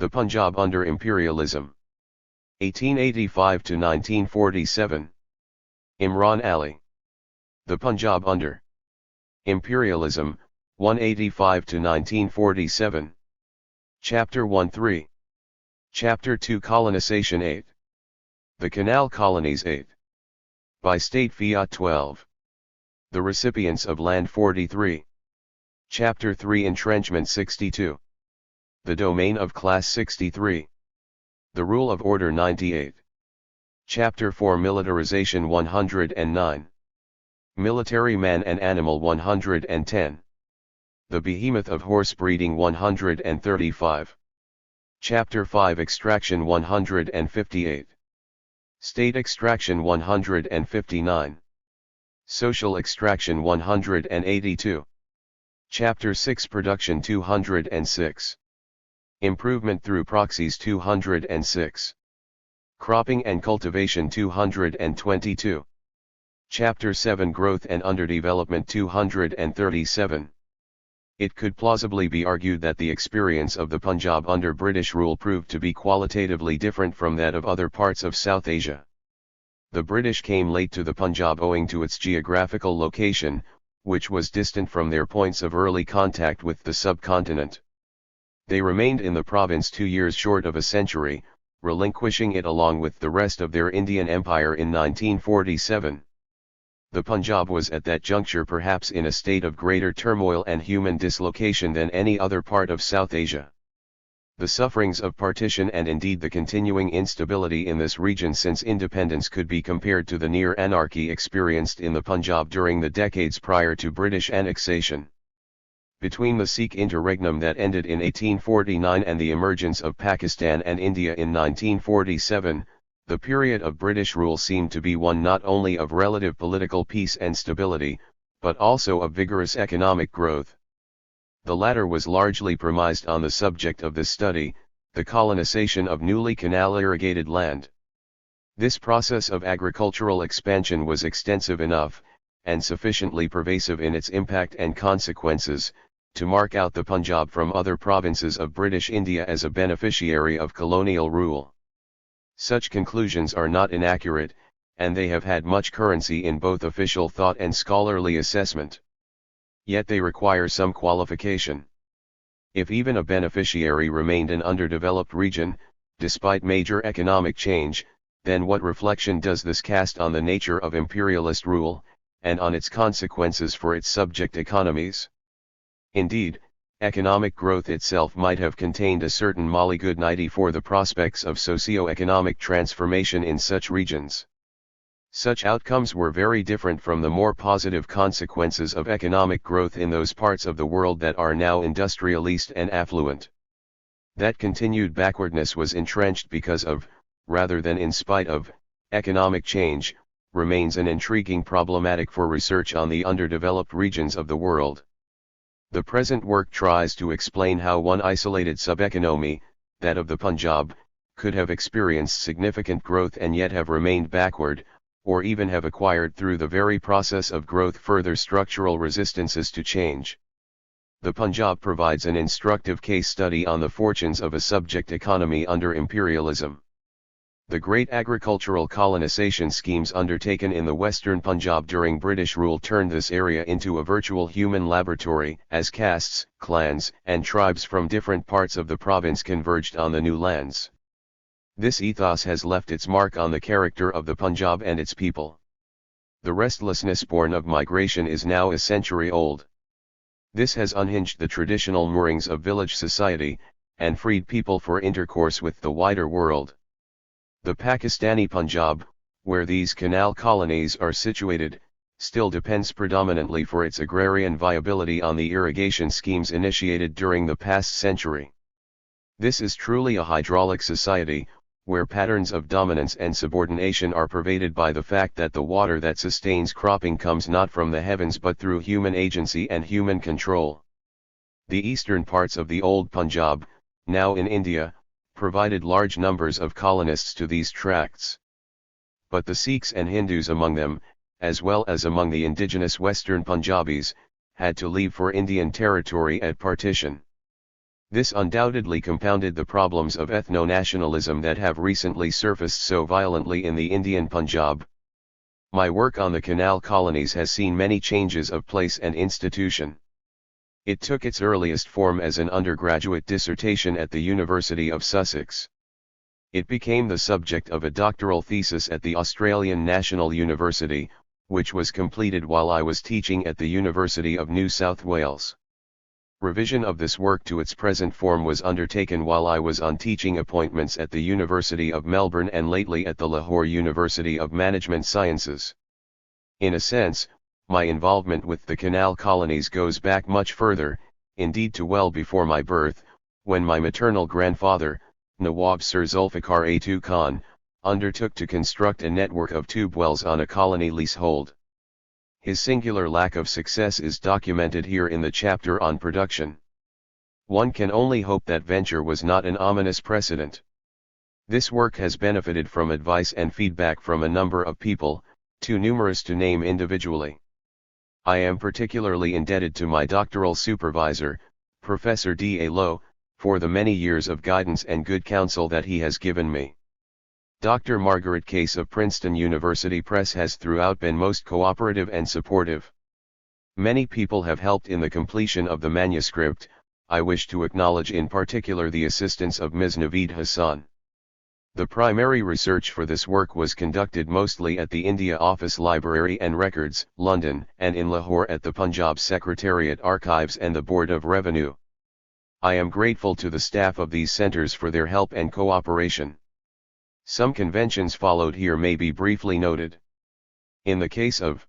The Punjab under imperialism. 1885 to 1947. Imran Ali. The Punjab under imperialism, 185 to 1947. Chapter 1-3. Chapter 2 Colonization 8. The Canal Colonies 8. By State Fiat 12. The Recipients of Land 43. Chapter 3 Entrenchment 62. The Domain of Class 63. The Rule of Order 98. Chapter 4 Militarization 109. Military Man and Animal 110. The Behemoth of Horse Breeding 135. Chapter 5 Extraction 158. State Extraction 159. Social Extraction 182. Chapter 6 Production 206. Improvement through Proxies 206. Cropping and Cultivation 222. Chapter 7 Growth and Underdevelopment 237. It could plausibly be argued that the experience of the Punjab under British rule proved to be qualitatively different from that of other parts of South Asia. The British came late to the Punjab owing to its geographical location, which was distant from their points of early contact with the subcontinent. They remained in the province 2 years short of a century, relinquishing it along with the rest of their Indian Empire in 1947. The Punjab was at that juncture perhaps in a state of greater turmoil and human dislocation than any other part of South Asia. The sufferings of partition and indeed the continuing instability in this region since independence could be compared to the near anarchy experienced in the Punjab during the decades prior to British annexation. Between the Sikh interregnum that ended in 1849 and the emergence of Pakistan and India in 1947, the period of British rule seemed to be one not only of relative political peace and stability, but also of vigorous economic growth. The latter was largely premised on the subject of this study, the colonization of newly canal-irrigated land. This process of agricultural expansion was extensive enough, and sufficiently pervasive in its impact and consequences, to mark out the Punjab from other provinces of British India as a beneficiary of colonial rule. Such conclusions are not inaccurate, and they have had much currency in both official thought and scholarly assessment. Yet they require some qualification. If even a beneficiary remained an underdeveloped region, despite major economic change, then what reflection does this cast on the nature of imperialist rule, and on its consequences for its subject economies? Indeed, economic growth itself might have contained a certain malignity for the prospects of socio-economic transformation in such regions. Such outcomes were very different from the more positive consequences of economic growth in those parts of the world that are now industrialist and affluent. That continued backwardness was entrenched because of, rather than in spite of, economic change, remains an intriguing problematic for research on the underdeveloped regions of the world. The present work tries to explain how one isolated subeconomy, that of the Punjab, could have experienced significant growth and yet have remained backward, or even have acquired through the very process of growth further structural resistances to change. The Punjab provides an instructive case study on the fortunes of a subject economy under imperialism. The great agricultural colonization schemes undertaken in the western Punjab during British rule turned this area into a virtual human laboratory, as castes, clans, and tribes from different parts of the province converged on the new lands. This ethos has left its mark on the character of the Punjab and its people. The restlessness born of migration is now a century old. This has unhinged the traditional moorings of village society, and freed people for intercourse with the wider world. The Pakistani Punjab, where these canal colonies are situated, still depends predominantly for its agrarian viability on the irrigation schemes initiated during the past century. This is truly a hydraulic society, where patterns of dominance and subordination are pervaded by the fact that the water that sustains cropping comes not from the heavens but through human agency and human control. The eastern parts of the old Punjab, now in India, provided large numbers of colonists to these tracts. But the Sikhs and Hindus among them, as well as among the indigenous western Punjabis, had to leave for Indian territory at partition. This undoubtedly compounded the problems of ethno-nationalism that have recently surfaced so violently in the Indian Punjab. My work on the canal colonies has seen many changes of place and institution. It took its earliest form as an undergraduate dissertation at the University of Sussex. It became the subject of a doctoral thesis at the Australian National University, which was completed while I was teaching at the University of New South Wales. Revision of this work to its present form was undertaken while I was on teaching appointments at the University of Melbourne and lately at the Lahore University of Management Sciences. In a sense, my involvement with the canal colonies goes back much further, indeed to well before my birth, when my maternal grandfather, Nawab Sir Zulfikar Atu Khan, undertook to construct a network of tube wells on a colony leasehold. His singular lack of success is documented here in the chapter on production. One can only hope that venture was not an ominous precedent. This work has benefited from advice and feedback from a number of people, too numerous to name individually. I am particularly indebted to my doctoral supervisor, Professor D. A. Lowe, for the many years of guidance and good counsel that he has given me. Dr. Margaret Case of Princeton University Press has throughout been most cooperative and supportive. Many people have helped in the completion of the manuscript. I wish to acknowledge in particular the assistance of Ms. Naveed Hassan. The primary research for this work was conducted mostly at the India Office Library and Records, London, and in Lahore at the Punjab Secretariat Archives and the Board of Revenue. I am grateful to the staff of these centres for their help and cooperation. Some conventions followed here may be briefly noted. In the case of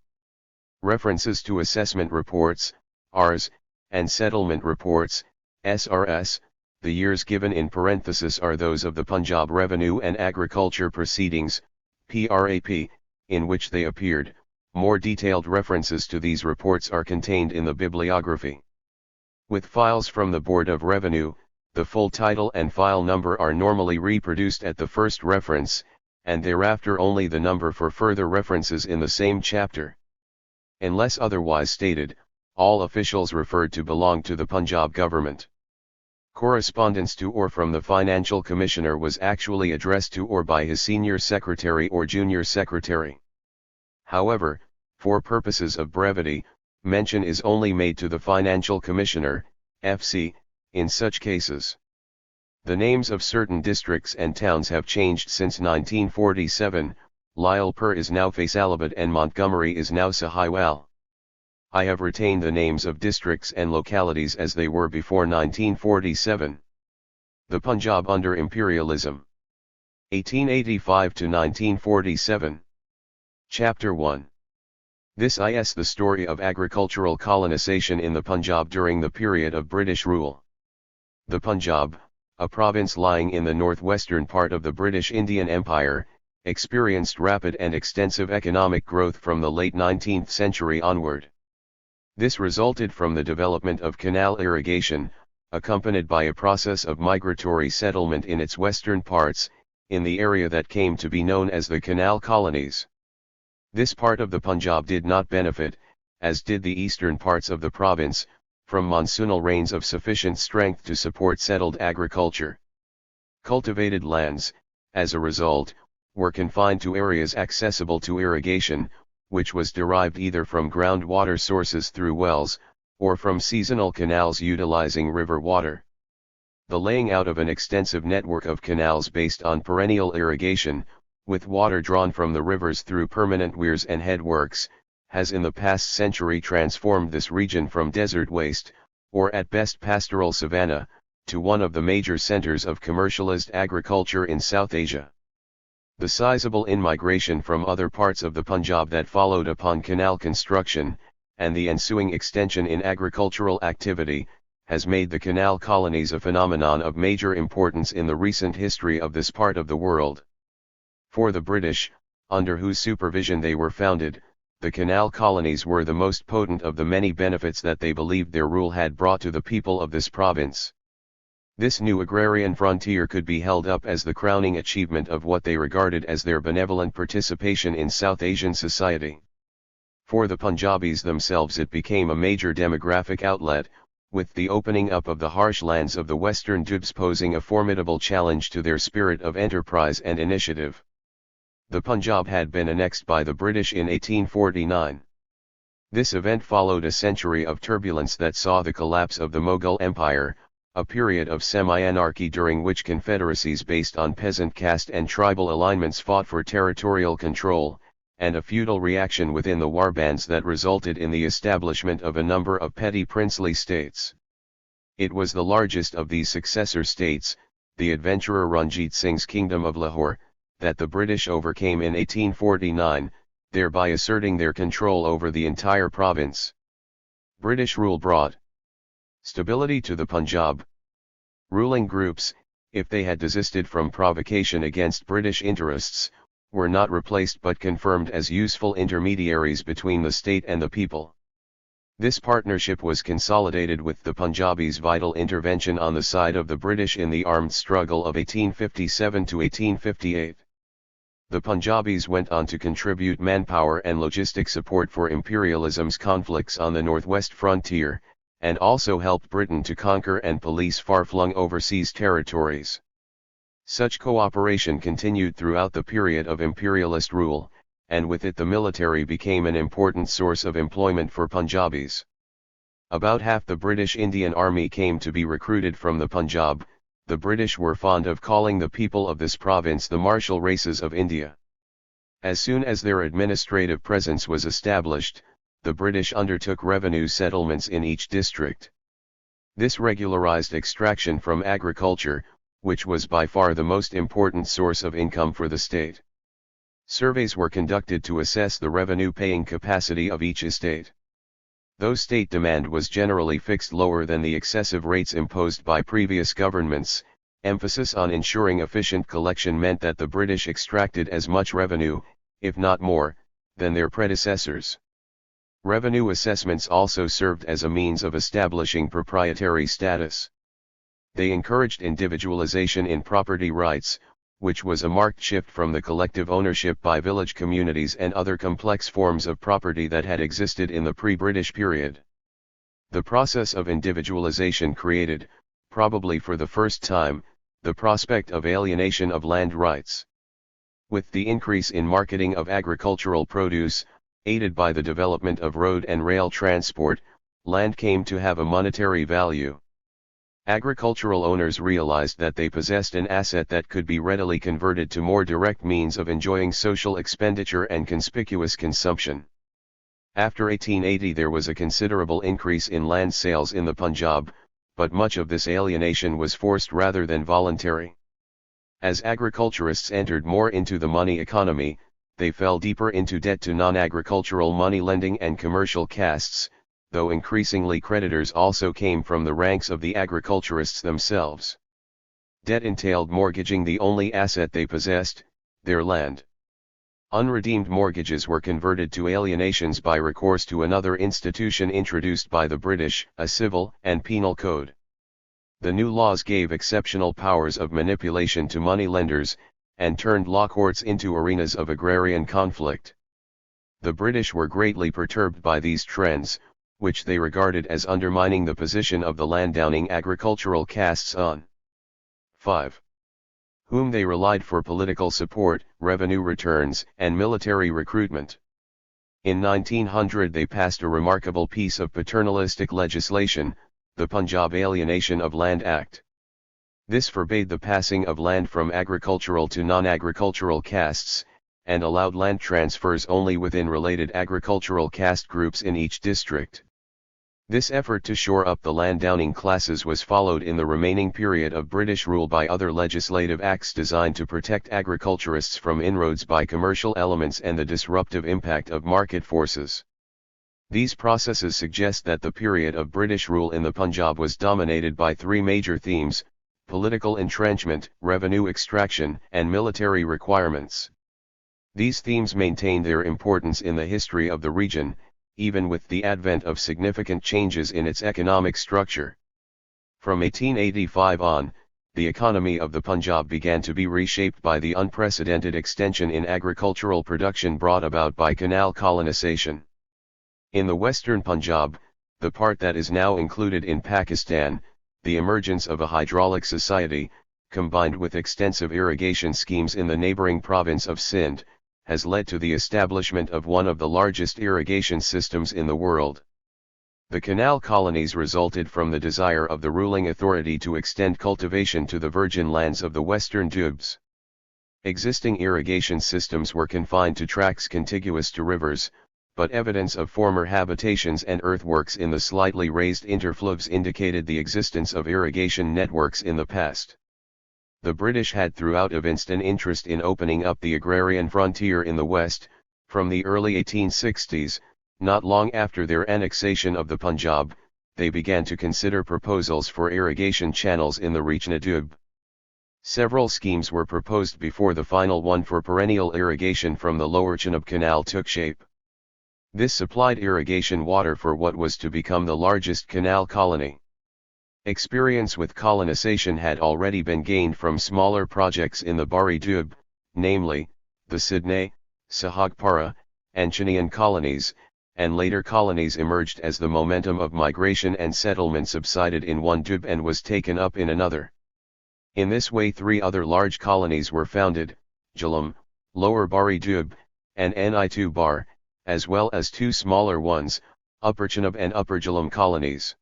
references to assessment reports, RS, and settlement reports, SRS, the years given in parenthesis are those of the Punjab Revenue and Agriculture Proceedings, PRAP, in which they appeared. More detailed references to these reports are contained in the bibliography. With files from the Board of Revenue, the full title and file number are normally reproduced at the first reference, and thereafter only the number for further references in the same chapter. Unless otherwise stated, all officials referred to belong to the Punjab government. Correspondence to or from the Financial Commissioner was actually addressed to or by his senior secretary or junior secretary. However, for purposes of brevity, mention is only made to the Financial Commissioner, FC, in such cases. The names of certain districts and towns have changed since 1947, Lyallpur is now Faisalabad and Montgomery is now Sahiwal. I have retained the names of districts and localities as they were before 1947. The Punjab under imperialism. 1885 to 1947. Chapter 1. This is the story of agricultural colonization in the Punjab during the period of British rule. The Punjab, a province lying in the northwestern part of the British Indian Empire, experienced rapid and extensive economic growth from the late 19th century onward. This resulted from the development of canal irrigation, accompanied by a process of migratory settlement in its western parts, in the area that came to be known as the canal colonies. This part of the Punjab did not benefit, as did the eastern parts of the province, from monsoonal rains of sufficient strength to support settled agriculture. Cultivated lands, as a result, were confined to areas accessible to irrigation, which was derived either from groundwater sources through wells, or from seasonal canals utilizing river water. The laying out of an extensive network of canals based on perennial irrigation, with water drawn from the rivers through permanent weirs and headworks, has in the past century transformed this region from desert waste, or at best pastoral savanna, to one of the major centers of commercialized agriculture in South Asia. The sizable in-migration from other parts of the Punjab that followed upon canal construction, and the ensuing extension in agricultural activity, has made the canal colonies a phenomenon of major importance in the recent history of this part of the world. For the British, under whose supervision they were founded, the canal colonies were the most potent of the many benefits that they believed their rule had brought to the people of this province. This new agrarian frontier could be held up as the crowning achievement of what they regarded as their benevolent participation in South Asian society. For the Punjabis themselves it became a major demographic outlet, with the opening up of the harsh lands of the western Dubs posing a formidable challenge to their spirit of enterprise and initiative. The Punjab had been annexed by the British in 1849. This event followed a century of turbulence that saw the collapse of the Mughal Empire, a period of semi-anarchy during which confederacies based on peasant caste and tribal alignments fought for territorial control, and a feudal reaction within the warbands that resulted in the establishment of a number of petty princely states. It was the largest of these successor states, the adventurer Ranjit Singh's Kingdom of Lahore, that the British overcame in 1849, thereby asserting their control over the entire province. British rule brought stability to the Punjab. Ruling groups, if they had desisted from provocation against British interests, were not replaced but confirmed as useful intermediaries between the state and the people. This partnership was consolidated with the Punjabis' vital intervention on the side of the British in the armed struggle of 1857 to 1858. The Punjabis went on to contribute manpower and logistic support for imperialism's conflicts on the northwest frontier, and also helped Britain to conquer and police far-flung overseas territories. Such cooperation continued throughout the period of imperialist rule, and with it the military became an important source of employment for Punjabis. About half the British Indian Army came to be recruited from the Punjab. The British were fond of calling the people of this province the martial races of India. As soon as their administrative presence was established, the British undertook revenue settlements in each district. This regularized extraction from agriculture, which was by far the most important source of income for the state. Surveys were conducted to assess the revenue-paying capacity of each estate. Though state demand was generally fixed lower than the excessive rates imposed by previous governments, emphasis on ensuring efficient collection meant that the British extracted as much revenue, if not more, than their predecessors. Revenue assessments also served as a means of establishing proprietary status. They encouraged individualization in property rights, which was a marked shift from the collective ownership by village communities and other complex forms of property that had existed in the pre-British period. The process of individualization created, probably for the first time, the prospect of alienation of land rights. With the increase in marketing of agricultural produce, aided by the development of road and rail transport, land came to have a monetary value. Agricultural owners realized that they possessed an asset that could be readily converted to more direct means of enjoying social expenditure and conspicuous consumption. After 1880 there was a considerable increase in land sales in the Punjab, but much of this alienation was forced rather than voluntary. As agriculturists entered more into the money economy, they fell deeper into debt to non-agricultural money lending and commercial castes, though increasingly creditors also came from the ranks of the agriculturists themselves. Debt entailed mortgaging the only asset they possessed, their land. Unredeemed mortgages were converted to alienations by recourse to another institution introduced by the British, a civil and penal code. The new laws gave exceptional powers of manipulation to money lenders, and turned law courts into arenas of agrarian conflict. The British were greatly perturbed by these trends, which they regarded as undermining the position of the landowning agricultural castes on 5. Whom they relied for political support, revenue returns, and military recruitment. In 1900 they passed a remarkable piece of paternalistic legislation, the Punjab Alienation of Land Act. This forbade the passing of land from agricultural to non-agricultural castes, and allowed land transfers only within related agricultural caste groups in each district. This effort to shore up the landowning classes was followed in the remaining period of British rule by other legislative acts designed to protect agriculturists from inroads by commercial elements and the disruptive impact of market forces. These processes suggest that the period of British rule in the Punjab was dominated by three major themes: political entrenchment, revenue extraction, and military requirements. These themes maintain their importance in the history of the region, even with the advent of significant changes in its economic structure. From 1885 on, the economy of the Punjab began to be reshaped by the unprecedented extension in agricultural production brought about by canal colonization. In the western Punjab, the part that is now included in Pakistan, the emergence of a hydraulic society, combined with extensive irrigation schemes in the neighboring province of Sindh, has led to the establishment of one of the largest irrigation systems in the world. The canal colonies resulted from the desire of the ruling authority to extend cultivation to the virgin lands of the western Doubs. Existing irrigation systems were confined to tracts contiguous to rivers, but evidence of former habitations and earthworks in the slightly raised interflows indicated the existence of irrigation networks in the past. The British had throughout evinced an interest in opening up the agrarian frontier in the West. From the early 1860s, not long after their annexation of the Punjab, they began to consider proposals for irrigation channels in the Rachna Doab. Several schemes were proposed before the final one for perennial irrigation from the Lower Chenab Canal took shape. This supplied irrigation water for what was to become the largest canal colony. Experience with colonization had already been gained from smaller projects in the Bari Doab, namely, the Sydney, Sahagpara, and Chinian colonies, and later colonies emerged as the momentum of migration and settlement subsided in one Doab and was taken up in another. In this way 3 other large colonies were founded, Jhelum, Lower Bari Doab, and Ni2 Bar, as well as 2 smaller ones, Upper Chenab and Upper Jhelum colonies.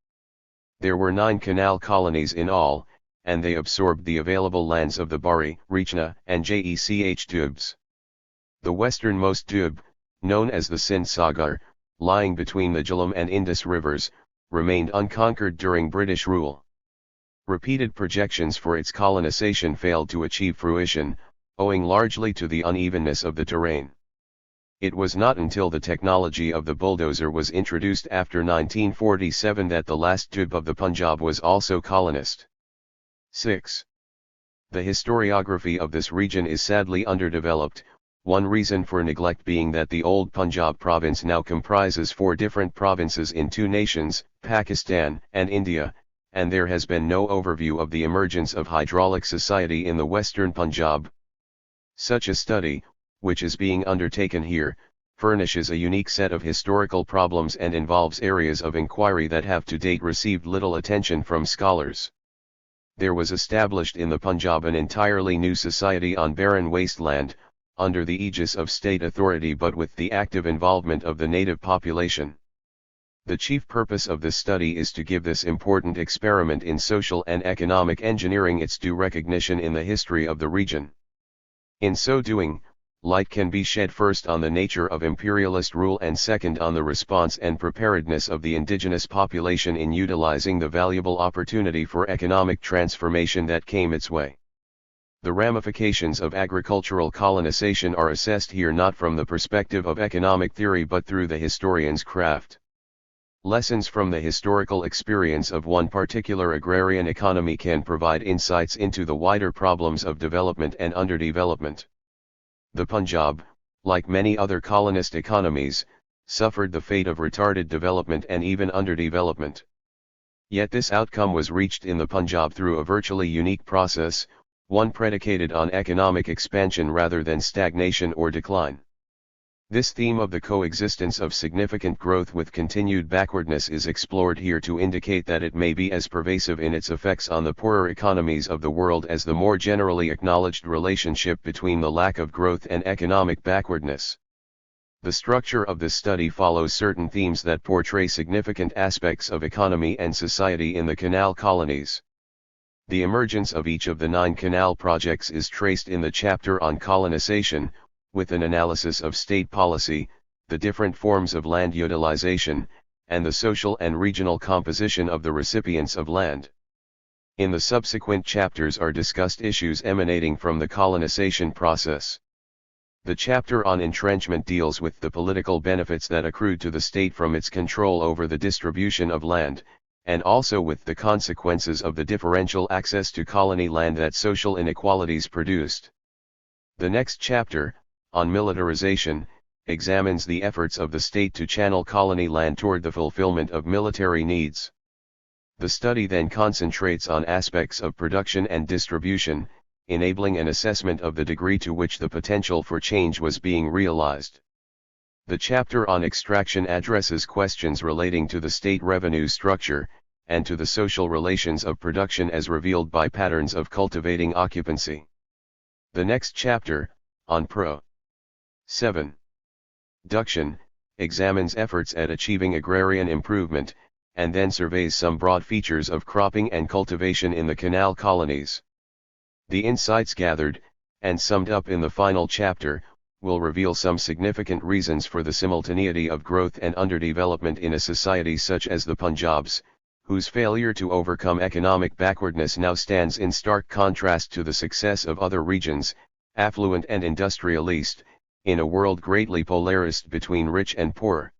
There were 9 canal colonies in all, and they absorbed the available lands of the Bari, Rachna, and Jech Doabs. The westernmost Doab, known as the Sindh Sagar, lying between the Jhelum and Indus rivers, remained unconquered during British rule. Repeated projections for its colonization failed to achieve fruition, owing largely to the unevenness of the terrain. It was not until the technology of the bulldozer was introduced after 1947 that the last Doab of the Punjab was also colonized. 6. The historiography of this region is sadly underdeveloped, one reason for neglect being that the old Punjab province now comprises 4 different provinces in 2 nations, Pakistan and India, and there has been no overview of the emergence of hydraulic society in the western Punjab. Such a study, which is being undertaken here, furnishes a unique set of historical problems and involves areas of inquiry that have to date received little attention from scholars. There was established in the Punjab an entirely new society on barren wasteland, under the aegis of state authority but with the active involvement of the native population. The chief purpose of this study is to give this important experiment in social and economic engineering its due recognition in the history of the region. In so doing, light can be shed first on the nature of imperialist rule and second on the response and preparedness of the indigenous population in utilizing the valuable opportunity for economic transformation that came its way. The ramifications of agricultural colonization are assessed here not from the perspective of economic theory but through the historian's craft. Lessons from the historical experience of one particular agrarian economy can provide insights into the wider problems of development and underdevelopment. The Punjab, like many other colonist economies, suffered the fate of retarded development and even underdevelopment. Yet this outcome was reached in the Punjab through a virtually unique process, one predicated on economic expansion rather than stagnation or decline. This theme of the coexistence of significant growth with continued backwardness is explored here to indicate that it may be as pervasive in its effects on the poorer economies of the world as the more generally acknowledged relationship between the lack of growth and economic backwardness. The structure of this study follows certain themes that portray significant aspects of economy and society in the canal colonies. The emergence of each of the 9 canal projects is traced in the chapter on colonization, with an analysis of state policy, the different forms of land utilization, and the social and regional composition of the recipients of land. In the subsequent chapters are discussed issues emanating from the colonization process. The chapter on entrenchment deals with the political benefits that accrued to the state from its control over the distribution of land, and also with the consequences of the differential access to colony land that social inequalities produced. The next chapter, on militarization, examines the efforts of the state to channel colony land toward the fulfillment of military needs. The study then concentrates on aspects of production and distribution, enabling an assessment of the degree to which the potential for change was being realized. The chapter on extraction addresses questions relating to the state revenue structure, and to the social relations of production as revealed by patterns of cultivating occupancy. The next chapter, on Pro. 7. Duction, examines efforts at achieving agrarian improvement, and then surveys some broad features of cropping and cultivation in the canal colonies. The insights gathered, and summed up in the final chapter, will reveal some significant reasons for the simultaneity of growth and underdevelopment in a society such as the Punjab's, whose failure to overcome economic backwardness now stands in stark contrast to the success of other regions, affluent and industrialist, in a world greatly polarized between rich and poor.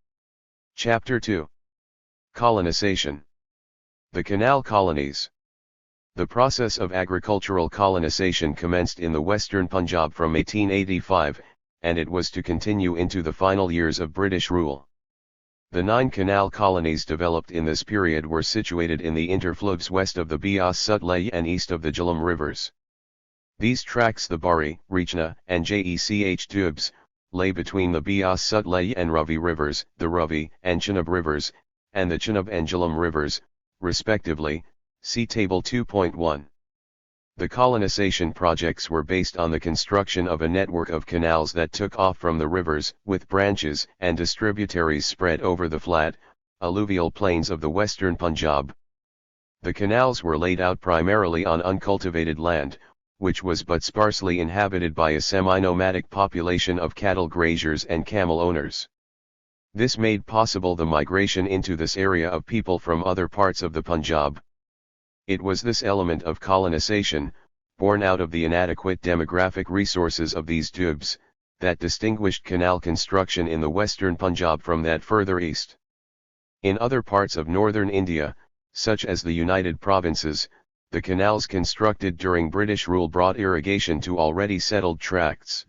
Chapter 2. Colonization. The canal colonies. The process of agricultural colonization commenced in the western Punjab from 1885, and it was to continue into the final years of British rule. The 9 canal colonies developed in this period were situated in the interflows west of the Beas Sutlej and east of the Jhelum rivers. These tracts, the Bari, Rechna, and Jech tubes, lay between the Beas Sutlej and Ravi rivers, the Ravi and Chenab rivers, and the Chenab and Jhelum rivers, respectively. See Table 2.1. The colonization projects were based on the construction of a network of canals that took off from the rivers, with branches and distributaries spread over the flat, alluvial plains of the western Punjab. The canals were laid out primarily on uncultivated land, which was but sparsely inhabited by a semi-nomadic population of cattle graziers and camel owners. This made possible the migration into this area of people from other parts of the Punjab. It was this element of colonization, born out of the inadequate demographic resources of these tubes, that distinguished canal construction in the western Punjab from that further east. In other parts of northern India, such as the United Provinces, the canals constructed during British rule brought irrigation to already settled tracts.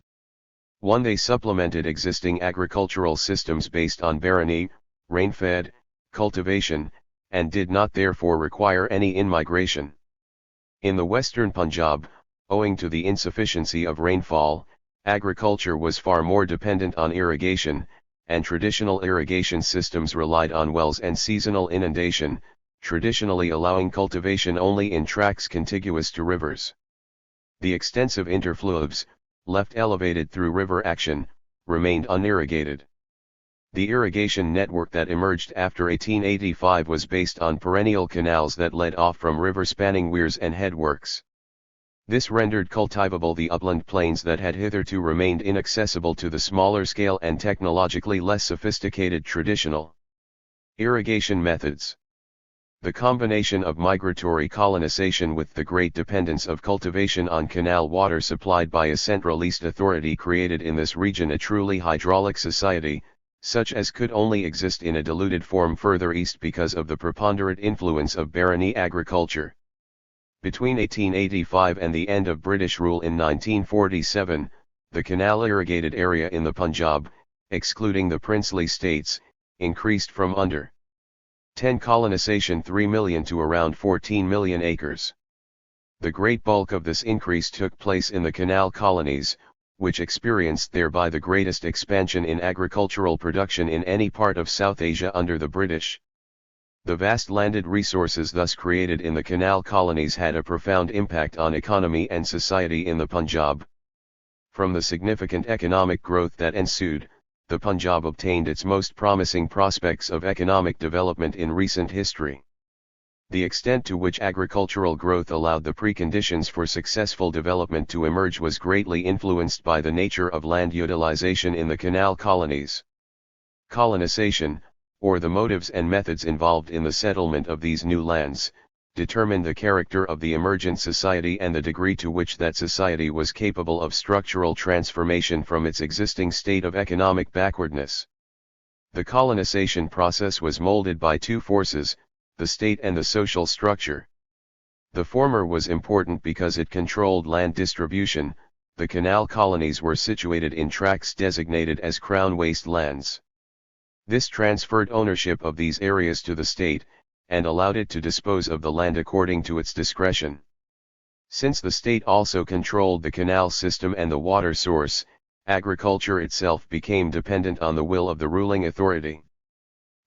They supplemented existing agricultural systems based on barony, rain-fed, cultivation, and did not therefore require any in-migration. In the western Punjab, owing to the insufficiency of rainfall, agriculture was far more dependent on irrigation, and traditional irrigation systems relied on wells and seasonal inundation, traditionally allowing cultivation only in tracts contiguous to rivers. The extensive interflows, left elevated through river action, remained unirrigated. The irrigation network that emerged after 1885 was based on perennial canals that led off from river-spanning weirs and headworks. This rendered cultivable the upland plains that had hitherto remained inaccessible to the smaller-scale and technologically less sophisticated traditional irrigation methods. The combination of migratory colonization with the great dependence of cultivation on canal water supplied by a centralist authority created in this region a truly hydraulic society, such as could only exist in a diluted form further east because of the preponderant influence of barony agriculture. Between 1885 and the end of British rule in 1947, the canal-irrigated area in the Punjab, excluding the princely states, increased from under 10 colonization 3 million to around 14 million acres. The great bulk of this increase took place in the canal colonies, which experienced thereby the greatest expansion in agricultural production in any part of South Asia under the British. The vast landed resources thus created in the canal colonies had a profound impact on economy and society in the Punjab. From the significant economic growth that ensued, the Punjab obtained its most promising prospects of economic development in recent history. The extent to which agricultural growth allowed the preconditions for successful development to emerge was greatly influenced by the nature of land utilization in the canal colonies. Colonization, or the motives and methods involved in the settlement of these new lands, determined the character of the emergent society and the degree to which that society was capable of structural transformation from its existing state of economic backwardness. The colonization process was molded by two forces, the state and the social structure. The former was important because it controlled land distribution. The canal colonies were situated in tracts designated as crown waste lands. This transferred ownership of these areas to the state, and allowed it to dispose of the land according to its discretion. Since the state also controlled the canal system and the water source, Agriculture itself became dependent on the will of the ruling authority.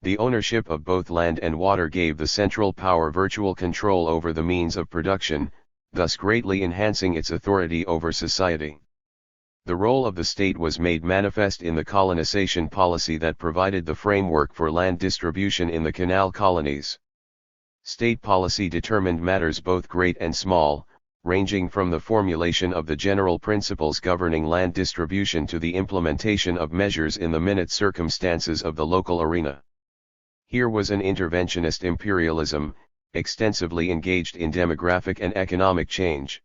The ownership of both land and water gave the central power virtual control over the means of production, thus greatly enhancing its authority over society. The role of the state was made manifest in the colonization policy that provided the framework for land distribution in the canal colonies. State policy determined matters both great and small, ranging from the formulation of the general principles governing land distribution to the implementation of measures in the minute circumstances of the local arena. Here was an interventionist imperialism, extensively engaged in demographic and economic change.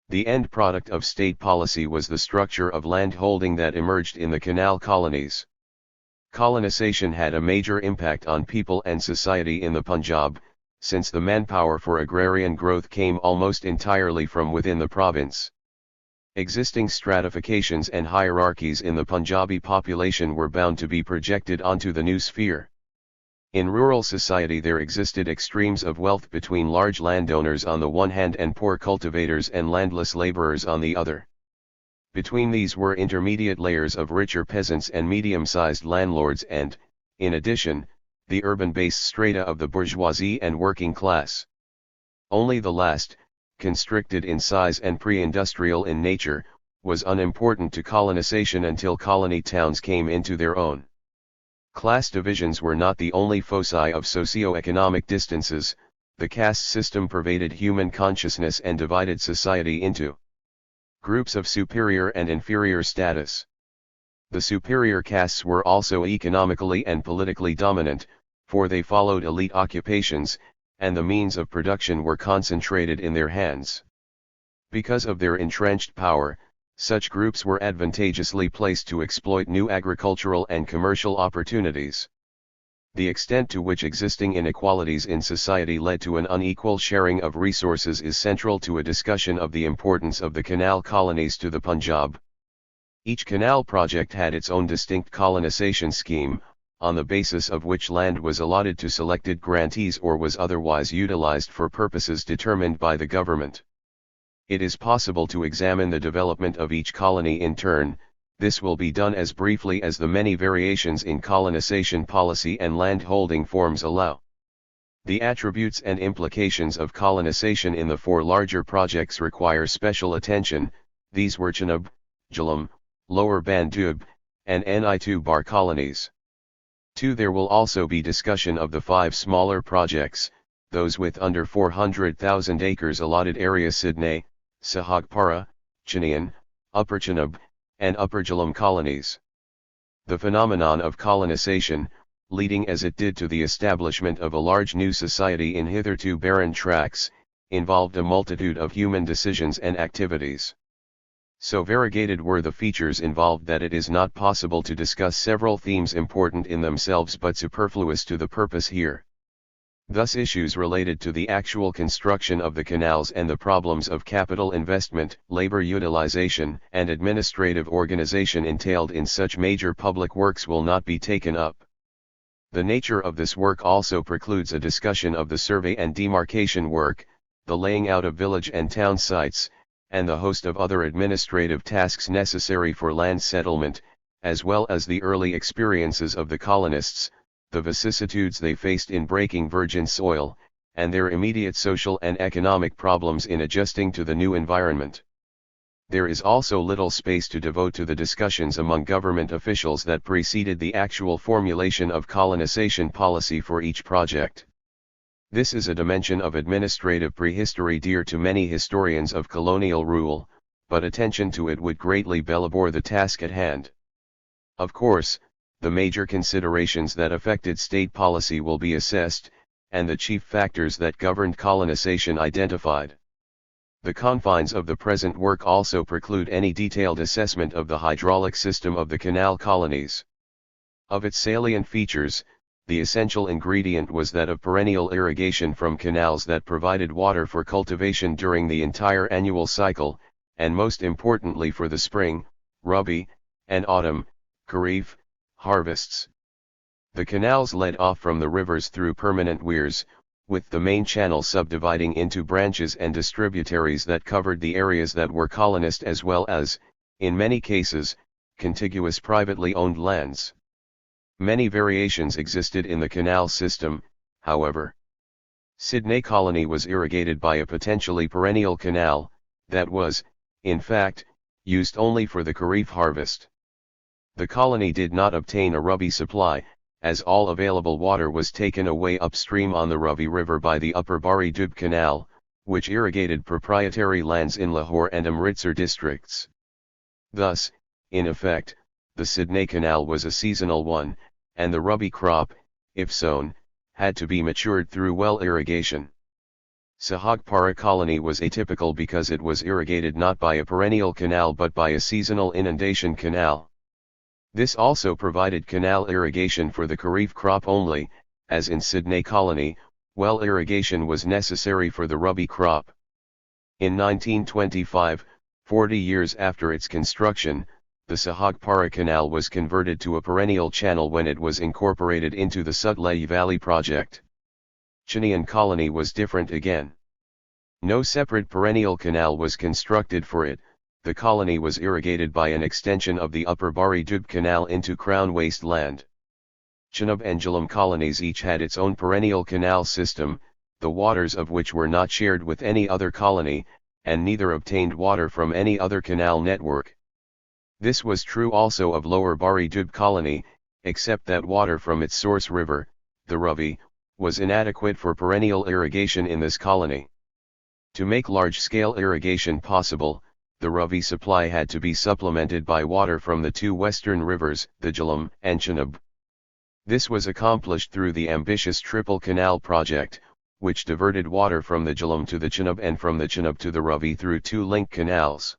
The end product of state policy was the structure of landholding that emerged in the canal colonies. Colonization had a major impact on people and society in the Punjab, since the manpower for agrarian growth came almost entirely from within the province. Existing stratifications and hierarchies in the Punjabi population were bound to be projected onto the new sphere. In rural society there existed extremes of wealth between large landowners on the one hand and poor cultivators and landless laborers on the other. Between these were intermediate layers of richer peasants and medium-sized landlords and, in addition, the urban-based strata of the bourgeoisie and working class. Only the last, constricted in size and pre-industrial in nature, was unimportant to colonization until colony towns came into their own. Class divisions were not the only foci of socio-economic distances. The caste system pervaded human consciousness and divided society into groups of superior and inferior status. The superior castes were also economically and politically dominant, for they followed elite occupations, and the means of production were concentrated in their hands. Because of their entrenched power, such groups were advantageously placed to exploit new agricultural and commercial opportunities. The extent to which existing inequalities in society led to an unequal sharing of resources is central to a discussion of the importance of the canal colonies to the Punjab. Each canal project had its own distinct colonization scheme, on the basis of which land was allotted to selected grantees or was otherwise utilized for purposes determined by the government. It is possible to examine the development of each colony in turn. This will be done as briefly as the many variations in colonization policy and land-holding forms allow. The attributes and implications of colonization in the four larger projects require special attention. These were Chenab, Jhelum, Lower Bandub, and Ni2 Bar colonies. 2. There will also be discussion of the 5 smaller projects, those with under 400,000 acres allotted area: Sydney, Sahagpara, Chinian, Upper Chenab, and Upper Jhelum colonies. The phenomenon of colonization, leading as it did to the establishment of a large new society in hitherto barren tracts, involved a multitude of human decisions and activities. So variegated were the features involved that it is not possible to discuss several themes important in themselves but superfluous to the purpose here. Thus issues related to the actual construction of the canals and the problems of capital investment, labor utilization, and administrative organization entailed in such major public works will not be taken up. The nature of this work also precludes a discussion of the survey and demarcation work, the laying out of village and town sites, and the host of other administrative tasks necessary for land settlement, as well as the early experiences of the colonists, the vicissitudes they faced in breaking virgin soil, and their immediate social and economic problems in adjusting to the new environment. There is also little space to devote to the discussions among government officials that preceded the actual formulation of colonization policy for each project. This is a dimension of administrative prehistory dear to many historians of colonial rule, but attention to it would greatly belabor the task at hand. Of course, the major considerations that affected state policy will be assessed, and the chief factors that governed colonization identified. The confines of the present work also preclude any detailed assessment of the hydraulic system of the canal colonies. Of its salient features, the essential ingredient was that of perennial irrigation from canals that provided water for cultivation during the entire annual cycle, and most importantly for the spring, Rabi, and autumn, Kharif, harvests. The canals led off from the rivers through permanent weirs, with the main channel subdividing into branches and distributaries that covered the areas that were colonized as well as, in many cases, contiguous privately owned lands. Many variations existed in the canal system, however. Sydney Colony was irrigated by a potentially perennial canal, that was, in fact, used only for the Kharif harvest. The colony did not obtain a Rabi supply, as all available water was taken away upstream on the Ravi River by the Upper Bari Dub Canal, which irrigated proprietary lands in Lahore and Amritsar districts. Thus, in effect, the Sydney Canal was a seasonal one, and the Rabi crop, if sown, had to be matured through well irrigation. Sahagpara colony was atypical because it was irrigated not by a perennial canal but by a seasonal inundation canal. This also provided canal irrigation for the Kharif crop only, as in Sydney colony, well irrigation was necessary for the Rabi crop. In 1925, 40 years after its construction, the Sahagpara Canal was converted to a perennial channel when it was incorporated into the Sutlej Valley project. Chinian colony was different again. No separate perennial canal was constructed for it, the colony was irrigated by an extension of the Upper Bari Dub Canal into Crown wasteland. Chenab and Jhelum colonies each had its own perennial canal system, the waters of which were not shared with any other colony, and neither obtained water from any other canal network. This was true also of Lower Bari Dub colony, except that water from its source river, the Ravi, was inadequate for perennial irrigation in this colony. To make large-scale irrigation possible, the Ravi supply had to be supplemented by water from the two western rivers, the Jhelum and Chenab. This was accomplished through the ambitious Triple Canal project, which diverted water from the Jhelum to the Chenab and from the Chenab to the Ravi through two link canals.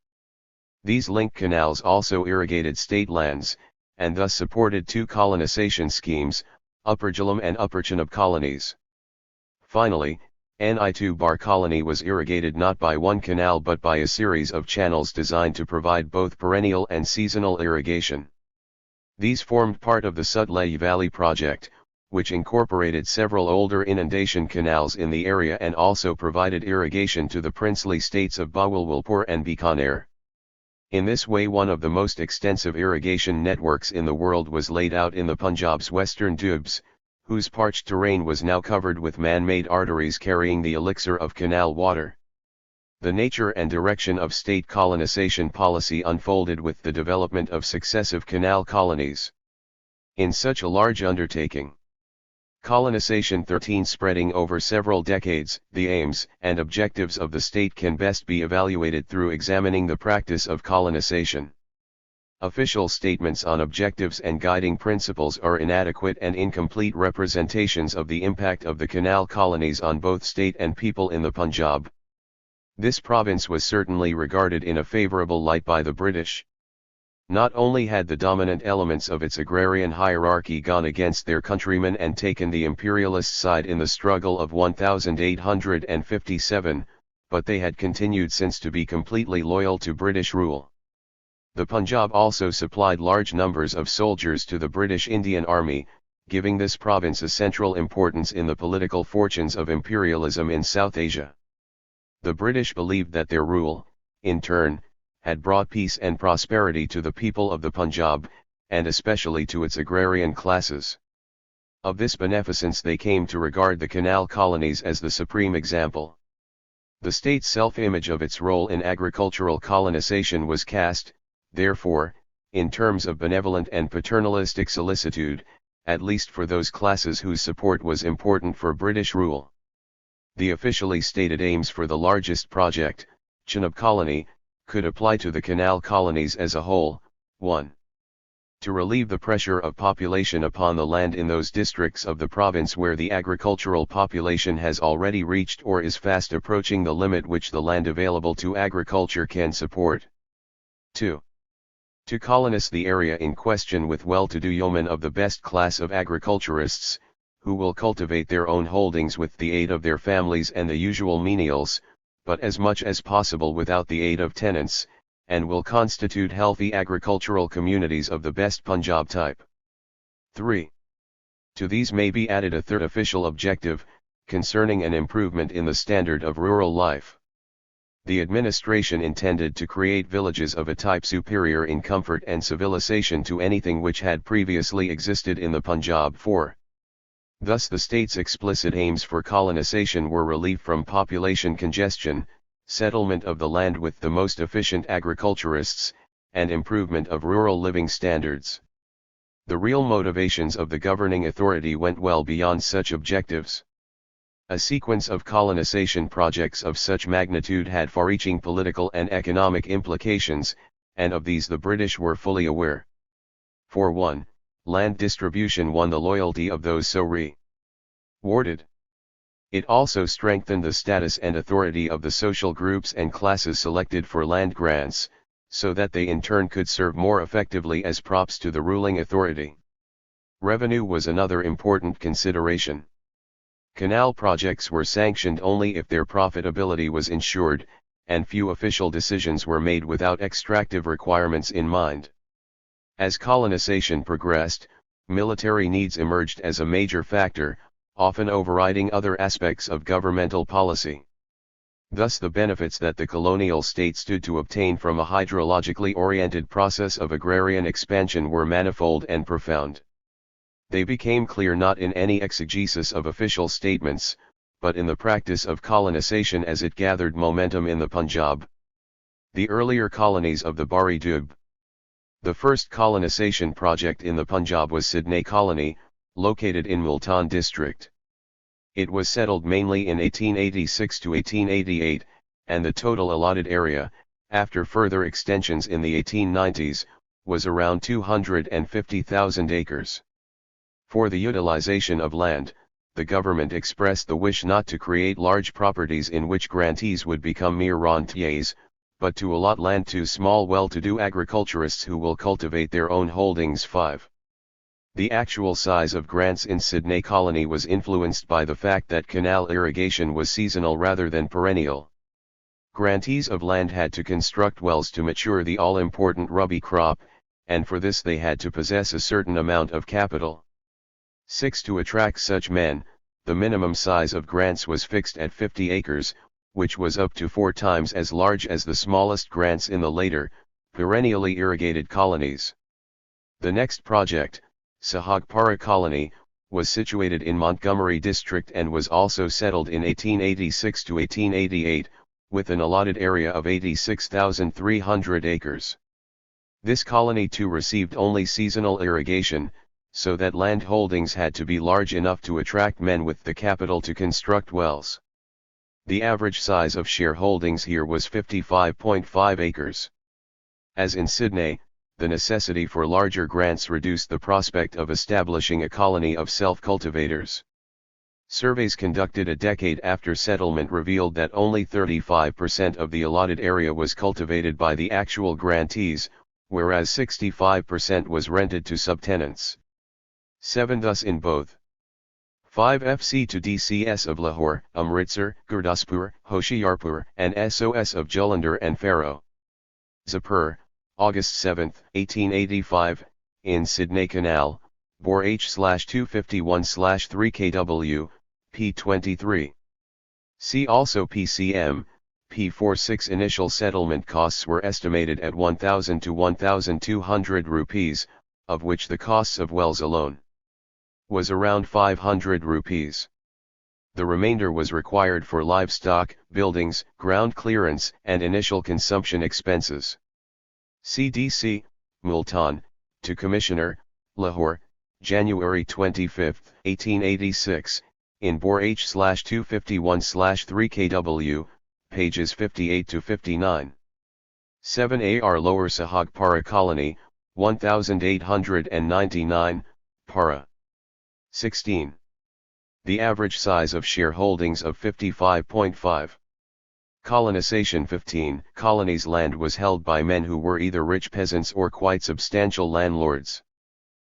These link canals also irrigated state lands, and thus supported two colonization schemes, Upper Jhelum and Upper Chenab colonies. Finally, Ni2 Bar colony was irrigated not by one canal but by a series of channels designed to provide both perennial and seasonal irrigation. These formed part of the Sutlej Valley project, which incorporated several older inundation canals in the area and also provided irrigation to the princely states of Bahawalpur and Bikaner. In this way one of the most extensive irrigation networks in the world was laid out in the Punjab's western Dubs, whose parched terrain was now covered with man-made arteries carrying the elixir of canal water. The nature and direction of state colonization policy unfolded with the development of successive canal colonies. In such a large undertaking, colonization 13 spreading over several decades, the aims and objectives of the state can best be evaluated through examining the practice of colonization. Official statements on objectives and guiding principles are inadequate and incomplete representations of the impact of the canal colonies on both state and people in the Punjab. This province was certainly regarded in a favourable light by the British. Not only had the dominant elements of its agrarian hierarchy gone against their countrymen and taken the imperialist side in the struggle of 1857, but they had continued since to be completely loyal to British rule. The Punjab also supplied large numbers of soldiers to the British Indian Army, giving this province a central importance in the political fortunes of imperialism in South Asia. The British believed that their rule, in turn, had brought peace and prosperity to the people of the Punjab, and especially to its agrarian classes. Of this beneficence they came to regard the canal colonies as the supreme example. The state's self-image of its role in agricultural colonization was cast, therefore, in terms of benevolent and paternalistic solicitude, at least for those classes whose support was important for British rule. The officially stated aims for the largest project, Chenab Colony, could apply to the canal colonies as a whole. 1. To relieve the pressure of population upon the land in those districts of the province where the agricultural population has already reached or is fast approaching the limit which the land available to agriculture can support. 2. To colonize the area in question with well-to-do yeomen of the best class of agriculturists, who will cultivate their own holdings with the aid of their families and the usual menials, but as much as possible without the aid of tenants, and will constitute healthy agricultural communities of the best Punjab type. 3. To these may be added a third official objective, concerning an improvement in the standard of rural life. The administration intended to create villages of a type superior in comfort and civilization to anything which had previously existed in the Punjab. 4. Thus the state's explicit aims for colonization were relief from population congestion, settlement of the land with the most efficient agriculturists, and improvement of rural living standards. The real motivations of the governing authority went well beyond such objectives. A sequence of colonization projects of such magnitude had far-reaching political and economic implications, and of these the British were fully aware. For 1, land distribution won the loyalty of those so rewarded. It also strengthened the status and authority of the social groups and classes selected for land grants, so that they in turn could serve more effectively as props to the ruling authority. Revenue was another important consideration. Canal projects were sanctioned only if their profitability was ensured, and few official decisions were made without extractive requirements in mind. As colonization progressed, military needs emerged as a major factor, often overriding other aspects of governmental policy. Thus the benefits that the colonial state stood to obtain from a hydrologically oriented process of agrarian expansion were manifold and profound. They became clear not in any exegesis of official statements, but in the practice of colonization as it gathered momentum in the Punjab. The earlier colonies of the Bari Dub. The first colonization project in the Punjab was Sydney Colony, located in Multan district. It was settled mainly in 1886 to 1888, and the total allotted area, after further extensions in the 1890s, was around 250,000 acres. For the utilization of land, the government expressed the wish not to create large properties in which grantees would become mere rentiers, but to allot land to small well-to-do agriculturists who will cultivate their own holdings. 5. The actual size of grants in Sydney Colony was influenced by the fact that canal irrigation was seasonal rather than perennial. Grantees of land had to construct wells to mature the all-important Rabi crop, and for this they had to possess a certain amount of capital. 6. To attract such men, the minimum size of grants was fixed at 50 acres, which was up to 4 times as large as the smallest grants in the later, perennially irrigated colonies. The next project, Sahagpara Colony, was situated in Montgomery District and was also settled in 1886 to 1888, with an allotted area of 86,300 acres. This colony too received only seasonal irrigation, so that land holdings had to be large enough to attract men with the capital to construct wells. The average size of shareholdings here was 55.5 acres. As in Sydney, the necessity for larger grants reduced the prospect of establishing a colony of self-cultivators. Surveys conducted a decade after settlement revealed that only 35% of the allotted area was cultivated by the actual grantees, whereas 65% was rented to subtenants. 7. Thus in both 5 FC to DCS of Lahore, Amritsar, Gurdaspur, Hoshiarpur, and SOS of Jalandhar and Pharaoh. Zapur, August 7, 1885, in Sydney Canal, Bore H/251/3 kW, p23. See also PCM, p46. Initial settlement costs were estimated at 1,000 to 1,200 rupees, of which the costs of wells alone was around 500 rupees. The remainder was required for livestock, buildings, ground clearance, and initial consumption expenses. CDC, Multan, to Commissioner, Lahore, January 25, 1886, in Bore H/251/3 kW, pages 58 to 59. 7. AR Lower Sahagpara Colony, 1899, Para. 16. The average size of shareholdings of 55.5. Colonization. 15. Colonies' land was held by men who were either rich peasants or quite substantial landlords.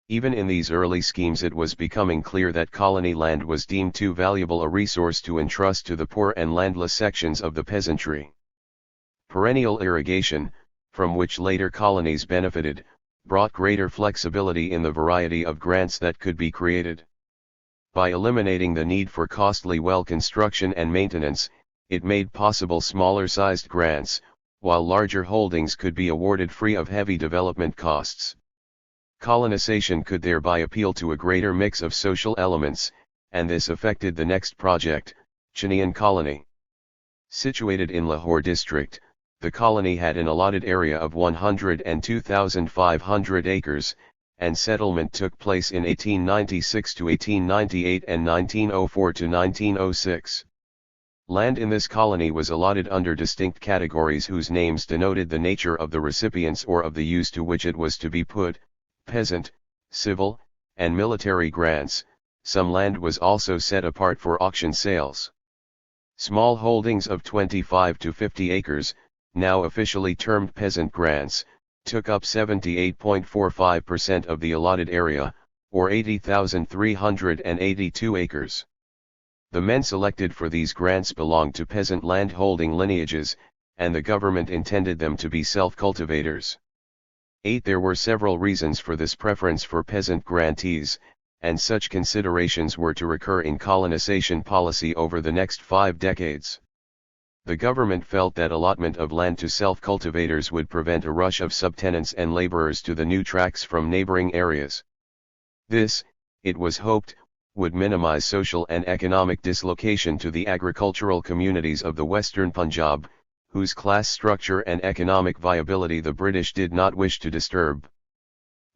Even in these early schemes it was becoming clear that colony land was deemed too valuable a resource to entrust to the poor and landless sections of the peasantry. Perennial irrigation, from which later colonies benefited, brought greater flexibility in the variety of grants that could be created. By eliminating the need for costly well construction and maintenance, it made possible smaller-sized grants, while larger holdings could be awarded free of heavy development costs. Colonization could thereby appeal to a greater mix of social elements, and this affected the next project, Chinean Colony. Situated in Lahore district, the colony had an allotted area of 102,500 acres, and settlement took place in 1896 to 1898 and 1904 to 1906. Land in this colony was allotted under distinct categories whose names denoted the nature of the recipients or of the use to which it was to be put: peasant, civil, and military grants. Some land was also set apart for auction sales. Small holdings of 25 to 50 acres, now officially termed peasant grants, took up 78.45% of the allotted area, or 80,382 acres. The men selected for these grants belonged to peasant land-holding lineages, and the government intended them to be self-cultivators. 8. There were several reasons for this preference for peasant grantees, and such considerations were to recur in colonization policy over the next 5 decades. The government felt that allotment of land to self-cultivators would prevent a rush of subtenants and laborers to the new tracts from neighboring areas. This, it was hoped, would minimize social and economic dislocation to the agricultural communities of the western Punjab, whose class structure and economic viability the British did not wish to disturb.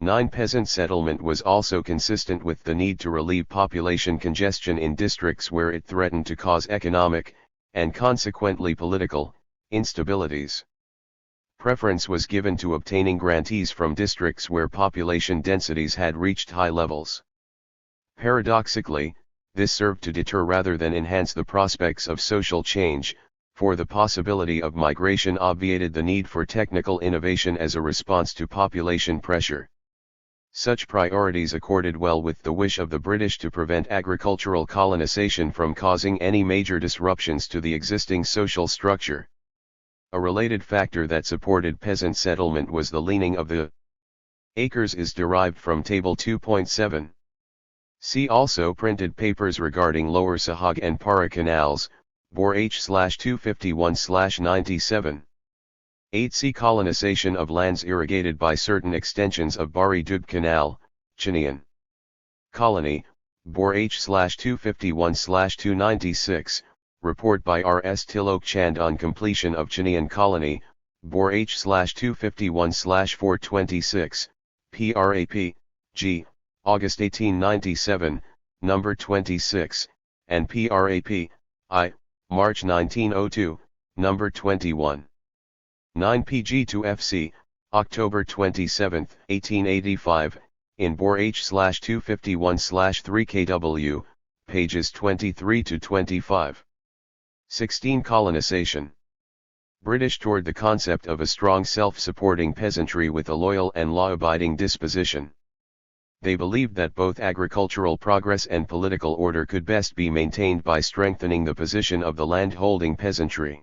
9. Peasant settlement was also consistent with the need to relieve population congestion in districts where it threatened to cause economic, and consequently political, instabilities. Preference was given to obtaining grantees from districts where population densities had reached high levels. Paradoxically, this served to deter rather than enhance the prospects of social change, for the possibility of migration obviated the need for technical innovation as a response to population pressure. Such priorities accorded well with the wish of the British to prevent agricultural colonization from causing any major disruptions to the existing social structure. A related factor that supported peasant settlement was the leaning of the acres is derived from Table 2.7. See also printed papers regarding Lower Sahag and Para canals, Bor H/251/97. 8. See colonization of lands irrigated by certain extensions of Bari Dub Canal, Chinean Colony, Bor H/251/296, report by R.S. Tilok Chand on completion of Chinean Colony, Bor H/251/426, PRAP, G. August 1897, number 26, and PRAP, I, March 1902, number 21. 9. PG2FC, October 27, 1885, in Bor H/251/3KW, pages 23 to 25. 16. Colonization. British toward the concept of a strong self-supporting peasantry with a loyal and law-abiding disposition. They believed that both agricultural progress and political order could best be maintained by strengthening the position of the land-holding peasantry.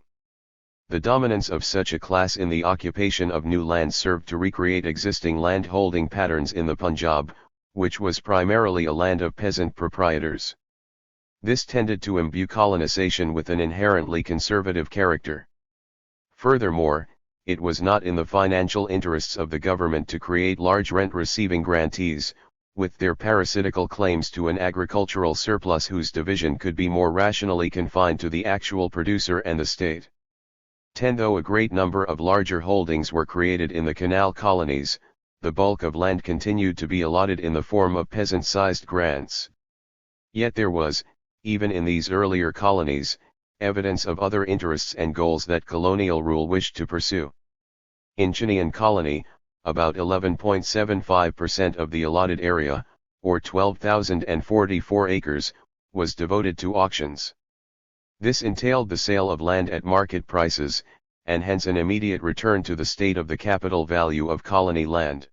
The dominance of such a class in the occupation of new lands served to recreate existing land-holding patterns in the Punjab, which was primarily a land of peasant proprietors. This tended to imbue colonization with an inherently conservative character. Furthermore, it was not in the financial interests of the government to create large rent-receiving grantees, with their parasitical claims to an agricultural surplus whose division could be more rationally confined to the actual producer and the state. 10. Though a great number of larger holdings were created in the canal colonies, the bulk of land continued to be allotted in the form of peasant-sized grants. Yet there was, even in these earlier colonies, evidence of other interests and goals that colonial rule wished to pursue. In Chinean Colony, about 11.75% of the allotted area, or 12,044 acres, was devoted to auctions. This entailed the sale of land at market prices, and hence an immediate return to the state of the capital value of colony land.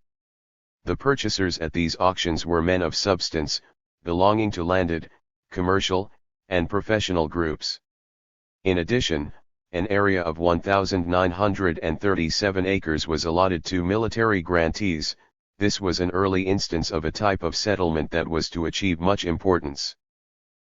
The purchasers at these auctions were men of substance, belonging to landed, commercial, and professional groups. In addition, an area of 1,937 acres was allotted to military grantees. This was an early instance of a type of settlement that was to achieve much importance.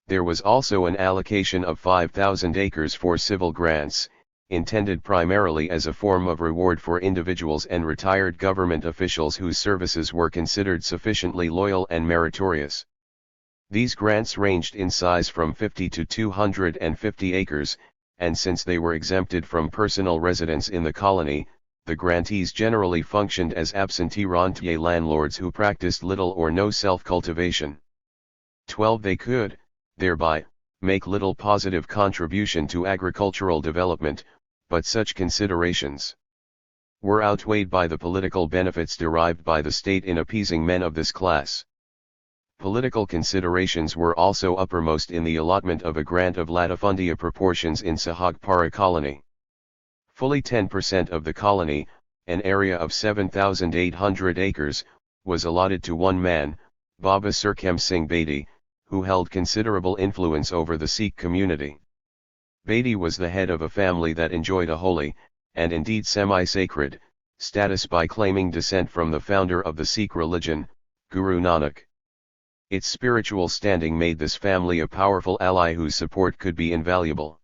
There was also an allocation of 5,000 acres for civil grants, intended primarily as a form of reward for individuals and retired government officials whose services were considered sufficiently loyal and meritorious. These grants ranged in size from 50 to 250 acres, and since they were exempted from personal residence in the colony, the grantees generally functioned as absentee rentier landlords who practiced little or no self-cultivation. 12. They could, thereby, make little positive contribution to agricultural development, but such considerations were outweighed by the political benefits derived by the state in appeasing men of this class. Political considerations were also uppermost in the allotment of a grant of latifundia proportions in Sahagpara colony. Fully 10% of the colony, an area of 7,800 acres, was allotted to one man, Baba Surkhem Singh Bedi, who held considerable influence over the Sikh community. Bedi was the head of a family that enjoyed a holy, and indeed semi-sacred, status by claiming descent from the founder of the Sikh religion, Guru Nanak. Its spiritual standing made this family a powerful ally whose support could be invaluable.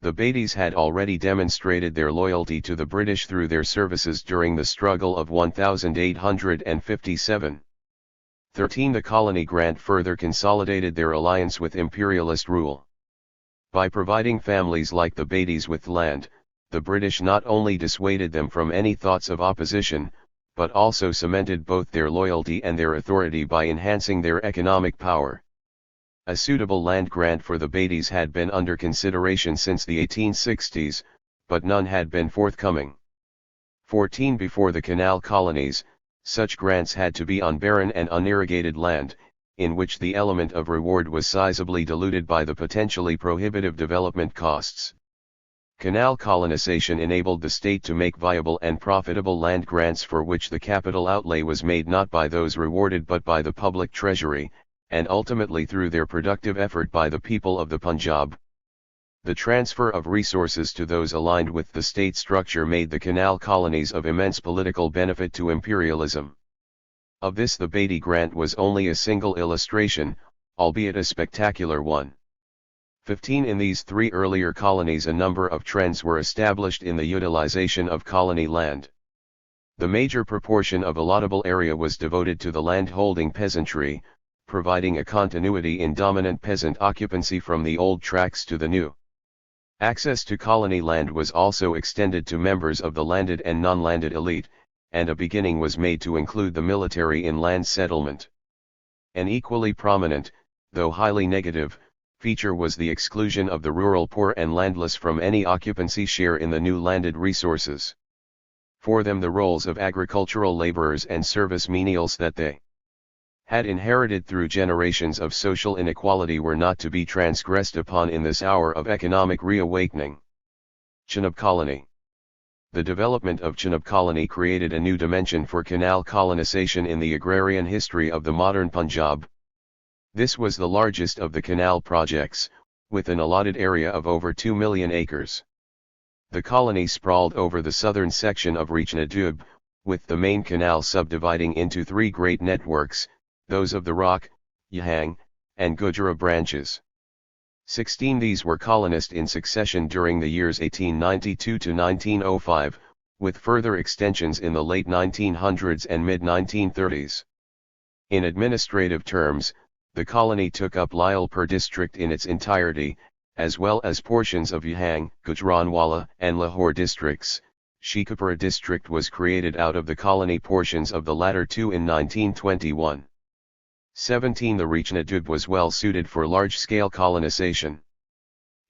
The Bedis had already demonstrated their loyalty to the British through their services during the struggle of 1857. 13. The colony grant further consolidated their alliance with imperialist rule. By providing families like the Bedis with land, the British not only dissuaded them from any thoughts of opposition, but also cemented both their loyalty and their authority by enhancing their economic power. A suitable land grant for the Bedis had been under consideration since the 1860s, but none had been forthcoming. 14. Before the canal colonies, such grants had to be on barren and unirrigated land, in which the element of reward was sizably diluted by the potentially prohibitive development costs. Canal colonization enabled the state to make viable and profitable land grants for which the capital outlay was made not by those rewarded but by the public treasury, and ultimately through their productive effort by the people of the Punjab. The transfer of resources to those aligned with the state structure made the canal colonies of immense political benefit to imperialism. Of this the Bedi grant was only a single illustration, albeit a spectacular one. 15. In these three earlier colonies a number of trends were established in the utilization of colony land. The major proportion of allotable area was devoted to the land-holding peasantry, providing a continuity in dominant peasant occupancy from the old tracts to the new. Access to colony land was also extended to members of the landed and non-landed elite, and a beginning was made to include the military in land settlement. An equally prominent, though highly negative, feature was the exclusion of the rural poor and landless from any occupancy share in the new landed resources. For them the roles of agricultural laborers and service menials that they had inherited through generations of social inequality were not to be transgressed upon in this hour of economic reawakening. Chenab colony. The development of Chenab colony created a new dimension for canal colonization in the agrarian history of the modern Punjab. This was the largest of the canal projects, with an allotted area of over 2 million acres. The colony sprawled over the southern section of Reachnadub, with the main canal subdividing into three great networks, those of the Rock, Yahang, and Gujra branches. 16. These were colonized in succession during the years 1892 to 1905, with further extensions in the late 1900s and mid-1930s. In administrative terms, the colony took up Lyalpur district in its entirety, as well as portions of Yahang, Gujranwala, and Lahore districts. Sheikhupura district was created out of the colony portions of the latter two in 1921. 17. The Reachnadub was well suited for large-scale colonization.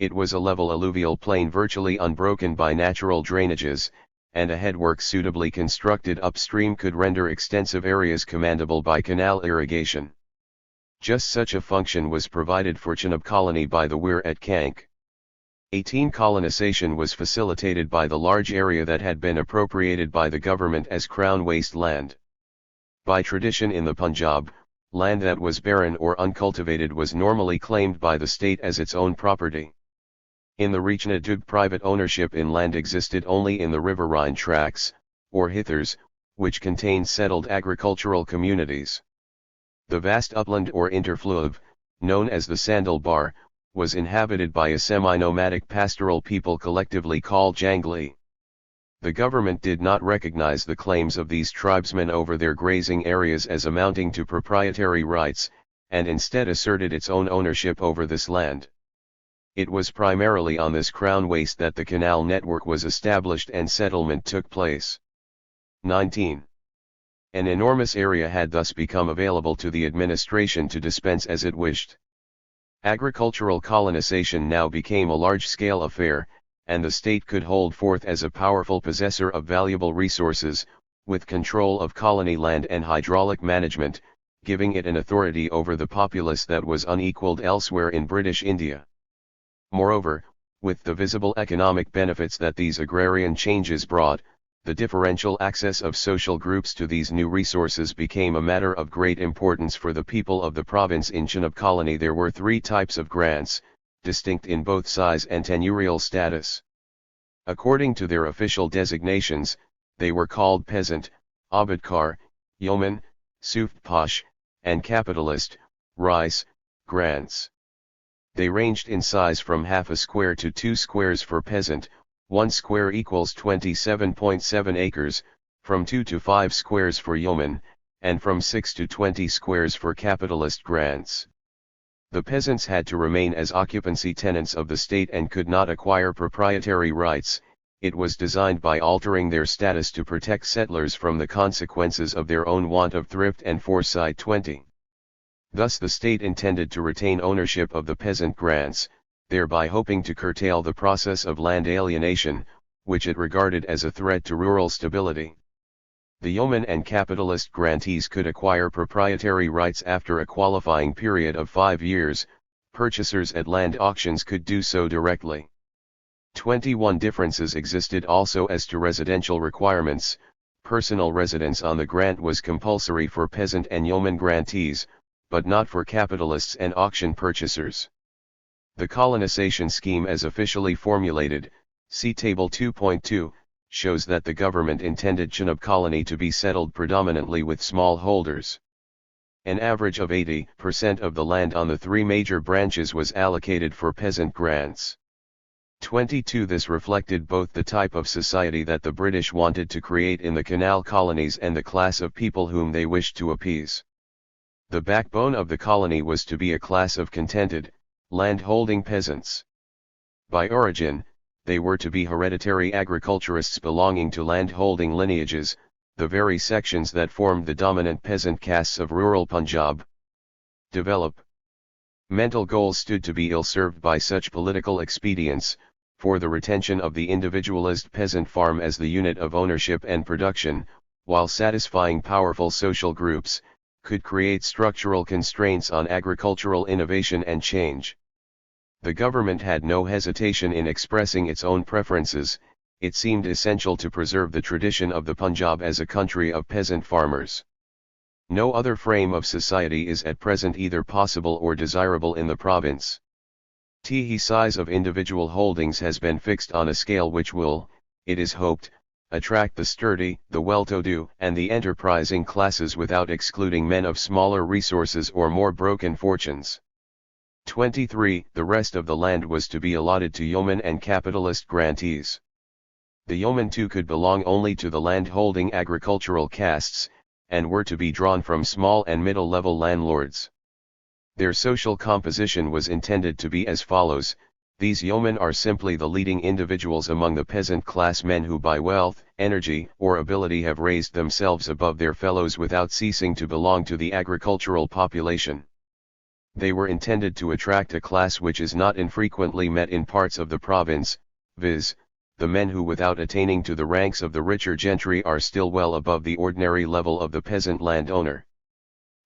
It was a level alluvial plain virtually unbroken by natural drainages, and a headwork suitably constructed upstream could render extensive areas commandable by canal irrigation. Just such a function was provided for Chenab colony by the weir at Kank. 18. Colonization was facilitated by the large area that had been appropriated by the government as crown waste land. By tradition in the Punjab, land that was barren or uncultivated was normally claimed by the state as its own property. In the Reachnadub private ownership in land existed only in the riverine tracts, or hithers, which contained settled agricultural communities. The vast upland or interfluve, known as the Sandal Bar, was inhabited by a semi-nomadic pastoral people collectively called Jangli. The government did not recognize the claims of these tribesmen over their grazing areas as amounting to proprietary rights, and instead asserted its own ownership over this land. It was primarily on this crown waste that the canal network was established and settlement took place. 19. An enormous area had thus become available to the administration to dispense as it wished. Agricultural colonization now became a large-scale affair, and the state could hold forth as a powerful possessor of valuable resources, with control of colony land and hydraulic management, giving it an authority over the populace that was unequaled elsewhere in British India. Moreover, with the visible economic benefits that these agrarian changes brought, the differential access of social groups to these new resources became a matter of great importance for the people of the province. In Punjab colony there were three types of grants, distinct in both size and tenurial status. According to their official designations, they were called peasant, abadkar, yeoman, suft-posh, and capitalist, rice, grants. They ranged in size from half a square to 2 squares for peasant, 1 square equals 27.7 acres, from 2 to 5 squares for yeoman, and from 6 to 20 squares for capitalist grants. The peasants had to remain as occupancy tenants of the state and could not acquire proprietary rights. It was designed by altering their status to protect settlers from the consequences of their own want of thrift and foresight. 20. Thus the state intended to retain ownership of the peasant grants, thereby hoping to curtail the process of land alienation, which it regarded as a threat to rural stability. The yeoman and capitalist grantees could acquire proprietary rights after a qualifying period of 5 years. Purchasers at land auctions could do so directly. 21 differences existed also as to residential requirements. Personal residence on the grant was compulsory for peasant and yeoman grantees, but not for capitalists and auction purchasers. The colonization scheme as officially formulated, see Table 2.2, shows that the government intended Punjab colony to be settled predominantly with smallholders. An average of 80% of the land on the three major branches was allocated for peasant grants. 22. This reflected both the type of society that the British wanted to create in the canal colonies and the class of people whom they wished to appease. The backbone of the colony was to be a class of contented, land-holding peasants. By origin, they were to be hereditary agriculturists belonging to land-holding lineages, the very sections that formed the dominant peasant castes of rural Punjab. Develop. Mental goals stood to be ill-served by such political expedients, for the retention of the individualist peasant farm as the unit of ownership and production, while satisfying powerful social groups, could create structural constraints on agricultural innovation and change. The government had no hesitation in expressing its own preferences. It seemed essential to preserve the tradition of the Punjab as a country of peasant farmers. No other frame of society is at present either possible or desirable in the province. The size of individual holdings has been fixed on a scale which will, it is hoped, attract the sturdy, the well-to-do, and the enterprising classes without excluding men of smaller resources or more broken fortunes. 23. The rest of the land was to be allotted to yeoman and capitalist grantees. The yeomen too could belong only to the land-holding agricultural castes, and were to be drawn from small and middle-level landlords. Their social composition was intended to be as follows. These yeomen are simply the leading individuals among the peasant class, men who by wealth, energy, or ability have raised themselves above their fellows without ceasing to belong to the agricultural population. They were intended to attract a class which is not infrequently met in parts of the province, viz., the men who without attaining to the ranks of the richer gentry are still well above the ordinary level of the peasant landowner.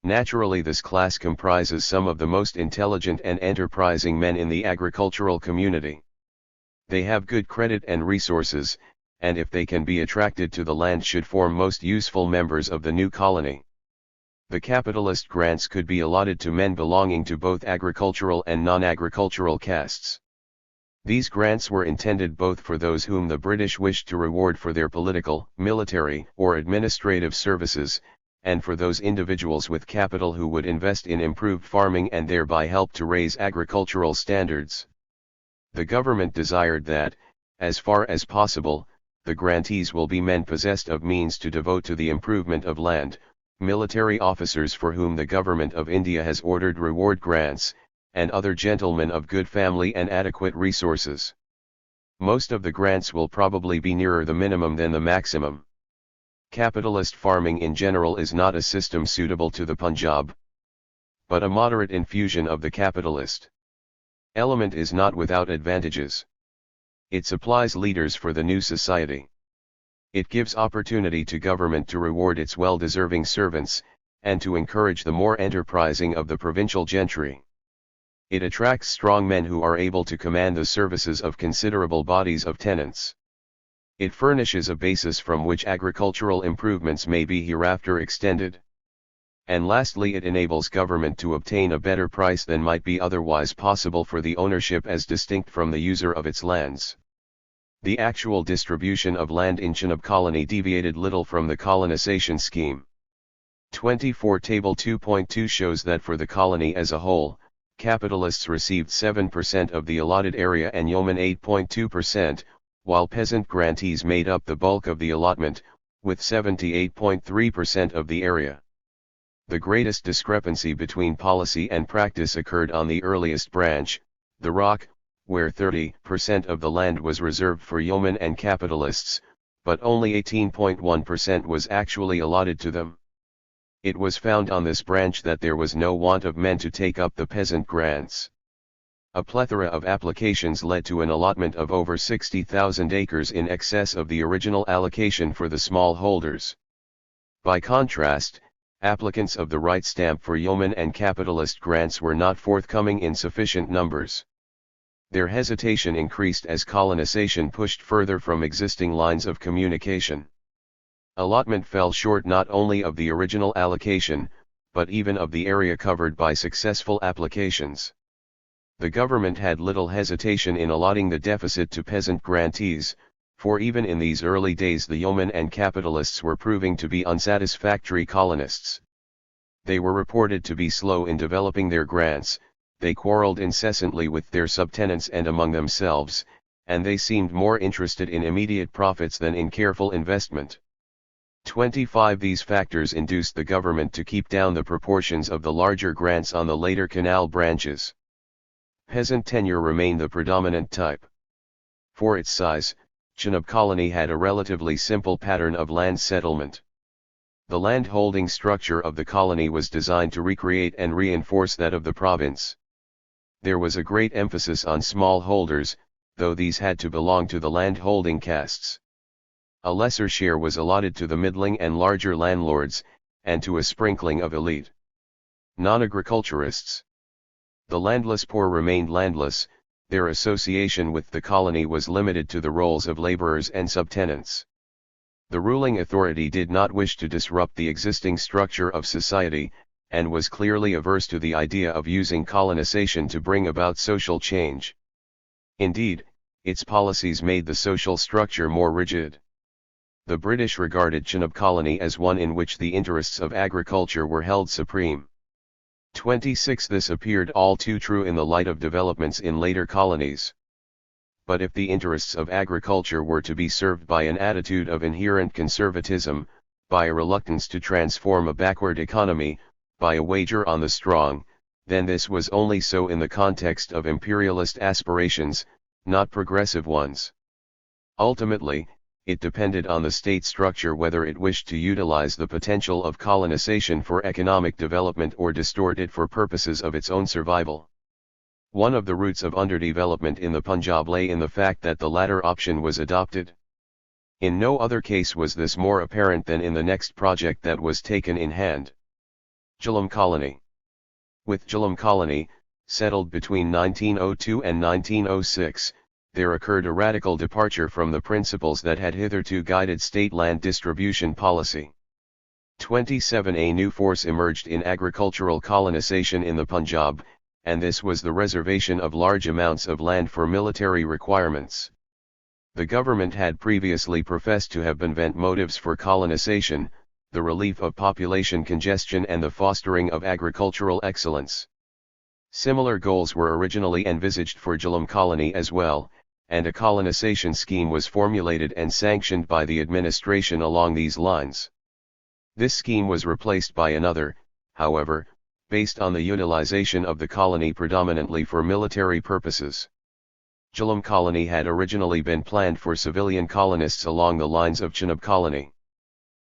Naturally, this class comprises some of the most intelligent and enterprising men in the agricultural community. They have good credit and resources, and if they can be attracted to the land should form most useful members of the new colony. The capitalist grants could be allotted to men belonging to both agricultural and non-agricultural castes. These grants were intended both for those whom the British wished to reward for their political, military, or administrative services, and for those individuals with capital who would invest in improved farming and thereby help to raise agricultural standards. The government desired that, as far as possible, the grantees will be men possessed of means to devote to the improvement of land, military officers for whom the government of India has ordered reward grants, and other gentlemen of good family and adequate resources. Most of the grants will probably be nearer the minimum than the maximum. Capitalist farming in general is not a system suitable to the Punjab, but a moderate infusion of the capitalist element is not without advantages. It supplies leaders for the new society. It gives opportunity to government to reward its well-deserving servants, and to encourage the more enterprising of the provincial gentry. It attracts strong men who are able to command the services of considerable bodies of tenants. It furnishes a basis from which agricultural improvements may be hereafter extended. And lastly, it enables government to obtain a better price than might be otherwise possible for the ownership as distinct from the user of its lands. The actual distribution of land in Chenab colony deviated little from the colonization scheme. 24 Table 2.2 shows that for the colony as a whole, capitalists received 7% of the allotted area and yeomen 8.2%, while peasant grantees made up the bulk of the allotment, with 78.3% of the area. The greatest discrepancy between policy and practice occurred on the earliest branch, the rock, where 30% of the land was reserved for yeomen and capitalists, but only 18.1% was actually allotted to them. It was found on this branch that there was no want of men to take up the peasant grants. A plethora of applications led to an allotment of over 60,000 acres in excess of the original allocation for the small holders. By contrast, applicants of the right stamp for yeoman and capitalist grants were not forthcoming in sufficient numbers. Their hesitation increased as colonization pushed further from existing lines of communication. Allotment fell short not only of the original allocation, but even of the area covered by successful applications. The government had little hesitation in allotting the deficit to peasant grantees, for even in these early days the yeomen and capitalists were proving to be unsatisfactory colonists. They were reported to be slow in developing their grants, they quarreled incessantly with their subtenants and among themselves, and they seemed more interested in immediate profits than in careful investment. 25 These factors induced the government to keep down the proportions of the larger grants on the later canal branches. Peasant tenure remained the predominant type. For its size, Chenab colony had a relatively simple pattern of land settlement. The land-holding structure of the colony was designed to recreate and reinforce that of the province. There was a great emphasis on small holders, though these had to belong to the land-holding castes. A lesser share was allotted to the middling and larger landlords, and to a sprinkling of elite non-agriculturists. The landless poor remained landless, their association with the colony was limited to the roles of laborers and subtenants. The ruling authority did not wish to disrupt the existing structure of society, and was clearly averse to the idea of using colonization to bring about social change. Indeed, its policies made the social structure more rigid. The British regarded Chenab colony as one in which the interests of agriculture were held supreme. 26 This appeared all too true in the light of developments in later colonies. But if the interests of agriculture were to be served by an attitude of inherent conservatism, by a reluctance to transform a backward economy, by a wager on the strong, then this was only so in the context of imperialist aspirations, not progressive ones. Ultimately, it depended on the state structure whether it wished to utilize the potential of colonization for economic development or distort it for purposes of its own survival. One of the roots of underdevelopment in the Punjab lay in the fact that the latter option was adopted. In no other case was this more apparent than in the next project that was taken in hand. Jhelum Colony. With Jhelum Colony, settled between 1902 and 1906, there occurred a radical departure from the principles that had hitherto guided state land distribution policy. 27 A new force emerged in agricultural colonization in the Punjab, and this was the reservation of large amounts of land for military requirements. The government had previously professed to have benevolent motives for colonization, the relief of population congestion and the fostering of agricultural excellence. Similar goals were originally envisaged for Jhelum colony as well, and a colonization scheme was formulated and sanctioned by the administration along these lines. This scheme was replaced by another, however, based on the utilization of the colony predominantly for military purposes. Jhelum colony had originally been planned for civilian colonists along the lines of Chenab colony.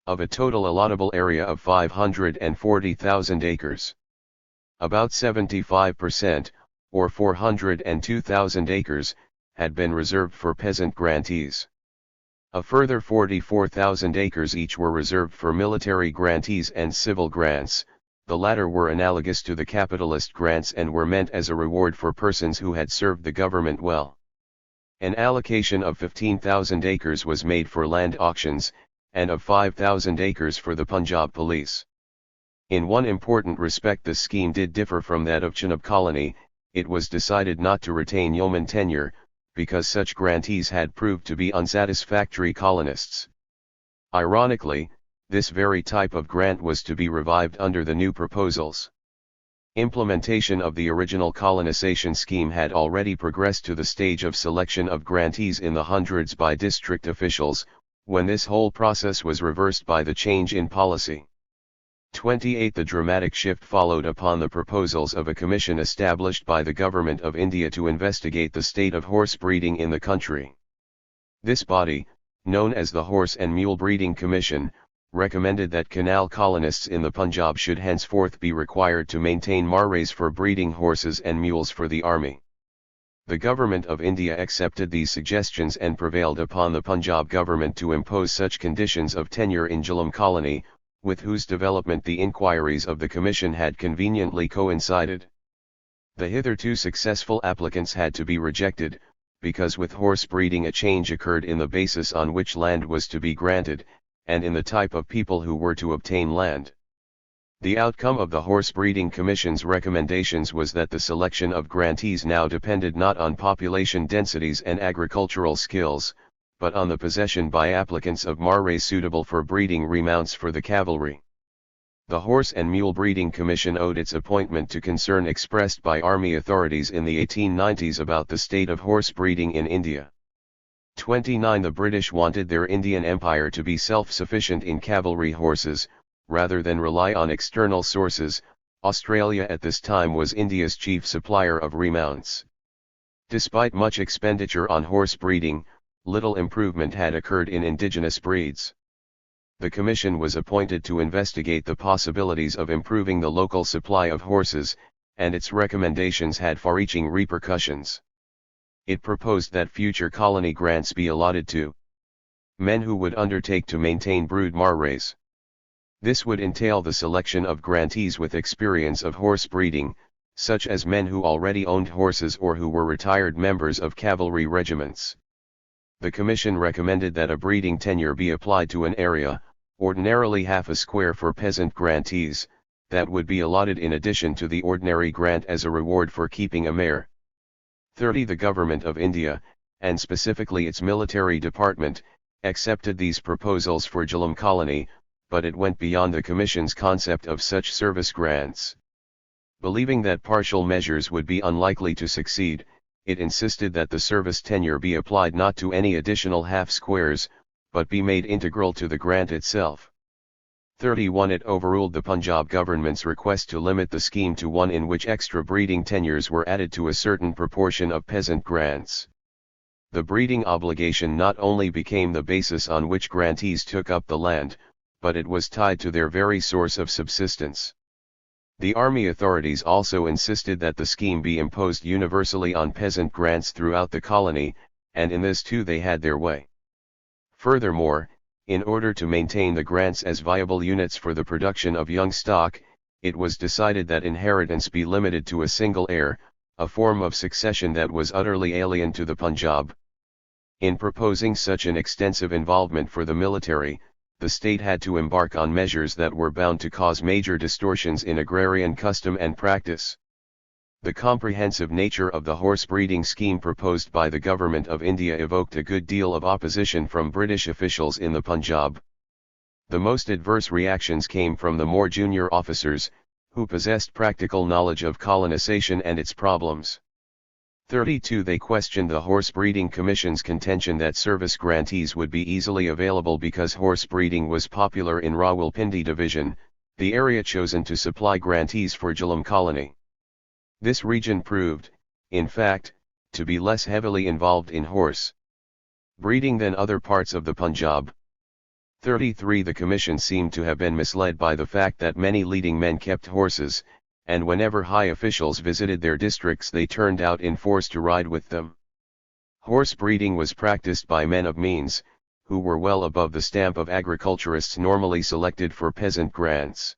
Of a total allotable area of 540,000 acres, about 75%, or 402,000 acres, had been reserved for peasant grantees. A further 44,000 acres each were reserved for military grantees and civil grants. The latter were analogous to the capitalist grants and were meant as a reward for persons who had served the government well. An allocation of 15,000 acres was made for land auctions, and of 5,000 acres for the Punjab police. In one important respect the scheme did differ from that of Chenab colony. It was decided not to retain yeoman tenure, because such grantees had proved to be unsatisfactory colonists. Ironically, this very type of grant was to be revived under the new proposals. Implementation of the original colonization scheme had already progressed to the stage of selection of grantees in the hundreds by district officials, when this whole process was reversed by the change in policy. 28. The dramatic shift followed upon the proposals of a commission established by the Government of India to investigate the state of horse breeding in the country. This body, known as the Horse and Mule Breeding Commission, recommended that canal colonists in the Punjab should henceforth be required to maintain marrays for breeding horses and mules for the army. The Government of India accepted these suggestions and prevailed upon the Punjab government to impose such conditions of tenure in Jhelum colony, with whose development the inquiries of the Commission had conveniently coincided. The hitherto successful applicants had to be rejected, because with horse breeding a change occurred in the basis on which land was to be granted, and in the type of people who were to obtain land. The outcome of the Horse Breeding Commission's recommendations was that the selection of grantees now depended not on population densities and agricultural skills, but on the possession by applicants of marrays suitable for breeding remounts for the cavalry. The Horse and Mule Breeding Commission owed its appointment to concern expressed by army authorities in the 1890s about the state of horse breeding in India. 29. The British wanted their Indian Empire to be self-sufficient in cavalry horses, rather than rely on external sources. Australia at this time was India's chief supplier of remounts. Despite much expenditure on horse breeding, little improvement had occurred in indigenous breeds. The commission was appointed to investigate the possibilities of improving the local supply of horses, and its recommendations had far-reaching repercussions. It proposed that future colony grants be allotted to men who would undertake to maintain brood marrays. This would entail the selection of grantees with experience of horse breeding, such as men who already owned horses or who were retired members of cavalry regiments. The Commission recommended that a breeding tenure be applied to an area, ordinarily half a square for peasant grantees, that would be allotted in addition to the ordinary grant as a reward for keeping a mare. 30. The Government of India, and specifically its military department, accepted these proposals for Jhelum colony, but it went beyond the Commission's concept of such service grants. Believing that partial measures would be unlikely to succeed, it insisted that the service tenure be applied not to any additional half-squares, but be made integral to the grant itself. 31. It overruled the Punjab government's request to limit the scheme to one in which extra breeding tenures were added to a certain proportion of peasant grants. The breeding obligation not only became the basis on which grantees took up the land, but it was tied to their very source of subsistence. The army authorities also insisted that the scheme be imposed universally on peasant grants throughout the colony, and in this too they had their way. Furthermore, in order to maintain the grants as viable units for the production of young stock, it was decided that inheritance be limited to a single heir, a form of succession that was utterly alien to the Punjab. In proposing such an extensive involvement for the military, the state had to embark on measures that were bound to cause major distortions in agrarian custom and practice. The comprehensive nature of the horse breeding scheme proposed by the Government of India evoked a good deal of opposition from British officials in the Punjab. The most adverse reactions came from the more junior officers, who possessed practical knowledge of colonization and its problems. 32. They questioned the Horse Breeding Commission's contention that service grantees would be easily available because horse breeding was popular in Rawalpindi Division, the area chosen to supply grantees for Jhelum Colony. This region proved, in fact, to be less heavily involved in horse breeding than other parts of the Punjab. 33. The commission seemed to have been misled by the fact that many leading men kept horses, and whenever high officials visited their districts they turned out in force to ride with them. Horse breeding was practiced by men of means, who were well above the stamp of agriculturists normally selected for peasant grants.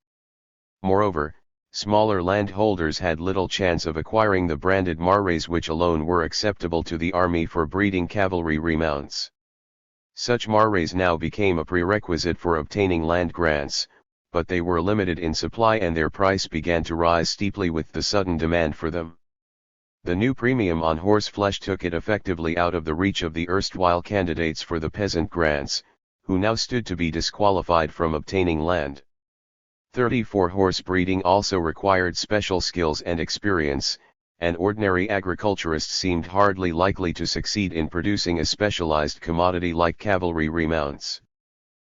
Moreover, smaller landholders had little chance of acquiring the branded marais which alone were acceptable to the army for breeding cavalry remounts. Such marais now became a prerequisite for obtaining land grants, but they were limited in supply and their price began to rise steeply with the sudden demand for them. The new premium on horse flesh took it effectively out of the reach of the erstwhile candidates for the peasant grants, who now stood to be disqualified from obtaining land. 34. Horse breeding also required special skills and experience, and ordinary agriculturists seemed hardly likely to succeed in producing a specialized commodity like cavalry remounts.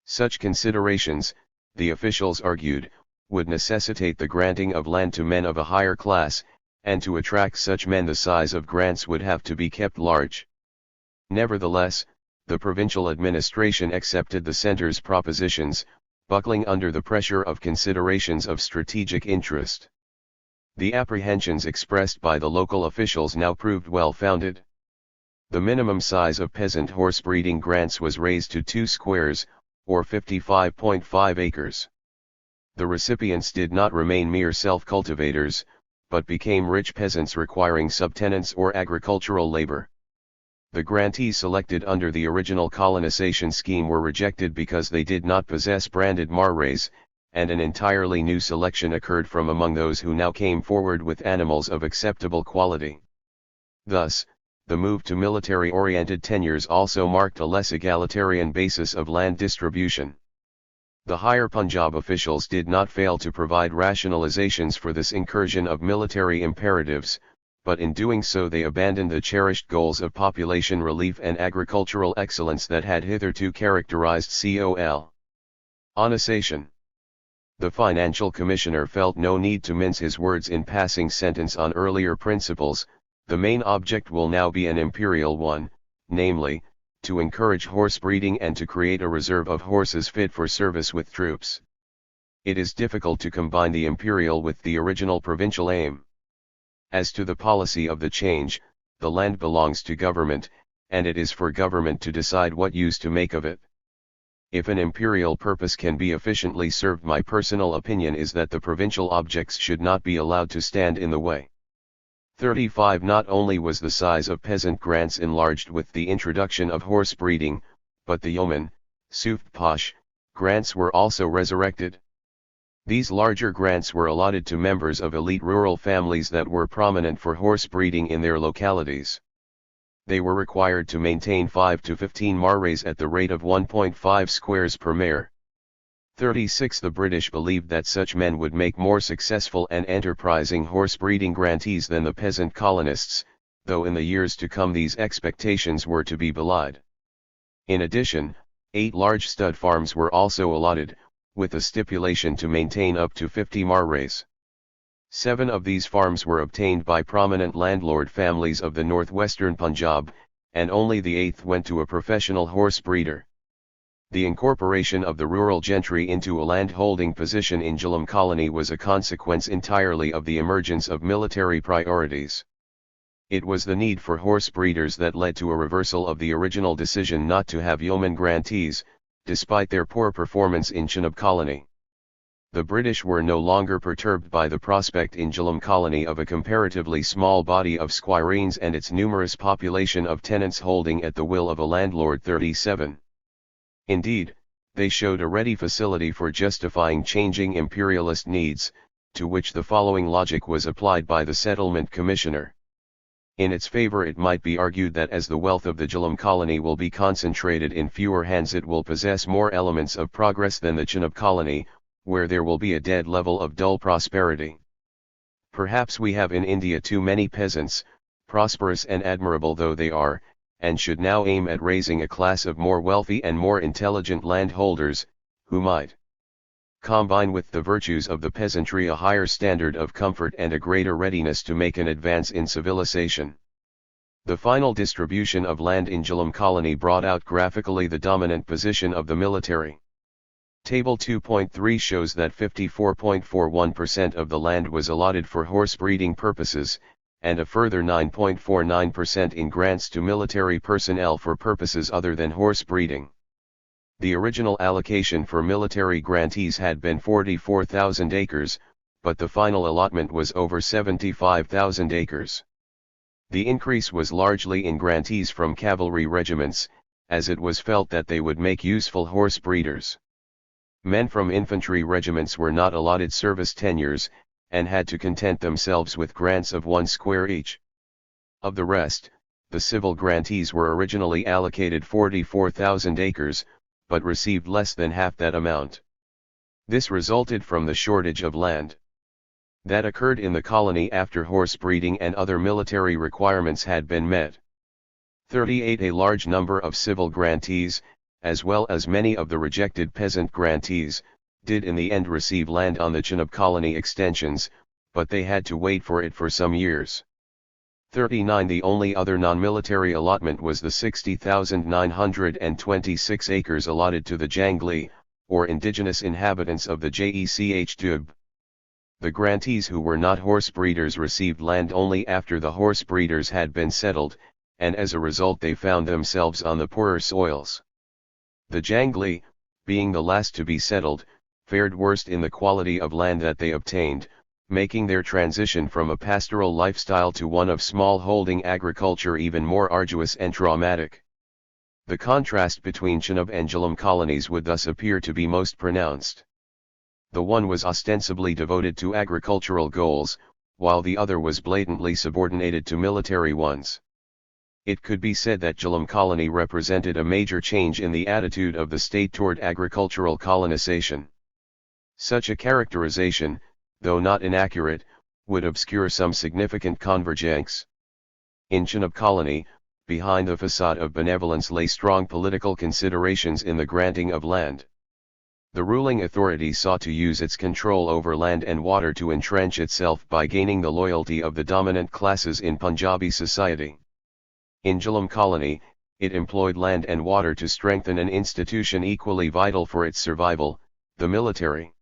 Such considerations, the officials argued, would necessitate the granting of land to men of a higher class, and to attract such men the size of grants would have to be kept large. Nevertheless, the provincial administration accepted the centre's propositions, buckling under the pressure of considerations of strategic interest. The apprehensions expressed by the local officials now proved well-founded. The minimum size of peasant horse breeding grants was raised to 2 squares, or 55.5 acres. The recipients did not remain mere self-cultivators, but became rich peasants requiring subtenants or agricultural labor. The grantees selected under the original colonization scheme were rejected because they did not possess branded marais, and an entirely new selection occurred from among those who now came forward with animals of acceptable quality. Thus, the move to military-oriented tenures also marked a less egalitarian basis of land distribution. The higher Punjab officials did not fail to provide rationalizations for this incursion of military imperatives, but in doing so they abandoned the cherished goals of population relief and agricultural excellence that had hitherto characterized colonization. The financial commissioner felt no need to mince his words in passing sentence on earlier principles. The main object will now be an imperial one, namely, to encourage horse breeding and to create a reserve of horses fit for service with troops. It is difficult to combine the imperial with the original provincial aim. As to the policy of the change, the land belongs to government, and it is for government to decide what use to make of it. If an imperial purpose can be efficiently served, my personal opinion is that the provincial objects should not be allowed to stand in the way. 35. Not only was the size of peasant grants enlarged with the introduction of horse breeding, but the yeoman, Suft Posh, grants were also resurrected. These larger grants were allotted to members of elite rural families that were prominent for horse breeding in their localities. They were required to maintain 5 to 15 marais at the rate of 1.5 squares per mare. 36. The British believed that such men would make more successful and enterprising horse breeding grantees than the peasant colonists, though in the years to come these expectations were to be belied. In addition, 8 large stud farms were also allotted, with a stipulation to maintain up to 50 marais. 7 of these farms were obtained by prominent landlord families of the northwestern Punjab, and only the 8th went to a professional horse breeder. The incorporation of the rural gentry into a landholding position in Jhelum Colony was a consequence entirely of the emergence of military priorities. It was the need for horse breeders that led to a reversal of the original decision not to have yeoman grantees, despite their poor performance in Chenab Colony. The British were no longer perturbed by the prospect in Jhelum Colony of a comparatively small body of squireens and its numerous population of tenants holding at the will of a landlord. 37. Indeed, they showed a ready facility for justifying changing imperialist needs, to which the following logic was applied by the settlement commissioner. In its favor, it might be argued that as the wealth of the Jhelum colony will be concentrated in fewer hands, it will possess more elements of progress than the Chenab colony, where there will be a dead level of dull prosperity. Perhaps we have in India too many peasants, prosperous and admirable though they are, and should now aim at raising a class of more wealthy and more intelligent landholders, who might combine with the virtues of the peasantry a higher standard of comfort and a greater readiness to make an advance in civilization. The final distribution of land in Jhelum colony brought out graphically the dominant position of the military. Table 2.3 shows that 54.41% of the land was allotted for horse breeding purposes, and a further 9.49% in grants to military personnel for purposes other than horse breeding. The original allocation for military grantees had been 44,000 acres, but the final allotment was over 75,000 acres. The increase was largely in grantees from cavalry regiments, as it was felt that they would make useful horse breeders. Men from infantry regiments were not allotted service tenures, and had to content themselves with grants of 1 square each. Of the rest, the civil grantees were originally allocated 44,000 acres, but received less than half that amount. This resulted from the shortage of land that occurred in the colony after horse breeding and other military requirements had been met. 38 A large number of civil grantees, as well as many of the rejected peasant grantees, did in the end receive land on the Chenab colony extensions, but they had to wait for it for some years. 39 The only other non-military allotment was the 60,926 acres allotted to the Jangli, or indigenous inhabitants of the Jekh-Dub. The grantees who were not horse breeders received land only after the horse breeders had been settled, and as a result they found themselves on the poorer soils. The Jangli, being the last to be settled, fared worst in the quality of land that they obtained, making their transition from a pastoral lifestyle to one of small-holding agriculture even more arduous and traumatic. The contrast between Chenab and Jhelum colonies would thus appear to be most pronounced. The one was ostensibly devoted to agricultural goals, while the other was blatantly subordinated to military ones. It could be said that Jhelum colony represented a major change in the attitude of the state toward agricultural colonization. Such a characterization, though not inaccurate, would obscure some significant convergence. In Chenab colony, behind the facade of benevolence lay strong political considerations in the granting of land. The ruling authority sought to use its control over land and water to entrench itself by gaining the loyalty of the dominant classes in Punjabi society. In Jhelum colony, it employed land and water to strengthen an institution equally vital for its survival, the military.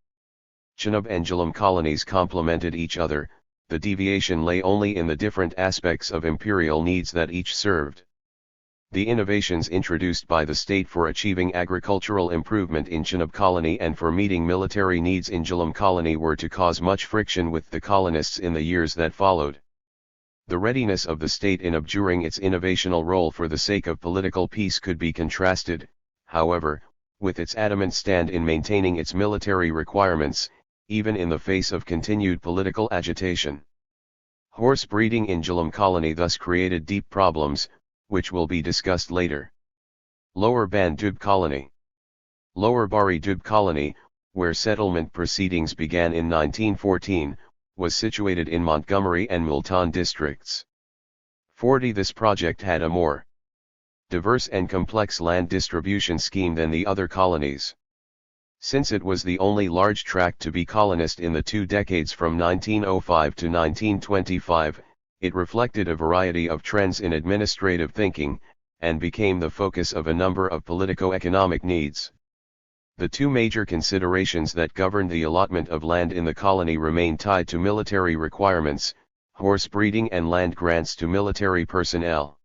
Chenab and Jhelum colonies complemented each other, the deviation lay only in the different aspects of imperial needs that each served. The innovations introduced by the state for achieving agricultural improvement in Chenab colony and for meeting military needs in Jhelum colony were to cause much friction with the colonists in the years that followed. The readiness of the state in abjuring its innovational role for the sake of political peace could be contrasted, however, with its adamant stand in maintaining its military requirements, even in the face of continued political agitation. Horse breeding in Jhelum colony thus created deep problems, which will be discussed later. Lower Ban-Dub colony. Lower Bari-Dub colony, where settlement proceedings began in 1914, was situated in Montgomery and Multan districts. 40 This project had a more diverse and complex land distribution scheme than the other colonies. Since it was the only large tract to be colonized in the 2 decades from 1905 to 1925, it reflected a variety of trends in administrative thinking, and became the focus of a number of politico-economic needs. The 2 major considerations that governed the allotment of land in the colony remained tied to military requirements, horse breeding and land grants to military personnel.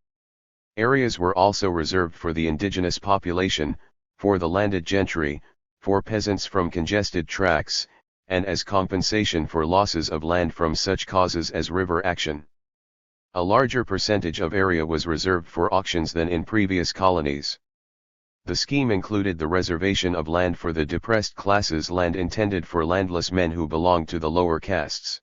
Areas were also reserved for the indigenous population, for the landed gentry, for peasants from congested tracts, and as compensation for losses of land from such causes as river action. A larger percentage of area was reserved for auctions than in previous colonies. The scheme included the reservation of land for the depressed classes, land intended for landless men who belonged to the lower castes.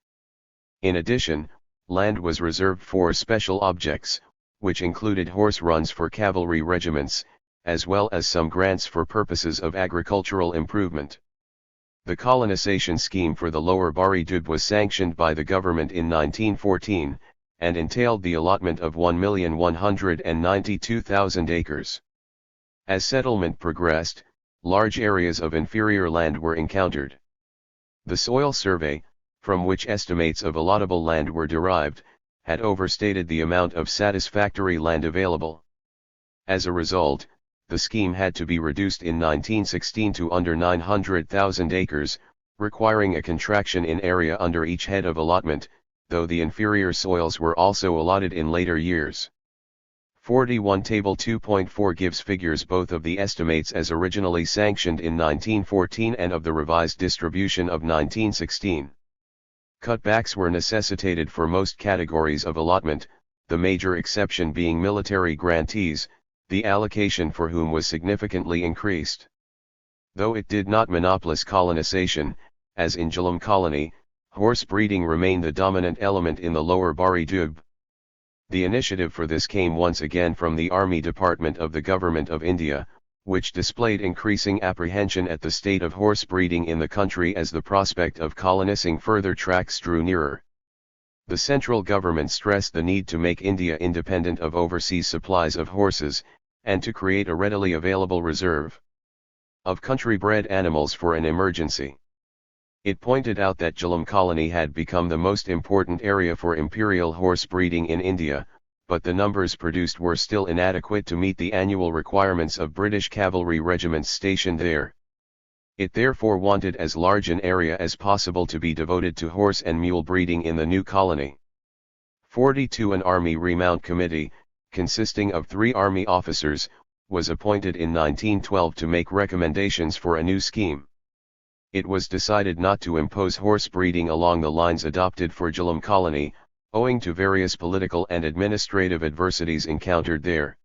In addition, land was reserved for special objects, which included horse runs for cavalry regiments, as well as some grants for purposes of agricultural improvement. The colonization scheme for the lower Bari Dub was sanctioned by the government in 1914, and entailed the allotment of 1,192,000 acres. As settlement progressed, large areas of inferior land were encountered. The soil survey, from which estimates of allotable land were derived, had overstated the amount of satisfactory land available. As a result, the scheme had to be reduced in 1916 to under 900,000 acres, requiring a contraction in area under each head of allotment, though the inferior soils were also allotted in later years. 41 Table 2.4 gives figures both of the estimates as originally sanctioned in 1914 and of the revised distribution of 1916. Cutbacks were necessitated for most categories of allotment, the major exception being military grantees, the allocation for whom was significantly increased. Though it did not monopolize colonization, as in Jhelum colony, horse breeding remained the dominant element in the lower Bari Dub. The initiative for this came once again from the Army Department of the Government of India, which displayed increasing apprehension at the state of horse breeding in the country as the prospect of colonizing further tracts drew nearer. The central government stressed the need to make India independent of overseas supplies of horses, and to create a readily available reserve of country-bred animals for an emergency. It pointed out that Jhelum colony had become the most important area for imperial horse breeding in India, but the numbers produced were still inadequate to meet the annual requirements of British cavalry regiments stationed there. It therefore wanted as large an area as possible to be devoted to horse and mule breeding in the new colony. 42 An Army Remount Committee, consisting of 3 army officers, was appointed in 1912 to make recommendations for a new scheme. It was decided not to impose horse breeding along the lines adopted for Jhelum colony, owing to various political and administrative adversities encountered there.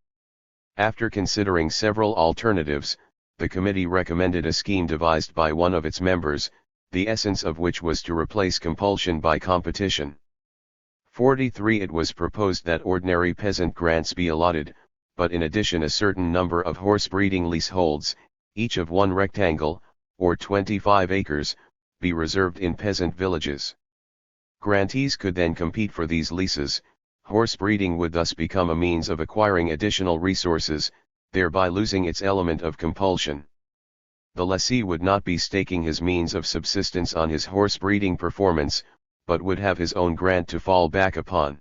After considering several alternatives, the committee recommended a scheme devised by one of its members, the essence of which was to replace compulsion by competition. 43 It was proposed that ordinary peasant grants be allotted, but in addition a certain number of horse breeding leaseholds, each of 1 rectangle, or 25 acres, be reserved in peasant villages. Grantees could then compete for these leases. Horse breeding would thus become a means of acquiring additional resources, thereby losing its element of compulsion. The lessee would not be staking his means of subsistence on his horse breeding performance, but would have his own grant to fall back upon.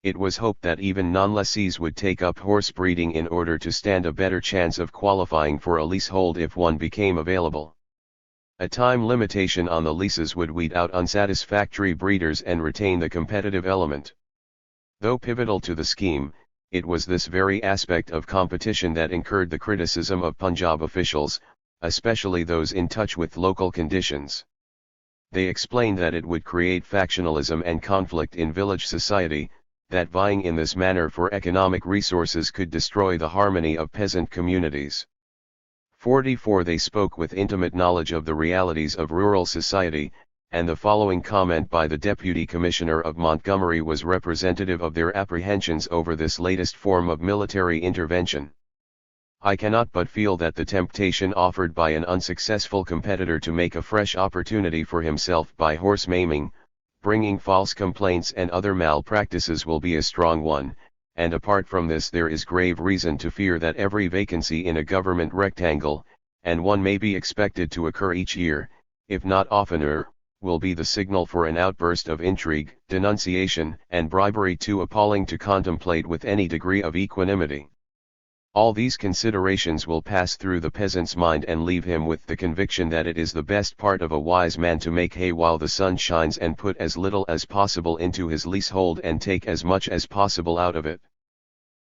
It was hoped that even non-lessees would take up horse breeding in order to stand a better chance of qualifying for a leasehold if one became available. A time limitation on the leases would weed out unsatisfactory breeders and retain the competitive element. Though pivotal to the scheme, it was this very aspect of competition that incurred the criticism of Punjab officials, especially those in touch with local conditions. They explained that it would create factionalism and conflict in village society, that vying in this manner for economic resources could destroy the harmony of peasant communities. 44 They spoke with intimate knowledge of the realities of rural society, and the following comment by the Deputy Commissioner of Montgomery was representative of their apprehensions over this latest form of military intervention. I cannot but feel that the temptation offered by an unsuccessful competitor to make a fresh opportunity for himself by horse maiming, bringing false complaints and other malpractices will be a strong one, and apart from this there is grave reason to fear that every vacancy in a government rectangle, and one may be expected to occur each year, if not oftener, will be the signal for an outburst of intrigue, denunciation, and bribery too appalling to contemplate with any degree of equanimity. All these considerations will pass through the peasant's mind and leave him with the conviction that it is the best part of a wise man to make hay while the sun shines and put as little as possible into his leasehold and take as much as possible out of it.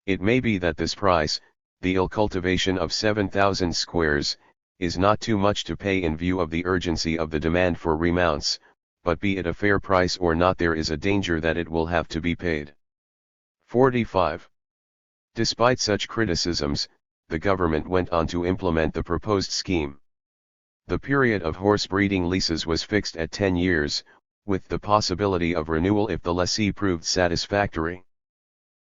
It may be that this price, the ill cultivation of 7,000 squares, is not too much to pay in view of the urgency of the demand for remounts, but be it a fair price or not there is a danger that it will have to be paid. 45. Despite such criticisms, the government went on to implement the proposed scheme. The period of horse breeding leases was fixed at 10 years, with the possibility of renewal if the lessee proved satisfactory.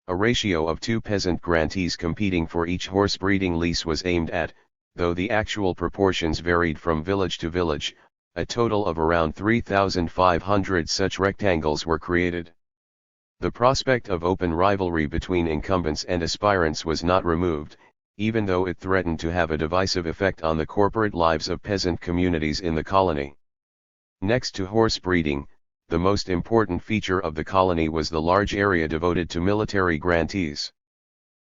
A ratio of 2 peasant grantees competing for each horse breeding lease was aimed at, though the actual proportions varied from village to village. A total of around 3,500 such rectangles were created. The prospect of open rivalry between incumbents and aspirants was not removed, even though it threatened to have a divisive effect on the corporate lives of peasant communities in the colony. Next to horse breeding, the most important feature of the colony was the large area devoted to military grantees.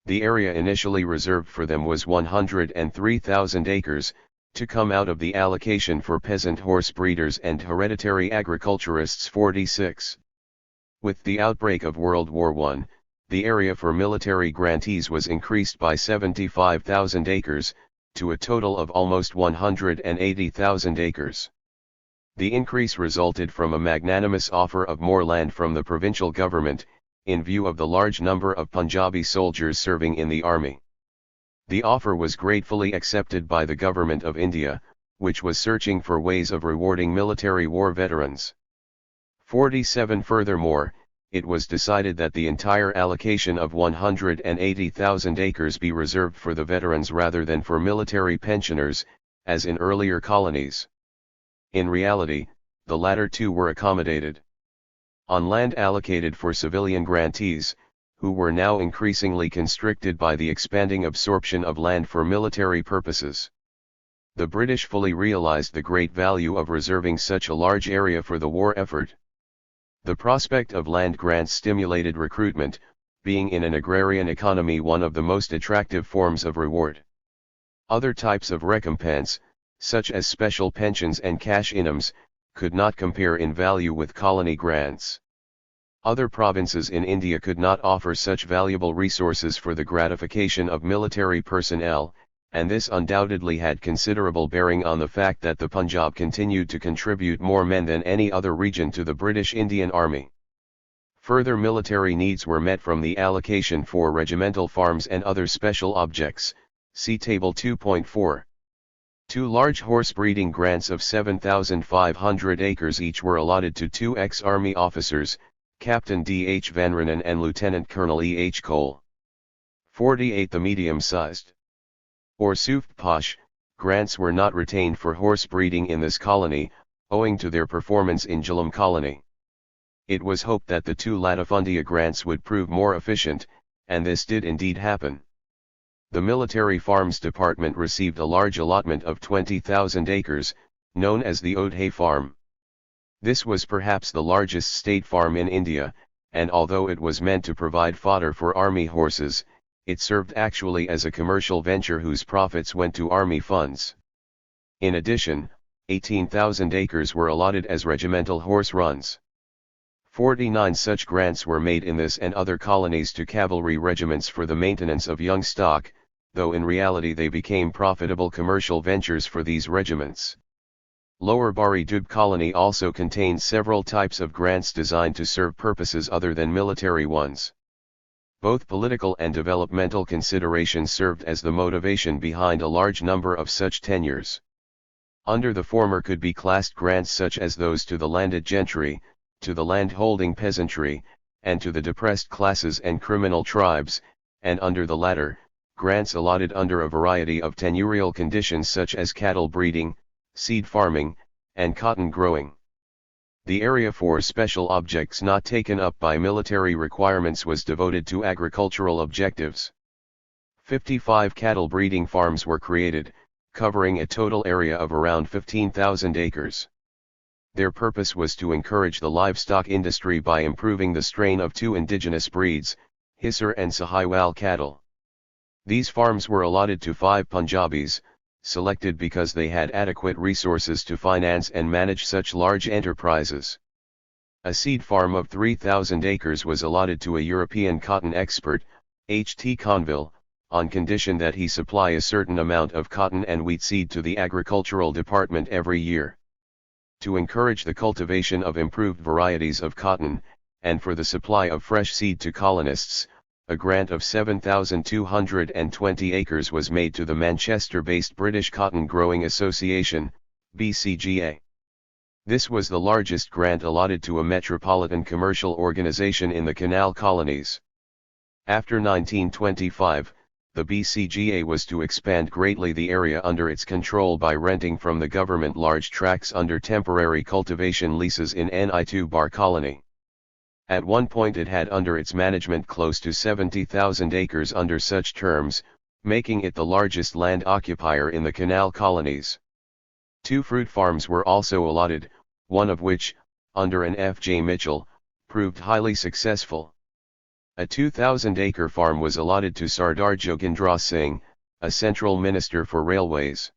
The area initially reserved for them was 103,000 acres, to come out of the allocation for peasant horse breeders and hereditary agriculturists 46. With the outbreak of World War I, the area for military grantees was increased by 75,000 acres, to a total of almost 180,000 acres. The increase resulted from a magnanimous offer of more land from the provincial government, in view of the large number of Punjabi soldiers serving in the army. The offer was gratefully accepted by the Government of India, which was searching for ways of rewarding military war veterans. 47. Furthermore, it was decided that the entire allocation of 180,000 acres be reserved for the veterans rather than for military pensioners, as in earlier colonies. In reality, the latter two were accommodated. On land allocated for civilian grantees, who were now increasingly constricted by the expanding absorption of land for military purposes. The British fully realized the great value of reserving such a large area for the war effort. The prospect of land grants stimulated recruitment, being in an agrarian economy one of the most attractive forms of reward. Other types of recompense, such as special pensions and cash incomes, could not compare in value with colony grants. Other provinces in India could not offer such valuable resources for the gratification of military personnel, and this undoubtedly had considerable bearing on the fact that the Punjab continued to contribute more men than any other region to the British Indian Army. Further military needs were met from the allocation for regimental farms and other special objects, see Table 2.4. 2 large horse breeding grants of 7,500 acres each were allotted to 2 ex-army officers, Captain D. H. Van Reenen and Lieutenant Colonel E. H. Cole. 48. The medium-sized or soft posh grants were not retained for horse breeding in this colony, owing to their performance in Jhelum colony. It was hoped that the 2 latifundia grants would prove more efficient, and this did indeed happen. The Military Farms Department received a large allotment of 20,000 acres, known as the Odhay Farm. This was perhaps the largest state farm in India, and although it was meant to provide fodder for army horses, it served actually as a commercial venture whose profits went to army funds. In addition, 18,000 acres were allotted as regimental horse runs. 49 such grants were made in this and other colonies to cavalry regiments for the maintenance of young stock, though in reality they became profitable commercial ventures for these regiments. Lower Bari Dub colony also contained several types of grants designed to serve purposes other than military ones. Both political and developmental considerations served as the motivation behind a large number of such tenures. Under the former could be classed grants such as those to the landed gentry, to the land-holding peasantry, and to the depressed classes and criminal tribes, and under the latter, grants allotted under a variety of tenurial conditions such as cattle breeding, seed farming, and cotton growing. The area for special objects not taken up by military requirements was devoted to agricultural objectives. 55 cattle breeding farms were created, covering a total area of around 15,000 acres. Their purpose was to encourage the livestock industry by improving the strain of 2 indigenous breeds, Hisar and Sahiwal cattle. These farms were allotted to 5 Punjabis, selected because they had adequate resources to finance and manage such large enterprises. A seed farm of 3,000 acres was allotted to a European cotton expert, H. T. Conville, on condition that he supply a certain amount of cotton and wheat seed to the agricultural department every year. To encourage the cultivation of improved varieties of cotton, and for the supply of fresh seed to colonists, a grant of 7,220 acres was made to the Manchester-based British Cotton Growing Association, BCGA. This was the largest grant allotted to a metropolitan commercial organization in the Canal colonies. After 1925, the BCGA was to expand greatly the area under its control by renting from the government large tracts under temporary cultivation leases in Ni2 Bar colony. At one point it had under its management close to 70,000 acres under such terms, making it the largest land occupier in the Canal colonies. 2 fruit farms were also allotted, one of which, under an F.J. Mitchell, proved highly successful. A 2,000-acre farm was allotted to Sardar Jogendra Singh, a central minister for railways.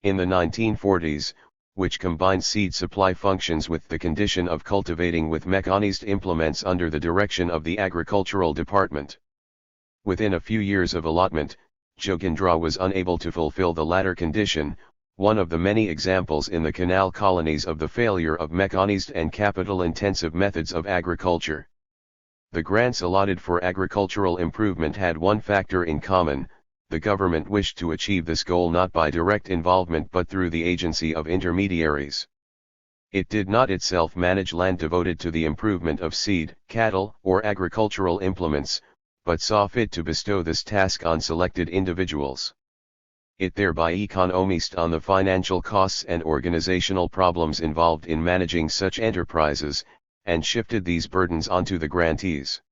In the 1940s, which combined seed supply functions with the condition of cultivating with mechanized implements under the direction of the Agricultural Department. Within a few years of allotment, Jogendra was unable to fulfill the latter condition, one of the many examples in the Canal colonies of the failure of mechanized and capital-intensive methods of agriculture. The grants allotted for agricultural improvement had one factor in common: the government wished to achieve this goal not by direct involvement but through the agency of intermediaries. It did not itself manage land devoted to the improvement of seed, cattle, or agricultural implements, but saw fit to bestow this task on selected individuals. It thereby economized on the financial costs and organizational problems involved in managing such enterprises, and shifted these burdens onto the grantees.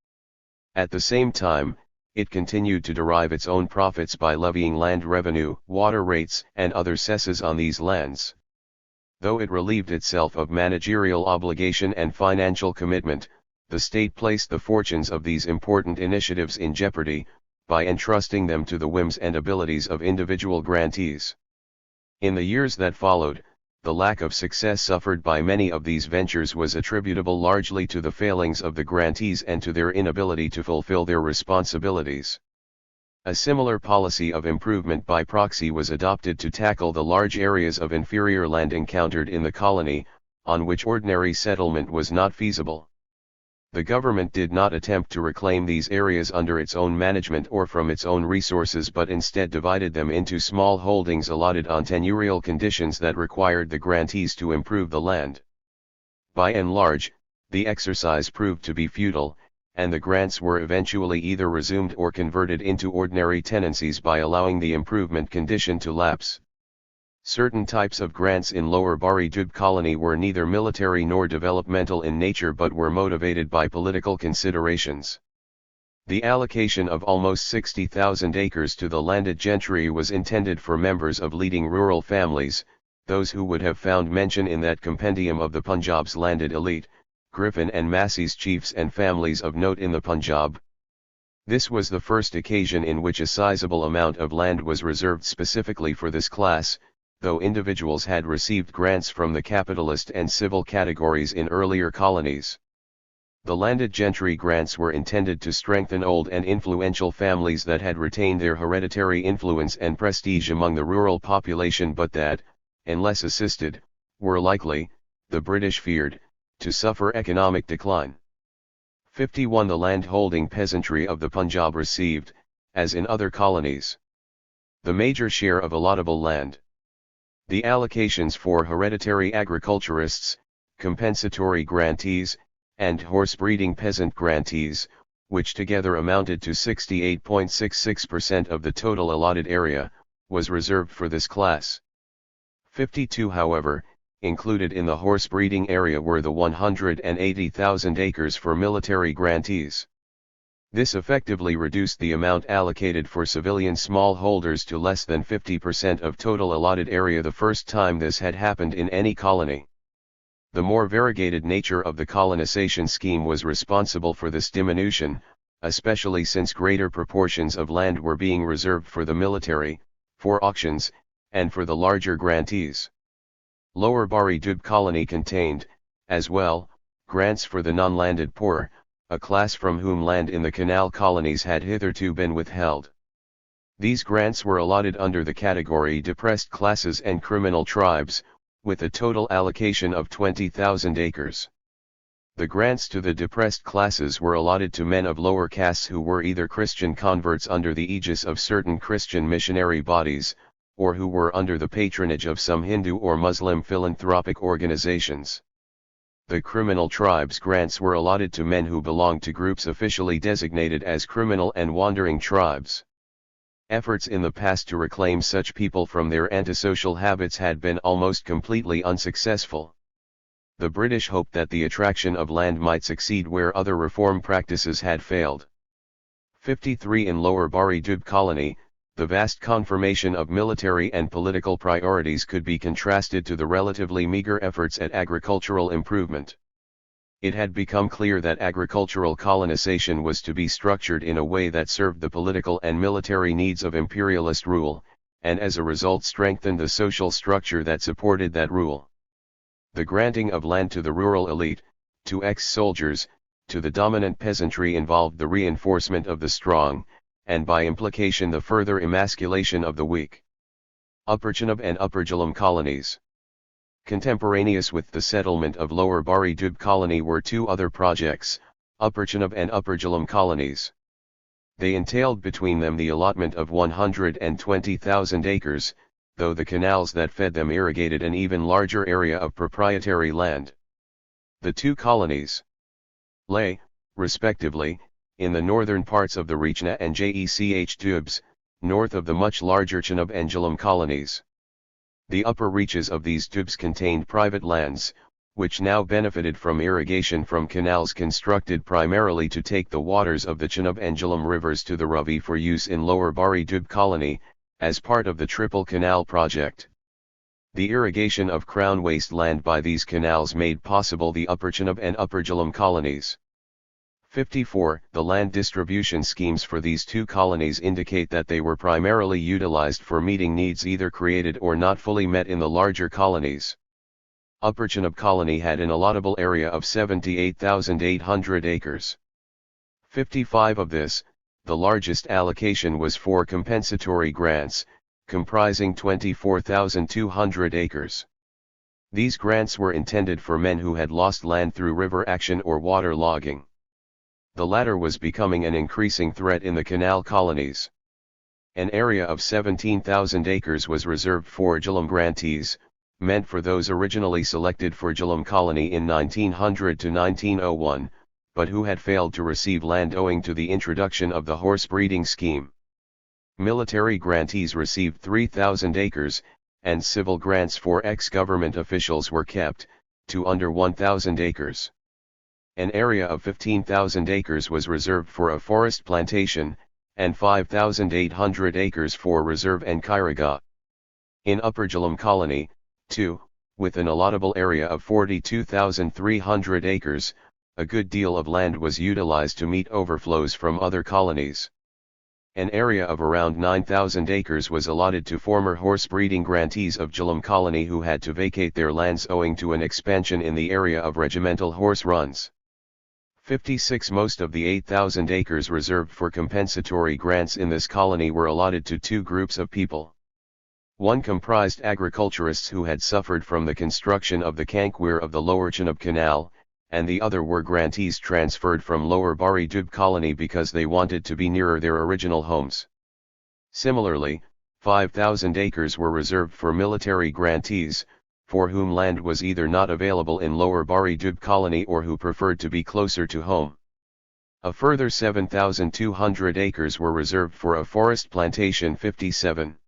At the same time, it continued to derive its own profits by levying land revenue, water rates, and other cesses on these lands. Though it relieved itself of managerial obligation and financial commitment, the state placed the fortunes of these important initiatives in jeopardy, by entrusting them to the whims and abilities of individual grantees. In the years that followed, the lack of success suffered by many of these ventures was attributable largely to the failings of the grantees and to their inability to fulfill their responsibilities. A similar policy of improvement by proxy was adopted to tackle the large areas of inferior land encountered in the colony, on which ordinary settlement was not feasible. The government did not attempt to reclaim these areas under its own management or from its own resources, but instead divided them into small holdings allotted on tenurial conditions that required the grantees to improve the land. By and large, the exercise proved to be futile, and the grants were eventually either resumed or converted into ordinary tenancies by allowing the improvement condition to lapse. Certain types of grants in Lower Bari Dub colony were neither military nor developmental in nature but were motivated by political considerations. The allocation of almost 60,000 acres to the landed gentry was intended for members of leading rural families, those who would have found mention in that compendium of the Punjab's landed elite, Griffin and Massey's chiefs and families of note in the Punjab. This was the first occasion in which a sizable amount of land was reserved specifically for this class, though individuals had received grants from the capitalist and civil categories in earlier colonies. The landed gentry grants were intended to strengthen old and influential families that had retained their hereditary influence and prestige among the rural population but that, unless assisted, were likely, the British feared, to suffer economic decline. 51. The land-holding peasantry of the Punjab received, as in other colonies, the major share of allotable land. The allocations for hereditary agriculturists, compensatory grantees, and horse-breeding peasant grantees, which together amounted to 68.66% of the total allotted area, was reserved for this class. 52. However, included in the horse-breeding area were the 180,000 acres for military grantees. This effectively reduced the amount allocated for civilian smallholders to less than 50% of total allotted area, the first time this had happened in any colony. The more variegated nature of the colonization scheme was responsible for this diminution, especially since greater proportions of land were being reserved for the military, for auctions, and for the larger grantees. Lower Bari Dub colony contained, as well, grants for the non-landed poor, a class from whom land in the Canal colonies had hitherto been withheld. These grants were allotted under the category depressed classes and criminal tribes, with a total allocation of 20,000 acres. The grants to the depressed classes were allotted to men of lower castes who were either Christian converts under the aegis of certain Christian missionary bodies, or who were under the patronage of some Hindu or Muslim philanthropic organizations. The criminal tribes grants were allotted to men who belonged to groups officially designated as criminal and wandering tribes. Efforts in the past to reclaim such people from their antisocial habits had been almost completely unsuccessful. The British hoped that the attraction of land might succeed where other reform practices had failed. 53 In Lower Bari Dub colony, the vast confirmation of military and political priorities could be contrasted to the relatively meager efforts at agricultural improvement. It had become clear that agricultural colonization was to be structured in a way that served the political and military needs of imperialist rule, and as a result strengthened the social structure that supported that rule. The granting of land to the rural elite, to ex-soldiers, to the dominant peasantry involved the reinforcement of the strong, and by implication the further emasculation of the weak. Upper Chenab and Upper Jhelum colonies. Contemporaneous with the settlement of Lower Bari Dub colony were two other projects, Upper Chenab and Upper Jhelum colonies. They entailed between them the allotment of 120,000 acres, though the canals that fed them irrigated an even larger area of proprietary land. The two colonies lay, respectively, in the northern parts of the Rechna and Jech Dubs, north of the much larger Chenab and Jhelum colonies. The upper reaches of these Dubs contained private lands, which now benefited from irrigation from canals constructed primarily to take the waters of the Chenab and Jhelum rivers to the Ravi for use in Lower Bari Dub colony, as part of the Triple Canal project. The irrigation of crown wasteland by these canals made possible the Upper Chenab and Upper Jhelum colonies. 54. The land distribution schemes for these two colonies indicate that they were primarily utilized for meeting needs either created or not fully met in the larger colonies. Upper Chenab colony had an allotable area of 78,800 acres. 55 of this, the largest allocation was for compensatory grants, comprising 24,200 acres. These grants were intended for men who had lost land through river action or water logging. The latter was becoming an increasing threat in the canal colonies. An area of 17,000 acres was reserved for Jhelum grantees, meant for those originally selected for Jhelum colony in 1900 to 1901, but who had failed to receive land owing to the introduction of the horse breeding scheme. Military grantees received 3,000 acres, and civil grants for ex-government officials were kept, to under 1,000 acres. An area of 15,000 acres was reserved for a forest plantation, and 5,800 acres for reserve and kairaga. In Upper Jhelum colony, too, with an allotable area of 42,300 acres, a good deal of land was utilized to meet overflows from other colonies. An area of around 9,000 acres was allotted to former horse breeding grantees of Jhelum colony who had to vacate their lands owing to an expansion in the area of regimental horse runs. 56 Most of the 8,000 acres reserved for compensatory grants in this colony were allotted to two groups of people. One comprised agriculturists who had suffered from the construction of the Kankwir of the Lower Chenab Canal, and the other were grantees transferred from Lower Bari Dub colony because they wanted to be nearer their original homes. Similarly, 5,000 acres were reserved for military grantees, for whom land was either not available in Lower Bari Dub colony or who preferred to be closer to home. A further 7,200 acres were reserved for a forest plantation. 57.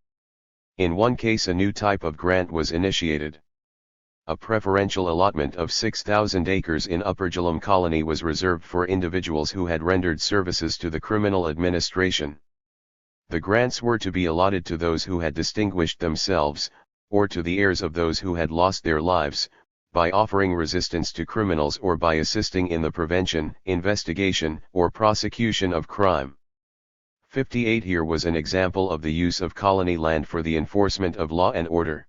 In one case a new type of grant was initiated. A preferential allotment of 6,000 acres in Upper Jhelum colony was reserved for individuals who had rendered services to the criminal administration. The grants were to be allotted to those who had distinguished themselves, or to the heirs of those who had lost their lives, by offering resistance to criminals or by assisting in the prevention, investigation, or prosecution of crime. 58 Here was an example of the use of colony land for the enforcement of law and order.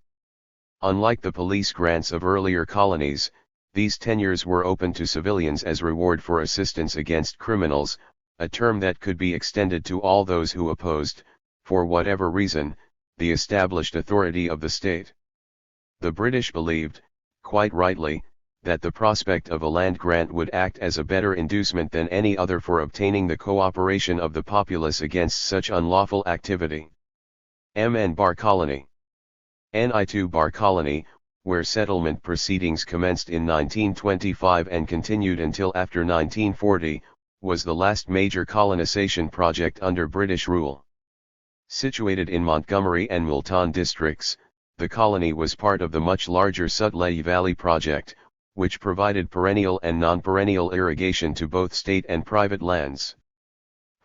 Unlike the police grants of earlier colonies, these tenures were open to civilians as reward for assistance against criminals, a term that could be extended to all those who opposed, for whatever reason, the established authority of the state. The British believed, quite rightly, that the prospect of a land grant would act as a better inducement than any other for obtaining the cooperation of the populace against such unlawful activity. M. N. Bar Colony. Ni2 Bar Colony, where settlement proceedings commenced in 1925 and continued until after 1940, was the last major colonization project under British rule. Situated in Montgomery and Multan districts, the colony was part of the much larger Sutlej Valley project, which provided perennial and non-perennial irrigation to both state and private lands.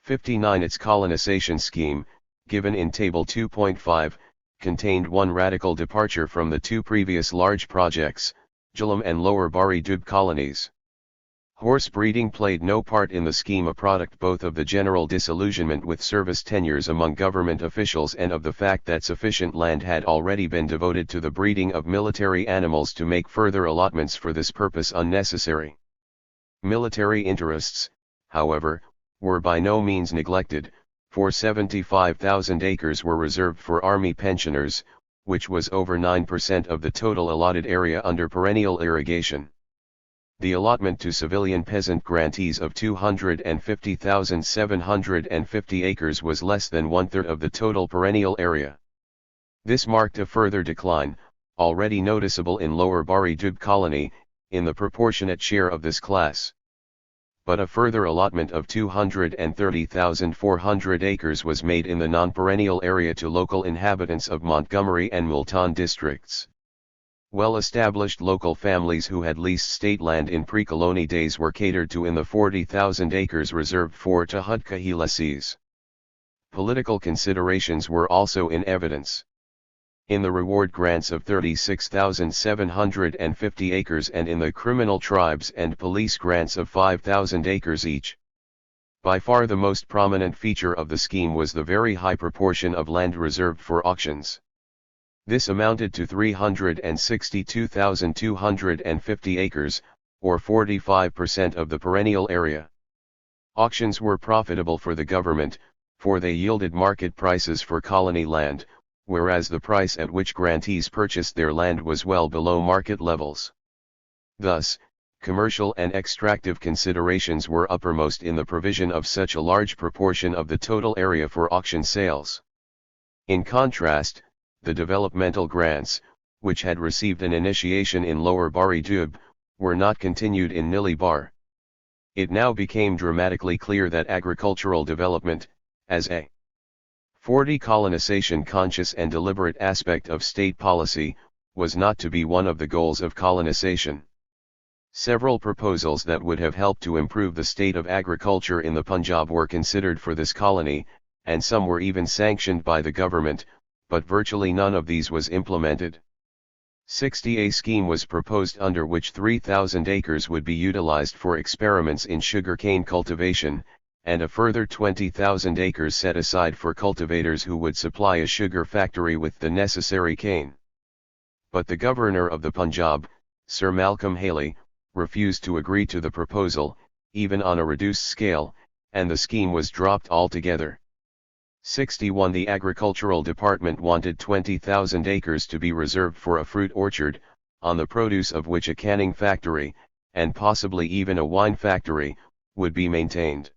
59 Its colonization scheme, given in Table 2.5, contained one radical departure from the two previous large projects, Jhelum and Lower Bari Dub colonies. Horse breeding played no part in the scheme, a product both of the general disillusionment with service tenures among government officials and of the fact that sufficient land had already been devoted to the breeding of military animals to make further allotments for this purpose unnecessary. Military interests, however, were by no means neglected, for 75,000 acres were reserved for army pensioners, which was over 9% of the total allotted area under perennial irrigation. The allotment to civilian peasant grantees of 250,750 acres was less than one-third of the total perennial area. This marked a further decline, already noticeable in Lower Bari Dub colony, in the proportionate share of this class. But a further allotment of 230,400 acres was made in the non-perennial area to local inhabitants of Montgomery and Multan districts. Well-established local families who had leased state land in pre-colony days were catered to in the 40,000 acres reserved for THIRD Kahilasi's. Political considerations were also in evidence. In the reward grants of 36,750 acres and in the criminal tribes and police grants of 5,000 acres each. By far the most prominent feature of the scheme was the very high proportion of land reserved for auctions. This amounted to 362,250 acres, or 45% of the perennial area. Auctions were profitable for the government, for they yielded market prices for colony land, whereas the price at which grantees purchased their land was well below market levels. Thus, commercial and extractive considerations were uppermost in the provision of such a large proportion of the total area for auction sales. In contrast, the developmental grants, which had received an initiation in Lower Bari Dub, were not continued in Nili Bar. It now became dramatically clear that agricultural development, as a 40 colonization conscious and deliberate aspect of state policy, was not to be one of the goals of colonization. Several proposals that would have helped to improve the state of agriculture in the Punjab were considered for this colony, and some were even sanctioned by the government, but virtually none of these was implemented. 60A scheme was proposed under which 3,000 acres would be utilized for experiments in sugarcane cultivation, and a further 20,000 acres set aside for cultivators who would supply a sugar factory with the necessary cane. But the governor of the Punjab, Sir Malcolm Haley, refused to agree to the proposal, even on a reduced scale, and the scheme was dropped altogether. 61 The Agricultural Department wanted 20,000 acres to be reserved for a fruit orchard, on the produce of which a canning factory, and possibly even a wine factory, would be maintained.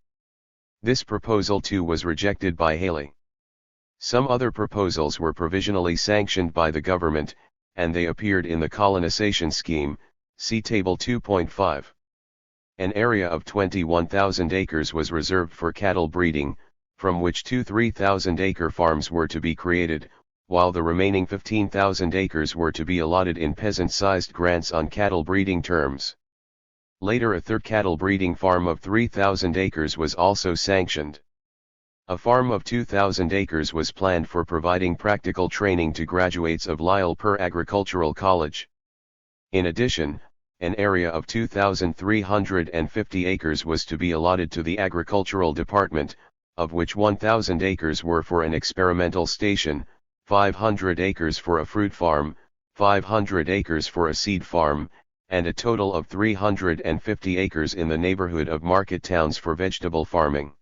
This proposal too was rejected by Haley. Some other proposals were provisionally sanctioned by the government, and they appeared in the colonization scheme, see Table 2.5. An area of 21,000 acres was reserved for cattle breeding, from which 2 3,000-acre farms were to be created, while the remaining 15,000 acres were to be allotted in peasant-sized grants on cattle breeding terms. Later a third cattle breeding farm of 3,000 acres was also sanctioned. A farm of 2,000 acres was planned for providing practical training to graduates of Lyallpur Agricultural College. In addition, an area of 2,350 acres was to be allotted to the Agricultural Department, of which 1,000 acres were for an experimental station, 500 acres for a fruit farm, 500 acres for a seed farm, and a total of 350 acres in the neighborhood of market towns for vegetable farming.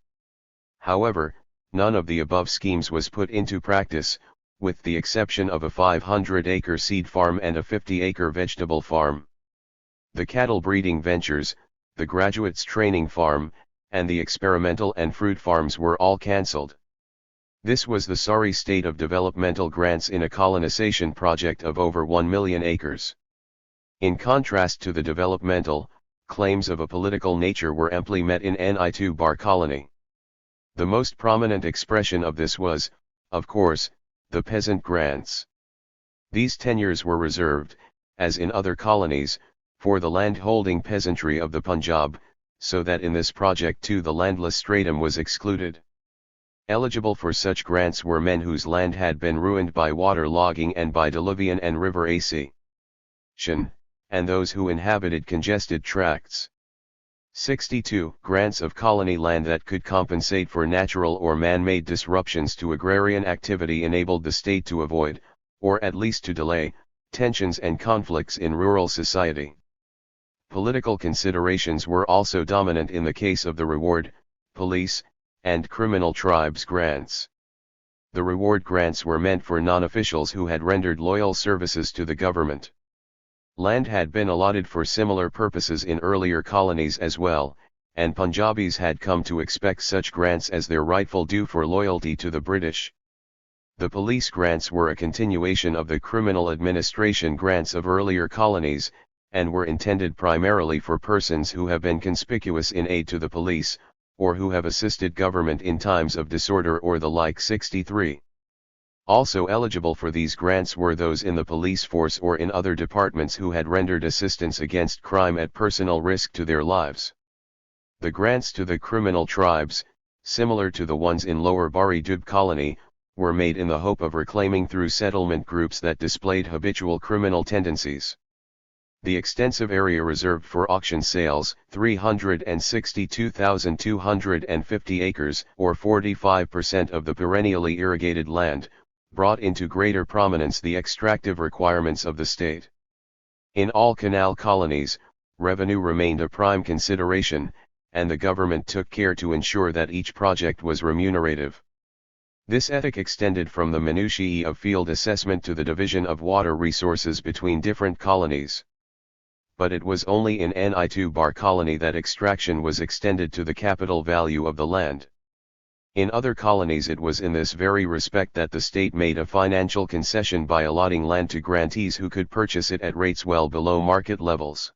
However, none of the above schemes was put into practice, with the exception of a 500-acre seed farm and a 50-acre vegetable farm. The cattle breeding ventures, the graduates training farm, and the experimental and fruit farms were all cancelled. This was the sorry state of developmental grants in a colonization project of over 1 million acres. In contrast to the developmental, claims of a political nature were amply met in Ni2 Bar colony. The most prominent expression of this was, of course, the peasant grants. These tenures were reserved, as in other colonies, for the land-holding peasantry of the Punjab, so that in this project too the landless stratum was excluded. Eligible for such grants were men whose land had been ruined by water logging and by diluvian and river ascension, and those who inhabited congested tracts. 62. Grants of colony land that could compensate for natural or man-made disruptions to agrarian activity enabled the state to avoid, or at least to delay, tensions and conflicts in rural society. Political considerations were also dominant in the case of the reward, police, and criminal tribes grants. The reward grants were meant for non-officials who had rendered loyal services to the government. Land had been allotted for similar purposes in earlier colonies as well, and Punjabis had come to expect such grants as their rightful due for loyalty to the British. The police grants were a continuation of the criminal administration grants of earlier colonies, and were intended primarily for persons who have been conspicuous in aid to the police, or who have assisted government in times of disorder or the like. 63. Also eligible for these grants were those in the police force or in other departments who had rendered assistance against crime at personal risk to their lives. The grants to the criminal tribes, similar to the ones in Lower Bari Dub colony, were made in the hope of reclaiming through settlement groups that displayed habitual criminal tendencies. The extensive area reserved for auction sales, 362,250 acres, or 45% of the perennially irrigated land, brought into greater prominence the extractive requirements of the state. In all canal colonies, revenue remained a prime consideration, and the government took care to ensure that each project was remunerative. This ethic extended from the minutiae of field assessment to the division of water resources between different colonies. But it was only in Ni2 Bar colony that extraction was extended to the capital value of the land. In other colonies it was in this very respect that the state made a financial concession by allotting land to grantees who could purchase it at rates well below market levels.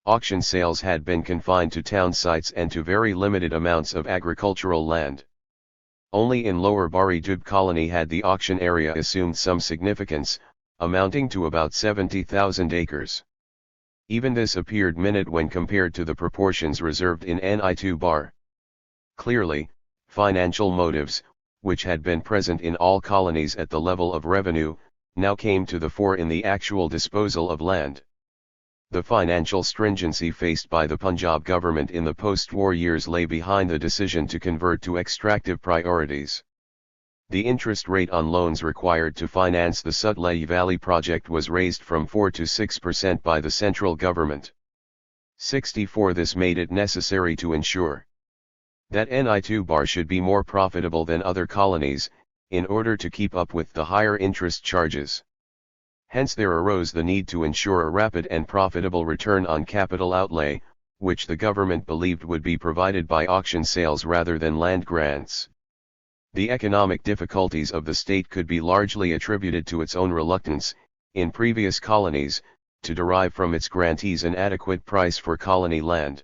Auction sales had been confined to town sites and to very limited amounts of agricultural land. Only in Lower Bari Dub colony had the auction area assumed some significance, amounting to about 70,000 acres. Even this appeared minute when compared to the proportions reserved in Ni2 Bar. Clearly, financial motives, which had been present in all colonies at the level of revenue, now came to the fore in the actual disposal of land. The financial stringency faced by the Punjab government in the post-war years lay behind the decision to convert to extractive priorities. The interest rate on loans required to finance the Sutlej Valley project was raised from 4 to 6% by the central government. 64. This made it necessary to ensure that Ni2 Bar should be more profitable than other colonies, in order to keep up with the higher interest charges. Hence there arose the need to ensure a rapid and profitable return on capital outlay, which the government believed would be provided by auction sales rather than land grants. The economic difficulties of the state could be largely attributed to its own reluctance, in previous colonies, to derive from its grantees an adequate price for colony land.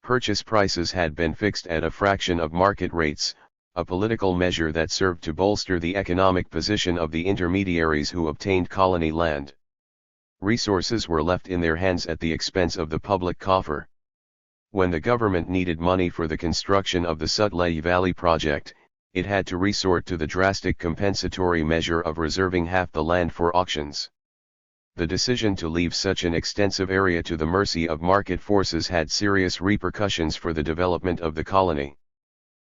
Purchase prices had been fixed at a fraction of market rates, a political measure that served to bolster the economic position of the intermediaries who obtained colony land. Resources were left in their hands at the expense of the public coffer. When the government needed money for the construction of the Sutlej Valley project, it had to resort to the drastic compensatory measure of reserving half the land for auctions. The decision to leave such an extensive area to the mercy of market forces had serious repercussions for the development of the colony.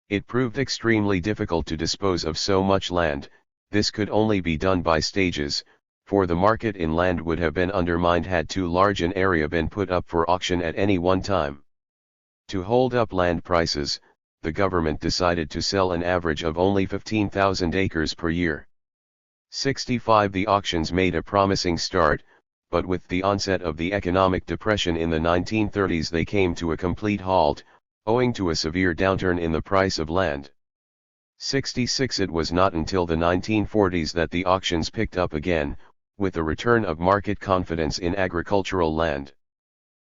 It proved extremely difficult to dispose of so much land. This could only be done by stages, for the market in land would have been undermined had too large an area been put up for auction at any one time. To hold up land prices, the government decided to sell an average of only 15,000 acres per year. 65. The auctions made a promising start, but with the onset of the economic depression in the 1930s they came to a complete halt, owing to a severe downturn in the price of land. 66 It was not until the 1940s that the auctions picked up again, with the return of market confidence in agricultural land.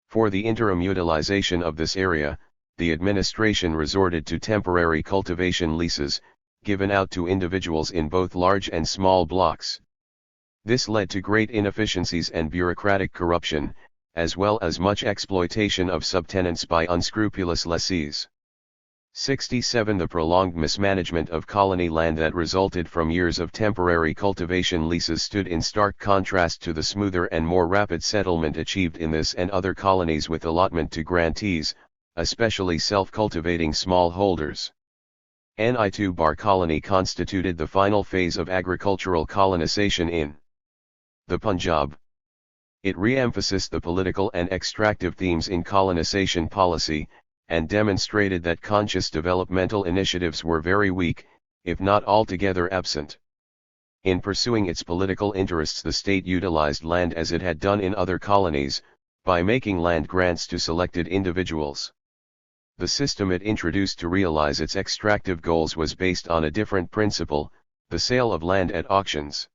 For the interim utilization of this area, the administration resorted to temporary cultivation leases, given out to individuals in both large and small blocks. This led to great inefficiencies and bureaucratic corruption, as well as much exploitation of subtenants by unscrupulous lessees. 67 The prolonged mismanagement of colony land that resulted from years of temporary cultivation leases stood in stark contrast to the smoother and more rapid settlement achieved in this and other colonies with allotment to grantees, especially self-cultivating smallholders. Ni2 colony constituted the final phase of agricultural colonization in the Punjab. It re-emphasized the political and extractive themes in colonization policy, and demonstrated that conscious developmental initiatives were very weak, if not altogether absent. In pursuing its political interests, the state utilized land as it had done in other colonies, by making land grants to selected individuals. The system it introduced to realize its extractive goals was based on a different principle, the sale of land at auctions.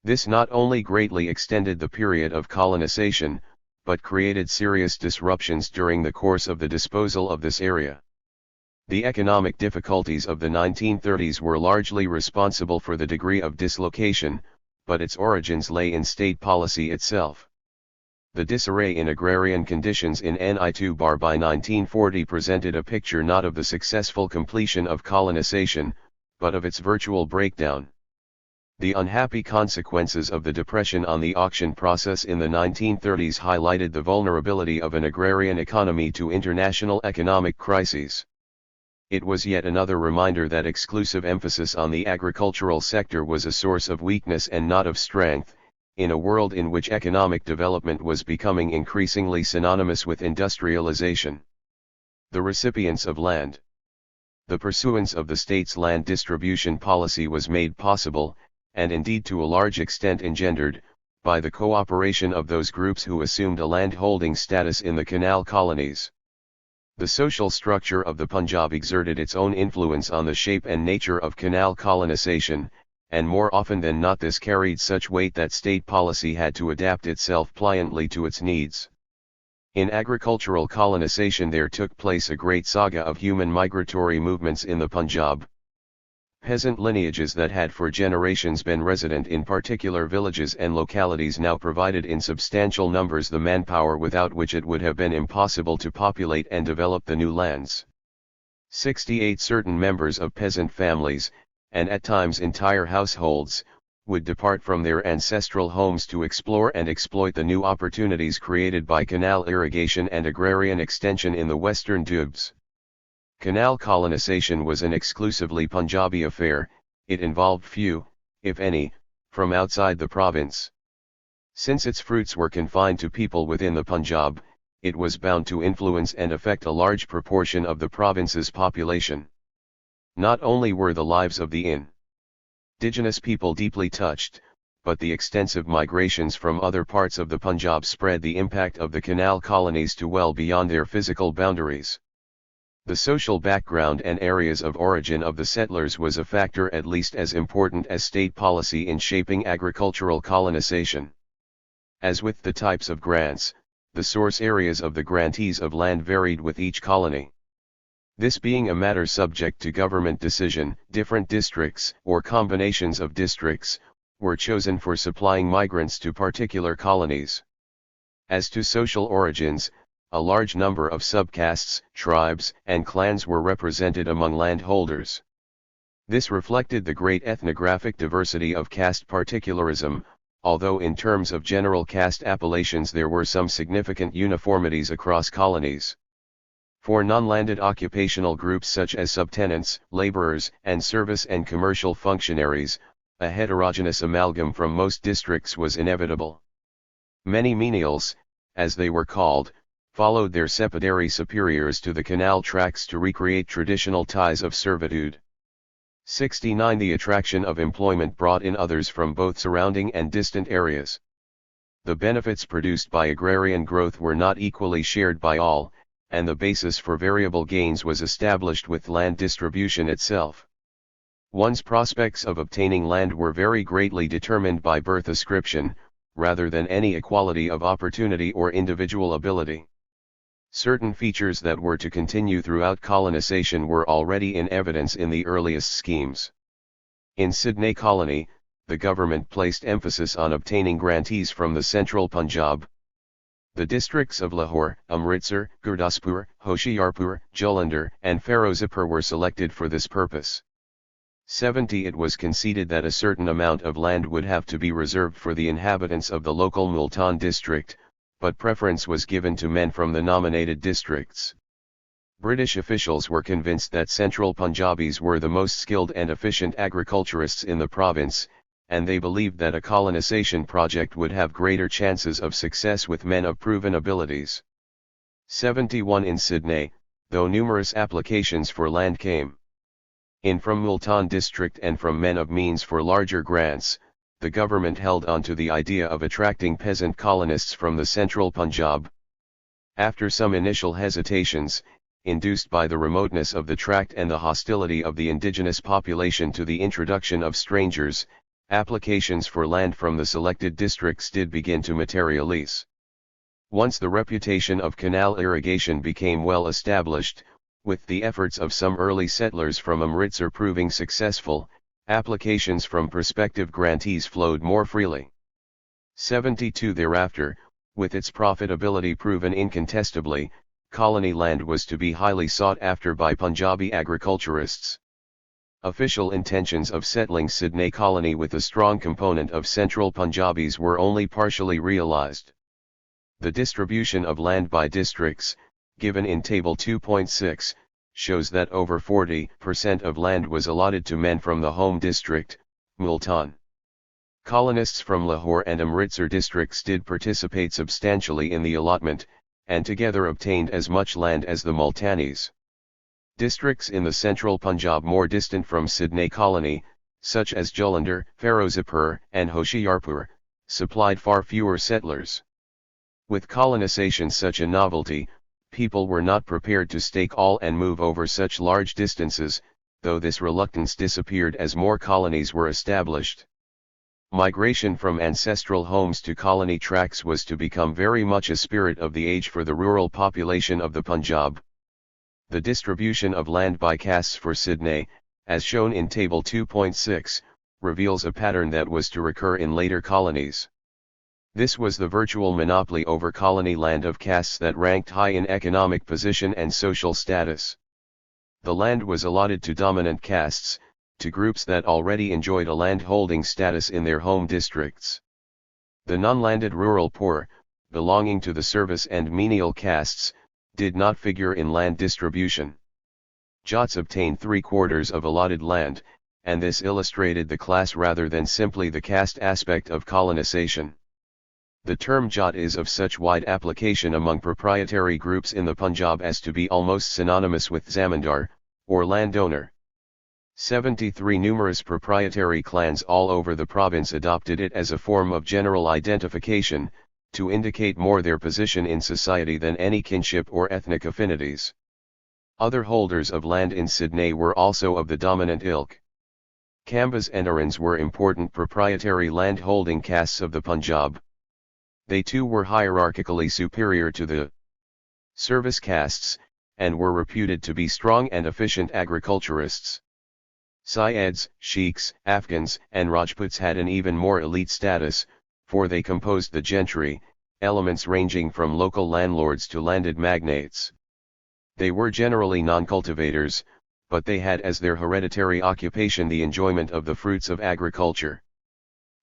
This not only greatly extended the period of colonization, but created serious disruptions during the course of the disposal of this area. The economic difficulties of the 1930s were largely responsible for the degree of dislocation, but its origins lay in state policy itself. The disarray in agrarian conditions in Ni2 by 1940 presented a picture not of the successful completion of colonization, but of its virtual breakdown. The unhappy consequences of the depression on the auction process in the 1930s highlighted the vulnerability of an agrarian economy to international economic crises. It was yet another reminder that exclusive emphasis on the agricultural sector was a source of weakness and not of strength, in a world in which economic development was becoming increasingly synonymous with industrialization. The recipients of land. The pursuance of the state's land distribution policy was made possible, and indeed to a large extent engendered, by the cooperation of those groups who assumed a landholding status in the canal colonies. The social structure of the Punjab exerted its own influence on the shape and nature of canal colonization, and more often than not this carried such weight that state policy had to adapt itself pliantly to its needs. In agricultural colonization there took place a great saga of human migratory movements in the Punjab. Peasant lineages that had for generations been resident in particular villages and localities now provided in substantial numbers the manpower without which it would have been impossible to populate and develop the new lands. 68 Certain members of peasant families, and at times entire households, would depart from their ancestral homes to explore and exploit the new opportunities created by canal irrigation and agrarian extension in the western Doobs. Canal colonization was an exclusively Punjabi affair, it involved few, if any, from outside the province. Since its fruits were confined to people within the Punjab, it was bound to influence and affect a large proportion of the province's population. Not only were the lives of the indigenous people deeply touched, but the extensive migrations from other parts of the Punjab spread the impact of the canal colonies to well beyond their physical boundaries. The social background and areas of origin of the settlers was a factor at least as important as state policy in shaping agricultural colonization. As with the types of grants, the source areas of the grantees of land varied with each colony. This being a matter subject to government decision, different districts, or combinations of districts, were chosen for supplying migrants to particular colonies. As to social origins, a large number of subcastes, tribes, and clans were represented among landholders. This reflected the great ethnographic diversity of caste particularism, although in terms of general caste appellations there were some significant uniformities across colonies. For non-landed occupational groups such as subtenants, laborers, and service and commercial functionaries, a heterogeneous amalgam from most districts was inevitable. Many menials, as they were called, followed their sepidary superiors to the canal tracks to recreate traditional ties of servitude. 69 The attraction of employment brought in others from both surrounding and distant areas. The benefits produced by agrarian growth were not equally shared by all, and the basis for variable gains was established with land distribution itself. One's prospects of obtaining land were very greatly determined by birth ascription, rather than any equality of opportunity or individual ability. Certain features that were to continue throughout colonization were already in evidence in the earliest schemes. In Sydney colony, the government placed emphasis on obtaining grantees from the central Punjab. The districts of Lahore, Amritsar, Gurdaspur, Hoshiarpur, Jalandhar, and Ferozepur were selected for this purpose. 70 It was conceded that a certain amount of land would have to be reserved for the inhabitants of the local Multan district, but preference was given to men from the nominated districts. British officials were convinced that central Punjabis were the most skilled and efficient agriculturists in the province, and they believed that a colonization project would have greater chances of success with men of proven abilities. 71 In Sydney, though numerous applications for land came in from Multan district and from men of means for larger grants, the government held on to the idea of attracting peasant colonists from the central Punjab. After some initial hesitations, induced by the remoteness of the tract and the hostility of the indigenous population to the introduction of strangers, applications for land from the selected districts did begin to materialize. Once the reputation of canal irrigation became well established, with the efforts of some early settlers from Amritsar proving successful, applications from prospective grantees flowed more freely. 72 Thereafter, with its profitability proven incontestably, colony land was to be highly sought after by Punjabi agriculturists. Official intentions of settling Sydney colony with a strong component of central Punjabis were only partially realized. The distribution of land by districts, given in Table 2.6, shows that over 40% of land was allotted to men from the home district, Multan. Colonists from Lahore and Amritsar districts did participate substantially in the allotment, and together obtained as much land as the Multanis. Districts in the central Punjab more distant from Sydney colony, such as Jalandhar, Ferozepur, and Hoshiarpur, supplied far fewer settlers. With colonization such a novelty, people were not prepared to stake all and move over such large distances, though this reluctance disappeared as more colonies were established. Migration from ancestral homes to colony tracts was to become very much a spirit of the age for the rural population of the Punjab. The distribution of land by castes for Sydney, as shown in Table 2.6, reveals a pattern that was to recur in later colonies. This was the virtual monopoly over colony land of castes that ranked high in economic position and social status. The land was allotted to dominant castes, to groups that already enjoyed a land-holding status in their home districts. The non-landed rural poor, belonging to the service and menial castes, did not figure in land distribution. Jats obtained 3/4 of allotted land, and this illustrated the class rather than simply the caste aspect of colonization. The term Jat is of such wide application among proprietary groups in the Punjab as to be almost synonymous with zamindar, or landowner. 73 Numerous proprietary clans all over the province adopted it as a form of general identification, to indicate more their position in society than any kinship or ethnic affinities. Other holders of land in Sydney were also of the dominant ilk. Kambas and Arans were important proprietary land-holding castes of the Punjab. They too were hierarchically superior to the service castes, and were reputed to be strong and efficient agriculturists. Syeds, Sheikhs, Afghans, and Rajputs had an even more elite status, for they composed the gentry, elements ranging from local landlords to landed magnates. They were generally non-cultivators, but they had as their hereditary occupation the enjoyment of the fruits of agriculture.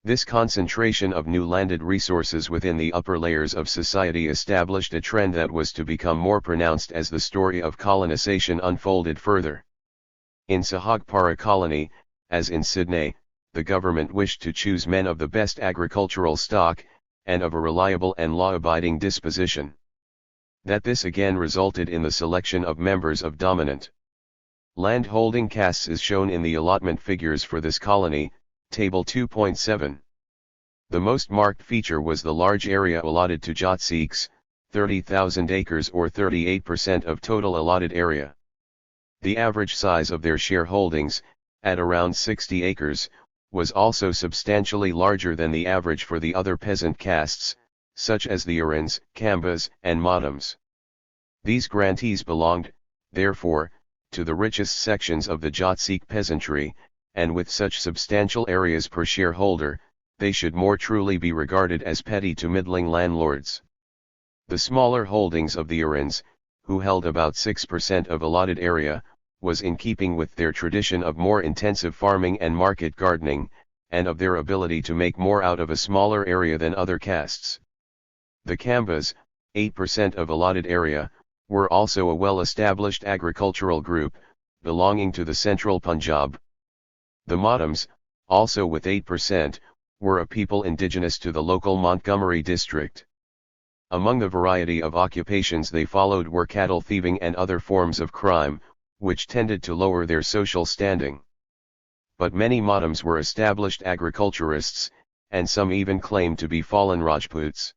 This concentration of new landed resources within the upper layers of society established a trend that was to become more pronounced as the story of colonization unfolded further. In Sahagpara colony, as in Sydney, the government wished to choose men of the best agricultural stock, and of a reliable and law-abiding disposition. That this again resulted in the selection of members of dominant land-holding castes is shown in the allotment figures for this colony, Table 2.7. The most marked feature was the large area allotted to Jat Sikhs, 30,000 acres or 38% of total allotted area. The average size of their shareholdings, at around 60 acres, was also substantially larger than the average for the other peasant castes, such as the Arans, Kambas, and Madams. These grantees belonged, therefore, to the richest sections of the Jatsikh peasantry, and with such substantial areas per shareholder, they should more truly be regarded as petty to middling landlords. The smaller holdings of the Arans, who held about 6% of allotted area, was in keeping with their tradition of more intensive farming and market gardening, and of their ability to make more out of a smaller area than other castes. The Kambas, 8% of allotted area, were also a well-established agricultural group, belonging to the central Punjab. The Madams, also with 8%, were a people indigenous to the local Montgomery district. Among the variety of occupations they followed were cattle thieving and other forms of crime, which tended to lower their social standing. But many Madams were established agriculturists, and some even claimed to be fallen Rajputs.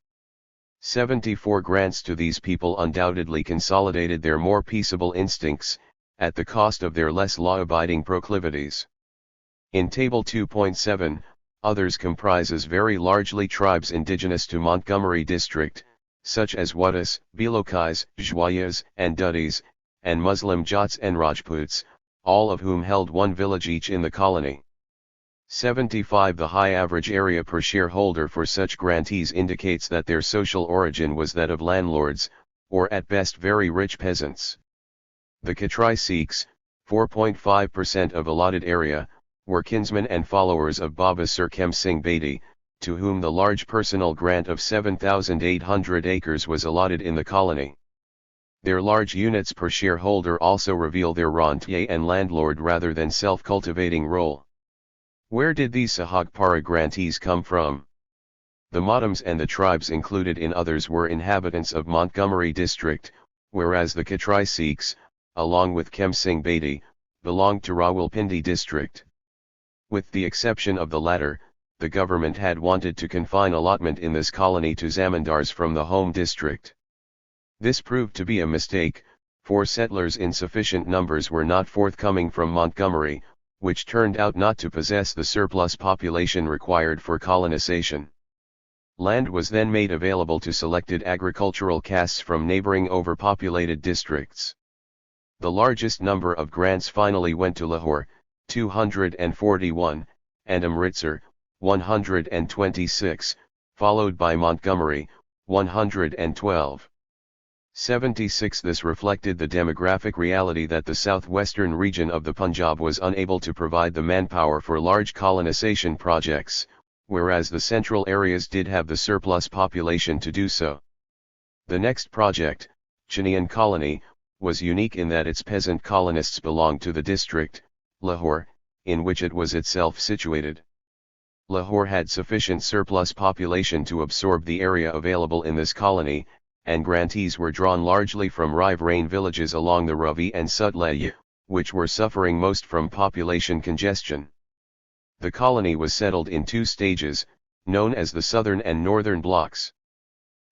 74 grants to these people undoubtedly consolidated their more peaceable instincts, at the cost of their less law-abiding proclivities. In Table 2.7, others comprises very largely tribes indigenous to Montgomery district, such as Wattas, Bilokais, Jwayas, and Duddies, and Muslim Jats and Rajputs, all of whom held one village each in the colony. 75 The high average area per shareholder for such grantees indicates that their social origin was that of landlords, or at best very rich peasants. The Khatri Sikhs, 4.5% of allotted area, were kinsmen and followers of Baba Sir Khem Singh Bedi, to whom the large personal grant of 7,800 acres was allotted in the colony. Their large units per shareholder also reveal their rentier and landlord rather than self-cultivating role. Where did these Sahagpara grantees come from? The Madams and the tribes included in others were inhabitants of Montgomery district, whereas the Khatri Sikhs, along with Khem Singh Bedi, belonged to Rawalpindi district. With the exception of the latter, the government had wanted to confine allotment in this colony to zamindars from the home district. This proved to be a mistake, for settlers in sufficient numbers were not forthcoming from Montgomery, which turned out not to possess the surplus population required for colonization. Land was then made available to selected agricultural castes from neighboring overpopulated districts. The largest number of grants finally went to Lahore, 241, and Amritsar, 126, followed by Montgomery, 112. 76 This reflected the demographic reality that the southwestern region of the Punjab was unable to provide the manpower for large colonization projects, whereas the central areas did have the surplus population to do so. The next project, Chinian Colony, was unique in that its peasant colonists belonged to the district, Lahore, in which it was itself situated. Lahore had sufficient surplus population to absorb the area available in this colony, and grantees were drawn largely from riverain villages along the Ravi and Sutlej, which were suffering most from population congestion. The colony was settled in two stages, known as the southern and northern blocks.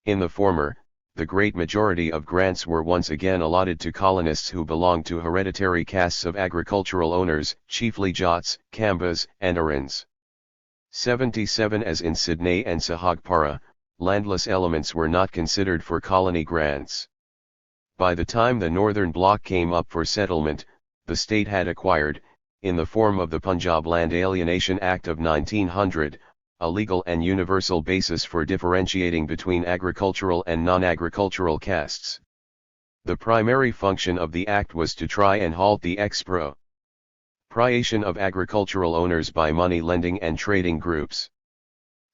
In the former, the great majority of grants were once again allotted to colonists who belonged to hereditary castes of agricultural owners, chiefly Jats, Kambas, and Arans. 77 As in Sydney and Sahagpara, landless elements were not considered for colony grants. By the time the northern block came up for settlement, the state had acquired, in the form of the Punjab Land Alienation Act of 1900, a legal and universal basis for differentiating between agricultural and non-agricultural castes. The primary function of the act was to try and halt the expropriation of agricultural owners by money lending and trading groups.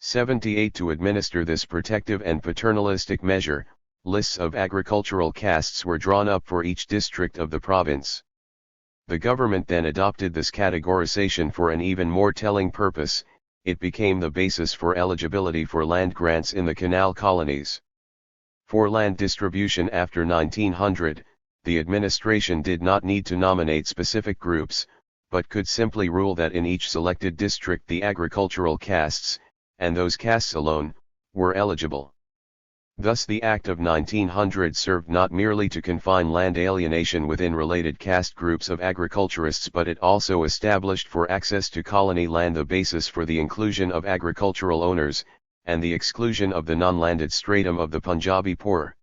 78 To administer this protective and paternalistic measure, lists of agricultural castes were drawn up for each district of the province. The government then adopted this categorization for an even more telling purpose. It became the basis for eligibility for land grants in the canal colonies. For land distribution after 1900, the administration did not need to nominate specific groups, but could simply rule that in each selected district the agricultural castes, and those castes alone, were eligible. Thus the Act of 1900 served not merely to confine land alienation within related caste groups of agriculturists, but it also established for access to colony land the basis for the inclusion of agricultural owners, and the exclusion of the non-landed stratum of the Punjabi poor.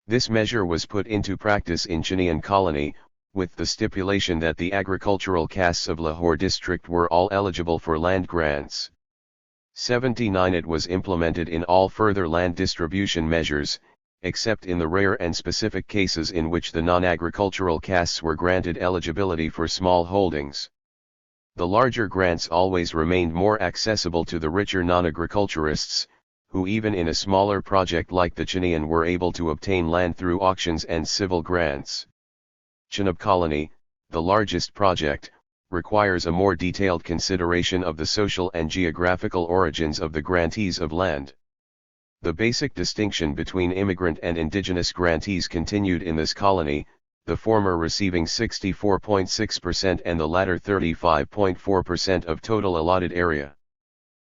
This measure was put into practice in Chinian colony, with the stipulation that the agricultural castes of Lahore district were all eligible for land grants. 79 It was implemented in all further land distribution measures, except in the rare and specific cases in which the non-agricultural castes were granted eligibility for small holdings. The larger grants always remained more accessible to the richer non-agriculturists, who even in a smaller project like the Chinian were able to obtain land through auctions and civil grants. Chenab Colony, the largest project, requires a more detailed consideration of the social and geographical origins of the grantees of land. The basic distinction between immigrant and indigenous grantees continued in this colony, the former receiving 64.6% and the latter 35.4% of total allotted area.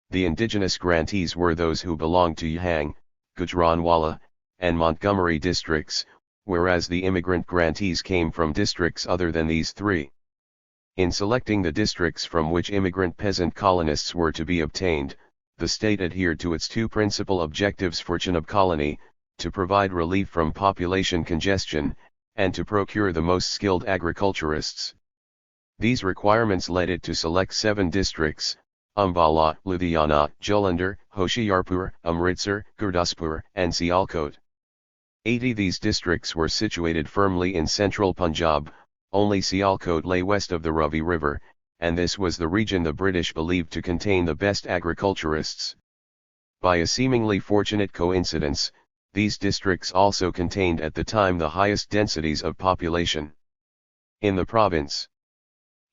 The indigenous grantees were those who belonged to Yahang, Gujranwala, and Montgomery districts, whereas the immigrant grantees came from districts other than these three. In selecting the districts from which immigrant peasant colonists were to be obtained, the state adhered to its two principal objectives for Chenab colony, to provide relief from population congestion, and to procure the most skilled agriculturists. These requirements led it to select 7 districts: Ambala, Ludhiana, Jalandhar, Hoshiarpur, Amritsar, Gurdaspur, and Sialkot. 80 These districts were situated firmly in central Punjab. Only Sialkot lay west of the Ravi River, and this was the region the British believed to contain the best agriculturists. By a seemingly fortunate coincidence, these districts also contained at the time the highest densities of population in the province.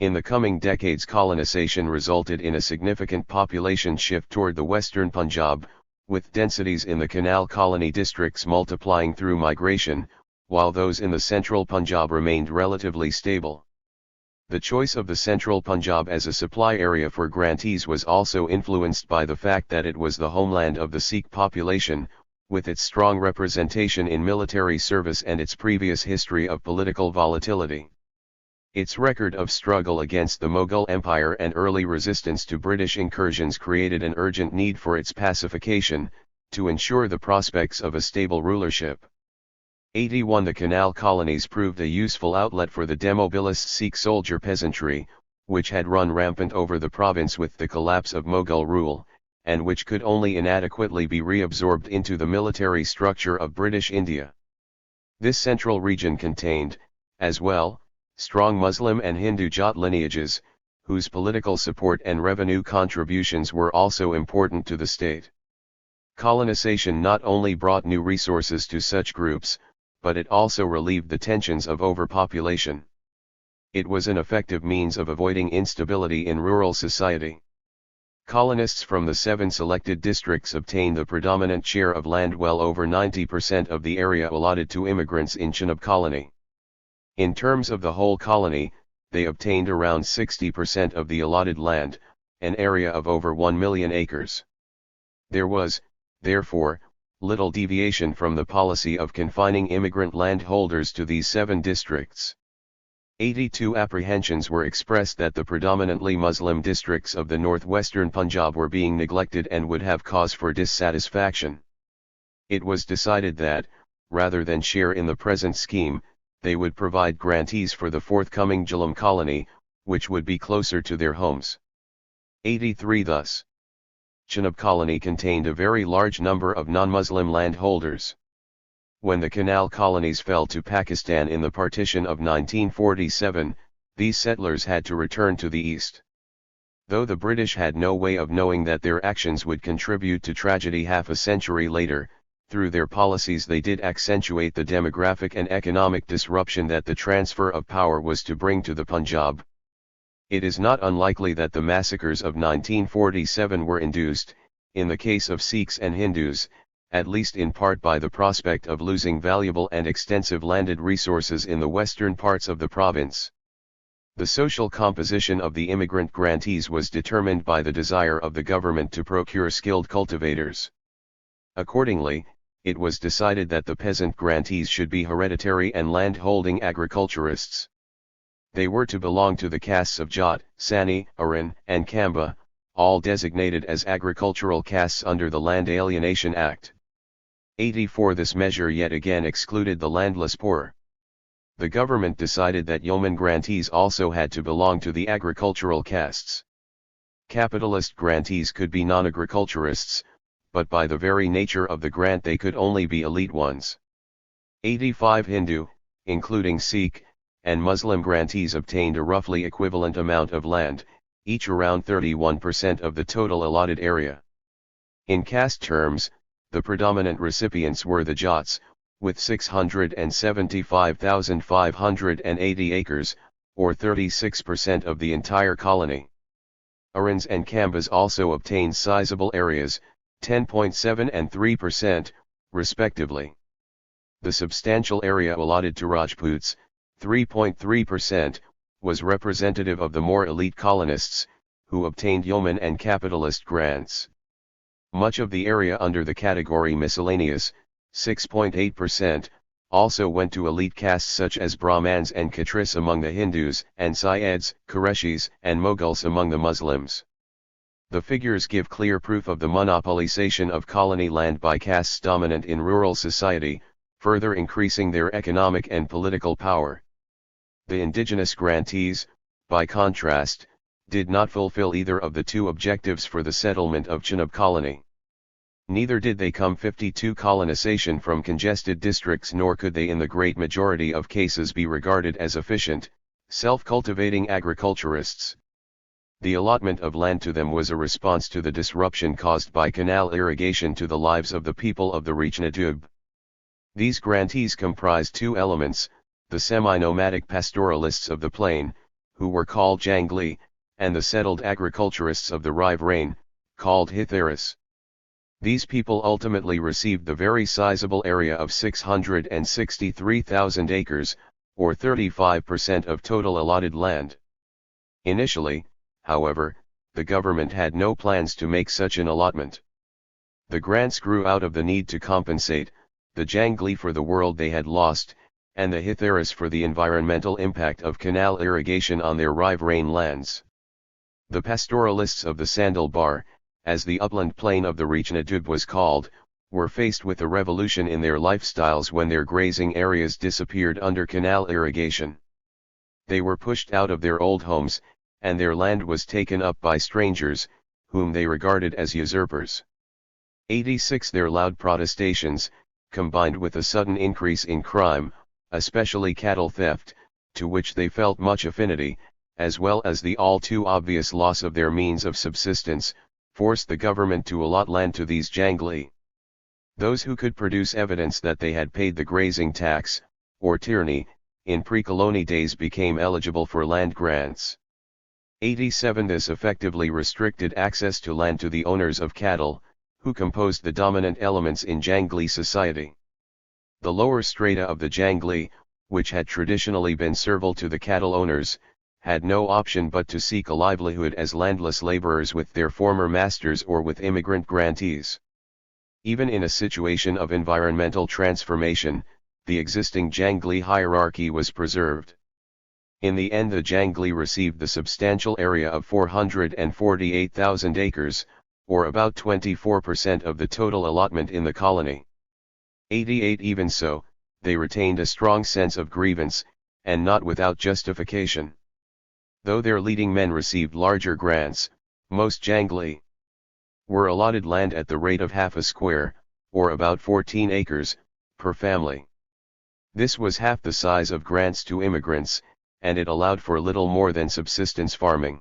In the coming decades, colonization resulted in a significant population shift toward the western Punjab, with densities in the Canal colony districts multiplying through migration, while those in the central Punjab remained relatively stable. The choice of the central Punjab as a supply area for grantees was also influenced by the fact that it was the homeland of the Sikh population, with its strong representation in military service and its previous history of political volatility. Its record of struggle against the Mughal Empire and early resistance to British incursions created an urgent need for its pacification, to ensure the prospects of a stable rulership. 81 The Canal colonies proved a useful outlet for the demobilized Sikh soldier peasantry, which had run rampant over the province with the collapse of Mughal rule, and which could only inadequately be reabsorbed into the military structure of British India. This central region contained, as well, strong Muslim and Hindu Jat lineages, whose political support and revenue contributions were also important to the state. Colonization not only brought new resources to such groups, but it also relieved the tensions of overpopulation. It was an effective means of avoiding instability in rural society. Colonists from the 7 selected districts obtained the predominant share of land, well over 90% of the area allotted to immigrants in Chenab colony. In terms of the whole colony, they obtained around 60% of the allotted land, an area of over 1 million acres. There was, therefore, little deviation from the policy of confining immigrant landholders to these 7 districts. 82 apprehensions were expressed that the predominantly Muslim districts of the northwestern Punjab were being neglected and would have cause for dissatisfaction. It was decided that, rather than share in the present scheme, they would provide grantees for the forthcoming Jhelum colony, which would be closer to their homes. 83 Thus, Chenab colony contained a very large number of non-Muslim landholders. When the Canal colonies fell to Pakistan in the partition of 1947, these settlers had to return to the east. Though the British had no way of knowing that their actions would contribute to tragedy half a century later, through their policies they did accentuate the demographic and economic disruption that the transfer of power was to bring to the Punjab. It is not unlikely that the massacres of 1947 were induced, in the case of Sikhs and Hindus, at least in part by the prospect of losing valuable and extensive landed resources in the western parts of the province. The social composition of the immigrant grantees was determined by the desire of the government to procure skilled cultivators. Accordingly, it was decided that the peasant grantees should be hereditary and land-holding agriculturists. They were to belong to the castes of Jat, Sani, Aran, and Kamba, all designated as agricultural castes under the Land Alienation Act. 84. This measure yet again excluded the landless poor. The government decided that yeoman grantees also had to belong to the agricultural castes. Capitalist grantees could be non-agriculturists, but by the very nature of the grant they could only be elite ones. 85. Hindu, including Sikh, and Muslim grantees obtained a roughly equivalent amount of land, each around 31% of the total allotted area. In caste terms, the predominant recipients were the Jats, with 675,580 acres, or 36% of the entire colony. Arans and Kambas also obtained sizable areas, 10.7 and 3%, respectively. The substantial area allotted to Rajputs, 3.3%, was representative of the more elite colonists, who obtained yeoman and capitalist grants. Much of the area under the category miscellaneous, 6.8%, also went to elite castes such as Brahmans and Khatris among the Hindus, and Sayyids, Qurayshis, and Mughals among the Muslims. The figures give clear proof of the monopolization of colony land by castes dominant in rural society, further increasing their economic and political power. The indigenous grantees, by contrast, did not fulfill either of the two objectives for the settlement of Chenab colony. Neither did they come 52 colonization from congested districts, nor could they in the great majority of cases be regarded as efficient, self-cultivating agriculturists. The allotment of land to them was a response to the disruption caused by canal irrigation to the lives of the people of the Rechnadub. These grantees comprised two elements, the semi-nomadic pastoralists of the plain, who were called Jangli, and the settled agriculturists of the Riverain, called Hitharis. These people ultimately received the very sizable area of 663,000 acres, or 35% of total allotted land. Initially, however, the government had no plans to make such an allotment. The grants grew out of the need to compensate the Jangli for the world they had lost, and the Hitharis for the environmental impact of canal irrigation on their riverain lands. The pastoralists of the Sandal Bar, as the upland plain of the Rechnadub was called, were faced with a revolution in their lifestyles when their grazing areas disappeared under canal irrigation. They were pushed out of their old homes, and their land was taken up by strangers, whom they regarded as usurpers. 86. Their loud protestations, combined with a sudden increase in crime, especially cattle theft, to which they felt much affinity, as well as the all too obvious loss of their means of subsistence, forced the government to allot land to these Jangli. Those who could produce evidence that they had paid the grazing tax, or tyranny, in pre-colony days became eligible for land grants. 87. This effectively restricted access to land to the owners of cattle, who composed the dominant elements in Jangli society. The lower strata of the Jangli, which had traditionally been servile to the cattle owners, had no option but to seek a livelihood as landless laborers with their former masters or with immigrant grantees. Even in a situation of environmental transformation, the existing Jangli hierarchy was preserved. In the end, the Jangli received the substantial area of 448,000 acres, or about 24% of the total allotment in the colony. 88. Even so, they retained a strong sense of grievance, and not without justification. Though their leading men received larger grants, most Jangli were allotted land at the rate of half a square, or about 14 acres, per family. This was half the size of grants to immigrants, and it allowed for little more than subsistence farming.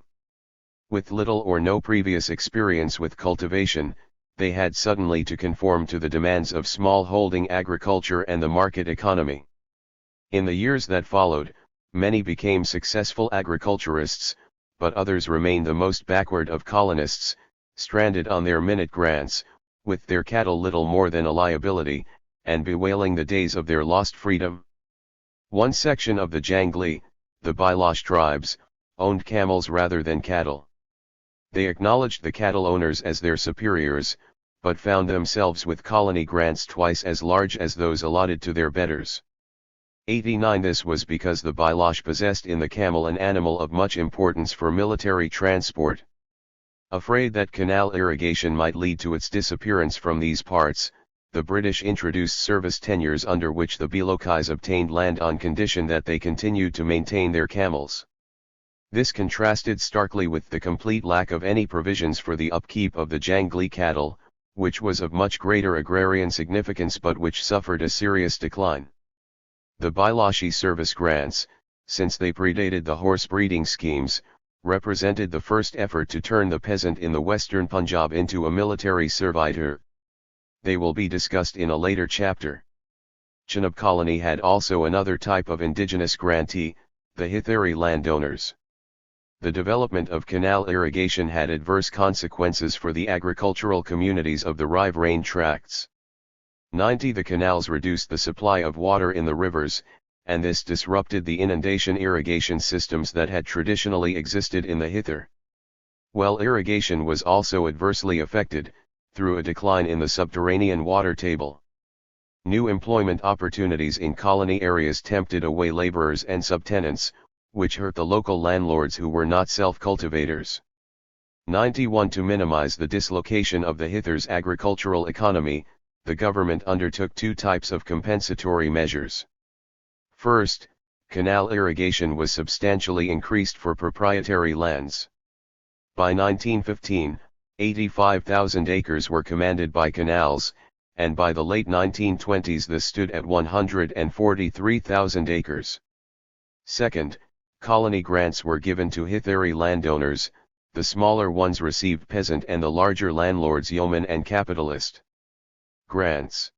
With little or no previous experience with cultivation, they had suddenly to conform to the demands of small-holding agriculture and the market economy. In the years that followed, many became successful agriculturists, but others remained the most backward of colonists, stranded on their minute grants, with their cattle little more than a liability, and bewailing the days of their lost freedom. One section of the Jangli, the Bailash tribes, owned camels rather than cattle. They acknowledged the cattle owners as their superiors, but found themselves with colony grants twice as large as those allotted to their betters. 89 This was because the Bailash possessed in the camel an animal of much importance for military transport. Afraid that canal irrigation might lead to its disappearance from these parts, the British introduced service tenures under which the Belokis obtained land on condition that they continued to maintain their camels. This contrasted starkly with the complete lack of any provisions for the upkeep of the jangli cattle, which was of much greater agrarian significance but which suffered a serious decline. The Bailashi service grants, since they predated the horse breeding schemes, represented the first effort to turn the peasant in the western Punjab into a military servitor. They will be discussed in a later chapter. Chenab colony had also another type of indigenous grantee, the Hithari landowners. The development of canal irrigation had adverse consequences for the agricultural communities of the riverine tracts. 90 The canals reduced the supply of water in the rivers, and this disrupted the inundation irrigation systems that had traditionally existed in the Hithar. Well irrigation was also adversely affected, through a decline in the subterranean water table. New employment opportunities in colony areas tempted away laborers and subtenants, which hurt the local landlords who were not self-cultivators. 91 To minimize the dislocation of the Hithar's agricultural economy, the government undertook two types of compensatory measures. First, canal irrigation was substantially increased for proprietary lands. By 1915, 85,000 acres were commanded by canals, and by the late 1920s this stood at 143,000 acres. Second, colony grants were given to Hithari landowners, the smaller ones received peasant and the larger landlords yeoman and capitalist. Grants.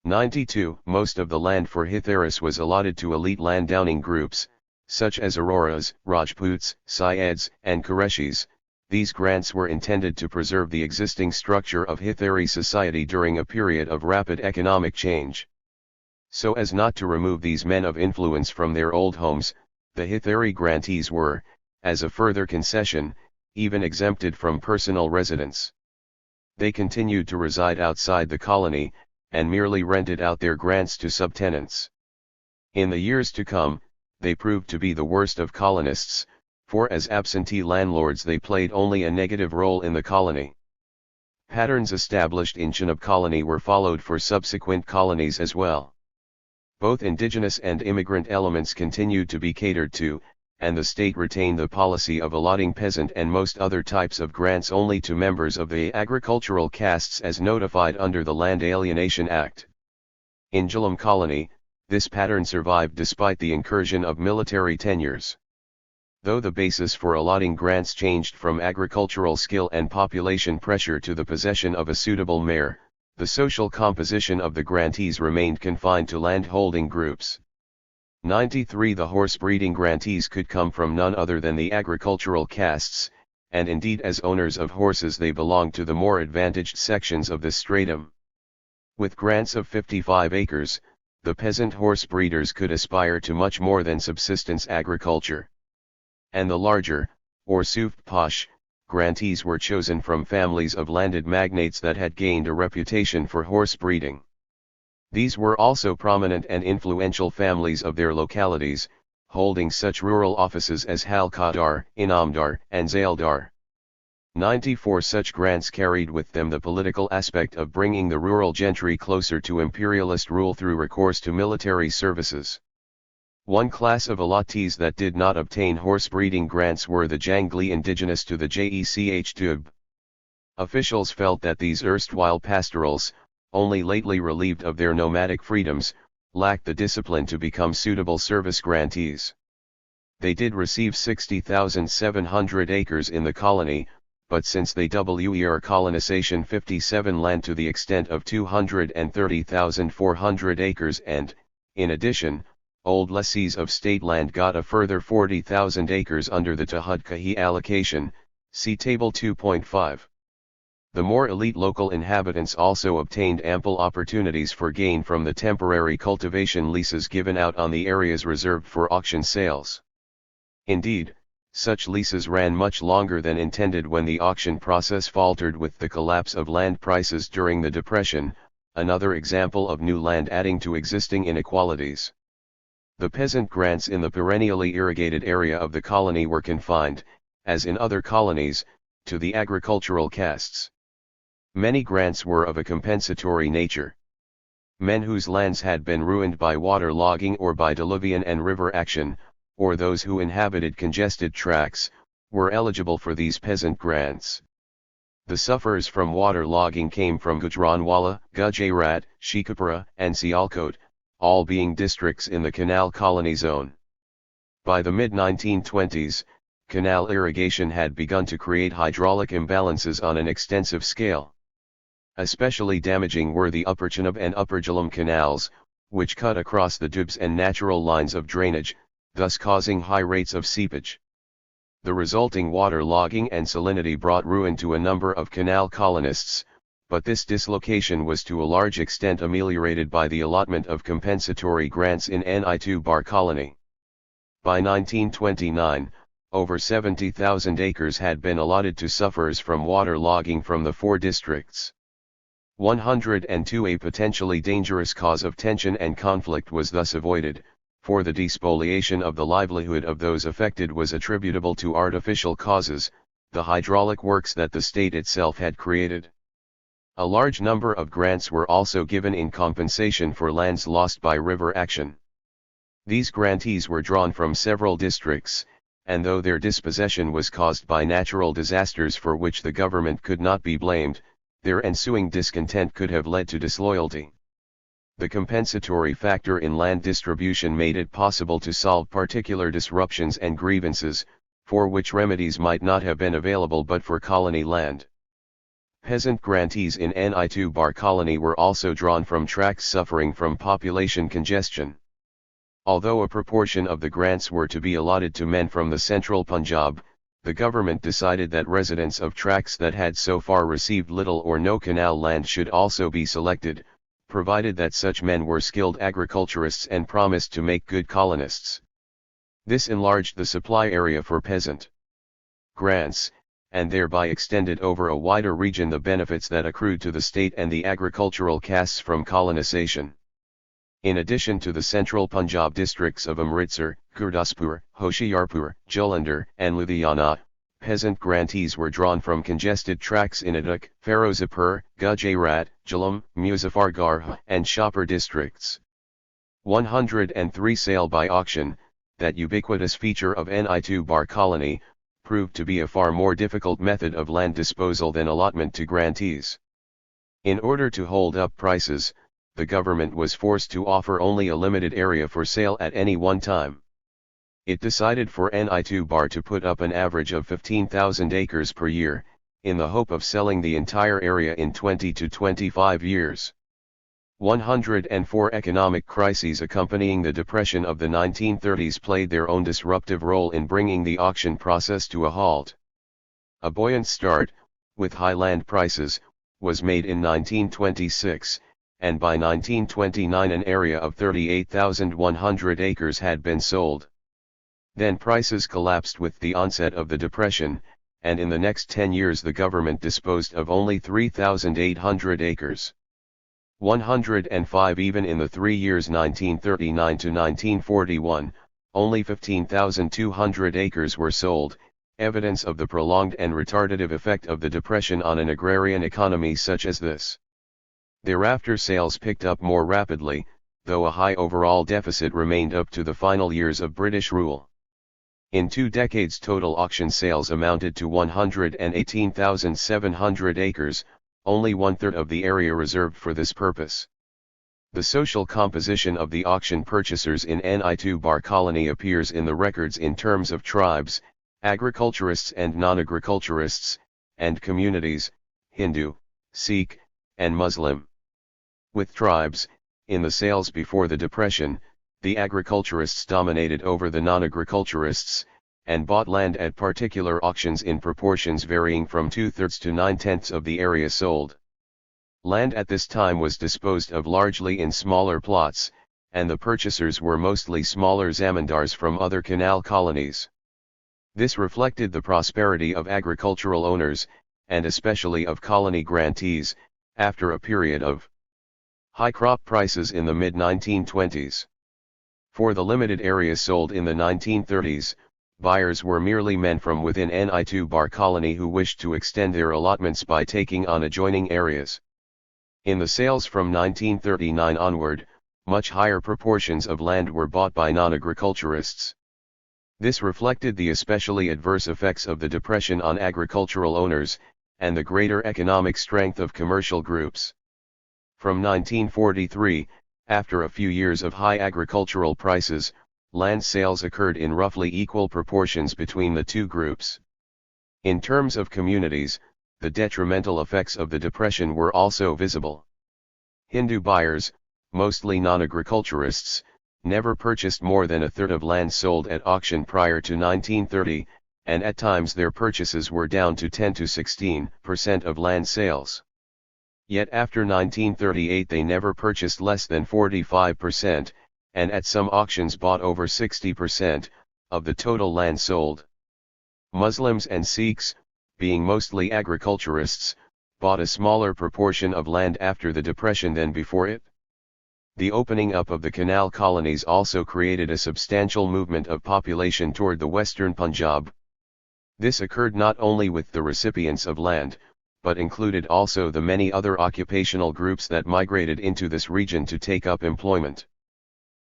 92 Most of the land for Hitharis was allotted to elite landowning groups, such as Aroras, Rajputs, Syeds, and Qureshis. These grants were intended to preserve the existing structure of Hithari society during a period of rapid economic change. So as not to remove these men of influence from their old homes, the Hithari grantees were, as a further concession, even exempted from personal residence. They continued to reside outside the colony, and merely rented out their grants to subtenants. In the years to come, they proved to be the worst of colonists, for as absentee landlords they played only a negative role in the colony. Patterns established in Chenab colony were followed for subsequent colonies as well. Both indigenous and immigrant elements continued to be catered to, and the state retained the policy of allotting peasant and most other types of grants only to members of the agricultural castes as notified under the Land Alienation Act. In Jhelum colony, this pattern survived despite the incursion of military tenures. Though the basis for allotting grants changed from agricultural skill and population pressure to the possession of a suitable mare, the social composition of the grantees remained confined to land-holding groups. 93 The horse breeding grantees could come from none other than the agricultural castes, and indeed as owners of horses they belonged to the more advantaged sections of this stratum. With grants of 55 acres, the peasant horse breeders could aspire to much more than subsistence agriculture. And the larger, or suft posh, grantees were chosen from families of landed magnates that had gained a reputation for horse breeding. These were also prominent and influential families of their localities, holding such rural offices as Halkadar, Inamdar, and Zaildar. 94 Such grants carried with them the political aspect of bringing the rural gentry closer to imperialist rule through recourse to military services. One class of allottees that did not obtain horse breeding grants were the Jangli indigenous to the Jekh. Officials felt that these erstwhile pastorals, only lately relieved of their nomadic freedoms, lacked the discipline to become suitable service grantees. They did receive 60,700 acres in the colony, but since they were colonization 57 land to the extent of 230,400 acres and, in addition, old lessees of state land got a further 40,000 acres under the Tahud-Kahi allocation, see Table 2.5. The more elite local inhabitants also obtained ample opportunities for gain from the temporary cultivation leases given out on the areas reserved for auction sales. Indeed, Such leases ran much longer than intended when the auction process faltered with the collapse of land prices during the Depression, another example of new land adding to existing inequalities. The peasant grants in the perennially irrigated area of the colony were confined, as in other colonies, to the agricultural castes. Many grants were of a compensatory nature. Men whose lands had been ruined by water logging or by diluvian and river action, or those who inhabited congested tracts, were eligible for these peasant grants. The sufferers from water logging came from Gujranwala, Gujarat, Shikapura, and Sialkot, all being districts in the canal colony zone. By the mid-1920s, canal irrigation had begun to create hydraulic imbalances on an extensive scale. Especially damaging were the Upper Chenab and Upper Jhelum canals, which cut across the dubs and natural lines of drainage, thus causing high rates of seepage. The resulting water logging and salinity brought ruin to a number of canal colonists, but this dislocation was to a large extent ameliorated by the allotment of compensatory grants in Ni2 Bar colony. By 1929, over 70,000 acres had been allotted to sufferers from water logging from the 4 districts. 102. A potentially dangerous cause of tension and conflict was thus avoided, for the despoliation of the livelihood of those affected was attributable to artificial causes, the hydraulic works that the state itself had created. A large number of grants were also given in compensation for lands lost by river action. These grantees were drawn from several districts, and though their dispossession was caused by natural disasters for which the government could not be blamed, their ensuing discontent could have led to disloyalty. The compensatory factor in land distribution made it possible to solve particular disruptions and grievances, for which remedies might not have been available but for colony land. Peasant grantees in Ni2 Bar colony were also drawn from tracts suffering from population congestion. Although a proportion of the grants were to be allotted to men from the central Punjab, the government decided that residents of tracts that had so far received little or no canal land should also be selected, provided that such men were skilled agriculturists and promised to make good colonists. This enlarged the supply area for peasant grants, and thereby extended over a wider region the benefits that accrued to the state and the agricultural castes from colonization. In addition to the central Punjab districts of Amritsar, Gurdaspur, Hoshiarpur, Jalandhar, and Ludhiana, peasant grantees were drawn from congested tracts in Adak, Ferozepur, Gujarat, Jhelum, Muzaffargarh, and Shahpur districts. 103. Sale by auction, that ubiquitous feature of Ni2 Bar colony, proved to be a far more difficult method of land disposal than allotment to grantees. In order to hold up prices, the government was forced to offer only a limited area for sale at any one time. It decided for Ni2 Bar to put up an average of 15,000 acres per year, in the hope of selling the entire area in 20 to 25 years. 104. Economic crises accompanying the Depression of the 1930s played their own disruptive role in bringing the auction process to a halt. A buoyant start, with high land prices, was made in 1926, and by 1929 an area of 38,100 acres had been sold. Then prices collapsed with the onset of the Depression, and in the next 10 years the government disposed of only 3,800 acres. 105. Even in the 3 years 1939 to 1941, only 15,200 acres were sold, evidence of the prolonged and retardative effect of the Depression on an agrarian economy such as this. Thereafter sales picked up more rapidly, though a high overall deficit remained up to the final years of British rule. In 2 decades total auction sales amounted to 118,700 acres, only 1/3 of the area reserved for this purpose. The social composition of the auction purchasers in Ni2 Bar colony appears in the records in terms of tribes, agriculturists and non-agriculturists, and communities, Hindu, Sikh, and Muslim. With tribes, in the sales before the Depression, the agriculturists dominated over the non-agriculturists, and bought land at particular auctions in proportions varying from 2/3 to 9/10 of the area sold. Land at this time was disposed of largely in smaller plots, and the purchasers were mostly smaller zamindars from other canal colonies. This reflected the prosperity of agricultural owners, and especially of colony grantees, after a period of high crop prices in the mid-1920s. For the limited areas sold in the 1930s, buyers were merely men from within Ni2 Bar colony who wished to extend their allotments by taking on adjoining areas. In the sales from 1939 onward, much higher proportions of land were bought by non-agriculturists. This reflected the especially adverse effects of the Depression on agricultural owners, and the greater economic strength of commercial groups. From 1943, after a few years of high agricultural prices, land sales occurred in roughly equal proportions between the two groups. In terms of communities, the detrimental effects of the Depression were also visible. Hindu buyers, mostly non-agriculturists, never purchased more than a third of land sold at auction prior to 1930, and at times their purchases were down to 10 to 16% of land sales. Yet after 1938 they never purchased less than 45%, and at some auctions bought over 60%, of the total land sold. Muslims and Sikhs, being mostly agriculturists, bought a smaller proportion of land after the Depression than before it. The opening up of the canal colonies also created a substantial movement of population toward the western Punjab. This occurred not only with the recipients of land, but included also the many other occupational groups that migrated into this region to take up employment.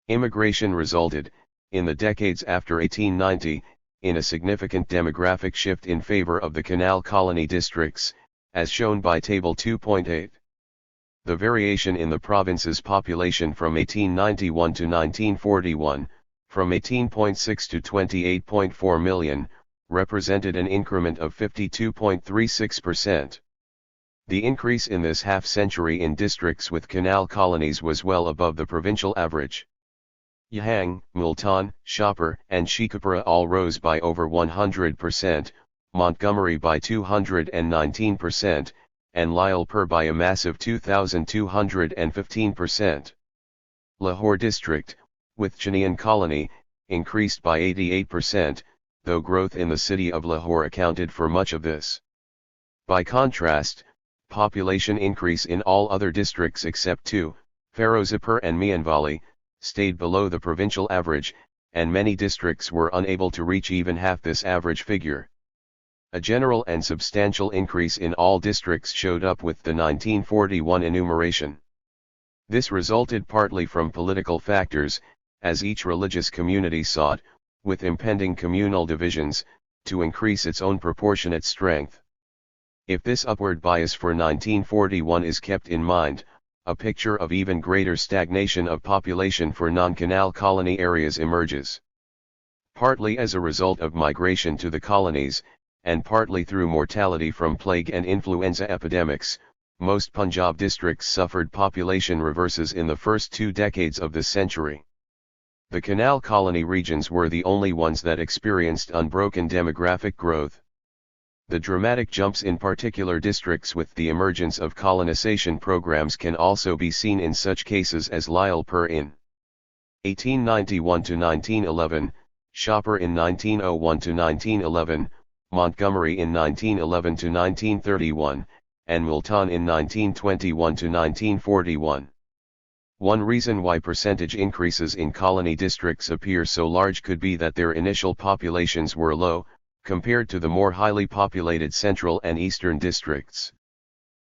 Immigration resulted, in the decades after 1890, in a significant demographic shift in favor of the canal colony districts, as shown by Table 2.8. The variation in the province's population from 1891 to 1941, from 18.6 to 28.4 million, represented an increment of 52.36%. The increase in this half-century in districts with canal colonies was well above the provincial average. Yahang, Multan, Shahpur, and Sheikhupura all rose by over 100%, Montgomery by 219%, and Lyallpur by a massive 2,215%. Lahore district, with Chenian colony, increased by 88%, though growth in the city of Lahore accounted for much of this. By contrast, population increase in all other districts except two, Ferozepur and Mianwali, stayed below the provincial average, and many districts were unable to reach even half this average figure. A general and substantial increase in all districts showed up with the 1941 enumeration. This resulted partly from political factors, as each religious community sought, with impending communal divisions, to increase its own proportionate strength. If this upward bias for 1941 is kept in mind, a picture of even greater stagnation of population for non-canal colony areas emerges. Partly as a result of migration to the colonies, and partly through mortality from plague and influenza epidemics, most Punjab districts suffered population reverses in the first 2 decades of this century. The canal colony regions were the only ones that experienced unbroken demographic growth. The dramatic jumps in particular districts with the emergence of colonization programs can also be seen in such cases as Lyallpur in 1891 to 1911, Shahpur in 1901 to 1911, Montgomery in 1911 to 1931, and Multan in 1921 to 1941. One reason why percentage increases in colony districts appear so large could be that their initial populations were low, compared to the more highly populated central and eastern districts.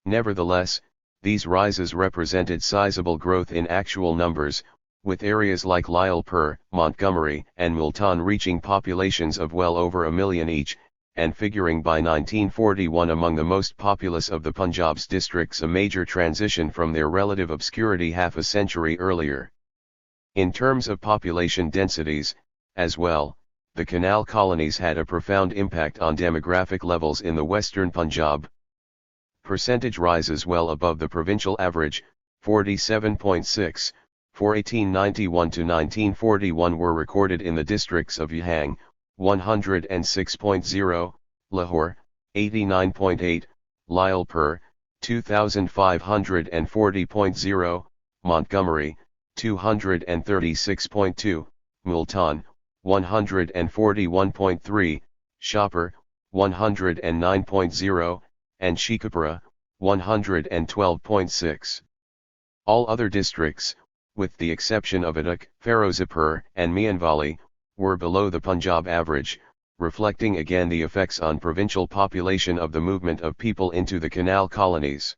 Nevertheless, these rises represented sizable growth in actual numbers, with areas like Lyallpur, Montgomery, and Multan reaching populations of well over 1 million each, and figuring by 1941 among the most populous of the Punjab's districts, a major transition from their relative obscurity half a century earlier. In terms of population densities, as well, the canal colonies had a profound impact on demographic levels in the western Punjab. Percentage rises well above the provincial average, 47.6, for 1891 to 1941 were recorded in the districts of Yahang, 106.0, Lahore, 89.8, Lyallpur, 2540.0, Montgomery, 236.2, Multan, 141.3, Shahpur, 109.0, and Sheikhupura, 112.6. All other districts, with the exception of Adak, Ferozepur, and Mianwali, were below the Punjab average, reflecting again the effects on provincial population of the movement of people into the canal colonies.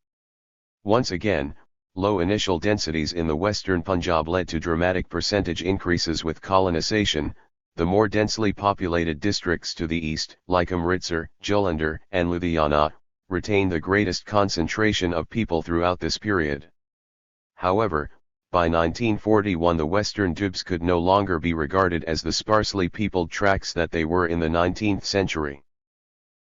Once again, low initial densities in the western Punjab led to dramatic percentage increases with colonization. The more densely populated districts to the east, like Amritsar, Jalandhar, and Ludhiana, retained the greatest concentration of people throughout this period. However, by 1941 the western Dubs could no longer be regarded as the sparsely peopled tracts that they were in the 19th century.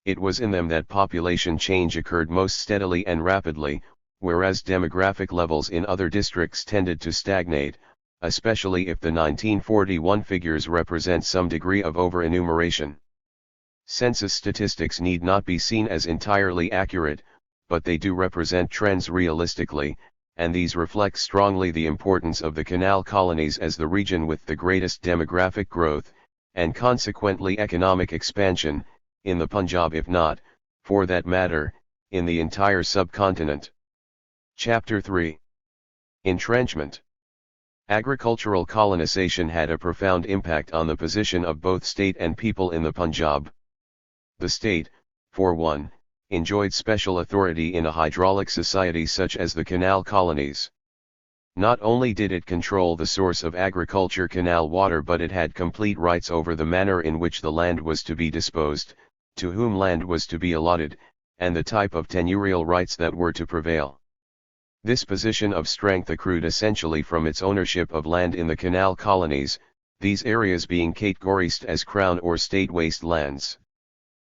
It was in them that population change occurred most steadily and rapidly, whereas demographic levels in other districts tended to stagnate, especially if the 1941 figures represent some degree of over-enumeration. Census statistics need not be seen as entirely accurate, but they do represent trends realistically, and these reflect strongly the importance of the canal colonies as the region with the greatest demographic growth, and consequently economic expansion, in the Punjab if not, for that matter, in the entire subcontinent. Chapter 3. Entrenchment. Agricultural colonization had a profound impact on the position of both state and people in the Punjab. The state, for one, enjoyed special authority in a hydraulic society such as the canal colonies. Not only did it control the source of agriculture canal water, but it had complete rights over the manner in which the land was to be disposed, to whom land was to be allotted, and the type of tenurial rights that were to prevail. This position of strength accrued essentially from its ownership of land in the canal colonies, these areas being categorized as crown or state wastelands.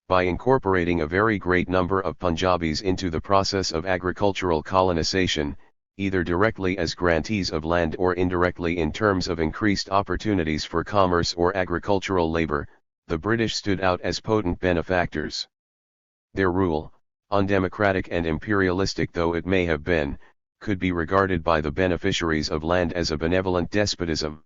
By incorporating a very great number of Punjabis into the process of agricultural colonization, either directly as grantees of land or indirectly in terms of increased opportunities for commerce or agricultural labor, the British stood out as potent benefactors. Their rule, undemocratic and imperialistic though it may have been, could be regarded by the beneficiaries of land as a benevolent despotism.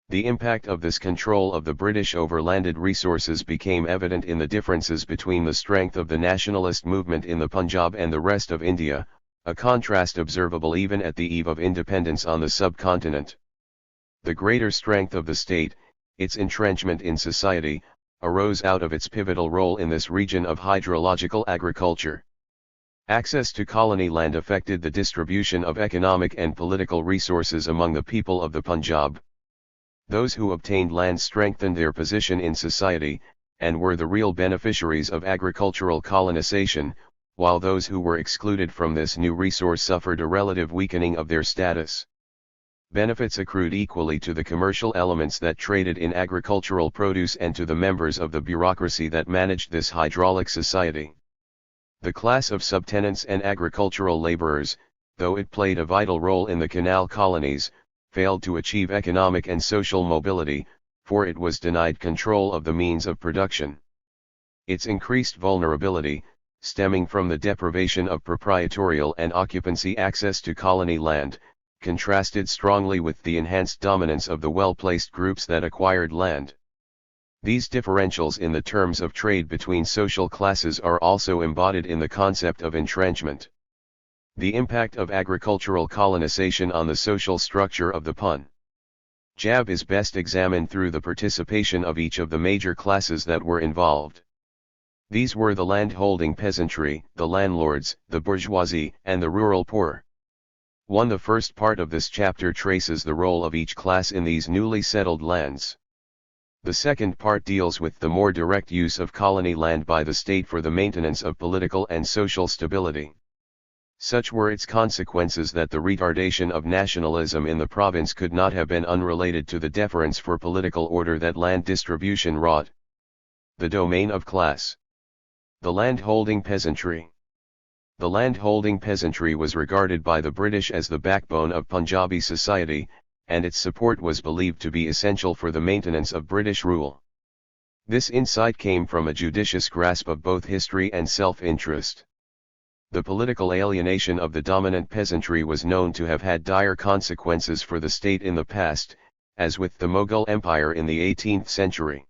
The impact of this control of the British over landed resources became evident in the differences between the strength of the nationalist movement in the Punjab and the rest of India, a contrast observable even at the eve of independence on the subcontinent. The greater strength of the state, its entrenchment in society, arose out of its pivotal role in this region of hydrological agriculture. Access to colony land affected the distribution of economic and political resources among the people of the Punjab. Those who obtained land strengthened their position in society, and were the real beneficiaries of agricultural colonization, while those who were excluded from this new resource suffered a relative weakening of their status. Benefits accrued equally to the commercial elements that traded in agricultural produce and to the members of the bureaucracy that managed this hydraulic society. The class of subtenants and agricultural laborers, though it played a vital role in the canal colonies, failed to achieve economic and social mobility, for it was denied control of the means of production. Its increased vulnerability, stemming from the deprivation of proprietorial and occupancy access to colony land, contrasted strongly with the enhanced dominance of the well-placed groups that acquired land. These differentials in the terms of trade between social classes are also embodied in the concept of entrenchment. The impact of agricultural colonization on the social structure of the Punjab is best examined through the participation of each of the major classes that were involved. These were the land-holding peasantry, the landlords, the bourgeoisie, and the rural poor. The first part of this chapter traces the role of each class in these newly settled lands. The second part deals with the more direct use of colony land by the state for the maintenance of political and social stability. Such were its consequences that the retardation of nationalism in the province could not have been unrelated to the deference for political order that land distribution wrought. The domain of class. The land-holding peasantry. The land-holding peasantry was regarded by the British as the backbone of Punjabi society, and its support was believed to be essential for the maintenance of British rule. This insight came from a judicious grasp of both history and self-interest. The political alienation of the dominant peasantry was known to have had dire consequences for the state in the past, as with the Mughal Empire in the 18th century.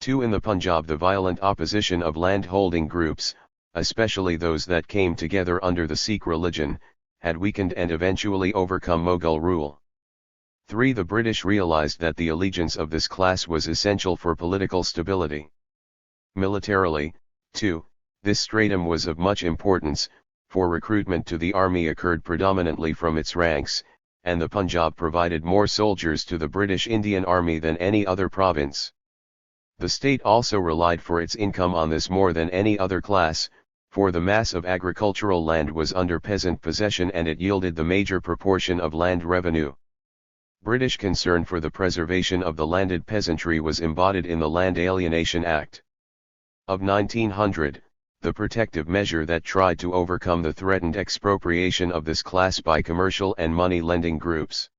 2. In the Punjab, the violent opposition of land-holding groups, especially those that came together under the Sikh religion, had weakened and eventually overcome Mughal rule. 3. The British realized that the allegiance of this class was essential for political stability. Militarily, too, this stratum was of much importance, for recruitment to the army occurred predominantly from its ranks, and the Punjab provided more soldiers to the British Indian Army than any other province. The state also relied for its income on this more than any other class, for the mass of agricultural land was under peasant possession and it yielded the major proportion of land revenue. British concern for the preservation of the landed peasantry was embodied in the Land Alienation Act of 1900, the protective measure that tried to overcome the threatened expropriation of this class by commercial and money-lending groups.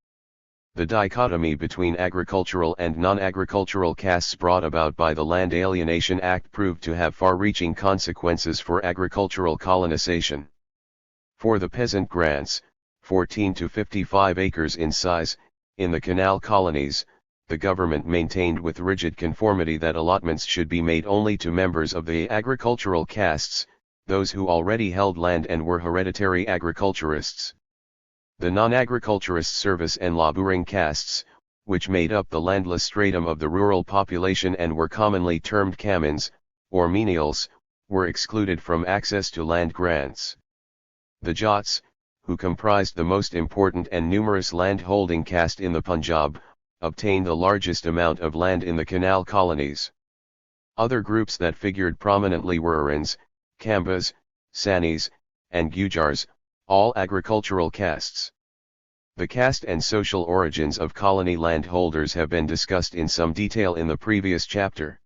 The dichotomy between agricultural and non-agricultural castes brought about by the Land Alienation Act proved to have far-reaching consequences for agricultural colonization. For the peasant grants, 14 to 55 acres in size, in the canal colonies, the government maintained with rigid conformity that allotments should be made only to members of the agricultural castes, those who already held land and were hereditary agriculturists. The non-agriculturist service and laboring castes, which made up the landless stratum of the rural population and were commonly termed kamins, or menials, were excluded from access to land grants. The Jats, who comprised the most important and numerous land-holding caste in the Punjab, obtained the largest amount of land in the canal colonies. Other groups that figured prominently were Arans, Kambas, Sanis, and Gujars, all agricultural castes. The caste and social origins of colony landholders have been discussed in some detail in the previous chapter.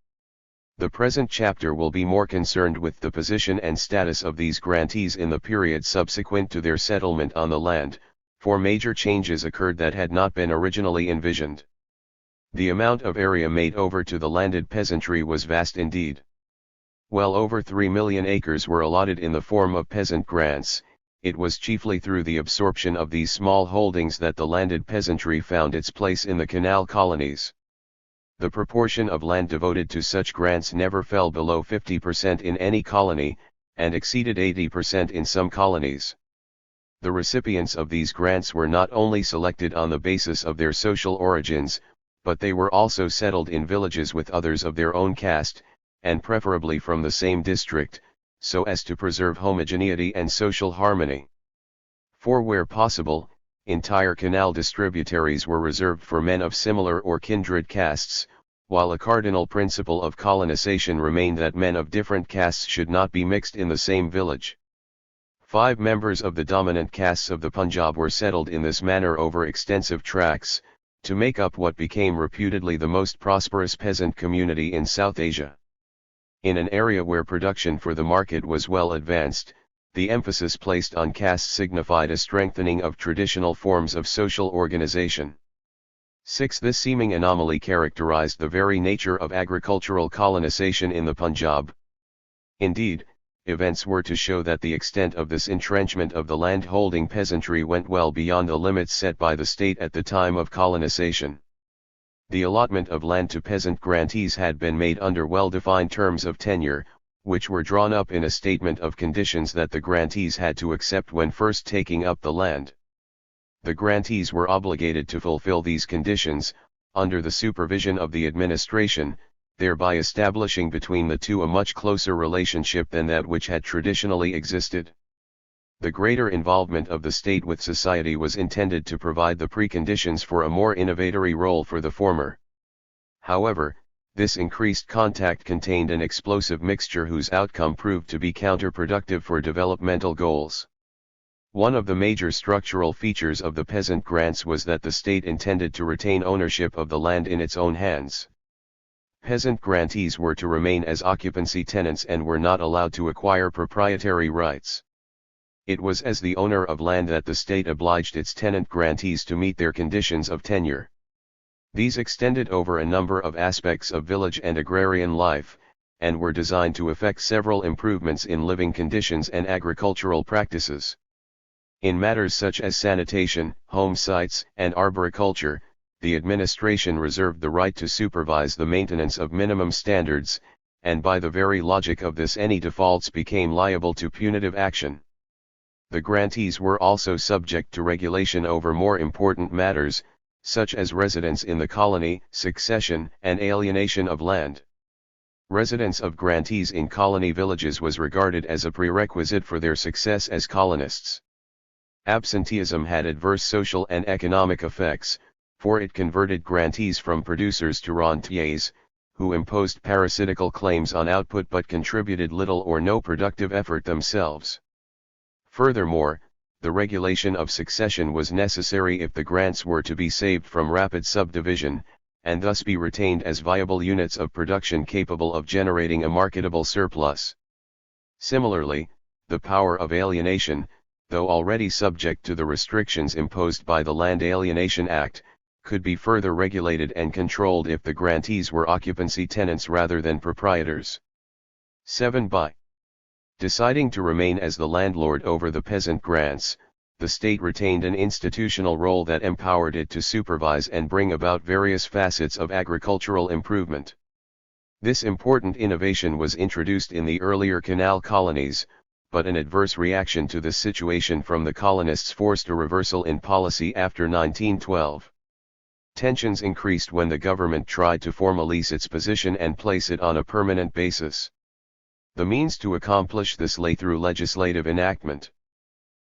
The present chapter will be more concerned with the position and status of these grantees in the period subsequent to their settlement on the land, for major changes occurred that had not been originally envisioned. The amount of area made over to the landed peasantry was vast indeed. Well over 3 million acres were allotted in the form of peasant grants. It was chiefly through the absorption of these small holdings that the landed peasantry found its place in the canal colonies. The proportion of land devoted to such grants never fell below 50% in any colony, and exceeded 80% in some colonies. The recipients of these grants were not only selected on the basis of their social origins, but they were also settled in villages with others of their own caste, and preferably from the same district, so as to preserve homogeneity and social harmony. For where possible, entire canal distributaries were reserved for men of similar or kindred castes, while a cardinal principle of colonization remained that men of different castes should not be mixed in the same village. 5 members of the dominant castes of the Punjab were settled in this manner over extensive tracts, to make up what became reputedly the most prosperous peasant community in South Asia. In an area where production for the market was well advanced, the emphasis placed on caste signified a strengthening of traditional forms of social organization. 6. This seeming anomaly characterized the very nature of agricultural colonization in the Punjab. Indeed, events were to show that the extent of this entrenchment of the land-holding peasantry went well beyond the limits set by the state at the time of colonization. The allotment of land to peasant grantees had been made under well-defined terms of tenure, which were drawn up in a statement of conditions that the grantees had to accept when first taking up the land. The grantees were obligated to fulfill these conditions, under the supervision of the administration, thereby establishing between the two a much closer relationship than that which had traditionally existed. The greater involvement of the state with society was intended to provide the preconditions for a more innovatory role for the former. However, this increased contact contained an explosive mixture whose outcome proved to be counterproductive for developmental goals. One of the major structural features of the peasant grants was that the state intended to retain ownership of the land in its own hands. Peasant grantees were to remain as occupancy tenants and were not allowed to acquire proprietary rights. It was as the owner of land that the state obliged its tenant grantees to meet their conditions of tenure. These extended over a number of aspects of village and agrarian life, and were designed to effect several improvements in living conditions and agricultural practices. In matters such as sanitation, home sites, and arboriculture, the administration reserved the right to supervise the maintenance of minimum standards, and by the very logic of this any defaults became liable to punitive action. The grantees were also subject to regulation over more important matters, such as residence in the colony, succession, and alienation of land. Residence of grantees in colony villages was regarded as a prerequisite for their success as colonists. Absenteeism had adverse social and economic effects, for it converted grantees from producers to rentiers, who imposed parasitical claims on output but contributed little or no productive effort themselves. Furthermore, the regulation of succession was necessary if the grants were to be saved from rapid subdivision, and thus be retained as viable units of production capable of generating a marketable surplus. Similarly, the power of alienation, though already subject to the restrictions imposed by the Land Alienation Act, could be further regulated and controlled if the grantees were occupancy tenants rather than proprietors. 7. By deciding to remain as the landlord over the peasant grants, the state retained an institutional role that empowered it to supervise and bring about various facets of agricultural improvement. This important innovation was introduced in the earlier canal colonies, but an adverse reaction to this situation from the colonists forced a reversal in policy after 1912. Tensions increased when the government tried to formalize its position and place it on a permanent basis. The means to accomplish this lay through legislative enactment.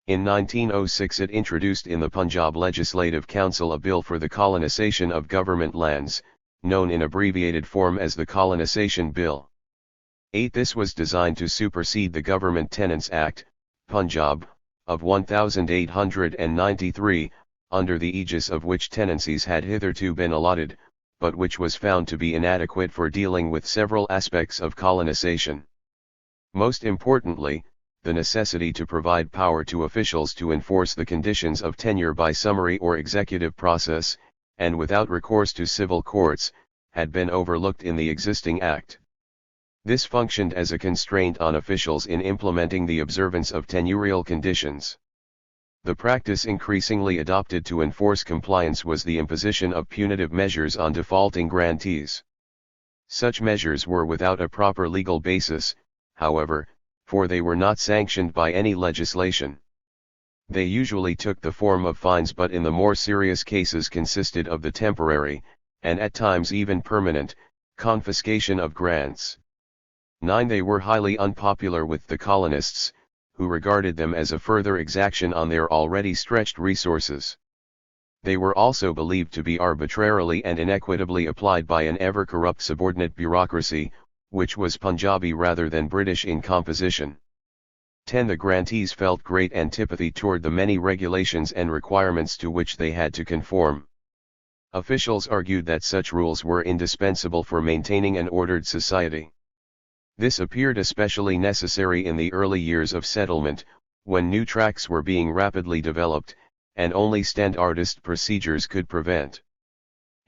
In 1906 it introduced in the Punjab Legislative Council a bill for the colonization of government lands, known in abbreviated form as the Colonization Bill. 8. This was designed to supersede the Government Tenants Act, Punjab, of 1893, under the aegis of which tenancies had hitherto been allotted, but which was found to be inadequate for dealing with several aspects of colonization. Most importantly, the necessity to provide power to officials to enforce the conditions of tenure by summary or executive process, and without recourse to civil courts, had been overlooked in the existing Act. This functioned as a constraint on officials in implementing the observance of tenurial conditions. The practice increasingly adopted to enforce compliance was the imposition of punitive measures on defaulting grantees. Such measures were without a proper legal basis, however, for they were not sanctioned by any legislation. They usually took the form of fines, but in the more serious cases consisted of the temporary, and at times even permanent, confiscation of grants. 9. They were highly unpopular with the colonists, who regarded them as a further exaction on their already stretched resources. They were also believed to be arbitrarily and inequitably applied by an ever-corrupt subordinate bureaucracy, which was Punjabi rather than British in composition. 10. The grantees felt great antipathy toward the many regulations and requirements to which they had to conform. Officials argued that such rules were indispensable for maintaining an ordered society. This appeared especially necessary in the early years of settlement, when new tracts were being rapidly developed, and only standardized procedures could prevent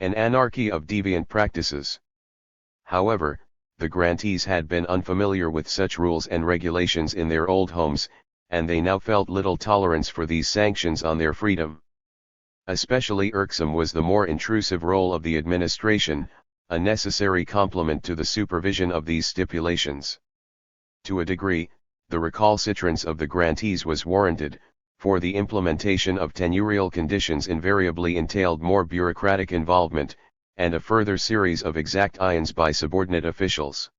an anarchy of deviant practices. However, the grantees had been unfamiliar with such rules and regulations in their old homes, and they now felt little tolerance for these sanctions on their freedom. Especially irksome was the more intrusive role of the administration, a necessary complement to the supervision of these stipulations. To a degree, the recalcitrance of the grantees was warranted, for the implementation of tenurial conditions invariably entailed more bureaucratic involvement, and a further series of exactions by subordinate officials.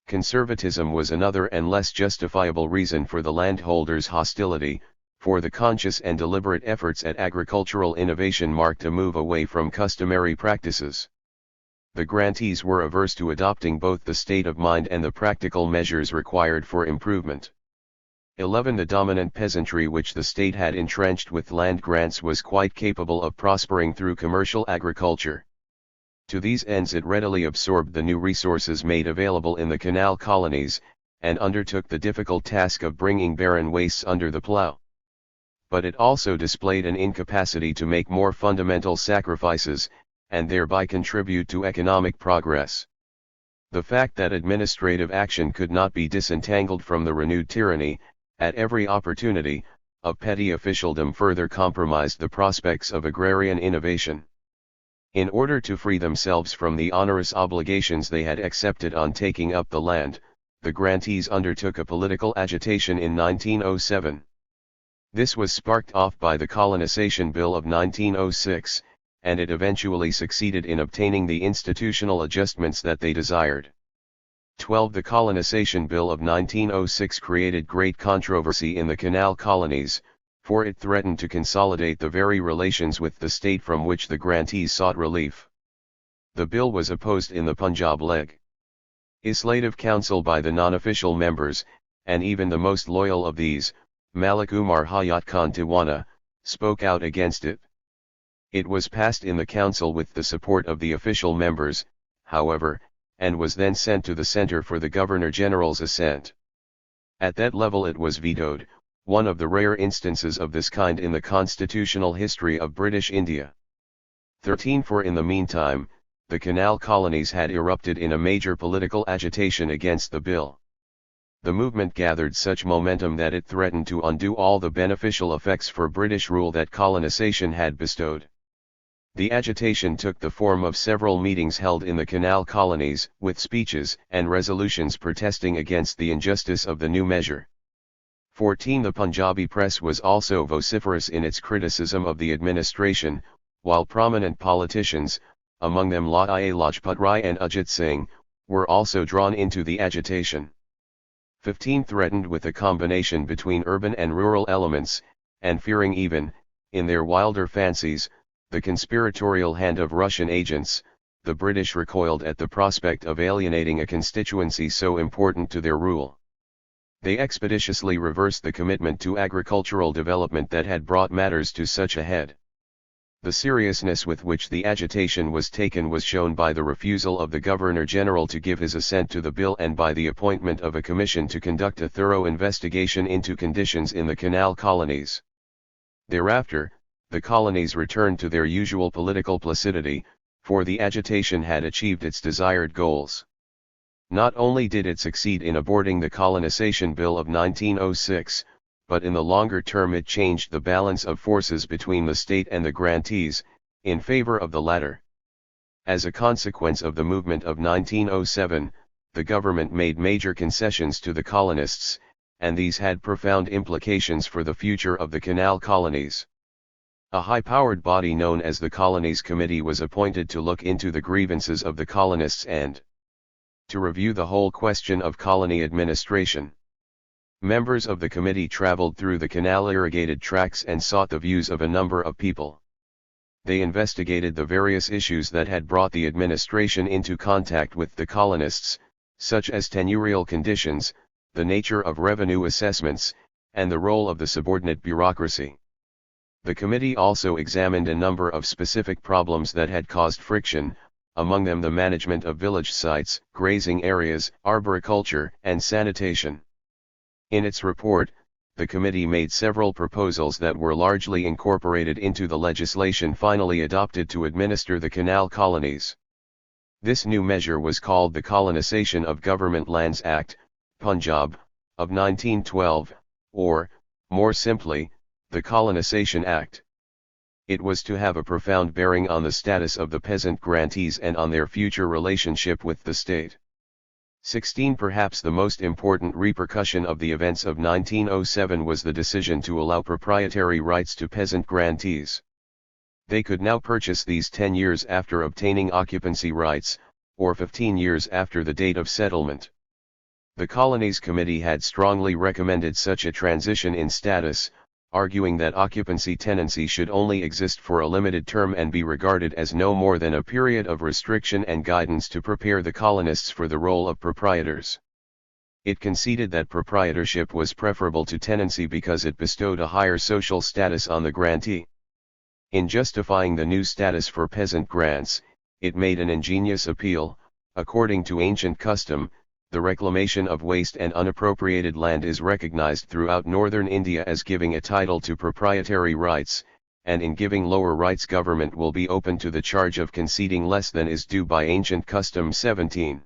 Conservatism was another and less justifiable reason for the landholders' hostility, for the conscious and deliberate efforts at agricultural innovation marked a move away from customary practices. The grantees were averse to adopting both the state of mind and the practical measures required for improvement. 11. The dominant peasantry which the state had entrenched with land grants was quite capable of prospering through commercial agriculture. To these ends it readily absorbed the new resources made available in the canal colonies, and undertook the difficult task of bringing barren wastes under the plough. But it also displayed an incapacity to make more fundamental sacrifices, and thereby contribute to economic progress. The fact that administrative action could not be disentangled from the renewed tyranny, at every opportunity, of petty officialdom further compromised the prospects of agrarian innovation. In order to free themselves from the onerous obligations they had accepted on taking up the land, the grantees undertook a political agitation in 1907. This was sparked off by the Colonization Bill of 1906, and it eventually succeeded in obtaining the institutional adjustments that they desired. 12. The Colonization Bill of 1906 created great controversy in the Canal colonies, for it threatened to consolidate the very relations with the state from which the grantees sought relief. The bill was opposed in the Punjab Legislative Council by the non-official members, and even the most loyal of these, Malik Umar Hayat Khan Tiwana, spoke out against it. It was passed in the council with the support of the official members, however, and was then sent to the centre for the Governor-General's assent. At that level it was vetoed, one of the rare instances of this kind in the constitutional history of British India. 13. For in the meantime, the Canal colonies had erupted in a major political agitation against the bill. The movement gathered such momentum that it threatened to undo all the beneficial effects for British rule that colonization had bestowed. The agitation took the form of several meetings held in the Canal colonies, with speeches and resolutions protesting against the injustice of the new measure. 14. The Punjabi press was also vociferous in its criticism of the administration, while prominent politicians, among them Lala Lajpat Rai and Ajit Singh, were also drawn into the agitation. 15. Threatened with a combination between urban and rural elements, and fearing even, in their wilder fancies, the conspiratorial hand of Russian agents, the British recoiled at the prospect of alienating a constituency so important to their rule. They expeditiously reversed the commitment to agricultural development that had brought matters to such a head. The seriousness with which the agitation was taken was shown by the refusal of the Governor-General to give his assent to the bill and by the appointment of a commission to conduct a thorough investigation into conditions in the Canal colonies. Thereafter, the colonies returned to their usual political placidity, for the agitation had achieved its desired goals. Not only did it succeed in aborting the Colonization Bill of 1906, but in the longer term it changed the balance of forces between the state and the grantees, in favor of the latter. As a consequence of the movement of 1907, the government made major concessions to the colonists, and these had profound implications for the future of the Canal colonies. A high-powered body known as the Colonies Committee was appointed to look into the grievances of the colonists and to review the whole question of colony administration. Members of the committee traveled through the canal-irrigated tracts and sought the views of a number of people. They investigated the various issues that had brought the administration into contact with the colonists, such as tenurial conditions, the nature of revenue assessments, and the role of the subordinate bureaucracy. The committee also examined a number of specific problems that had caused friction, among them the management of village sites, grazing areas, arboriculture, and sanitation. In its report, the committee made several proposals that were largely incorporated into the legislation finally adopted to administer the Canal colonies. This new measure was called the Colonization of Government Lands Act, Punjab, of 1912, or, more simply, the Colonization Act. It was to have a profound bearing on the status of the peasant grantees and on their future relationship with the state. 16. Perhaps the most important repercussion of the events of 1907 was the decision to allow proprietary rights to peasant grantees. They could now purchase these 10 years after obtaining occupancy rights, or 15 years after the date of settlement. The Colonies Committee had strongly recommended such a transition in status, arguing that occupancy tenancy should only exist for a limited term and be regarded as no more than a period of restriction and guidance to prepare the colonists for the role of proprietors. It conceded that proprietorship was preferable to tenancy because it bestowed a higher social status on the grantee. In justifying the new status for peasant grants, it made an ingenious appeal. According to ancient custom, the reclamation of waste and unappropriated land is recognized throughout northern India as giving a title to proprietary rights, and in giving lower rights government will be open to the charge of conceding less than is due by ancient custom. 17.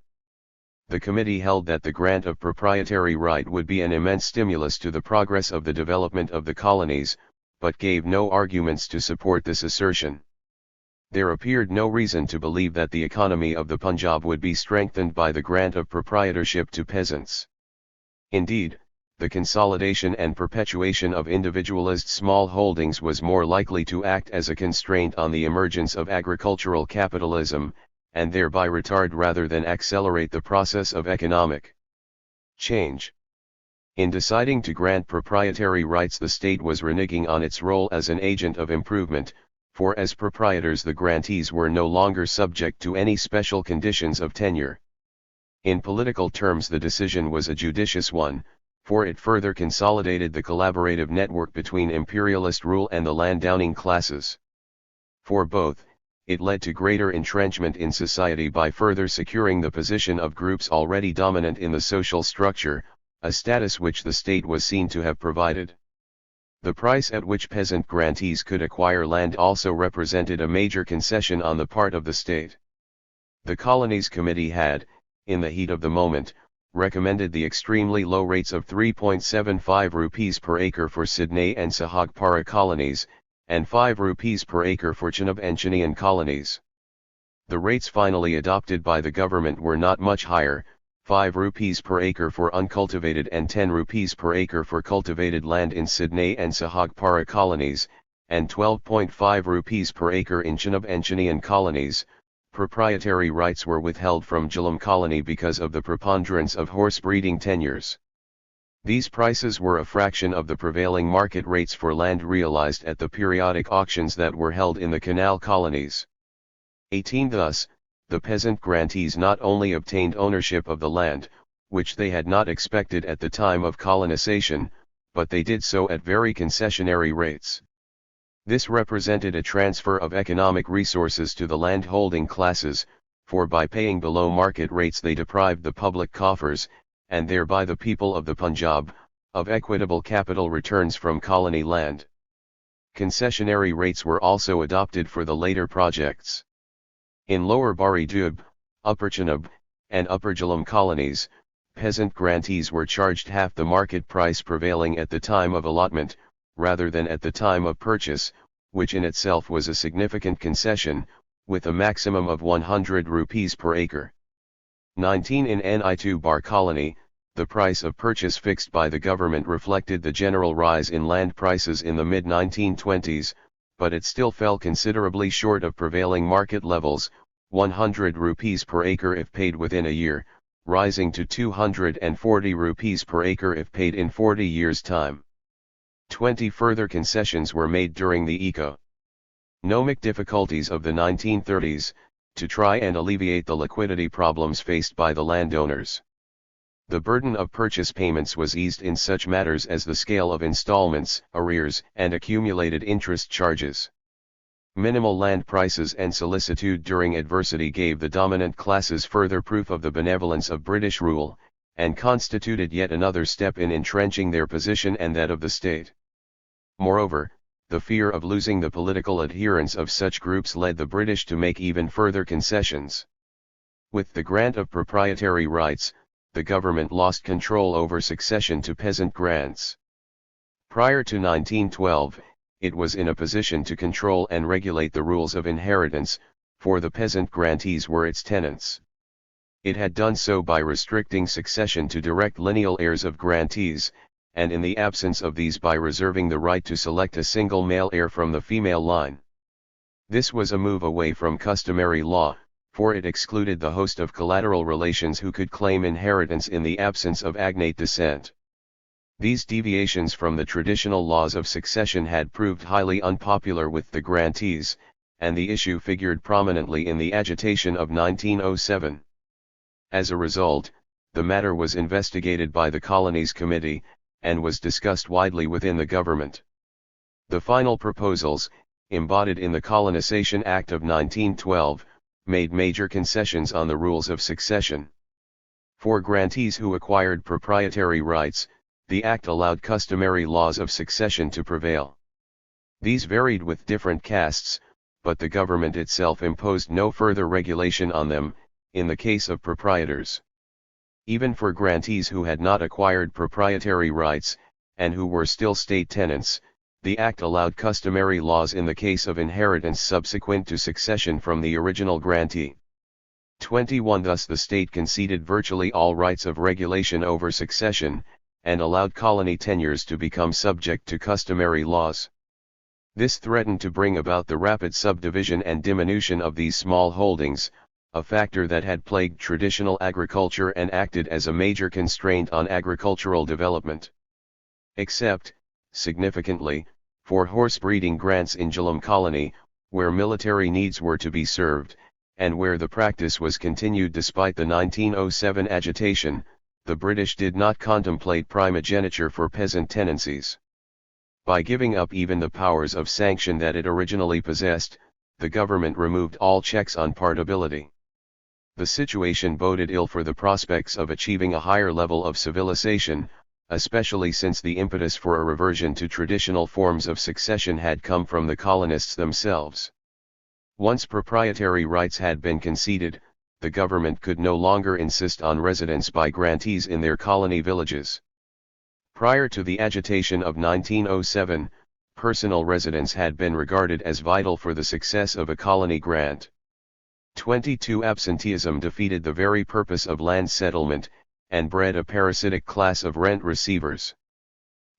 The committee held that the grant of proprietary right would be an immense stimulus to the progress of the development of the colonies, but gave no arguments to support this assertion. There appeared no reason to believe that the economy of the Punjab would be strengthened by the grant of proprietorship to peasants. Indeed, the consolidation and perpetuation of individualist small holdings was more likely to act as a constraint on the emergence of agricultural capitalism, and thereby retard rather than accelerate the process of economic change. In deciding to grant proprietary rights, the state was reneging on its role as an agent of improvement, for as proprietors the grantees were no longer subject to any special conditions of tenure. In political terms, the decision was a judicious one, for it further consolidated the collaborative network between imperialist rule and the landowning classes. For both, it led to greater entrenchment in society by further securing the position of groups already dominant in the social structure, a status which the state was seen to have provided. The price at which peasant grantees could acquire land also represented a major concession on the part of the state. The Colonies Committee had, in the heat of the moment, recommended the extremely low rates of 3.75 rupees per acre for Sydney and Sahagpara colonies, and 5 rupees per acre for Chenab and Chenian colonies. The rates finally adopted by the government were not much higher, 5 rupees per acre for uncultivated and 10 rupees per acre for cultivated land in Sydney and Sahagpara colonies, and 12.5 rupees per acre in Chenab and Chenian colonies. Proprietary rights were withheld from Jhelum colony because of the preponderance of horse breeding tenures. These prices were a fraction of the prevailing market rates for land realized at the periodic auctions that were held in the canal colonies. 18 Thus, the peasant grantees not only obtained ownership of the land, which they had not expected at the time of colonization, but they did so at very concessionary rates. This represented a transfer of economic resources to the landholding classes, for by paying below market rates they deprived the public coffers, and thereby the people of the Punjab, of equitable capital returns from colony land. Concessionary rates were also adopted for the later projects. In Lower Bari Dub, Upper Chenab, and Upper Jhelum colonies, peasant grantees were charged half the market price prevailing at the time of allotment, rather than at the time of purchase, which in itself was a significant concession, with a maximum of 100 rupees per acre. 19 In Ni2 Bar colony, the price of purchase fixed by the government reflected the general rise in land prices in the mid-1920s, but it still fell considerably short of prevailing market levels, 100 rupees per acre if paid within a year, rising to 240 rupees per acre if paid in 40 years' time. 20 Further concessions were made during the economic difficulties of the 1930s, to try and alleviate the liquidity problems faced by the landowners. The burden of purchase payments was eased in such matters as the scale of installments, arrears, and accumulated interest charges. Minimal land prices and solicitude during adversity gave the dominant classes further proof of the benevolence of British rule, and constituted yet another step in entrenching their position and that of the state. Moreover, the fear of losing the political adherence of such groups led the British to make even further concessions. With the grant of proprietary rights, the government lost control over succession to peasant grants. Prior to 1912, it was in a position to control and regulate the rules of inheritance, for the peasant grantees were its tenants. It had done so by restricting succession to direct lineal heirs of grantees, and in the absence of these by reserving the right to select a single male heir from the female line. This was a move away from customary law, for it excluded the host of collateral relations who could claim inheritance in the absence of agnate descent. These deviations from the traditional laws of succession had proved highly unpopular with the grantees, and the issue figured prominently in the agitation of 1907. As a result, the matter was investigated by the Colonies Committee, and was discussed widely within the government. The final proposals, embodied in the Colonization Act of 1912, made major concessions on the rules of succession. For grantees who acquired proprietary rights, the Act allowed customary laws of succession to prevail. These varied with different castes, but the government itself imposed no further regulation on them, in the case of proprietors. Even for grantees who had not acquired proprietary rights, and who were still state tenants, The Act allowed customary laws in the case of inheritance subsequent to succession from the original grantee. 21. Thus the state conceded virtually all rights of regulation over succession, and allowed colony tenures to become subject to customary laws. This threatened to bring about the rapid subdivision and diminution of these small holdings, a factor that had plagued traditional agriculture and acted as a major constraint on agricultural development. Except, significantly, for horse breeding grants in Jhelum colony, where military needs were to be served, and where the practice was continued despite the 1907 agitation, the British did not contemplate primogeniture for peasant tenancies. By giving up even the powers of sanction that it originally possessed, the government removed all checks on partability. The situation boded ill for the prospects of achieving a higher level of civilization, especially since the impetus for a reversion to traditional forms of succession had come from the colonists themselves. Once proprietary rights had been conceded, the government could no longer insist on residence by grantees in their colony villages. Prior to the agitation of 1907, personal residence had been regarded as vital for the success of a colony grant. 22. Absenteeism defeated the very purpose of land settlement, and bred a parasitic class of rent receivers.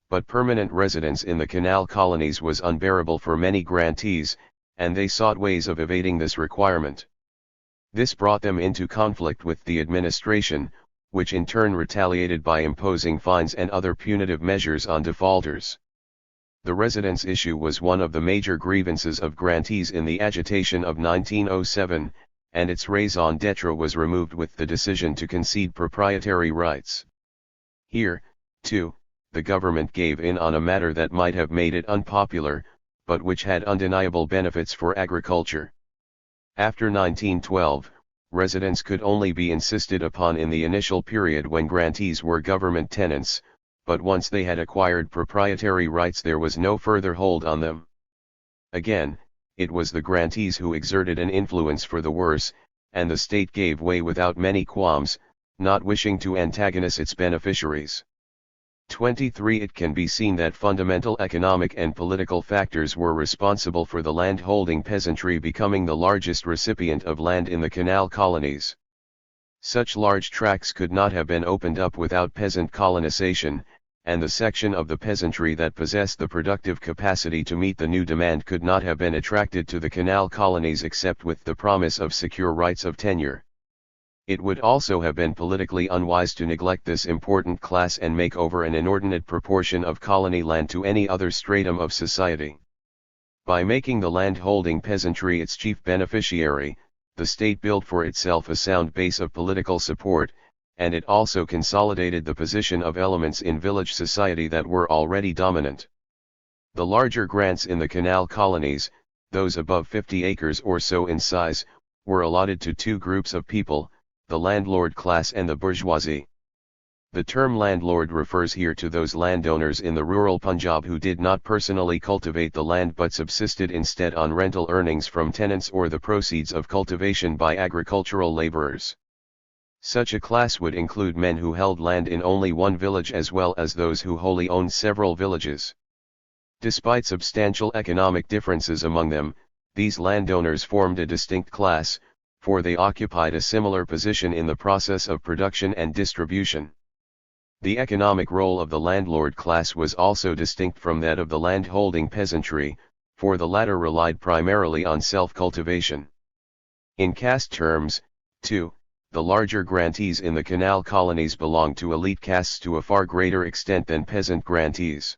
But permanent residence in the canal colonies was unbearable for many grantees, and they sought ways of evading this requirement. This brought them into conflict with the administration, which in turn retaliated by imposing fines and other punitive measures on defaulters. The residence issue was one of the major grievances of grantees in the agitation of 1907, and its raison d'etre was removed with the decision to concede proprietary rights. Here, too, the government gave in on a matter that might have made it unpopular, but which had undeniable benefits for agriculture. After 1912, residence could only be insisted upon in the initial period when grantees were government tenants, but once they had acquired proprietary rights there was no further hold on them. Again, it was the grantees who exerted an influence for the worse, and the state gave way without many qualms, not wishing to antagonize its beneficiaries. 23. It can be seen that fundamental economic and political factors were responsible for the land-holding peasantry becoming the largest recipient of land in the canal colonies. Such large tracts could not have been opened up without peasant colonization, and the section of the peasantry that possessed the productive capacity to meet the new demand could not have been attracted to the canal colonies except with the promise of secure rights of tenure. It would also have been politically unwise to neglect this important class and make over an inordinate proportion of colony land to any other stratum of society. By making the land-holding peasantry its chief beneficiary, the state built for itself a sound base of political support, and it also consolidated the position of elements in village society that were already dominant. The larger grants in the canal colonies, those above 50 acres or so in size, were allotted to two groups of people, the landlord class and the bourgeoisie. The term landlord refers here to those landowners in the rural Punjab who did not personally cultivate the land but subsisted instead on rental earnings from tenants or the proceeds of cultivation by agricultural laborers. Such a class would include men who held land in only one village as well as those who wholly owned several villages. Despite substantial economic differences among them, these landowners formed a distinct class, for they occupied a similar position in the process of production and distribution. The economic role of the landlord class was also distinct from that of the land-holding peasantry, for the latter relied primarily on self-cultivation. In caste terms, too, the larger grantees in the canal colonies belonged to elite castes to a far greater extent than peasant grantees.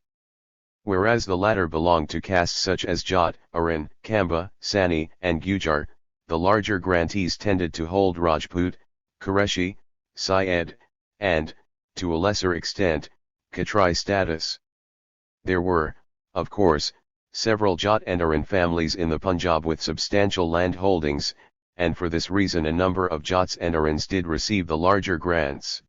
Whereas the latter belonged to castes such as Jat, Aran, Kamba, Sani, and Gujar, the larger grantees tended to hold Rajput, Qureshi, Syed, and, to a lesser extent, Khatri status. There were, of course, several Jat and Aran families in the Punjab with substantial land holdings, and for this reason a number of Jats and Arans did receive the larger grants.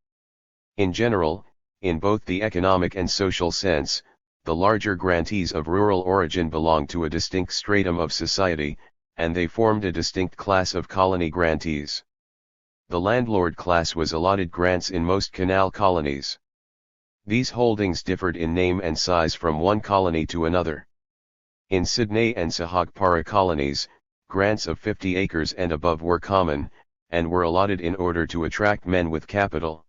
In general, in both the economic and social sense, the larger grantees of rural origin belonged to a distinct stratum of society, and they formed a distinct class of colony grantees. The landlord class was allotted grants in most canal colonies. These holdings differed in name and size from one colony to another. In Sydney and Sahagpara colonies, grants of 50 acres and above were common, and were allotted in order to attract men with capital.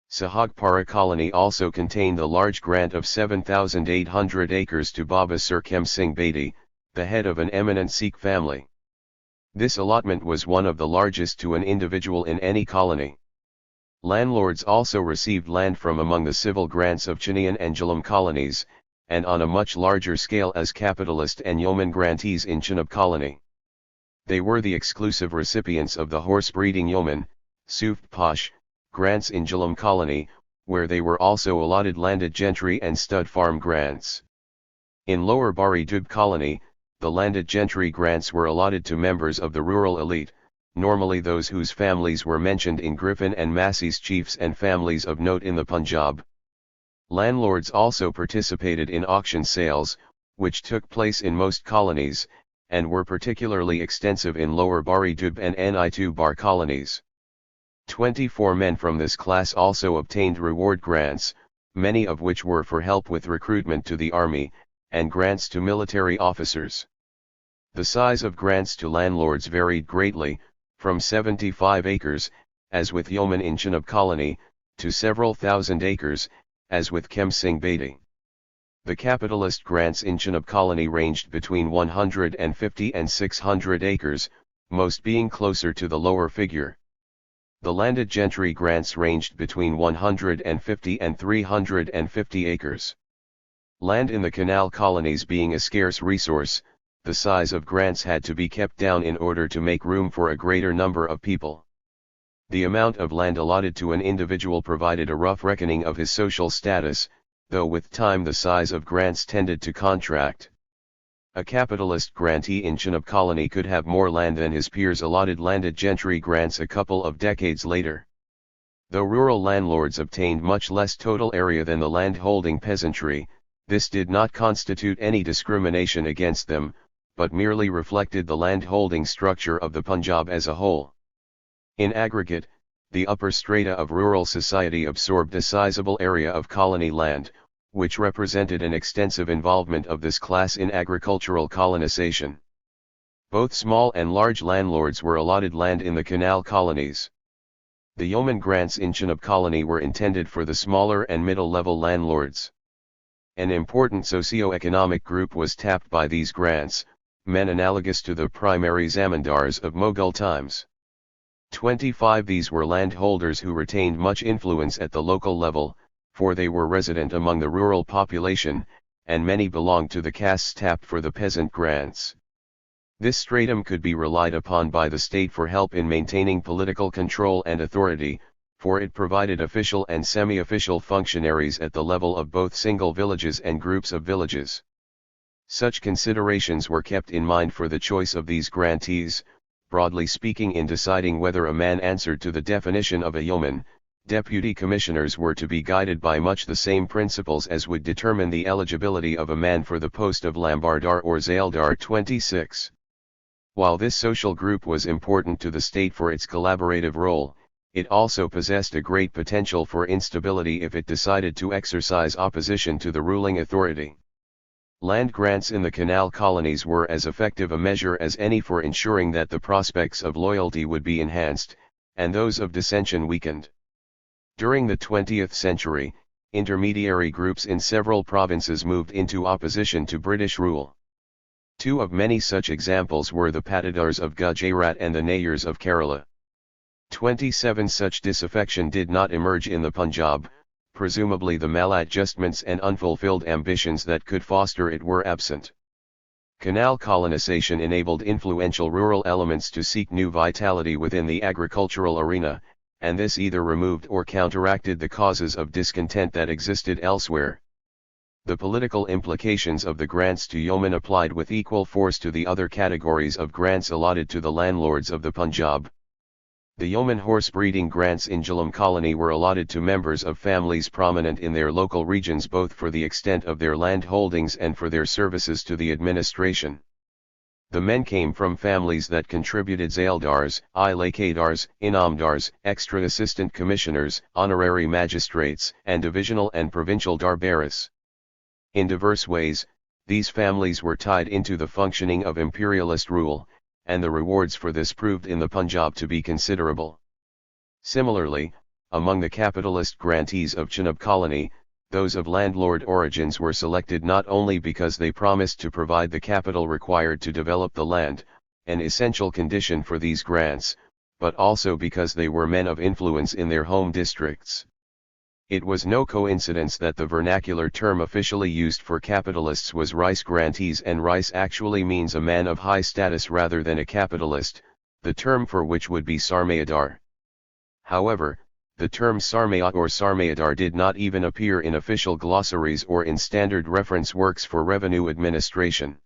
Sahagpara colony also contained a large grant of 7,800 acres to Baba Sir Khem Singh Bedi, the head of an eminent Sikh family. This allotment was one of the largest to an individual in any colony. Landlords also received land from among the civil grants of Chinian and Jhelum colonies, and on a much larger scale as capitalist and yeoman grantees in Chenab colony. They were the exclusive recipients of the horse-breeding yeoman, Suft Posh, grants in Jhelum colony, where they were also allotted landed gentry and stud farm grants. In Lower Bari Dub colony, the landed gentry grants were allotted to members of the rural elite, normally those whose families were mentioned in Griffin and Massey's chiefs and families of note in the Punjab. Landlords also participated in auction sales, which took place in most colonies, and were particularly extensive in Lower Bari Dub and Ni2 Bar colonies. 24 men from this class also obtained reward grants, many of which were for help with recruitment to the army, and grants to military officers. The size of grants to landlords varied greatly, from 75 acres, as with yeomen in Chenab colony, to several thousand acres, as with Khem Singh Bedi. The capitalist grants in Chenab colony ranged between 150 and 600 acres, most being closer to the lower figure. The landed gentry grants ranged between 150 and 350 acres. Land in the canal colonies being a scarce resource, the size of grants had to be kept down in order to make room for a greater number of people. The amount of land allotted to an individual provided a rough reckoning of his social status, though with time the size of grants tended to contract. A capitalist grantee in Chenab colony could have more land than his peers allotted landed gentry grants a couple of decades later. Though rural landlords obtained much less total area than the land-holding peasantry, this did not constitute any discrimination against them, but merely reflected the land-holding structure of the Punjab as a whole. In aggregate, the upper strata of rural society absorbed a sizable area of colony land, which represented an extensive involvement of this class in agricultural colonization. Both small and large landlords were allotted land in the canal colonies. The yeoman grants in Chenab colony were intended for the smaller and middle-level landlords. An important socio-economic group was tapped by these grants, men analogous to the primary zamindars of Mughal times. 25 these were landholders who retained much influence at the local level, for they were resident among the rural population, and many belonged to the castes tapped for the peasant grants. This stratum could be relied upon by the state for help in maintaining political control and authority, for it provided official and semi-official functionaries at the level of both single villages and groups of villages. Such considerations were kept in mind for the choice of these grantees. Broadly speaking, in deciding whether a man answered to the definition of a yeoman, deputy commissioners were to be guided by much the same principles as would determine the eligibility of a man for the post of Lambardar or Zaildar. 26. While this social group was important to the state for its collaborative role, it also possessed a great potential for instability if it decided to exercise opposition to the ruling authority. Land grants in the canal colonies were as effective a measure as any for ensuring that the prospects of loyalty would be enhanced, and those of dissension weakened. During the 20th century, intermediary groups in several provinces moved into opposition to British rule. Two of many such examples were the Patidars of Gujarat and the Nayars of Kerala. 27 Such disaffection did not emerge in the Punjab. Presumably the maladjustments and unfulfilled ambitions that could foster it were absent. Canal colonization enabled influential rural elements to seek new vitality within the agricultural arena, and this either removed or counteracted the causes of discontent that existed elsewhere. The political implications of the grants to yeomen applied with equal force to the other categories of grants allotted to the landlords of the Punjab. The yeoman horse breeding grants in Jhelum colony were allotted to members of families prominent in their local regions both for the extent of their land holdings and for their services to the administration. The men came from families that contributed Zaildars, Ilakadars, Inamdars, extra assistant commissioners, honorary magistrates, and divisional and provincial darbaris. In diverse ways, These families were tied into the functioning of imperialist rule, and the rewards for this proved in the Punjab to be considerable. Similarly, among the capitalist grantees of Chenab colony, those of landlord origins were selected not only because they promised to provide the capital required to develop the land, an essential condition for these grants, but also because they were men of influence in their home districts. It was no coincidence that the vernacular term officially used for capitalists was rice grantees, and rice actually means a man of high status rather than a capitalist, the term for which would be sarmayadar. However, the term sarmayat or sarmayadar did not even appear in official glossaries or in standard reference works for revenue administration.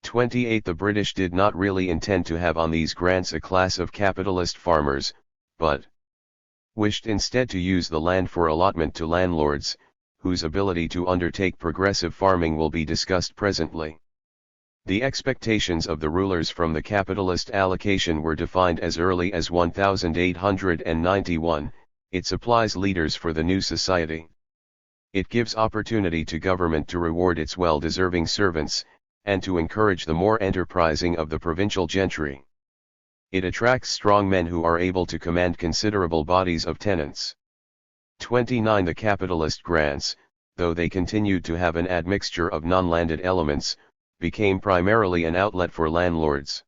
28. The British did not really intend to have on these grants a class of capitalist farmers, but wished instead to use the land for allotment to landlords, whose ability to undertake progressive farming will be discussed presently. The expectations of the rulers from the capitalist allocation were defined as early as 1891, it supplies leaders for the new society. It gives opportunity to government to reward its well-deserving servants, and to encourage the more enterprising of the provincial gentry. It attracts strong men who are able to command considerable bodies of tenants. 29. The capitalist grants, though they continued to have an admixture of non-landed elements, became primarily an outlet for landlords.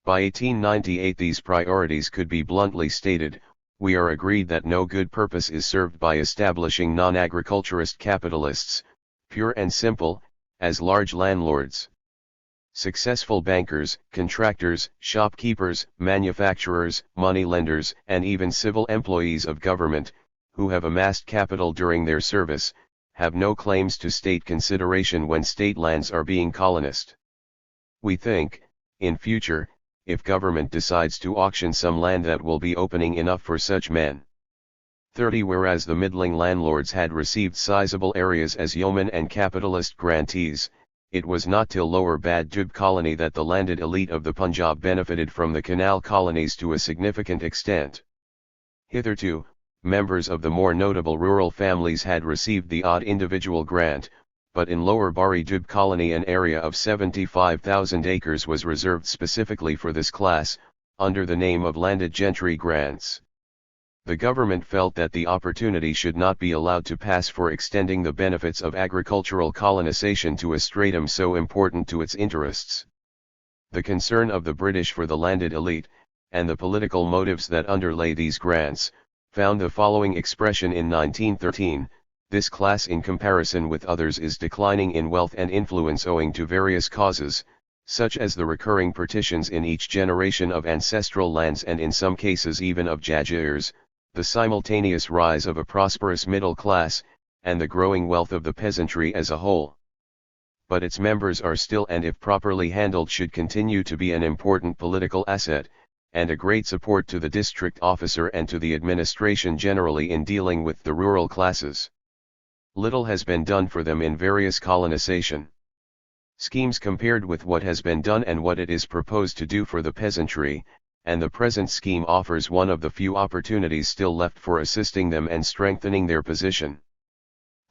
By 1898 these priorities could be bluntly stated: we are agreed that no good purpose is served by establishing non-agriculturist capitalists, pure and simple, as large landlords. Successful bankers, contractors, shopkeepers, manufacturers, moneylenders, and even civil employees of government, who have amassed capital during their service, have no claims to state consideration when state lands are being colonized. We think, in future, if government decides to auction some land, that will be opening enough for such men. 30. Whereas the middling landlords had received sizable areas as yeomen and capitalist grantees, it was not till Lower Bad Dub colony that the landed elite of the Punjab benefited from the canal colonies to a significant extent. Hitherto, members of the more notable rural families had received the odd individual grant, but in Lower Bari Dub colony an area of 75,000 acres was reserved specifically for this class, under the name of landed gentry grants. The government felt that the opportunity should not be allowed to pass for extending the benefits of agricultural colonization to a stratum so important to its interests. The concern of the British for the landed elite, and the political motives that underlay these grants, found the following expression in 1913: this class in comparison with others is declining in wealth and influence owing to various causes, such as the recurring partitions in each generation of ancestral lands and in some cases even of jagirs, the simultaneous rise of a prosperous middle class, and the growing wealth of the peasantry as a whole. But its members are still, and if properly handled should continue to be, an important political asset, and a great support to the district officer and to the administration generally in dealing with the rural classes. Little has been done for them in various colonization schemes compared with what has been done and what it is proposed to do for the peasantry, and the present scheme offers one of the few opportunities still left for assisting them and strengthening their position.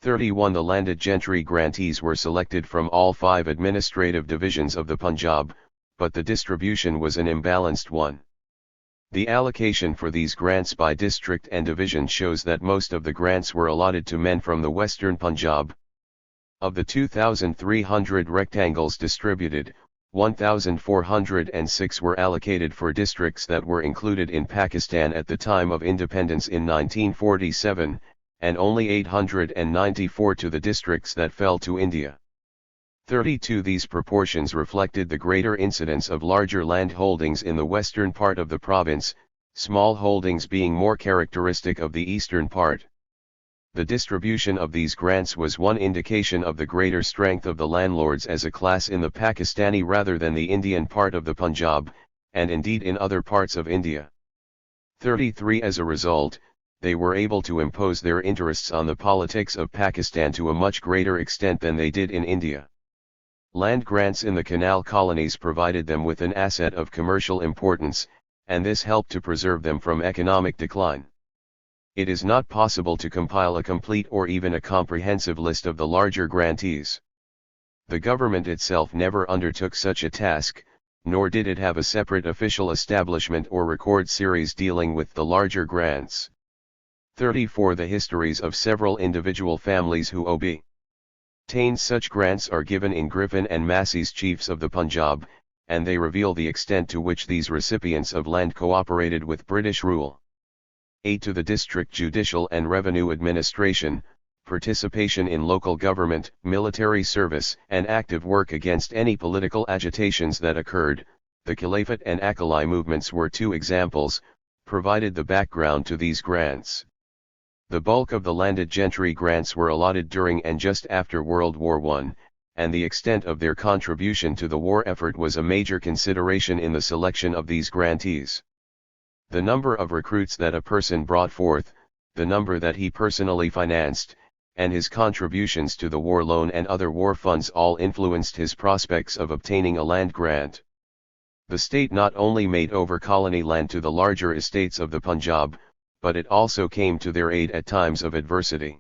31. The landed gentry grantees were selected from all 5 administrative divisions of the Punjab, but the distribution was an imbalanced one. The allocation for these grants by district and division shows that most of the grants were allotted to men from the western Punjab. Of the 2,300 rectangles distributed, 1,406 were allocated for districts that were included in Pakistan at the time of independence in 1947, and only 894 to the districts that fell to India. 32. These proportions reflected the greater incidence of larger land holdings in the western part of the province, small holdings being more characteristic of the eastern part. The distribution of these grants was one indication of the greater strength of the landlords as a class in the Pakistani rather than the Indian part of the Punjab, and indeed in other parts of India. 33. As a result, they were able to impose their interests on the politics of Pakistan to a much greater extent than they did in India. Land grants in the canal colonies provided them with an asset of commercial importance, and this helped to preserve them from economic decline. It is not possible to compile a complete or even a comprehensive list of the larger grantees. The government itself never undertook such a task, nor did it have a separate official establishment or record series dealing with the larger grants. 34. The histories of several individual families who obtained such grants are given in Griffin and Massey's Chiefs of the Punjab, and they reveal the extent to which these recipients of land cooperated with British rule. 8. To the district judicial and revenue administration, participation in local government, military service, and active work against any political agitations that occurred, the Caliphate and Akali movements were two examples, provided the background to these grants. The bulk of the landed gentry grants were allotted during and just after World War I, and the extent of their contribution to the war effort was a major consideration in the selection of these grantees. The number of recruits that a person brought forth, the number that he personally financed, and his contributions to the war loan and other war funds all influenced his prospects of obtaining a land grant. The state not only made over colony land to the larger estates of the Punjab, but it also came to their aid at times of adversity.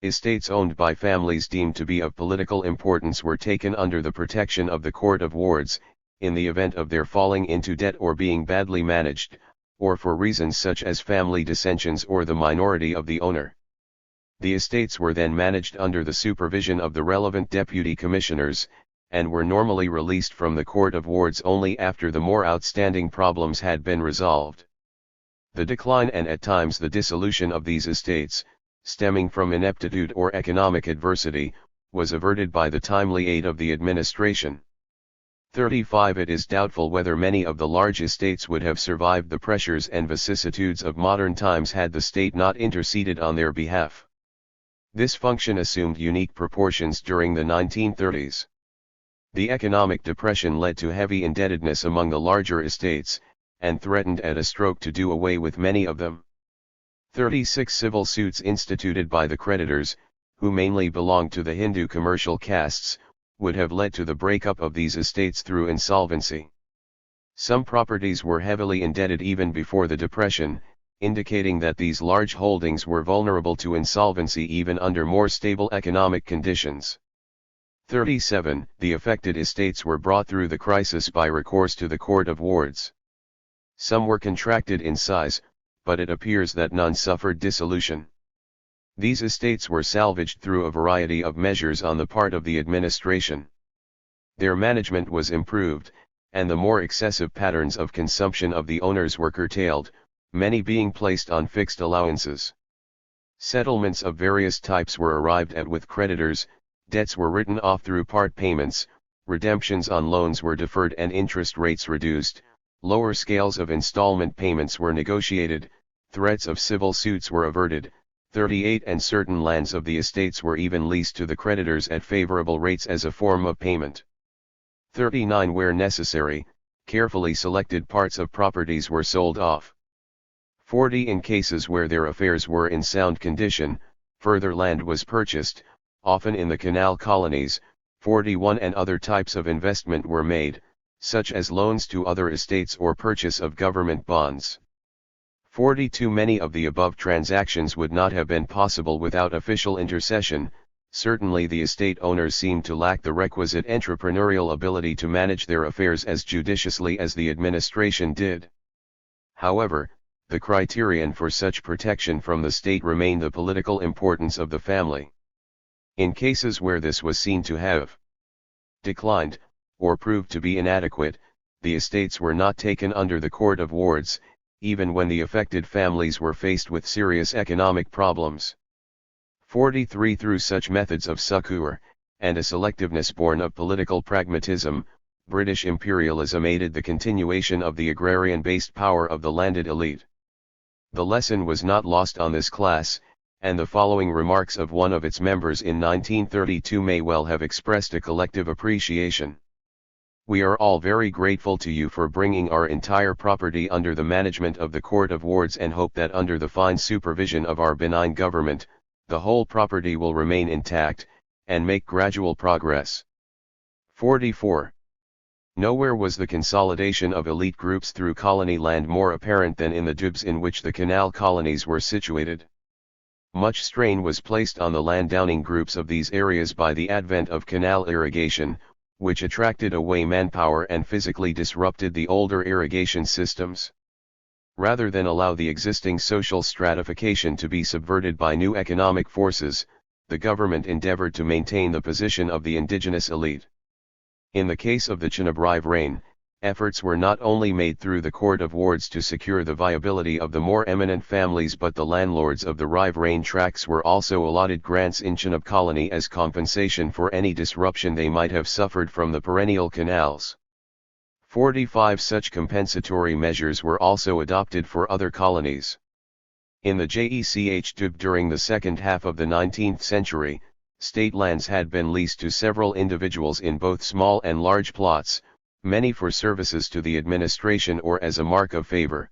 Estates owned by families deemed to be of political importance were taken under the protection of the Court of Wards, in the event of their falling into debt or being badly managed, or for reasons such as family dissensions or the minority of the owner. The estates were then managed under the supervision of the relevant deputy commissioners, and were normally released from the Court of Wards only after the more outstanding problems had been resolved. The decline and at times the dissolution of these estates, stemming from ineptitude or economic adversity, was averted by the timely aid of the administration. 35. It is doubtful whether many of the large estates would have survived the pressures and vicissitudes of modern times had the state not interceded on their behalf. This function assumed unique proportions during the 1930s. The economic depression led to heavy indebtedness among the larger estates, and threatened at a stroke to do away with many of them. 36. Civil suits instituted by the creditors, who mainly belonged to the Hindu commercial castes, would have led to the breakup of these estates through insolvency. Some properties were heavily indebted even before the Depression, indicating that these large holdings were vulnerable to insolvency even under more stable economic conditions. 37. The affected estates were brought through the crisis by recourse to the Court of Wards. Some were contracted in size, but it appears that none suffered dissolution. These estates were salvaged through a variety of measures on the part of the administration. Their management was improved, and the more excessive patterns of consumption of the owners were curtailed, many being placed on fixed allowances. Settlements of various types were arrived at with creditors, debts were written off through part payments, redemptions on loans were deferred and interest rates reduced, lower scales of installment payments were negotiated, threats of civil suits were averted. 38. And certain lands of the estates were even leased to the creditors at favorable rates as a form of payment. 39. Where necessary, carefully selected parts of properties were sold off. 40. In cases where their affairs were in sound condition, further land was purchased, often in the canal colonies. 41. And other types of investment were made, such as loans to other estates or purchase of government bonds. 42. Many of the above transactions would not have been possible without official intercession. Certainly the estate owners seemed to lack the requisite entrepreneurial ability to manage their affairs as judiciously as the administration did. However, the criterion for such protection from the state remained the political importance of the family. In cases where this was seen to have declined, or proved to be inadequate, the estates were not taken under the Court of Wards, even when the affected families were faced with serious economic problems. 43. Through such methods of succour, and a selectiveness born of political pragmatism, British imperialism aided the continuation of the agrarian-based power of the landed elite. The lesson was not lost on this class, and the following remarks of one of its members in 1932 may well have expressed a collective appreciation. We are all very grateful to you for bringing our entire property under the management of the Court of Wards and hope that under the fine supervision of our benign government, the whole property will remain intact, and make gradual progress. 44. Nowhere was the consolidation of elite groups through colony land more apparent than in the dubs in which the canal colonies were situated. Much strain was placed on the landowning groups of these areas by the advent of canal irrigation, which attracted away manpower and physically disrupted the older irrigation systems. Rather than allow the existing social stratification to be subverted by new economic forces, the government endeavored to maintain the position of the indigenous elite. In the case of the Chenab Riverine, efforts were not only made through the Court of Wards to secure the viability of the more eminent families, but the landlords of the Riverine tracts were also allotted grants in Chenab colony as compensation for any disruption they might have suffered from the perennial canals. 45 such compensatory measures were also adopted for other colonies. In the JECH during the second half of the 19th century, state lands had been leased to several individuals in both small and large plots, many for services to the administration or as a mark of favor.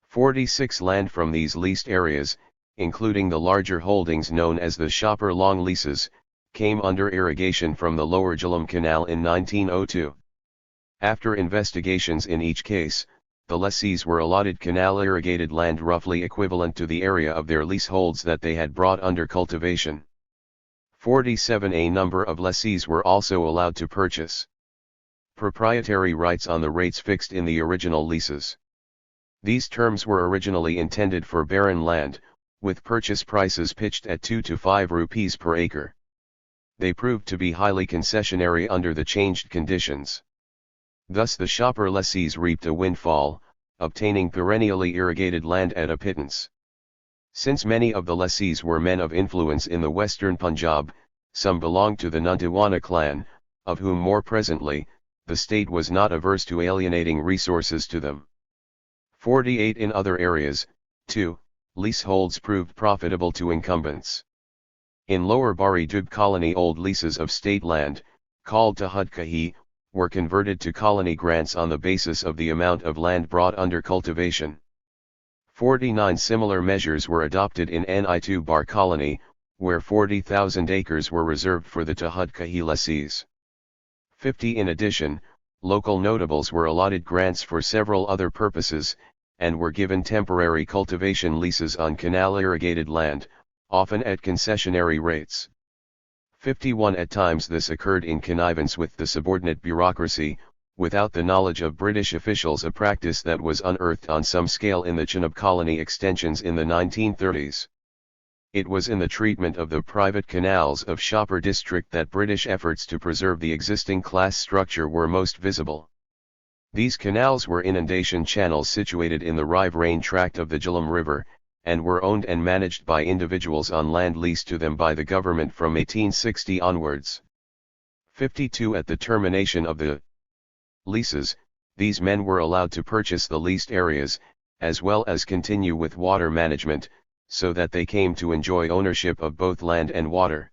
46 land from these leased areas, including the larger holdings known as the Shopper Long leases, came under irrigation from the Lower Jhelum Canal in 1902. After investigations in each case, the lessees were allotted canal-irrigated land roughly equivalent to the area of their leaseholds that they had brought under cultivation. 47 A number of lessees were also allowed to purchase proprietary rights on the rates fixed in the original leases. These terms were originally intended for barren land, with purchase prices pitched at 2 to 5 rupees per acre. They proved to be highly concessionary under the changed conditions. Thus the shopper lessees reaped a windfall, obtaining perennially irrigated land at a pittance. Since many of the lessees were men of influence in the western Punjab, some belonged to the Nuntiwana clan, of whom more presently, the state was not averse to alienating resources to them. 48 In other areas, too, leaseholds proved profitable to incumbents. In Lower Bari Dub colony old leases of state land, called Tahud-Kahi, were converted to colony grants on the basis of the amount of land brought under cultivation. 49 Similar measures were adopted in Ni2 Bar colony, where 40,000 acres were reserved for the Tahud-Kahi lessees. 50 In addition, local notables were allotted grants for several other purposes, and were given temporary cultivation leases on canal-irrigated land, often at concessionary rates. 51 At times this occurred in connivance with the subordinate bureaucracy, without the knowledge of British officials, a practice that was unearthed on some scale in the Chenab colony extensions in the 1930s. It was in the treatment of the private canals of Shopper district that British efforts to preserve the existing class structure were most visible. These canals were inundation channels situated in the Riverine tract of the Jhelum River, and were owned and managed by individuals on land leased to them by the government from 1860 onwards. 52 At the termination of the leases, these men were allowed to purchase the leased areas, as well as continue with water management, so that they came to enjoy ownership of both land and water.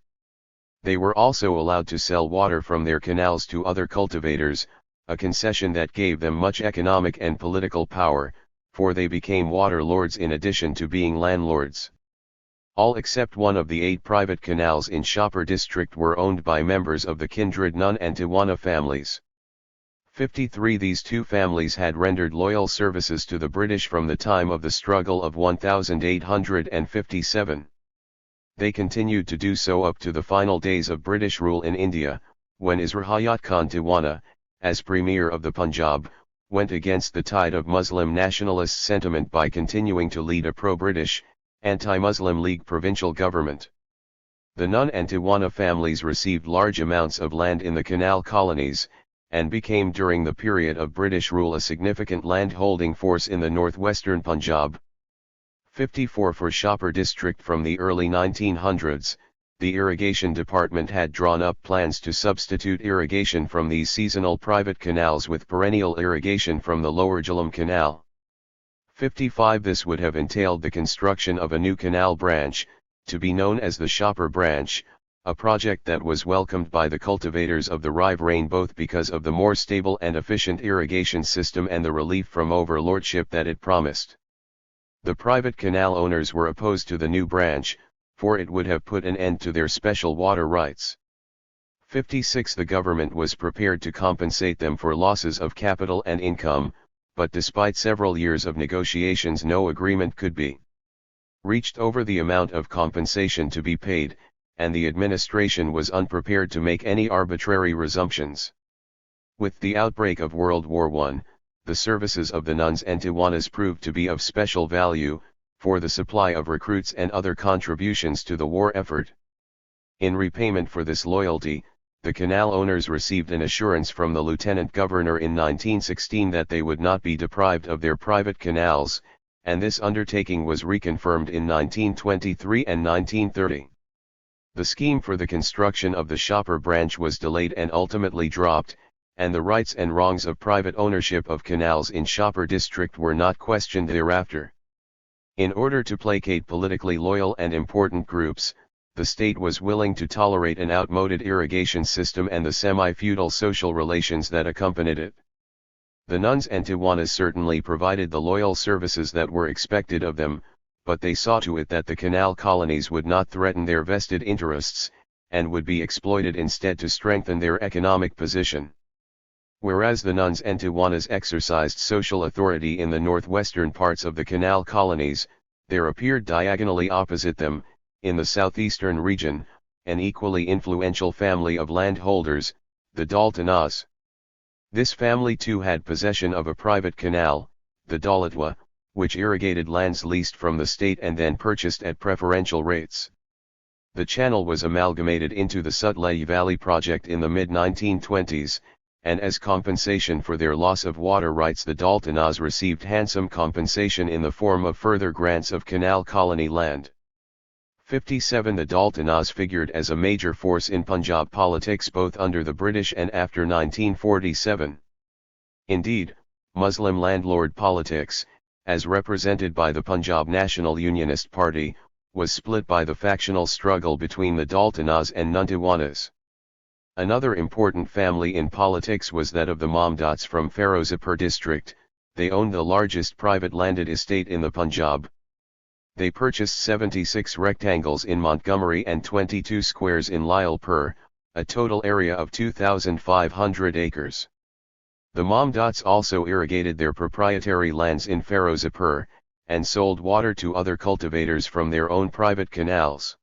They were also allowed to sell water from their canals to other cultivators, a concession that gave them much economic and political power, for they became water lords in addition to being landlords. All except one of the 8 private canals in Shopper district were owned by members of the kindred Nun and Tiwana families. 53 These two families had rendered loyal services to the British from the time of the struggle of 1857. They continued to do so up to the final days of British rule in India, when Isra Khan Tiwana, as Premier of the Punjab, went against the tide of Muslim nationalist sentiment by continuing to lead a pro-British, anti-Muslim League provincial government. The Nun and Tiwana families received large amounts of land in the canal colonies, and became during the period of British rule a significant land-holding force in the northwestern Punjab. 54 For Shopper district from the early 1900s, the Irrigation Department had drawn up plans to substitute irrigation from these seasonal private canals with perennial irrigation from the Lower Jhelum Canal. 55 This would have entailed the construction of a new canal branch, to be known as the Shopper Branch, a project that was welcomed by the cultivators of the Riverine both because of the more stable and efficient irrigation system and the relief from overlordship that it promised. The private canal owners were opposed to the new branch, for it would have put an end to their special water rights. 56 The government was prepared to compensate them for losses of capital and income, but despite several years of negotiations no agreement could be reached over the amount of compensation to be paid, and the administration was unprepared to make any arbitrary resumptions. With the outbreak of World War I, the services of the nuns and Tiwanas proved to be of special value, for the supply of recruits and other contributions to the war effort. In repayment for this loyalty, the canal owners received an assurance from the lieutenant governor in 1916 that they would not be deprived of their private canals, and this undertaking was reconfirmed in 1923 and 1930. The scheme for the construction of the Shopper branch was delayed and ultimately dropped, and the rights and wrongs of private ownership of canals in Shopper district were not questioned thereafter. In order to placate politically loyal and important groups, the state was willing to tolerate an outmoded irrigation system and the semi-feudal social relations that accompanied it. The nuns and Tiwanas certainly provided the loyal services that were expected of them, but they saw to it that the canal colonies would not threaten their vested interests, and would be exploited instead to strengthen their economic position. Whereas the nuns and Tiwanas exercised social authority in the northwestern parts of the canal colonies, there appeared diagonally opposite them, in the southeastern region, an equally influential family of landholders, the Daltonas. This family too had possession of a private canal, the Dalatwa, which irrigated lands leased from the state and then purchased at preferential rates. The channel was amalgamated into the Sutlej Valley project in the mid-1920s, and as compensation for their loss of water rights the Daltonas received handsome compensation in the form of further grants of canal colony land. 57 The Daltonas figured as a major force in Punjab politics both under the British and after 1947. Indeed, Muslim landlord politics, as represented by the Punjab National Unionist Party, was split by the factional struggle between the Daltonas and Tiwanas. Another important family in politics was that of the Mamdats from Ferozepur district. They owned the largest private landed estate in the Punjab. They purchased 76 rectangles in Montgomery and 22 squares in Lyallpur, a total area of 2,500 acres. The Mamdats also irrigated their proprietary lands in Ferozepur, and sold water to other cultivators from their own private canals.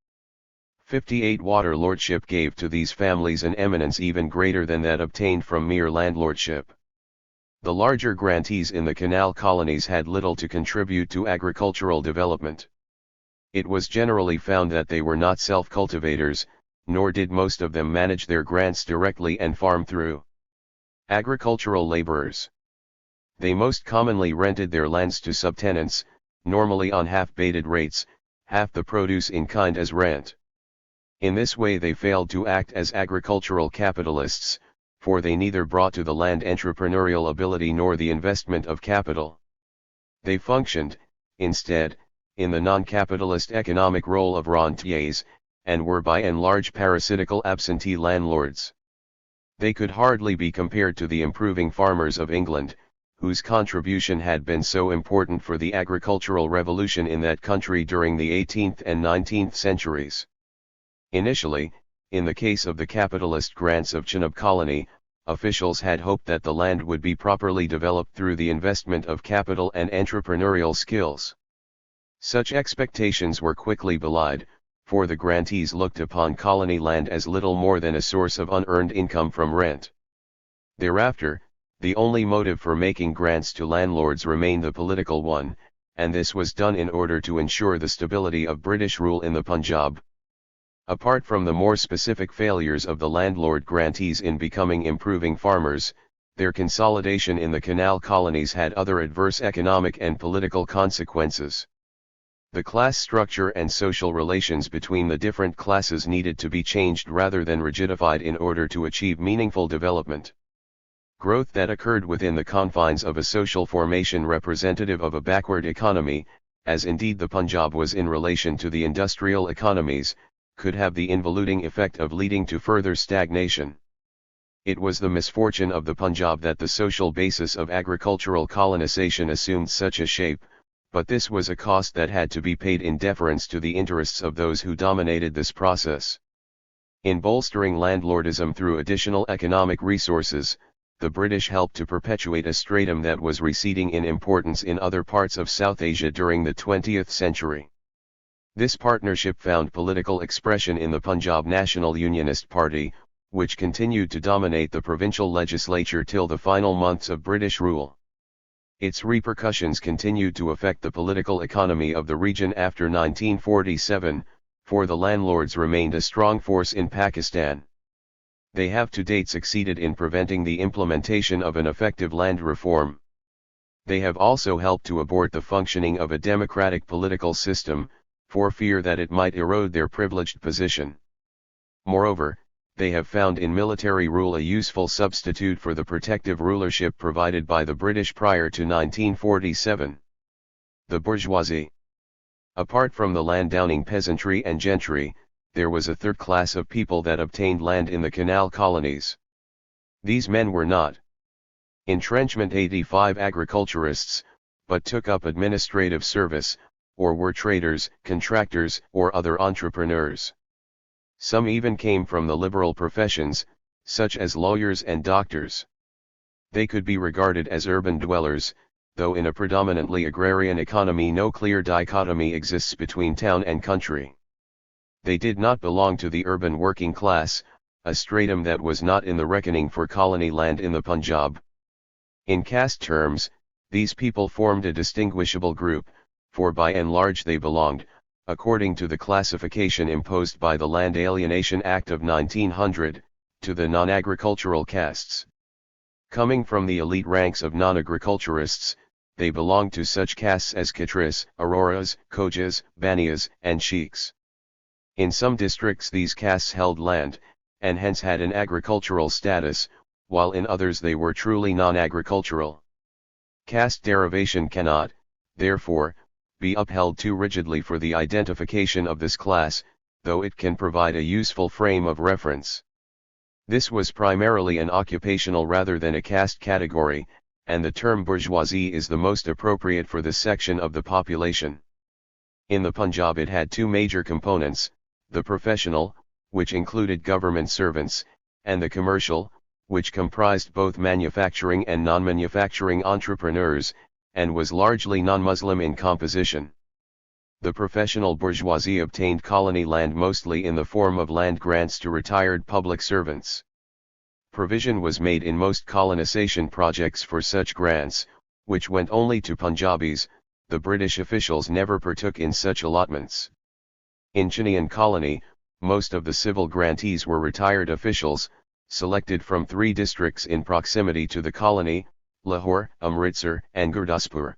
58 Water lordship gave to these families an eminence even greater than that obtained from mere landlordship. The larger grantees in the canal colonies had little to contribute to agricultural development. It was generally found that they were not self-cultivators, nor did most of them manage their grants directly and farm through agricultural laborers. They most commonly rented their lands to subtenants, normally on half-bated rates, half the produce in kind as rent. In this way they failed to act as agricultural capitalists, for they neither brought to the land entrepreneurial ability nor the investment of capital. They functioned, instead, in the non-capitalist economic role of rentiers, and were by and large parasitical absentee landlords. They could hardly be compared to the improving farmers of England, whose contribution had been so important for the agricultural revolution in that country during the 18th and 19th centuries. Initially, in the case of the capitalist grants of Chenab colony, officials had hoped that the land would be properly developed through the investment of capital and entrepreneurial skills. Such expectations were quickly belied, for the grantees looked upon colony land as little more than a source of unearned income from rent. Thereafter, the only motive for making grants to landlords remained the political one, and this was done in order to ensure the stability of British rule in the Punjab. Apart from the more specific failures of the landlord grantees in becoming improving farmers, their consolidation in the canal colonies had other adverse economic and political consequences. The class structure and social relations between the different classes needed to be changed rather than rigidified in order to achieve meaningful development. Growth that occurred within the confines of a social formation representative of a backward economy, as indeed the Punjab was in relation to the industrial economies, could have the involuting effect of leading to further stagnation. It was the misfortune of the Punjab that the social basis of agricultural colonization assumed such a shape, but this was a cost that had to be paid in deference to the interests of those who dominated this process. In bolstering landlordism through additional economic resources, the British helped to perpetuate a stratum that was receding in importance in other parts of South Asia during the 20th century. This partnership found political expression in the Punjab National Unionist Party, which continued to dominate the provincial legislature till the final months of British rule. Its repercussions continued to affect the political economy of the region after 1947, for the landlords remained a strong force in Pakistan. They have to date succeeded in preventing the implementation of an effective land reform. They have also helped to abort the functioning of a democratic political system, for fear that it might erode their privileged position. Moreover, they have found in military rule a useful substitute for the protective rulership provided by the British prior to 1947. The bourgeoisie. Apart from the landowning peasantry and gentry, there was a third class of people that obtained land in the canal colonies. These men were not entrenchment 85 agriculturists, but took up administrative service, or were traders, contractors, or other entrepreneurs. Some even came from the liberal professions, such as lawyers and doctors. They could be regarded as urban dwellers, though in a predominantly agrarian economy no clear dichotomy exists between town and country. They did not belong to the urban working class, a stratum that was not in the reckoning for colony land in the Punjab. In caste terms, these people formed a distinguishable group, for by and large they belonged, according to the classification imposed by the Land Alienation Act of 1900, to the non-agricultural castes. Coming from the elite ranks of non-agriculturists, they belonged to such castes as Khatris, Aroras, Khojas, Baniyas, and Sheikhs. In some districts these castes held land, and hence had an agricultural status, while in others they were truly non-agricultural. Caste derivation cannot, therefore, be upheld too rigidly for the identification of this class, though it can provide a useful frame of reference. This was primarily an occupational rather than a caste category, and the term bourgeoisie is the most appropriate for this section of the population. In the Punjab it had two major components, the professional, which included government servants, and the commercial, which comprised both manufacturing and non-manufacturing entrepreneurs, and was largely non-Muslim in composition. The professional bourgeoisie obtained colony land mostly in the form of land grants to retired public servants. Provision was made in most colonization projects for such grants, which went only to Punjabis. The British officials never partook in such allotments. In Chinian colony, most of the civil grantees were retired officials, selected from 3 districts in proximity to the colony, Lahore, Amritsar, and Gurdaspur.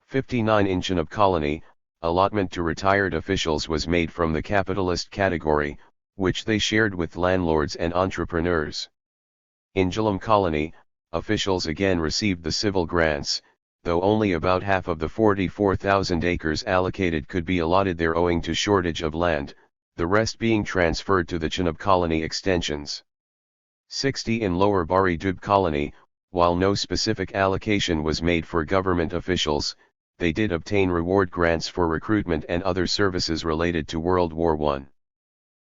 59 in Chenab colony, allotment to retired officials was made from the capitalist category, which they shared with landlords and entrepreneurs. In Jhelum colony, officials again received the civil grants, though only about half of the 44,000 acres allocated could be allotted there owing to shortage of land, the rest being transferred to the Chenab colony extensions. 60 in Lower Bari Dub colony, while no specific allocation was made for government officials, they did obtain reward grants for recruitment and other services related to World War I.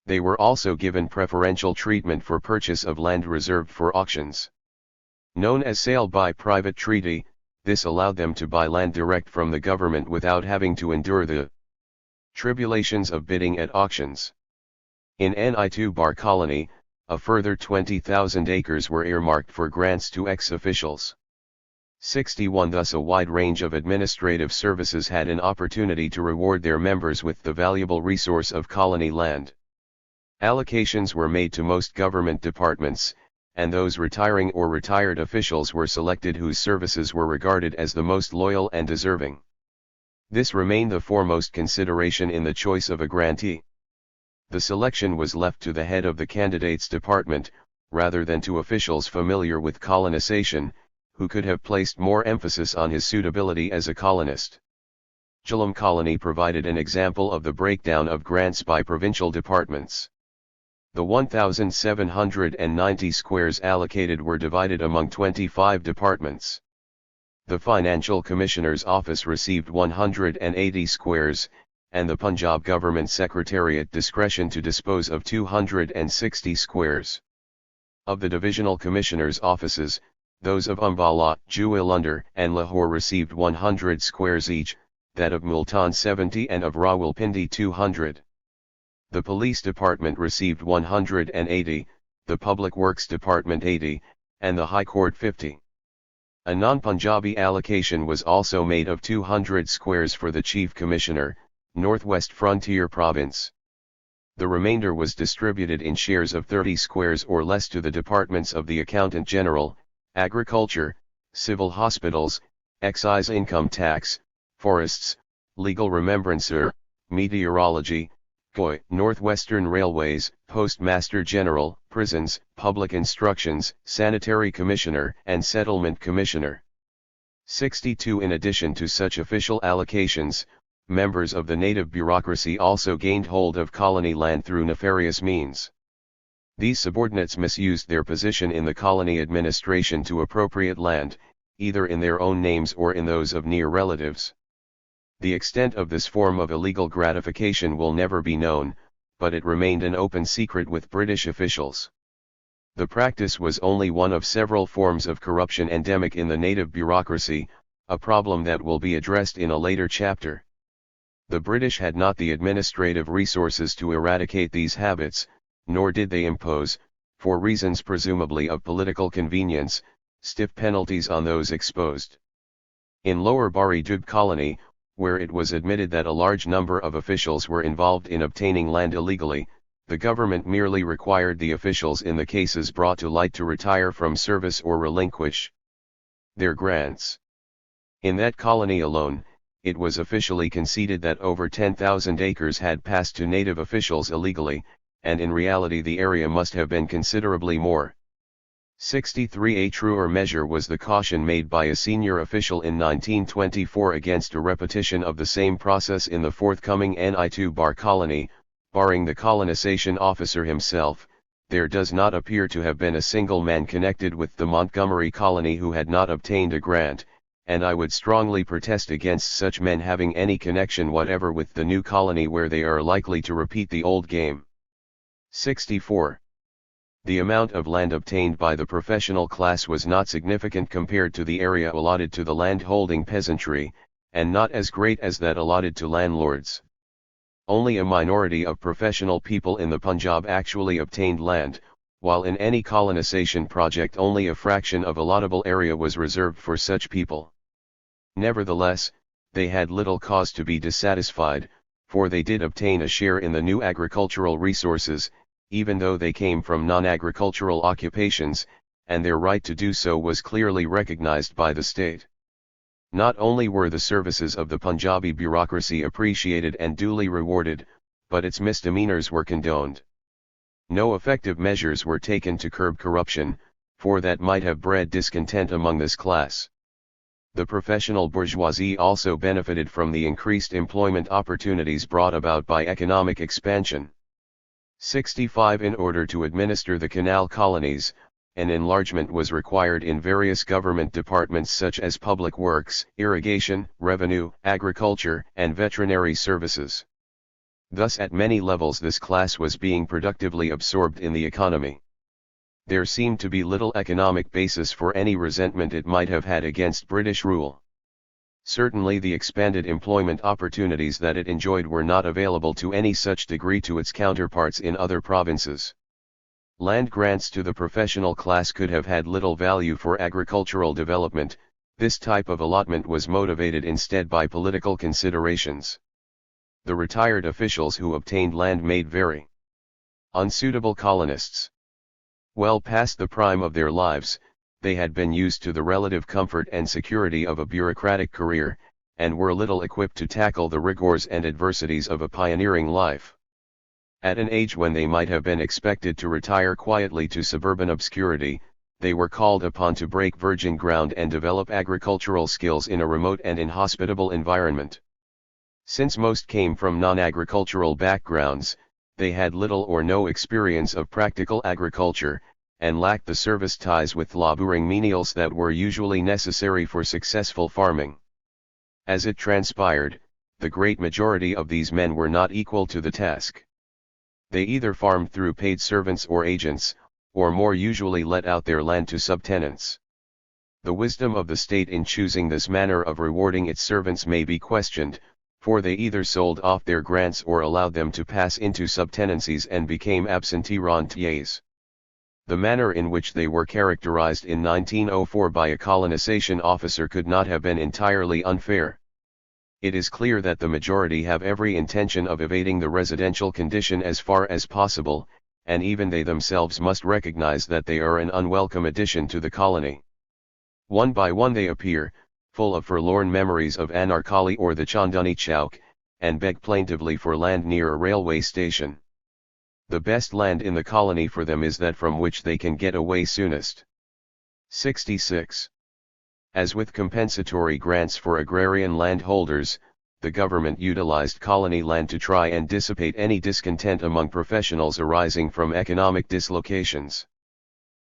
They were also given preferential treatment for purchase of land reserved for auctions. Known as sale by private treaty, this allowed them to buy land direct from the government without having to endure the tribulations of bidding at auctions. In Ni2 Bar colony, a further 20,000 acres were earmarked for grants to ex-officials. 61 Thus a wide range of administrative services had an opportunity to reward their members with the valuable resource of colony land. Allocations were made to most government departments, and those retiring or retired officials were selected whose services were regarded as the most loyal and deserving. This remained the foremost consideration in the choice of a grantee. The selection was left to the head of the candidate's department, rather than to officials familiar with colonization, who could have placed more emphasis on his suitability as a colonist. Jhelum colony provided an example of the breakdown of grants by provincial departments. The 1,790 squares allocated were divided among 25 departments. The Financial Commissioner's Office received 180 squares, and the Punjab Government Secretariat discretion to dispose of 260 squares. Of the Divisional Commissioners' Offices, those of Ambala, Jalandhar, and Lahore received 100 squares each, that of Multan 70 and of Rawalpindi 200. The police department received 180, the public works department 80, and the High Court 50. A non-Punjabi allocation was also made of 200 squares for the Chief Commissioner, Northwest Frontier Province. The remainder was distributed in shares of 30 squares or less to the departments of the Accountant General, Agriculture, Civil Hospitals, Excise Income Tax, Forests, Legal Remembrancer, Meteorology, COI, Northwestern Railways, Postmaster General, Prisons, Public Instructions, Sanitary Commissioner and Settlement Commissioner. 62. In addition to such official allocations, members of the native bureaucracy also gained hold of colony land through nefarious means. These subordinates misused their position in the colony administration to appropriate land, either in their own names or in those of near relatives. The extent of this form of illegal gratification will never be known, but it remained an open secret with British officials. The practice was only one of several forms of corruption endemic in the native bureaucracy, a problem that will be addressed in a later chapter. The British had not the administrative resources to eradicate these habits, nor did they impose, for reasons presumably of political convenience, stiff penalties on those exposed. In Lower Bari Dub colony, where it was admitted that a large number of officials were involved in obtaining land illegally, the government merely required the officials in the cases brought to light to retire from service or relinquish their grants. In that colony alone, it was officially conceded that over 10,000 acres had passed to native officials illegally, and in reality the area must have been considerably more. 63. A truer measure was the caution made by a senior official in 1924 against a repetition of the same process in the forthcoming Ni2 Bar colony. Barring the colonization officer himself, there does not appear to have been a single man connected with the Montgomery colony who had not obtained a grant, and I would strongly protest against such men having any connection whatever with the new colony where they are likely to repeat the old game. 64. The amount of land obtained by the professional class was not significant compared to the area allotted to the land-holding peasantry, and not as great as that allotted to landlords. Only a minority of professional people in the Punjab actually obtained land, while in any colonization project only a fraction of allotable area was reserved for such people. Nevertheless, they had little cause to be dissatisfied, for they did obtain a share in the new agricultural resources, even though they came from non-agricultural occupations, and their right to do so was clearly recognized by the state. Not only were the services of the Punjabi bureaucracy appreciated and duly rewarded, but its misdemeanors were condoned. No effective measures were taken to curb corruption, for that might have bred discontent among this class. The professional bourgeoisie also benefited from the increased employment opportunities brought about by economic expansion. 65. In order to administer the canal colonies, an enlargement was required in various government departments such as public works, irrigation, revenue, agriculture, and veterinary services. Thus at many levels this class was being productively absorbed in the economy. There seemed to be little economic basis for any resentment it might have had against British rule. Certainly the expanded employment opportunities that it enjoyed were not available to any such degree to its counterparts in other provinces. Land grants to the professional class could have had little value for agricultural development. This type of allotment was motivated instead by political considerations. The retired officials who obtained land made very unsuitable colonists. Well past the prime of their lives, they had been used to the relative comfort and security of a bureaucratic career, and were little equipped to tackle the rigors and adversities of a pioneering life. At an age when they might have been expected to retire quietly to suburban obscurity, they were called upon to break virgin ground and develop agricultural skills in a remote and inhospitable environment. Since most came from non-agricultural backgrounds, they had little or no experience of practical agriculture, and lacked the service ties with laboring menials that were usually necessary for successful farming. As it transpired, the great majority of these men were not equal to the task. They either farmed through paid servants or agents, or more usually let out their land to subtenants. The wisdom of the state in choosing this manner of rewarding its servants may be questioned, for they either sold off their grants or allowed them to pass into subtenancies and became absentee rentiers. The manner in which they were characterized in 1904 by a colonization officer could not have been entirely unfair. It is clear that the majority have every intention of evading the residential condition as far as possible, and even they themselves must recognize that they are an unwelcome addition to the colony. One by one they appear, full of forlorn memories of Anarkali or the Chandani Chowk, and beg plaintively for land near a railway station. The best land in the colony for them is that from which they can get away soonest. 66. As with compensatory grants for agrarian landholders, the government utilized colony land to try and dissipate any discontent among professionals arising from economic dislocations.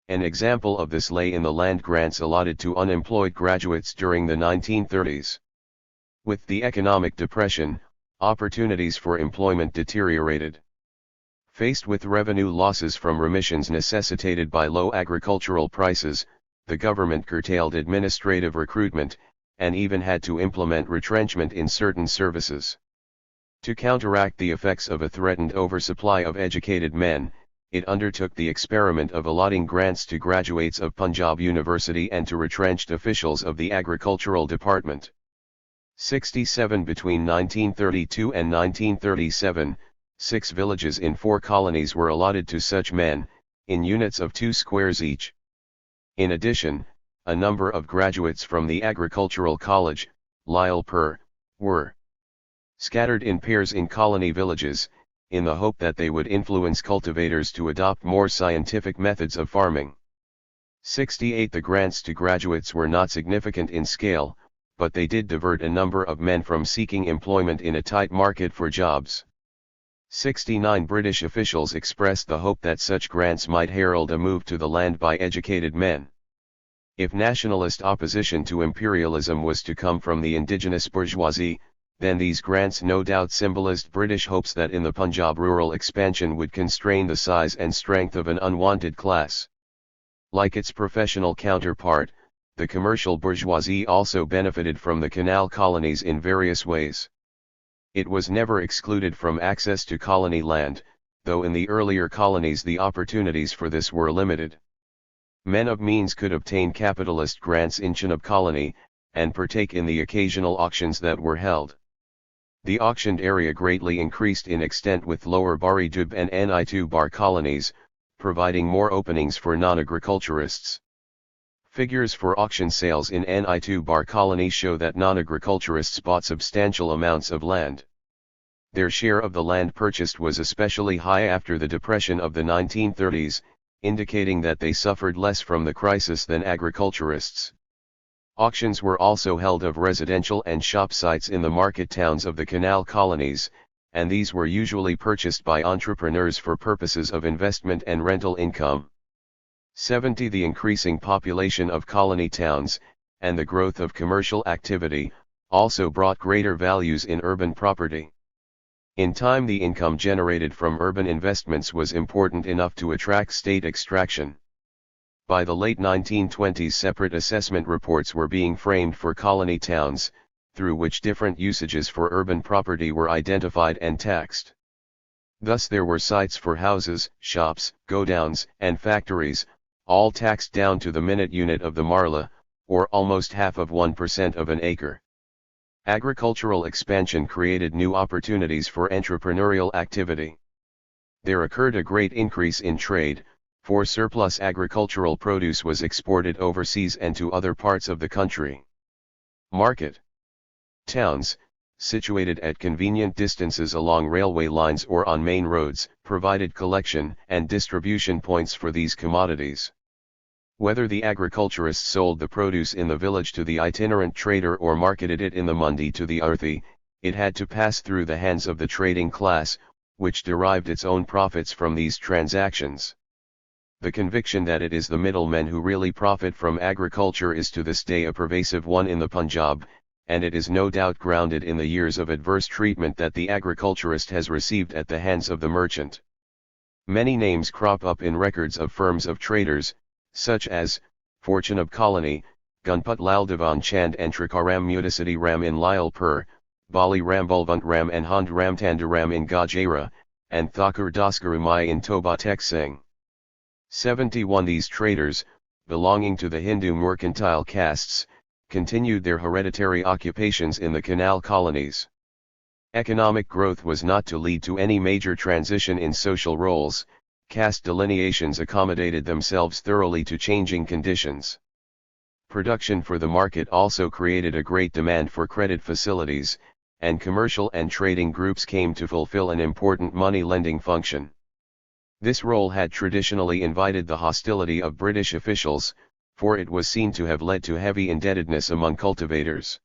An example of this lay in the land grants allotted to unemployed graduates during the 1930s. With the economic depression, opportunities for employment deteriorated. Faced with revenue losses from remissions necessitated by low agricultural prices, the government curtailed administrative recruitment, and even had to implement retrenchment in certain services. To counteract the effects of a threatened oversupply of educated men, it undertook the experiment of allotting grants to graduates of Punjab University and to retrenched officials of the agricultural department. 67. Between 1932 and 1937, 6 villages in 4 colonies were allotted to such men, in units of 2 squares each. In addition, a number of graduates from the Agricultural College, Lyallpur, were scattered in pairs in colony villages, in the hope that they would influence cultivators to adopt more scientific methods of farming. 68. The grants to graduates were not significant in scale, but they did divert a number of men from seeking employment in a tight market for jobs. 69. British officials expressed the hope that such grants might herald a move to the land by educated men. If nationalist opposition to imperialism was to come from the indigenous bourgeoisie, then these grants no doubt symbolized British hopes that in the Punjab rural expansion would constrain the size and strength of an unwanted class. Like its professional counterpart, the commercial bourgeoisie also benefited from the canal colonies in various ways. It was never excluded from access to colony land, though in the earlier colonies the opportunities for this were limited. Men of means could obtain capitalist grants in Chenab colony, and partake in the occasional auctions that were held. The auctioned area greatly increased in extent with Lower Bari Dub and Ni2 Bar colonies, providing more openings for non-agriculturists. Figures for auction sales in Ni2 Bar colony show that non-agriculturists bought substantial amounts of land. Their share of the land purchased was especially high after the depression of the 1930s, indicating that they suffered less from the crisis than agriculturists. Auctions were also held of residential and shop sites in the market towns of the canal colonies, and these were usually purchased by entrepreneurs for purposes of investment and rental income. 70. The increasing population of colony towns, and the growth of commercial activity, also brought greater values in urban property. In time the income generated from urban investments was important enough to attract state extraction. By the late 1920s separate assessment reports were being framed for colony towns, through which different usages for urban property were identified and taxed. Thus there were sites for houses, shops, godowns, and factories, all taxed down to the minute unit of the marla, or almost half of 1% of an acre. Agricultural expansion created new opportunities for entrepreneurial activity. There occurred a great increase in trade, for surplus agricultural produce was exported overseas and to other parts of the country. Market towns, situated at convenient distances along railway lines or on main roads, provided collection and distribution points for these commodities. Whether the agriculturist sold the produce in the village to the itinerant trader or marketed it in the mundi to the arthi, it had to pass through the hands of the trading class, which derived its own profits from these transactions. The conviction that it is the middlemen who really profit from agriculture is to this day a pervasive one in the Punjab, and it is no doubt grounded in the years of adverse treatment that the agriculturist has received at the hands of the merchant. Many names crop up in records of firms of traders, such as Fortune of Colony, Gunput Laldevan Chand and Trikaram Mudasati Ram in Lyalpur, Bali Ram Bulvunt Ram and Hond Ram Tandaram in Gajera, and Thakur Daskarumai in Toba Tek Singh. 71 These traders, belonging to the Hindu mercantile castes, continued their hereditary occupations in the canal colonies. Economic growth was not to lead to any major transition in social roles. Caste delineations accommodated themselves thoroughly to changing conditions. Production for the market also created a great demand for credit facilities, and commercial and trading groups came to fulfill an important money-lending function. This role had traditionally invited the hostility of British officials, for it was seen to have led to heavy indebtedness among cultivators.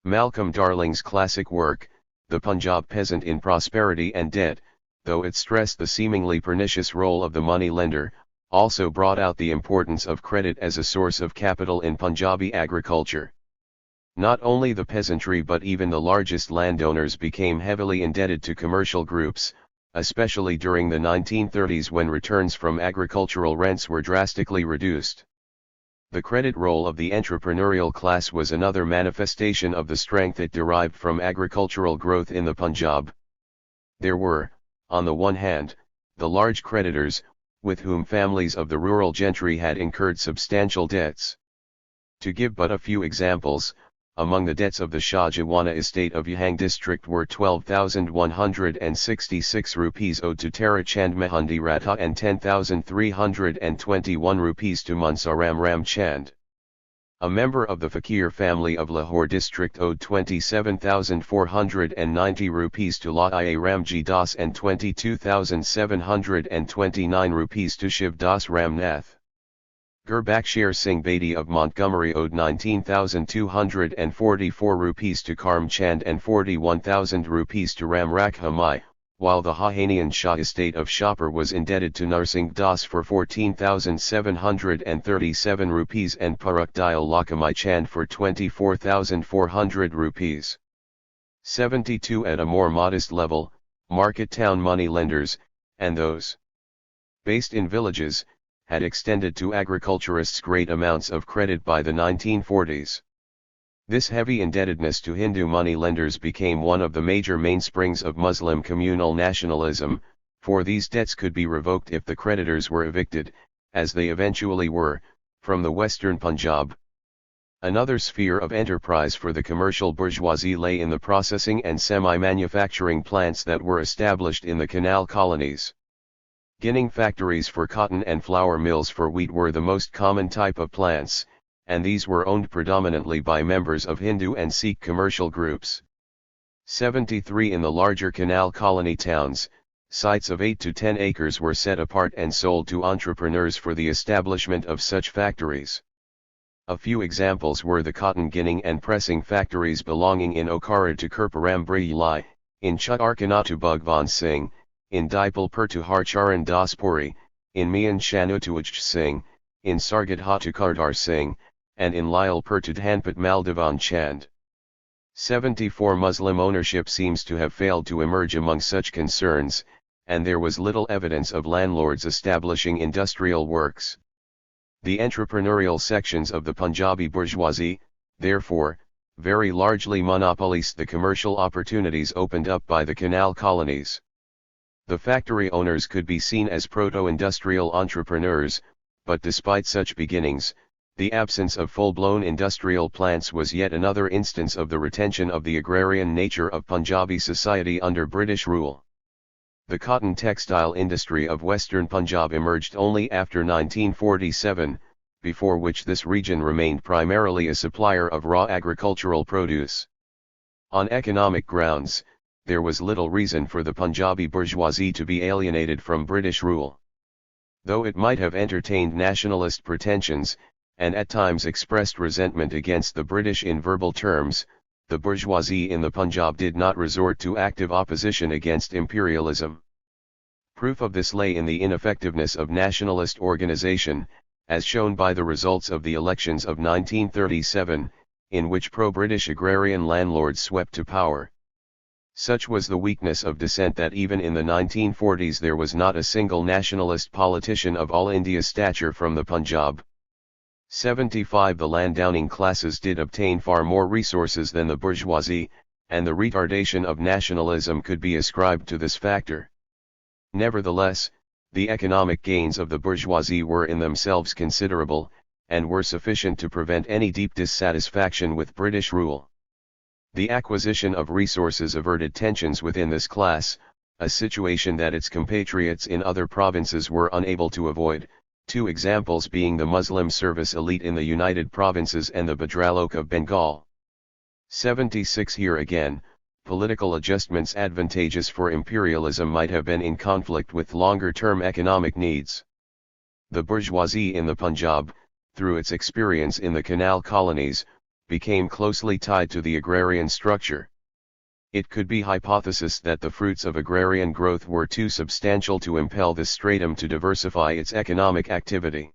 Malcolm Darling's classic work, The Punjab Peasant in Prosperity and Debt, though it stressed the seemingly pernicious role of the money-lender, also brought out the importance of credit as a source of capital in Punjabi agriculture. Not only the peasantry but even the largest landowners became heavily indebted to commercial groups, especially during the 1930s when returns from agricultural rents were drastically reduced. The credit role of the entrepreneurial class was another manifestation of the strength it derived from agricultural growth in the Punjab. There were, on the one hand, the large creditors, with whom families of the rural gentry had incurred substantial debts. To give but a few examples, among the debts of the Shahjawana estate of Yahang district were 12,166 rupees owed to Tara Chand Mehundi Ratha and 10,321 rupees to Mansaram Ram Chand. A member of the Fakir family of Lahore district owed 27,490 rupees to Lai Ramji Das and 22,729 rupees to Shiv Das Ramnath. Gurbakshir Singh Bedi of Montgomery owed 19,244 rupees to Karm Chand and 41,000 rupees to Ram Rakhamai, while the Hahanian Shah estate of Shapur was indebted to Narsingh Das for 14,737 rupees and Paruk Dial Lakamai Chand for 24,400 rupees. 72 At a more modest level, market town money lenders, and those based in villages, had extended to agriculturists great amounts of credit by the 1940s. This heavy indebtedness to Hindu money lenders became one of the major mainsprings of Muslim communal nationalism, for these debts could be revoked if the creditors were evicted, as they eventually were, from the western Punjab. Another sphere of enterprise for the commercial bourgeoisie lay in the processing and semi-manufacturing plants that were established in the canal colonies. Ginning factories for cotton and flour mills for wheat were the most common type of plants, and these were owned predominantly by members of Hindu and Sikh commercial groups. 73 In the larger canal colony towns, sites of 8 to 10 acres were set apart and sold to entrepreneurs for the establishment of such factories. A few examples were the cotton ginning and pressing factories belonging in Okara to Kirparam Brihilai, in Chuttarkana to Bhagwan Singh, in Dipalpur to Harcharan Daspuri, in Mian Shanu to Ujj Singh, in Sargadha to Kardar Singh, and in Lyalpur to Dhanpat Maldevan Chand. 74 Muslim ownership seems to have failed to emerge among such concerns, and there was little evidence of landlords establishing industrial works. The entrepreneurial sections of the Punjabi bourgeoisie, therefore, very largely monopolized the commercial opportunities opened up by the canal colonies. The factory owners could be seen as proto-industrial entrepreneurs, but despite such beginnings, the absence of full-blown industrial plants was yet another instance of the retention of the agrarian nature of Punjabi society under British rule. The cotton textile industry of western Punjab emerged only after 1947, before which this region remained primarily a supplier of raw agricultural produce. On economic grounds, there was little reason for the Punjabi bourgeoisie to be alienated from British rule. Though it might have entertained nationalist pretensions, and at times expressed resentment against the British in verbal terms, the bourgeoisie in the Punjab did not resort to active opposition against imperialism. Proof of this lay in the ineffectiveness of nationalist organization, as shown by the results of the elections of 1937, in which pro-British agrarian landlords swept to power. Such was the weakness of dissent that even in the 1940s there was not a single nationalist politician of all India stature from the Punjab. 75 The landowning classes did obtain far more resources than the bourgeoisie, and the retardation of nationalism could be ascribed to this factor. Nevertheless, the economic gains of the bourgeoisie were in themselves considerable, and were sufficient to prevent any deep dissatisfaction with British rule. The acquisition of resources averted tensions within this class, a situation that its compatriots in other provinces were unable to avoid, two examples being the Muslim service elite in the United Provinces and the Bajralok of Bengal. 76 Here again, political adjustments advantageous for imperialism might have been in conflict with longer-term economic needs. The bourgeoisie in the Punjab, through its experience in the canal colonies, became closely tied to the agrarian structure. It could be hypothesized that the fruits of agrarian growth were too substantial to impel this stratum to diversify its economic activity.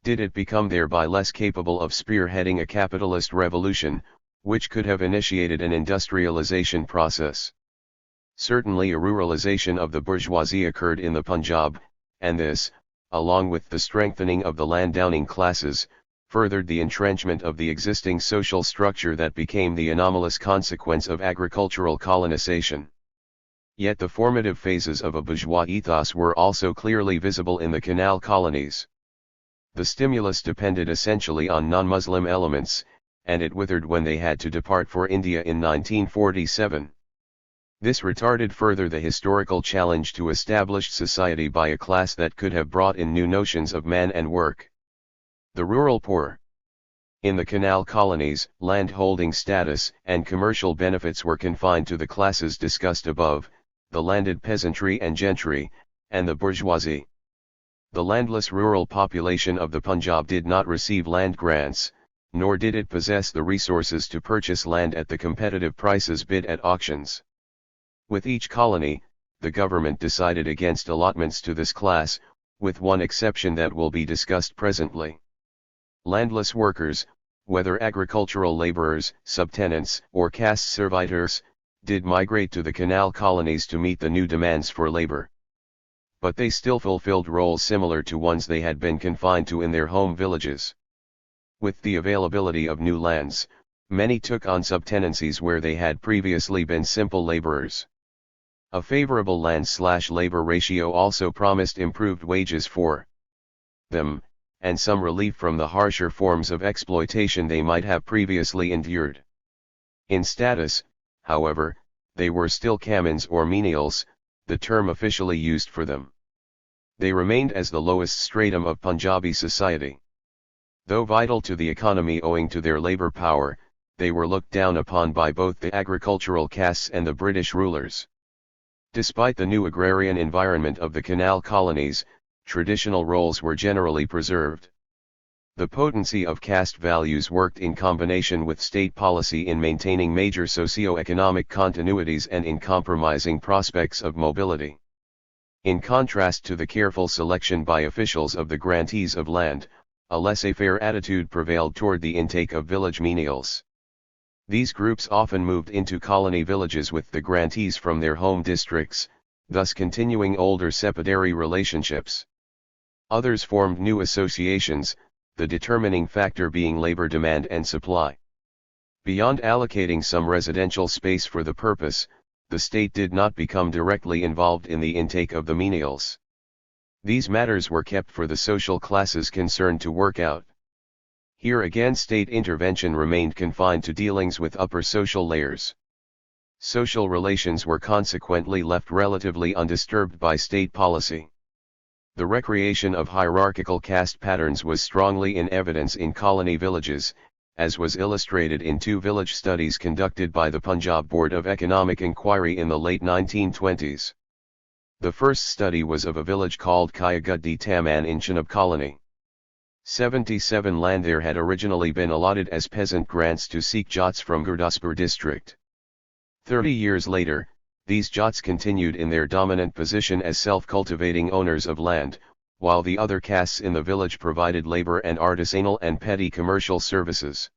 Did it become thereby less capable of spearheading a capitalist revolution, which could have initiated an industrialization process? Certainly a ruralization of the bourgeoisie occurred in the Punjab, and this, along with the strengthening of the landowning classes, furthered the entrenchment of the existing social structure that became the anomalous consequence of agricultural colonization. Yet the formative phases of a bourgeois ethos were also clearly visible in the canal colonies. The stimulus depended essentially on non-Muslim elements, and it withered when they had to depart for India in 1947. This retarded further the historical challenge to established society by a class that could have brought in new notions of man and work. The rural poor. In the canal colonies, land-holding status and commercial benefits were confined to the classes discussed above, the landed peasantry and gentry, and the bourgeoisie. The landless rural population of the Punjab did not receive land grants, nor did it possess the resources to purchase land at the competitive prices bid at auctions. With each colony, the government decided against allotments to this class, with one exception that will be discussed presently. Landless workers, whether agricultural laborers, subtenants, or caste servitors, did migrate to the canal colonies to meet the new demands for labor. But they still fulfilled roles similar to ones they had been confined to in their home villages. With the availability of new lands, many took on subtenancies where they had previously been simple laborers. A favorable land/labor ratio also promised improved wages for them, and some relief from the harsher forms of exploitation they might have previously endured. In status, however, they were still kamins or menials, the term officially used for them. They remained as the lowest stratum of Punjabi society. Though vital to the economy owing to their labor power, they were looked down upon by both the agricultural castes and the British rulers. Despite the new agrarian environment of the canal colonies, traditional roles were generally preserved. The potency of caste values worked in combination with state policy in maintaining major socio-economic continuities and in compromising prospects of mobility. In contrast to the careful selection by officials of the grantees of land, a laissez-faire attitude prevailed toward the intake of village menials. These groups often moved into colony villages with the grantees from their home districts, thus continuing older sepidary relationships. Others formed new associations, the determining factor being labor demand and supply. Beyond allocating some residential space for the purpose, the state did not become directly involved in the intake of the menials. These matters were kept for the social classes concerned to work out. Here again state intervention remained confined to dealings with upper social layers. Social relations were consequently left relatively undisturbed by state policy. The recreation of hierarchical caste patterns was strongly in evidence in colony villages, as was illustrated in two village studies conducted by the Punjab Board of Economic Inquiry in the late 1920s. The first study was of a village called Kayaguddi Taman in Chenab colony. 77 land there had originally been allotted as peasant grants to Sikh Jats from Gurdaspur district. 30 years later, these Jats continued in their dominant position as self-cultivating owners of land, while the other castes in the village provided labor and artisanal and petty commercial services.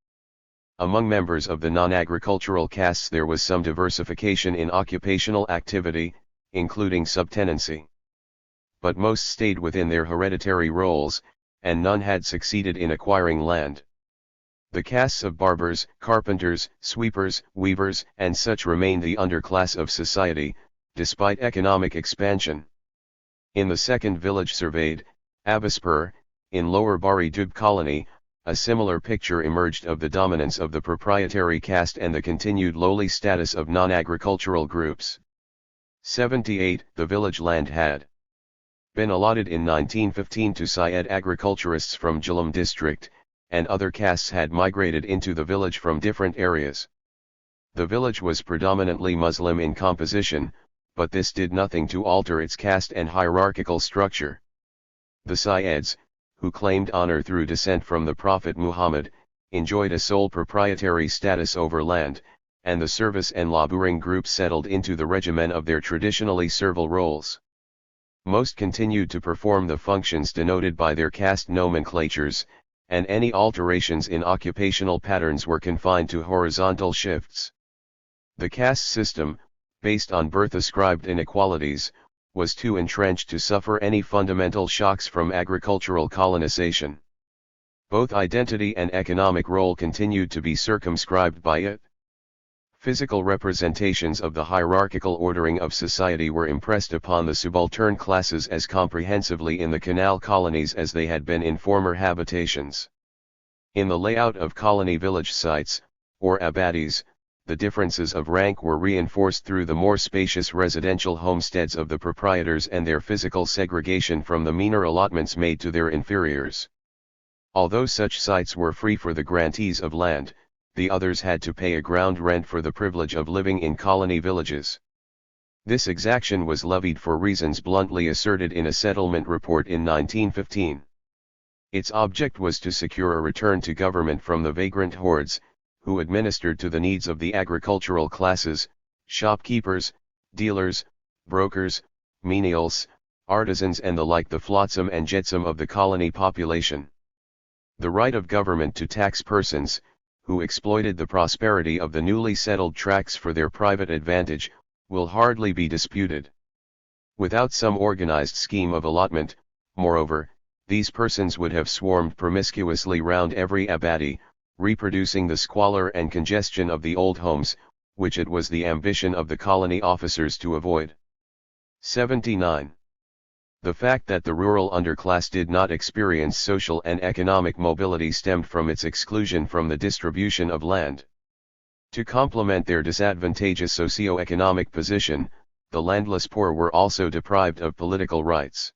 Among members of the non-agricultural castes there was some diversification in occupational activity, including subtenancy. But most stayed within their hereditary roles, and none had succeeded in acquiring land. The castes of barbers, carpenters, sweepers, weavers, and such remained the underclass of society, despite economic expansion. In the second village surveyed, Abispur, in Lower Bari Dub colony, a similar picture emerged of the dominance of the proprietary caste and the continued lowly status of non-agricultural groups. 78. The village land had been allotted in 1915 to Syed agriculturists from Jhelum district, and other castes had migrated into the village from different areas. The village was predominantly Muslim in composition, but this did nothing to alter its caste and hierarchical structure. The Syeds, who claimed honor through descent from the Prophet Muhammad, enjoyed a sole proprietary status over land, and the service and laboring groups settled into the regimen of their traditionally servile roles. Most continued to perform the functions denoted by their caste nomenclatures, and any alterations in occupational patterns were confined to horizontal shifts. The caste system, based on birth-ascribed inequalities, was too entrenched to suffer any fundamental shocks from agricultural colonization. Both identity and economic role continued to be circumscribed by it. Physical representations of the hierarchical ordering of society were impressed upon the subaltern classes as comprehensively in the canal colonies as they had been in former habitations. In the layout of colony village sites, or abadis, the differences of rank were reinforced through the more spacious residential homesteads of the proprietors and their physical segregation from the meaner allotments made to their inferiors. Although such sites were free for the grantees of land, the others had to pay a ground rent for the privilege of living in colony villages. This exaction was levied for reasons bluntly asserted in a settlement report in 1915. Its object was to secure a return to government from the vagrant hordes, who administered to the needs of the agricultural classes, shopkeepers, dealers, brokers, menials, artisans and the like, the flotsam and jetsam of the colony population. The right of government to tax persons, who exploited the prosperity of the newly settled tracts for their private advantage, will hardly be disputed. Without some organized scheme of allotment, moreover, these persons would have swarmed promiscuously round every abadi, reproducing the squalor and congestion of the old homes, which it was the ambition of the colony officers to avoid. 79. The fact that the rural underclass did not experience social and economic mobility stemmed from its exclusion from the distribution of land. To complement their disadvantageous socio-economic position, the landless poor were also deprived of political rights.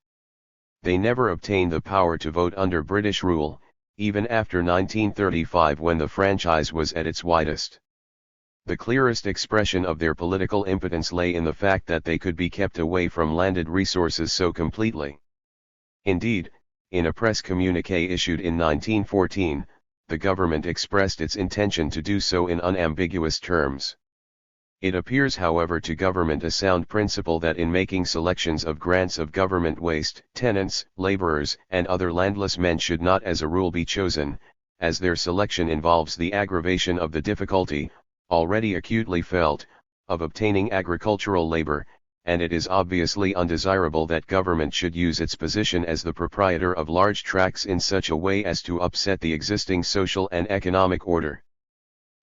They never obtained the power to vote under British rule, even after 1935 when the franchise was at its widest. The clearest expression of their political impotence lay in the fact that they could be kept away from landed resources so completely. Indeed, in a press communiqué issued in 1914, the government expressed its intention to do so in unambiguous terms. It appears, however, to government a sound principle that in making selections of grants of government waste, tenants, laborers, and other landless men should not as a rule be chosen, as their selection involves the aggravation of the difficulty, already acutely felt, of obtaining agricultural labor, and it is obviously undesirable that government should use its position as the proprietor of large tracts in such a way as to upset the existing social and economic order.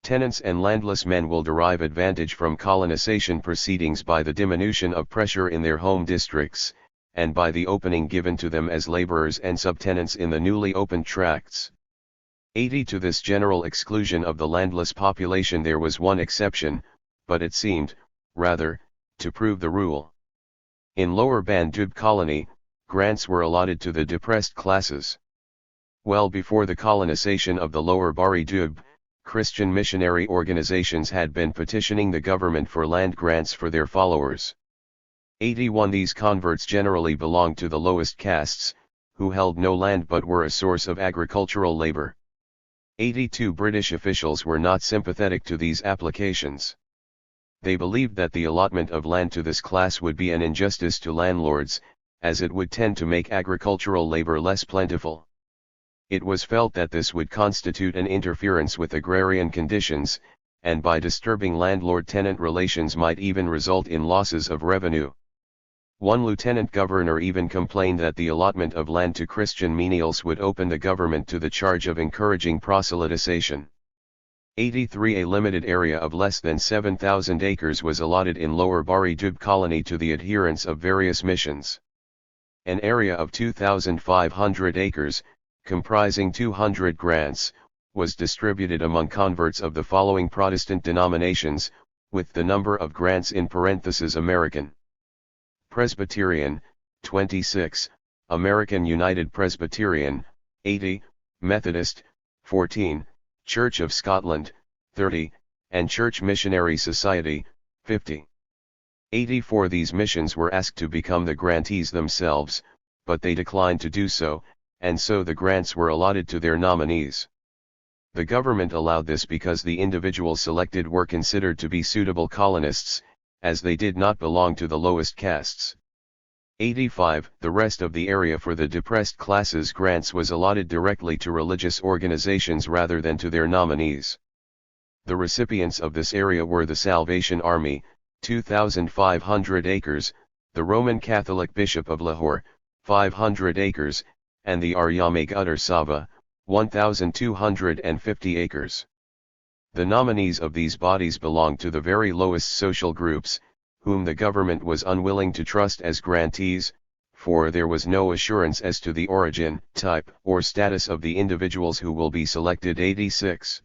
Tenants and landless men will derive advantage from colonization proceedings by the diminution of pressure in their home districts, and by the opening given to them as laborers and subtenants in the newly opened tracts. 80. To this general exclusion of the landless population there was one exception, but it seemed, rather, to prove the rule. In Lower Bandub colony, grants were allotted to the depressed classes. Well before the colonization of the Lower Bari Dub, Christian missionary organizations had been petitioning the government for land grants for their followers. 81. These converts generally belonged to the lowest castes, who held no land but were a source of agricultural labor. 82. British officials were not sympathetic to these applications. They believed that the allotment of land to this class would be an injustice to landlords, as it would tend to make agricultural labor less plentiful. It was felt that this would constitute an interference with agrarian conditions, and by disturbing landlord-tenant relations might even result in losses of revenue. One lieutenant governor even complained that the allotment of land to Christian menials would open the government to the charge of encouraging proselytization. 83 A limited area of less than 7,000 acres was allotted in Lower Bari Dub colony to the adherents of various missions. An area of 2,500 acres, comprising 200 grants, was distributed among converts of the following Protestant denominations, with the number of grants in parentheses American Presbyterian, 26, American United Presbyterian, 80, Methodist, 14, Church of Scotland, 30, and Church Missionary Society, 50. 84 These missions were asked to become the grantees themselves, but they declined to do so, and so the grants were allotted to their nominees. The government allowed this because the individuals selected were considered to be suitable colonists, as they did not belong to the lowest castes. 85 The rest of the area for the depressed classes grants was allotted directly to religious organizations rather than to their nominees. The recipients of this area were the Salvation Army, 2,500 acres, the Roman Catholic Bishop of Lahore, 500 acres, and the Aryamik Utter Sava, 1,250 acres. The nominees of these bodies belonged to the very lowest social groups, whom the government was unwilling to trust as grantees, for there was no assurance as to the origin, type, or status of the individuals who will be selected. 86.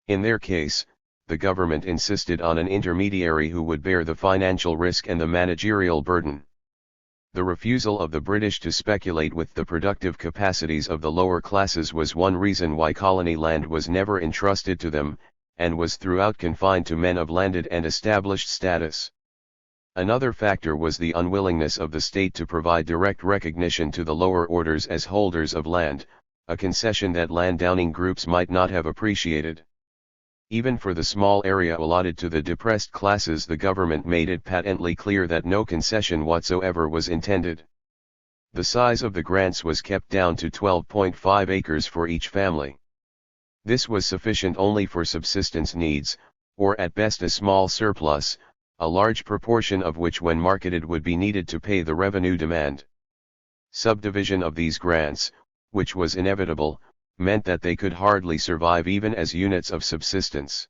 In their case, the government insisted on an intermediary who would bear the financial risk and the managerial burden. The refusal of the British to speculate with the productive capacities of the lower classes was one reason why colony land was never entrusted to them, and was throughout confined to men of landed and established status. Another factor was the unwillingness of the state to provide direct recognition to the lower orders as holders of land, a concession that landowning groups might not have appreciated. Even for the small area allotted to the depressed classes, the government made it patently clear that no concession whatsoever was intended. The size of the grants was kept down to 12.5 acres for each family. This was sufficient only for subsistence needs, or at best a small surplus, a large proportion of which when marketed would be needed to pay the revenue demand. Subdivision of these grants, which was inevitable, meant that they could hardly survive even as units of subsistence.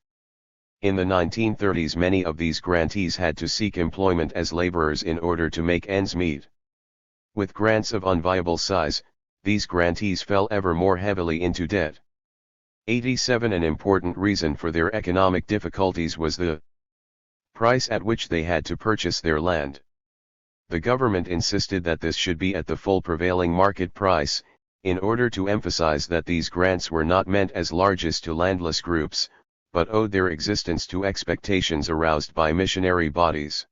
In the 1930s many of these grantees had to seek employment as laborers in order to make ends meet. With grants of unviable size, these grantees fell ever more heavily into debt. 87 An important reason for their economic difficulties was the price at which they had to purchase their land. The government insisted that this should be at the full prevailing market price, in order to emphasize that these grants were not meant as largesse to landless groups, but owed their existence to expectations aroused by missionary bodies.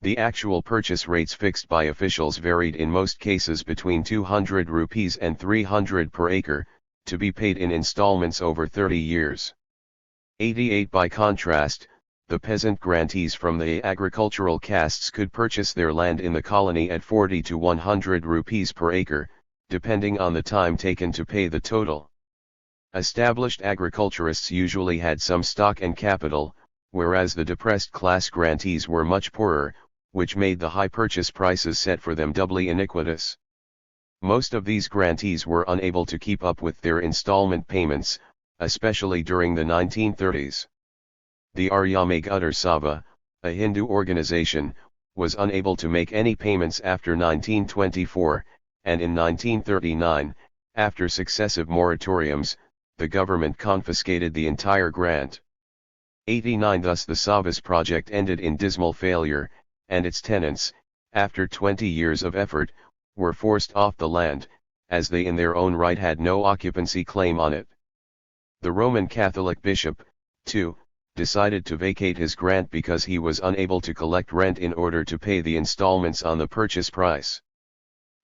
The actual purchase rates fixed by officials varied in most cases between 200 rupees and 300 per acre, to be paid in installments over 30 years. 88 By contrast, the peasant grantees from the agricultural castes could purchase their land in the colony at 40 to 100 rupees per acre, depending on the time taken to pay the total. Established agriculturists usually had some stock and capital, whereas the depressed class grantees were much poorer, which made the high purchase prices set for them doubly iniquitous. Most of these grantees were unable to keep up with their installment payments, especially during the 1930s. The Aryamik Utter Sava, a Hindu organization, was unable to make any payments after 1924, and in 1939, after successive moratoriums, the government confiscated the entire grant. 89 Thus the Savas project ended in dismal failure, and its tenants, after 20 years of effort, were forced off the land, as they in their own right had no occupancy claim on it. The Roman Catholic bishop, too, decided to vacate his grant because he was unable to collect rent in order to pay the installments on the purchase price.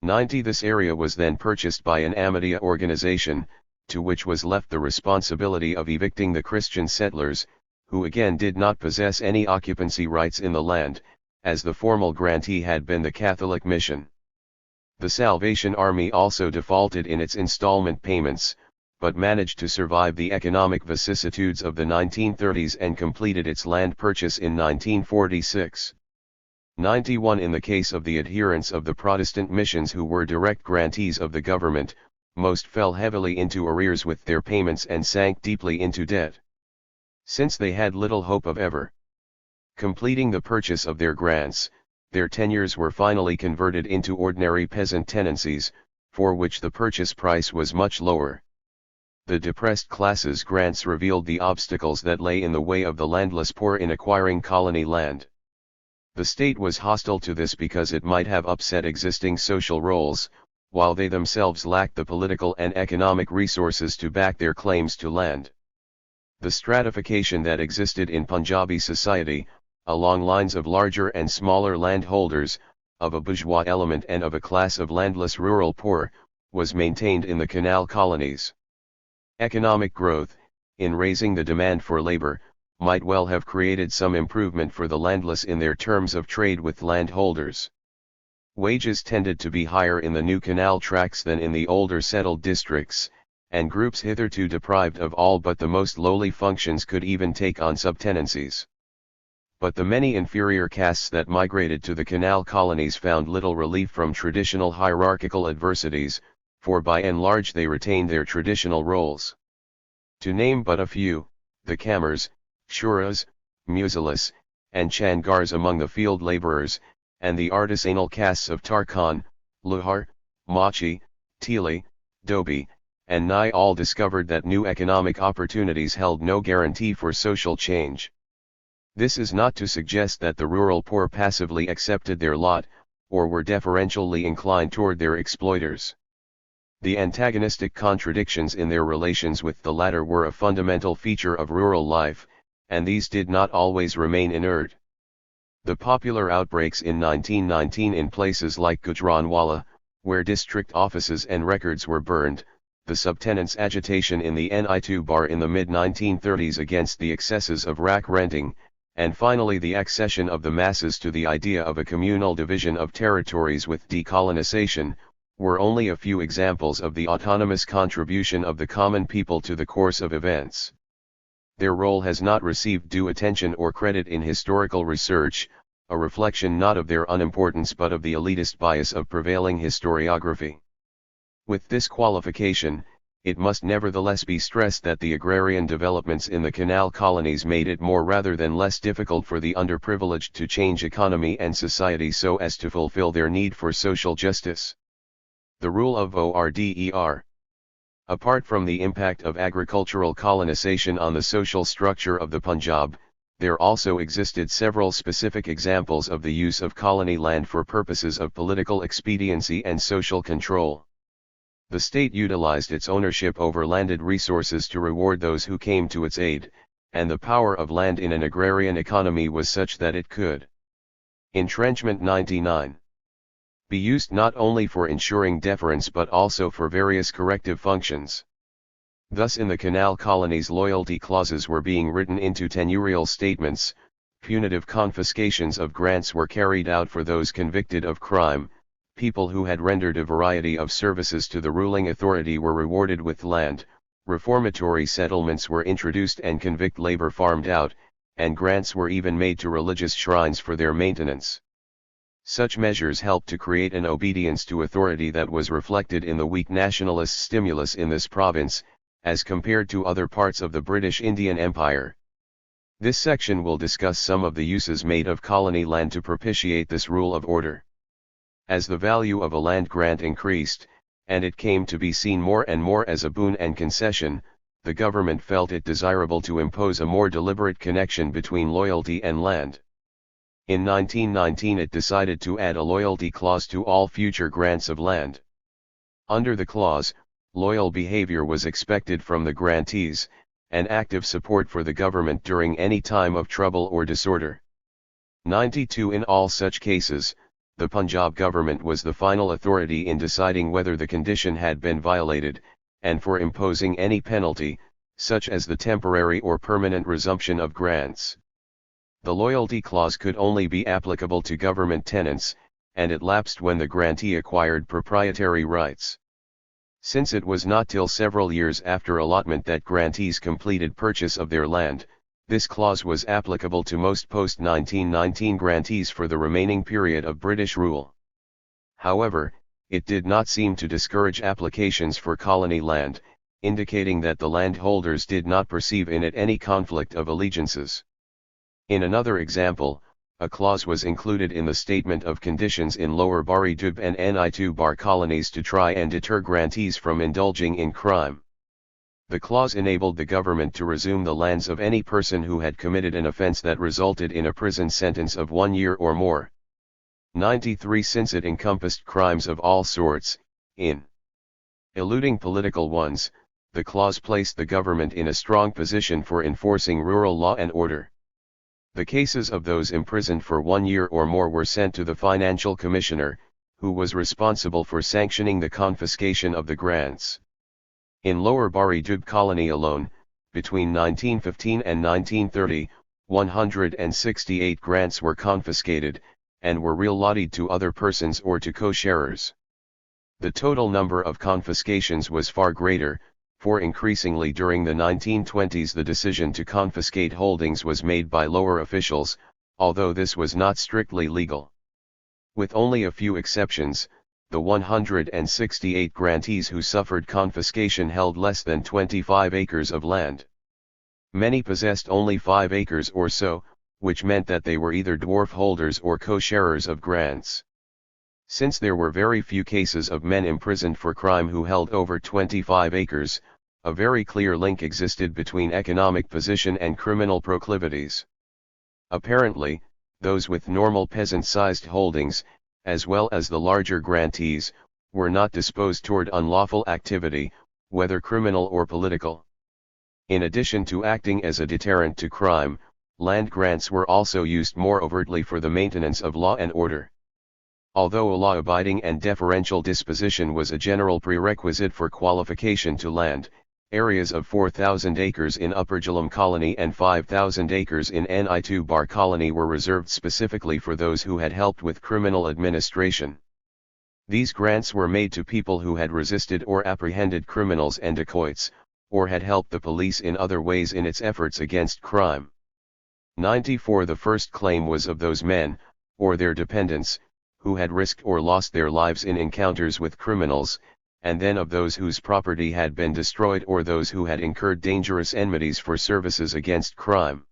90 This area was then purchased by an Ahmadiyya organization, to which was left the responsibility of evicting the Christian settlers, who again did not possess any occupancy rights in the land, as the formal grantee had been the Catholic mission. The Salvation Army also defaulted in its installment payments, but managed to survive the economic vicissitudes of the 1930s and completed its land purchase in 1946. 91 In the case of the adherents of the Protestant missions who were direct grantees of the government, most fell heavily into arrears with their payments and sank deeply into debt. Since they had little hope of ever completing the purchase of their grants, their tenures were finally converted into ordinary peasant tenancies, for which the purchase price was much lower. The depressed classes' grants revealed the obstacles that lay in the way of the landless poor in acquiring colony land. The state was hostile to this because it might have upset existing social roles, while they themselves lacked the political and economic resources to back their claims to land. The stratification that existed in Punjabi society, along lines of larger and smaller landholders, of a bourgeois element and of a class of landless rural poor, was maintained in the canal colonies. Economic growth, in raising the demand for labor, might well have created some improvement for the landless in their terms of trade with landholders. Wages tended to be higher in the new canal tracts than in the older settled districts, and groups hitherto deprived of all but the most lowly functions could even take on subtenancies. But the many inferior castes that migrated to the canal colonies found little relief from traditional hierarchical adversities, for by and large they retained their traditional roles. To name but a few, the Kamars, Shuras, Musalas, and Changars among the field laborers, and the artisanal castes of Tarkhan, Luhar, Machi, Tili, Dobi, and Nai all discovered that new economic opportunities held no guarantee for social change. This is not to suggest that the rural poor passively accepted their lot, or were deferentially inclined toward their exploiters. The antagonistic contradictions in their relations with the latter were a fundamental feature of rural life, and these did not always remain inert. The popular outbreaks in 1919 in places like Gujranwala, where district offices and records were burned, the subtenants' agitation in the Ni2 bar in the mid-1930s against the excesses of rack renting, and finally the accession of the masses to the idea of a communal division of territories with decolonization, were only a few examples of the autonomous contribution of the common people to the course of events. Their role has not received due attention or credit in historical research, a reflection not of their unimportance but of the elitist bias of prevailing historiography. With this qualification, it must nevertheless be stressed that the agrarian developments in the canal colonies made it more rather than less difficult for the underprivileged to change economy and society so as to fulfill their need for social justice. The rule of ORDER. Apart from the impact of agricultural colonization on the social structure of the Punjab, there also existed several specific examples of the use of colony land for purposes of political expediency and social control. The state utilized its ownership over landed resources to reward those who came to its aid, and the power of land in an agrarian economy was such that it could. Entrenchment 99. Be used not only for ensuring deference but also for various corrective functions. Thus in the canal colonies loyalty clauses were being written into tenurial statements, punitive confiscations of grants were carried out for those convicted of crime, people who had rendered a variety of services to the ruling authority were rewarded with land, reformatory settlements were introduced and convict labor farmed out, and grants were even made to religious shrines for their maintenance. Such measures helped to create an obedience to authority that was reflected in the weak nationalist stimulus in this province, as compared to other parts of the British Indian Empire. This section will discuss some of the uses made of colony land to propitiate this rule of order. As the value of a land grant increased, and it came to be seen more and more as a boon and concession, the government felt it desirable to impose a more deliberate connection between loyalty and land. In 1919 it decided to add a loyalty clause to all future grants of land. Under the clause, loyal behavior was expected from the grantees, and active support for the government during any time of trouble or disorder. 92 In all such cases, the Punjab government was the final authority in deciding whether the condition had been violated, and for imposing any penalty, such as the temporary or permanent resumption of grants. The loyalty clause could only be applicable to government tenants, and it lapsed when the grantee acquired proprietary rights. Since it was not till several years after allotment that grantees completed purchase of their land, This clause was applicable to most post-1919 grantees for the remaining period of British rule. However, it did not seem to discourage applications for colony land, indicating that the landholders did not perceive in it any conflict of allegiances. In another example, a clause was included in the Statement of Conditions in Lower Bari Dub and Ni2 Bar colonies to try and deter grantees from indulging in crime. The clause enabled the government to resume the lands of any person who had committed an offence that resulted in a prison sentence of 1 year or more. 93. Since it encompassed crimes of all sorts, in eluding political ones, the clause placed the government in a strong position for enforcing rural law and order. The cases of those imprisoned for 1 year or more were sent to the Financial Commissioner, who was responsible for sanctioning the confiscation of the grants. In Lower Bari Dub colony alone, between 1915 and 1930, 168 grants were confiscated, and were reallotted to other persons or to co-sharers. The total number of confiscations was far greater, for increasingly during the 1920s the decision to confiscate holdings was made by lower officials, although this was not strictly legal. With only a few exceptions, the 168 grantees who suffered confiscation held less than 25 acres of land. Many possessed only 5 acres or so, which meant that they were either dwarf holders or co-sharers of grants. Since there were very few cases of men imprisoned for crime who held over 25 acres, a very clear link existed between economic position and criminal proclivities. Apparently, those with normal peasant-sized holdings, as well as the larger grantees, were not disposed toward unlawful activity, whether criminal or political. In addition to acting as a deterrent to crime, land grants were also used more overtly for the maintenance of law and order. Although a law-abiding and deferential disposition was a general prerequisite for qualification to land, areas of 4,000 acres in Upper Jhelum colony and 5,000 acres in Ni2 Bar colony were reserved specifically for those who had helped with criminal administration. These grants were made to people who had resisted or apprehended criminals and dacoits, or had helped the police in other ways in its efforts against crime. 94. The first claim was of those men, or their dependents, who had risked or lost their lives in encounters with criminals, and then of those whose property had been destroyed or those who had incurred dangerous enmities for services against crime.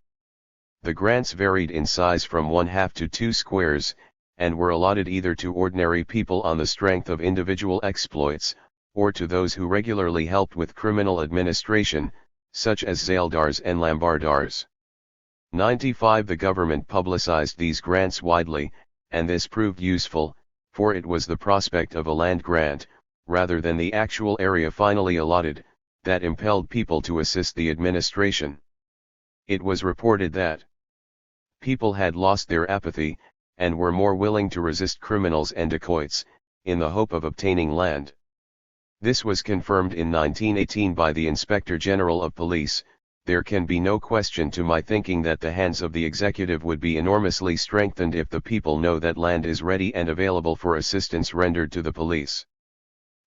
The grants varied in size from 1/2 to 2 squares, and were allotted either to ordinary people on the strength of individual exploits, or to those who regularly helped with criminal administration, such as Zaildars and Lambardars. 95. The government publicized these grants widely, and this proved useful, for it was the prospect of a land grant, rather than the actual area finally allotted, that impelled people to assist the administration. It was reported that people had lost their apathy, and were more willing to resist criminals and dacoits, in the hope of obtaining land. This was confirmed in 1918 by the Inspector General of Police. There can be no question to my thinking that the hands of the executive would be enormously strengthened if the people know that land is ready and available for assistance rendered to the police.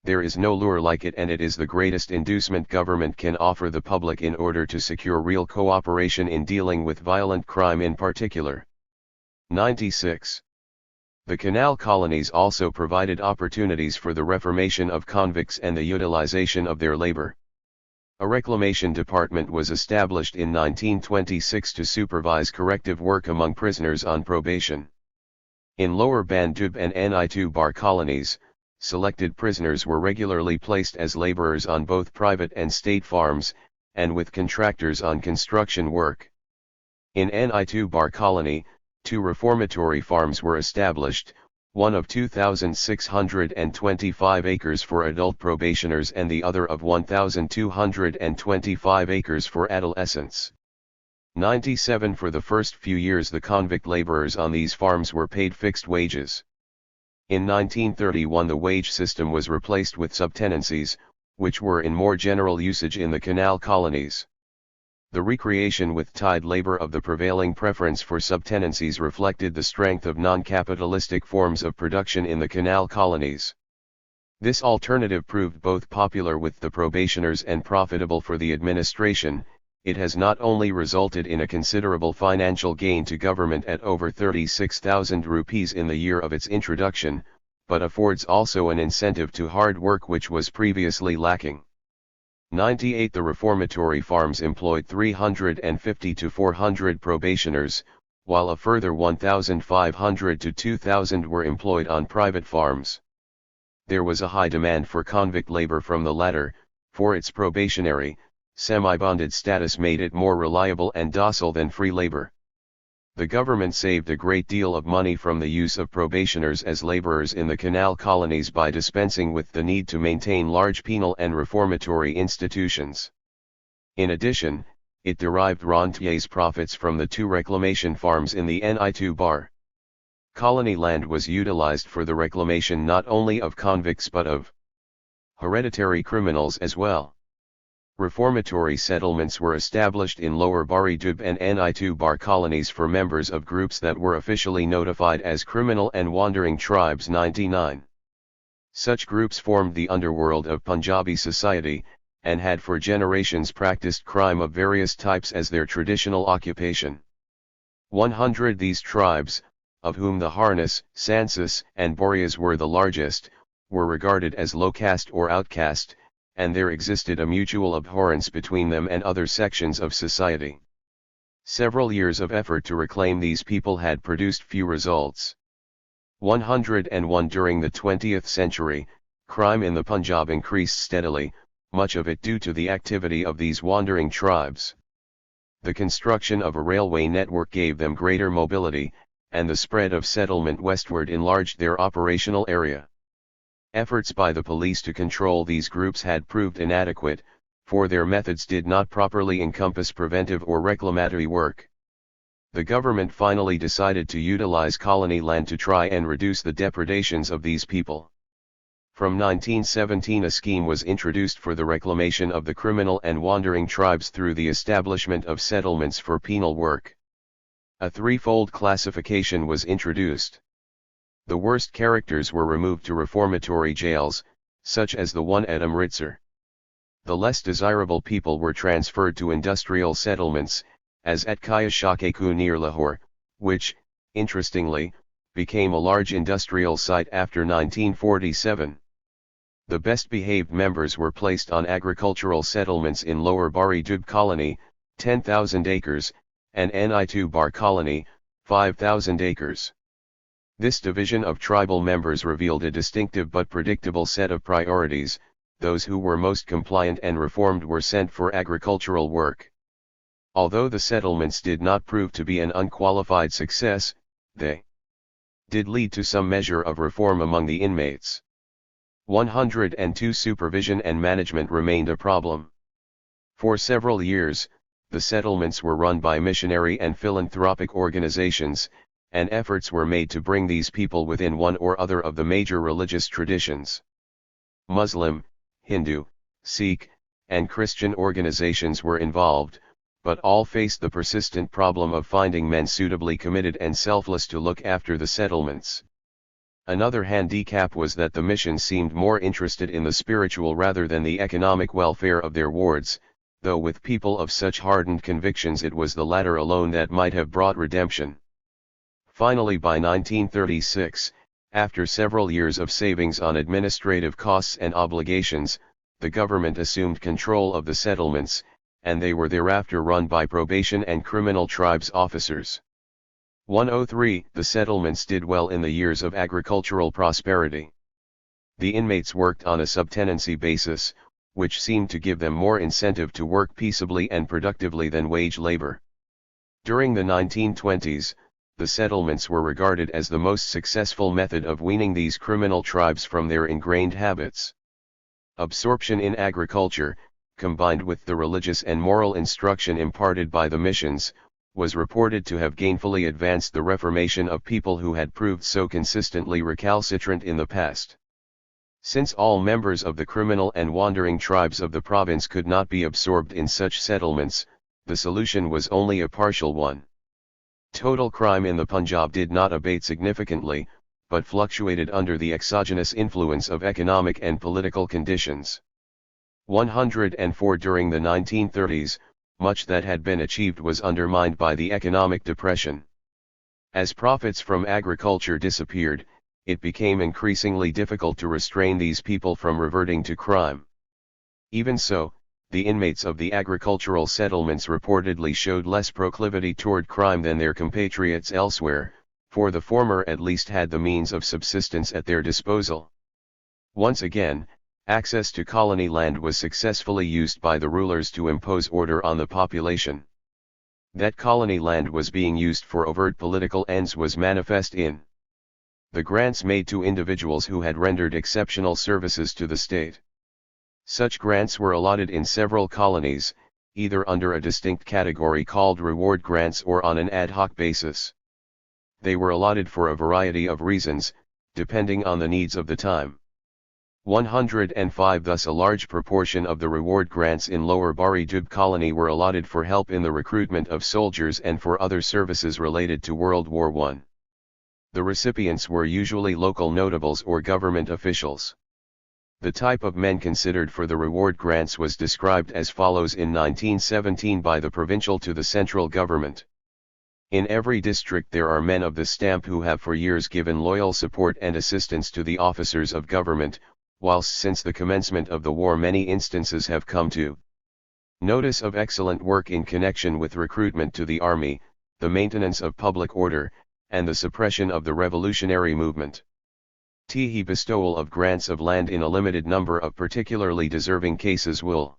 There is no lure like it, and it is the greatest inducement government can offer the public in order to secure real cooperation in dealing with violent crime in particular. 96. The canal colonies also provided opportunities for the reformation of convicts and the utilization of their labor. A reclamation department was established in 1926 to supervise corrective work among prisoners on probation. In Lower Bandub and Ni2 Bar colonies, selected prisoners were regularly placed as laborers on both private and state farms, and with contractors on construction work. In Ni2 Bar colony, 2 reformatory farms were established, one of 2,625 acres for adult probationers and the other of 1,225 acres for adolescents. 97. For the first few years the convict laborers on these farms were paid fixed wages. In 1931 the wage system was replaced with subtenancies, which were in more general usage in the canal colonies. The recreation with tied labor of the prevailing preference for subtenancies reflected the strength of non-capitalistic forms of production in the canal colonies. This alternative proved both popular with the probationers and profitable for the administration, It has not only resulted in a considerable financial gain to government at over 36,000 rupees in the year of its introduction, but affords also an incentive to hard work which was previously lacking. 98 The reformatory farms employed 350 to 400 probationers, while a further 1,500 to 2,000 were employed on private farms. There was a high demand for convict labor from the latter, for its probationary, semi-bonded status made it more reliable and docile than free labor. The government saved a great deal of money from the use of probationers as laborers in the canal colonies by dispensing with the need to maintain large penal and reformatory institutions. In addition, it derived rentiers' profits from the 2 reclamation farms in the Ni2 bar. Colony land was utilized for the reclamation not only of convicts but of hereditary criminals as well. Reformatory settlements were established in Lower Bari Dub and Ni2 bar colonies for members of groups that were officially notified as criminal and wandering tribes. 99. Such groups formed the underworld of Punjabi society, and had for generations practiced crime of various types as their traditional occupation. 100 These tribes, of whom the Harnas, Sansis, and Boreas were the largest, were regarded as low caste or outcast, and there existed a mutual abhorrence between them and other sections of society. Several years of effort to reclaim these people had produced few results. 101 During the 20th century, crime in the Punjab increased steadily, much of it due to the activity of these wandering tribes. The construction of a railway network gave them greater mobility, and the spread of settlement westward enlarged their operational area. Efforts by the police to control these groups had proved inadequate, for their methods did not properly encompass preventive or reclamatory work. The government finally decided to utilize colony land to try and reduce the depredations of these people. From 1917 a scheme was introduced for the reclamation of the criminal and wandering tribes through the establishment of settlements for penal work. A threefold classification was introduced. The worst characters were removed to reformatory jails, such as the one at Amritsar. The less desirable people were transferred to industrial settlements, as at Kaya Shakeku near Lahore, which, interestingly, became a large industrial site after 1947. The best behaved members were placed on agricultural settlements in Lower Bari Dub colony, 10,000 acres, and Ni2 bar colony, 5,000 acres. This division of tribal members revealed a distinctive but predictable set of priorities. Those who were most compliant and reformed were sent for agricultural work. Although the settlements did not prove to be an unqualified success, they did lead to some measure of reform among the inmates. 102 Supervision and management remained a problem. For several years, the settlements were run by missionary and philanthropic organizations, and efforts were made to bring these people within one or other of the major religious traditions. Muslim, Hindu, Sikh, and Christian organizations were involved, but all faced the persistent problem of finding men suitably committed and selfless to look after the settlements. Another handicap was that the mission seemed more interested in the spiritual rather than the economic welfare of their wards, though with people of such hardened convictions it was the latter alone that might have brought redemption. Finally, by 1936, after several years of savings on administrative costs and obligations, the government assumed control of the settlements, and they were thereafter run by probation and criminal tribes officers. 103 The settlements did well in the years of agricultural prosperity. The inmates worked on a subtenancy basis, which seemed to give them more incentive to work peaceably and productively than wage labor. During the 1920s, the settlements were regarded as the most successful method of weaning these criminal tribes from their ingrained habits. Absorption in agriculture, combined with the religious and moral instruction imparted by the missions, was reported to have gainfully advanced the reformation of people who had proved so consistently recalcitrant in the past. Since all members of the criminal and wandering tribes of the province could not be absorbed in such settlements, the solution was only a partial one. Total crime in the Punjab did not abate significantly, but fluctuated under the exogenous influence of economic and political conditions. 104 During the 1930s, much that had been achieved was undermined by the economic depression. As profits from agriculture disappeared, it became increasingly difficult to restrain these people from reverting to crime. Even so, the inmates of the agricultural settlements reportedly showed less proclivity toward crime than their compatriots elsewhere, for the former at least had the means of subsistence at their disposal. Once again, access to colony land was successfully used by the rulers to impose order on the population. That colony land was being used for overt political ends was manifest in the grants made to individuals who had rendered exceptional services to the state. Such grants were allotted in several colonies, either under a distinct category called reward grants or on an ad hoc basis. They were allotted for a variety of reasons, depending on the needs of the time. 105 Thus a large proportion of the reward grants in Lower Bari Dub colony were allotted for help in the recruitment of soldiers and for other services related to World War I. The recipients were usually local notables or government officials. The type of men considered for the reward grants was described as follows in 1917 by the provincial to the central government. In every district there are men of this stamp who have for years given loyal support and assistance to the officers of government, whilst since the commencement of the war many instances have come to notice of excellent work in connection with recruitment to the army, the maintenance of public order, and the suppression of the revolutionary movement. The bestowal of grants of land in a limited number of particularly deserving cases will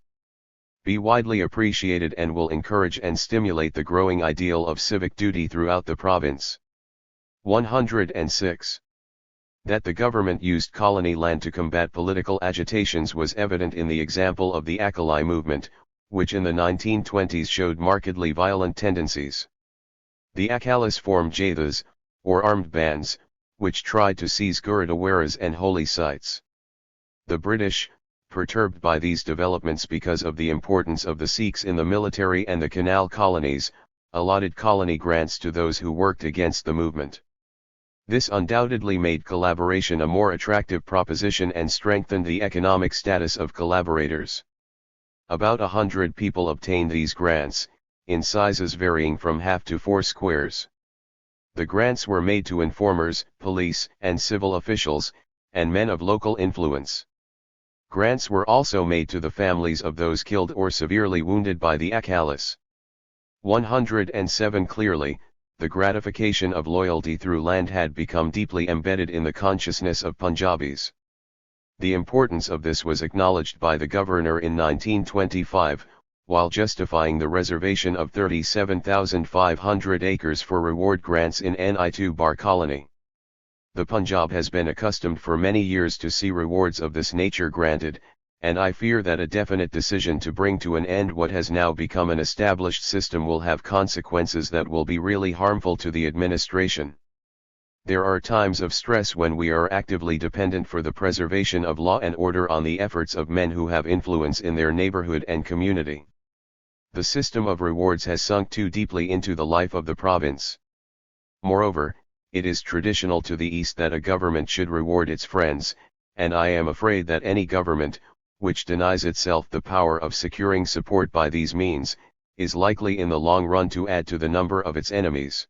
be widely appreciated and will encourage and stimulate the growing ideal of civic duty throughout the province. 106. That the government used colony land to combat political agitations was evident in the example of the Akali movement, which in the 1920s showed markedly violent tendencies. The Akalis formed jathas, or armed bands, which tried to seize Gurudwaras and holy sites. The British, perturbed by these developments because of the importance of the Sikhs in the military and the canal colonies, allotted colony grants to those who worked against the movement. This undoubtedly made collaboration a more attractive proposition and strengthened the economic status of collaborators. About 100 people obtained these grants, in sizes varying from half to 4 squares. The grants were made to informers, police and civil officials, and men of local influence. Grants were also made to the families of those killed or severely wounded by the Akalis. 107 Clearly, the gratification of loyalty through land had become deeply embedded in the consciousness of Punjabis. The importance of this was acknowledged by the governor in 1925, while justifying the reservation of 37,500 acres for reward grants in Ni2 Bar colony. The Punjab has been accustomed for many years to see rewards of this nature granted, and I fear that a definite decision to bring to an end what has now become an established system will have consequences that will be really harmful to the administration. There are times of stress when we are actively dependent for the preservation of law and order on the efforts of men who have influence in their neighborhood and community. The system of rewards has sunk too deeply into the life of the province. Moreover, it is traditional to the East that a government should reward its friends, and I am afraid that any government, which denies itself the power of securing support by these means, is likely in the long run to add to the number of its enemies.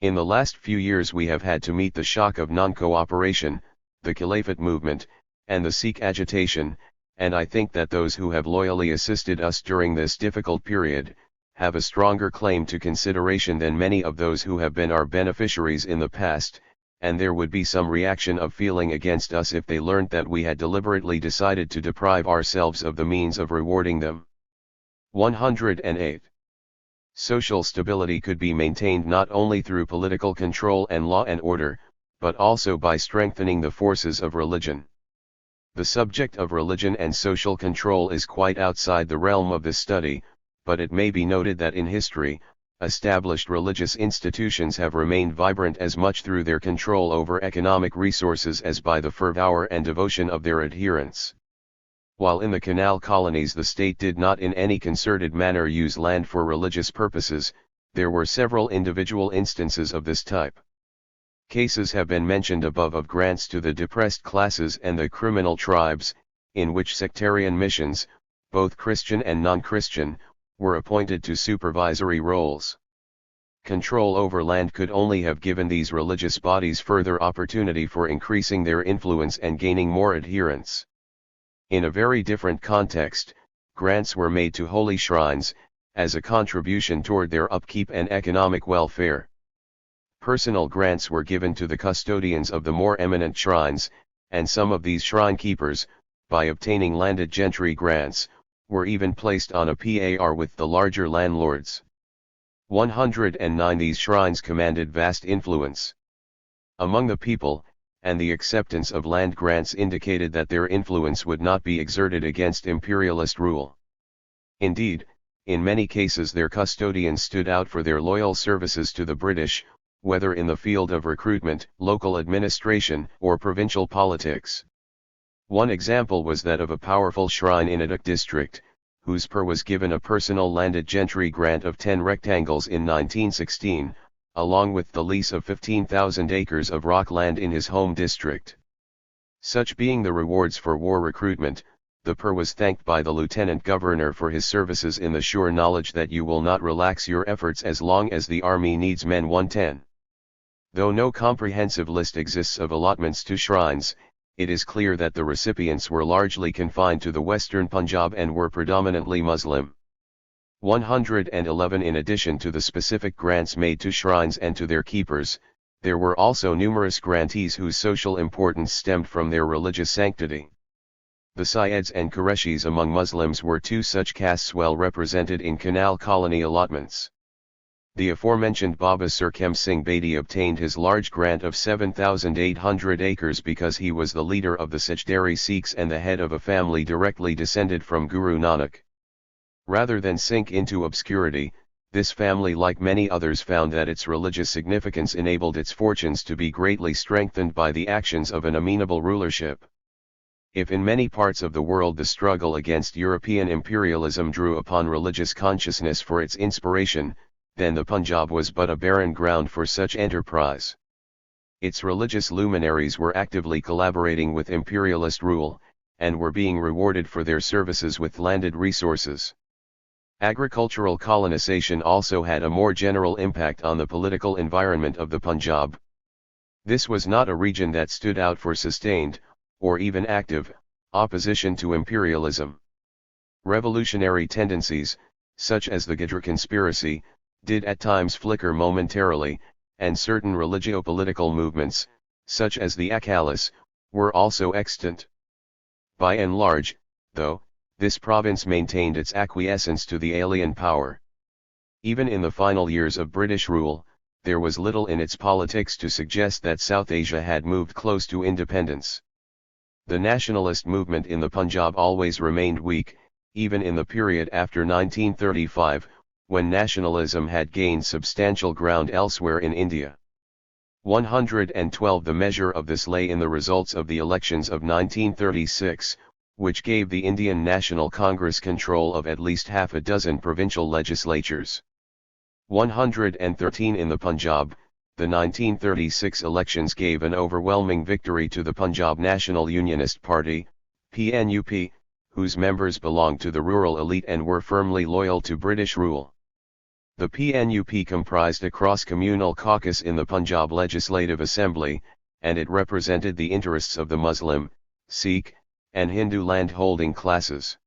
In the last few years we have had to meet the shock of non-cooperation, the Caliphate movement, and the Sikh agitation, and I think that those who have loyally assisted us during this difficult period, have a stronger claim to consideration than many of those who have been our beneficiaries in the past, and there would be some reaction of feeling against us if they learnt that we had deliberately decided to deprive ourselves of the means of rewarding them. 108. Social stability could be maintained not only through political control and law and order, but also by strengthening the forces of religion. The subject of religion and social control is quite outside the realm of this study, but it may be noted that in history, established religious institutions have remained vibrant as much through their control over economic resources as by the fervour and devotion of their adherents. While in the canal colonies the state did not in any concerted manner use land for religious purposes, there were several individual instances of this type. Cases have been mentioned above of grants to the depressed classes and the criminal tribes, in which sectarian missions, both Christian and non-Christian, were appointed to supervisory roles. Control over land could only have given these religious bodies further opportunity for increasing their influence and gaining more adherents. In a very different context, grants were made to holy shrines, as a contribution toward their upkeep and economic welfare. Personal grants were given to the custodians of the more eminent shrines, and some of these shrine keepers, by obtaining landed gentry grants, were even placed on a par with the larger landlords. 109 These shrines commanded vast influence among the people, and the acceptance of land grants indicated that their influence would not be exerted against imperialist rule. Indeed, in many cases their custodians stood out for their loyal services to the British, whether in the field of recruitment, local administration, or provincial politics. One example was that of a powerful shrine in Adak district, whose per was given a personal landed gentry grant of 10 rectangles in 1916, along with the lease of 15,000 acres of rock land in his home district. Such being the rewards for war recruitment, the per was thanked by the lieutenant governor for his services in the sure knowledge that you will not relax your efforts as long as the army needs men. 110. Though no comprehensive list exists of allotments to shrines, it is clear that the recipients were largely confined to the western Punjab and were predominantly Muslim. 111 In addition to the specific grants made to shrines and to their keepers, there were also numerous grantees whose social importance stemmed from their religious sanctity. The Sayyids and Qureshis among Muslims were two such castes well represented in Canal colony allotments. The aforementioned Baba Surkhem Singh Bedi obtained his large grant of 7,800 acres because he was the leader of the Sajdari Sikhs and the head of a family directly descended from Guru Nanak. Rather than sink into obscurity, this family, like many others, found that its religious significance enabled its fortunes to be greatly strengthened by the actions of an amenable rulership. If in many parts of the world the struggle against European imperialism drew upon religious consciousness for its inspiration, then the Punjab was but a barren ground for such enterprise. Its religious luminaries were actively collaborating with imperialist rule, and were being rewarded for their services with landed resources. Agricultural colonization also had a more general impact on the political environment of the Punjab. This was not a region that stood out for sustained, or even active, opposition to imperialism. Revolutionary tendencies, such as the Gadra conspiracy, did at times flicker momentarily, and certain religio-political movements, such as the Akalis, were also extant. By and large, though, this province maintained its acquiescence to the alien power. Even in the final years of British rule, there was little in its politics to suggest that South Asia had moved close to independence. The nationalist movement in the Punjab always remained weak, even in the period after 1935, when nationalism had gained substantial ground elsewhere in India. 112 The measure of this lay in the results of the elections of 1936, which gave the Indian National Congress control of at least half a dozen provincial legislatures. 113 In the Punjab, the 1936 elections gave an overwhelming victory to the Punjab National Unionist Party, PNUP, whose members belonged to the rural elite and were firmly loyal to British rule. The PNUP comprised a cross-communal caucus in the Punjab Legislative Assembly, and it represented the interests of the Muslim, Sikh, and Hindu land-holding classes.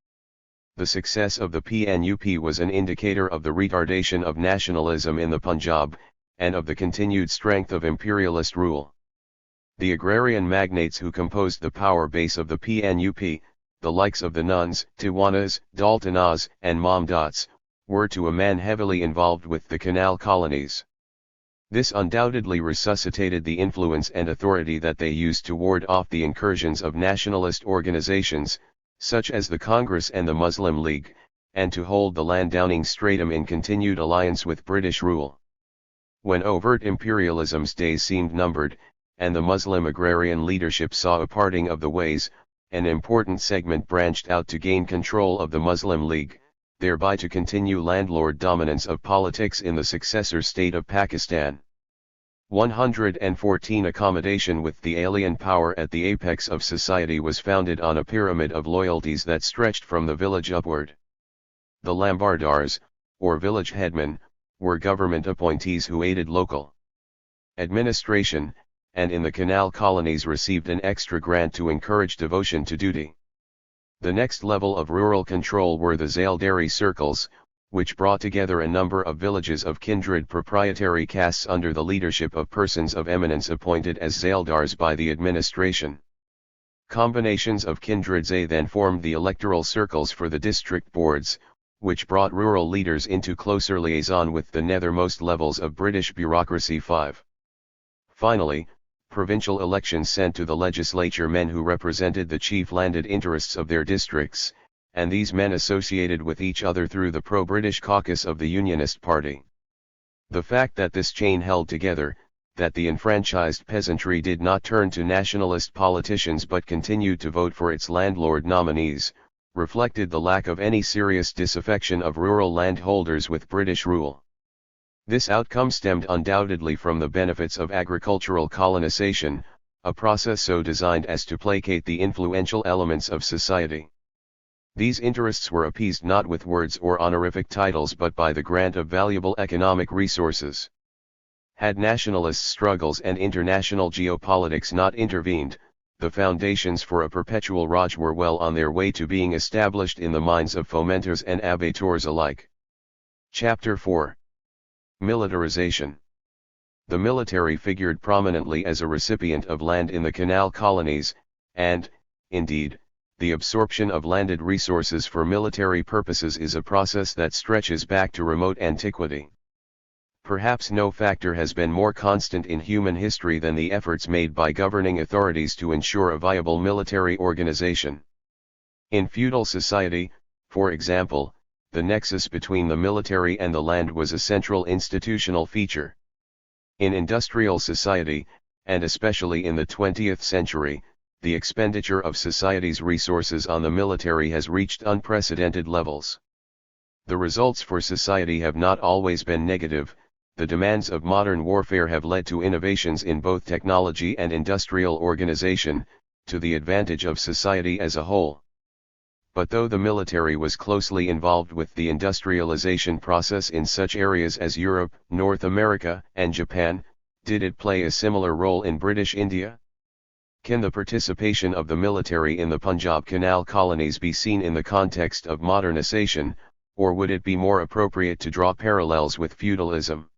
The success of the PNUP was an indicator of the retardation of nationalism in the Punjab, and of the continued strength of imperialist rule. The agrarian magnates who composed the power base of the PNUP, the likes of the Nuns, Tiwanas, Daltonas, and Mamdats, were to a man heavily involved with the canal colonies. This undoubtedly resuscitated the influence and authority that they used to ward off the incursions of nationalist organizations, such as the Congress and the Muslim League, and to hold the Landowning Stratum in continued alliance with British rule. When overt imperialism's days seemed numbered, and the Muslim agrarian leadership saw a parting of the ways, an important segment branched out to gain control of the Muslim League, thereby to continue landlord dominance of politics in the successor state of Pakistan. 114 Accommodation with the alien power at the apex of society was founded on a pyramid of loyalties that stretched from the village upward. The lambardars, or village headmen, were government appointees who aided local administration, and in the canal colonies received an extra grant to encourage devotion to duty. The next level of rural control were the Zaldari circles, which brought together a number of villages of kindred proprietary castes under the leadership of persons of eminence appointed as Zaldars by the administration. Combinations of kindreds then formed the electoral circles for the district boards, which brought rural leaders into closer liaison with the nethermost levels of British bureaucracy. 5. Finally, provincial elections sent to the legislature men who represented the chief landed interests of their districts, and these men associated with each other through the pro-British caucus of the Unionist Party. The fact that this chain held together, that the enfranchised peasantry did not turn to nationalist politicians but continued to vote for its landlord nominees, reflected the lack of any serious disaffection of rural landholders with British rule. This outcome stemmed undoubtedly from the benefits of agricultural colonization, a process so designed as to placate the influential elements of society. These interests were appeased not with words or honorific titles but by the grant of valuable economic resources. Had nationalist struggles and international geopolitics not intervened, the foundations for a perpetual Raj were well on their way to being established in the minds of fomenters and abettors alike. Chapter 4. Militarization. The military figured prominently as a recipient of land in the canal colonies, and, indeed, the absorption of landed resources for military purposes is a process that stretches back to remote antiquity. Perhaps no factor has been more constant in human history than the efforts made by governing authorities to ensure a viable military organization. In feudal society, for example, the nexus between the military and the land was a central institutional feature. In industrial society, and especially in the 20th century, the expenditure of society's resources on the military has reached unprecedented levels. The results for society have not always been negative. The demands of modern warfare have led to innovations in both technology and industrial organization, to the advantage of society as a whole. But though the military was closely involved with the industrialization process in such areas as Europe, North America, and Japan, did it play a similar role in British India? Can the participation of the military in the Punjab Canal colonies be seen in the context of modernization, or would it be more appropriate to draw parallels with feudalism?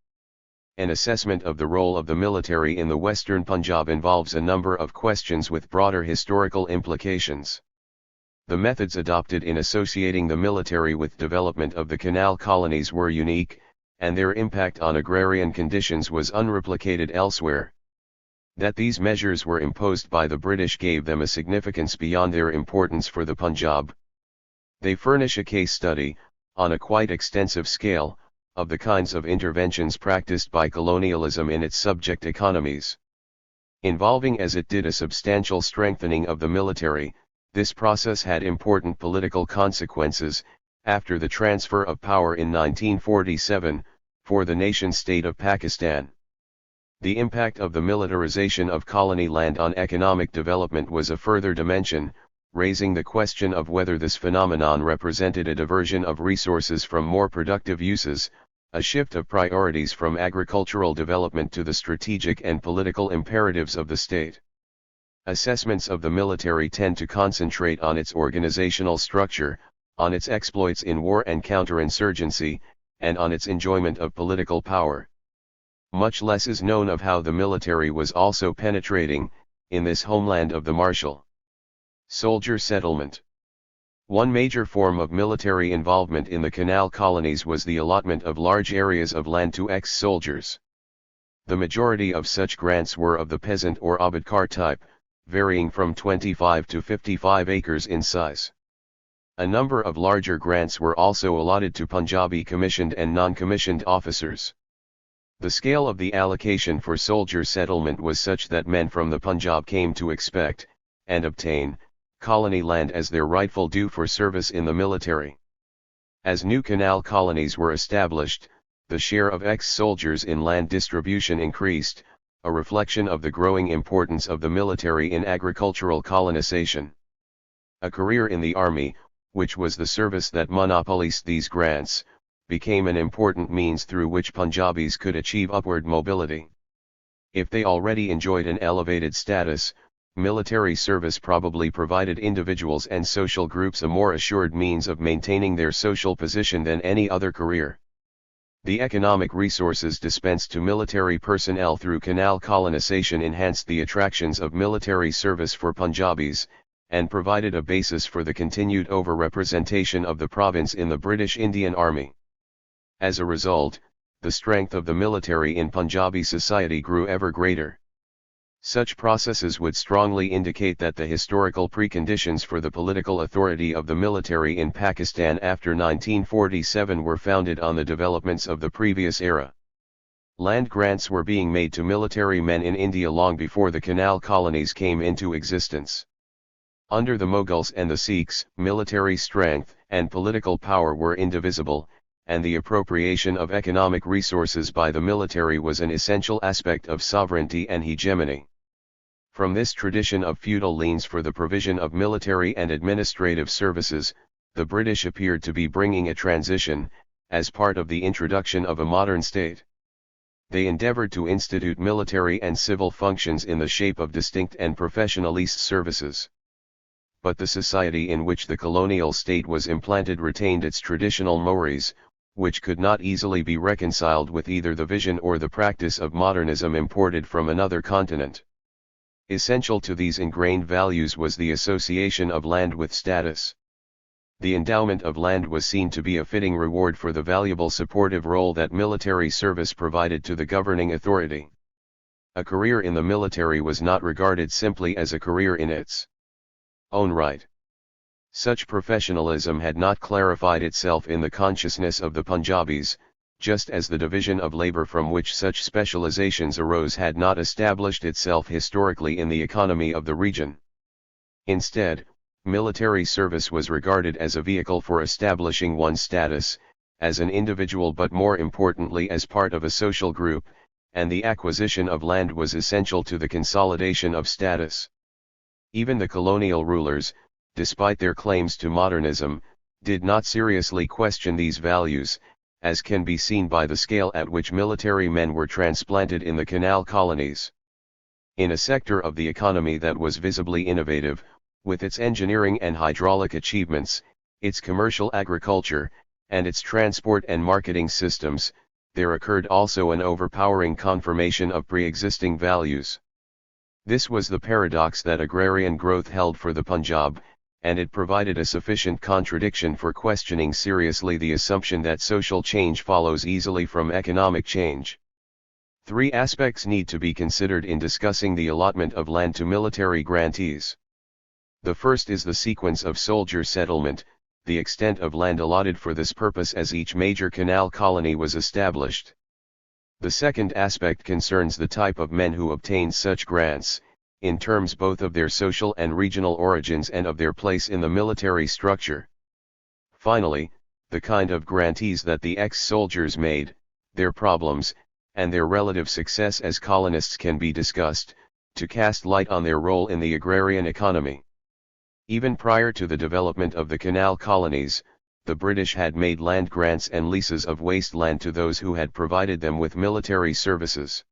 An assessment of the role of the military in the western Punjab involves a number of questions with broader historical implications. The methods adopted in associating the military with development of the canal colonies were unique, and their impact on agrarian conditions was unreplicated elsewhere. That these measures were imposed by the British gave them a significance beyond their importance for the Punjab. They furnish a case study, on a quite extensive scale, of the kinds of interventions practiced by colonialism in its subject economies. Involving as it did a substantial strengthening of the military, this process had important political consequences, after the transfer of power in 1947, for the nation-state of Pakistan. The impact of the militarization of colony land on economic development was a further dimension, raising the question of whether this phenomenon represented a diversion of resources from more productive uses, a shift of priorities from agricultural development to the strategic and political imperatives of the state. Assessments of the military tend to concentrate on its organizational structure, on its exploits in war and counterinsurgency, and on its enjoyment of political power. Much less is known of how the military was also penetrating, in this homeland of the martial soldier settlement. One major form of military involvement in the canal colonies was the allotment of large areas of land to ex-soldiers. The majority of such grants were of the peasant or abadkar type, varying from 25 to 55 acres in size. A number of larger grants were also allotted to Punjabi commissioned and non-commissioned officers. The scale of the allocation for soldier settlement was such that men from the Punjab came to expect, and obtain, colony land as their rightful due for service in the military. As new canal colonies were established, the share of ex-soldiers in land distribution increased, a reflection of the growing importance of the military in agricultural colonization. A career in the army, which was the service that monopolized these grants, became an important means through which Punjabis could achieve upward mobility. If they already enjoyed an elevated status, military service probably provided individuals and social groups a more assured means of maintaining their social position than any other career. The economic resources dispensed to military personnel through canal colonization enhanced the attractions of military service for Punjabis, and provided a basis for the continued overrepresentation of the province in the British Indian Army. As a result, the strength of the military in Punjabi society grew ever greater. Such processes would strongly indicate that the historical preconditions for the political authority of the military in Pakistan after 1947 were founded on the developments of the previous era. Land grants were being made to military men in India long before the canal colonies came into existence. Under the Mughals and the Sikhs, military strength and political power were indivisible, and the appropriation of economic resources by the military was an essential aspect of sovereignty and hegemony. From this tradition of feudal liens for the provision of military and administrative services, the British appeared to be bringing a transition, as part of the introduction of a modern state. They endeavored to institute military and civil functions in the shape of distinct and professionalist services. But the society in which the colonial state was implanted retained its traditional mores, which could not easily be reconciled with either the vision or the practice of modernism imported from another continent. Essential to these ingrained values was the association of land with status. The endowment of land was seen to be a fitting reward for the valuable supportive role that military service provided to the governing authority. A career in the military was not regarded simply as a career in its own right. Such professionalism had not clarified itself in the consciousness of the Punjabis, just as the division of labor from which such specializations arose had not established itself historically in the economy of the region. Instead, military service was regarded as a vehicle for establishing one's status, as an individual but more importantly as part of a social group, and the acquisition of land was essential to the consolidation of status. Even the colonial rulers, despite their claims to modernism, did not seriously question these values, as can be seen by the scale at which military men were transplanted in the canal colonies. In a sector of the economy that was visibly innovative, with its engineering and hydraulic achievements, its commercial agriculture, and its transport and marketing systems, there occurred also an overpowering confirmation of pre-existing values. This was the paradox that agrarian growth held for the Punjab, and it provided a sufficient contradiction for questioning seriously the assumption that social change follows easily from economic change. Three aspects need to be considered in discussing the allotment of land to military grantees. The first is the sequence of soldier settlement, the extent of land allotted for this purpose as each major canal colony was established. The second aspect concerns the type of men who obtained such grants, in terms both of their social and regional origins and of their place in the military structure. Finally, the kind of grantees that the ex-soldiers made, their problems, and their relative success as colonists can be discussed, to cast light on their role in the agrarian economy. Even prior to the development of the canal colonies, the British had made land grants and leases of wasteland to those who had provided them with military services.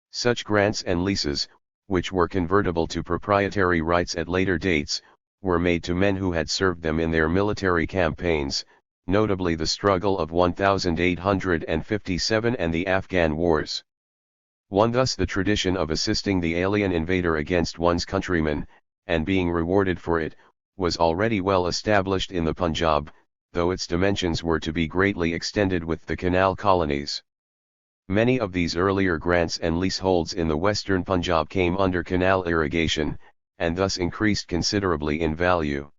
Such grants and leases, which were convertible to proprietary rights at later dates, were made to men who had served them in their military campaigns, notably the struggle of 1857 and the Afghan Wars. Thus the tradition of assisting the alien invader against one's countrymen, and being rewarded for it, was already well established in the Punjab, though its dimensions were to be greatly extended with the canal colonies. Many of these earlier grants and leaseholds in the western Punjab came under canal irrigation, and thus increased considerably in value.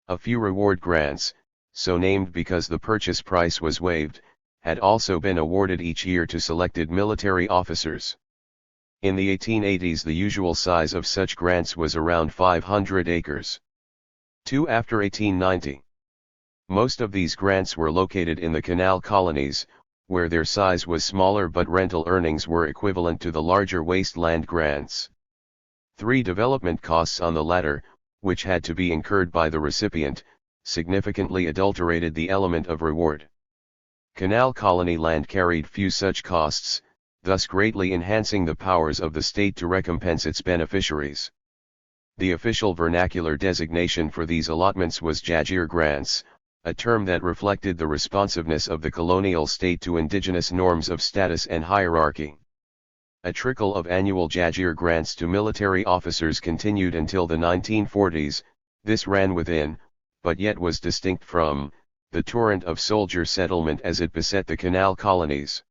A few reward grants, so named because the purchase price was waived, had also been awarded each year to selected military officers. In the 1880s the usual size of such grants was around 500 acres. 2 after 1890. Most of these grants were located in the canal colonies, where their size was smaller but rental earnings were equivalent to the larger wasteland grants. 3. Development costs on the latter, which had to be incurred by the recipient, significantly adulterated the element of reward. Canal colony land carried few such costs, thus greatly enhancing the powers of the state to recompense its beneficiaries. The official vernacular designation for these allotments was Jagir grants, a term that reflected the responsiveness of the colonial state to indigenous norms of status and hierarchy. A trickle of annual Jagir grants to military officers continued until the 1940s, this ran within, but yet was distinct from, the torrent of soldier settlement as it beset the canal colonies.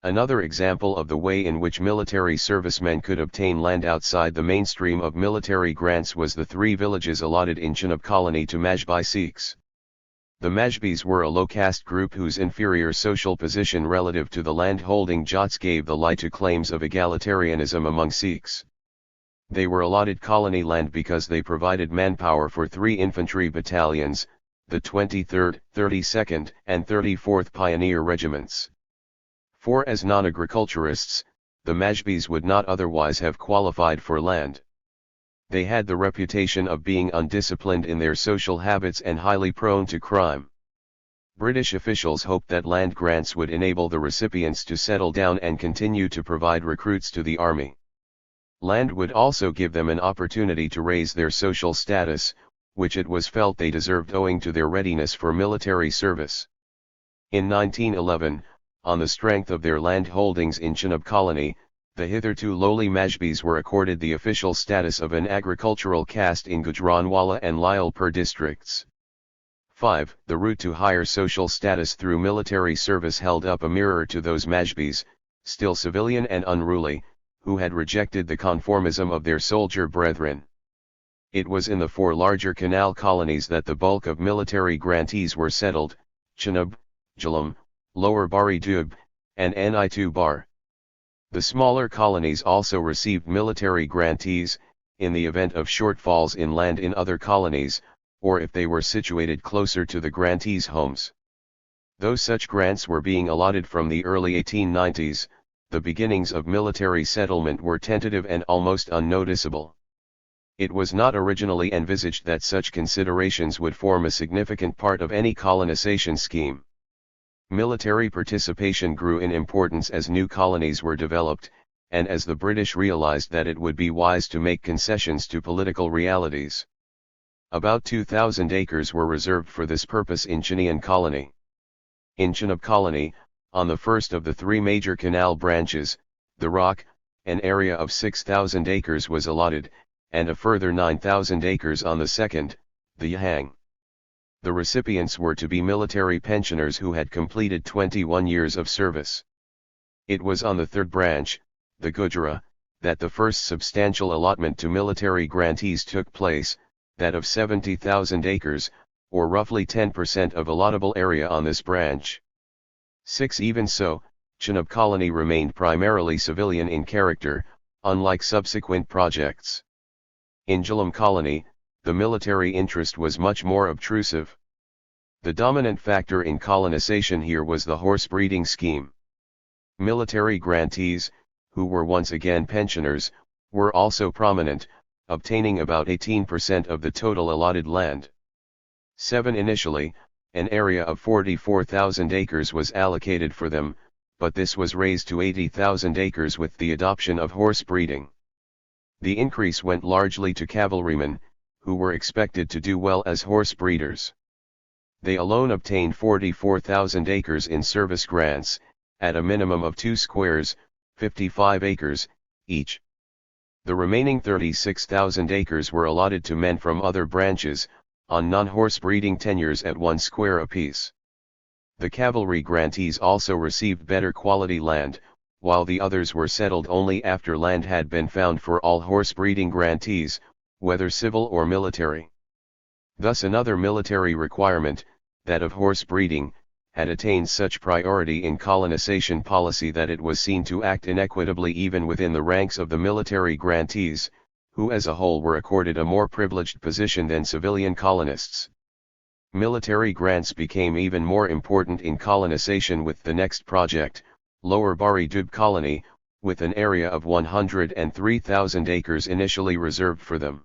Another example of the way in which military servicemen could obtain land outside the mainstream of military grants was the 3 villages allotted in Chenab colony to Majbi Sikhs. The Majbis were a low-caste group whose inferior social position relative to the land-holding Jats gave the lie to claims of egalitarianism among Sikhs. They were allotted colony land because they provided manpower for 3 infantry battalions, the 23rd, 32nd, and 34th Pioneer Regiments. For as non-agriculturists, the Majbis would not otherwise have qualified for land. They had the reputation of being undisciplined in their social habits and highly prone to crime. British officials hoped that land grants would enable the recipients to settle down and continue to provide recruits to the army. Land would also give them an opportunity to raise their social status, which it was felt they deserved owing to their readiness for military service. In 1911, on the strength of their land holdings in Chenab colony, the hitherto lowly Majbis were accorded the official status of an agricultural caste in Gujranwala and Lyalpur districts. 5. The route to higher social status through military service held up a mirror to those Majbis, still civilian and unruly, who had rejected the conformism of their soldier brethren. It was in the 4 larger canal colonies that the bulk of military grantees were settled: Chenab, Jhelum, Lower Bari Dub, and Ni2 Bar. The smaller colonies also received military grantees, in the event of shortfalls in land in other colonies, or if they were situated closer to the grantees' homes. Though such grants were being allotted from the early 1890s, the beginnings of military settlement were tentative and almost unnoticeable. It was not originally envisaged that such considerations would form a significant part of any colonization scheme. Military participation grew in importance as new colonies were developed, and as the British realized that it would be wise to make concessions to political realities. About 2,000 acres were reserved for this purpose in Chenian colony. In Chenab colony, on the first of the 3 major canal branches, the Rock, an area of 6,000 acres was allotted, and a further 9,000 acres on the second, the Yahang. The recipients were to be military pensioners who had completed 21 years of service. It was on the 3rd branch, the Gujra, that the first substantial allotment to military grantees took place, that of 70,000 acres, or roughly 10% of allotable area on this branch. 6. Even so, Chenab colony remained primarily civilian in character, unlike subsequent projects. In Jhelum colony, the military interest was much more obtrusive. The dominant factor in colonization here was the horse breeding scheme. Military grantees, who were once again pensioners, were also prominent, obtaining about 18% of the total allotted land. 7. Initially, an area of 44,000 acres was allocated for them, but this was raised to 80,000 acres with the adoption of horse breeding. The increase went largely to cavalrymen, who were expected to do well as horse breeders. They alone obtained 44,000 acres in service grants, at a minimum of 2 squares, 55 acres, each. The remaining 36,000 acres were allotted to men from other branches, on non-horse breeding tenures at 1 square apiece. The cavalry grantees also received better quality land, while the others were settled only after land had been found for all horse breeding grantees, whether civil or military. Thus another military requirement, that of horse breeding, had attained such priority in colonization policy that it was seen to act inequitably even within the ranks of the military grantees, who as a whole were accorded a more privileged position than civilian colonists. Military grants became even more important in colonization with the next project, Lower Bari Dub colony, with an area of 103,000 acres initially reserved for them.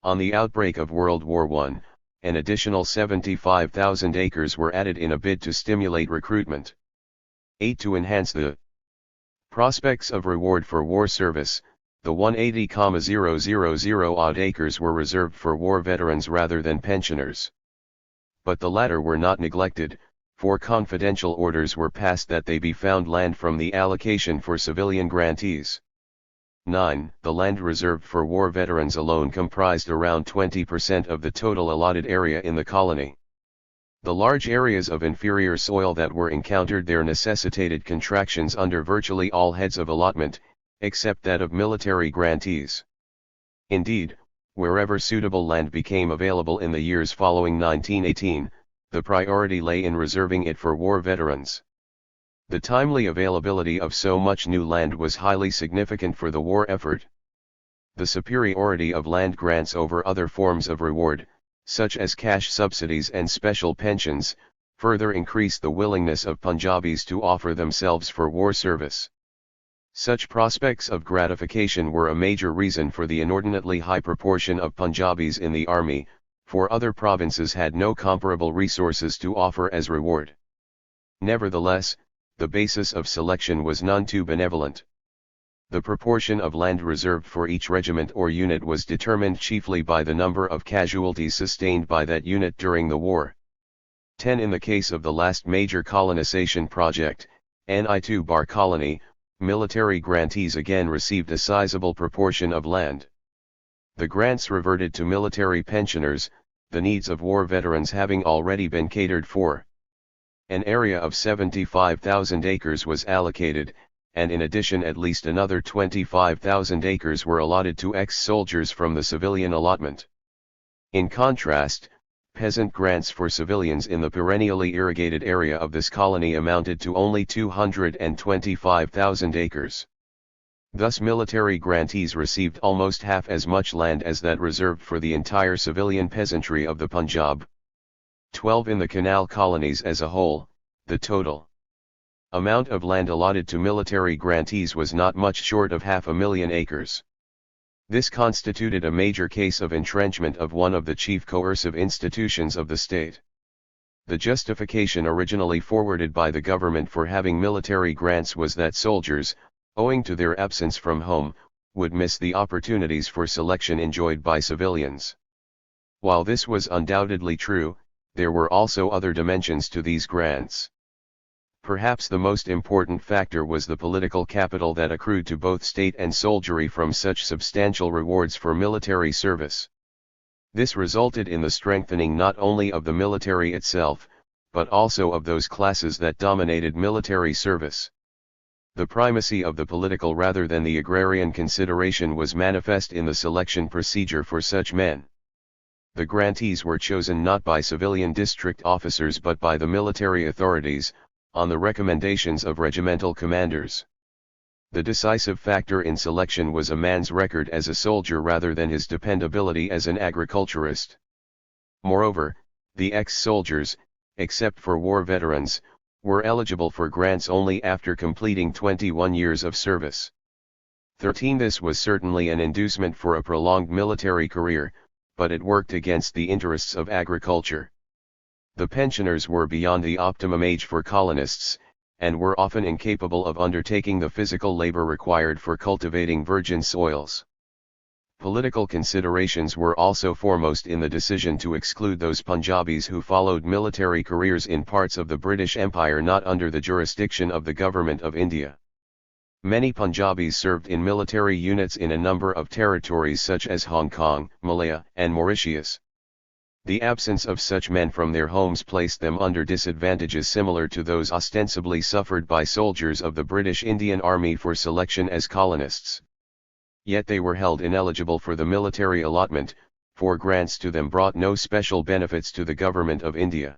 On the outbreak of World War I, an additional 75,000 acres were added in a bid to stimulate recruitment. 8. To enhance the prospects of reward for war service, the 180,000 odd acres were reserved for war veterans rather than pensioners. But the latter were not neglected, for confidential orders were passed that they be found land from the allocation for civilian grantees. 9. The land reserved for war veterans alone comprised around 20% of the total allotted area in the colony. The large areas of inferior soil that were encountered there necessitated contractions under virtually all heads of allotment, except that of military grantees. Indeed, wherever suitable land became available in the years following 1918, the priority lay in reserving it for war veterans. The timely availability of so much new land was highly significant for the war effort. The superiority of land grants over other forms of reward, such as cash subsidies and special pensions, further increased the willingness of Punjabis to offer themselves for war service. Such prospects of gratification were a major reason for the inordinately high proportion of Punjabis in the army, for other provinces had no comparable resources to offer as reward. Nevertheless, the basis of selection was none too benevolent. The proportion of land reserved for each regiment or unit was determined chiefly by the number of casualties sustained by that unit during the war. 10. In the case of the last major colonization project, Ni2 Bar Colony, military grantees again received a sizable proportion of land. The grants reverted to military pensioners, the needs of war veterans having already been catered for. An area of 75,000 acres was allocated, and in addition at least another 25,000 acres were allotted to ex-soldiers from the civilian allotment. In contrast, peasant grants for civilians in the perennially irrigated area of this colony amounted to only 225,000 acres. Thus military grantees received almost half as much land as that reserved for the entire civilian peasantry of the Punjab. 12. In the canal colonies as a whole, the total amount of land allotted to military grantees was not much short of 500,000 acres. This constituted a major case of entrenchment of one of the chief coercive institutions of the state. The justification originally forwarded by the government for having military grants was that soldiers, owing to their absence from home, would miss the opportunities for selection enjoyed by civilians. While this was undoubtedly true, there were also other dimensions to these grants. Perhaps the most important factor was the political capital that accrued to both state and soldiery from such substantial rewards for military service. This resulted in the strengthening not only of the military itself, but also of those classes that dominated military service. The primacy of the political rather than the agrarian consideration was manifest in the selection procedure for such men. The grantees were chosen not by civilian district officers but by the military authorities, on the recommendations of regimental commanders. The decisive factor in selection was a man's record as a soldier rather than his dependability as an agriculturist. Moreover, the ex-soldiers, except for war veterans, were eligible for grants only after completing 21 years of service. 13. This was certainly an inducement for a prolonged military career, but it worked against the interests of agriculture. The pensioners were beyond the optimum age for colonists, and were often incapable of undertaking the physical labor required for cultivating virgin soils. Political considerations were also foremost in the decision to exclude those Punjabis who followed military careers in parts of the British Empire not under the jurisdiction of the Government of India. Many Punjabis served in military units in a number of territories such as Hong Kong, Malaya, and Mauritius. The absence of such men from their homes placed them under disadvantages similar to those ostensibly suffered by soldiers of the British Indian Army for selection as colonists. Yet they were held ineligible for the military allotment, for grants to them brought no special benefits to the Government of India.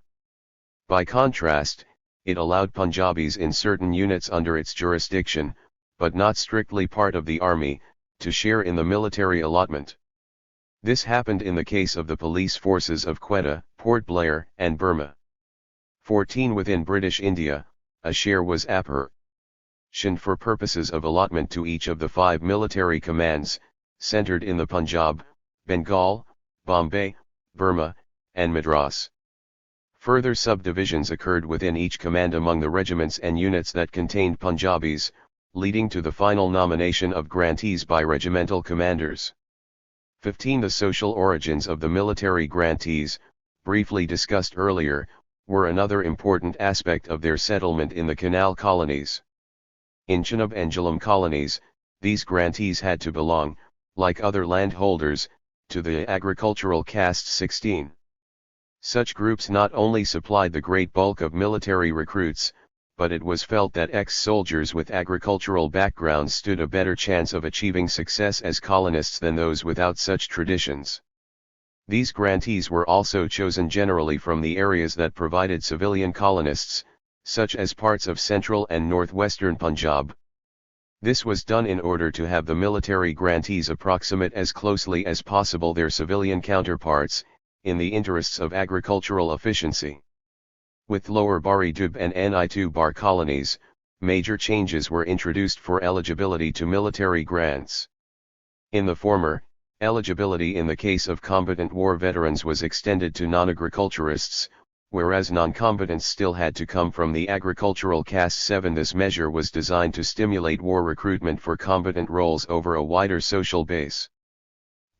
By contrast, it allowed Punjabis in certain units under its jurisdiction, but not strictly part of the army, to share in the military allotment. This happened in the case of the police forces of Quetta, Port Blair, and Burma. 14. Within British India, a share was apportioned for purposes of allotment to each of the 5 military commands, centered in the Punjab, Bengal, Bombay, Burma, and Madras. Further subdivisions occurred within each command among the regiments and units that contained Punjabis, leading to the final nomination of grantees by regimental commanders. 15. The social origins of the military grantees, briefly discussed earlier, were another important aspect of their settlement in the Canal colonies. In Chenab and Jhelum colonies, these grantees had to belong, like other landholders, to the agricultural caste 16. Such groups not only supplied the great bulk of military recruits, but it was felt that ex-soldiers with agricultural backgrounds stood a better chance of achieving success as colonists than those without such traditions. These grantees were also chosen generally from the areas that provided civilian colonists, such as parts of central and northwestern Punjab. This was done in order to have the military grantees approximate as closely as possible their civilian counterparts, in the interests of agricultural efficiency. With Lower Bari Dub and Ni2 Bar colonies, major changes were introduced for eligibility to military grants. In the former, eligibility in the case of combatant war veterans was extended to non-agriculturists, whereas non-combatants still had to come from the agricultural caste 7. This measure was designed to stimulate war recruitment for combatant roles over a wider social base.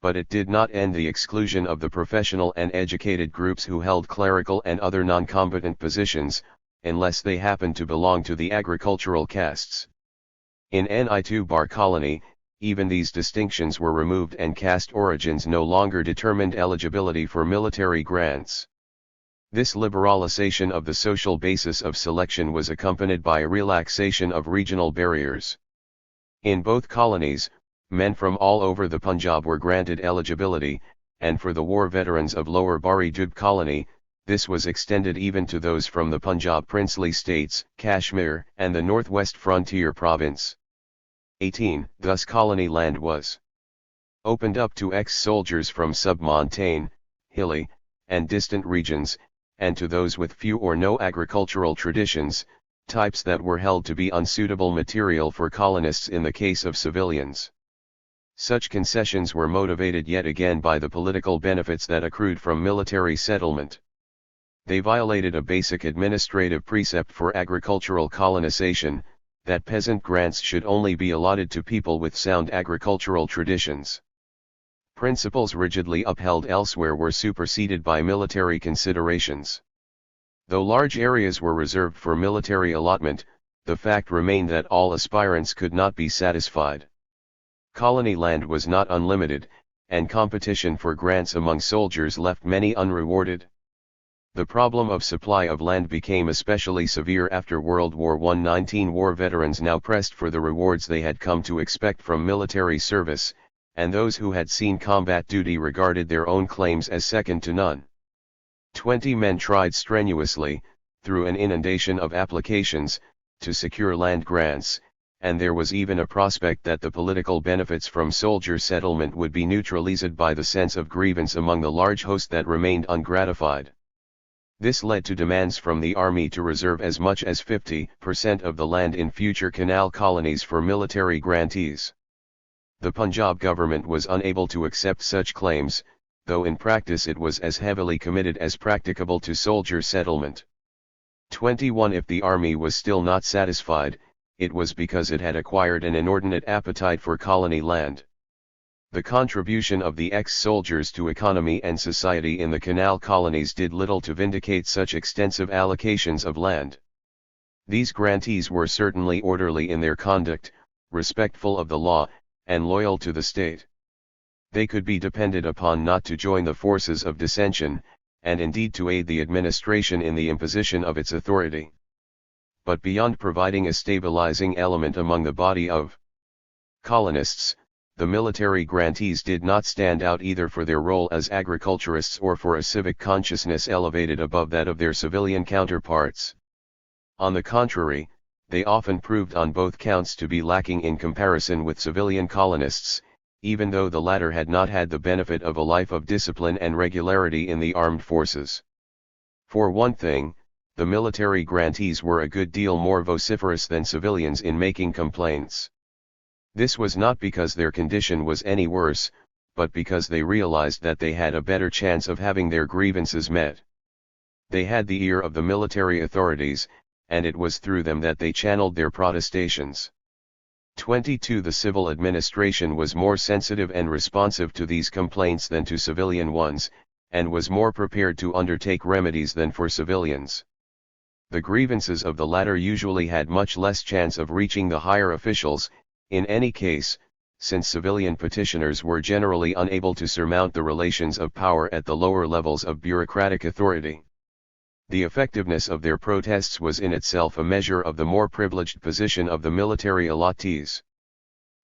But it did not end the exclusion of the professional and educated groups who held clerical and other non-combatant positions, unless they happened to belong to the agricultural castes. In Ni2 Bar colony, even these distinctions were removed and caste origins no longer determined eligibility for military grants. This liberalization of the social basis of selection was accompanied by a relaxation of regional barriers. In both colonies, men from all over the Punjab were granted eligibility, and for the war veterans of Lower Bari Dub colony, this was extended even to those from the Punjab princely states, Kashmir, and the northwest frontier province. 18. Thus colony land was opened up to ex-soldiers from sub-montane, hilly, and distant regions, and to those with few or no agricultural traditions, types that were held to be unsuitable material for colonists in the case of civilians. Such concessions were motivated yet again by the political benefits that accrued from military settlement. They violated a basic administrative precept for agricultural colonization, that peasant grants should only be allotted to people with sound agricultural traditions. Principles rigidly upheld elsewhere were superseded by military considerations. Though large areas were reserved for military allotment, the fact remained that all aspirants could not be satisfied. Colony land was not unlimited, and competition for grants among soldiers left many unrewarded. The problem of supply of land became especially severe after World War I. 19 war veterans now pressed for the rewards they had come to expect from military service, and those who had seen combat duty regarded their own claims as second to none. 20 men tried strenuously, through an inundation of applications, to secure land grants, and there was even a prospect that the political benefits from soldier settlement would be neutralized by the sense of grievance among the large host that remained ungratified. This led to demands from the army to reserve as much as 50% of the land in future canal colonies for military grantees. The Punjab government was unable to accept such claims, though in practice it was as heavily committed as practicable to soldier settlement. 21. If the army was still not satisfied, it was because it had acquired an inordinate appetite for colony land. The contribution of the ex-soldiers to economy and society in the canal colonies did little to vindicate such extensive allocations of land. These grantees were certainly orderly in their conduct, respectful of the law, and loyal to the state. They could be depended upon not to join the forces of dissension, and indeed to aid the administration in the imposition of its authority. But beyond providing a stabilizing element among the body of colonists, the military grantees did not stand out either for their role as agriculturists or for a civic consciousness elevated above that of their civilian counterparts. On the contrary, they often proved on both counts to be lacking in comparison with civilian colonists, even though the latter had not had the benefit of a life of discipline and regularity in the armed forces. For one thing, the military grantees were a good deal more vociferous than civilians in making complaints. This was not because their condition was any worse, but because they realized that they had a better chance of having their grievances met. They had the ear of the military authorities, and it was through them that they channeled their protestations. 22. The civil administration was more sensitive and responsive to these complaints than to civilian ones, and was more prepared to undertake remedies than for civilians. The grievances of the latter usually had much less chance of reaching the higher officials, in any case, since civilian petitioners were generally unable to surmount the relations of power at the lower levels of bureaucratic authority. The effectiveness of their protests was in itself a measure of the more privileged position of the military allottees.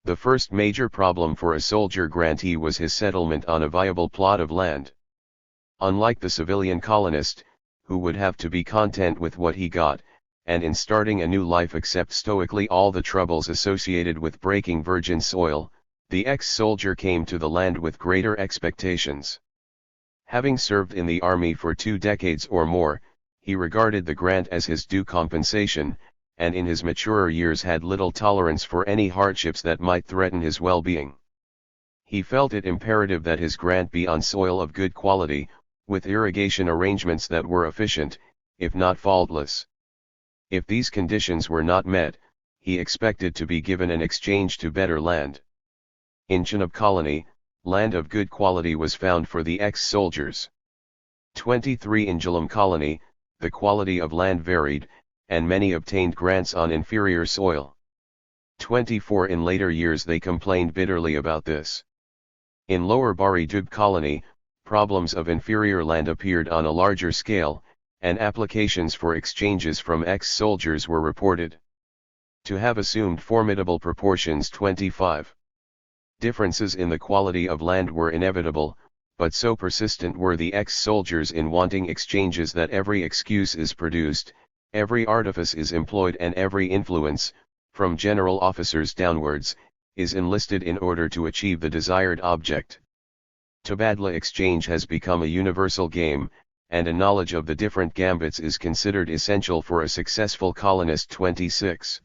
The first major problem for a soldier grantee was his settlement on a viable plot of land. Unlike the civilian colonist, who would have to be content with what he got, and in starting a new life accept stoically all the troubles associated with breaking virgin soil, the ex-soldier came to the land with greater expectations. Having served in the army for 2 decades or more, he regarded the grant as his due compensation, and in his maturer years had little tolerance for any hardships that might threaten his well-being. He felt it imperative that his grant be on soil of good quality, with irrigation arrangements that were efficient, if not faultless. If these conditions were not met, he expected to be given an exchange to better land. In Chenab colony, land of good quality was found for the ex-soldiers. 23. In Jhelum colony, the quality of land varied, and many obtained grants on inferior soil. 24. In later years they complained bitterly about this. In Lower Bari Dub colony, problems of inferior land appeared on a larger scale, and applications for exchanges from ex-soldiers were reported to have assumed formidable proportions. 25. Differences in the quality of land were inevitable, but so persistent were the ex-soldiers in wanting exchanges that every excuse is produced, every artifice is employed, and every influence, from general officers downwards, is enlisted in order to achieve the desired object. Tabadla exchange has become a universal game, and a knowledge of the different gambits is considered essential for a successful colonist. 26.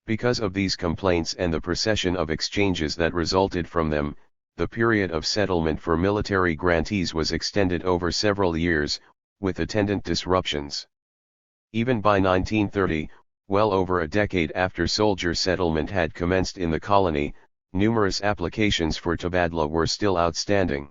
Because of these complaints and the procession of exchanges that resulted from them, the period of settlement for military grantees was extended over several years, with attendant disruptions. Even by 1930, well over a decade after soldier settlement had commenced in the colony, numerous applications for tabadla were still outstanding.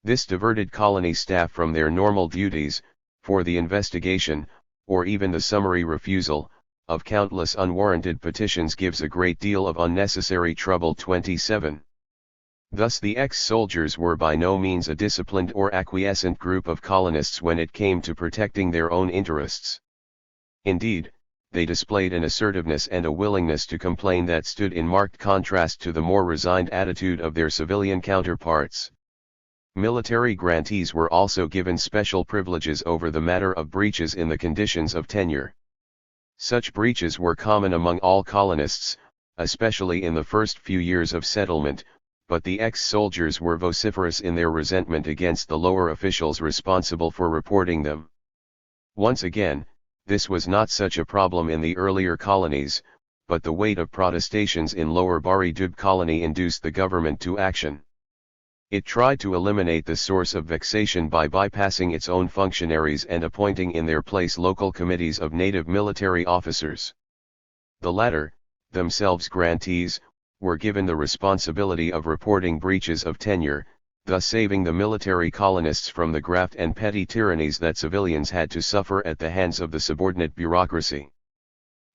This diverted colony staff from their normal duties, for the investigation, or even the summary refusal, of countless unwarranted petitions gives a great deal of unnecessary trouble. 27. Thus the ex-soldiers were by no means a disciplined or acquiescent group of colonists when it came to protecting their own interests. Indeed, they displayed an assertiveness and a willingness to complain that stood in marked contrast to the more resigned attitude of their civilian counterparts. Military grantees were also given special privileges over the matter of breaches in the conditions of tenure. Such breaches were common among all colonists, especially in the first few years of settlement, but the ex-soldiers were vociferous in their resentment against the lower officials responsible for reporting them. Once again, this was not such a problem in the earlier colonies, but the weight of protestations in Lower Bari Dub colony induced the government to action. It tried to eliminate the source of vexation by bypassing its own functionaries and appointing in their place local committees of native military officers. The latter, themselves grantees, were given the responsibility of reporting breaches of tenure, thus saving the military colonists from the graft and petty tyrannies that civilians had to suffer at the hands of the subordinate bureaucracy.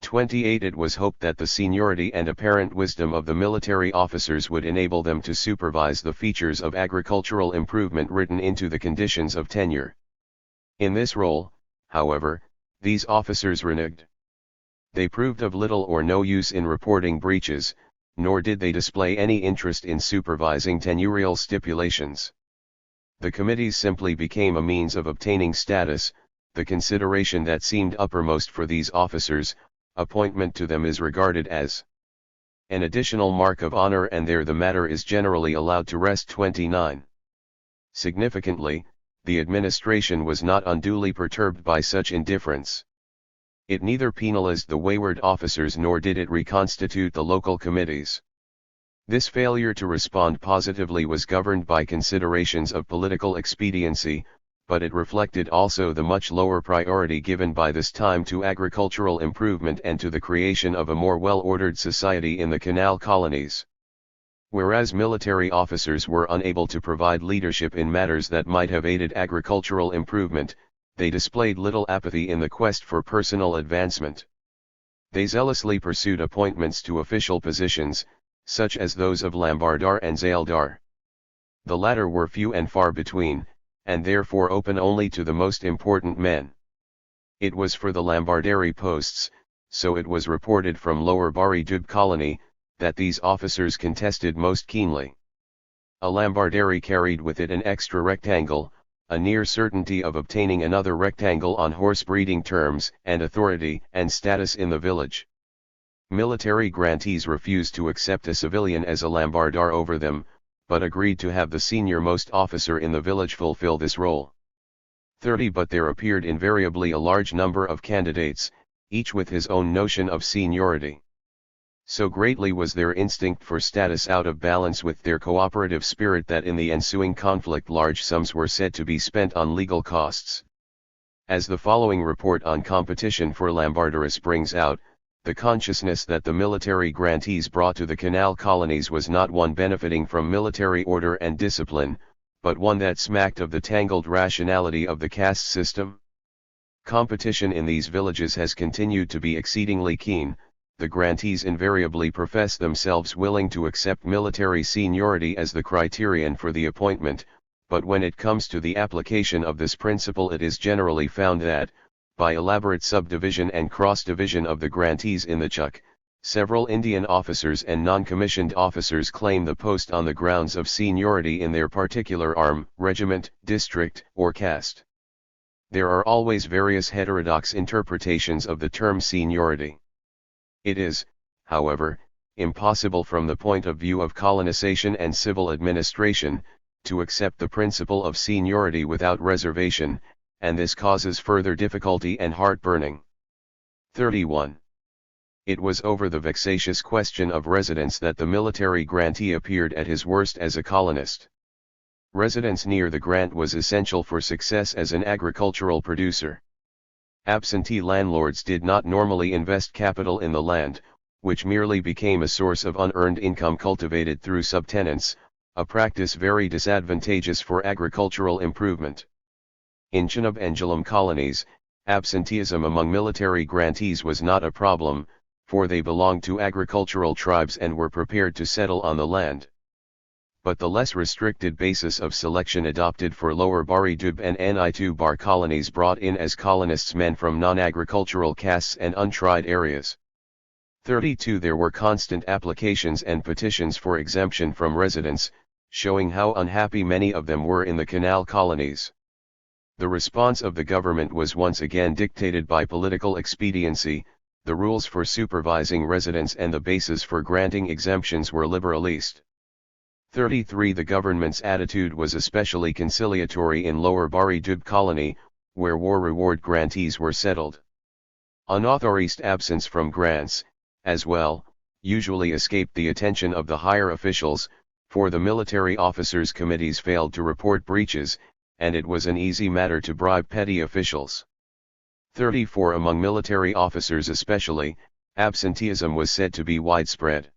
28. It was hoped that the seniority and apparent wisdom of the military officers would enable them to supervise the features of agricultural improvement written into the conditions of tenure. In this role, however, these officers reneged. They proved of little or no use in reporting breaches, nor did they display any interest in supervising tenurial stipulations. The committees simply became a means of obtaining status, the consideration that seemed uppermost for these officers. Appointment to them is regarded as an additional mark of honor, and there the matter is generally allowed to rest. 29. Significantly, the administration was not unduly perturbed by such indifference. It neither penalized the wayward officers nor did it reconstitute the local committees. This failure to respond positively was governed by considerations of political expediency, but it reflected also the much lower priority given by this time to agricultural improvement and to the creation of a more well-ordered society in the canal colonies. Whereas military officers were unable to provide leadership in matters that might have aided agricultural improvement, they displayed little apathy in the quest for personal advancement. They zealously pursued appointments to official positions, such as those of Lambardar and Zaildar. The latter were few and far between, and therefore open only to the most important men. It was for the Lambardary posts, so it was reported from Lower Bari Dub colony, that these officers contested most keenly. A Lambardary carried with it an extra rectangle, a near certainty of obtaining another rectangle on horse breeding terms and authority and status in the village. Military grantees refused to accept a civilian as a Lambardar over them, but agreed to have the senior-most officer in the village fulfill this role. 30 But there appeared invariably a large number of candidates, each with his own notion of seniority. So greatly was their instinct for status out of balance with their cooperative spirit that in the ensuing conflict large sums were said to be spent on legal costs. As the following report on competition for Lambardaris brings out, the consciousness that the military grantees brought to the canal colonies was not one benefiting from military order and discipline, but one that smacked of the tangled rationality of the caste system. Competition in these villages has continued to be exceedingly keen. The grantees invariably profess themselves willing to accept military seniority as the criterion for the appointment, but when it comes to the application of this principle it is generally found that, by elaborate subdivision and cross-division of the grantees in the Chuk, several Indian officers and non-commissioned officers claim the post on the grounds of seniority in their particular arm, regiment, district, or caste. There are always various heterodox interpretations of the term seniority. It is, however, impossible from the point of view of colonization and civil administration, to accept the principle of seniority without reservation, and this causes further difficulty and heartburning. 31. It was over the vexatious question of residence that the military grantee appeared at his worst as a colonist. Residence near the grant was essential for success as an agricultural producer. Absentee landlords did not normally invest capital in the land, which merely became a source of unearned income cultivated through subtenants, a practice very disadvantageous for agricultural improvement. In Chenab and Jhelum colonies, absenteeism among military grantees was not a problem, for they belonged to agricultural tribes and were prepared to settle on the land. But the less restricted basis of selection adopted for Lower Bari Dub and Ni2 Bar colonies brought in as colonists men from non-agricultural castes and untried areas. 32 There were constant applications and petitions for exemption from residence, showing how unhappy many of them were in the canal colonies. The response of the government was once again dictated by political expediency. The rules for supervising residence and the basis for granting exemptions were liberalist. 33 The government's attitude was especially conciliatory in Lower Bari Dub colony, where war reward grantees were settled. Unauthorized absence from grants, as well, usually escaped the attention of the higher officials, for the military officers' committees failed to report breaches, and it was an easy matter to bribe petty officials. 34 Among military officers especially, absenteeism was said to be widespread.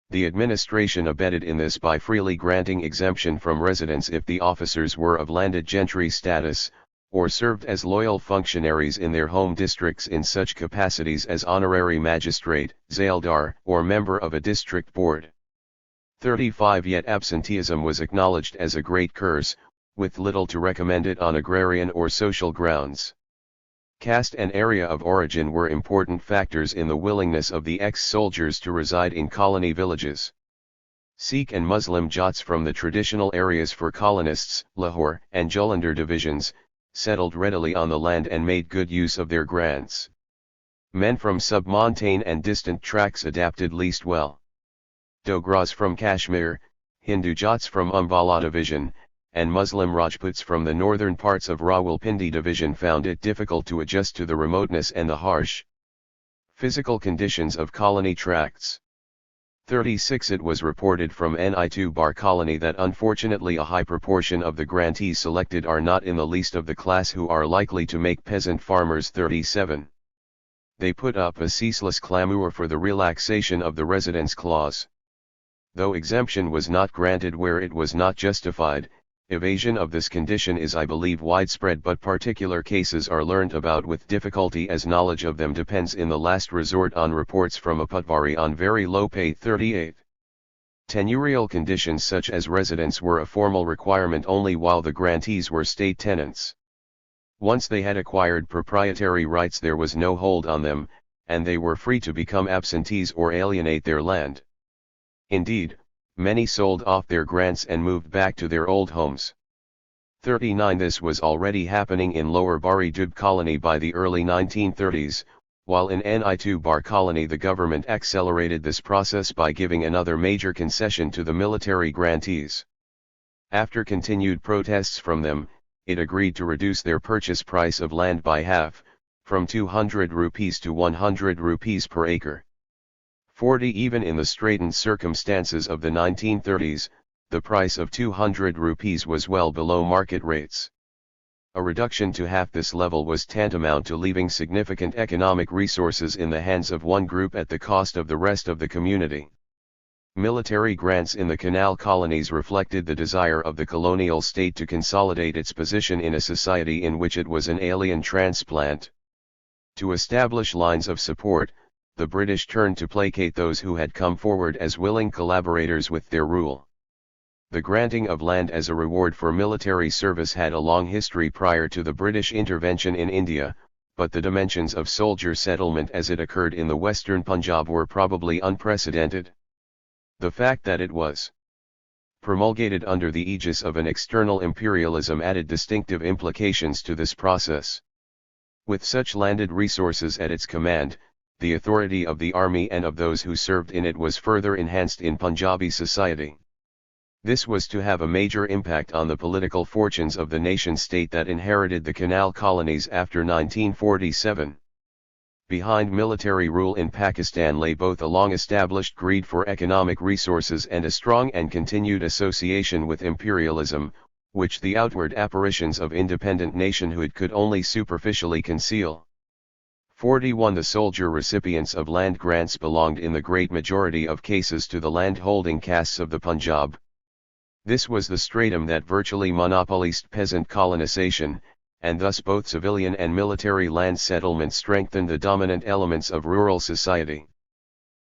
The administration abetted in this by freely granting exemption from residence if the officers were of landed gentry status, or served as loyal functionaries in their home districts in such capacities as honorary magistrate, zaildar, or member of a district board. 35 Yet absenteeism was acknowledged as a great curse, with little to recommend it on agrarian or social grounds. Caste and area of origin were important factors in the willingness of the ex-soldiers to reside in colony villages. Sikh and Muslim Jats from the traditional areas for colonists, Lahore and Jalandhar divisions, settled readily on the land and made good use of their grants. Men from sub-montane and distant tracts adapted least well. Dogras from Kashmir, Hindu Jats from Ambala division, and Muslim Rajputs from the northern parts of Rawalpindi division found it difficult to adjust to the remoteness and the harsh physical conditions of colony tracts. 36 It was reported from Ni2 Bar Colony that unfortunately a high proportion of the grantees selected are not in the least of the class who are likely to make peasant farmers. 37 They put up a ceaseless clamour for the relaxation of the residence clause. Though exemption was not granted where it was not justified, evasion of this condition is I believe widespread, but particular cases are learnt about with difficulty as knowledge of them depends in the last resort on reports from a Patvari on very low pay. 38 Tenurial conditions such as residence were a formal requirement only while the grantees were state tenants. Once they had acquired proprietary rights there was no hold on them, and they were free to become absentees or alienate their land. Indeed, many sold off their grants and moved back to their old homes. 39 This was already happening in Lower Bari Dub colony by the early 1930s, while in Ni2 Bar colony the government accelerated this process by giving another major concession to the military grantees. After continued protests from them, it agreed to reduce their purchase price of land by half, from 200 rupees to 100 rupees per acre. 40 Even in the straitened circumstances of the 1930s, the price of 200 rupees was well below market rates. A reduction to half this level was tantamount to leaving significant economic resources in the hands of one group at the cost of the rest of the community. Military grants in the canal colonies reflected the desire of the colonial state to consolidate its position in a society in which it was an alien transplant. To establish lines of support, the British turned to placate those who had come forward as willing collaborators with their rule. The granting of land as a reward for military service had a long history prior to the British intervention in India, but the dimensions of soldier settlement as it occurred in the western Punjab were probably unprecedented. The fact that it was promulgated under the aegis of an external imperialism added distinctive implications to this process. With such landed resources at its command, the authority of the army and of those who served in it was further enhanced in Punjabi society. This was to have a major impact on the political fortunes of the nation-state that inherited the canal colonies after 1947. Behind military rule in Pakistan lay both a long-established greed for economic resources and a strong and continued association with imperialism, which the outward apparitions of independent nationhood could only superficially conceal. 41 The soldier recipients of land grants belonged in the great majority of cases to the land-holding castes of the Punjab. This was the stratum that virtually monopolized peasant colonization, and thus both civilian and military land settlement strengthened the dominant elements of rural society.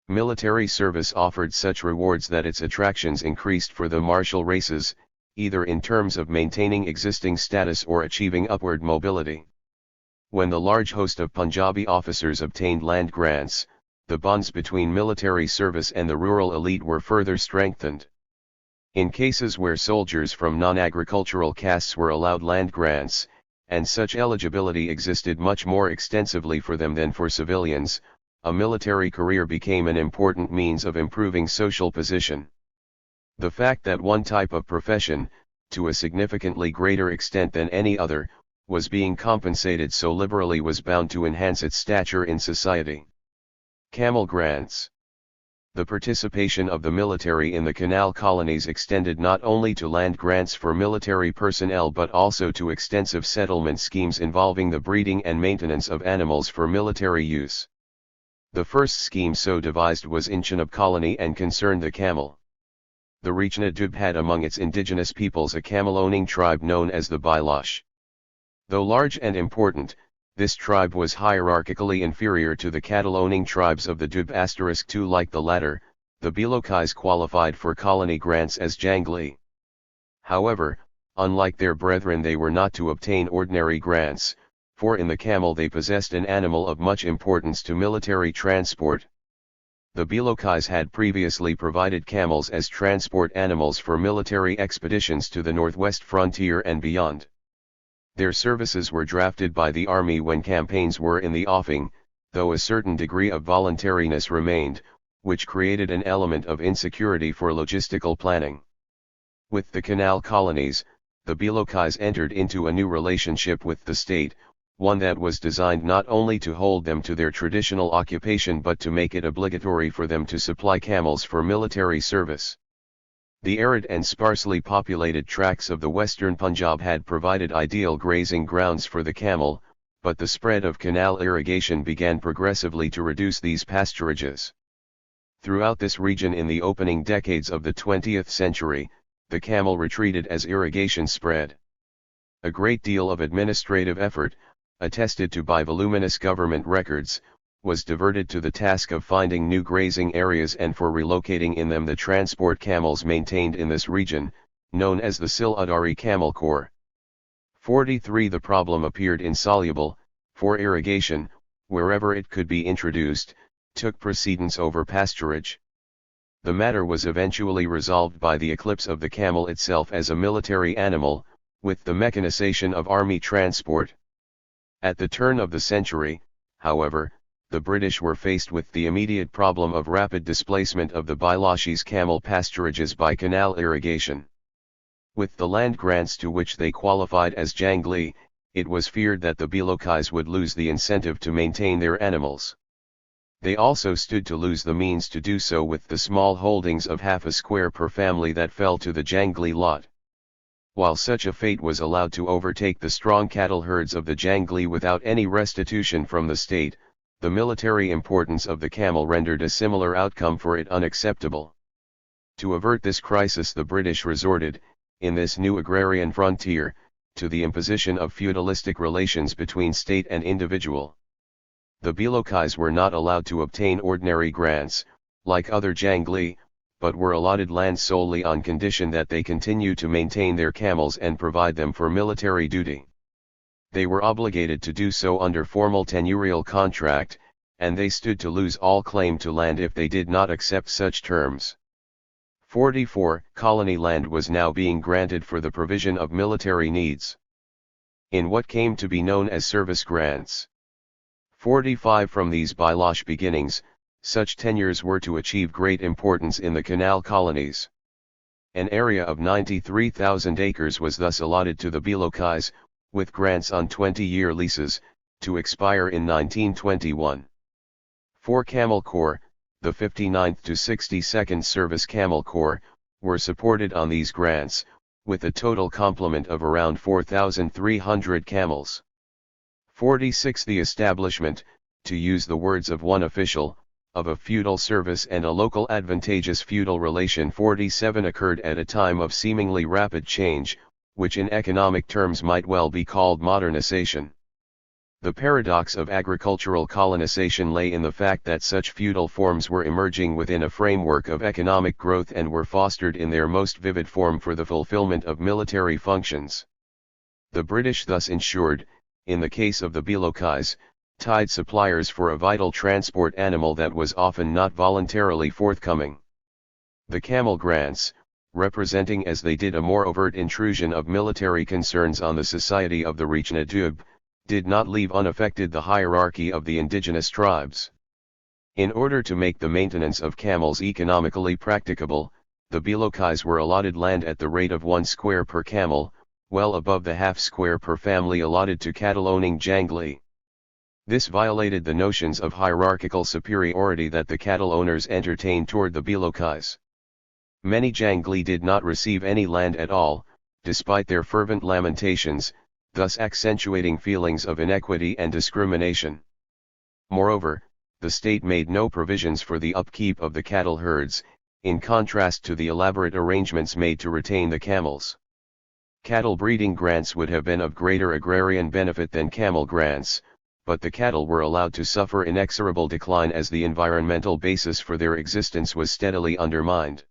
Military service offered such rewards that its attractions increased for the martial races, either in terms of maintaining existing status or achieving upward mobility. When the large host of Punjabi officers obtained land grants, the bonds between military service and the rural elite were further strengthened. In cases where soldiers from non-agricultural castes were allowed land grants, and such eligibility existed much more extensively for them than for civilians, a military career became an important means of improving social position. The fact that one type of profession, to a significantly greater extent than any other, was being compensated so liberally was bound to enhance its stature in society. Camel grants. The participation of the military in the canal colonies extended not only to land grants for military personnel but also to extensive settlement schemes involving the breeding and maintenance of animals for military use. The first scheme so devised was in Chenab colony and concerned the camel. The Rechna Dub had among its indigenous peoples a camel-owning tribe known as the Bailash. Though large and important, this tribe was hierarchically inferior to the cattle-owning tribes of the Dub *2. Like the latter, the Bilokais qualified for colony grants as jangli. However, unlike their brethren, they were not to obtain ordinary grants, for in the camel they possessed an animal of much importance to military transport. The Bilokais had previously provided camels as transport animals for military expeditions to the northwest frontier and beyond. Their services were drafted by the army when campaigns were in the offing, though a certain degree of voluntariness remained, which created an element of insecurity for logistical planning. With the canal colonies, the Bilokais entered into a new relationship with the state, one that was designed not only to hold them to their traditional occupation but to make it obligatory for them to supply camels for military service. The arid and sparsely populated tracts of the western Punjab had provided ideal grazing grounds for the camel, but the spread of canal irrigation began progressively to reduce these pasturages. Throughout this region in the opening decades of the 20th century, the camel retreated as irrigation spread. A great deal of administrative effort, attested to by voluminous government records, was diverted to the task of finding new grazing areas and for relocating in them the transport camels maintained in this region, known as the Sil-Adari Camel Corps. 43 The problem appeared insoluble, for irrigation, wherever it could be introduced, took precedence over pasturage. The matter was eventually resolved by the eclipse of the camel itself as a military animal, with the mechanization of army transport. At the turn of the century, however, the British were faced with the immediate problem of rapid displacement of the Bailashi's camel pasturages by canal irrigation. With the land grants to which they qualified as jangli, it was feared that the Bilokis would lose the incentive to maintain their animals. They also stood to lose the means to do so with the small holdings of half a square per family that fell to the jangli lot. While such a fate was allowed to overtake the strong cattle herds of the jangli without any restitution from the state, the military importance of the camel rendered a similar outcome for it unacceptable. To avert this crisis, the British resorted, in this new agrarian frontier, to the imposition of feudalistic relations between state and individual. The Bilokis were not allowed to obtain ordinary grants, like other jangli, but were allotted land solely on condition that they continue to maintain their camels and provide them for military duty. They were obligated to do so under formal tenurial contract, and they stood to lose all claim to land if they did not accept such terms. 44 Colony land was now being granted for the provision of military needs, in what came to be known as service grants. 45 From these Bailash beginnings, such tenures were to achieve great importance in the canal colonies. An area of 93,000 acres was thus allotted to the Bilokis, with grants on 20-year leases, to expire in 1921. 4 Camel Corps, the 59th to 62nd Service Camel Corps, were supported on these grants, with a total complement of around 4,300 camels. 46 The establishment, to use the words of one official, of a feudal service and a local advantageous feudal relation 47 occurred at a time of seemingly rapid change, which in economic terms might well be called modernization. The paradox of agricultural colonization lay in the fact that such feudal forms were emerging within a framework of economic growth and were fostered in their most vivid form for the fulfillment of military functions. The British thus ensured, in the case of the Bilokis, tied suppliers for a vital transport animal that was often not voluntarily forthcoming. The camel grants, representing as they did a more overt intrusion of military concerns on the society of the Rechnadub, did not leave unaffected the hierarchy of the indigenous tribes. In order to make the maintenance of camels economically practicable, the Bilokis were allotted land at the rate of 1 square per camel, well above the half square per family allotted to cattle-owning jangli. This violated the notions of hierarchical superiority that the cattle owners entertained toward the Bilokis. Many jangli did not receive any land at all, despite their fervent lamentations, thus accentuating feelings of inequity and discrimination. Moreover, the state made no provisions for the upkeep of the cattle herds, in contrast to the elaborate arrangements made to retain the camels. Cattle breeding grants would have been of greater agrarian benefit than camel grants, but the cattle were allowed to suffer inexorable decline as the environmental basis for their existence was steadily undermined.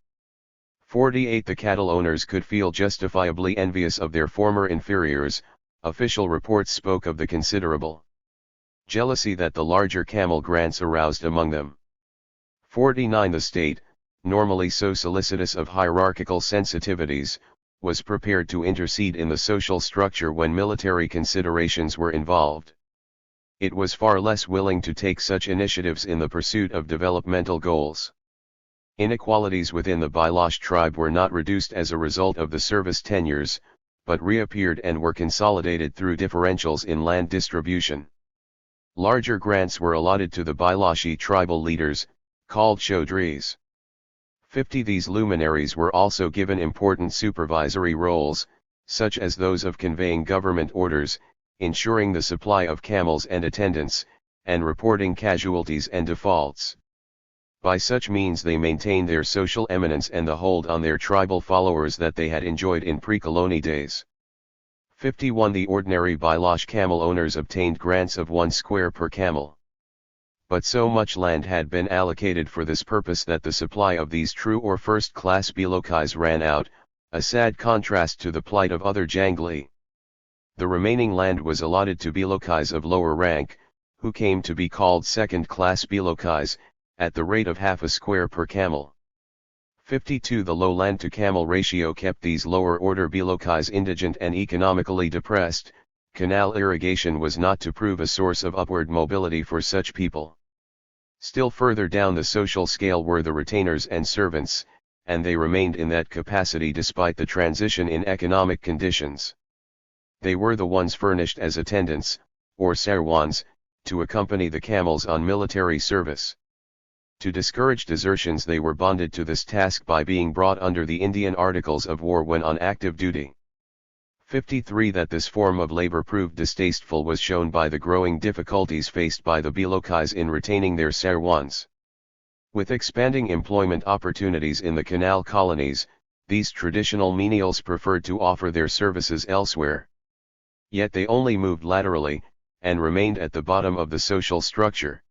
48 The cattle owners could feel justifiably envious of their former inferiors. Official reports spoke of the considerable jealousy that the larger camel grants aroused among them. 49 The state, normally so solicitous of hierarchical sensitivities, was prepared to intercede in the social structure when military considerations were involved. It was far less willing to take such initiatives in the pursuit of developmental goals. Inequalities within the Bailash tribe were not reduced as a result of the service tenures, but reappeared and were consolidated through differentials in land distribution. Larger grants were allotted to the Bailashi tribal leaders, called Chaudhries. 50. These luminaries were also given important supervisory roles, such as those of conveying government orders, ensuring the supply of camels and attendants, and reporting casualties and defaults. By such means they maintained their social eminence and the hold on their tribal followers that they had enjoyed in pre-colony days. 51. The ordinary Bailash camel owners obtained grants of 1 square per camel. But so much land had been allocated for this purpose that the supply of these true or first-class Bilokais ran out, a sad contrast to the plight of other Jangli. The remaining land was allotted to Bilokais of lower rank, who came to be called second-class Bilokais, at the rate of half a square per camel. 52. The low land-to-camel ratio kept these lower-order Bilokais indigent and economically depressed. Canal irrigation was not to prove a source of upward mobility for such people. Still further down the social scale were the retainers and servants, and they remained in that capacity despite the transition in economic conditions. They were the ones furnished as attendants, or sarwans, to accompany the camels on military service. To discourage desertions they were bonded to this task by being brought under the Indian Articles of War when on active duty. 53. That this form of labor proved distasteful was shown by the growing difficulties faced by the Bilokais in retaining their sarwans. With expanding employment opportunities in the canal colonies, these traditional menials preferred to offer their services elsewhere. Yet they only moved laterally, and remained at the bottom of the social structure.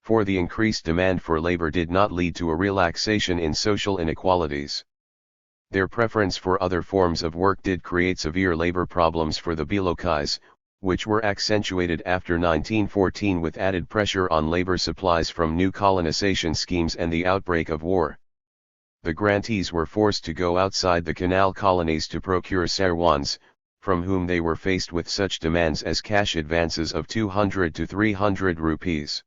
For the increased demand for labor did not lead to a relaxation in social inequalities. Their preference for other forms of work did create severe labor problems for the Bilokais, which were accentuated after 1914 with added pressure on labor supplies from new colonization schemes and the outbreak of war. The grantees were forced to go outside the canal colonies to procure sarwans, from whom they were faced with such demands as cash advances of 200 to 300 rupees.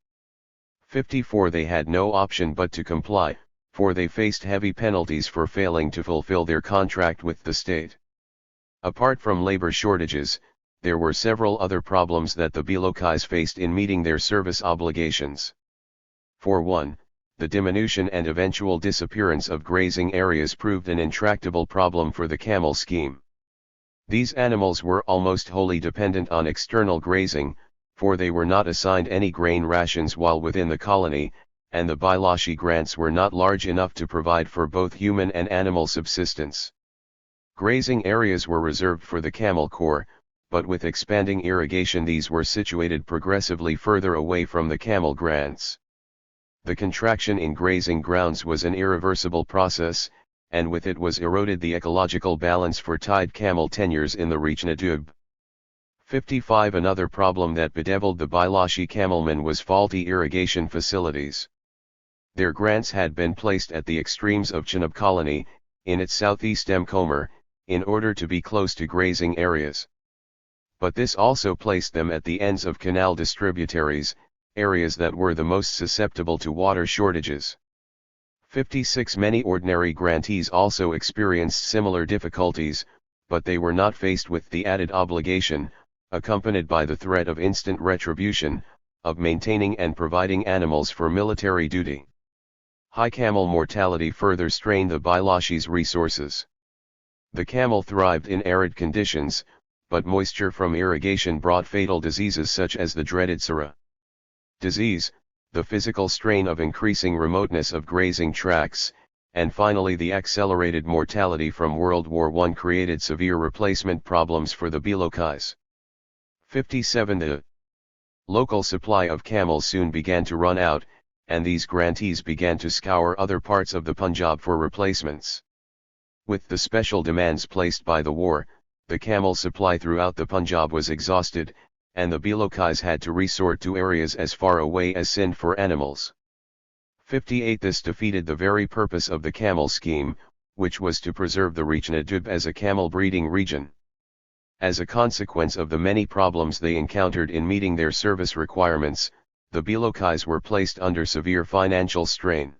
54. They had no option but to comply, for they faced heavy penalties for failing to fulfill their contract with the state. Apart from labor shortages, there were several other problems that the Bilokais faced in meeting their service obligations. For one, the diminution and eventual disappearance of grazing areas proved an intractable problem for the camel scheme. These animals were almost wholly dependent on external grazing, for they were not assigned any grain rations while within the colony, and the Bailashi grants were not large enough to provide for both human and animal subsistence. Grazing areas were reserved for the camel corps, but with expanding irrigation these were situated progressively further away from the camel grants. The contraction in grazing grounds was an irreversible process, and with it was eroded the ecological balance for tied camel tenures in the Reachnadub. 55. Another problem that bedeviled the Bailashi camelmen was faulty irrigation facilities. Their grants had been placed at the extremes of Chenab colony, in its southeast Mcomer, in order to be close to grazing areas. But this also placed them at the ends of canal distributaries, areas that were the most susceptible to water shortages. 56. Many ordinary grantees also experienced similar difficulties, but they were not faced with the added obligation, accompanied by the threat of instant retribution, of maintaining and providing animals for military duty. High camel mortality further strained the Bailashis' resources. The camel thrived in arid conditions, but moisture from irrigation brought fatal diseases such as the dreaded Sara disease, the physical strain of increasing remoteness of grazing tracts, and finally the accelerated mortality from World War I created severe replacement problems for the Bilokais. 57. The local supply of camels soon began to run out, and these grantees began to scour other parts of the Punjab for replacements. With the special demands placed by the war, the camel supply throughout the Punjab was exhausted, and the Bilokais had to resort to areas as far away as Sindh for animals. 58. This defeated the very purpose of the camel scheme, which was to preserve the Reachnadub as a camel breeding region. As a consequence of the many problems they encountered in meeting their service requirements, the Bilokais were placed under severe financial strain.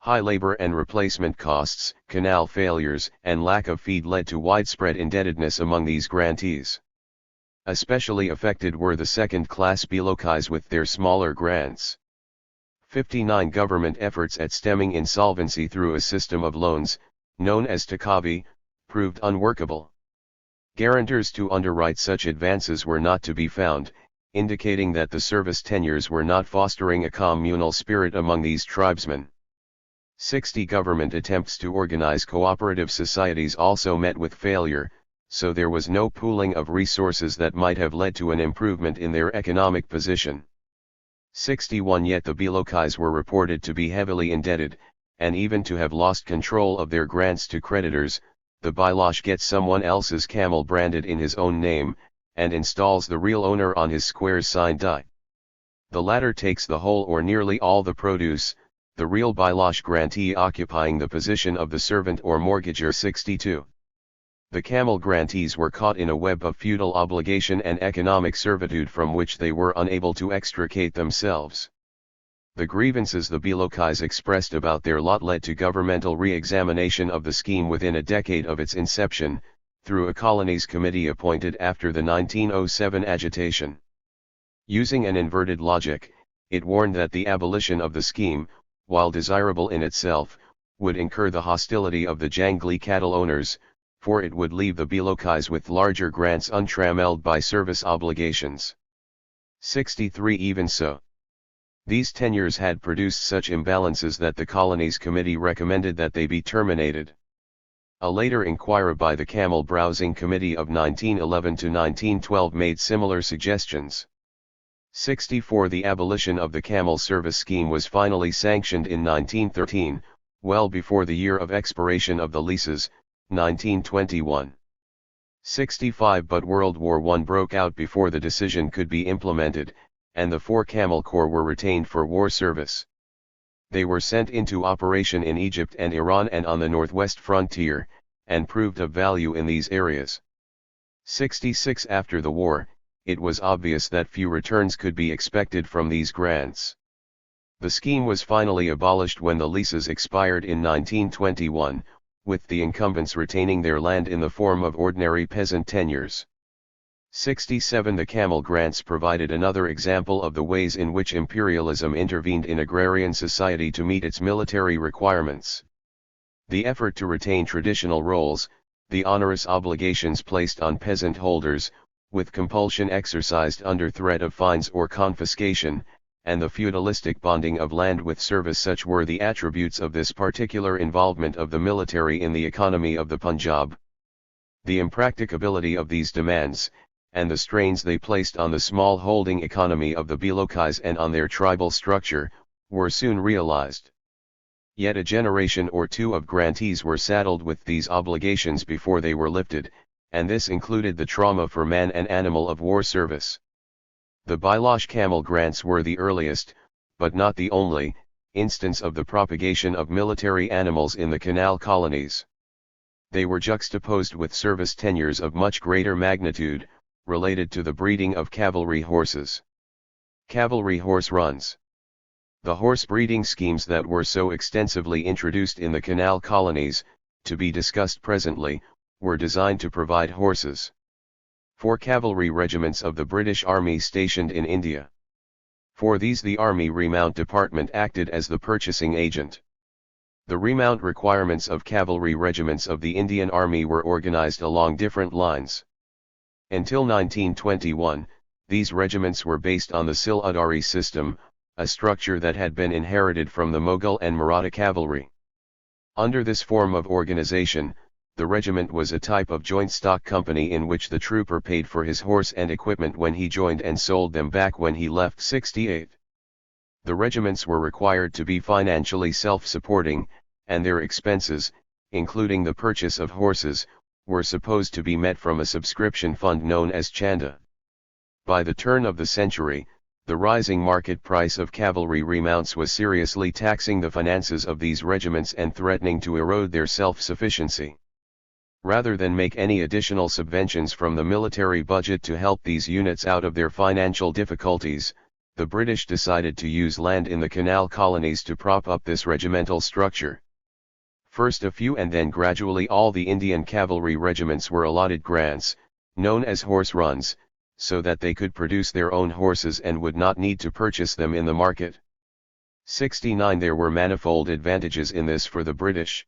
High labor and replacement costs, canal failures, and lack of feed led to widespread indebtedness among these grantees. Especially affected were the second-class Belokais with their smaller grants. 59 government efforts at stemming insolvency through a system of loans, known as Takavi, proved unworkable. Guarantors to underwrite such advances were not to be found, indicating that the service tenures were not fostering a communal spirit among these tribesmen. 60 government attempts to organize cooperative societies also met with failure, so there was no pooling of resources that might have led to an improvement in their economic position. 61 Yet the Belokais were reported to be heavily indebted, and even to have lost control of their grants to creditors. The Bilosh gets someone else's camel branded in his own name, and installs the real owner on his square's sign die. The latter takes the whole or nearly all the produce, the real Bilosh grantee occupying the position of the servant or mortgager. 62. The camel grantees were caught in a web of feudal obligation and economic servitude from which they were unable to extricate themselves. The grievances the Belokais expressed about their lot led to governmental re-examination of the scheme within a decade of its inception, through a colonies committee appointed after the 1907 agitation. Using an inverted logic, it warned that the abolition of the scheme, while desirable in itself, would incur the hostility of the jangly cattle owners, for it would leave the Belokais with larger grants untrammeled by service obligations. 63 Even so, these tenures had produced such imbalances that the Colonies Committee recommended that they be terminated. A later inquiry by the Camel Browsing Committee of 1911 to 1912 made similar suggestions. 64 The abolition of the camel service scheme was finally sanctioned in 1913, well before the year of expiration of the leases, 1921. 65 But World War I broke out before the decision could be implemented, and the 4 Camel Corps were retained for war service. They were sent into operation in Egypt and Iran and on the northwest frontier, and proved of value in these areas. 66 After the war, it was obvious that few returns could be expected from these grants. The scheme was finally abolished when the leases expired in 1921, with the incumbents retaining their land in the form of ordinary peasant tenures. 67 The camel grants provided another example of the ways in which imperialism intervened in agrarian society to meet its military requirements. The effort to retain traditional roles, the onerous obligations placed on peasant holders, with compulsion exercised under threat of fines or confiscation, and the feudalistic bonding of land with service, such were the attributes of this particular involvement of the military in the economy of the Punjab. The impracticability of these demands, and the strains they placed on the small holding economy of the Belokais and on their tribal structure, were soon realized. Yet a generation or two of grantees were saddled with these obligations before they were lifted, and this included the trauma for man and animal of war service. The Bilosh camel grants were the earliest, but not the only, instance of the propagation of military animals in the canal colonies. They were juxtaposed with service tenures of much greater magnitude, related to the breeding of cavalry horses. Cavalry horse runs. The horse breeding schemes that were so extensively introduced in the canal colonies, to be discussed presently, were designed to provide horses. 4 cavalry regiments of the British Army stationed in India. For these the Army Remount Department acted as the purchasing agent. The remount requirements of cavalry regiments of the Indian Army were organized along different lines. Until 1921, these regiments were based on the Siladari system, a structure that had been inherited from the Mughal and Maratha cavalry. Under this form of organization, the regiment was a type of joint stock company in which the trooper paid for his horse and equipment when he joined and sold them back when he left. 68. The regiments were required to be financially self-supporting, and their expenses, including the purchase of horses, were supposed to be met from a subscription fund known as chanda. By the turn of the century, the rising market price of cavalry remounts was seriously taxing the finances of these regiments and threatening to erode their self-sufficiency. Rather than make any additional subventions from the military budget to help these units out of their financial difficulties, the British decided to use land in the canal colonies to prop up this regimental structure. First a few and then gradually all the Indian cavalry regiments were allotted grants, known as horse runs, so that they could produce their own horses and would not need to purchase them in the market. 69 There were manifold advantages in this for the British.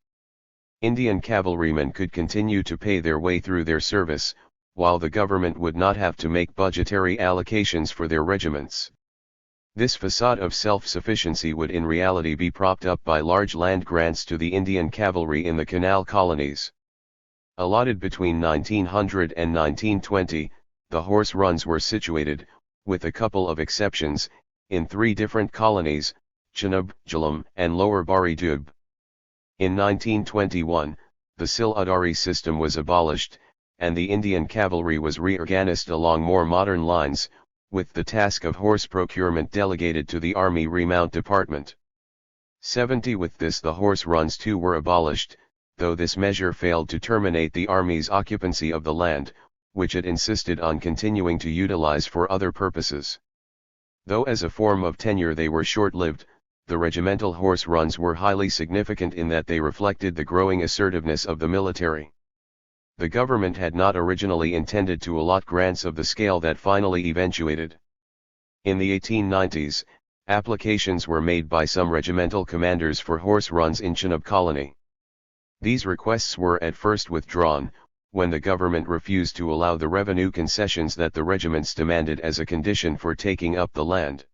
Indian cavalrymen could continue to pay their way through their service, while the government would not have to make budgetary allocations for their regiments. This facade of self-sufficiency would in reality be propped up by large land grants to the Indian cavalry in the canal colonies. Allotted between 1900 and 1920, the horse runs were situated, with a couple of exceptions, in 3 different colonies, Chenab, Jhelum, and Lower Bari Dub. In 1921, the Siladari system was abolished, and the Indian cavalry was reorganized along more modern lines, with the task of horse procurement delegated to the Army Remount Department. 70 With this the horse runs too were abolished, though this measure failed to terminate the Army's occupancy of the land, which it insisted on continuing to utilize for other purposes. Though as a form of tenure they were short-lived, the regimental horse runs were highly significant in that they reflected the growing assertiveness of the military. The government had not originally intended to allot grants of the scale that finally eventuated. In the 1890s, applications were made by some regimental commanders for horse runs in Chenab colony. These requests were at first withdrawn, when the government refused to allow the revenue concessions that the regiments demanded as a condition for taking up the land.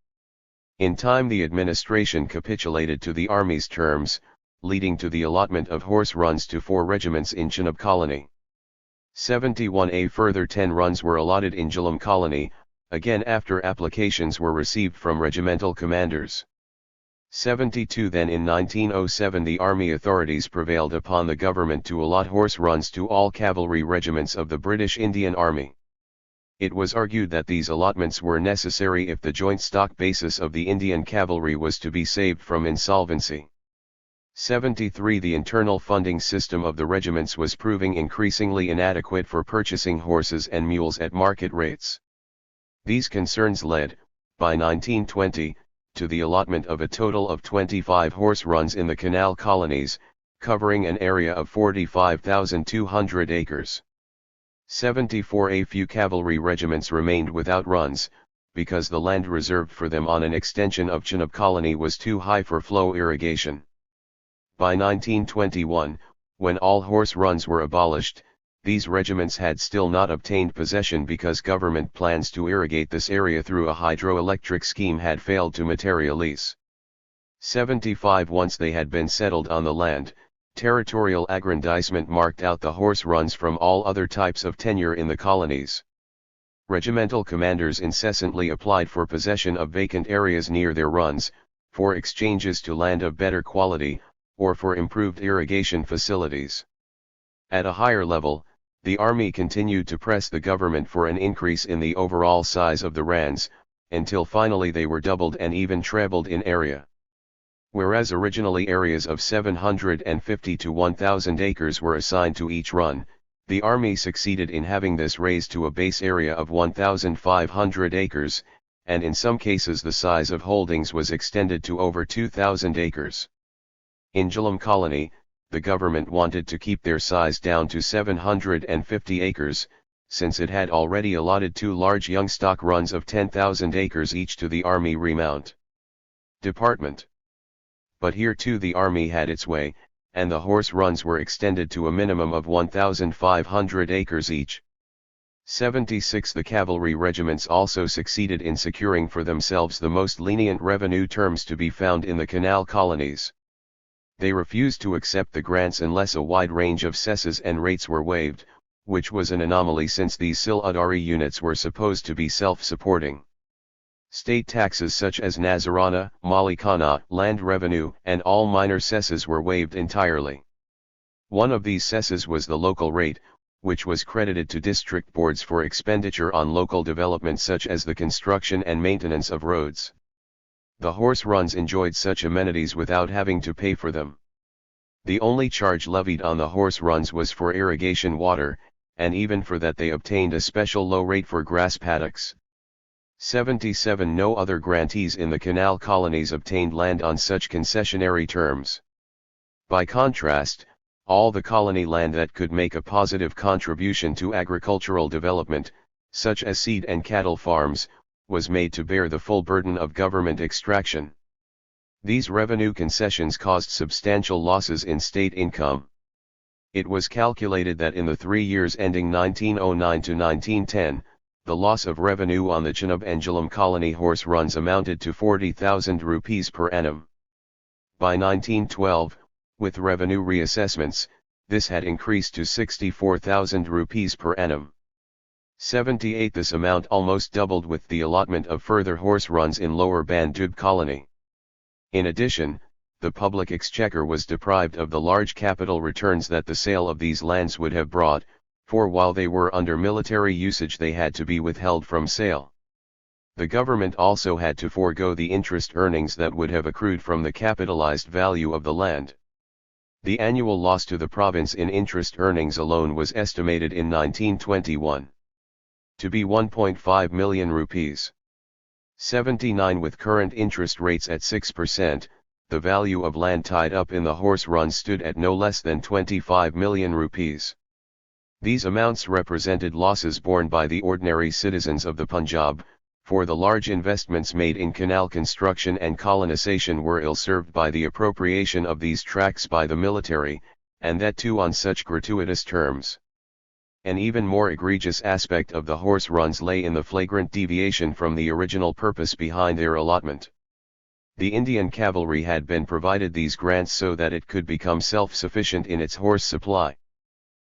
In time the administration capitulated to the Army's terms, leading to the allotment of horse runs to 4 regiments in Chenab colony. 71 A further 10 runs were allotted in Jhelum colony, again after applications were received from regimental commanders. 72 Then in 1907 the Army authorities prevailed upon the government to allot horse runs to all cavalry regiments of the British Indian Army. It was argued that these allotments were necessary if the joint stock basis of the Indian cavalry was to be saved from insolvency. 73 The internal funding system of the regiments was proving increasingly inadequate for purchasing horses and mules at market rates. These concerns led, by 1920, to the allotment of a total of 25 horse runs in the canal colonies, covering an area of 45,200 acres. 74 A few cavalry regiments remained without runs, because the land reserved for them on an extension of Chenab colony was too high for flow irrigation. By 1921, when all horse runs were abolished, these regiments had still not obtained possession because government plans to irrigate this area through a hydroelectric scheme had failed to materialize. 75 Once they had been settled on the land, territorial aggrandizement marked out the horse runs from all other types of tenure in the colonies. Regimental commanders incessantly applied for possession of vacant areas near their runs, for exchanges to land of better quality, or for improved irrigation facilities. At a higher level, the Army continued to press the government for an increase in the overall size of the rans, until finally they were doubled and even trebled in area. Whereas originally areas of 750 to 1,000 acres were assigned to each run, the Army succeeded in having this raised to a base area of 1,500 acres, and in some cases the size of holdings was extended to over 2,000 acres. In Jhelum colony, the government wanted to keep their size down to 750 acres, since it had already allotted 2 large young stock runs of 10,000 acres each to the Army Remount Department. But here too the Army had its way, and the horse runs were extended to a minimum of 1,500 acres each. 76 The cavalry regiments also succeeded in securing for themselves the most lenient revenue terms to be found in the canal colonies. They refused to accept the grants unless a wide range of cesses and rates were waived, which was an anomaly since these Siladari units were supposed to be self-supporting. State taxes such as Nazarana, Malikana, land revenue, and all minor cesses were waived entirely. One of these cesses was the local rate, which was credited to district boards for expenditure on local development such as the construction and maintenance of roads. The horse runs enjoyed such amenities without having to pay for them. The only charge levied on the horse runs was for irrigation water, and even for that they obtained a special low rate for grass paddocks. 77 No other grantees in the canal colonies obtained land on such concessionary terms. By contrast, all the colony land that could make a positive contribution to agricultural development, such as seed and cattle farms, was made to bear the full burden of government extraction. These revenue concessions caused substantial losses in state income. It was calculated that in the 3 years ending 1909 to 1910, the loss of revenue on the Chenab and Jhelum colony horse runs amounted to 40,000 rupees per annum. By 1912, with revenue reassessments, this had increased to 64,000 rupees per annum. 78 This amount almost doubled with the allotment of further horse runs in Lower Bandub colony. In addition, the public exchequer was deprived of the large capital returns that the sale of these lands would have brought, for while they were under military usage they had to be withheld from sale. The government also had to forego the interest earnings that would have accrued from the capitalized value of the land. The annual loss to the province in interest earnings alone was estimated in 1921 to be 1.5 million rupees. 79 With current interest rates at 6%, the value of land tied up in the horse runs stood at no less than 25 million rupees. These amounts represented losses borne by the ordinary citizens of the Punjab, for the large investments made in canal construction and colonization were ill-served by the appropriation of these tracts by the military, and that too on such gratuitous terms. An even more egregious aspect of the horse runs lay in the flagrant deviation from the original purpose behind their allotment. The Indian cavalry had been provided these grants so that it could become self-sufficient in its horse supply.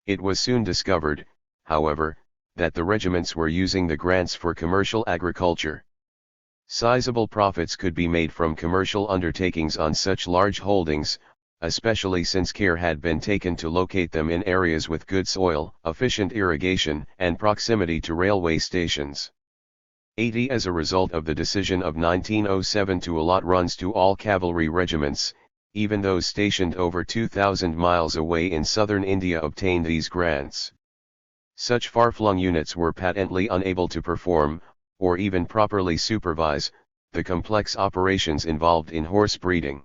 It was soon discovered, however, that the regiments were using the grants for commercial agriculture. Sizable profits could be made from commercial undertakings on such large holdings, especially since care had been taken to locate them in areas with good soil, efficient irrigation, and proximity to railway stations. 80 As a result of the decision of 1907 to allot runs to all cavalry regiments, even those stationed over 2,000 miles away in southern India obtained these grants. Such far-flung units were patently unable to perform, or even properly supervise, the complex operations involved in horse breeding.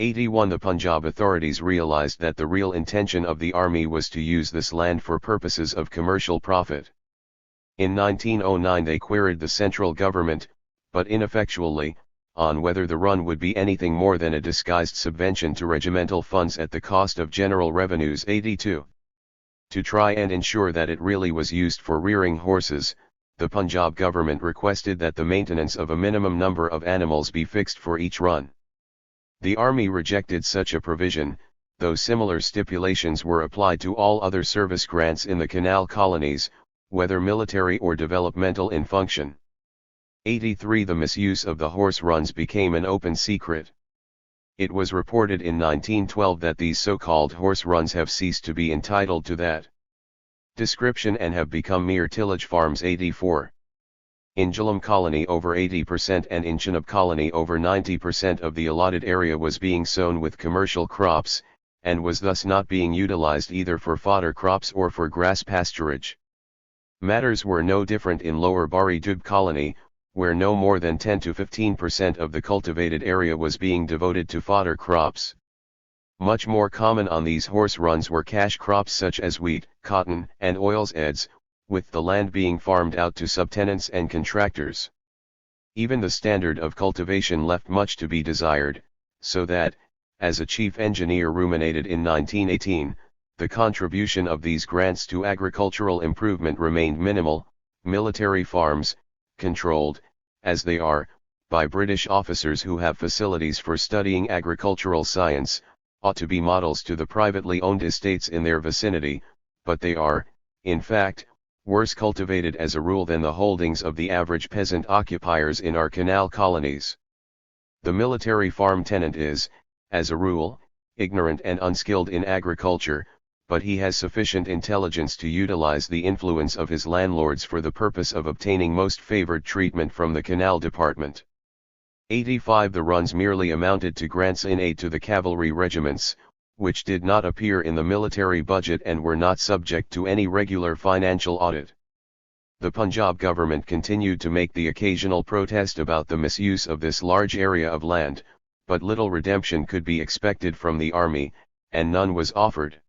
81 The Punjab authorities realized that the real intention of the army was to use this land for purposes of commercial profit. In 1909 they queried the central government, but ineffectually, on whether the run would be anything more than a disguised subvention to regimental funds at the cost of general revenues. 82. To try and ensure that it really was used for rearing horses, the Punjab government requested that the maintenance of a minimum number of animals be fixed for each run. The army rejected such a provision, though similar stipulations were applied to all other service grants in the canal colonies, whether military or developmental in function. 83 The misuse of the horse runs became an open secret. It was reported in 1912 that these so-called horse runs have ceased to be entitled to that description and have become mere tillage farms. 84. In Jhelum colony over 80% and in Chenab colony over 90% of the allotted area was being sown with commercial crops, and was thus not being utilized either for fodder crops or for grass pasturage. Matters were no different in Lower Bandub colony, where no more than 10 to 15% of the cultivated area was being devoted to fodder crops. Much more common on these horse runs were cash crops such as wheat, cotton, and oilseeds, with the land being farmed out to subtenants and contractors. Even the standard of cultivation left much to be desired, so that, as a chief engineer ruminated in 1918, the contribution of these grants to agricultural improvement remained minimal. Military farms, controlled, as they are, by British officers who have facilities for studying agricultural science, ought to be models to the privately owned estates in their vicinity, but they are, in fact, worse cultivated as a rule than the holdings of the average peasant occupiers in our canal colonies. The military farm tenant is, as a rule, ignorant and unskilled in agriculture, but he has sufficient intelligence to utilize the influence of his landlords for the purpose of obtaining most favored treatment from the canal department. 85 The runs merely amounted to grants in aid to the cavalry regiments, which did not appear in the military budget and were not subject to any regular financial audit. The Punjab government continued to make the occasional protest about the misuse of this large area of land, but little redemption could be expected from the army, and none was offered.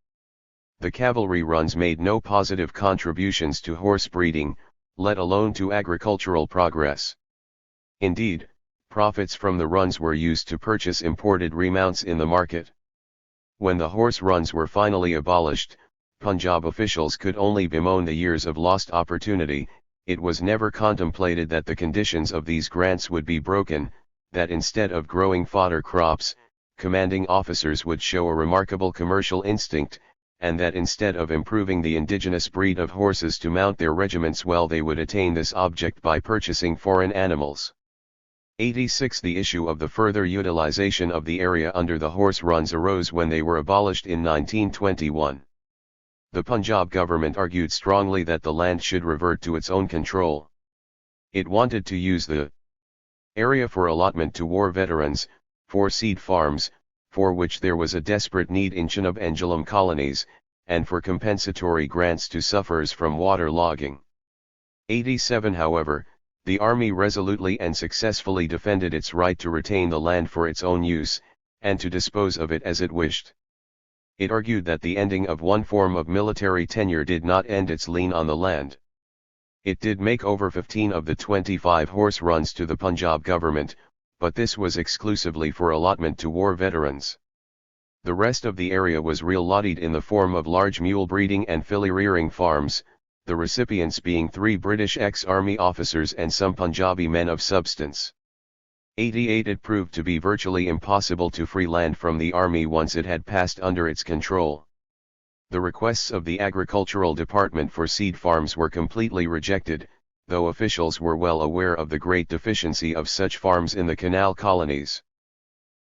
The cavalry runs made no positive contributions to horse breeding, let alone to agricultural progress. Indeed, profits from the runs were used to purchase imported remounts in the market. When the horse runs were finally abolished, Punjab officials could only bemoan the years of lost opportunity. It was never contemplated that the conditions of these grants would be broken, that instead of growing fodder crops, commanding officers would show a remarkable commercial instinct, and that instead of improving the indigenous breed of horses to mount their regiments well, they would attain this object by purchasing foreign animals. 86. The issue of the further utilization of the area under the horse runs arose when they were abolished in 1921. The Punjab government argued strongly that the land should revert to its own control. It wanted to use the area for allotment to war veterans, for seed farms, for which there was a desperate need in Punjab and Jhelum colonies, and for compensatory grants to sufferers from water logging. 87. However, the army resolutely and successfully defended its right to retain the land for its own use, and to dispose of it as it wished. It argued that the ending of one form of military tenure did not end its lien on the land. It did make over 15 of the 25 horse runs to the Punjab government, but this was exclusively for allotment to war veterans. The rest of the area was reallotted in the form of large mule breeding and filly rearing farms, the recipients being 3 British ex-army officers and some Punjabi men of substance. 88. It proved to be virtually impossible to free land from the army once it had passed under its control. The requests of the Agricultural Department for seed farms were completely rejected, though officials were well aware of the great deficiency of such farms in the canal colonies.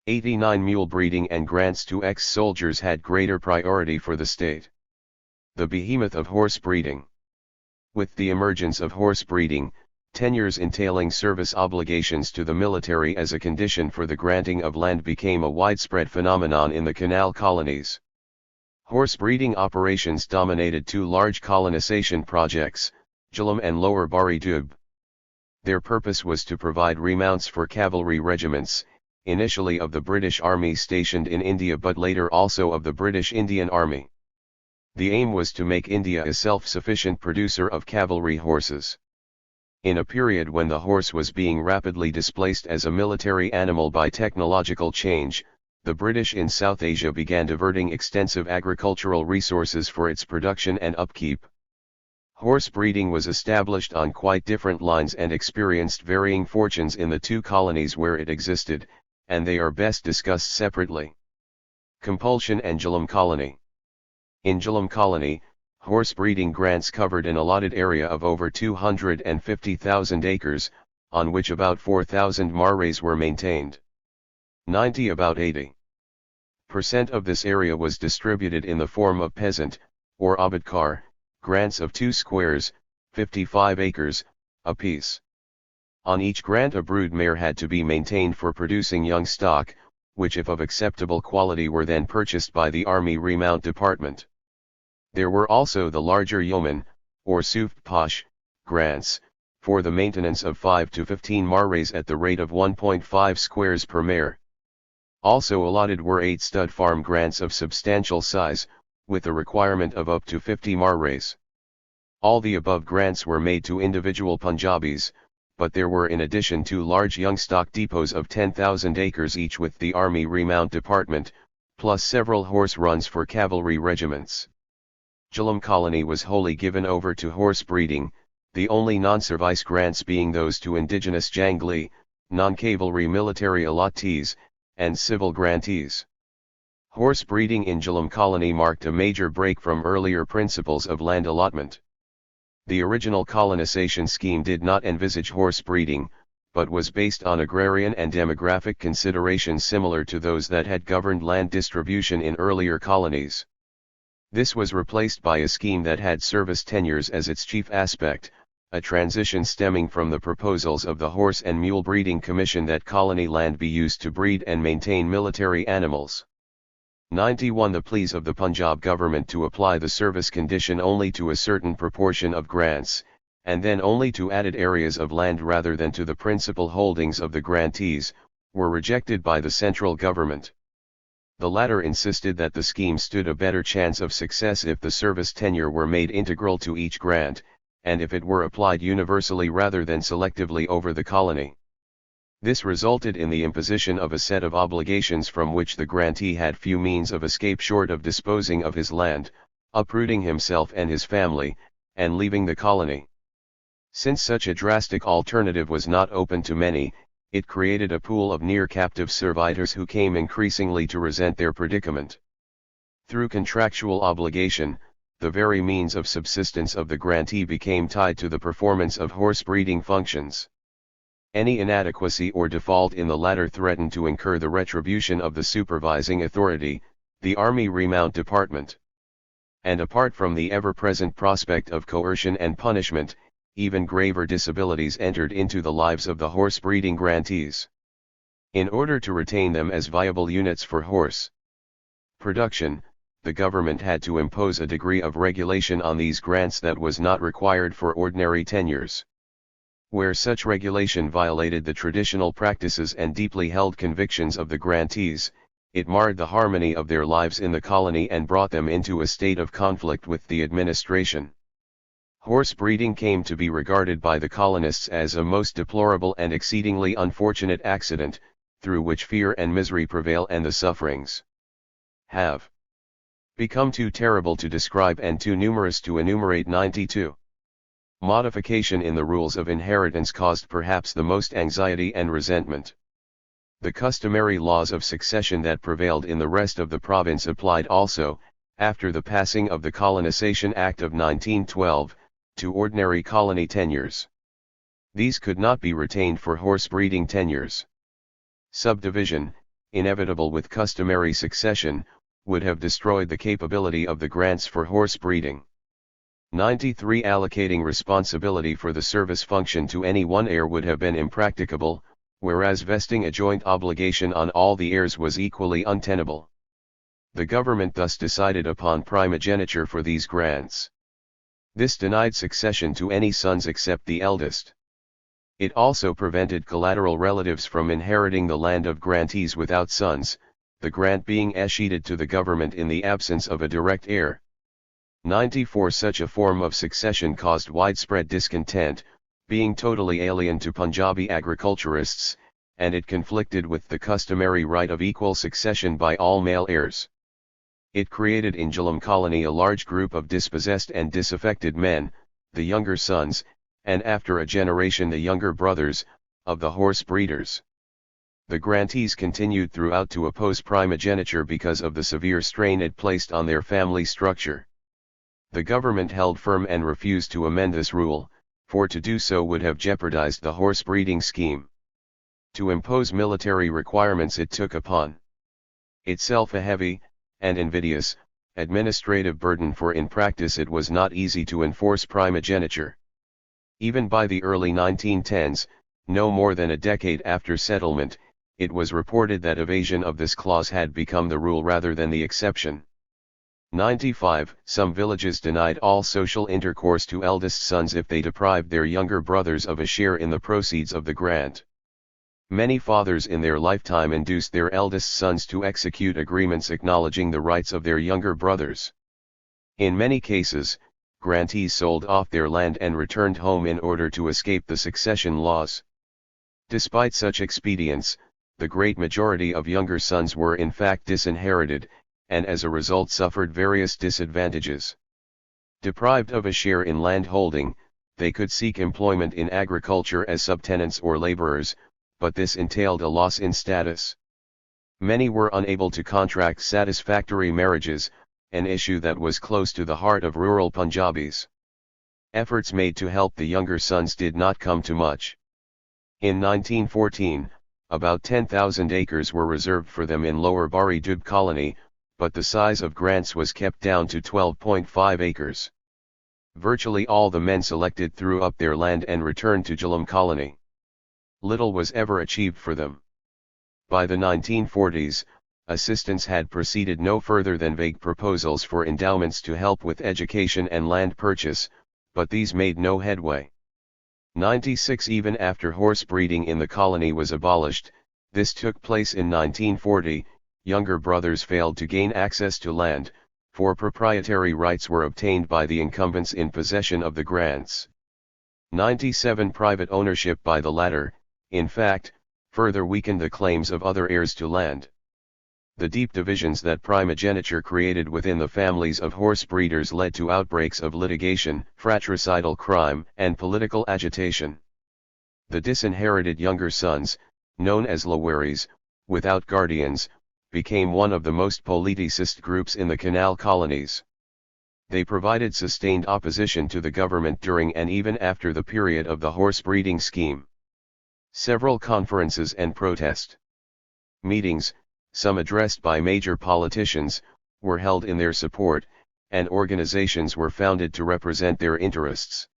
89. Mule breeding and grants to ex-soldiers had greater priority for the state. The behemoth of horse breeding. With the emergence of horse breeding, tenures entailing service obligations to the military as a condition for the granting of land became a widespread phenomenon in the canal colonies. Horse breeding operations dominated 2 large colonization projects, Jhelum and Lower Bari Dub. Their purpose was to provide remounts for cavalry regiments, initially of the British Army stationed in India but later also of the British Indian Army. The aim was to make India a self-sufficient producer of cavalry horses. In a period when the horse was being rapidly displaced as a military animal by technological change, the British in South Asia began diverting extensive agricultural resources for its production and upkeep. Horse breeding was established on quite different lines and experienced varying fortunes in the 2 colonies where it existed, and they are best discussed separately. Compulsion and Jhelum Colony. In Jhelum Colony, horse breeding grants covered an allotted area of over 250,000 acres, on which about 4,000 marais were maintained. About 80% of this area was distributed in the form of peasant, or abadkar, grants of 2 squares, 55 acres, apiece. On each grant a brood mare had to be maintained for producing young stock, which if of acceptable quality were then purchased by the Army Remount Department. There were also the larger yeoman, or suft posh, grants, for the maintenance of 5 to 15 marais at the rate of 1.5 squares per mare. Also allotted were 8 stud farm grants of substantial size, with a requirement of up to 50 marais. All the above grants were made to individual Punjabis, but there were in addition 2 large young stock depots of 10,000 acres each with the Army Remount Department, plus several horse runs for cavalry regiments. Jhelum Colony was wholly given over to horse breeding, the only non-service grants being those to indigenous jangli, non-cavalry military allottees, and civil grantees. Horse breeding in Jhelum Colony marked a major break from earlier principles of land allotment. The original colonization scheme did not envisage horse breeding, but was based on agrarian and demographic considerations similar to those that had governed land distribution in earlier colonies. This was replaced by a scheme that had service tenures as its chief aspect, a transition stemming from the proposals of the Horse and Mule Breeding Commission that colony land be used to breed and maintain military animals. 91. The pleas of the Punjab government to apply the service condition only to a certain proportion of grants, and then only to added areas of land rather than to the principal holdings of the grantees, were rejected by the central government. The latter insisted that the scheme stood a better chance of success if the service tenure were made integral to each grant, and if it were applied universally rather than selectively over the colony. This resulted in the imposition of a set of obligations from which the grantee had few means of escape short of disposing of his land, uprooting himself and his family, and leaving the colony. Since such a drastic alternative was not open to many, it created a pool of near-captive servitors who came increasingly to resent their predicament. Through contractual obligation, the very means of subsistence of the grantee became tied to the performance of horse-breeding functions. Any inadequacy or default in the latter threatened to incur the retribution of the supervising authority, the Army Remount Department. And apart from the ever-present prospect of coercion and punishment, even graver disabilities entered into the lives of the horse-breeding grantees. In order to retain them as viable units for horse production, the government had to impose a degree of regulation on these grants that was not required for ordinary tenures. Where such regulation violated the traditional practices and deeply held convictions of the grantees, it marred the harmony of their lives in the colony and brought them into a state of conflict with the administration. Horse breeding came to be regarded by the colonists as a most deplorable and exceedingly unfortunate accident, through which fear and misery prevail and the sufferings have become too terrible to describe and too numerous to enumerate. 92. Modification in the rules of inheritance caused perhaps the most anxiety and resentment. The customary laws of succession that prevailed in the rest of the province applied also, after the passing of the Colonization Act of 1912, to ordinary colony tenures. These could not be retained for horse breeding tenures. Subdivision, inevitable with customary succession, would have destroyed the capability of the grants for horse breeding. 93. Allocating responsibility for the service function to any one heir would have been impracticable, whereas vesting a joint obligation on all the heirs was equally untenable. The government thus decided upon primogeniture for these grants. This denied succession to any sons except the eldest. It also prevented collateral relatives from inheriting the land of grantees without sons, the grant being escheated to the government in the absence of a direct heir. 94. Such a form of succession caused widespread discontent, being totally alien to Punjabi agriculturists, and it conflicted with the customary right of equal succession by all male heirs. It created in Jhelum colony a large group of dispossessed and disaffected men, the younger sons, and after a generation the younger brothers, of the horse breeders. The grantees continued throughout to oppose primogeniture because of the severe strain it placed on their family structure. The government held firm and refused to amend this rule, for to do so would have jeopardized the horse breeding scheme. To impose military requirements it took upon itself a heavy, and invidious, administrative burden, for in practice it was not easy to enforce primogeniture. Even by the early 1910s, no more than a decade after settlement, it was reported that evasion of this clause had become the rule rather than the exception. 95. Some villages denied all social intercourse to eldest sons if they deprived their younger brothers of a share in the proceeds of the grant. Many fathers in their lifetime induced their eldest sons to execute agreements acknowledging the rights of their younger brothers. In many cases, grantees sold off their land and returned home in order to escape the succession laws. Despite such expedients, the great majority of younger sons were in fact disinherited, and as a result suffered various disadvantages. Deprived of a share in land holding, they could seek employment in agriculture as subtenants or laborers, but this entailed a loss in status. Many were unable to contract satisfactory marriages, an issue that was close to the heart of rural Punjabis. Efforts made to help the younger sons did not come to much. In 1914, about 10,000 acres were reserved for them in Lower Bari Dub colony, but the size of grants was kept down to 12.5 acres. Virtually all the men selected threw up their land and returned to Jhelum colony. Little was ever achieved for them. By the 1940s, assistance had proceeded no further than vague proposals for endowments to help with education and land purchase, but these made no headway. 96 Even after horse breeding in the colony was abolished, this took place in 1940, younger brothers failed to gain access to land, for proprietary rights were obtained by the incumbents in possession of the grants. 97 Private ownership by the latter, in fact, further weakened the claims of other heirs to land. The deep divisions that primogeniture created within the families of horse breeders led to outbreaks of litigation, fratricidal crime, and political agitation. The disinherited younger sons, known as lawaries, without guardians, became one of the most politicist groups in the canal colonies. They provided sustained opposition to the government during and even after the period of the horse breeding scheme. Several conferences and protest meetings, some addressed by major politicians, were held in their support, and organizations were founded to represent their interests.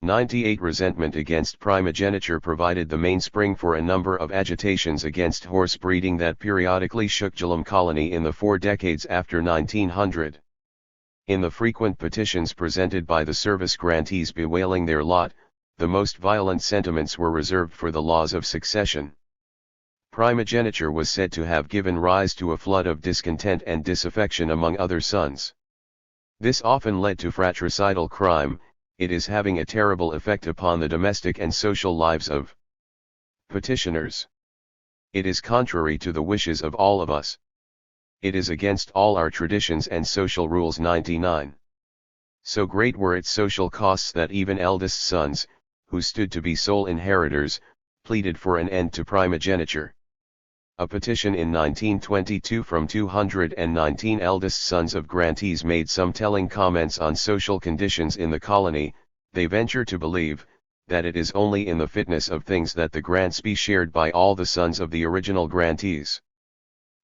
98 Resentment against primogeniture provided the mainspring for a number of agitations against horse breeding that periodically shook Jhelum colony in the 4 decades after 1900. In the frequent petitions presented by the service grantees bewailing their lot, the most violent sentiments were reserved for the laws of succession. Primogeniture was said to have given rise to a flood of discontent and disaffection among other sons. This often led to fratricidal crime. It is having a terrible effect upon the domestic and social lives of petitioners. It is contrary to the wishes of all of us. It is against all our traditions and social rules. 99. So great were its social costs that even eldest sons, who stood to be sole inheritors, pleaded for an end to primogeniture. A petition in 1922 from 219 eldest sons of grantees made some telling comments on social conditions in the colony. They venture to believe that it is only in the fitness of things that the grants be shared by all the sons of the original grantees.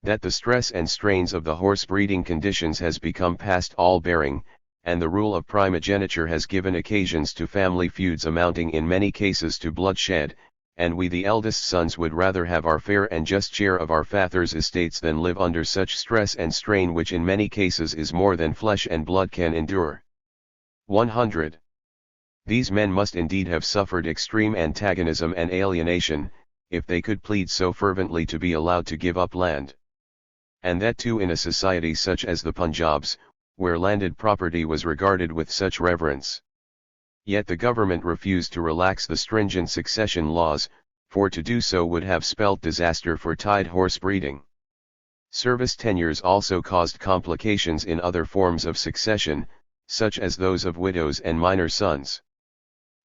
That the stress and strains of the horse breeding conditions has become past all bearing, and the rule of primogeniture has given occasions to family feuds amounting in many cases to bloodshed, and we the eldest sons would rather have our fair and just share of our father's estates than live under such stress and strain, which in many cases is more than flesh and blood can endure. 100. These men must indeed have suffered extreme antagonism and alienation, if they could plead so fervently to be allowed to give up land. And that too in a society such as the Punjabs, where landed property was regarded with such reverence. Yet the government refused to relax the stringent succession laws, for to do so would have spelt disaster for tied horse breeding. Service tenures also caused complications in other forms of succession, such as those of widows and minor sons.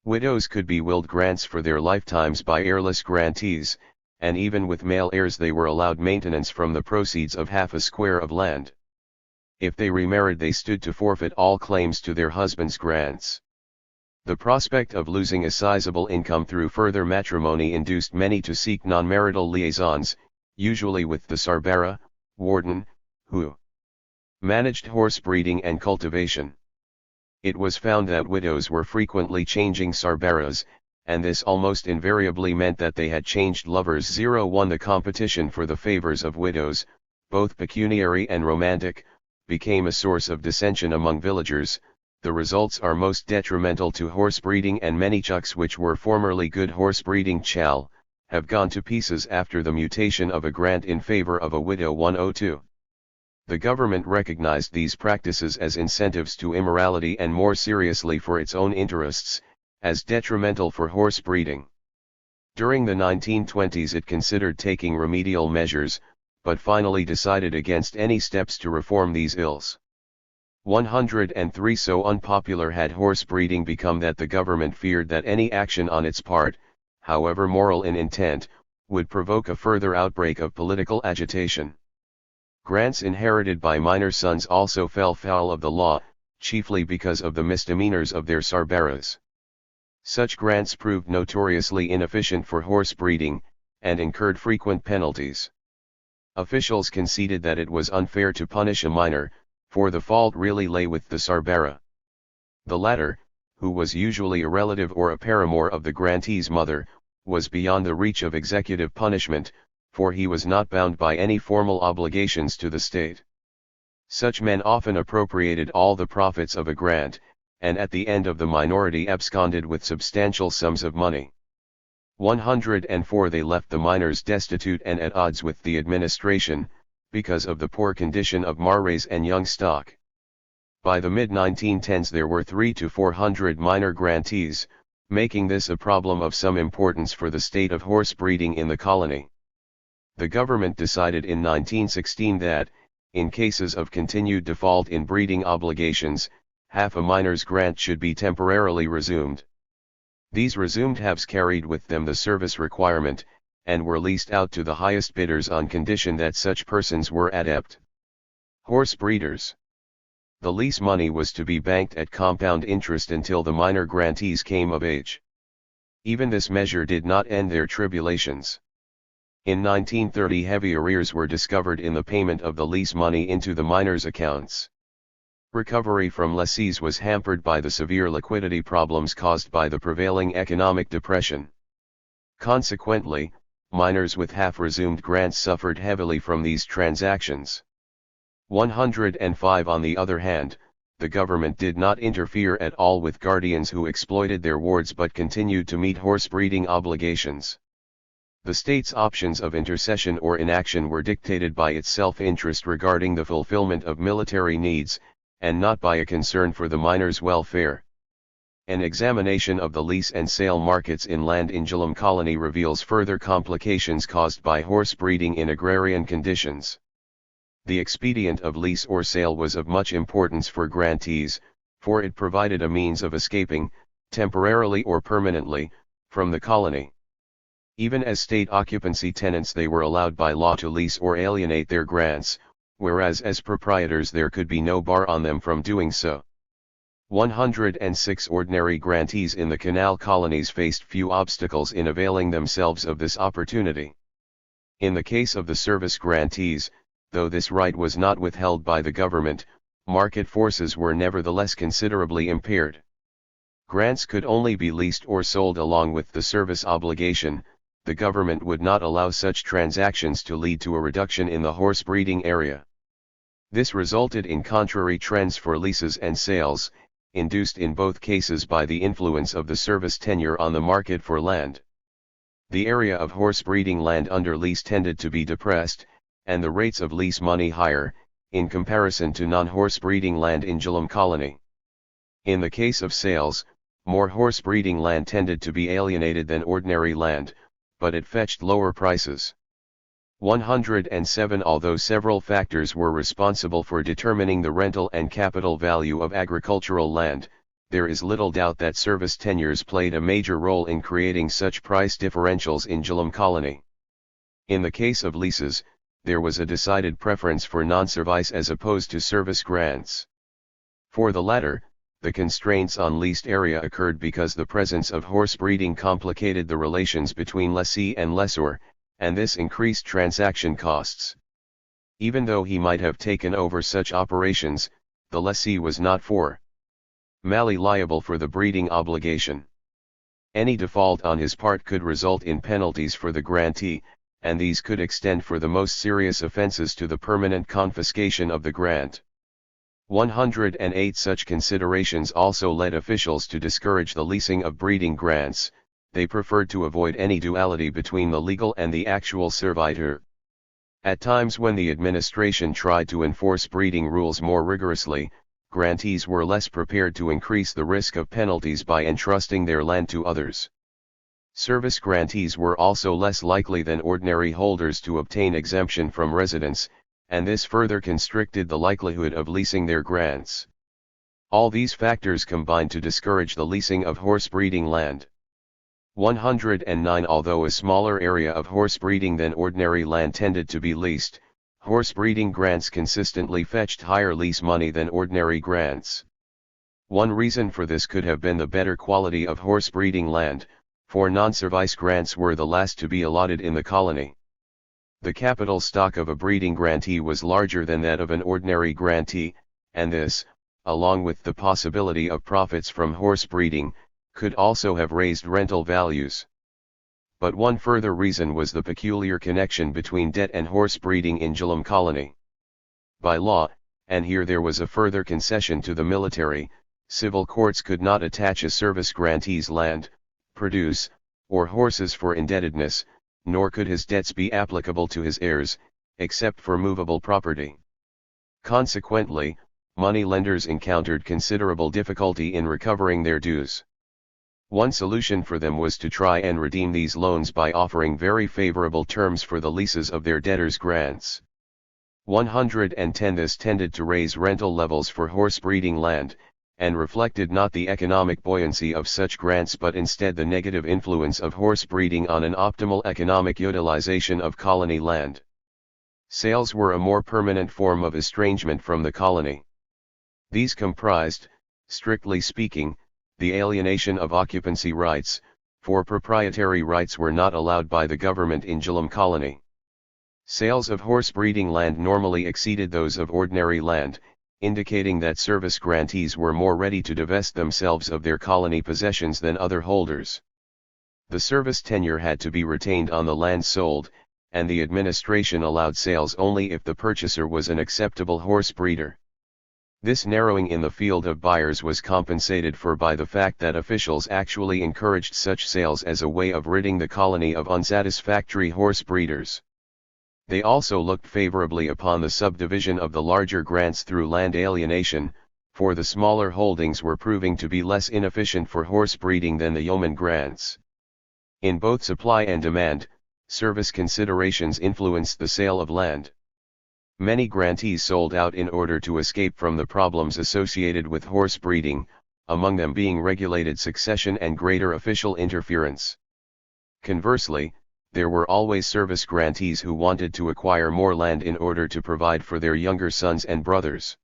Widows could be willed grants for their lifetimes by heirless grantees, and even with male heirs they were allowed maintenance from the proceeds of half a square of land. If they remarried they stood to forfeit all claims to their husbands' grants. The prospect of losing a sizable income through further matrimony induced many to seek non-marital liaisons, usually with the Sarbara, warden, who managed horse breeding and cultivation. It was found that widows were frequently changing Sarbaras, and this almost invariably meant that they had changed lovers. 1 The competition for the favors of widows, both pecuniary and romantic, became a source of dissension among villagers. The results are most detrimental to horse breeding, and many chucks which were formerly good horse breeding chal, have gone to pieces after the mutation of a grant in favor of a widow. 102. The government recognized these practices as incentives to immorality and more seriously for its own interests, as detrimental for horse breeding. During the 1920s it considered taking remedial measures, but finally decided against any steps to reform these ills. 103 So unpopular had horse breeding become that the government feared that any action on its part, however moral in intent, would provoke a further outbreak of political agitation. Grants inherited by minor sons also fell foul of the law, chiefly because of the misdemeanors of their Sarbaras. Such grants proved notoriously inefficient for horse breeding, and incurred frequent penalties. Officials conceded that it was unfair to punish a minor, for the fault really lay with the Sarbara. The latter, who was usually a relative or a paramour of the grantee's mother, was beyond the reach of executive punishment, for he was not bound by any formal obligations to the state. Such men often appropriated all the profits of a grant, and at the end of the minority absconded with substantial sums of money. 104 They left the miners destitute and at odds with the administration, because of the poor condition of marais and young stock. By the mid-1910s there were 300 to 400 minor grantees, making this a problem of some importance for the state of horse breeding in the colony. The government decided in 1916 that, in cases of continued default in breeding obligations, half a miner's grant should be temporarily resumed. These resumed halves carried with them the service requirement, and were leased out to the highest bidders on condition that such persons were adept horse breeders. The lease money was to be banked at compound interest until the minor grantees came of age. Even this measure did not end their tribulations. In 1930 heavy arrears were discovered in the payment of the lease money into the miners' accounts. Recovery from lessees was hampered by the severe liquidity problems caused by the prevailing economic depression. Consequently, miners with half-resumed grants suffered heavily from these transactions. 105 On the other hand, the government did not interfere at all with guardians who exploited their wards but continued to meet horse breeding obligations. The state's options of intercession or inaction were dictated by its self-interest regarding the fulfillment of military needs, and not by a concern for the miners' welfare. An examination of the lease and sale markets in land in Gillum Colony reveals further complications caused by horse breeding in agrarian conditions. The expedient of lease or sale was of much importance for grantees, for it provided a means of escaping, temporarily or permanently, from the colony. Even as state occupancy tenants they were allowed by law to lease or alienate their grants, whereas as proprietors there could be no bar on them from doing so. 106 Ordinary grantees in the canal colonies faced few obstacles in availing themselves of this opportunity. In the case of the service grantees, though this right was not withheld by the government, market forces were nevertheless considerably impaired. Grants could only be leased or sold along with the service obligation. The government would not allow such transactions to lead to a reduction in the horse breeding area. This resulted in contrary trends for leases and sales, induced in both cases by the influence of the service tenure on the market for land. The area of horse breeding land under lease tended to be depressed, and the rates of lease money higher, in comparison to non-horse breeding land in Gillum Colony. In the case of sales, more horse breeding land tended to be alienated than ordinary land, but it fetched lower prices. 107 Although several factors were responsible for determining the rental and capital value of agricultural land, there is little doubt that service tenures played a major role in creating such price differentials in Gillum Colony. In the case of leases, there was a decided preference for non-service as opposed to service grants. For the latter, the constraints on leased area occurred because the presence of horse breeding complicated the relations between lessee and lessor, and this increased transaction costs. Even though he might have taken over such operations, the lessee was not formally liable for the breeding obligation. Any default on his part could result in penalties for the grantee, and these could extend for the most serious offences to the permanent confiscation of the grant. 108 Such considerations also led officials to discourage the leasing of breeding grants. They preferred to avoid any duality between the legal and the actual servitor. At times when the administration tried to enforce breeding rules more rigorously, grantees were less prepared to increase the risk of penalties by entrusting their land to others. Service grantees were also less likely than ordinary holders to obtain exemption from residence, and this further constricted the likelihood of leasing their grants. All these factors combined to discourage the leasing of horse breeding land. 109 Although a smaller area of horse breeding than ordinary land tended to be leased, horse breeding grants consistently fetched higher lease money than ordinary grants. One reason for this could have been the better quality of horse breeding land, for non-service grants were the last to be allotted in the colony. The capital stock of a breeding grantee was larger than that of an ordinary grantee, and this, along with the possibility of profits from horse breeding, could also have raised rental values. But one further reason was the peculiar connection between debt and horse breeding in Gillum Colony. By law, and here there was a further concession to the military, Civil courts could not attach a service grantee's land, produce, or horses for indebtedness, nor could his debts be applicable to his heirs, except for movable property. Consequently, money lenders encountered considerable difficulty in recovering their dues. One solution for them was to try and redeem these loans by offering very favorable terms for the leases of their debtors' grants. 110 This tended to raise rental levels for horse breeding land, and reflected not the economic buoyancy of such grants but instead the negative influence of horse breeding on an optimal economic utilization of colony land. Sales were a more permanent form of estrangement from the colony. These comprised, strictly speaking, the alienation of occupancy rights, for proprietary rights were not allowed by the government in Jhelum colony. Sales of horse breeding land normally exceeded those of ordinary land, indicating that service grantees were more ready to divest themselves of their colony possessions than other holders. The service tenure had to be retained on the land sold, and the administration allowed sales only if the purchaser was an acceptable horse breeder. This narrowing in the field of buyers was compensated for by the fact that officials actually encouraged such sales as a way of ridding the colony of unsatisfactory horse breeders. They also looked favorably upon the subdivision of the larger grants through land alienation, for the smaller holdings were proving to be less inefficient for horse breeding than the yeoman grants. In both supply and demand, service considerations influenced the sale of land. Many grantees sold out in order to escape from the problems associated with horse breeding, among them being regulated succession and greater official interference. Conversely, there were always service grantees who wanted to acquire more land in order to provide for their younger sons and brothers.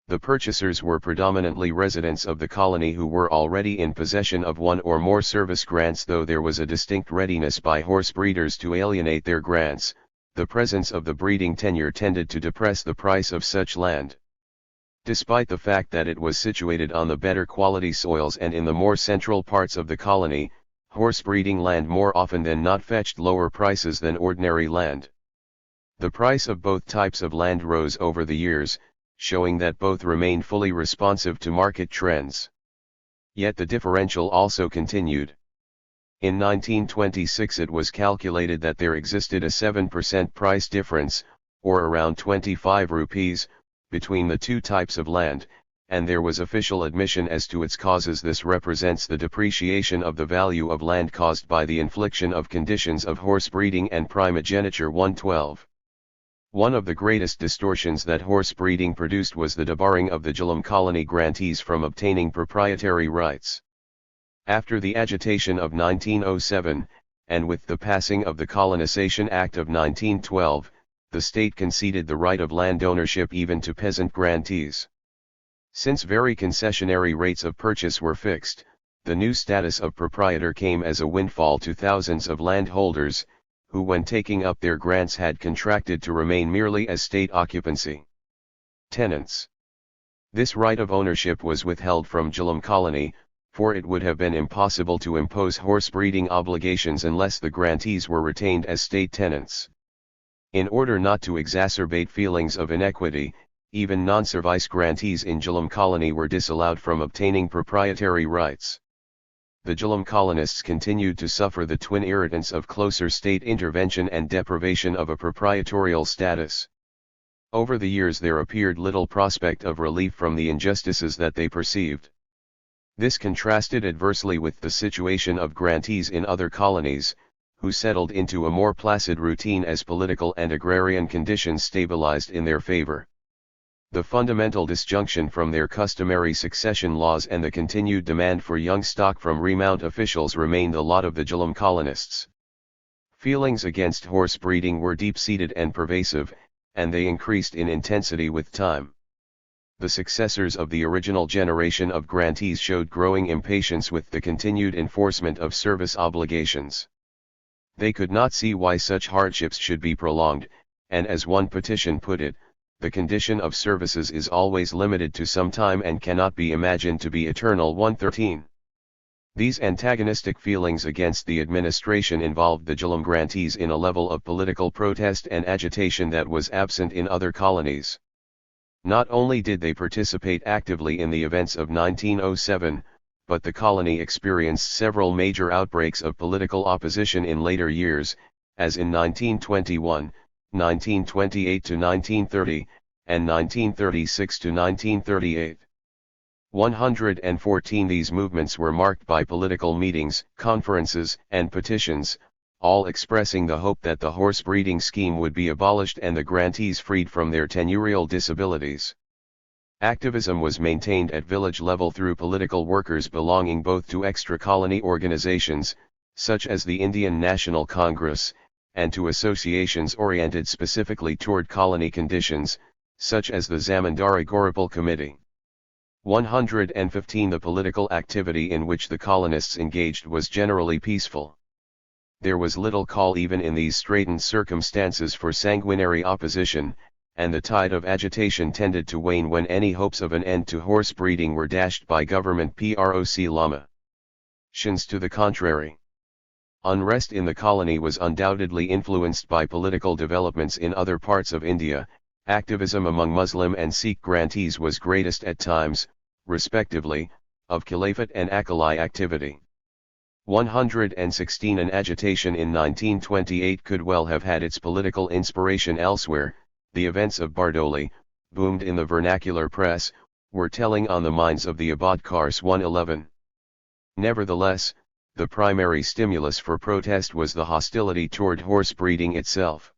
The purchasers were predominantly residents of the colony who were already in possession of one or more service grants, though there was a distinct readiness by horse breeders to alienate their grants. The presence of the breeding tenure tended to depress the price of such land. Despite the fact that it was situated on the better quality soils and in the more central parts of the colony, horse breeding land more often than not fetched lower prices than ordinary land. The price of both types of land rose over the years, showing that both remained fully responsive to market trends. Yet the differential also continued. In 1926 it was calculated that there existed a 7% price difference, or around 25 rupees, between the two types of land, and there was official admission as to its causes. This represents the depreciation of the value of land caused by the infliction of conditions of horse breeding and primogeniture. 112. One of the greatest distortions that horse breeding produced was the debarring of the Jhelum colony grantees from obtaining proprietary rights. After the agitation of 1907, and with the passing of the Colonization Act of 1912, the state conceded the right of land ownership even to peasant grantees. Since very concessionary rates of purchase were fixed, the new status of proprietor came as a windfall to thousands of landholders, who when taking up their grants had contracted to remain merely as state occupancy. Tenants. This right of ownership was withheld from Jhelum colony, for it would have been impossible to impose horse breeding obligations unless the grantees were retained as state tenants. In order not to exacerbate feelings of inequity, even non-service grantees in Jhelum colony were disallowed from obtaining proprietary rights. The Jhelum colonists continued to suffer the twin irritants of closer state intervention and deprivation of a proprietorial status. Over the years there appeared little prospect of relief from the injustices that they perceived. This contrasted adversely with the situation of grantees in other colonies, who settled into a more placid routine as political and agrarian conditions stabilized in their favor. The fundamental disjunction from their customary succession laws and the continued demand for young stock from remount officials remained the lot of the Jhelum colonists. Feelings against horse breeding were deep-seated and pervasive, and they increased in intensity with time. The successors of the original generation of grantees showed growing impatience with the continued enforcement of service obligations. They could not see why such hardships should be prolonged, and as one petition put it, the condition of services is always limited to some time and cannot be imagined to be eternal. 113. These antagonistic feelings against the administration involved the Jhelum grantees in a level of political protest and agitation that was absent in other colonies. Not only did they participate actively in the events of 1907, but the colony experienced several major outbreaks of political opposition in later years, as in 1921, 1928 to 1930, and 1936 to 1938. 114 These movements were marked by political meetings, conferences, and petitions, all expressing the hope that the horse breeding scheme would be abolished and the grantees freed from their tenurial disabilities. Activism was maintained at village level through political workers belonging both to extra-colony organizations, such as the Indian National Congress, and to associations oriented specifically toward colony conditions, such as the Zamindari Goripal Committee. 115 The political activity in which the colonists engaged was generally peaceful. There was little call even in these straitened circumstances for sanguinary opposition, and the tide of agitation tended to wane when any hopes of an end to horse breeding were dashed by government proclamations to the contrary. Unrest in the colony was undoubtedly influenced by political developments in other parts of India. Activism among Muslim and Sikh grantees was greatest at times, respectively, of Caliphate and Akali activity. 116 An agitation in 1928 could well have had its political inspiration elsewhere. The events of Bardoli, boomed in the vernacular press, were telling on the minds of the Abadkars 111. Nevertheless, the primary stimulus for protest was the hostility toward horse breeding itself.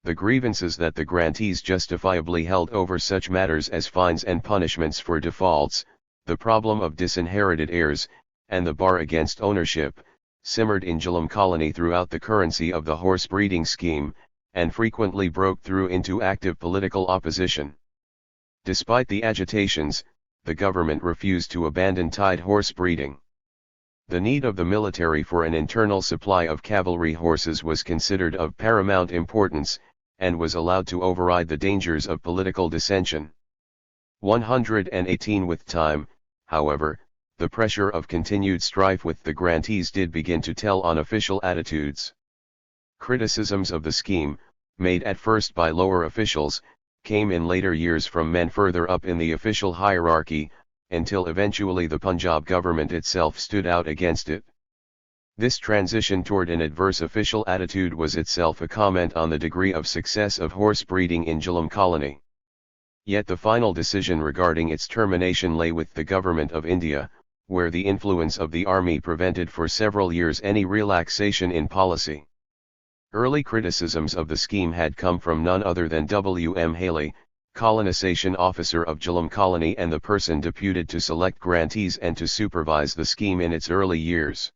The grievances that the grantees justifiably held over such matters as fines and punishments for defaults, the problem of disinherited heirs, and the bar against ownership, simmered in Jhelum colony throughout the currency of the horse breeding scheme, and frequently broke through into active political opposition. Despite the agitations, the government refused to abandon tied horse breeding. The need of the military for an internal supply of cavalry horses was considered of paramount importance, and was allowed to override the dangers of political dissension. 118 With time, however, the pressure of continued strife with the grantees did begin to tell on official attitudes. Criticisms of the scheme, made at first by lower officials, came in later years from men further up in the official hierarchy, until eventually the Punjab government itself stood out against it. This transition toward an adverse official attitude was itself a comment on the degree of success of horse breeding in Jhelum colony. Yet the final decision regarding its termination lay with the Government of India, where the influence of the army prevented for several years any relaxation in policy. Early criticisms of the scheme had come from none other than W. M. Haley, colonization officer of Jhelum colony and the person deputed to select grantees and to supervise the scheme in its early years.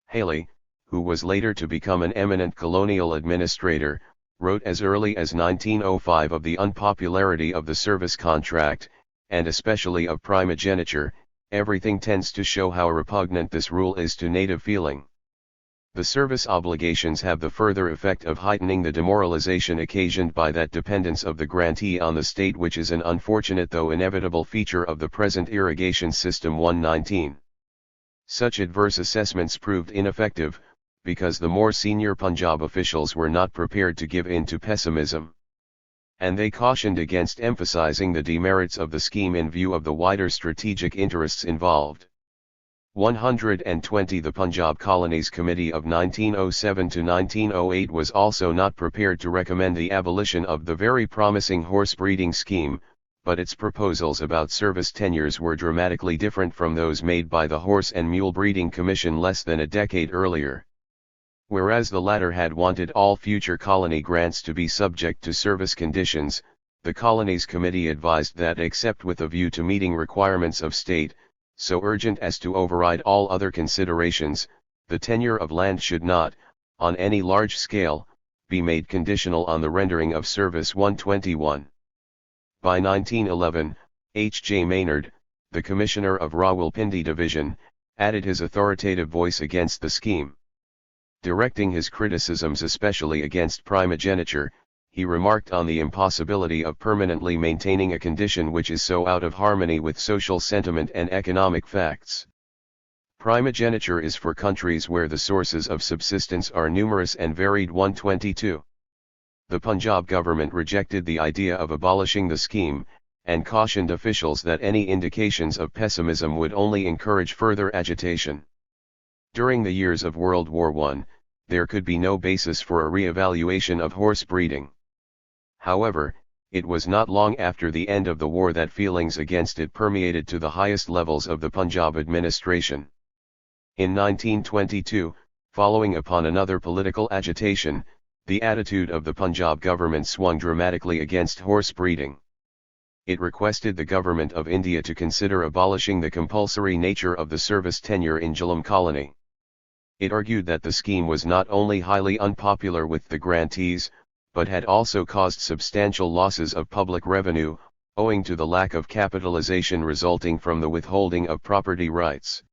Haley, who was later to become an eminent colonial administrator, wrote as early as 1905 of the unpopularity of the service contract, and especially of primogeniture. Everything tends to show how repugnant this rule is to native feeling. The service obligations have the further effect of heightening the demoralization occasioned by that dependence of the grantee on the state, which is an unfortunate though inevitable feature of the present irrigation system. 119. Such adverse assessments proved ineffective, because the more senior Punjab officials were not prepared to give in to pessimism. And they cautioned against emphasizing the demerits of the scheme in view of the wider strategic interests involved. 120 The Punjab Colonies Committee of 1907 to 1908 was also not prepared to recommend the abolition of the very promising horse breeding scheme, but its proposals about service tenures were dramatically different from those made by the Horse and Mule Breeding Commission less than a decade earlier. Whereas the latter had wanted all future colony grants to be subject to service conditions, the Colonies Committee advised that except with a view to meeting requirements of state, so urgent as to override all other considerations, the tenure of land should not, on any large scale, be made conditional on the rendering of service. 121. By 1911, H. J. Maynard, the Commissioner of Rawalpindi Division, added his authoritative voice against the scheme. Directing his criticisms especially against primogeniture, he remarked on the impossibility of permanently maintaining a condition which is so out of harmony with social sentiment and economic facts. Primogeniture is for countries where the sources of subsistence are numerous and varied. 122. The Punjab government rejected the idea of abolishing the scheme, and cautioned officials that any indications of pessimism would only encourage further agitation. During the years of World War I, there could be no basis for a re-evaluation of horse breeding. However, it was not long after the end of the war that feelings against it permeated to the highest levels of the Punjab administration. In 1922, following upon another political agitation, the attitude of the Punjab government swung dramatically against horse breeding. It requested the Government of India to consider abolishing the compulsory nature of the service tenure in Jhelum colony. It argued that the scheme was not only highly unpopular with the grantees, but had also caused substantial losses of public revenue, owing to the lack of capitalization resulting from the withholding of property rights.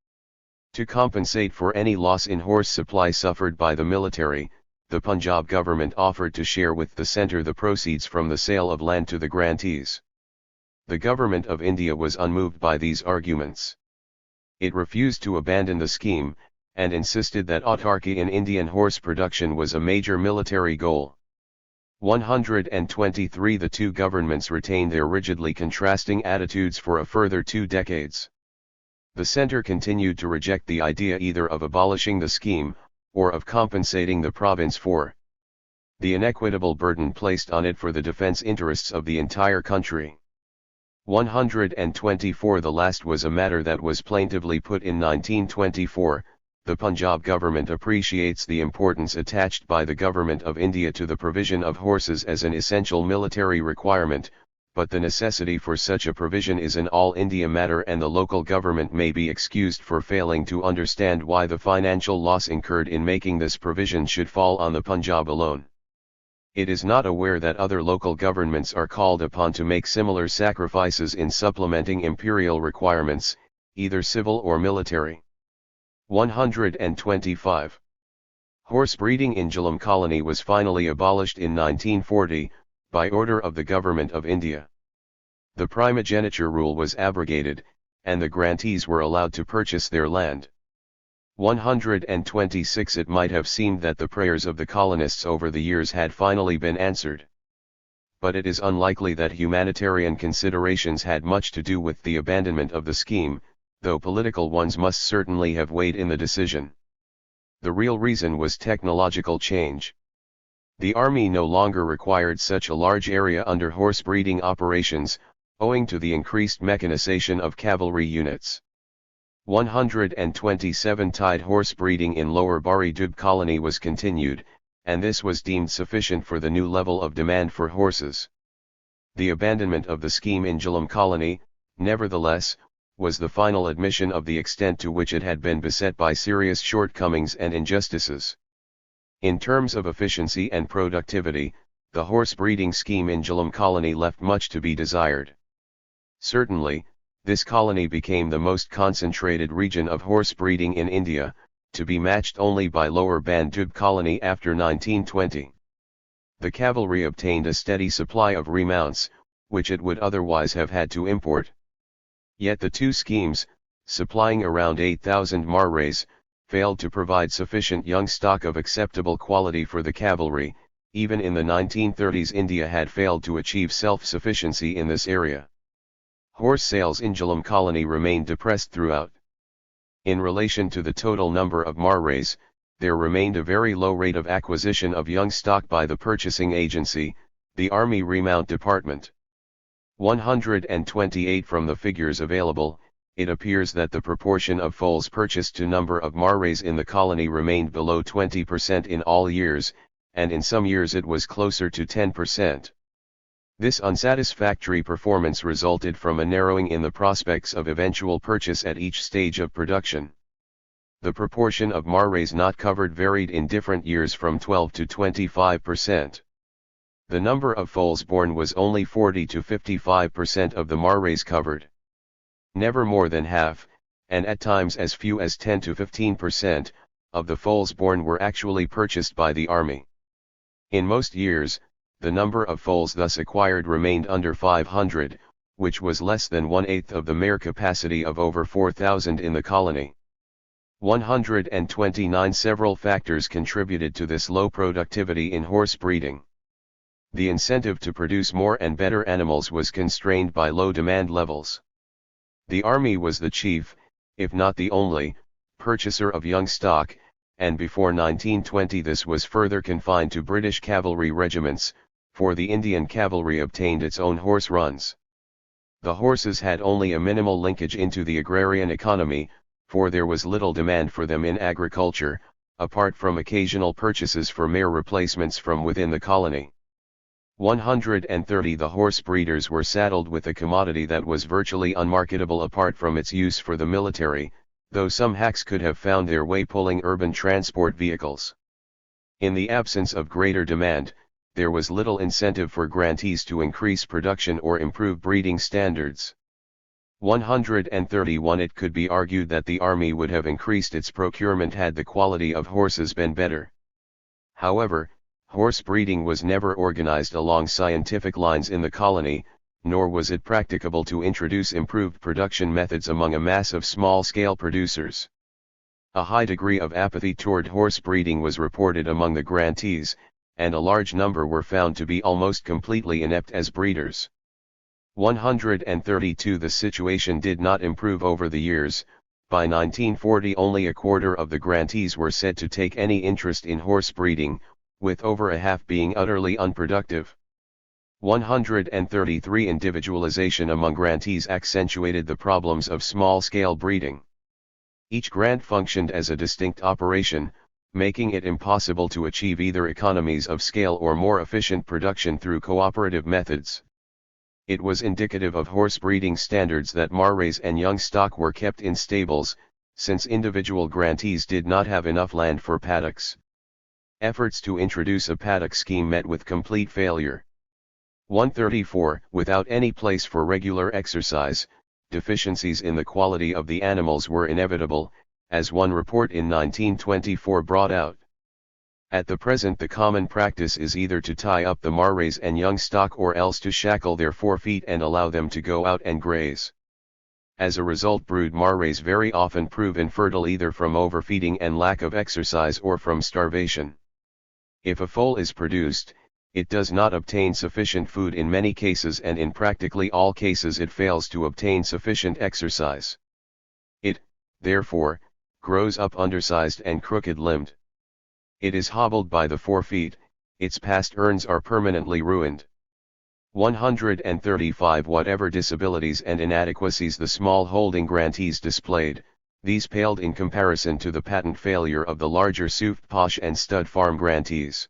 To compensate for any loss in horse supply suffered by the military, the Punjab government offered to share with the centre the proceeds from the sale of land to the grantees. The Government of India was unmoved by these arguments. It refused to abandon the scheme, and insisted that autarky in Indian horse production was a major military goal. 123 The two governments retained their rigidly contrasting attitudes for a further 2 decades. The centre continued to reject the idea either of abolishing the scheme, or of compensating the province for the inequitable burden placed on it for the defence interests of the entire country. 124 The last was a matter that was plaintively put in 1924. The Punjab government appreciates the importance attached by the Government of India to the provision of horses as an essential military requirement, but the necessity for such a provision is an all-India matter and the local government may be excused for failing to understand why the financial loss incurred in making this provision should fall on the Punjab alone. It is not aware that other local governments are called upon to make similar sacrifices in supplementing imperial requirements, either civil or military. 125. Horse breeding in Jhelum colony was finally abolished in 1940, by order of the Government of India. The primogeniture rule was abrogated, and the grantees were allowed to purchase their land. 126 It might have seemed that the prayers of the colonists over the years had finally been answered. But it is unlikely that humanitarian considerations had much to do with the abandonment of the scheme, though political ones must certainly have weighed in the decision. The real reason was technological change. The army no longer required such a large area under horse breeding operations, owing to the increased mechanization of cavalry units. 127 Tied horse breeding in Lower Bari Dub colony was continued, and this was deemed sufficient for the new level of demand for horses. The abandonment of the scheme in Jhelum colony, nevertheless, was the final admission of the extent to which it had been beset by serious shortcomings and injustices. In terms of efficiency and productivity, the horse breeding scheme in Jhelum colony left much to be desired. Certainly, this colony became the most concentrated region of horse breeding in India, to be matched only by Lower Bandub colony after 1920. The cavalry obtained a steady supply of remounts, which it would otherwise have had to import. Yet the two schemes, supplying around 8,000 marrays, failed to provide sufficient young stock of acceptable quality for the cavalry. Even in the 1930s India had failed to achieve self-sufficiency in this area. Horse sales in Jhelum colony remained depressed throughout. In relation to the total number of marrays, there remained a very low rate of acquisition of young stock by the purchasing agency, the Army Remount Department. 128 From the figures available, it appears that the proportion of foals purchased to number of marrays in the colony remained below 20% in all years, and in some years it was closer to 10%. This unsatisfactory performance resulted from a narrowing in the prospects of eventual purchase at each stage of production. The proportion of marrays not covered varied in different years from 12 to 25%. The number of foals born was only 40 to 55% of the marrays covered. Never more than half, and at times as few as 10 to 15%, of the foals born were actually purchased by the army. In most years, the number of foals thus acquired remained under 500, which was less than 1/8 of the mare capacity of over 4,000 in the colony. 129 Several factors contributed to this low productivity in horse breeding. The incentive to produce more and better animals was constrained by low demand levels. The army was the chief, if not the only, purchaser of young stock, and before 1920 this was further confined to British cavalry regiments, for the Indian cavalry obtained its own horse runs. The horses had only a minimal linkage into the agrarian economy, for there was little demand for them in agriculture, apart from occasional purchases for mere replacements from within the colony. 130 The horse breeders were saddled with a commodity that was virtually unmarketable apart from its use for the military, though some hacks could have found their way pulling urban transport vehicles. In the absence of greater demand, there was little incentive for grantees to increase production or improve breeding standards. 131 It could be argued that the army would have increased its procurement had the quality of horses been better. However, horse breeding was never organized along scientific lines in the colony, nor was it practicable to introduce improved production methods among a mass of small-scale producers. A high degree of apathy toward horse breeding was reported among the grantees, and a large number were found to be almost completely inept as breeders. 132 The situation did not improve over the years. By 1940 only a quarter of the grantees were said to take any interest in horse breeding, with over a half being utterly unproductive. 133 Individualization among grantees accentuated the problems of small-scale breeding. Each grant functioned as a distinct operation, making it impossible to achieve either economies of scale or more efficient production through cooperative methods. It was indicative of horse breeding standards that mares and young stock were kept in stables, since individual grantees did not have enough land for paddocks. Efforts to introduce a paddock scheme met with complete failure. 134 Without any place for regular exercise, deficiencies in the quality of the animals were inevitable, as one report in 1924 brought out. At the present the common practice is either to tie up the mares and young stock or else to shackle their forefeet and allow them to go out and graze. As a result, brood mares very often prove infertile either from overfeeding and lack of exercise or from starvation. If a foal is produced, it does not obtain sufficient food in many cases, and in practically all cases it fails to obtain sufficient exercise. It, therefore, grows up undersized and crooked-limbed. It is hobbled by the forefeet, its pasterns are permanently ruined. 135 Whatever disabilities and inadequacies the small-holding grantees displayed, these paled in comparison to the patent failure of the larger soft posh and stud farm grantees.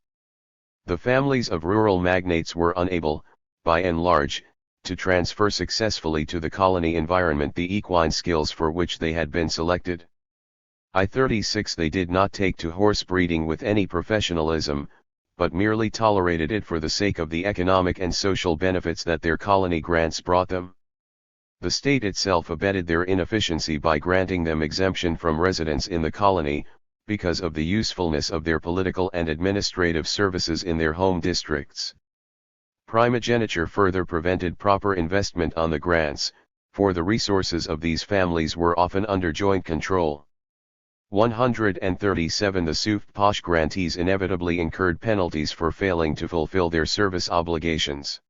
The families of rural magnates were unable, by and large, to transfer successfully to the colony environment the equine skills for which they had been selected. 36 They did not take to horse breeding with any professionalism, but merely tolerated it for the sake of the economic and social benefits that their colony grants brought them. The state itself abetted their inefficiency by granting them exemption from residence in the colony, because of the usefulness of their political and administrative services in their home districts. Primogeniture further prevented proper investment on the grants, for the resources of these families were often under joint control. 137 The soft posh grantees inevitably incurred penalties for failing to fulfill their service obligations.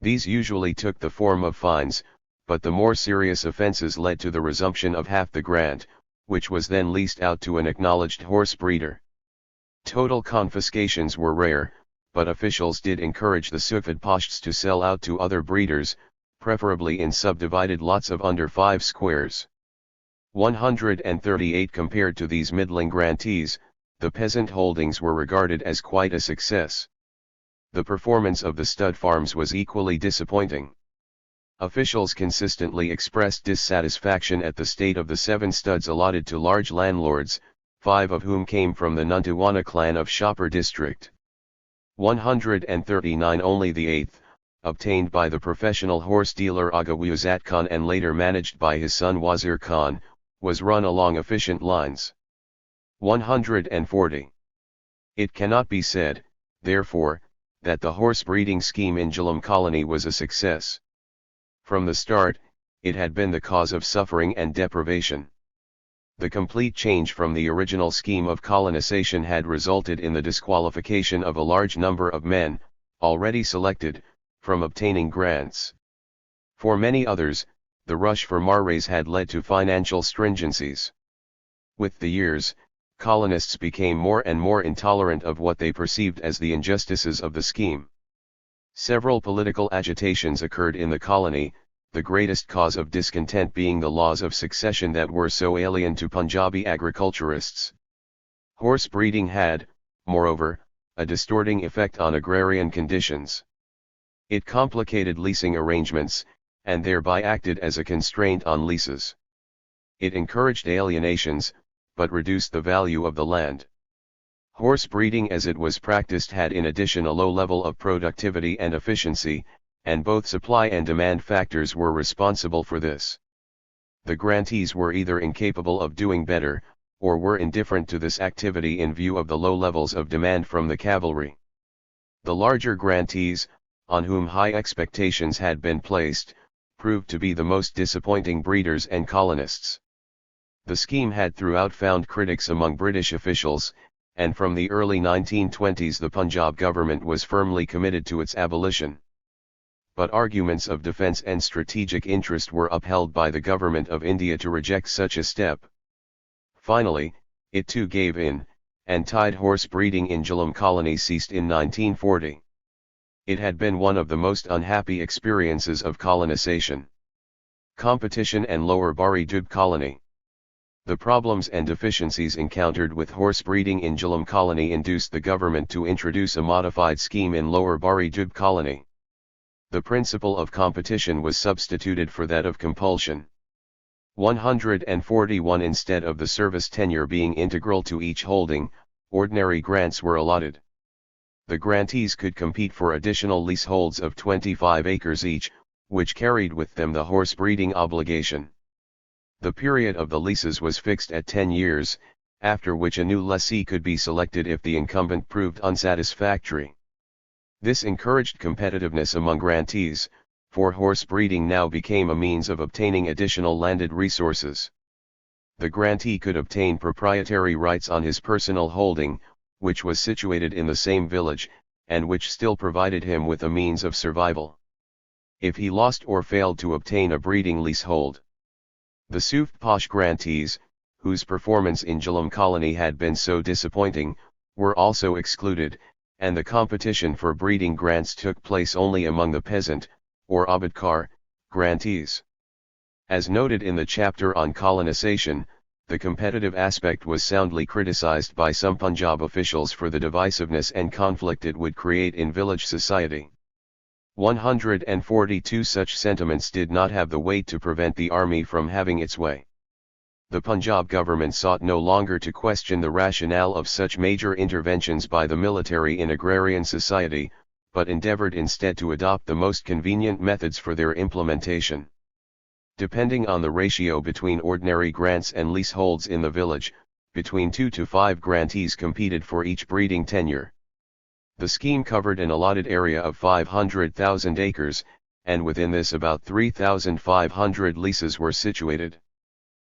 These usually took the form of fines, but the more serious offenses led to the resumption of half the grant, which was then leased out to an acknowledged horse breeder. Total confiscations were rare, but officials did encourage the soft poshs to sell out to other breeders, preferably in subdivided lots of under 5 squares. 138 Compared to these middling grantees, the peasant holdings were regarded as quite a success. The performance of the stud farms was equally disappointing. Officials consistently expressed dissatisfaction at the state of the 7 studs allotted to large landlords, 5 of whom came from the Nuntawana clan of Shopper district. 139 Only the 8th, obtained by the professional horse dealer Aga Wuzat Khan and later managed by his son Wazir Khan, was run along efficient lines. 140. It cannot be said, therefore, that the horse breeding scheme in Jhelum colony was a success. From the start, it had been the cause of suffering and deprivation. The complete change from the original scheme of colonization had resulted in the disqualification of a large number of men, already selected, from obtaining grants. For many others, the rush for marais had led to financial stringencies. With the years, colonists became more and more intolerant of what they perceived as the injustices of the scheme. Several political agitations occurred in the colony, the greatest cause of discontent being the laws of succession that were so alien to Punjabi agriculturists. Horse breeding had, moreover, a distorting effect on agrarian conditions. It complicated leasing arrangements, and thereby acted as a constraint on leases. It encouraged alienations, but reduced the value of the land. Horse breeding as it was practiced had in addition a low level of productivity and efficiency, and both supply and demand factors were responsible for this. The grantees were either incapable of doing better, or were indifferent to this activity in view of the low levels of demand from the cavalry. The larger grantees, on whom high expectations had been placed, proved to be the most disappointing breeders and colonists. The scheme had throughout found critics among British officials, and from the early 1920s the Punjab government was firmly committed to its abolition. But arguments of defence and strategic interest were upheld by the government of India to reject such a step. Finally, it too gave in, and tied horse breeding in Jhelum colony ceased in 1940. It had been one of the most unhappy experiences of colonization. Competition and Lower Bari Dub colony. The problems and deficiencies encountered with horse breeding in Jhelum colony induced the government to introduce a modified scheme in Lower Bari Dub colony. The principle of competition was substituted for that of compulsion. 141 instead of the service tenure being integral to each holding, ordinary grants were allotted. The grantees could compete for additional leaseholds of 25 acres each, which carried with them the horse breeding obligation. The period of the leases was fixed at 10 years, after which a new lessee could be selected if the incumbent proved unsatisfactory. This encouraged competitiveness among grantees, for horse breeding now became a means of obtaining additional landed resources. The grantee could obtain proprietary rights on his personal holding, which was situated in the same village, and which still provided him with a means of survival. If he lost or failed to obtain a breeding leasehold, the Suft Posh grantees, whose performance in Jhelum colony had been so disappointing, were also excluded, and the competition for breeding grants took place only among the peasant, or Abadkar, grantees. As noted in the chapter on colonization, the competitive aspect was soundly criticized by some Punjab officials for the divisiveness and conflict it would create in village society. 142 such sentiments did not have the weight to prevent the army from having its way. The Punjab government sought no longer to question the rationale of such major interventions by the military in agrarian society, but endeavored instead to adopt the most convenient methods for their implementation. Depending on the ratio between ordinary grants and leaseholds in the village, between 2 to 5 grantees competed for each breeding tenure. The scheme covered an allotted area of 500,000 acres, and within this about 3,500 leases were situated.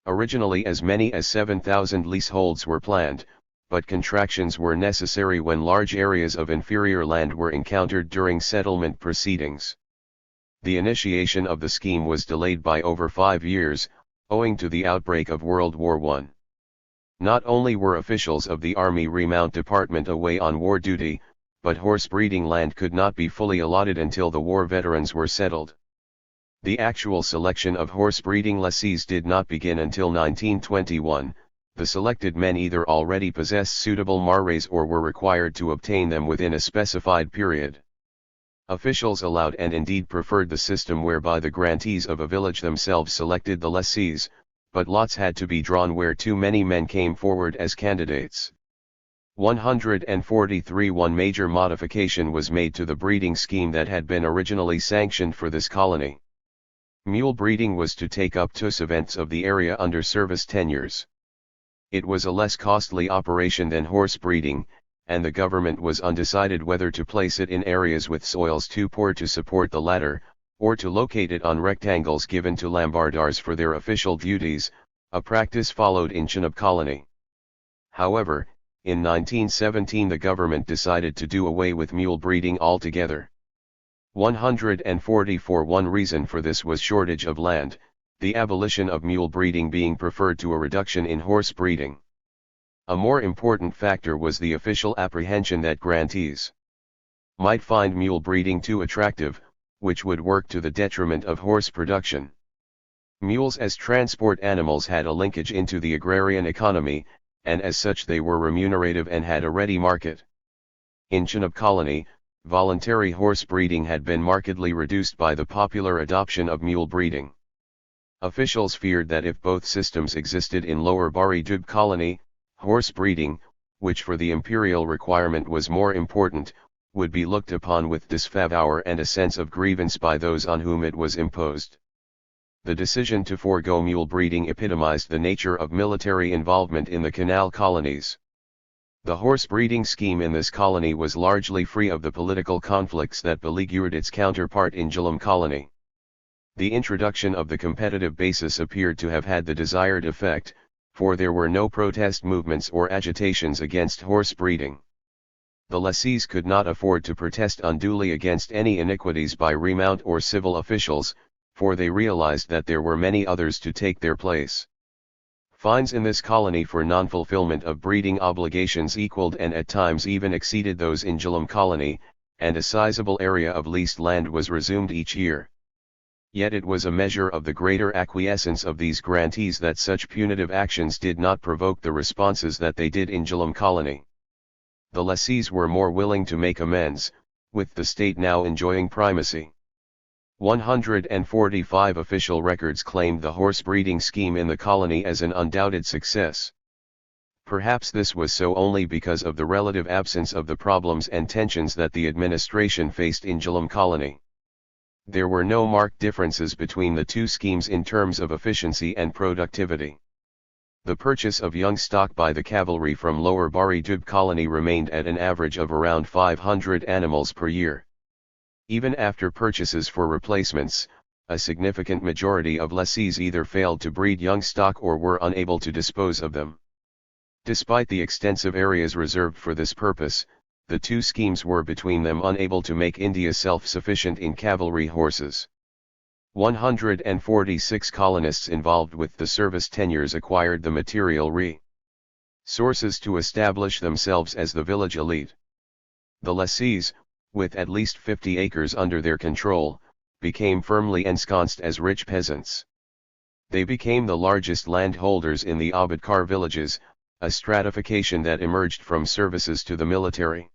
Originally as many as 7,000 leaseholds were planned, but contractions were necessary when large areas of inferior land were encountered during settlement proceedings. The initiation of the scheme was delayed by over 5 years, owing to the outbreak of World War I. Not only were officials of the Army Remount Department away on war duty, but horse breeding land could not be fully allotted until the war veterans were settled. The actual selection of horse breeding lessees did not begin until 1921. The selected men either already possessed suitable marais or were required to obtain them within a specified period. Officials allowed and indeed preferred the system whereby the grantees of a village themselves selected the lessees, but lots had to be drawn where too many men came forward as candidates. 143 One major modification was made to the breeding scheme that had been originally sanctioned for this colony. Mule breeding was to take up 2 events of the area under service tenures. It was a less costly operation than horse breeding, and the government was undecided whether to place it in areas with soils too poor to support the latter, or to locate it on rectangles given to Lambardars for their official duties, a practice followed in Chenab colony. However, In 1917 the government decided to do away with mule breeding altogether. 144. One reason for this was shortage of land, the abolition of mule breeding being preferred to a reduction in horse breeding. A more important factor was the official apprehension that grantees might find mule breeding too attractive, which would work to the detriment of horse production. Mules as transport animals had a linkage into the agrarian economy, and as such they were remunerative and had a ready market. In Punjab colony, voluntary horse breeding had been markedly reduced by the popular adoption of mule breeding. Officials feared that if both systems existed in Lower Punjab colony, horse breeding, which for the imperial requirement was more important, would be looked upon with disfavor and a sense of grievance by those on whom it was imposed. The decision to forego mule breeding epitomized the nature of military involvement in the canal colonies. The horse breeding scheme in this colony was largely free of the political conflicts that beleaguered its counterpart in Jhelum colony. The introduction of the competitive basis appeared to have had the desired effect, for there were no protest movements or agitations against horse breeding. The lessees could not afford to protest unduly against any iniquities by remount or civil officials, for they realized that there were many others to take their place. Fines in this colony for non-fulfillment of breeding obligations equaled and at times even exceeded those in Jhelum colony, and a sizable area of leased land was resumed each year. Yet it was a measure of the greater acquiescence of these grantees that such punitive actions did not provoke the responses that they did in Jhelum colony. The lessees were more willing to make amends, with the state now enjoying primacy. 145 official records claimed the horse breeding scheme in the colony as an undoubted success. Perhaps this was so only because of the relative absence of the problems and tensions that the administration faced in Jhelum colony. There were no marked differences between the two schemes in terms of efficiency and productivity. The purchase of young stock by the cavalry from Lower Punjab colony remained at an average of around 500 animals per year. Even after purchases for replacements, a significant majority of lessees either failed to breed young stock or were unable to dispose of them. Despite the extensive areas reserved for this purpose, the two schemes were between them unable to make India self-sufficient in cavalry horses. 146 colonists involved with the service tenures acquired the material resources to establish themselves as the village elite. The lessees, with at least 50 acres under their control, became firmly ensconced as rich peasants. They became the largest landholders in the Abadkar villages, a stratification that emerged from services to the military.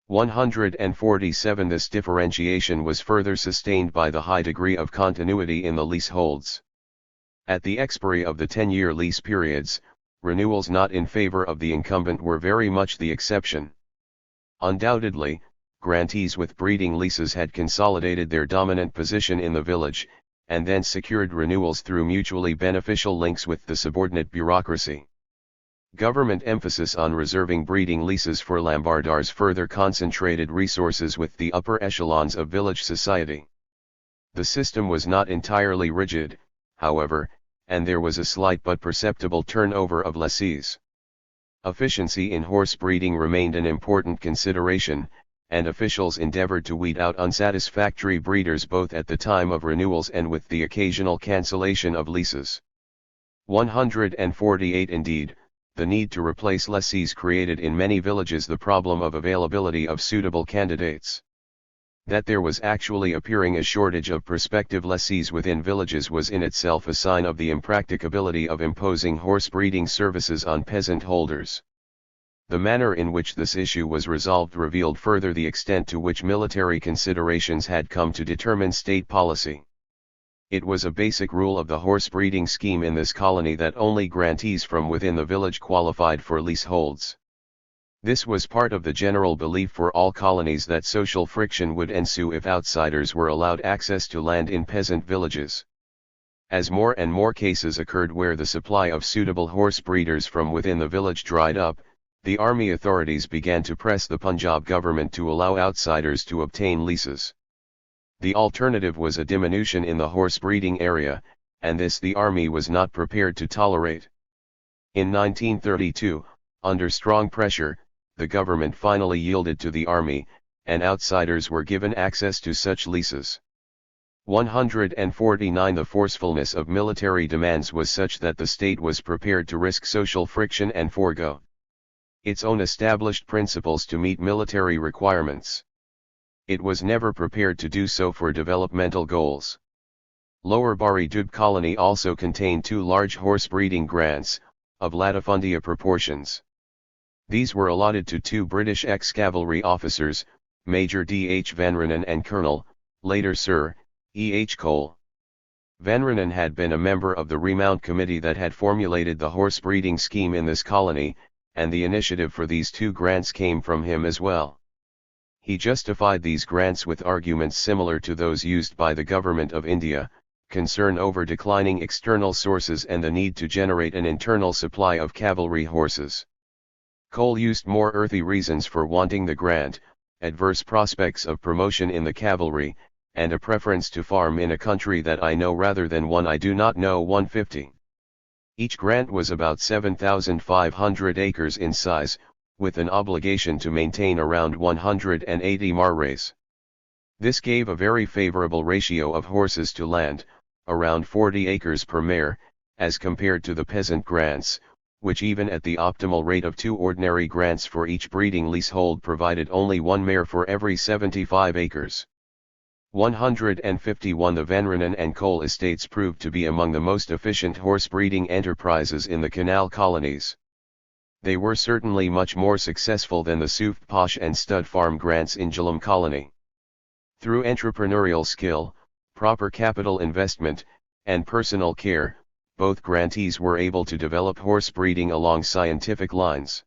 147 This differentiation was further sustained by the high degree of continuity in the leaseholds. At the expiry of the 10-year lease periods, renewals not in favor of the incumbent were very much the exception. Undoubtedly, grantees with breeding leases had consolidated their dominant position in the village, and then secured renewals through mutually beneficial links with the subordinate bureaucracy. Government emphasis on reserving breeding leases for Lambardars further concentrated resources with the upper echelons of village society. The system was not entirely rigid, however, and there was a slight but perceptible turnover of lessees. Efficiency in horse breeding remained an important consideration, and officials endeavored to weed out unsatisfactory breeders both at the time of renewals and with the occasional cancellation of leases. 148 Indeed, the need to replace lessees created in many villages the problem of availability of suitable candidates. That there was actually appearing a shortage of prospective lessees within villages was in itself a sign of the impracticability of imposing horse breeding services on peasant holders. The manner in which this issue was resolved revealed further the extent to which military considerations had come to determine state policy. It was a basic rule of the horse breeding scheme in this colony that only grantees from within the village qualified for leaseholds. This was part of the general belief for all colonies that social friction would ensue if outsiders were allowed access to land in peasant villages. As more and more cases occurred where the supply of suitable horse breeders from within the village dried up, the army authorities began to press the Punjab government to allow outsiders to obtain leases. The alternative was a diminution in the horse breeding area, and this the army was not prepared to tolerate. In 1932, Under strong pressure, the government finally yielded to the army, and outsiders were given access to such leases. 149 The forcefulness of military demands was such that the state was prepared to risk social friction and forego its own established principles to meet military requirements. It was never prepared to do so for developmental goals. Lower Bari Dub colony also contained 2 large horse breeding grants, of latifundia proportions. These were allotted to 2 British ex-cavalry officers, Major D.H. Vanranen and Colonel, later Sir, E.H. Cole. Vanranen had been a member of the Remount Committee that had formulated the horse breeding scheme in this colony, and the initiative for these 2 grants came from him as well. He justified these grants with arguments similar to those used by the Government of India, concern over declining external sources and the need to generate an internal supply of cavalry horses. Cole used more earthy reasons for wanting the grant, adverse prospects of promotion in the cavalry, and a preference to farm in a country that I know rather than one I do not know. 150. Each grant was about 7,500 acres in size, with an obligation to maintain around 180 mares. This gave a very favorable ratio of horses to land, around 40 acres per mare, as compared to the peasant grants, which even at the optimal rate of 2 ordinary grants for each breeding leasehold provided only 1 mare for every 75 acres. 151 The Vanranen and Cole estates proved to be among the most efficient horse breeding enterprises in the canal colonies. They were certainly much more successful than the Suft Posh and Stud Farm grants in Jhelum colony. Through entrepreneurial skill, proper capital investment, and personal care, both grantees were able to develop horse breeding along scientific lines.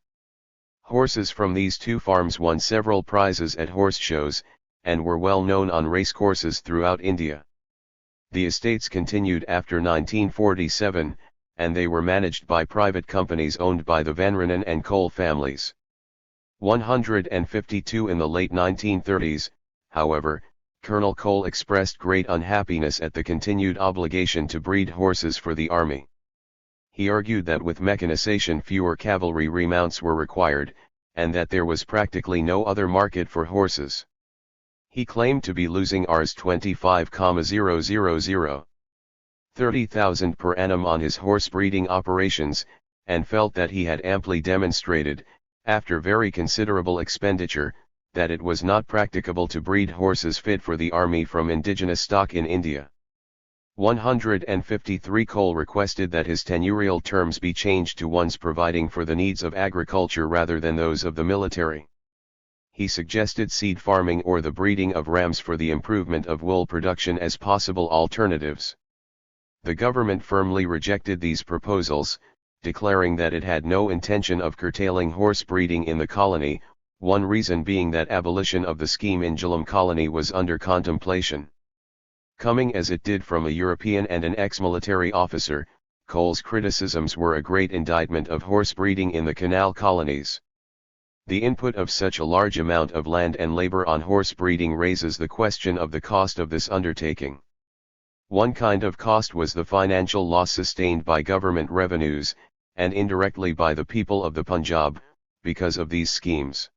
Horses from these 2 farms won several prizes at horse shows, and were well known on racecourses throughout India. The estates continued after 1947, and they were managed by private companies owned by the Vanranen and Cole families. 152 In the late 1930s, however, Colonel Cole expressed great unhappiness at the continued obligation to breed horses for the army. He argued that with mechanization fewer cavalry remounts were required, and that there was practically no other market for horses. He claimed to be losing Rs 25,000 30,000 per annum on his horse breeding operations, and felt that he had amply demonstrated, after very considerable expenditure, that it was not practicable to breed horses fit for the army from indigenous stock in India. 153 Cole requested that his tenurial terms be changed to ones providing for the needs of agriculture rather than those of the military. He suggested seed farming or the breeding of rams for the improvement of wool production as possible alternatives. The government firmly rejected these proposals, declaring that it had no intention of curtailing horse breeding in the colony, one reason being that abolition of the scheme in Jhelum colony was under contemplation. Coming as it did from a European and an ex-military officer, Cole's criticisms were a great indictment of horse breeding in the canal colonies. The input of such a large amount of land and labor on horse breeding raises the question of the cost of this undertaking. One kind of cost was the financial loss sustained by government revenues, and indirectly by the people of the Punjab, because of these schemes.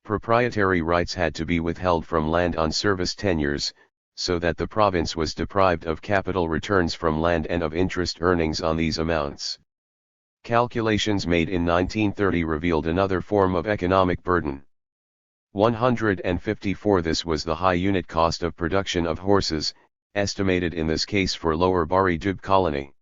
Proprietary rights had to be withheld from land on service tenures, so that the province was deprived of capital returns from land and of interest earnings on these amounts. Calculations made in 1930 revealed another form of economic burden. 154 This was the high unit cost of production of horses, estimated in this case for Lower Bari Dub colony.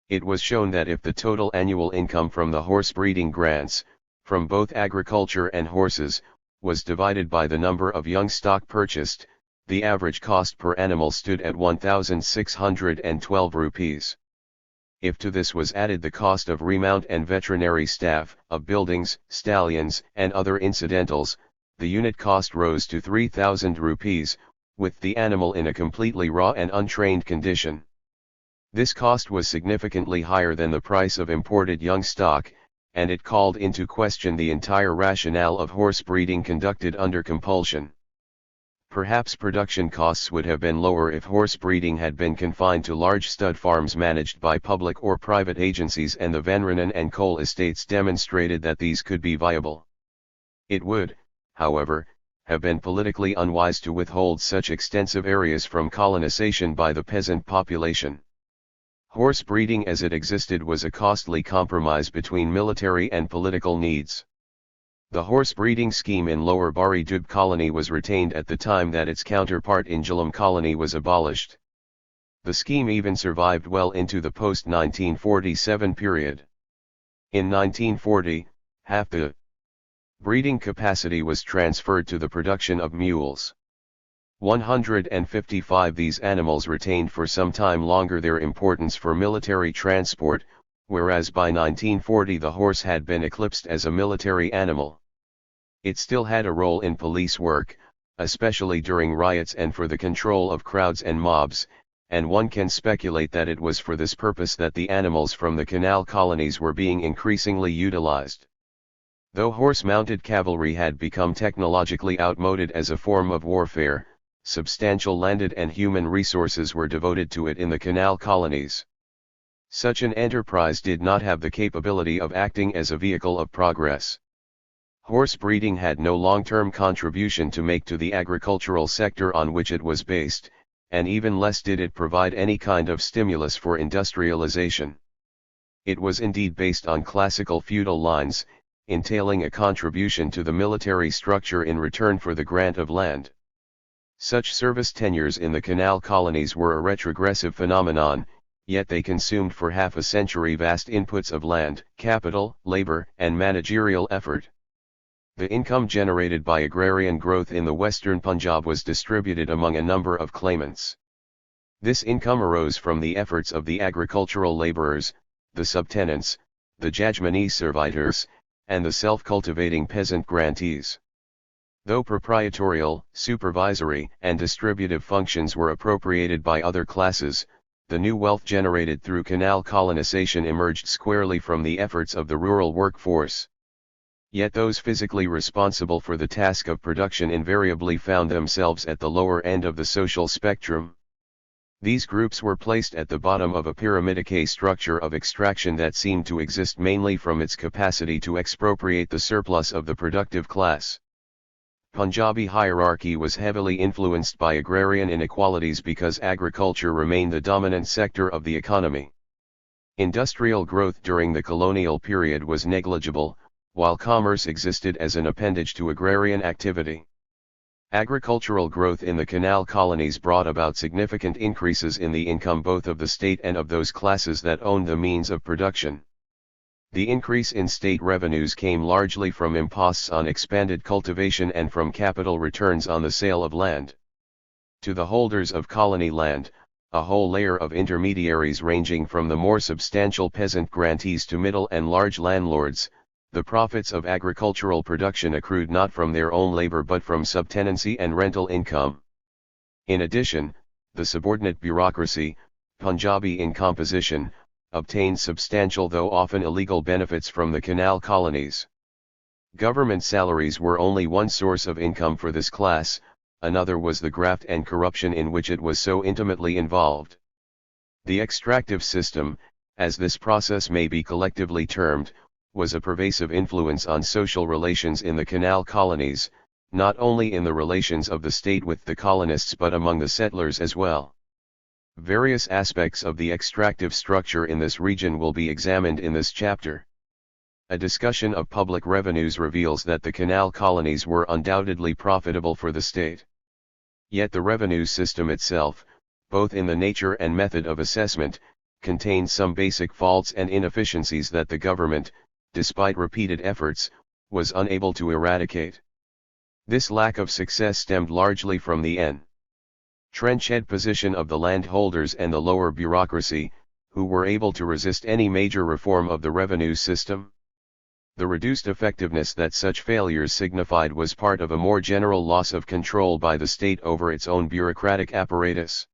It was shown that if the total annual income from the horse breeding grants, from both agriculture and horses, was divided by the number of young stock purchased, the average cost per animal stood at 1,612 rupees. If to this was added the cost of remount and veterinary staff, of buildings, stallions, and other incidentals, the unit cost rose to 3,000 rupees, with the animal in a completely raw and untrained condition. This cost was significantly higher than the price of imported young stock, and it called into question the entire rationale of horse breeding conducted under compulsion. Perhaps production costs would have been lower if horse breeding had been confined to large stud farms managed by public or private agencies, and the Van Reenen and coal estates demonstrated that these could be viable. It would, however, have been politically unwise to withhold such extensive areas from colonization by the peasant population. Horse breeding as it existed was a costly compromise between military and political needs. The horse breeding scheme in Lower Bari Dub colony was retained at the time that its counterpart in Jhelum colony was abolished. The scheme even survived well into the post-1947 period. In 1940, half the breeding capacity was transferred to the production of mules. 155 these animals retained for some time longer their importance for military transport, whereas by 1940 the horse had been eclipsed as a military animal. It still had a role in police work, especially during riots and for the control of crowds and mobs, and one can speculate that it was for this purpose that the animals from the canal colonies were being increasingly utilized. Though horse-mounted cavalry had become technologically outmoded as a form of warfare, substantial landed and human resources were devoted to it in the canal colonies. Such an enterprise did not have the capability of acting as a vehicle of progress. Horse breeding had no long-term contribution to make to the agricultural sector on which it was based, and even less did it provide any kind of stimulus for industrialization. It was indeed based on classical feudal lines, entailing a contribution to the military structure in return for the grant of land. Such service tenures in the canal colonies were a retrogressive phenomenon, yet they consumed for half a century vast inputs of land, capital, labor, and managerial effort. The income generated by agrarian growth in the western Punjab was distributed among a number of claimants. This income arose from the efforts of the agricultural laborers, the subtenants, the jajmani servitors, and the self-cultivating peasant grantees. Though proprietorial, supervisory, and distributive functions were appropriated by other classes, the new wealth generated through canal colonization emerged squarely from the efforts of the rural workforce. Yet those physically responsible for the task of production invariably found themselves at the lower end of the social spectrum. These groups were placed at the bottom of a pyramidal structure of extraction that seemed to exist mainly from its capacity to expropriate the surplus of the productive class. Punjabi hierarchy was heavily influenced by agrarian inequalities because agriculture remained the dominant sector of the economy. Industrial growth during the colonial period was negligible, while commerce existed as an appendage to agrarian activity. Agricultural growth in the canal colonies brought about significant increases in the income both of the state and of those classes that owned the means of production. The increase in state revenues came largely from imposts on expanded cultivation and from capital returns on the sale of land. To the holders of colony land, a whole layer of intermediaries ranging from the more substantial peasant grantees to middle and large landlords, the profits of agricultural production accrued not from their own labor but from subtenancy and rental income. In addition, the subordinate bureaucracy, Punjabi in composition, obtained substantial though often illegal benefits from the canal colonies. Government salaries were only one source of income for this class, another was the graft and corruption in which it was so intimately involved. The extractive system, as this process may be collectively termed, was a pervasive influence on social relations in the canal colonies, not only in the relations of the state with the colonists but among the settlers as well. Various aspects of the extractive structure in this region will be examined in this chapter. A discussion of public revenues reveals that the canal colonies were undoubtedly profitable for the state. Yet the revenue system itself, both in the nature and method of assessment, contained some basic faults and inefficiencies that the government, despite repeated efforts, was unable to eradicate. This lack of success stemmed largely from the entrenched position of the landholders and the lower bureaucracy, who were able to resist any major reform of the revenue system. The reduced effectiveness that such failures signified was part of a more general loss of control by the state over its own bureaucratic apparatus.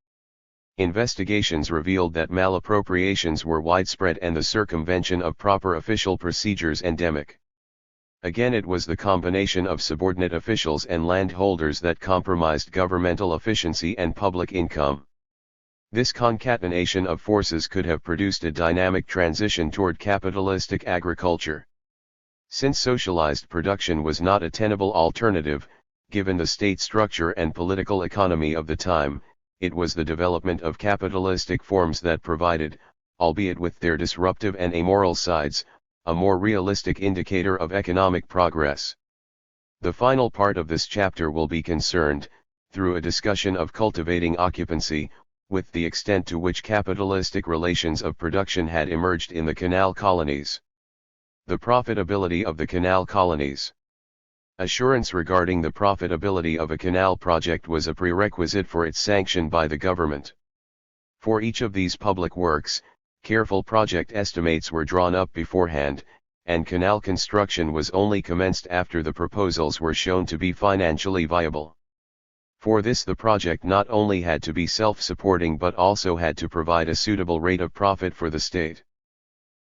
Investigations revealed that malappropriations were widespread and the circumvention of proper official procedures endemic. Again, it was the combination of subordinate officials and landholders that compromised governmental efficiency and public income. This concatenation of forces could have produced a dynamic transition toward capitalistic agriculture. Since socialized production was not a tenable alternative, given the state structure and political economy of the time, it was the development of capitalistic forms that provided, albeit with their disruptive and amoral sides, a more realistic indicator of economic progress. The final part of this chapter will be concerned, through a discussion of cultivating occupancy, with the extent to which capitalistic relations of production had emerged in the canal colonies. The profitability of the canal colonies. Assurance regarding the profitability of a canal project was a prerequisite for its sanction by the government. For each of these public works, careful project estimates were drawn up beforehand, and canal construction was only commenced after the proposals were shown to be financially viable. For this, the project not only had to be self-supporting but also had to provide a suitable rate of profit for the state.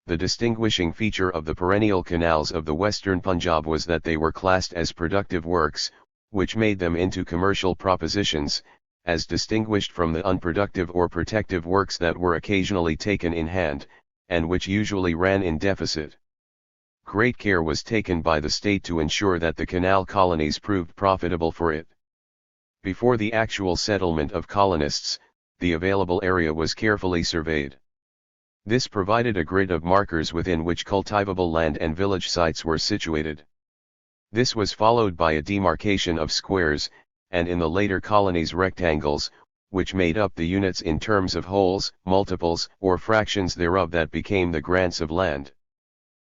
The distinguishing feature of the perennial canals of the western Punjab was that they were classed as productive works, which made them into commercial propositions, as distinguished from the unproductive or protective works that were occasionally taken in hand, and which usually ran in deficit. Great care was taken by the state to ensure that the canal colonies proved profitable for it. Before the actual settlement of colonists, the available area was carefully surveyed. This provided a grid of markers within which cultivable land and village sites were situated. This was followed by a demarcation of squares, and in the later colonies rectangles, which made up the units in terms of wholes, multiples, or fractions thereof that became the grants of land.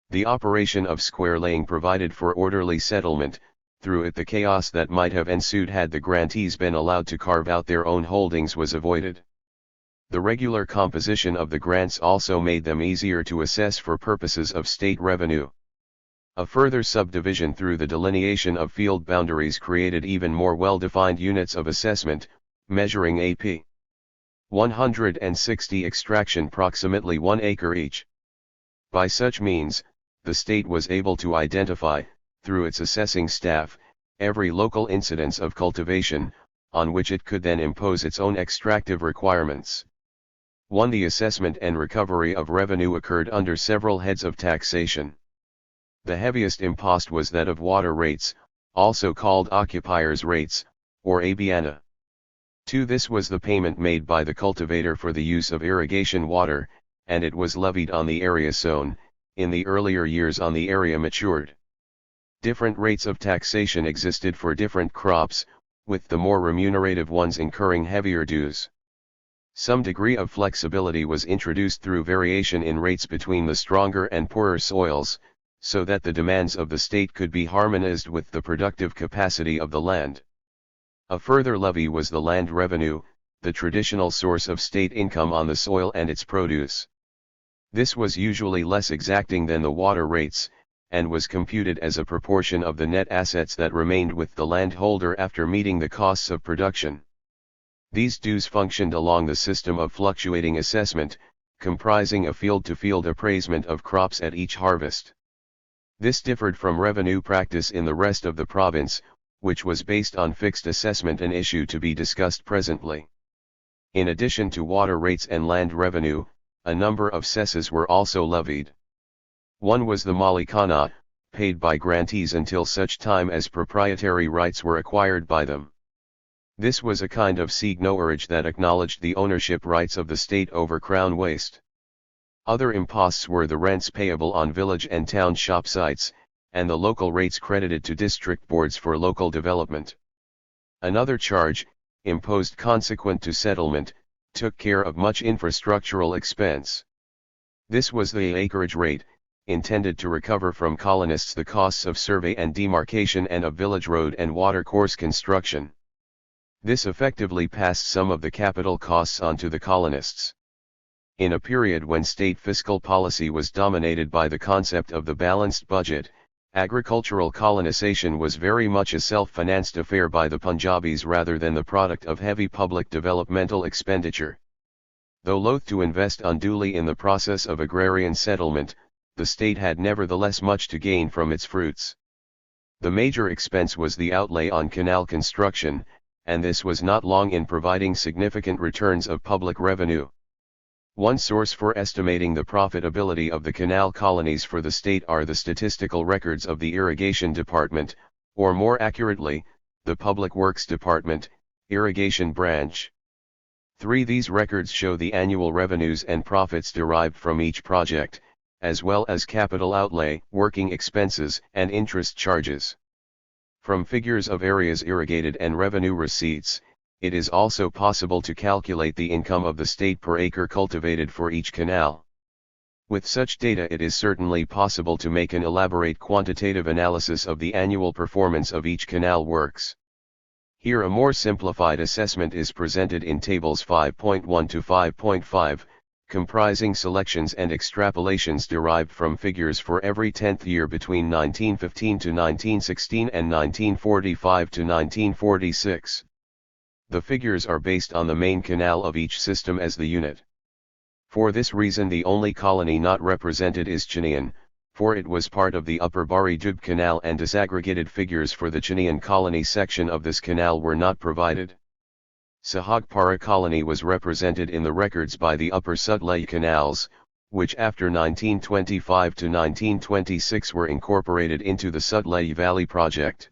The operation of square laying provided for orderly settlement. Through it, the chaos that might have ensued had the grantees been allowed to carve out their own holdings was avoided. The regular composition of the grants also made them easier to assess for purposes of state revenue. A further subdivision through the delineation of field boundaries created even more well-defined units of assessment, measuring AP 160 extraction approximately 1 acre each. By such means, the state was able to identify, through its assessing staff, every local incidence of cultivation, on which it could then impose its own extractive requirements. 1. The assessment and recovery of revenue occurred under several heads of taxation. The heaviest impost was that of water rates, also called occupiers' rates, or abiana. 2. This was the payment made by the cultivator for the use of irrigation water, and it was levied on the area sown, in the earlier years on the area matured. Different rates of taxation existed for different crops, with the more remunerative ones incurring heavier dues. Some degree of flexibility was introduced through variation in rates between the stronger and poorer soils, so that the demands of the state could be harmonized with the productive capacity of the land. A further levy was the land revenue, the traditional source of state income on the soil and its produce. This was usually less exacting than the water rates, and was computed as a proportion of the net assets that remained with the landholder after meeting the costs of production. These dues functioned along the system of fluctuating assessment, comprising a field-to-field appraisement of crops at each harvest. This differed from revenue practice in the rest of the province, which was based on fixed assessment, an issue to be discussed presently. In addition to water rates and land revenue, a number of cesses were also levied. One was the malikana, paid by grantees until such time as proprietary rights were acquired by them. This was a kind of seigneurage that acknowledged the ownership rights of the state over crown waste. Other imposts were the rents payable on village and town shop sites, and the local rates credited to district boards for local development. Another charge, imposed consequent to settlement, took care of much infrastructural expense. This was the acreage rate, intended to recover from colonists the costs of survey and demarcation and of village road and water course construction. This effectively passed some of the capital costs on to the colonists. In a period when state fiscal policy was dominated by the concept of the balanced budget, agricultural colonization was very much a self-financed affair by the Punjabis rather than the product of heavy public developmental expenditure. Though loath to invest unduly in the process of agrarian settlement, the state had nevertheless much to gain from its fruits. The major expense was the outlay on canal construction, and this was not long in providing significant returns of public revenue. One source for estimating the profitability of the canal colonies for the state are the statistical records of the Irrigation Department, or more accurately, the Public Works Department, Irrigation Branch. These records show the annual revenues and profits derived from each project, as well as capital outlay, working expenses, and interest charges. From figures of areas irrigated and revenue receipts, it is also possible to calculate the income of the state per acre cultivated for each canal. With such data, it is certainly possible to make an elaborate quantitative analysis of the annual performance of each canal works. Here a more simplified assessment is presented in tables 5.1 to 5.5, comprising selections and extrapolations derived from figures for every 10th year between 1915 to 1916 and 1945 to 1946. The figures are based on the main canal of each system as the unit. For this reason the only colony not represented is Chinian, for it was part of the Upper Bari Dub Canal, and disaggregated figures for the Chinian colony section of this canal were not provided. Sahagpara colony was represented in the records by the Upper Sutlej canals, which after 1925 to 1926 were incorporated into the Sutlej Valley project.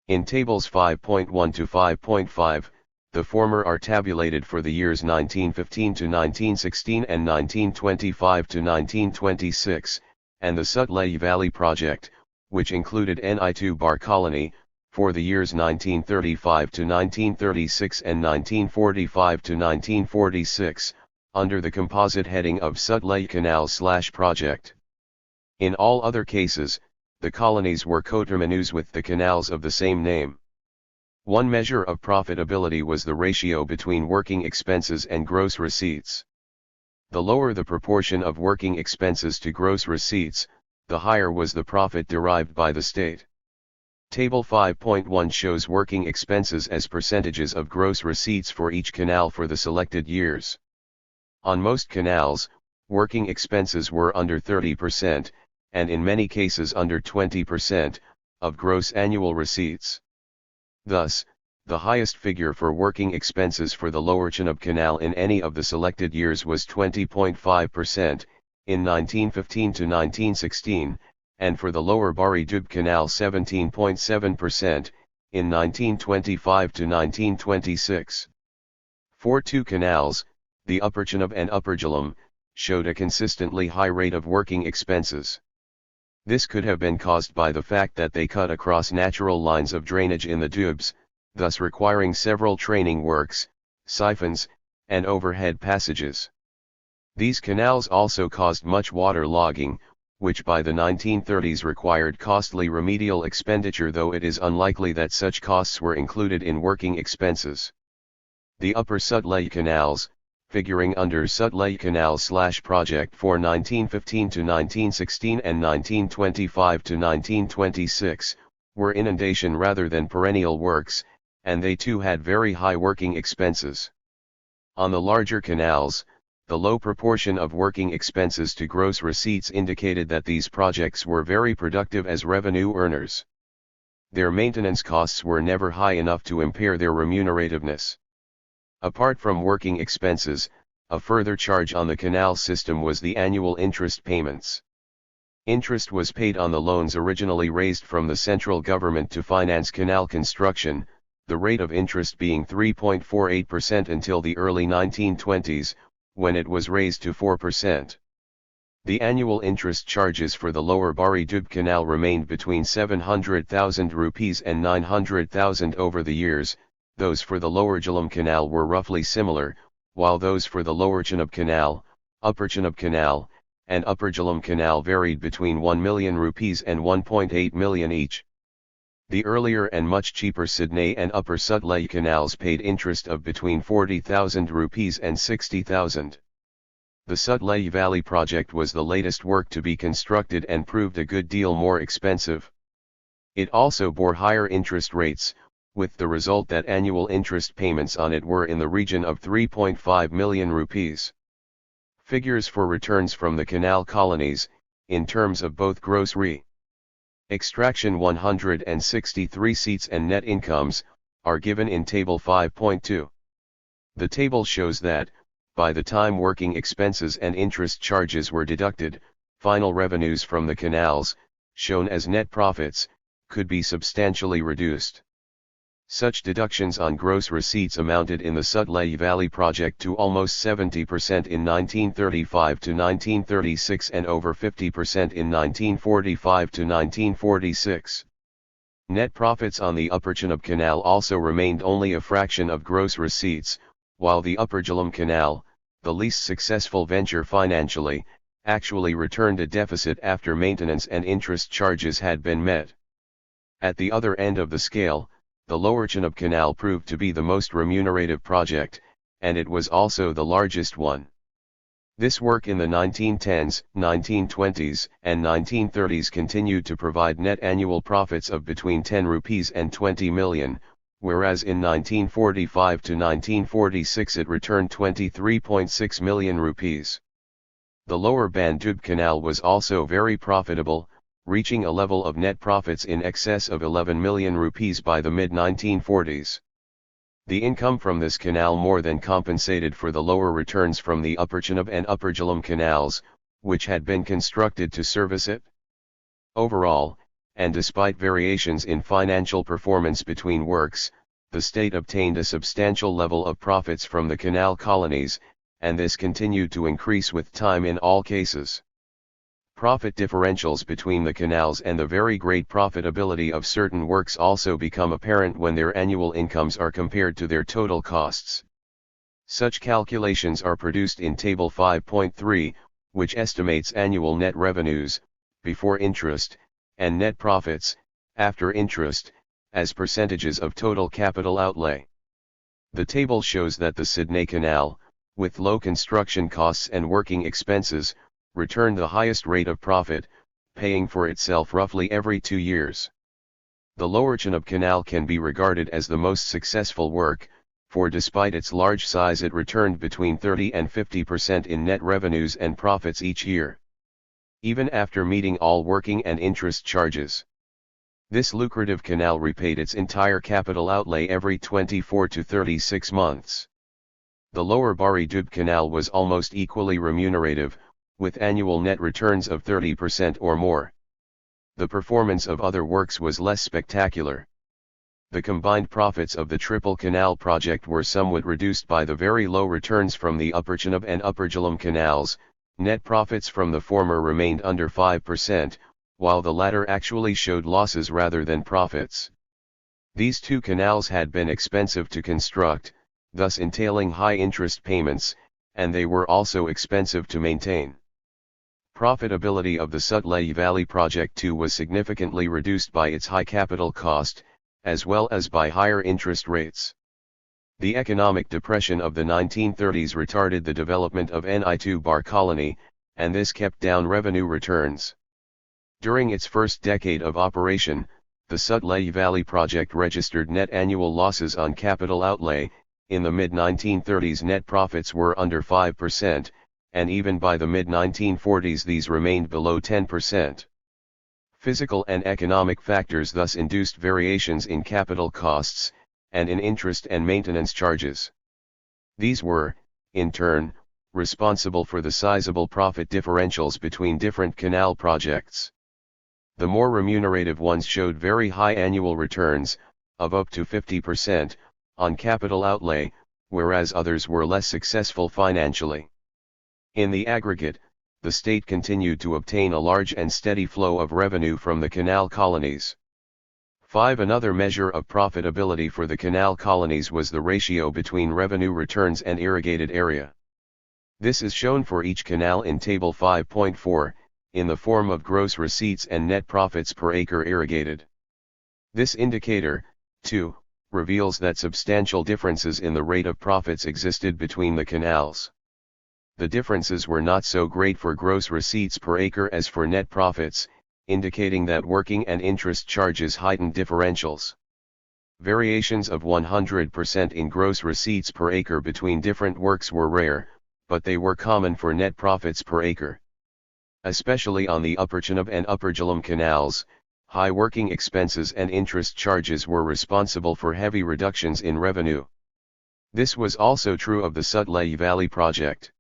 In tables 5.1 to 5.5, the former are tabulated for the years 1915 to 1916 and 1925 to 1926, and the Sutlej Valley project, which included Ni2 Bar colony, for the years 1935 to 1936 and 1945 to 1946, under the composite heading of Sutlej Canal/project. In all other cases, the colonies were coterminous with the canals of the same name. One measure of profitability was the ratio between working expenses and gross receipts. The lower the proportion of working expenses to gross receipts, the higher was the profit derived by the state. Table 5.1 shows working expenses as percentages of gross receipts for each canal for the selected years. On most canals, working expenses were under 30%, and in many cases under 20%, of gross annual receipts. Thus, the highest figure for working expenses for the Lower Chenab Canal in any of the selected years was 20.5%, in 1915 to 1916, and for the Lower Bari Dub Canal 17.7%, in 1925 to 1926. For two canals, the Upper Chenab and Upper Jhelum, showed a consistently high rate of working expenses. This could have been caused by the fact that they cut across natural lines of drainage in the dubs, thus requiring several training works, siphons, and overhead passages. These canals also caused much water logging, which by the 1930s required costly remedial expenditure, though it is unlikely that such costs were included in working expenses. The Upper Sutlej canals, figuring under Sutlej Canal/project for 1915 to 1916 and 1925 to 1926, were inundation rather than perennial works, and they too had very high working expenses. On the larger canals, the low proportion of working expenses to gross receipts indicated that these projects were very productive as revenue earners. Their maintenance costs were never high enough to impair their remunerativeness. Apart from working expenses, a further charge on the canal system was the annual interest payments. Interest was paid on the loans originally raised from the central government to finance canal construction, the rate of interest being 3.48% until the early 1920s, when it was raised to 4%. The annual interest charges for the Lower Bari Dub Canal remained between 700,000 rupees and 900,000 over the years. Those for the Lower Jhelum Canal were roughly similar, while those for the Lower Chenab Canal, Upper Chenab Canal, and Upper Jhelum Canal varied between 1 million rupees and 1.8 million each. The earlier and much cheaper Sydney and Upper Sutlej canals paid interest of between 40,000 rupees and 60,000. The Sutlej Valley project was the latest work to be constructed and proved a good deal more expensive. It also bore higher interest rates, with the result that annual interest payments on it were in the region of 3.5 million rupees. Figures for returns from the canal colonies, in terms of both gross Extraction 163 seats and net incomes are given in Table 5.2. The table shows that, by the time working expenses and interest charges were deducted, final revenues from the canals, shown as net profits, could be substantially reduced. Such deductions on gross receipts amounted in the Sutlej Valley project to almost 70% in 1935 to 1936 and over 50% in 1945 to 1946. Net profits on the Upper Chenab Canal also remained only a fraction of gross receipts, while the Upper Jhelum Canal, the least successful venture financially, actually returned a deficit after maintenance and interest charges had been met. At the other end of the scale, the Lower Chenab Canal proved to be the most remunerative project, and it was also the largest one. This work in the 1910s, 1920s, and 1930s continued to provide net annual profits of between 10 rupees and 20 million, whereas in 1945 to 1946 it returned 23.6 million rupees. The Lower Bandub Canal was also very profitable, reaching a level of net profits in excess of 11 million rupees by the mid-1940s. The income from this canal more than compensated for the lower returns from the Upper Chenab and Upper Jhelum canals, which had been constructed to service it. Overall, and despite variations in financial performance between works, the state obtained a substantial level of profits from the canal colonies, and this continued to increase with time in all cases. Profit differentials between the canals and the very great profitability of certain works also become apparent when their annual incomes are compared to their total costs. Such calculations are produced in Table 5.3, which estimates annual net revenues, before interest, and net profits, after interest, as percentages of total capital outlay. The table shows that the Sydney Canal, with low construction costs and working expenses, returned the highest rate of profit, paying for itself roughly every 2 years. The Lower Chenab Canal can be regarded as the most successful work, for despite its large size it returned between 30 and 50% in net revenues and profits each year, even after meeting all working and interest charges. This lucrative canal repaid its entire capital outlay every 24 to 36 months. The Lower Bari Dub Canal was almost equally remunerative, with annual net returns of 30% or more. The performance of other works was less spectacular. The combined profits of the Triple Canal project were somewhat reduced by the very low returns from the Upper Chenab and Upper Jhelum canals. Net profits from the former remained under 5%, while the latter actually showed losses rather than profits. These two canals had been expensive to construct, thus entailing high interest payments, and they were also expensive to maintain. Profitability of the Sutlej Valley project too was significantly reduced by its high capital cost, as well as by higher interest rates. The economic depression of the 1930s retarded the development of Ni2 Bar colony, and this kept down revenue returns. During its first decade of operation, the Sutlej Valley project registered net annual losses on capital outlay. In the mid-1930s net profits were under 5%, and even by the mid-1940s these remained below 10%. Physical and economic factors thus induced variations in capital costs, and in interest and maintenance charges. These were, in turn, responsible for the sizable profit differentials between different canal projects. The more remunerative ones showed very high annual returns, of up to 50%, on capital outlay, whereas others were less successful financially. In the aggregate, the state continued to obtain a large and steady flow of revenue from the canal colonies. 5. Another measure of profitability for the canal colonies was the ratio between revenue returns and irrigated area. This is shown for each canal in Table 5.4, in the form of gross receipts and net profits per acre irrigated. This indicator, too, reveals that substantial differences in the rate of profits existed between the canals. The differences were not so great for gross receipts per acre as for net profits, indicating that working and interest charges heightened differentials. Variations of 100% in gross receipts per acre between different works were rare, but they were common for net profits per acre. Especially on the Upper Chenab and Upper Jhelum canals, high working expenses and interest charges were responsible for heavy reductions in revenue. This was also true of the Sutlej Valley project.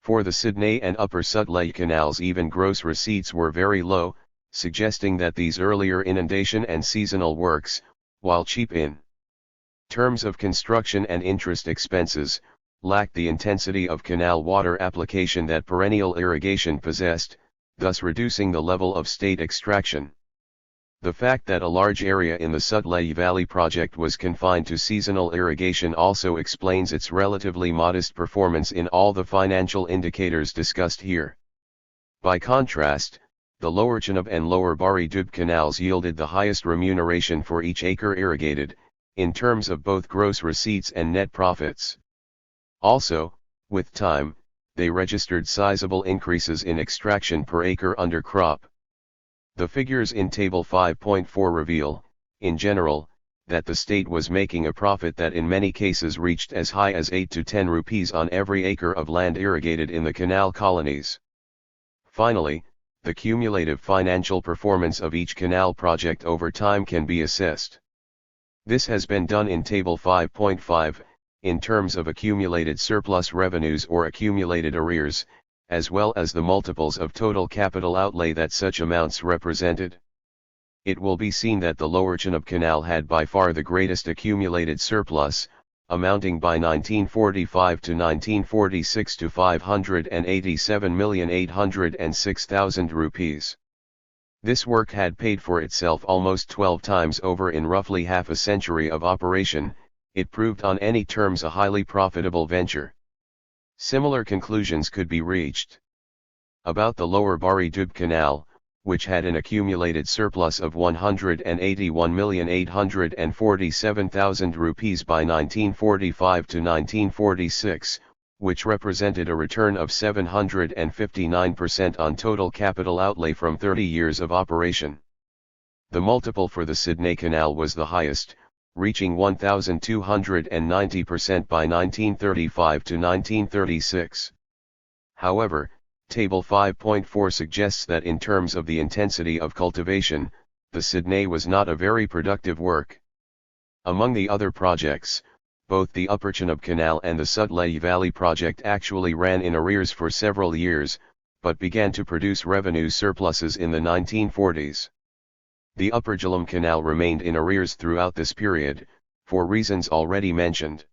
For the Sydney and Upper Sutlej canals, even gross receipts were very low, suggesting that these earlier inundation and seasonal works, while cheap in terms of construction and interest expenses, lacked the intensity of canal water application that perennial irrigation possessed, thus reducing the level of state extraction. The fact that a large area in the Sutlej Valley project was confined to seasonal irrigation also explains its relatively modest performance in all the financial indicators discussed here. By contrast, the Lower Chenab and Lower Bari Dub canals yielded the highest remuneration for each acre irrigated, in terms of both gross receipts and net profits. Also, with time, they registered sizable increases in extraction per acre under crop. The figures in Table 5.4 reveal, in general, that the state was making a profit that in many cases reached as high as 8 to 10 rupees on every acre of land irrigated in the canal colonies. Finally, the cumulative financial performance of each canal project over time can be assessed. This has been done in Table 5.5, in terms of accumulated surplus revenues or accumulated arrears, as well as the multiples of total capital outlay that such amounts represented. It will be seen that the Lower Chenab Canal had by far the greatest accumulated surplus, amounting by 1945 to 1946 to 587,806,000 rupees. This work had paid for itself almost 12 times over in roughly half a century of operation. It proved on any terms a highly profitable venture. Similar conclusions could be reached about the Lower Bari Dub Canal, which had an accumulated surplus of 181,847,000 rupees by 1945 to 1946, which represented a return of 759% on total capital outlay from 30 years of operation. The multiple for the Sydney Canal was the highest, reaching 1,290% by 1935 to 1936. However, Table 5.4 suggests that in terms of the intensity of cultivation, the Sydney was not a very productive work. Among the other projects, both the Upper Chenab Canal and the Sutlej Valley project actually ran in arrears for several years, but began to produce revenue surpluses in the 1940s. The Upper Jhelum Canal remained in arrears throughout this period, for reasons already mentioned.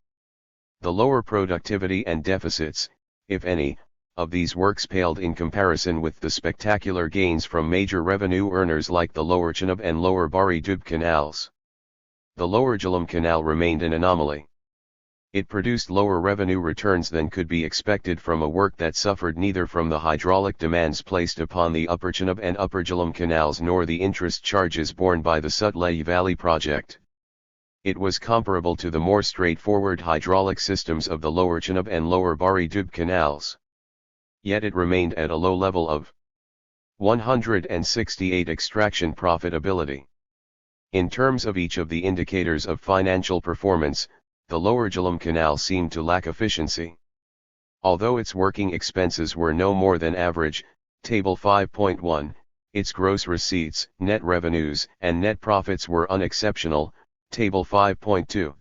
The lower productivity and deficits, if any, of these works paled in comparison with the spectacular gains from major revenue earners like the Lower Chenab and Lower Bari Dub canals. The Lower Jhelum Canal remained an anomaly. It produced lower revenue returns than could be expected from a work that suffered neither from the hydraulic demands placed upon the Upper Chenab and Upper Jhelum canals nor the interest charges borne by the Sutlej Valley project. It was comparable to the more straightforward hydraulic systems of the Lower Chenab and Lower Bari Dub canals. Yet it remained at a low level of 168 extraction profitability. In terms of each of the indicators of financial performance, the Lower Jhelum Canal seemed to lack efficiency. Although its working expenses were no more than average, Table 5.1, its gross receipts, net revenues, and net profits were unexceptional, Table 5.2.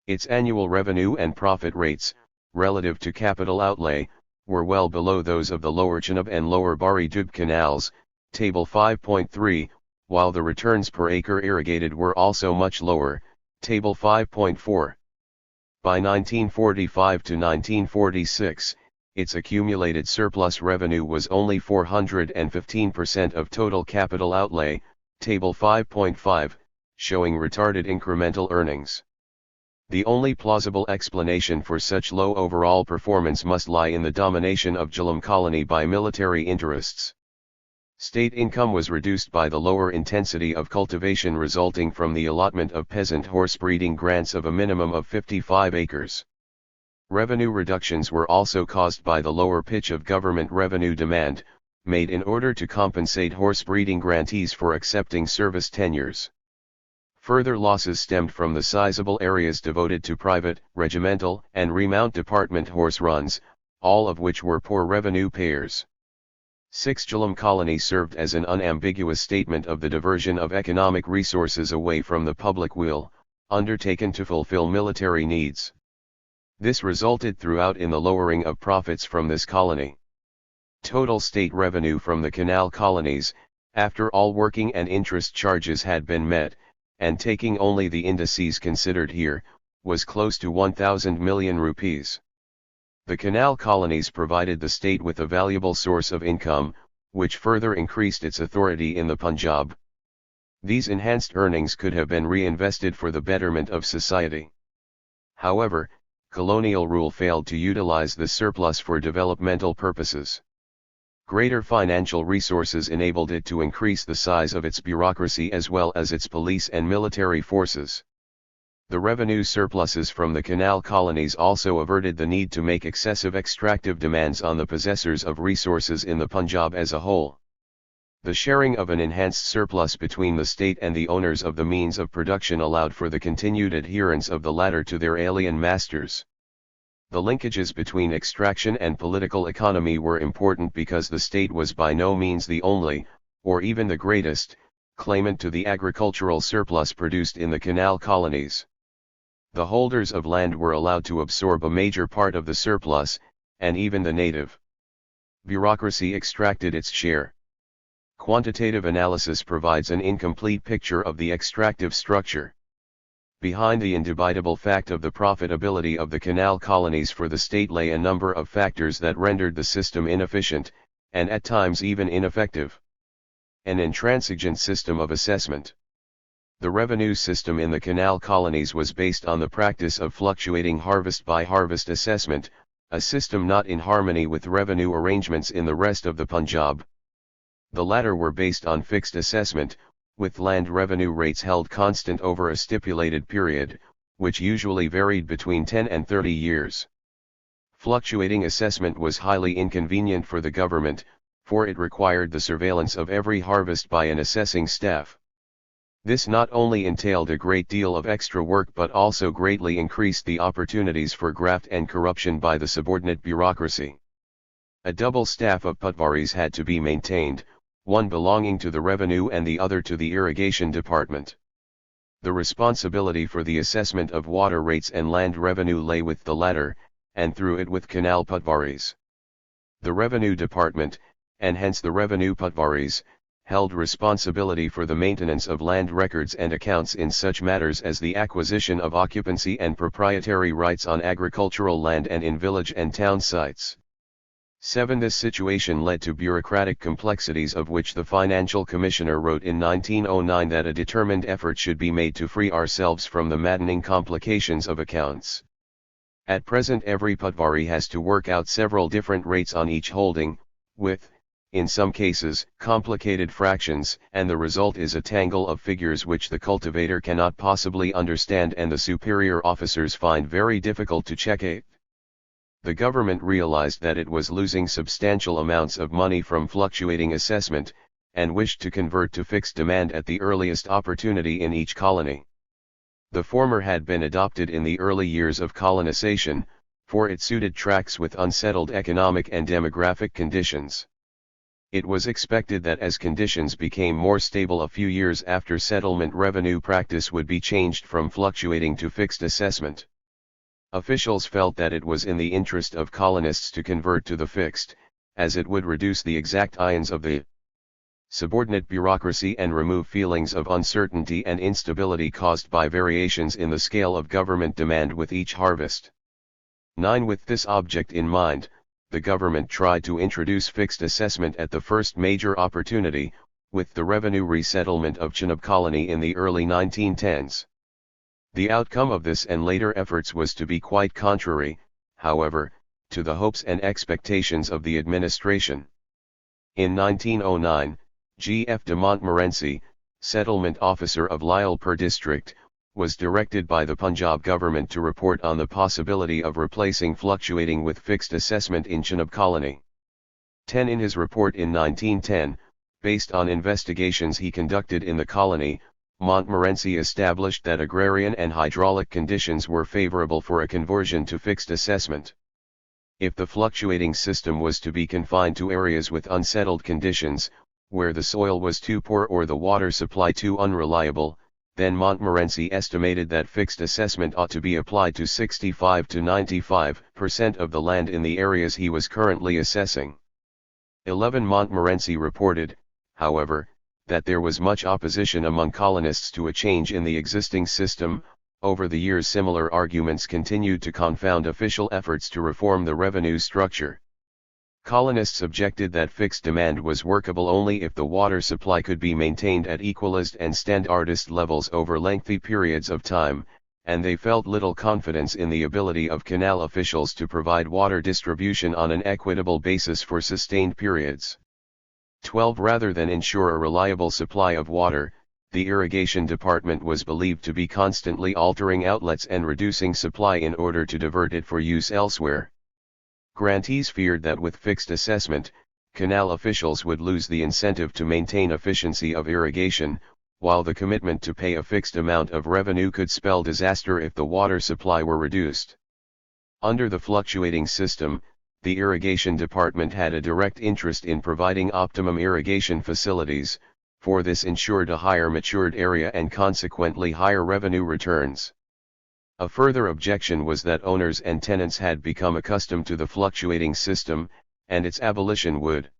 Its annual revenue and profit rates, relative to capital outlay, were well below those of the Lower Chenab and Lower Bari Dub canals, Table 5.3, while the returns per acre irrigated were also much lower, Table 5.4. By 1945 to 1946, its accumulated surplus revenue was only 415% of total capital outlay, Table 5.5, showing retarded incremental earnings. The only plausible explanation for such low overall performance must lie in the domination of Jhelum colony by military interests. State income was reduced by the lower intensity of cultivation resulting from the allotment of peasant horse breeding grants of a minimum of 55 acres. Revenue reductions were also caused by the lower pitch of government revenue demand, made in order to compensate horse breeding grantees for accepting service tenures. Further losses stemmed from the sizable areas devoted to private, regimental, and remount department horse runs, all of which were poor revenue payers. 6. Jhelum colony served as an unambiguous statement of the diversion of economic resources away from the public will, undertaken to fulfill military needs. This resulted throughout in the lowering of profits from this colony. Total state revenue from the canal colonies, after all working and interest charges had been met, and taking only the indices considered here, was close to 1,000 million rupees. The canal colonies provided the state with a valuable source of income, which further increased its authority in the Punjab. These enhanced earnings could have been reinvested for the betterment of society. However, colonial rule failed to utilize the surplus for developmental purposes. Greater financial resources enabled it to increase the size of its bureaucracy as well as its police and military forces. The revenue surpluses from the canal colonies also averted the need to make excessive extractive demands on the possessors of resources in the Punjab as a whole. The sharing of an enhanced surplus between the state and the owners of the means of production allowed for the continued adherence of the latter to their alien masters. The linkages between extraction and political economy were important because the state was by no means the only, or even the greatest, claimant to the agricultural surplus produced in the canal colonies. The holders of land were allowed to absorb a major part of the surplus, and even the native bureaucracy extracted its share. Quantitative analysis provides an incomplete picture of the extractive structure. Behind the indubitable fact of the profitability of the canal colonies for the state lay a number of factors that rendered the system inefficient, and at times even ineffective. An intransigent system of assessment. The revenue system in the canal colonies was based on the practice of fluctuating harvest-by-harvest assessment, a system not in harmony with revenue arrangements in the rest of the Punjab. The latter were based on fixed assessment, with land revenue rates held constant over a stipulated period, which usually varied between 10 and 30 years. Fluctuating assessment was highly inconvenient for the government, for it required the surveillance of every harvest by an assessing staff. This not only entailed a great deal of extra work but also greatly increased the opportunities for graft and corruption by the subordinate bureaucracy. A double staff of patwaris had to be maintained, one belonging to the revenue and the other to the irrigation department. The responsibility for the assessment of water rates and land revenue lay with the latter, and through it with canal patwaris. The revenue department, and hence the revenue patwaris, held responsibility for the maintenance of land records and accounts in such matters as the acquisition of occupancy and proprietary rights on agricultural land and in village and town sites. 7. This situation led to bureaucratic complexities of which the Financial Commissioner wrote in 1909 that a determined effort should be made to free ourselves from the maddening complications of accounts. At present every patwari has to work out several different rates on each holding, with, in some cases, complicated fractions, and the result is a tangle of figures which the cultivator cannot possibly understand and the superior officers find very difficult to check. The government realized that it was losing substantial amounts of money from fluctuating assessment, and wished to convert to fixed demand at the earliest opportunity in each colony. The former had been adopted in the early years of colonization, for it suited tracts with unsettled economic and demographic conditions. It was expected that as conditions became more stable a few years after settlement, revenue practice would be changed from fluctuating to fixed assessment. Officials felt that it was in the interest of colonists to convert to the fixed, as it would reduce the exact ions of the subordinate bureaucracy and remove feelings of uncertainty and instability caused by variations in the scale of government demand with each harvest. 9. With this object in mind, the government tried to introduce fixed assessment at the first major opportunity, with the revenue resettlement of Chenab colony in the early 1910s. The outcome of this and later efforts was to be quite contrary, however, to the hopes and expectations of the administration. In 1909, G.F. de Montmorency, settlement officer of Lyallpur district, was directed by the Punjab government to report on the possibility of replacing fluctuating with fixed assessment in Chenab colony. 10. In his report in 1910, based on investigations he conducted in the colony, Montmorency established that agrarian and hydraulic conditions were favorable for a conversion to fixed assessment. If the fluctuating system was to be confined to areas with unsettled conditions, where the soil was too poor or the water supply too unreliable, then Montmorency estimated that fixed assessment ought to be applied to 65 to 95% of the land in the areas he was currently assessing. 11 Montmorency reported, however, that there was much opposition among colonists to a change in the existing system. Over the years similar arguments continued to confound official efforts to reform the revenue structure. Colonists objected that fixed demand was workable only if the water supply could be maintained at equalist and standardist levels over lengthy periods of time, and they felt little confidence in the ability of canal officials to provide water distribution on an equitable basis for sustained periods. 12. Rather than ensure a reliable supply of water, the irrigation department was believed to be constantly altering outlets and reducing supply in order to divert it for use elsewhere. Grantees feared that with fixed assessment, canal officials would lose the incentive to maintain efficiency of irrigation, while the commitment to pay a fixed amount of revenue could spell disaster if the water supply were reduced. Under the fluctuating system, the irrigation department had a direct interest in providing optimum irrigation facilities, for this ensured a higher matured area and consequently higher revenue returns. A further objection was that owners and tenants had become accustomed to the fluctuating system, and its abolition would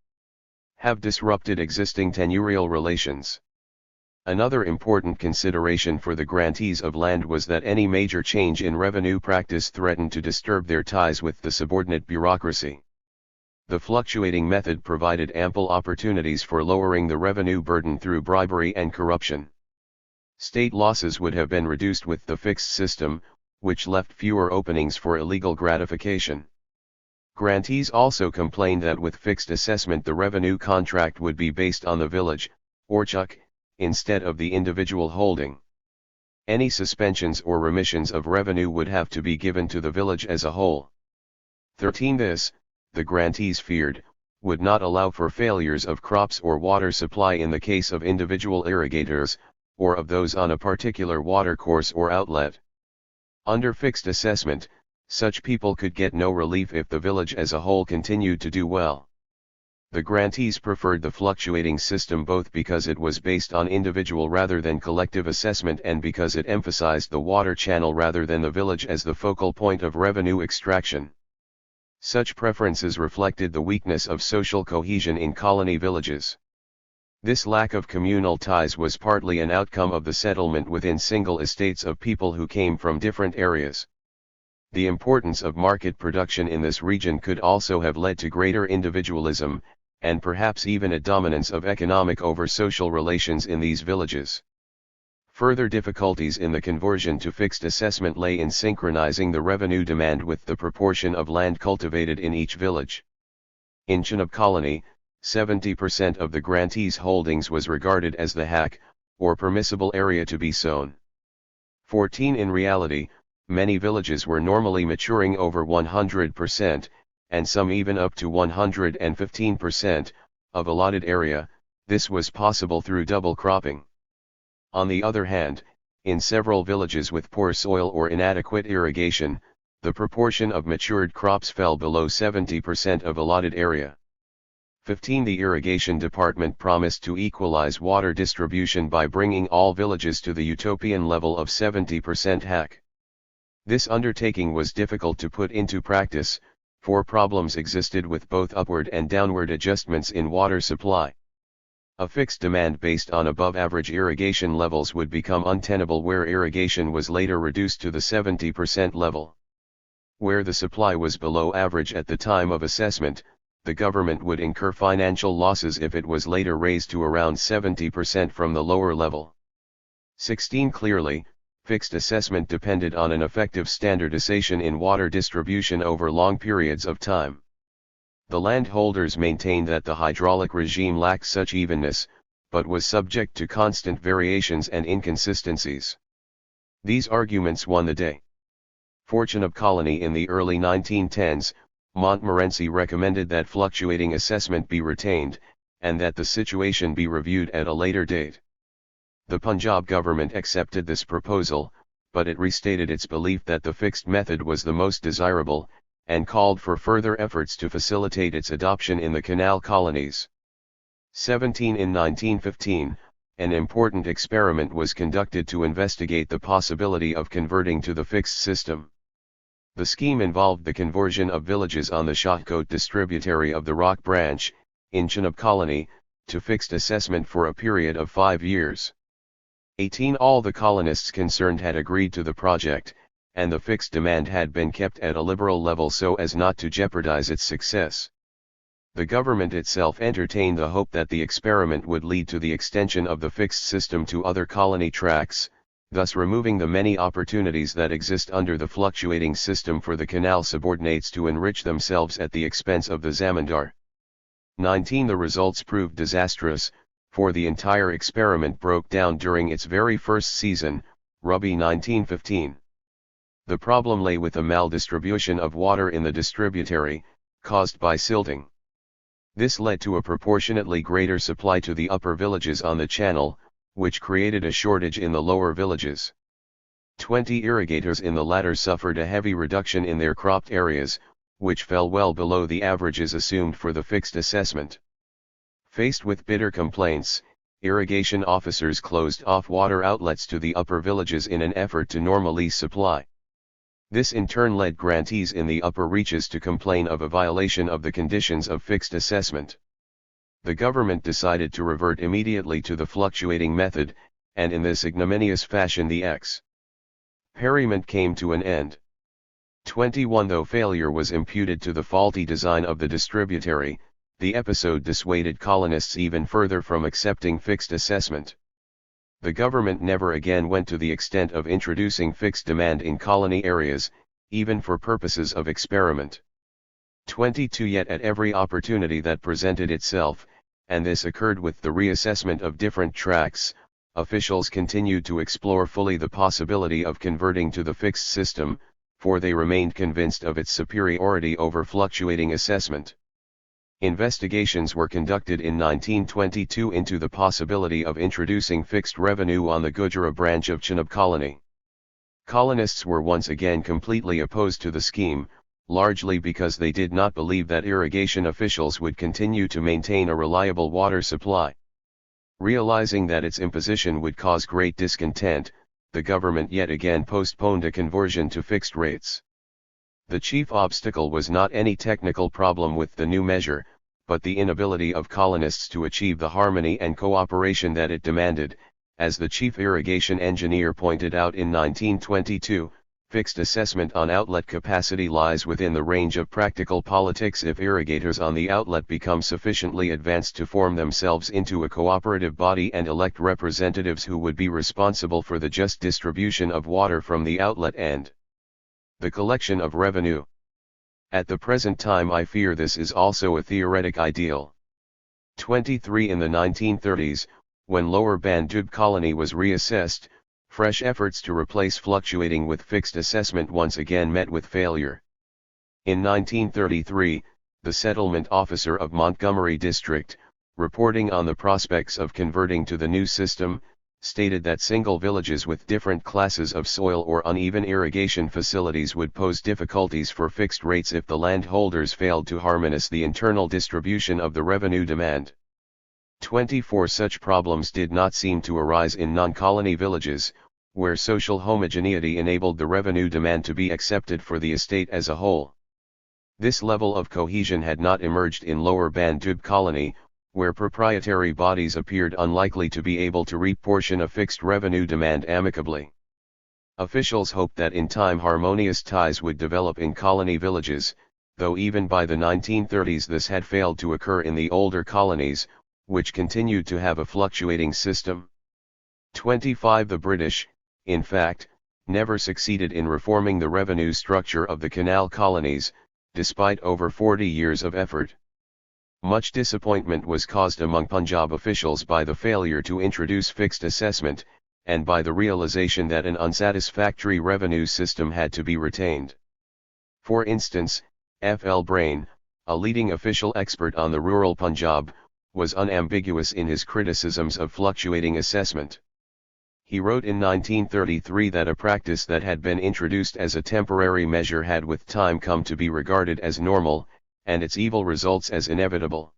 have disrupted existing tenurial relations. Another important consideration for the grantees of land was that any major change in revenue practice threatened to disturb their ties with the subordinate bureaucracy. The fluctuating method provided ample opportunities for lowering the revenue burden through bribery and corruption. State losses would have been reduced with the fixed system, which left fewer openings for illegal gratification. Grantees also complained that with fixed assessment the revenue contract would be based on the village, or chuk, instead of the individual holding. Any suspensions or remissions of revenue would have to be given to the village as a whole. 13. This, the grantees feared, would not allow for failures of crops or water supply in the case of individual irrigators, or of those on a particular watercourse or outlet. Under fixed assessment, such people could get no relief if the village as a whole continued to do well. The grantees preferred the fluctuating system both because it was based on individual rather than collective assessment and because it emphasized the water channel rather than the village as the focal point of revenue extraction. Such preferences reflected the weakness of social cohesion in colony villages. This lack of communal ties was partly an outcome of the settlement within single estates of people who came from different areas. The importance of market production in this region could also have led to greater individualism, and perhaps even a dominance of economic over social relations in these villages. Further difficulties in the conversion to fixed assessment lay in synchronizing the revenue demand with the proportion of land cultivated in each village. In Chenab colony, 70% of the grantees' holdings was regarded as the hack, or permissible area to be sown. 14. In reality, many villages were normally maturing over 100%, and some even up to 115%, of allotted area. This was possible through double cropping. On the other hand, in several villages with poor soil or inadequate irrigation, the proportion of matured crops fell below 70% of allotted area. 15. The irrigation department promised to equalize water distribution by bringing all villages to the utopian level of 70% hack. This undertaking was difficult to put into practice, for problems existed with both upward and downward adjustments in water supply. A fixed demand based on above-average irrigation levels would become untenable where irrigation was later reduced to the 70% level. Where the supply was below average at the time of assessment, the government would incur financial losses if it was later raised to around 70% from the lower level. 16. Clearly, fixed assessment depended on an effective standardization in water distribution over long periods of time. The landholders maintained that the hydraulic regime lacked such evenness, but was subject to constant variations and inconsistencies. These arguments won the day. Fortune of colony. In the early 1910s, Montmorency recommended that fluctuating assessment be retained, and that the situation be reviewed at a later date. The Punjab government accepted this proposal, but it restated its belief that the fixed method was the most desirable, and called for further efforts to facilitate its adoption in the canal colonies. 17 In 1915, an important experiment was conducted to investigate the possibility of converting to the fixed system. The scheme involved the conversion of villages on the Shotcoat distributary of the Rock Branch, in Chenab Colony, to fixed assessment for a period of 5 years. 18 All the colonists concerned had agreed to the project, and the fixed demand had been kept at a liberal level so as not to jeopardize its success. The government itself entertained the hope that the experiment would lead to the extension of the fixed system to other colony tracts, thus removing the many opportunities that exist under the fluctuating system for the canal subordinates to enrich themselves at the expense of the zamindar. 19 The results proved disastrous, for the entire experiment broke down during its very first season, Rabi 1915. The problem lay with the maldistribution of water in the distributary, caused by silting. This led to a proportionately greater supply to the upper villages on the channel, which created a shortage in the lower villages. 20 Irrigators in the latter suffered a heavy reduction in their cropped areas, which fell well below the averages assumed for the fixed assessment. Faced with bitter complaints, irrigation officers closed off water outlets to the upper villages in an effort to normalize supply. This in turn led grantees in the upper reaches to complain of a violation of the conditions of fixed assessment. The government decided to revert immediately to the fluctuating method, and in this ignominious fashion the experiment came to an end. 21 Though failure was imputed to the faulty design of the distributary, the episode dissuaded colonists even further from accepting fixed assessment. The government never again went to the extent of introducing fixed demand in colony areas, even for purposes of experiment. 22 Yet at every opportunity that presented itself, and this occurred with the reassessment of different tracts, officials continued to explore fully the possibility of converting to the fixed system, for they remained convinced of its superiority over fluctuating assessment. Investigations were conducted in 1922 into the possibility of introducing fixed revenue on the Gujarat branch of Chenab Colony. Colonists were once again completely opposed to the scheme, largely because they did not believe that irrigation officials would continue to maintain a reliable water supply. Realizing that its imposition would cause great discontent, the government yet again postponed a conversion to fixed rates. The chief obstacle was not any technical problem with the new measure, but the inability of colonists to achieve the harmony and cooperation that it demanded. As the chief irrigation engineer pointed out in 1922, fixed assessment on outlet capacity lies within the range of practical politics if irrigators on the outlet become sufficiently advanced to form themselves into a cooperative body and elect representatives who would be responsible for the just distribution of water from the outlet and the collection of revenue. At the present time I fear this is also a theoretic ideal. 23 In the 1930s, when Lower Bandub Colony was reassessed, fresh efforts to replace fluctuating with fixed assessment once again met with failure. In 1933, the settlement officer of Montgomery District, reporting on the prospects of converting to the new system, stated that single villages with different classes of soil or uneven irrigation facilities would pose difficulties for fixed rates if the landholders failed to harmonize the internal distribution of the revenue demand. 24 Such problems did not seem to arise in non-colony villages, where social homogeneity enabled the revenue demand to be accepted for the estate as a whole. This level of cohesion had not emerged in Lower Bandub Colony, where proprietary bodies appeared unlikely to be able to reportion a fixed revenue demand amicably. Officials hoped that in time harmonious ties would develop in colony villages, though even by the 1930s this had failed to occur in the older colonies, which continued to have a fluctuating system. 25 The British, in fact, never succeeded in reforming the revenue structure of the canal colonies, despite over 40 years of effort. Much disappointment was caused among Punjab officials by the failure to introduce fixed assessment, and by the realization that an unsatisfactory revenue system had to be retained. For instance, F. L. Brain, a leading official expert on the rural Punjab, was unambiguous in his criticisms of fluctuating assessment. He wrote in 1933 that a practice that had been introduced as a temporary measure had with time come to be regarded as normal, and its evil results as inevitable.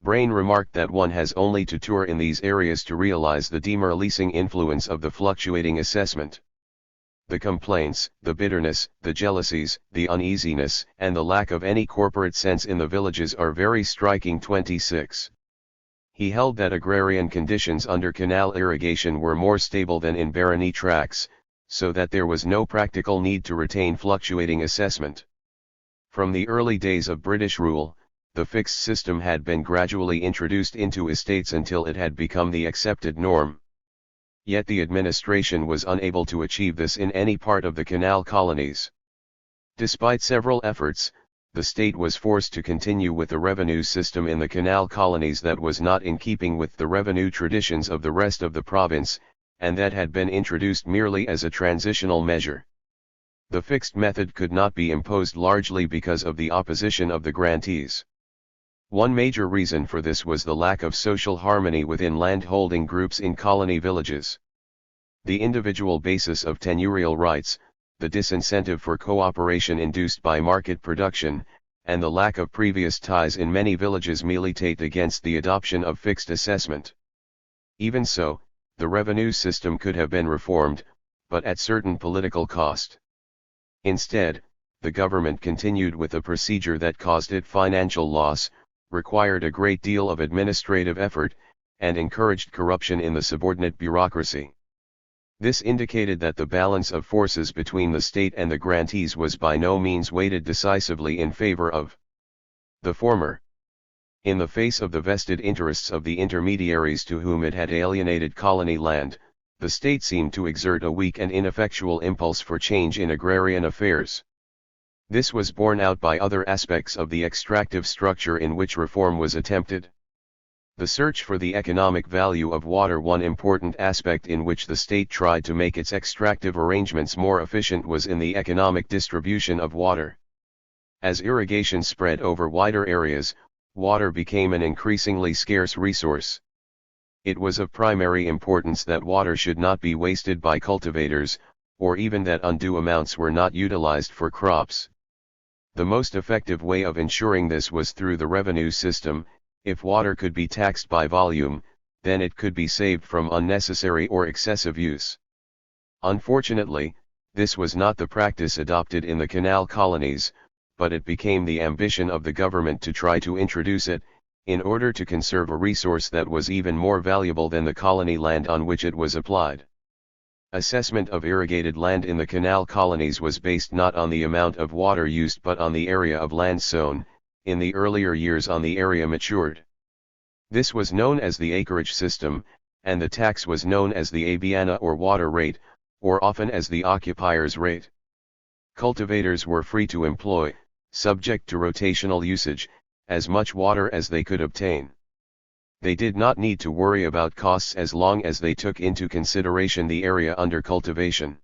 Brain remarked that one has only to tour in these areas to realize the demoralizing influence of the fluctuating assessment. The complaints, the bitterness, the jealousies, the uneasiness, and the lack of any corporate sense in the villages are very striking. 26. He held that agrarian conditions under canal irrigation were more stable than in barony tracts, so that there was no practical need to retain fluctuating assessment. From the early days of British rule, the fixed system had been gradually introduced into estates until it had become the accepted norm. Yet the administration was unable to achieve this in any part of the canal colonies. Despite several efforts, the state was forced to continue with a revenue system in the canal colonies that was not in keeping with the revenue traditions of the rest of the province, and that had been introduced merely as a transitional measure. The fixed method could not be imposed largely because of the opposition of the grantees. One major reason for this was the lack of social harmony within landholding groups in colony villages. The individual basis of tenurial rights, the disincentive for cooperation induced by market production, and the lack of previous ties in many villages militate against the adoption of fixed assessment. Even so, the revenue system could have been reformed, but at certain political cost. Instead, the government continued with a procedure that caused it financial loss, required a great deal of administrative effort, and encouraged corruption in the subordinate bureaucracy. This indicated that the balance of forces between the state and the grantees was by no means weighted decisively in favor of the former. In the face of the vested interests of the intermediaries to whom it had alienated colony land, the state seemed to exert a weak and ineffectual impulse for change in agrarian affairs. This was borne out by other aspects of the extractive structure in which reform was attempted. The search for the economic value of water. One important aspect in which the state tried to make its extractive arrangements more efficient was in the economic distribution of water. As irrigation spread over wider areas, water became an increasingly scarce resource. It was of primary importance that water should not be wasted by cultivators, or even that undue amounts were not utilized for crops. The most effective way of ensuring this was through the revenue system. If water could be taxed by volume, then it could be saved from unnecessary or excessive use. Unfortunately, this was not the practice adopted in the canal colonies, but it became the ambition of the government to try to introduce it, in order to conserve a resource that was even more valuable than the colony land on which it was applied. Assessment of irrigated land in the canal colonies was based not on the amount of water used but on the area of land sown, in the earlier years on the area matured. This was known as the acreage system, and the tax was known as the abiana or water rate, or often as the occupier's rate. Cultivators were free to employ, subject to rotational usage, as much water as they could obtain. They did not need to worry about costs as long as they took into consideration the area under cultivation.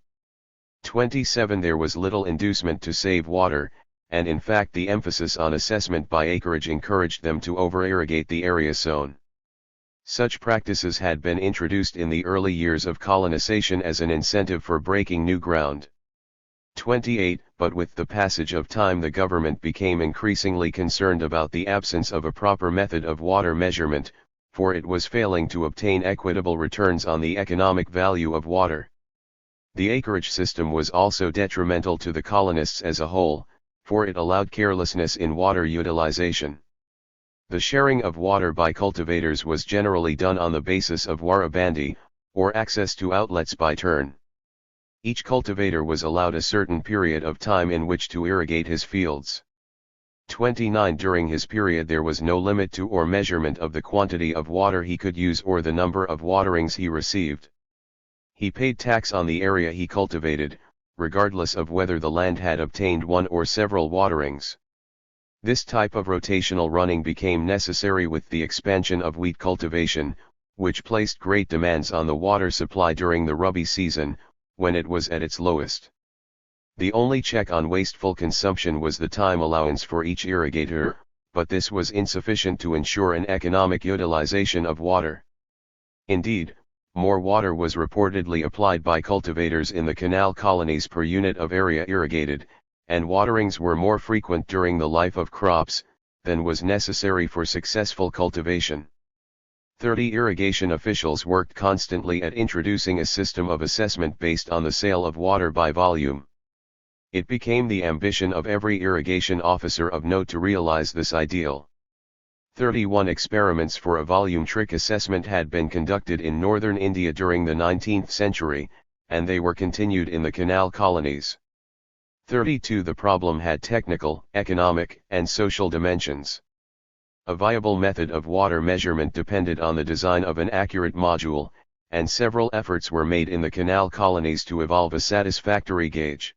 27. There was little inducement to save water, and in fact the emphasis on assessment by acreage encouraged them to over-irrigate the area sown. Such practices had been introduced in the early years of colonization as an incentive for breaking new ground. 28. But with the passage of time the government became increasingly concerned about the absence of a proper method of water measurement, for it was failing to obtain equitable returns on the economic value of water. The acreage system was also detrimental to the colonists as a whole, for it allowed carelessness in water utilization. The sharing of water by cultivators was generally done on the basis of warabandi, or access to outlets by turn. Each cultivator was allowed a certain period of time in which to irrigate his fields. 29. During his period there was no limit to or measurement of the quantity of water he could use or the number of waterings he received. He paid tax on the area he cultivated, regardless of whether the land had obtained one or several waterings. This type of rotational running became necessary with the expansion of wheat cultivation, which placed great demands on the water supply during the Rabi season, when it was at its lowest. The only check on wasteful consumption was the time allowance for each irrigator, but this was insufficient to ensure an economic utilization of water. Indeed, more water was reportedly applied by cultivators in the canal colonies per unit of area irrigated, and waterings were more frequent during the life of crops than was necessary for successful cultivation. 30 irrigation officials worked constantly at introducing a system of assessment based on the sale of water by volume. It became the ambition of every irrigation officer of note to realize this ideal. 31 experiments for a volumetric assessment had been conducted in northern India during the 19th century, and they were continued in the canal colonies. 32 The problem had technical, economic, and social dimensions. A viable method of water measurement depended on the design of an accurate module, and several efforts were made in the canal colonies to evolve a satisfactory gauge.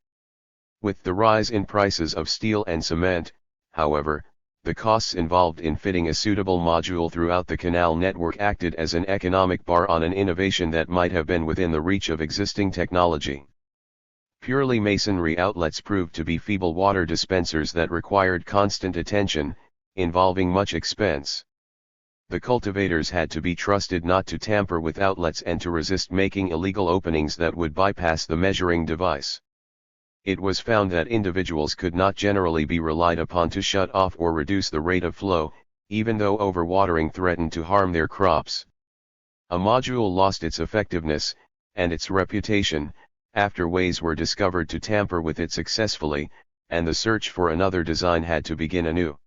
With the rise in prices of steel and cement, however, the costs involved in fitting a suitable module throughout the canal network acted as an economic bar on an innovation that might have been within the reach of existing technology. Purely masonry outlets proved to be feeble water dispensers that required constant attention, involving much expense. The cultivators had to be trusted not to tamper with outlets and to resist making illegal openings that would bypass the measuring device. It was found that individuals could not generally be relied upon to shut off or reduce the rate of flow, even though overwatering threatened to harm their crops. A module lost its effectiveness, and its reputation, after ways were discovered to tamper with it successfully, and the search for another design had to begin anew.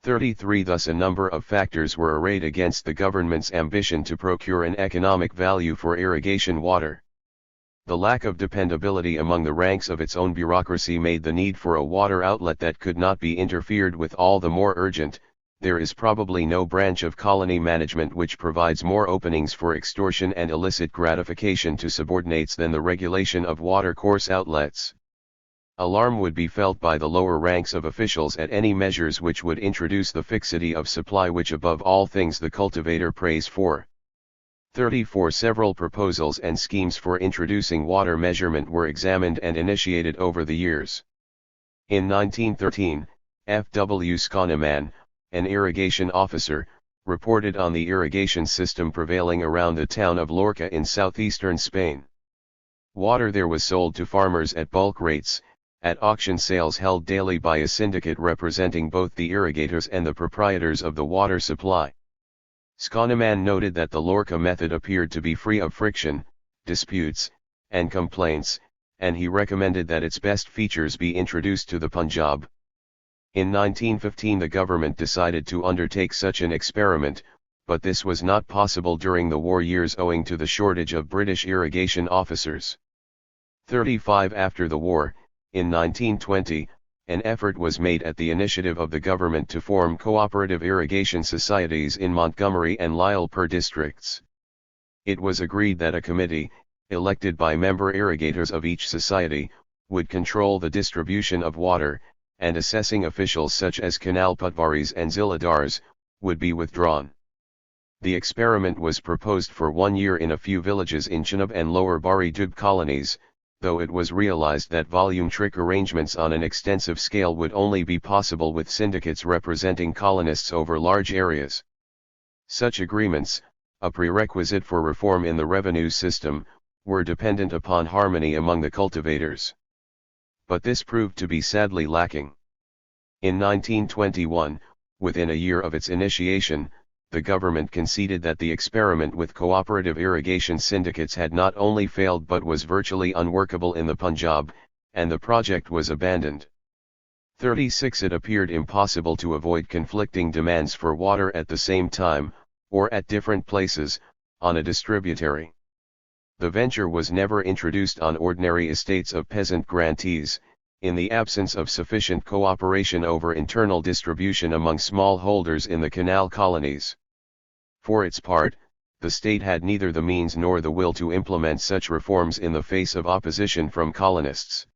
33 Thus a number of factors were arrayed against the government's ambition to procure an economic value for irrigation water. The lack of dependability among the ranks of its own bureaucracy made the need for a water outlet that could not be interfered with all the more urgent. There is probably no branch of colony management which provides more openings for extortion and illicit gratification to subordinates than the regulation of watercourse outlets. Alarm would be felt by the lower ranks of officials at any measures which would introduce the fixity of supply which above all things the cultivator prays for. 34 Several proposals and schemes for introducing water measurement were examined and initiated over the years. In 1913, F.W. Schaaneman, an irrigation officer, reported on the irrigation system prevailing around the town of Lorca in southeastern Spain. Water there was sold to farmers at bulk rates, at auction sales held daily by a syndicate representing both the irrigators and the proprietors of the water supply. Schaaneman noted that the Lorca method appeared to be free of friction, disputes, and complaints, and he recommended that its best features be introduced to the Punjab. In 1915 the government decided to undertake such an experiment, but this was not possible during the war years owing to the shortage of British irrigation officers. 35 After the war, in 1920, an effort was made at the initiative of the government to form cooperative irrigation societies in Montgomery and Lisle per districts. It was agreed that a committee, elected by member irrigators of each society, would control the distribution of water, and assessing officials such as canal patvaris and zilladars, would be withdrawn. The experiment was proposed for 1 year in a few villages in Chenab and Lower Bari Dub colonies, though it was realized that volumetric arrangements on an extensive scale would only be possible with syndicates representing colonists over large areas. Such agreements, a prerequisite for reform in the revenue system, were dependent upon harmony among the cultivators. But this proved to be sadly lacking. In 1921, within a year of its initiation, the government conceded that the experiment with cooperative irrigation syndicates had not only failed but was virtually unworkable in the Punjab, and the project was abandoned. 36 It appeared impossible to avoid conflicting demands for water at the same time, or at different places, on a distributary. The venture was never introduced on ordinary estates of peasant grantees, in the absence of sufficient cooperation over internal distribution among small holders in the canal colonies. For its part, the state had neither the means nor the will to implement such reforms in the face of opposition from colonists.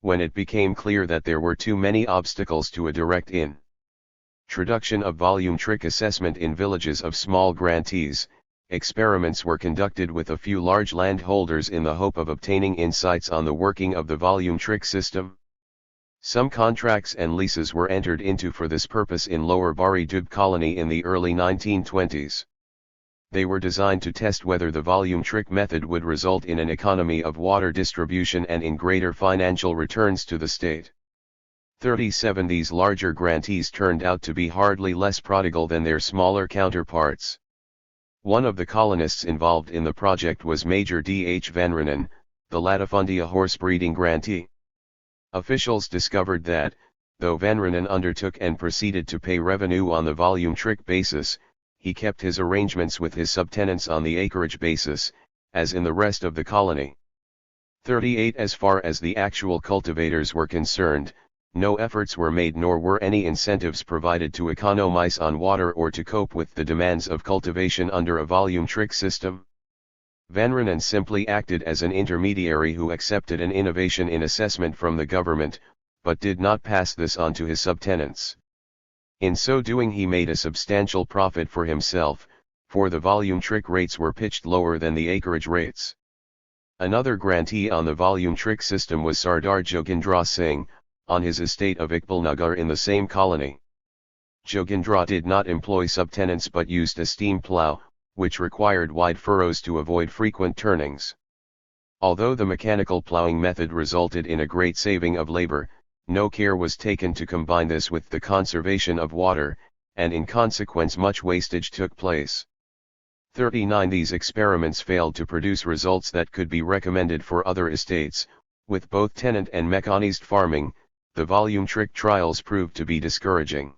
When it became clear that there were too many obstacles to a direct introduction of volumetric assessment in villages of small grantees, experiments were conducted with a few large landholders in the hope of obtaining insights on the working of the volumetric system. Some contracts and leases were entered into for this purpose in Lower Bari Dub colony in the early 1920s. They were designed to test whether the volumetric method would result in an economy of water distribution and in greater financial returns to the state. 37 These larger grantees turned out to be hardly less prodigal than their smaller counterparts. One of the colonists involved in the project was Major D.H. Van Reenen, the Latifundia horse-breeding grantee. Officials discovered that, though Van Reenen undertook and proceeded to pay revenue on the volumetric basis, he kept his arrangements with his subtenants on the acreage basis, as in the rest of the colony. 38 As far as the actual cultivators were concerned, no efforts were made nor were any incentives provided to economize on water or to cope with the demands of cultivation under a volumetric system. Van Reenen simply acted as an intermediary who accepted an innovation in assessment from the government, but did not pass this on to his subtenants. In so doing he made a substantial profit for himself, for the volumetric rates were pitched lower than the acreage rates. Another grantee on the volumetric system was Sardar Jogindra Singh, on his estate of Iqbalnagar in the same colony. Jogindra did not employ subtenants but used a steam plough, which required wide furrows to avoid frequent turnings. Although the mechanical ploughing method resulted in a great saving of labor, no care was taken to combine this with the conservation of water, and in consequence much wastage took place. 39 These experiments failed to produce results that could be recommended for other estates. With both tenant and mechanized farming, the volumetric trials proved to be discouraging.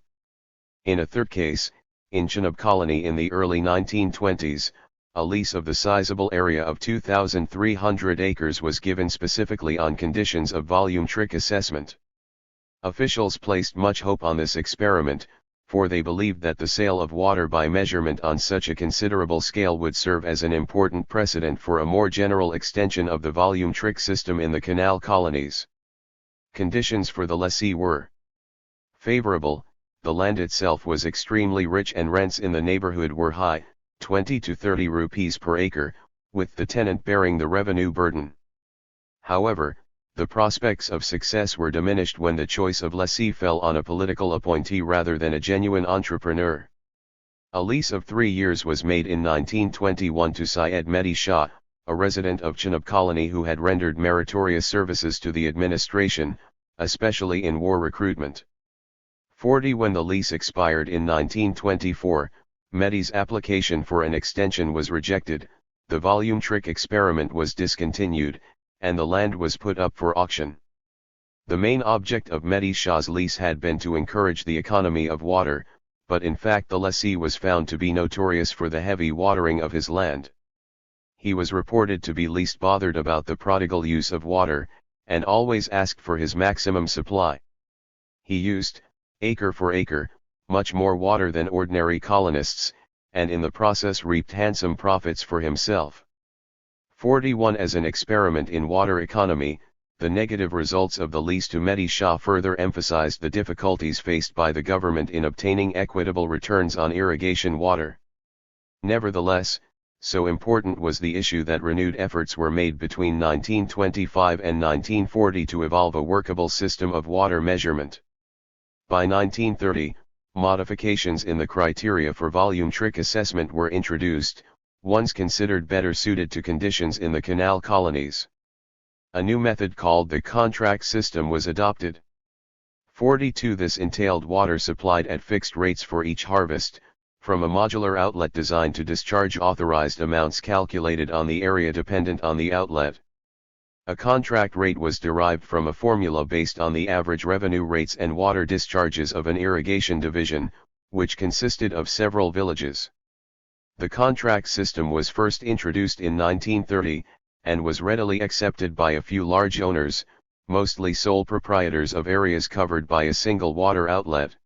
In a third case, in Chenab colony in the early 1920s, a lease of the sizable area of 2,300 acres was given specifically on conditions of volumetric assessment. Officials placed much hope on this experiment, for they believed that the sale of water by measurement on such a considerable scale would serve as an important precedent for a more general extension of the volumetric system in the canal colonies. Conditions for the lessee were favorable. The land itself was extremely rich and rents in the neighborhood were high, 20 to 30 rupees per acre, with the tenant bearing the revenue burden. However, the prospects of success were diminished when the choice of lessee fell on a political appointee rather than a genuine entrepreneur. A lease of 3 years was made in 1921 to Syed Mehdi Shah, a resident of Chenab colony who had rendered meritorious services to the administration, especially in war recruitment. 40 When the lease expired in 1924, Mehdi's application for an extension was rejected, the volumetric experiment was discontinued, and the land was put up for auction. The main object of Mehdi Shah's lease had been to encourage the economy of water, but in fact the lessee was found to be notorious for the heavy watering of his land. He was reported to be least bothered about the prodigal use of water, and always asked for his maximum supply. He used, acre for acre, much more water than ordinary colonists, and in the process reaped handsome profits for himself. 41 As an experiment in water economy, the negative results of the lease to Mehdi Shah further emphasized the difficulties faced by the government in obtaining equitable returns on irrigation water. Nevertheless, so important was the issue that renewed efforts were made between 1925 and 1940 to evolve a workable system of water measurement. By 1930, modifications in the criteria for volumetric assessment were introduced, ones considered better suited to conditions in the canal colonies. A new method called the contract system was adopted. 42 This entailed water supplied at fixed rates for each harvest, from a modular outlet designed to discharge authorized amounts calculated on the area dependent on the outlet. A contract rate was derived from a formula based on the average revenue rates and water discharges of an irrigation division, which consisted of several villages. The contract system was first introduced in 1930, and was readily accepted by a few large owners, mostly sole proprietors of areas covered by a single water outlet.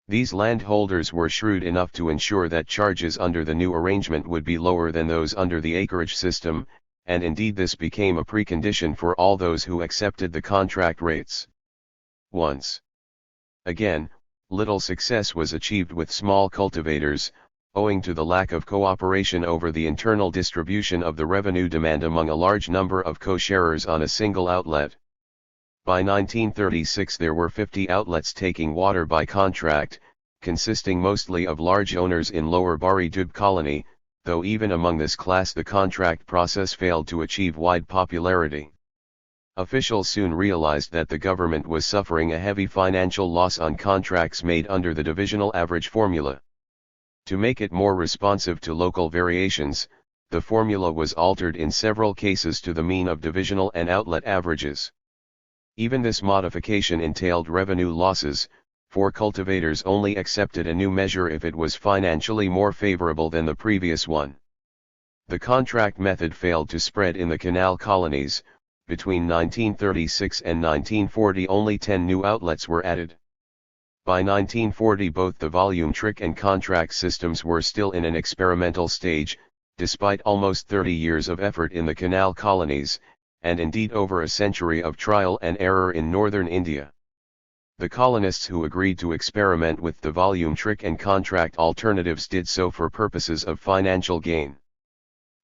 These landholders were shrewd enough to ensure that charges under the new arrangement would be lower than those under the acreage system, and indeed this became a precondition for all those who accepted the contract rates. Once again, little success was achieved with small cultivators, owing to the lack of cooperation over the internal distribution of the revenue demand among a large number of co-sharers on a single outlet. By 1936 there were 50 outlets taking water by contract, consisting mostly of large owners in Lower Bari Dub colony, though even among this class the contract process failed to achieve wide popularity. Officials soon realized that the government was suffering a heavy financial loss on contracts made under the divisional average formula. To make it more responsive to local variations, the formula was altered in several cases to the mean of divisional and outlet averages. Even this modification entailed revenue losses, for cultivators only accepted a new measure if it was financially more favorable than the previous one. The contract method failed to spread in the canal colonies. Between 1936 and 1940 only 10 new outlets were added. By 1940 both the volume trick and contract systems were still in an experimental stage, despite almost 30 years of effort in the canal colonies, and indeed over a century of trial and error in northern India. The colonists who agreed to experiment with the volume trick and contract alternatives did so for purposes of financial gain.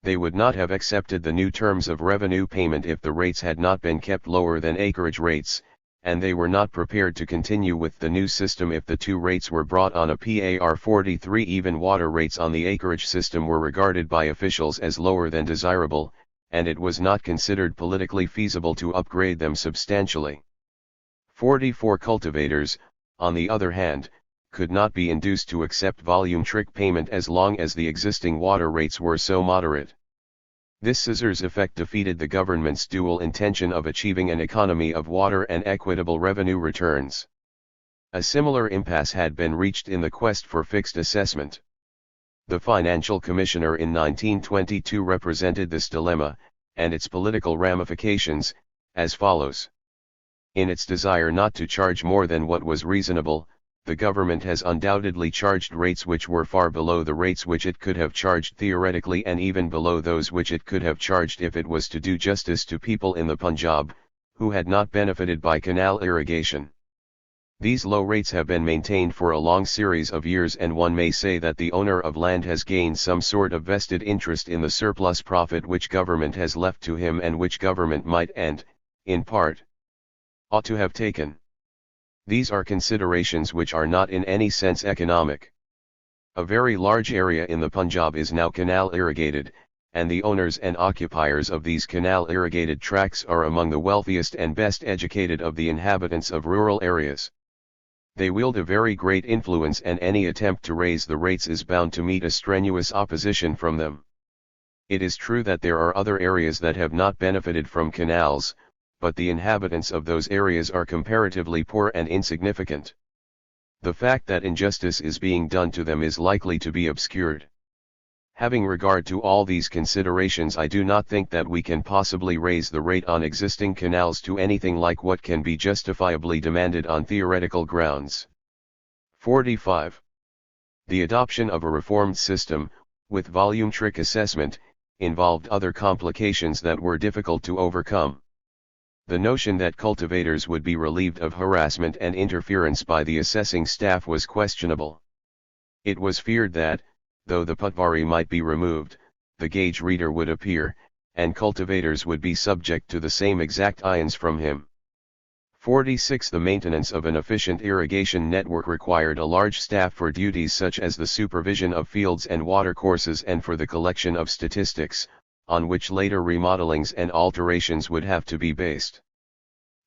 They would not have accepted the new terms of revenue payment if the rates had not been kept lower than acreage rates, and they were not prepared to continue with the new system if the two rates were brought on a par 43. Even water rates on the acreage system were regarded by officials as lower than desirable, and it was not considered politically feasible to upgrade them substantially. 44 cultivators, on the other hand, could not be induced to accept volume trick payment as long as the existing water rates were so moderate. This scissors effect defeated the government's dual intention of achieving an economy of water and equitable revenue returns. A similar impasse had been reached in the quest for fixed assessment. The Financial Commissioner in 1922 represented this dilemma, and its political ramifications, as follows. In its desire not to charge more than what was reasonable, the government has undoubtedly charged rates which were far below the rates which it could have charged theoretically and even below those which it could have charged if it was to do justice to people in the Punjab, who had not benefited by canal irrigation. These low rates have been maintained for a long series of years, and one may say that the owner of land has gained some sort of vested interest in the surplus profit which government has left to him and which government might and, in part, ought to have taken. These are considerations which are not in any sense economic. A very large area in the Punjab is now canal irrigated, and the owners and occupiers of these canal irrigated tracts are among the wealthiest and best educated of the inhabitants of rural areas. They wield a very great influence, and any attempt to raise the rates is bound to meet a strenuous opposition from them. It is true that there are other areas that have not benefited from canals, but the inhabitants of those areas are comparatively poor and insignificant. The fact that injustice is being done to them is likely to be obscured. Having regard to all these considerations, I do not think that we can possibly raise the rate on existing canals to anything like what can be justifiably demanded on theoretical grounds. 45. The adoption of a reformed system, with volume trick assessment, involved other complications that were difficult to overcome. The notion that cultivators would be relieved of harassment and interference by the assessing staff was questionable. It was feared that, though the patwari might be removed, the gauge reader would appear, and cultivators would be subject to the same exact ions from him. 46. The maintenance of an efficient irrigation network required a large staff for duties such as the supervision of fields and watercourses and for the collection of statistics, on which later remodelings and alterations would have to be based.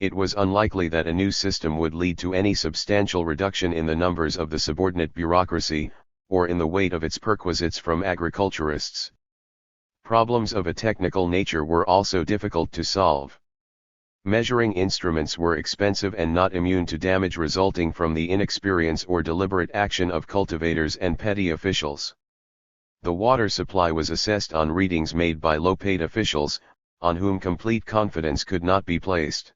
It was unlikely that a new system would lead to any substantial reduction in the numbers of the subordinate bureaucracy, or in the weight of its perquisites from agriculturists. Problems of a technical nature were also difficult to solve. Measuring instruments were expensive and not immune to damage resulting from the inexperience or deliberate action of cultivators and petty officials. The water supply was assessed on readings made by low-paid officials, on whom complete confidence could not be placed.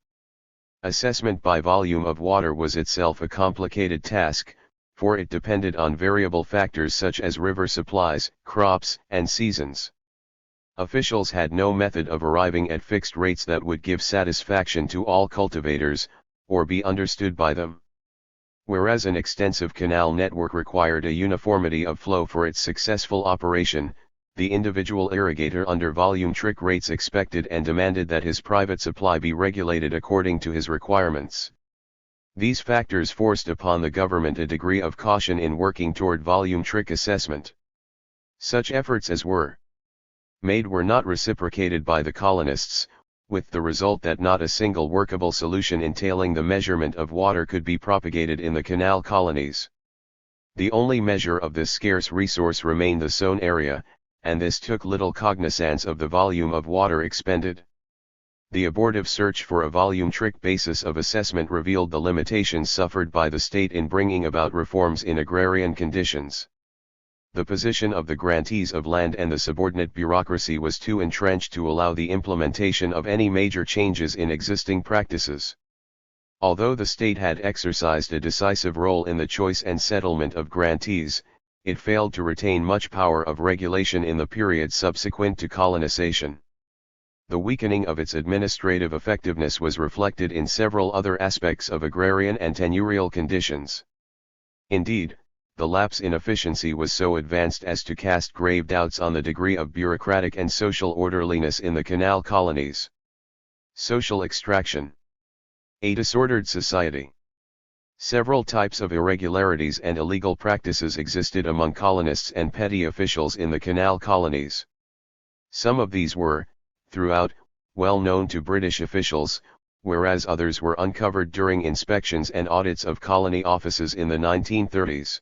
Assessment by volume of water was itself a complicated task, for it depended on variable factors such as river supplies, crops, and seasons. Officials had no method of arriving at fixed rates that would give satisfaction to all cultivators, or be understood by them. Whereas an extensive canal network required a uniformity of flow for its successful operation, the individual irrigator under volume trick rates expected and demanded that his private supply be regulated according to his requirements. These factors forced upon the government a degree of caution in working toward volume trick assessment. Such efforts as were made were not reciprocated by the colonists, with the result that not a single workable solution entailing the measurement of water could be propagated in the canal colonies. The only measure of this scarce resource remained the sown area, and this took little cognizance of the volume of water expended. The abortive search for a volumetric basis of assessment revealed the limitations suffered by the state in bringing about reforms in agrarian conditions. The position of the grantees of land and the subordinate bureaucracy was too entrenched to allow the implementation of any major changes in existing practices. Although the state had exercised a decisive role in the choice and settlement of grantees, it failed to retain much power of regulation in the period subsequent to colonization. The weakening of its administrative effectiveness was reflected in several other aspects of agrarian and tenurial conditions. Indeed, the lapse in efficiency was so advanced as to cast grave doubts on the degree of bureaucratic and social orderliness in the canal colonies. Social extraction. A disordered society. Several types of irregularities and illegal practices existed among colonists and petty officials in the canal colonies. Some of these were, throughout, well known to British officials, whereas others were uncovered during inspections and audits of colony offices in the 1930s.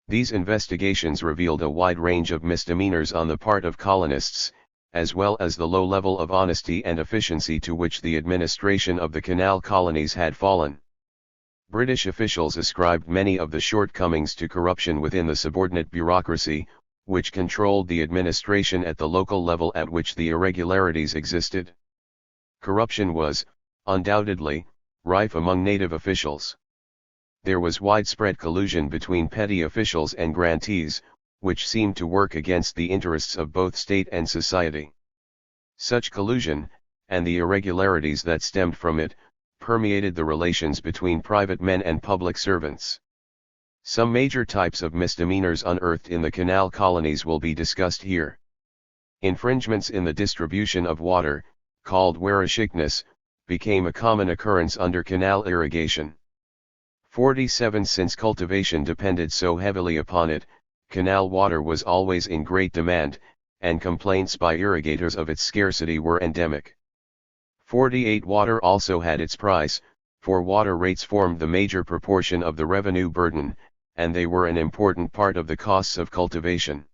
These investigations revealed a wide range of misdemeanors on the part of colonists, as well as the low level of honesty and efficiency to which the administration of the canal colonies had fallen. British officials ascribed many of the shortcomings to corruption within the subordinate bureaucracy, which controlled the administration at the local level at which the irregularities existed. Corruption was, undoubtedly, rife among native officials. There was widespread collusion between petty officials and grantees, which seemed to work against the interests of both state and society. Such collusion, and the irregularities that stemmed from it, permeated the relations between private men and public servants. Some major types of misdemeanors unearthed in the canal colonies will be discussed here. Infringements in the distribution of water, called wearishikness, became a common occurrence under canal irrigation. 47 Since cultivation depended so heavily upon it, canal water was always in great demand, and complaints by irrigators of its scarcity were endemic. 48 Water also had its price, for water rates formed the major proportion of the revenue burden, and they were an important part of the costs of cultivation.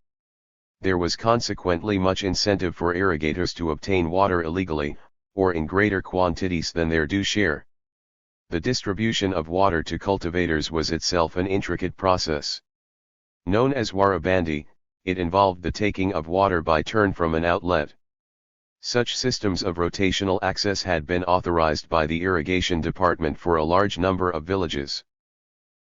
There was consequently much incentive for irrigators to obtain water illegally, or in greater quantities than their due share. The distribution of water to cultivators was itself an intricate process. Known as warabandi, it involved the taking of water by turn from an outlet. Such systems of rotational access had been authorized by the irrigation department for a large number of villages.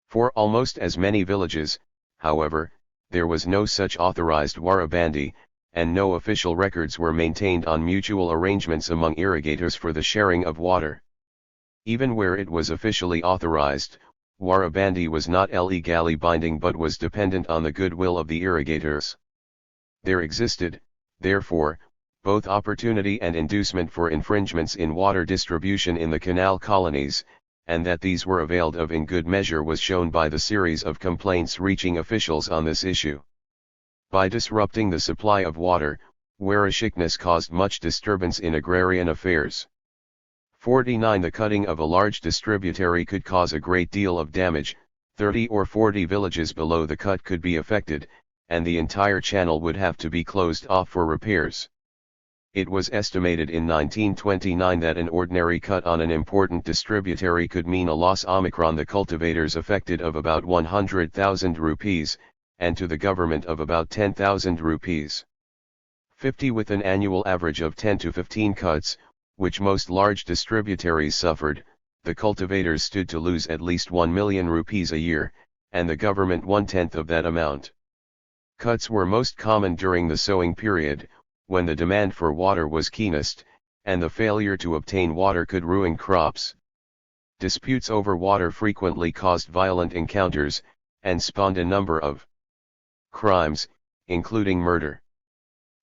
For almost as many villages, however, there was no such authorized warabandi, and no official records were maintained on mutual arrangements among irrigators for the sharing of water. Even where it was officially authorized, warabandi was not legally binding but was dependent on the goodwill of the irrigators. There existed, therefore, both opportunity and inducement for infringements in water distribution in the canal colonies, and that these were availed of in good measure was shown by the series of complaints reaching officials on this issue. By disrupting the supply of water, wearishikness caused much disturbance in agrarian affairs. 49 The cutting of a large distributary could cause a great deal of damage, 30 or 40 villages below the cut could be affected, and the entire channel would have to be closed off for repairs. It was estimated in 1929 that an ordinary cut on an important distributary could mean a loss omicron the cultivators affected of about 100,000 rupees, and to the government of about 10,000 rupees. 50 With an annual average of 10 to 15 cuts, which most large distributaries suffered, the cultivators stood to lose at least 1 million rupees a year, and the government 1/10 of that amount. Cuts were most common during the sowing period, when the demand for water was keenest, and the failure to obtain water could ruin crops. Disputes over water frequently caused violent encounters, and spawned a number of crimes, including murder.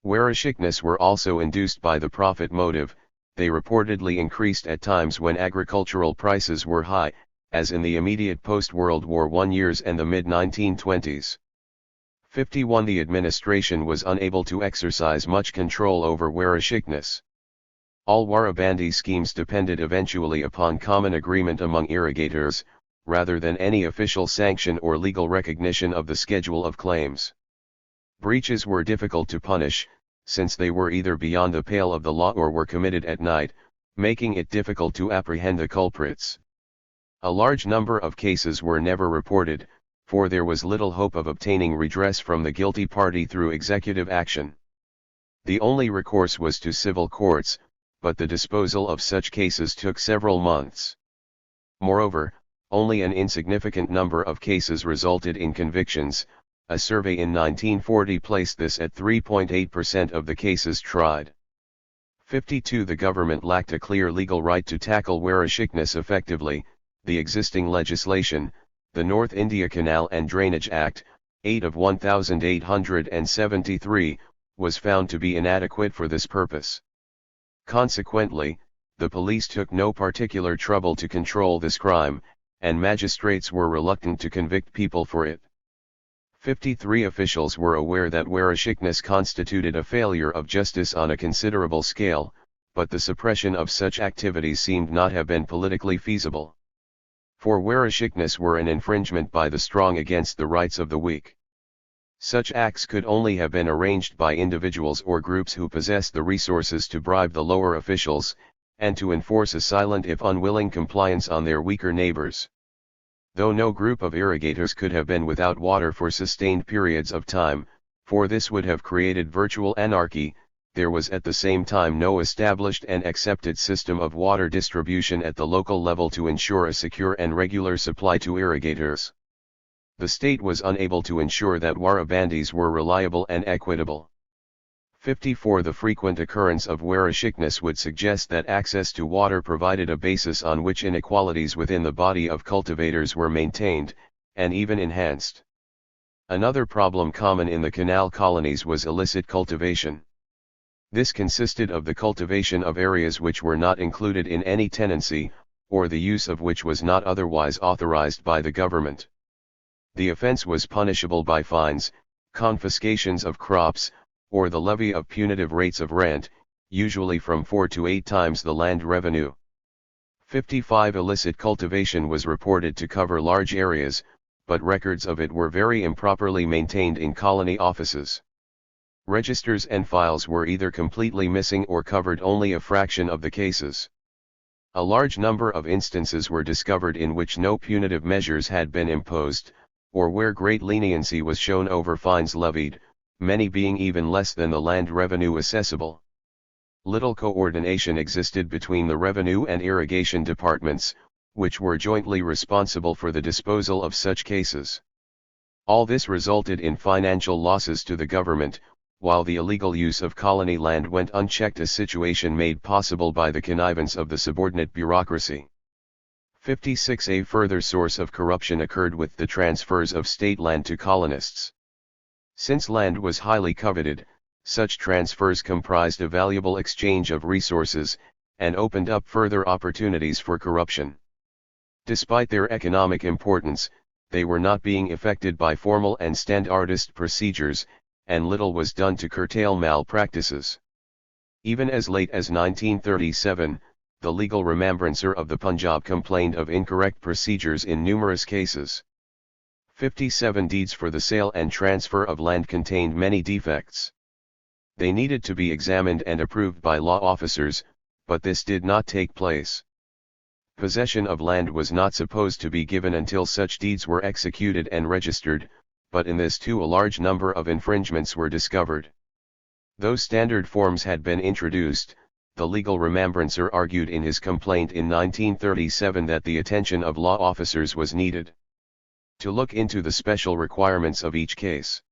Wearishikness were also induced by the profit motive. They reportedly increased at times when agricultural prices were high, as in the immediate post-World War I years and the mid-1920s. 51. The administration was unable to exercise much control over Warashikness. All Warabandi schemes depended eventually upon common agreement among irrigators, rather than any official sanction or legal recognition of the schedule of claims. Breaches were difficult to punish, since they were either beyond the pale of the law or were committed at night, making it difficult to apprehend the culprits. A large number of cases were never reported, for there was little hope of obtaining redress from the guilty party through executive action. The only recourse was to civil courts, but the disposal of such cases took several months. Moreover, only an insignificant number of cases resulted in convictions. A survey in 1940 placed this at 3.8% of the cases tried. 52. The government lacked a clear legal right to tackle Warashikness effectively. The existing legislation, the North India Canal and Drainage Act, 8 of 1873, was found to be inadequate for this purpose. Consequently, the police took no particular trouble to control this crime, and magistrates were reluctant to convict people for it. 53. Officials were aware that Warashikness constituted a failure of justice on a considerable scale, but the suppression of such activities seemed not have been politically feasible. For Warashikness were an infringement by the strong against the rights of the weak. Such acts could only have been arranged by individuals or groups who possessed the resources to bribe the lower officials, and to enforce a silent if unwilling compliance on their weaker neighbors. Though no group of irrigators could have been without water for sustained periods of time, for this would have created virtual anarchy, there was at the same time no established and accepted system of water distribution at the local level to ensure a secure and regular supply to irrigators. The state was unable to ensure that Warabandis were reliable and equitable. 54. The frequent occurrence of Warashikness would suggest that access to water provided a basis on which inequalities within the body of cultivators were maintained, and even enhanced. Another problem common in the canal colonies was illicit cultivation. This consisted of the cultivation of areas which were not included in any tenancy, or the use of which was not otherwise authorized by the government. The offense was punishable by fines, confiscations of crops, or the levy of punitive rates of rent, usually from 4 to 8 times the land revenue. 55. Illicit cultivation was reported to cover large areas, but records of it were very improperly maintained in colony offices. Registers and files were either completely missing or covered only a fraction of the cases. A large number of instances were discovered in which no punitive measures had been imposed, or where great leniency was shown over fines levied, many being even less than the land revenue assessable. Little coordination existed between the revenue and irrigation departments, which were jointly responsible for the disposal of such cases. All this resulted in financial losses to the government, while the illegal use of colony land went unchecked, a situation made possible by the connivance of the subordinate bureaucracy. 56. A further source of corruption occurred with the transfers of state land to colonists. Since land was highly coveted, such transfers comprised a valuable exchange of resources, and opened up further opportunities for corruption. Despite their economic importance, they were not being effected by formal and standardist procedures, and little was done to curtail malpractices. Even as late as 1937, the legal remembrancer of the Punjab complained of incorrect procedures in numerous cases. 57. Deeds for the sale and transfer of land contained many defects. They needed to be examined and approved by law officers, but this did not take place. Possession of land was not supposed to be given until such deeds were executed and registered, but in this too a large number of infringements were discovered. Though standard forms had been introduced, the legal remembrancer argued in his complaint in 1937 that the attention of law officers was needed to look into the special requirements of each case.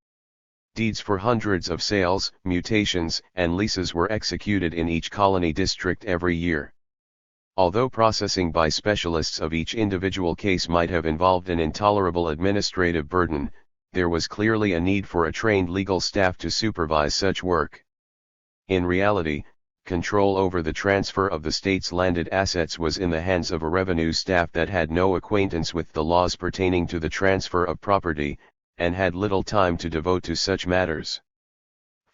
Deeds for hundreds of sales, mutations, and leases were executed in each colony district every year. Although processing by specialists of each individual case might have involved an intolerable administrative burden, there was clearly a need for a trained legal staff to supervise such work. In reality, control over the transfer of the state's landed assets was in the hands of a revenue staff that had no acquaintance with the laws pertaining to the transfer of property, and had little time to devote to such matters.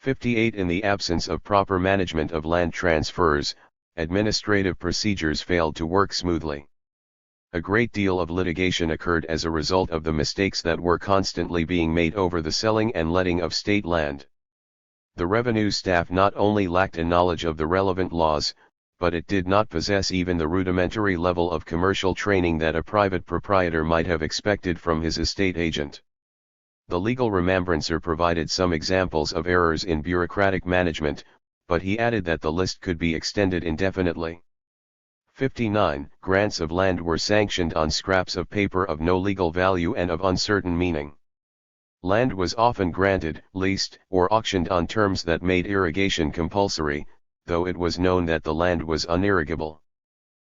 58. In the absence of proper management of land transfers, administrative procedures failed to work smoothly. A great deal of litigation occurred as a result of the mistakes that were constantly being made over the selling and letting of state land. The revenue staff not only lacked a knowledge of the relevant laws, but it did not possess even the rudimentary level of commercial training that a private proprietor might have expected from his estate agent. The legal remembrancer provided some examples of errors in bureaucratic management, but he added that the list could be extended indefinitely. 59. Grants of land were sanctioned on scraps of paper of no legal value and of uncertain meaning. Land was often granted, leased, or auctioned on terms that made irrigation compulsory, though it was known that the land was unirrigable.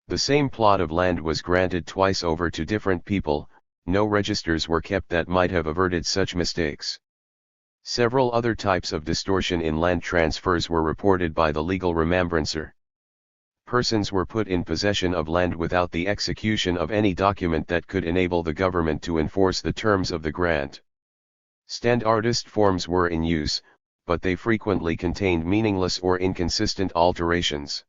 The same plot of land was granted twice over to different people. No registers were kept that might have averted such mistakes. Several other types of distortion in land transfers were reported by the legal remembrancer. Persons were put in possession of land without the execution of any document that could enable the government to enforce the terms of the grant. Standardist forms were in use, but they frequently contained meaningless or inconsistent alterations.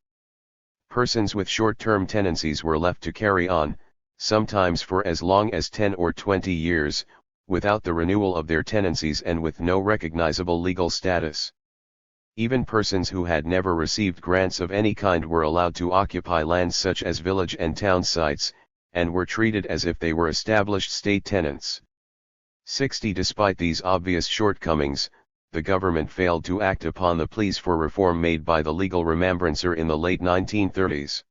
Persons with short-term tenancies were left to carry on, sometimes for as long as 10 or 20 years, without the renewal of their tenancies and with no recognizable legal status. Even persons who had never received grants of any kind were allowed to occupy lands such as village and town sites, and were treated as if they were established state tenants. 60. Despite these obvious shortcomings, the government failed to act upon the pleas for reform made by the legal remembrancer in the late 1930s.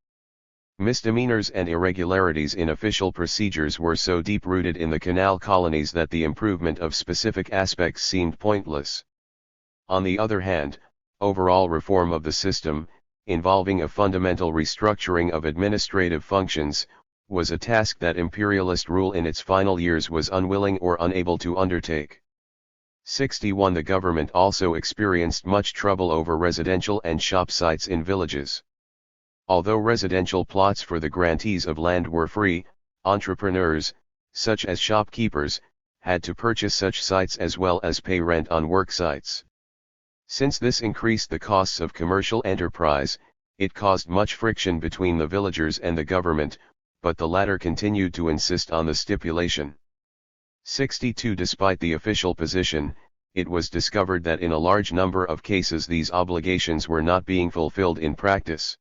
Misdemeanors and irregularities in official procedures were so deep-rooted in the canal colonies that the improvement of specific aspects seemed pointless. On the other hand, overall reform of the system, involving a fundamental restructuring of administrative functions, was a task that imperialist rule in its final years was unwilling or unable to undertake. 61. The government also experienced much trouble over residential and shop sites in villages. Although residential plots for the grantees of land were free, entrepreneurs, such as shopkeepers, had to purchase such sites as well as pay rent on work sites. Since this increased the costs of commercial enterprise, it caused much friction between the villagers and the government, but the latter continued to insist on the stipulation. 62. Despite the official position, it was discovered that in a large number of cases these obligations were not being fulfilled in practice.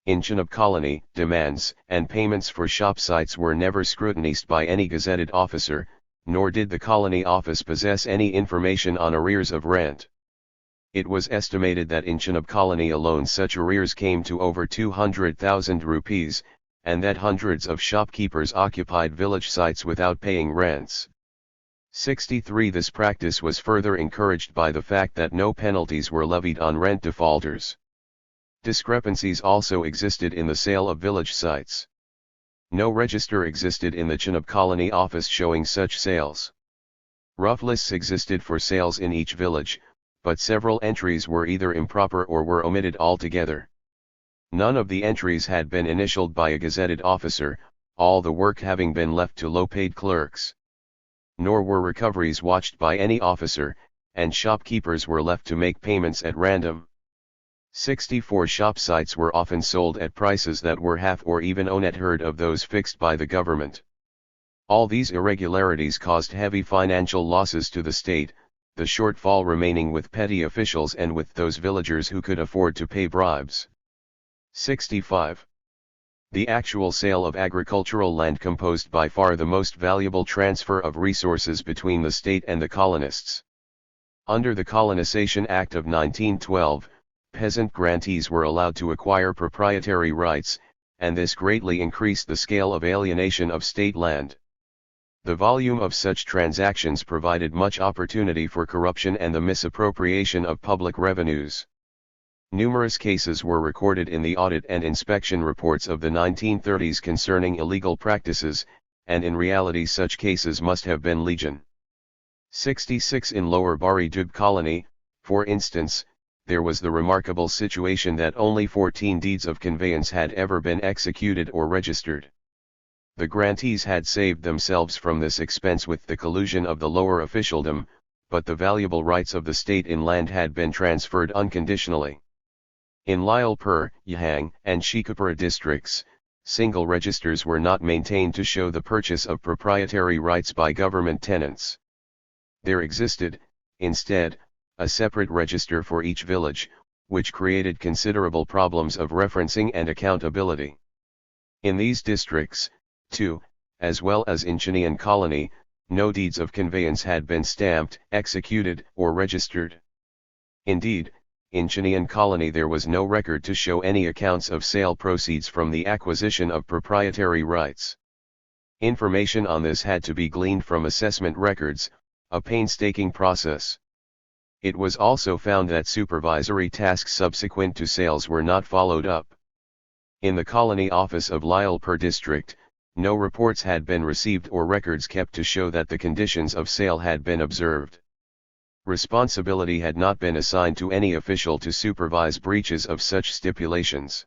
In Punjab colony, demands and payments for shop sites were never scrutinized by any gazetted officer, nor did the colony office possess any information on arrears of rent. It was estimated that in Punjab colony alone such arrears came to over 200,000 rupees, and that hundreds of shopkeepers occupied village sites without paying rents. 63. This practice was further encouraged by the fact that no penalties were levied on rent defaulters. Discrepancies also existed in the sale of village sites. No register existed in the Punjab colony office showing such sales. Rough lists existed for sales in each village, but several entries were either improper or were omitted altogether. None of the entries had been initialed by a gazetted officer, all the work having been left to low-paid clerks. Nor were recoveries watched by any officer, and shopkeepers were left to make payments at random. 64. Shop sites were often sold at prices that were half or even a third of those fixed by the government. All these irregularities caused heavy financial losses to the state, the shortfall remaining with petty officials and with those villagers who could afford to pay bribes. 65. The actual sale of agricultural land composed by far the most valuable transfer of resources between the state and the colonists. Under the Colonization Act of 1912, peasant grantees were allowed to acquire proprietary rights, and this greatly increased the scale of alienation of state land. The volume of such transactions provided much opportunity for corruption and the misappropriation of public revenues. Numerous cases were recorded in the audit and inspection reports of the 1930s concerning illegal practices, and in reality such cases must have been legion. 66. In Lower Bari Dub colony, for instance, there was the remarkable situation that only 14 deeds of conveyance had ever been executed or registered. The grantees had saved themselves from this expense with the collusion of the lower officialdom, but the valuable rights of the state in land had been transferred unconditionally. In Lyallpur, Yahang, and Sheikhupura districts, single registers were not maintained to show the purchase of proprietary rights by government tenants. There existed, instead, a separate register for each village, which created considerable problems of referencing and accountability. In these districts, too, as well as in Chinian colony, no deeds of conveyance had been stamped, executed, or registered. Indeed, in Chinian colony there was no record to show any accounts of sale proceeds from the acquisition of proprietary rights. Information on this had to be gleaned from assessment records, a painstaking process. It was also found that supervisory tasks subsequent to sales were not followed up. In the colony office of Lyallpur district, no reports had been received or records kept to show that the conditions of sale had been observed. Responsibility had not been assigned to any official to supervise breaches of such stipulations.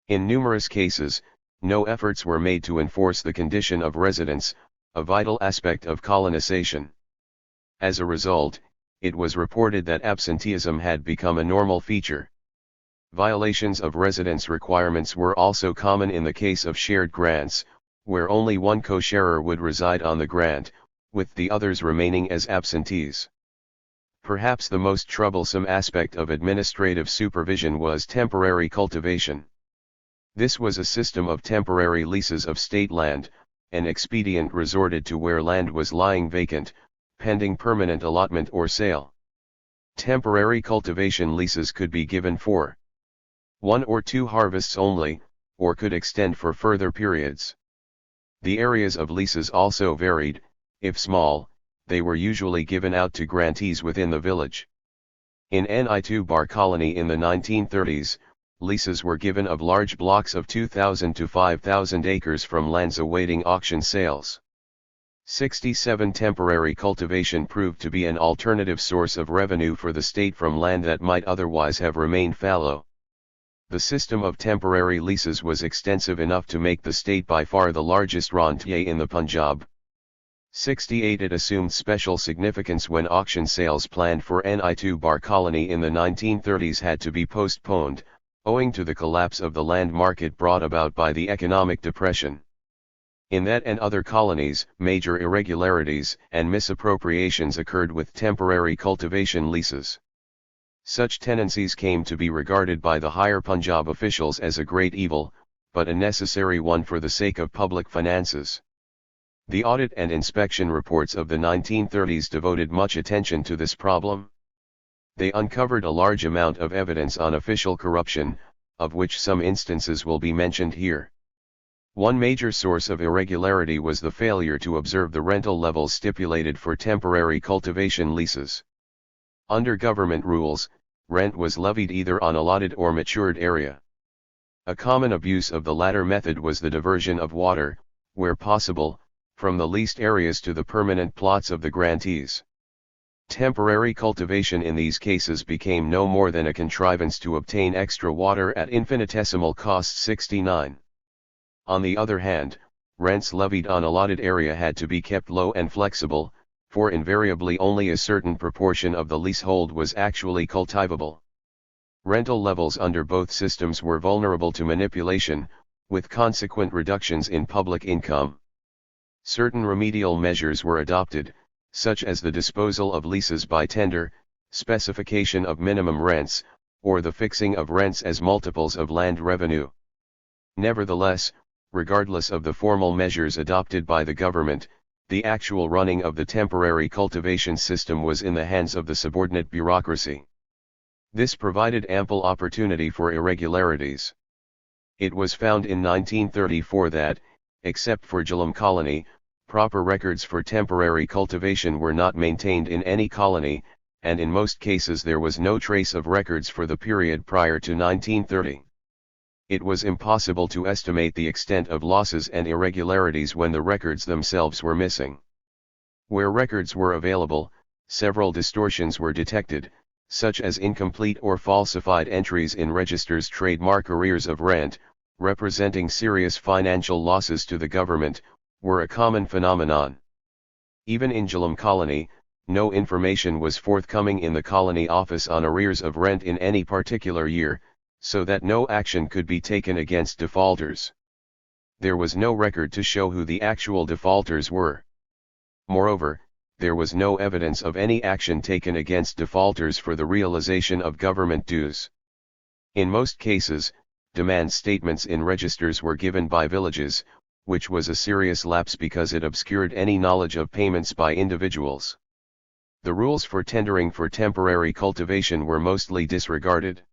In numerous cases, no efforts were made to enforce the condition of residence, a vital aspect of colonization. As a result, it was reported that absenteeism had become a normal feature. Violations of residence requirements were also common in the case of shared grants, where only one co-sharer would reside on the grant, with the others remaining as absentees. Perhaps the most troublesome aspect of administrative supervision was temporary cultivation. This was a system of temporary leases of state land, an expedient resorted to where land was lying vacant, pending permanent allotment or sale. Temporary cultivation leases could be given for 1 or 2 harvests only, or could extend for further periods. The areas of leases also varied. If small, they were usually given out to grantees within the village. In Ni2 colony in the 1930s, leases were given of large blocks of 2,000 to 5,000 acres from lands awaiting auction sales. 67 Temporary cultivation proved to be an alternative source of revenue for the state from land that might otherwise have remained fallow. The system of temporary leases was extensive enough to make the state by far the largest rentier in the Punjab. 68 It assumed special significance when auction sales planned for Ni2 colony in the 1930s had to be postponed, owing to the collapse of the land market brought about by the economic depression. In that and other colonies, major irregularities and misappropriations occurred with temporary cultivation leases. Such tenancies came to be regarded by the higher Punjab officials as a great evil, but a necessary one for the sake of public finances. The audit and inspection reports of the 1930s devoted much attention to this problem. They uncovered a large amount of evidence on official corruption, of which some instances will be mentioned here. One major source of irregularity was the failure to observe the rental levels stipulated for temporary cultivation leases. Under government rules, rent was levied either on allotted or matured area. A common abuse of the latter method was the diversion of water, where possible, from the leased areas to the permanent plots of the grantees. Temporary cultivation in these cases became no more than a contrivance to obtain extra water at infinitesimal cost. 69. On the other hand, rents levied on allotted area had to be kept low and flexible, for invariably only a certain proportion of the leasehold was actually cultivable. Rental levels under both systems were vulnerable to manipulation, with consequent reductions in public income. Certain remedial measures were adopted, such as the disposal of leases by tender, specification of minimum rents, or the fixing of rents as multiples of land revenue. Nevertheless, regardless of the formal measures adopted by the government, the actual running of the temporary cultivation system was in the hands of the subordinate bureaucracy. This provided ample opportunity for irregularities. It was found in 1934 that, except for Jhelum colony, proper records for temporary cultivation were not maintained in any colony, and in most cases there was no trace of records for the period prior to 1930. It was impossible to estimate the extent of losses and irregularities when the records themselves were missing. Where records were available, several distortions were detected, such as incomplete or falsified entries in registers, trademark arrears of rent, representing serious financial losses to the government, were a common phenomenon. Even in Jhelum colony, no information was forthcoming in the colony office on arrears of rent in any particular year, so that no action could be taken against defaulters. There was no record to show who the actual defaulters were. Moreover, there was no evidence of any action taken against defaulters for the realization of government dues. In most cases, demand statements in registers were given by villages, which was a serious lapse because it obscured any knowledge of payments by individuals. The rules for tendering for temporary cultivation were mostly disregarded.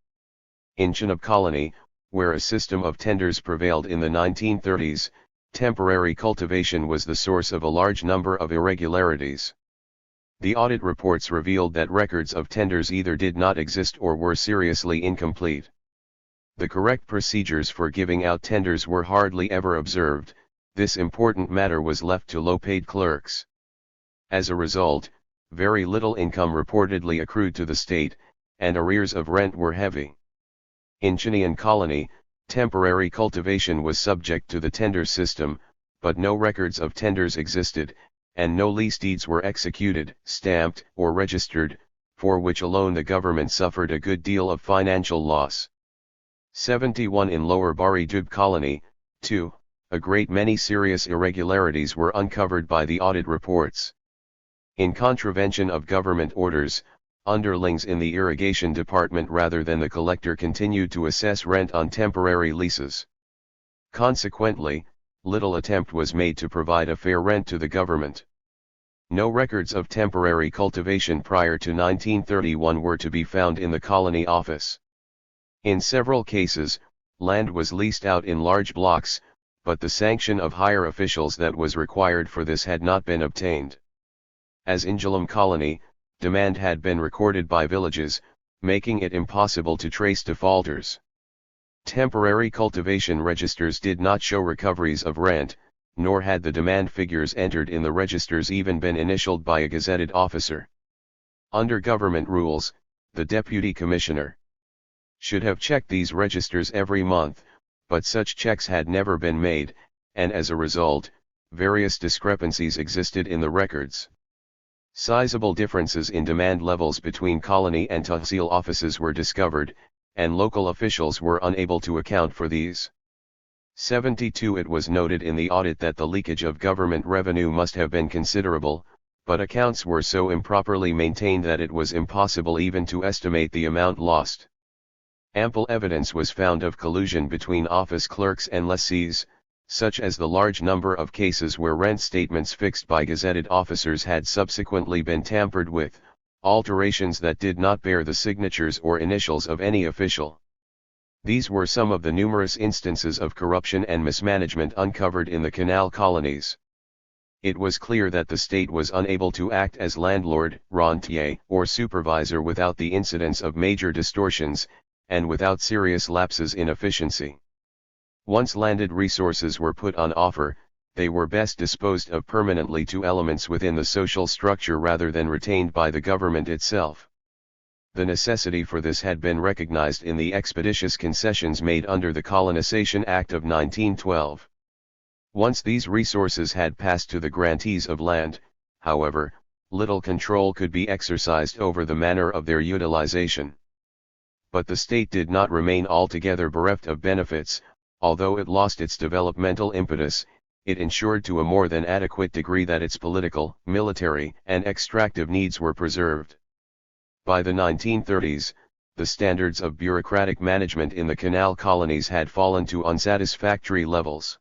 In Chenab colony, where a system of tenders prevailed in the 1930s, temporary cultivation was the source of a large number of irregularities. The audit reports revealed that records of tenders either did not exist or were seriously incomplete. The correct procedures for giving out tenders were hardly ever observed. This important matter was left to low-paid clerks. As a result, very little income reportedly accrued to the state, and arrears of rent were heavy. In Chenian colony, temporary cultivation was subject to the tender system, but no records of tenders existed, and no lease deeds were executed, stamped, or registered, for which alone the government suffered a good deal of financial loss. 71 In Lower Bari Dub colony, too, a great many serious irregularities were uncovered by the audit reports. In contravention of government orders, underlings in the irrigation department rather than the collector continued to assess rent on temporary leases. Consequently, little attempt was made to provide a fair rent to the government. No records of temporary cultivation prior to 1931 were to be found in the colony office. In several cases, land was leased out in large blocks, but the sanction of higher officials that was required for this had not been obtained. As in Jhelum colony, demand had been recorded by villages, making it impossible to trace defaulters. Temporary cultivation registers did not show recoveries of rent, nor had the demand figures entered in the registers even been initialed by a gazetted officer. Under government rules, the deputy commissioner should have checked these registers every month, but such checks had never been made, and as a result, various discrepancies existed in the records. Sizable differences in demand levels between colony and Tahsil offices were discovered, and local officials were unable to account for these. 72 It was noted in the audit that the leakage of government revenue must have been considerable, but accounts were so improperly maintained that it was impossible even to estimate the amount lost. Ample evidence was found of collusion between office clerks and lessees, such as the large number of cases where rent statements fixed by gazetted officers had subsequently been tampered with, alterations that did not bear the signatures or initials of any official. These were some of the numerous instances of corruption and mismanagement uncovered in the canal colonies. It was clear that the state was unable to act as landlord, rentier, or supervisor without the incidence of major distortions, and without serious lapses in efficiency. Once landed resources were put on offer, they were best disposed of permanently to elements within the social structure rather than retained by the government itself. The necessity for this had been recognized in the expeditious concessions made under the Colonization Act of 1912. Once these resources had passed to the grantees of land, however, little control could be exercised over the manner of their utilization. But the state did not remain altogether bereft of benefits. Although it lost its developmental impetus, it ensured to a more than adequate degree that its political, military, and extractive needs were preserved. By the 1930s, the standards of bureaucratic management in the canal colonies had fallen to unsatisfactory levels.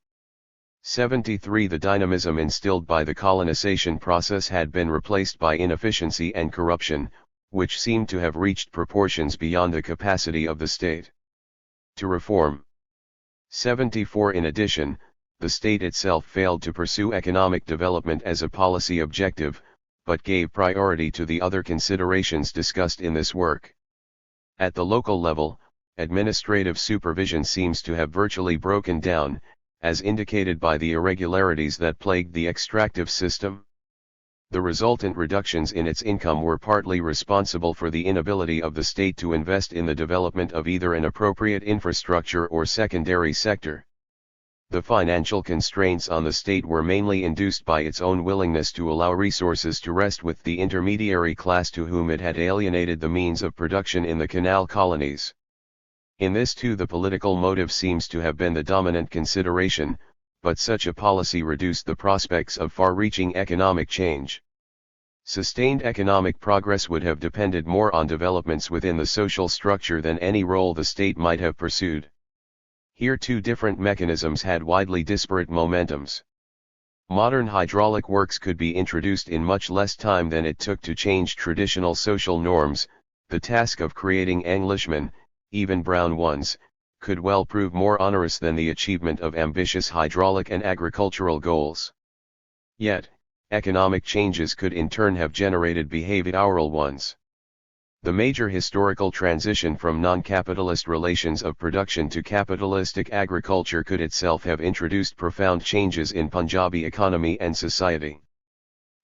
73 The dynamism instilled by the colonization process had been replaced by inefficiency and corruption, which seemed to have reached proportions beyond the capacity of the state to reform. 74 In addition, the state itself failed to pursue economic development as a policy objective, but gave priority to the other considerations discussed in this work. At the local level, administrative supervision seems to have virtually broken down, as indicated by the irregularities that plagued the extractive system. The resultant reductions in its income were partly responsible for the inability of the state to invest in the development of either an appropriate infrastructure or secondary sector. The financial constraints on the state were mainly induced by its own willingness to allow resources to rest with the intermediary class to whom it had alienated the means of production in the canal colonies. In this too the political motive seems to have been the dominant consideration, but such a policy reduced the prospects of far-reaching economic change. Sustained economic progress would have depended more on developments within the social structure than any role the state might have pursued. Here two different mechanisms had widely disparate momentums. Modern hydraulic works could be introduced in much less time than it took to change traditional social norms. The task of creating Englishmen, even brown ones, could well prove more onerous than the achievement of ambitious hydraulic and agricultural goals. Yet, economic changes could in turn have generated behavioral ones. The major historical transition from non-capitalist relations of production to capitalistic agriculture could itself have introduced profound changes in Punjabi economy and society.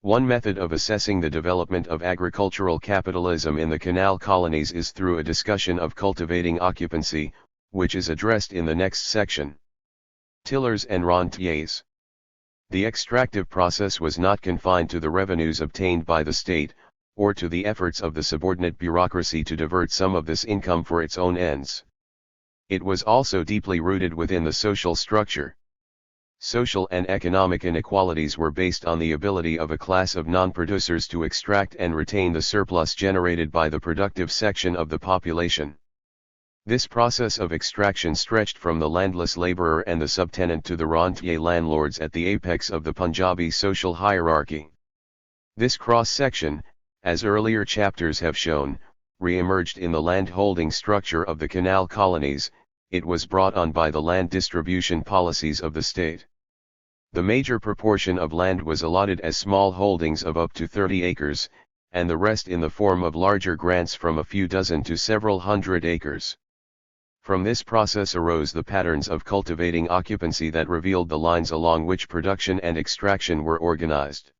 One method of assessing the development of agricultural capitalism in the canal colonies is through a discussion of cultivating occupancy, which is addressed in the next section. Tillers and rentiers. The extractive process was not confined to the revenues obtained by the state, or to the efforts of the subordinate bureaucracy to divert some of this income for its own ends. It was also deeply rooted within the social structure. Social and economic inequalities were based on the ability of a class of non-producers to extract and retain the surplus generated by the productive section of the population. This process of extraction stretched from the landless laborer and the subtenant to the rentier landlords at the apex of the Punjabi social hierarchy. This cross-section, as earlier chapters have shown, re-emerged in the land-holding structure of the canal colonies. It was brought on by the land distribution policies of the state. The major proportion of land was allotted as small holdings of up to 30 acres, and the rest in the form of larger grants from a few dozen to several hundred acres. From this process arose the patterns of cultivating occupancy that revealed the lines along which production and extraction were organized.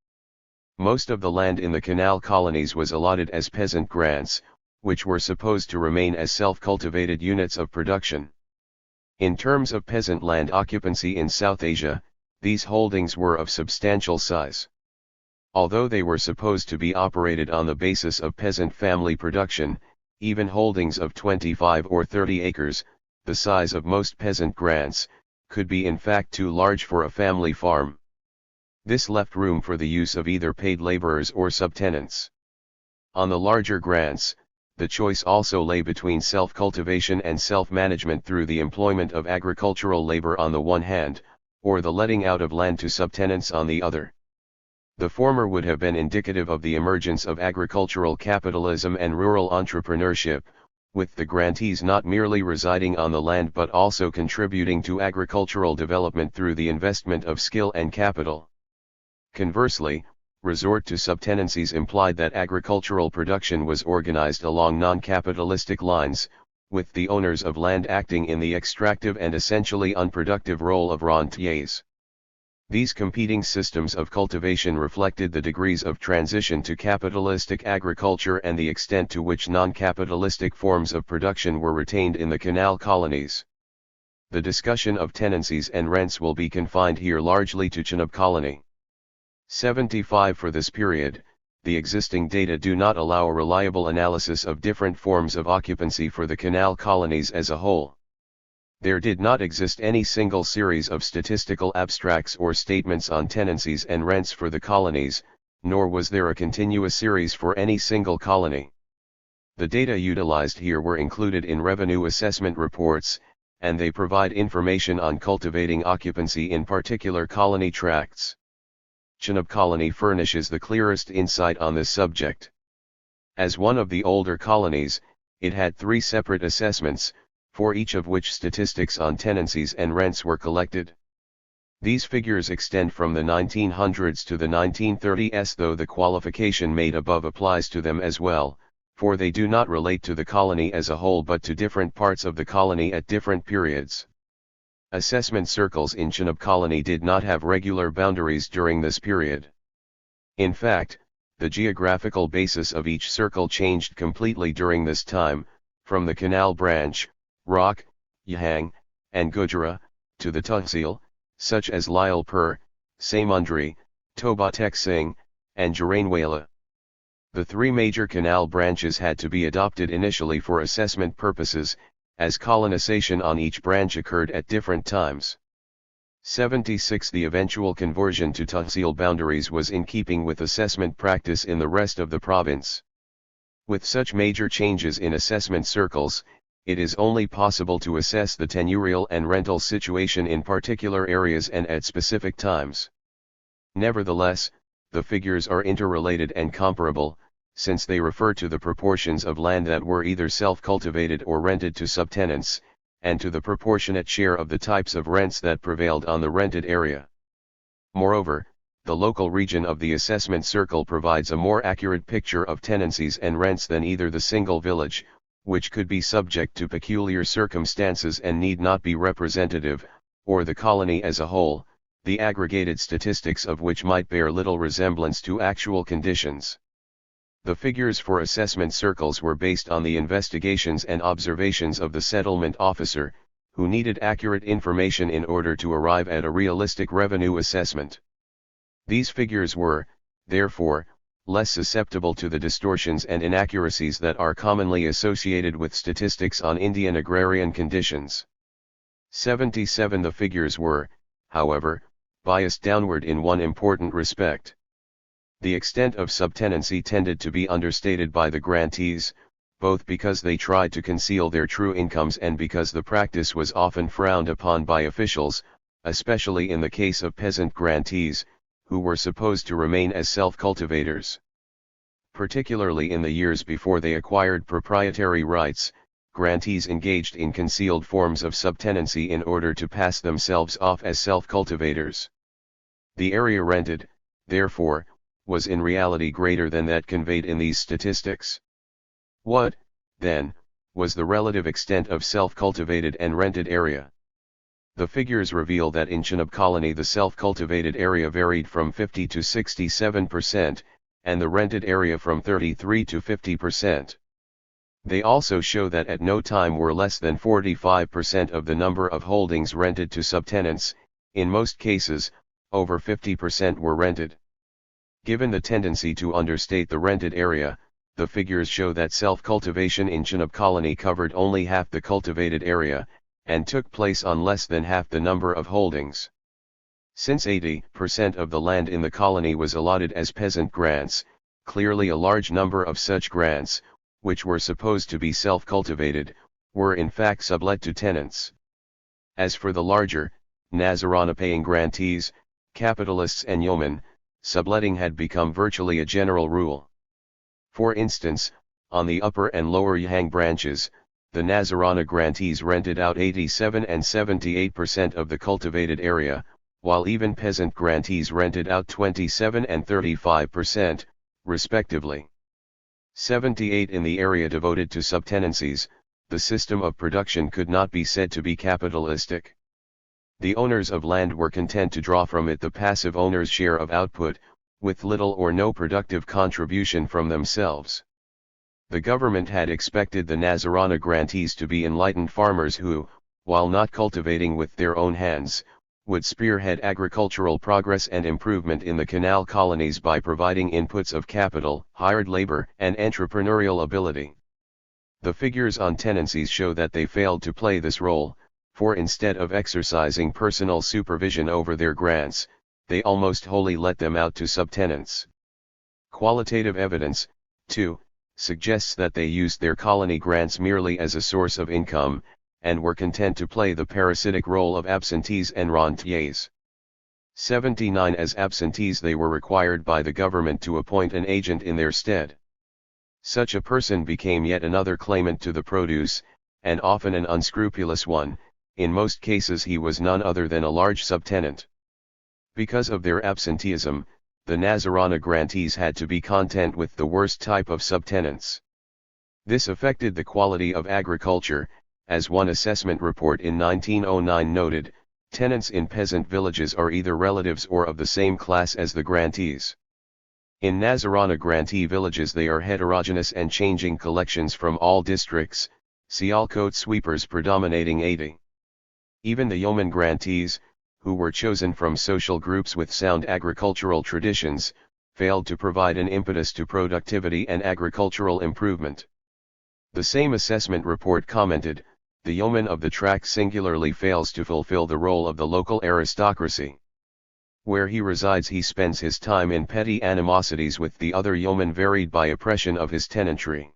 Most of the land in the canal colonies was allotted as peasant grants, which were supposed to remain as self-cultivated units of production. In terms of peasant land occupancy in South Asia, these holdings were of substantial size. Although they were supposed to be operated on the basis of peasant family production, even holdings of 25 or 30 acres, the size of most peasant grants, could be in fact too large for a family farm. This left room for the use of either paid laborers or subtenants. On the larger grants, the choice also lay between self-cultivation and self-management through the employment of agricultural labor on the one hand, or the letting out of land to subtenants on the other. The former would have been indicative of the emergence of agricultural capitalism and rural entrepreneurship, with the grantees not merely residing on the land but also contributing to agricultural development through the investment of skill and capital. Conversely, resort to subtenancies implied that agricultural production was organized along non-capitalistic lines, with the owners of land acting in the extractive and essentially unproductive role of rentiers. These competing systems of cultivation reflected the degrees of transition to capitalistic agriculture and the extent to which non-capitalistic forms of production were retained in the canal colonies. The discussion of tenancies and rents will be confined here largely to Chenab colony. 75 For this period, the existing data do not allow a reliable analysis of different forms of occupancy for the canal colonies as a whole. There did not exist any single series of statistical abstracts or statements on tenancies and rents for the colonies, nor was there a continuous series for any single colony. The data utilized here were included in revenue assessment reports, and they provide information on cultivating occupancy in particular colony tracts. Chenab colony furnishes the clearest insight on this subject. As one of the older colonies, it had 3 separate assessments, for each of which statistics on tenancies and rents were collected. These figures extend from the 1900s to the 1930s, though the qualification made above applies to them as well, for they do not relate to the colony as a whole but to different parts of the colony at different periods. Assessment circles in Chenab colony did not have regular boundaries during this period. In fact, the geographical basis of each circle changed completely during this time, from the Canal Branch, Rock, Yahang, and Gujra, to the Tehsil, such as Lyalpur, Samundri, Toba Tek Singh, and Jarainwala. The three major canal branches had to be adopted initially for assessment purposes, as colonization on each branch occurred at different times. 76 The eventual conversion to Tehsil boundaries was in keeping with assessment practice in the rest of the province. With such major changes in assessment circles, it is only possible to assess the tenurial and rental situation in particular areas and at specific times. Nevertheless, the figures are interrelated and comparable, since they refer to the proportions of land that were either self-cultivated or rented to subtenants, and to the proportionate share of the types of rents that prevailed on the rented area. Moreover, the local region of the assessment circle provides a more accurate picture of tenancies and rents than either the single village, which could be subject to peculiar circumstances and need not be representative, or the colony as a whole, the aggregated statistics of which might bear little resemblance to actual conditions. The figures for assessment circles were based on the investigations and observations of the settlement officer, who needed accurate information in order to arrive at a realistic revenue assessment. These figures were, therefore, less susceptible to the distortions and inaccuracies that are commonly associated with statistics on Indian agrarian conditions. 77 The figures were, however, biased downward in one important respect. The extent of subtenancy tended to be understated by the grantees, both because they tried to conceal their true incomes and because the practice was often frowned upon by officials, especially in the case of peasant grantees, who were supposed to remain as self-cultivators. Particularly in the years before they acquired proprietary rights, grantees engaged in concealed forms of subtenancy in order to pass themselves off as self-cultivators. The area rented, therefore, was in reality greater than that conveyed in these statistics. What, then, was the relative extent of self-cultivated and rented area? The figures reveal that in Chenab colony the self-cultivated area varied from 50 to 67%, and the rented area from 33 to 50%. They also show that at no time were less than 45% of the number of holdings rented to subtenants. In most cases, over 50% were rented. Given the tendency to understate the rented area, the figures show that self-cultivation in Chenab colony covered only half the cultivated area, and took place on less than half the number of holdings. Since 80% of the land in the colony was allotted as peasant grants, clearly a large number of such grants, which were supposed to be self-cultivated, were in fact sublet to tenants. As for the larger, Nazarana-paying grantees, capitalists and yeomen, subletting had become virtually a general rule. For instance, on the upper and lower Yahang branches, the Nazarana grantees rented out 87 and 78% of the cultivated area, while even peasant grantees rented out 27 and 35%, respectively. 78 In the area devoted to subtenancies, the system of production could not be said to be capitalistic. The owners of land were content to draw from it the passive owner's share of output, with little or no productive contribution from themselves. The government had expected the Nazarana grantees to be enlightened farmers who, while not cultivating with their own hands, would spearhead agricultural progress and improvement in the canal colonies by providing inputs of capital, hired labor, and entrepreneurial ability. The figures on tenancies show that they failed to play this role, for instead of exercising personal supervision over their grants, they almost wholly let them out to subtenants. Qualitative evidence, too, suggests that they used their colony grants merely as a source of income, and were content to play the parasitic role of absentees and rentiers. 79 As absentees they were required by the government to appoint an agent in their stead. Such a person became yet another claimant to the produce, and often an unscrupulous one. In most cases he was none other than a large subtenant. Because of their absenteeism, the Nazarana grantees had to be content with the worst type of subtenants. This affected the quality of agriculture, as one assessment report in 1909 noted. Tenants in peasant villages are either relatives or of the same class as the grantees. In Nazarana grantee villages they are heterogeneous and changing collections from all districts, Sialkot sweepers predominating 80. Even the yeoman grantees, who were chosen from social groups with sound agricultural traditions, failed to provide an impetus to productivity and agricultural improvement. The same assessment report commented, the yeoman of the tract singularly fails to fulfill the role of the local aristocracy. Where he resides he spends his time in petty animosities with the other yeomen varied by oppression of his tenantry.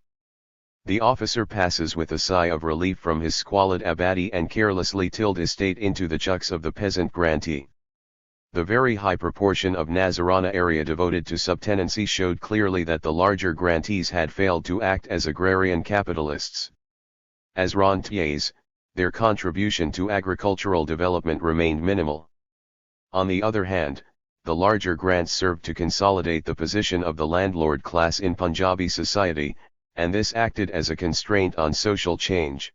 The officer passes with a sigh of relief from his squalid abbati and carelessly tilled estate into the chucks of the peasant grantee. The very high proportion of Nazarana area devoted to subtenancy showed clearly that the larger grantees had failed to act as agrarian capitalists. As rentiers, their contribution to agricultural development remained minimal. On the other hand, the larger grants served to consolidate the position of the landlord class in Punjabi society, and this acted as a constraint on social change.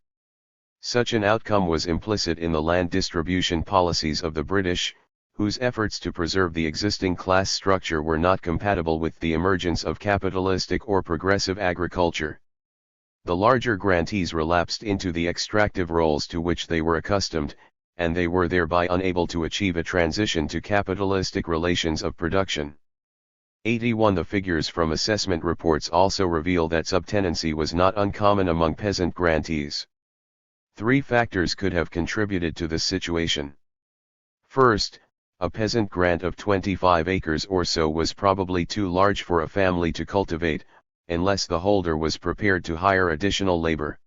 Such an outcome was implicit in the land distribution policies of the British, whose efforts to preserve the existing class structure were not compatible with the emergence of capitalistic or progressive agriculture. The larger grantees relapsed into the extractive roles to which they were accustomed, and they were thereby unable to achieve a transition to capitalistic relations of production. 81 The figures from assessment reports also reveal that subtenancy was not uncommon among peasant grantees. 3 factors could have contributed to this situation. First, a peasant grant of 25 acres or so was probably too large for a family to cultivate, unless the holder was prepared to hire additional labor.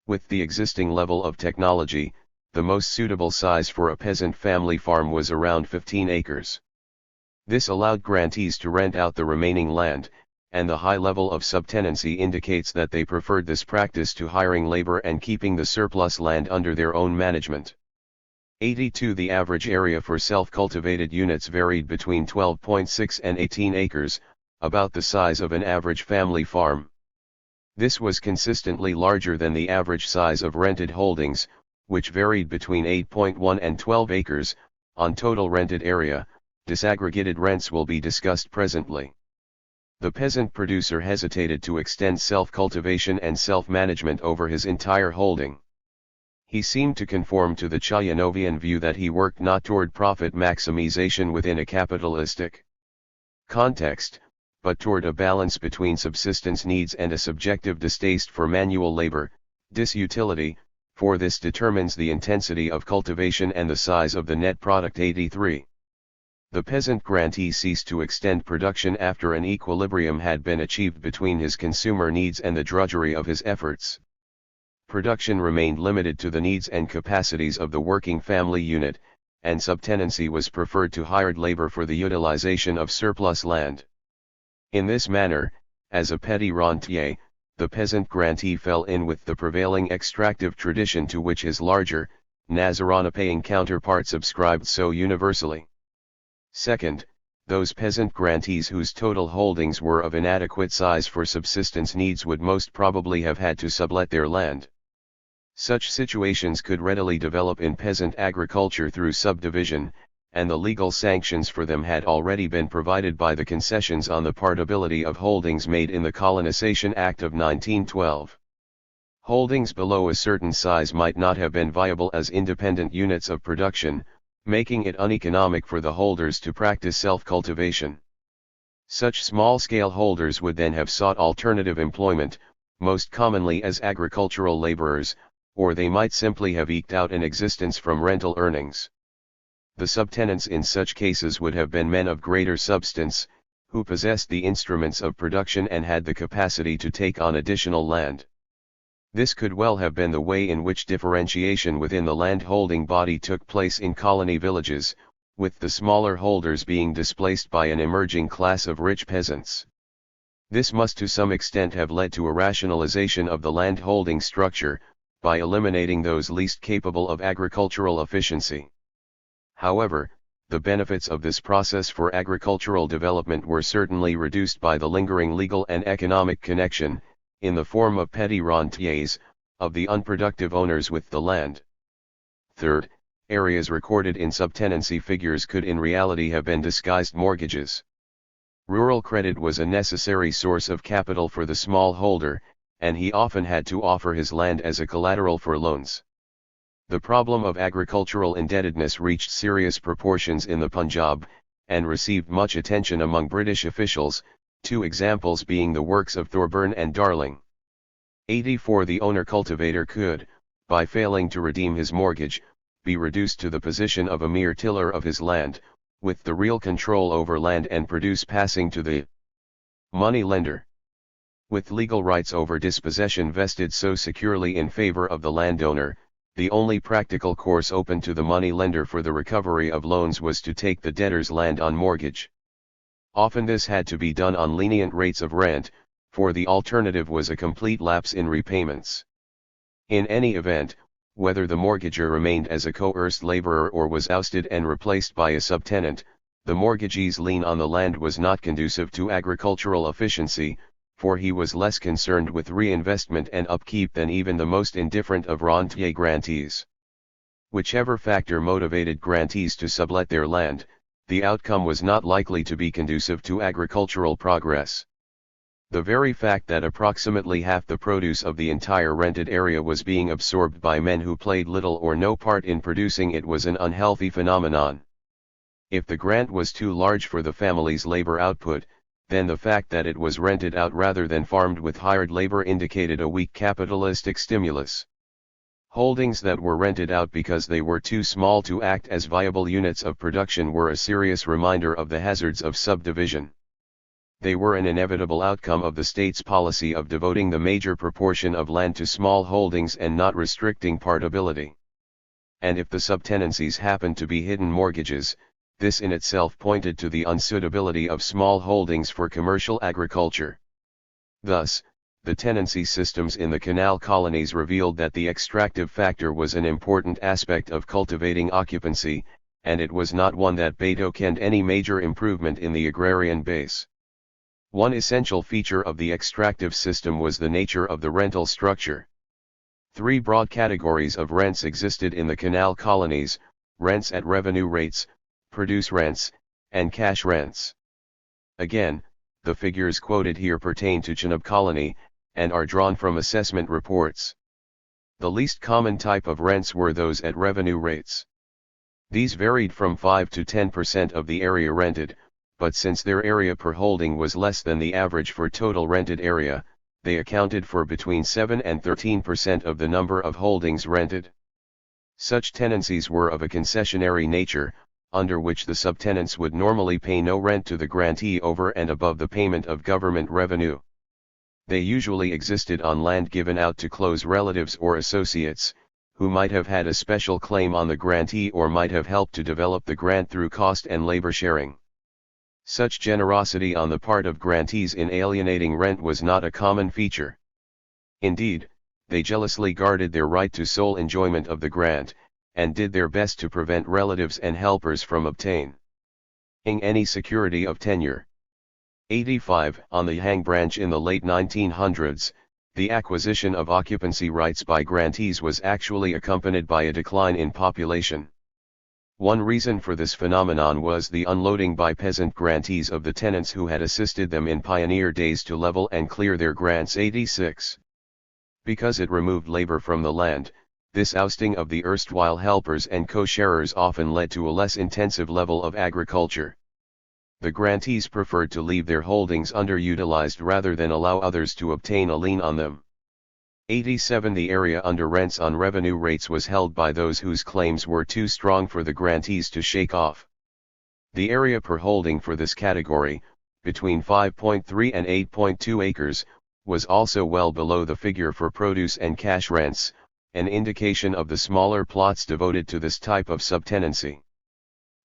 With the existing level of technology, the most suitable size for a peasant family farm was around 15 acres. This allowed grantees to rent out the remaining land, and the high level of subtenancy indicates that they preferred this practice to hiring labor and keeping the surplus land under their own management. 82 The average area for self-cultivated units varied between 12.6 and 18 acres, about the size of an average family farm. This was consistently larger than the average size of rented holdings, which varied between 8.1 and 12 acres, on total rented area. Disaggregated rents will be discussed presently. The peasant producer hesitated to extend self-cultivation and self-management over his entire holding. He seemed to conform to the Chayanovian view that he worked not toward profit maximization within a capitalistic context, but toward a balance between subsistence needs and a subjective distaste for manual labor, disutility, for this determines the intensity of cultivation and the size of the net product. 83. The peasant grantee ceased to extend production after an equilibrium had been achieved between his consumer needs and the drudgery of his efforts. Production remained limited to the needs and capacities of the working family unit, and subtenancy was preferred to hired labor for the utilization of surplus land. In this manner, as a petty rentier, the peasant grantee fell in with the prevailing extractive tradition to which his larger, Nazarana-paying counterpart subscribed so universally. Second, those peasant grantees whose total holdings were of inadequate size for subsistence needs would most probably have had to sublet their land. Such situations could readily develop in peasant agriculture through subdivision, and the legal sanctions for them had already been provided by the concessions on the partability of holdings made in the Colonization Act of 1912. Holdings below a certain size might not have been viable as independent units of production, making it uneconomic for the holders to practice self-cultivation. Such small-scale holders would then have sought alternative employment, most commonly as agricultural laborers, or they might simply have eked out an existence from rental earnings. The subtenants in such cases would have been men of greater substance, who possessed the instruments of production and had the capacity to take on additional land. This could well have been the way in which differentiation within the land-holding body took place in colony villages, with the smaller holders being displaced by an emerging class of rich peasants. This must to some extent have led to a rationalization of the land-holding structure, by eliminating those least capable of agricultural efficiency. However, the benefits of this process for agricultural development were certainly reduced by the lingering legal and economic connection, in the form of petty rentiers, of the unproductive owners with the land. Third, areas recorded in subtenancy figures could in reality have been disguised mortgages. Rural credit was a necessary source of capital for the smallholder, and he often had to offer his land as a collateral for loans. The problem of agricultural indebtedness reached serious proportions in the Punjab, and received much attention among British officials, two examples being the works of Thorburn and Darling. 84 The owner-cultivator could, by failing to redeem his mortgage, be reduced to the position of a mere tiller of his land, with the real control over land and produce passing to the money lender. With legal rights over dispossession vested so securely in favor of the landowner, the only practical course open to the money lender for the recovery of loans was to take the debtor's land on mortgage. Often this had to be done on lenient rates of rent, for the alternative was a complete lapse in repayments. In any event, whether the mortgagor remained as a coerced laborer or was ousted and replaced by a subtenant, the mortgagee's lien on the land was not conducive to agricultural efficiency, for he was less concerned with reinvestment and upkeep than even the most indifferent of rentier grantees. Whichever factor motivated grantees to sublet their land, the outcome was not likely to be conducive to agricultural progress. The very fact that approximately half the produce of the entire rented area was being absorbed by men who played little or no part in producing it was an unhealthy phenomenon. If the grant was too large for the family's labor output, then the fact that it was rented out rather than farmed with hired labor indicated a weak capitalistic stimulus. Holdings that were rented out because they were too small to act as viable units of production were a serious reminder of the hazards of subdivision. They were an inevitable outcome of the state's policy of devoting the major proportion of land to small holdings and not restricting partability. And if the subtenancies happened to be hidden mortgages, this in itself pointed to the unsuitability of small holdings for commercial agriculture. Thus, the tenancy systems in the canal colonies revealed that the extractive factor was an important aspect of cultivating occupancy, and it was not one that betokened any major improvement in the agrarian base. One essential feature of the extractive system was the nature of the rental structure. Three broad categories of rents existed in the canal colonies: rents at revenue rates, produce rents, and cash rents. Again, the figures quoted here pertain to Chenab colony, and are drawn from assessment reports. The least common type of rents were those at revenue rates. These varied from 5 to 10% of the area rented, but since their area per holding was less than the average for total rented area, they accounted for between 7 and 13% of the number of holdings rented. Such tenancies were of a concessionary nature, under which the subtenants would normally pay no rent to the grantee over and above the payment of government revenue. They usually existed on land given out to close relatives or associates, who might have had a special claim on the grantee or might have helped to develop the grant through cost and labor sharing. Such generosity on the part of grantees in alienating rent was not a common feature. Indeed, they jealously guarded their right to sole enjoyment of the grant, and did their best to prevent relatives and helpers from obtaining any security of tenure. 85 On the Hang branch in the late 1900s, the acquisition of occupancy rights by grantees was actually accompanied by a decline in population. One reason for this phenomenon was the unloading by peasant grantees of the tenants who had assisted them in pioneer days to level and clear their grants. 86 Because it removed labor from the land, this ousting of the erstwhile helpers and co-sharers often led to a less intensive level of agriculture. The grantees preferred to leave their holdings underutilized rather than allow others to obtain a lien on them. 87 The area under rents on revenue rates was held by those whose claims were too strong for the grantees to shake off. The area per holding for this category, between 5.3 and 8.2 acres, was also well below the figure for produce and cash rents, an indication of the smaller plots devoted to this type of subtenancy.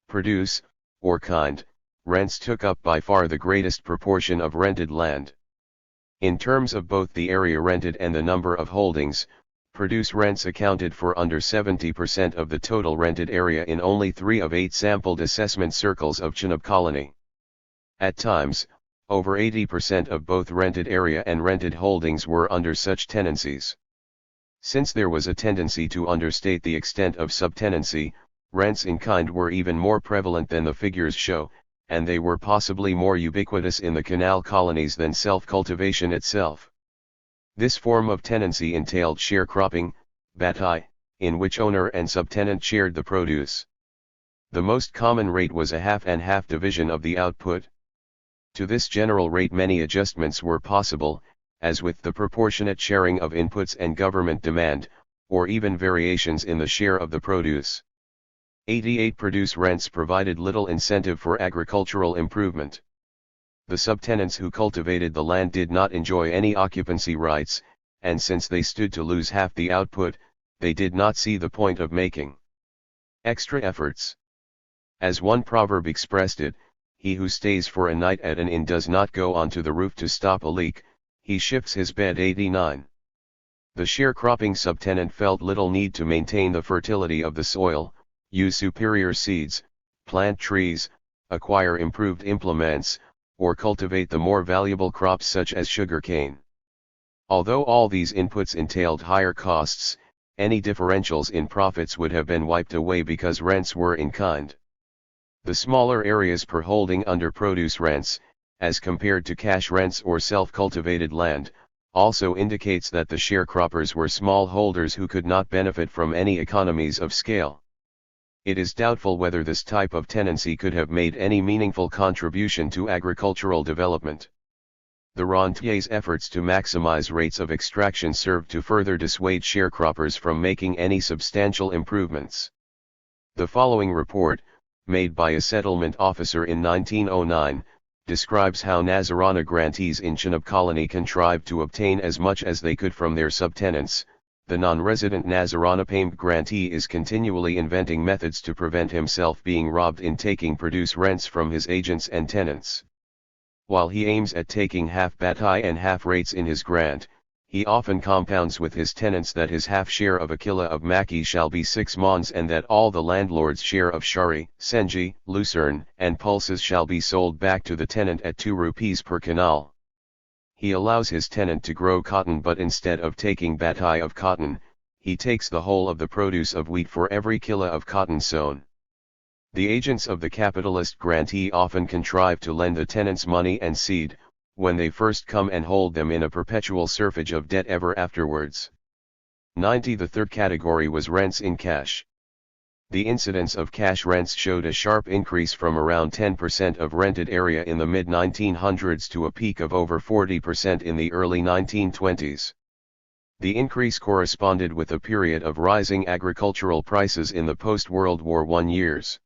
Produce, or kind, rents took up by far the greatest proportion of rented land. In terms of both the area rented and the number of holdings, produce rents accounted for under 70% of the total rented area in only 3 of 8 sampled assessment circles of Chenab colony. At times, over 80% of both rented area and rented holdings were under such tenancies. Since there was a tendency to understate the extent of subtenancy, rents in kind were even more prevalent than the figures show, and they were possibly more ubiquitous in the canal colonies than self-cultivation itself. This form of tenancy entailed sharecropping, batai, in which owner and subtenant shared the produce. The most common rate was a half-and-half division of the output. To this general rate many adjustments were possible, as with the proportionate sharing of inputs and government demand, or even variations in the share of the produce. 88 Produce rents provided little incentive for agricultural improvement. The subtenants who cultivated the land did not enjoy any occupancy rights, and since they stood to lose half the output, they did not see the point of making extra efforts. As one proverb expressed it, he who stays for a night at an inn does not go onto the roof to stop a leak, he shifts his bed. 89. The sharecropping subtenant felt little need to maintain the fertility of the soil, use superior seeds, plant trees, acquire improved implements, or cultivate the more valuable crops such as sugarcane. Although all these inputs entailed higher costs, any differentials in profits would have been wiped away because rents were in kind. The smaller areas per holding under produce rents, as compared to cash rents or self-cultivated land, also indicates that the sharecroppers were small holders who could not benefit from any economies of scale. It is doubtful whether this type of tenancy could have made any meaningful contribution to agricultural development. The rentier's efforts to maximize rates of extraction served to further dissuade sharecroppers from making any substantial improvements. The following report, made by a settlement officer in 1909, describes how Nazarana grantees in Chenab colony contrived to obtain as much as they could from their subtenants. The non-resident Nazarana payment grantee is continually inventing methods to prevent himself being robbed in taking produce rents from his agents and tenants. While he aims at taking half batai and half rates in his grant, he often compounds with his tenants that his half share of a kilo of maki shall be 6 mons and that all the landlord's share of shari, senji, lucerne, and pulses shall be sold back to the tenant at 2 rupees per canal. He allows his tenant to grow cotton, but instead of taking batai of cotton, he takes the whole of the produce of wheat for every kilo of cotton sown. The agents of the capitalist grantee often contrive to lend the tenants money and seed, when they first come, and hold them in a perpetual serfage of debt ever afterwards. 90. The third category was rents in cash. The incidence of cash rents showed a sharp increase from around 10% of rented area in the mid-1900s to a peak of over 40% in the early 1920s. The increase corresponded with a period of rising agricultural prices in the post-World War I years.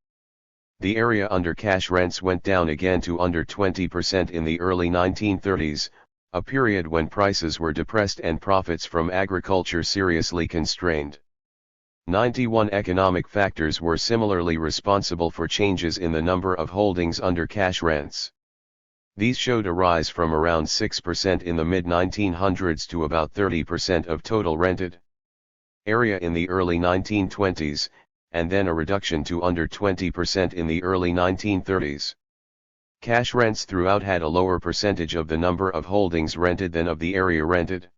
The area under cash rents went down again to under 20% in the early 1930s, a period when prices were depressed and profits from agriculture seriously constrained. 91 Economic factors were similarly responsible for changes in the number of holdings under cash rents. These showed a rise from around 6% in the mid-1900s to about 30% of total rented area in the early 1920s, and then a reduction to under 20% in the early 1930s. Cash rents throughout had a lower percentage of the number of holdings rented than of the area rented.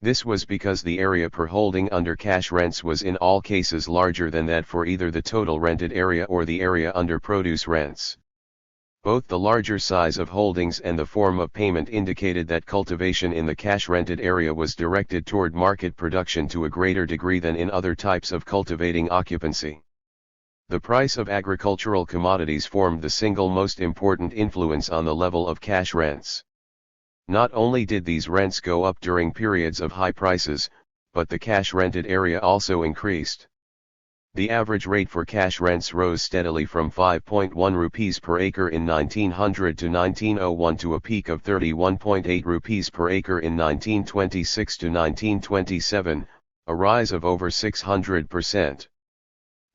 This was because the area per holding under cash rents was in all cases larger than that for either the total rented area or the area under produce rents. Both the larger size of holdings and the form of payment indicated that cultivation in the cash rented area was directed toward market production to a greater degree than in other types of cultivating occupancy. The price of agricultural commodities formed the single most important influence on the level of cash rents. Not only did these rents go up during periods of high prices, but the cash rented area also increased. The average rate for cash rents rose steadily from 5.1 rupees per acre in 1900 to 1901 to a peak of 31.8 rupees per acre in 1926 to 1927, a rise of over 600%.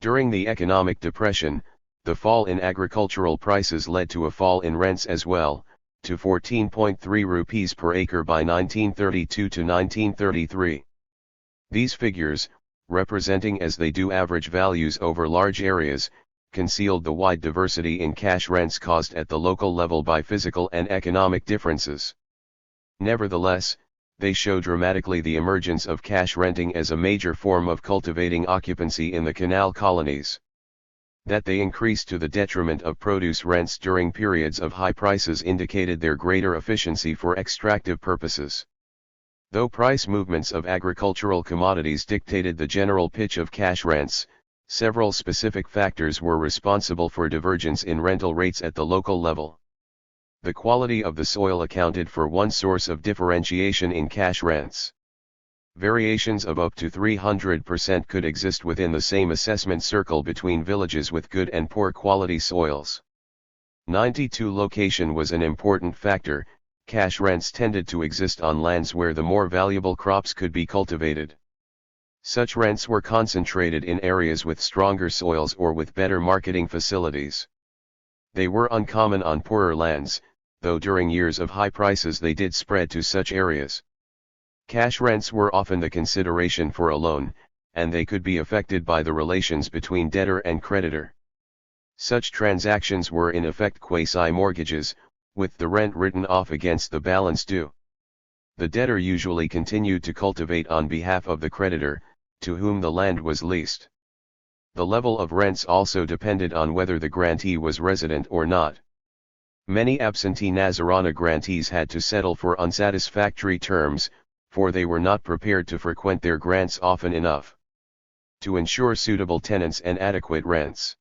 During the economic depression, the fall in agricultural prices led to a fall in rents as well, to 14.3 rupees per acre by 1932 to 1933. These figures, representing as they do average values over large areas, concealed the wide diversity in cash rents caused at the local level by physical and economic differences. Nevertheless, they show dramatically the emergence of cash renting as a major form of cultivating occupancy in the canal colonies. That they increased to the detriment of produce rents during periods of high prices indicated their greater efficiency for extractive purposes. Though price movements of agricultural commodities dictated the general pitch of cash rents, several specific factors were responsible for divergence in rental rates at the local level. The quality of the soil accounted for one source of differentiation in cash rents. Variations of up to 300% could exist within the same assessment circle between villages with good and poor quality soils. 92 Location was an important factor. Cash rents tended to exist on lands where the more valuable crops could be cultivated. Such rents were concentrated in areas with stronger soils or with better marketing facilities. They were uncommon on poorer lands, though during years of high prices they did spread to such areas. Cash rents were often the consideration for a loan, and they could be affected by the relations between debtor and creditor. Such transactions were in effect quasi-mortgages, with the rent written off against the balance due. The debtor usually continued to cultivate on behalf of the creditor, to whom the land was leased. The level of rents also depended on whether the grantee was resident or not. Many absentee Nazarana grantees had to settle for unsatisfactory terms, for they were not prepared to frequent their grants often enough to ensure suitable tenants and adequate rents.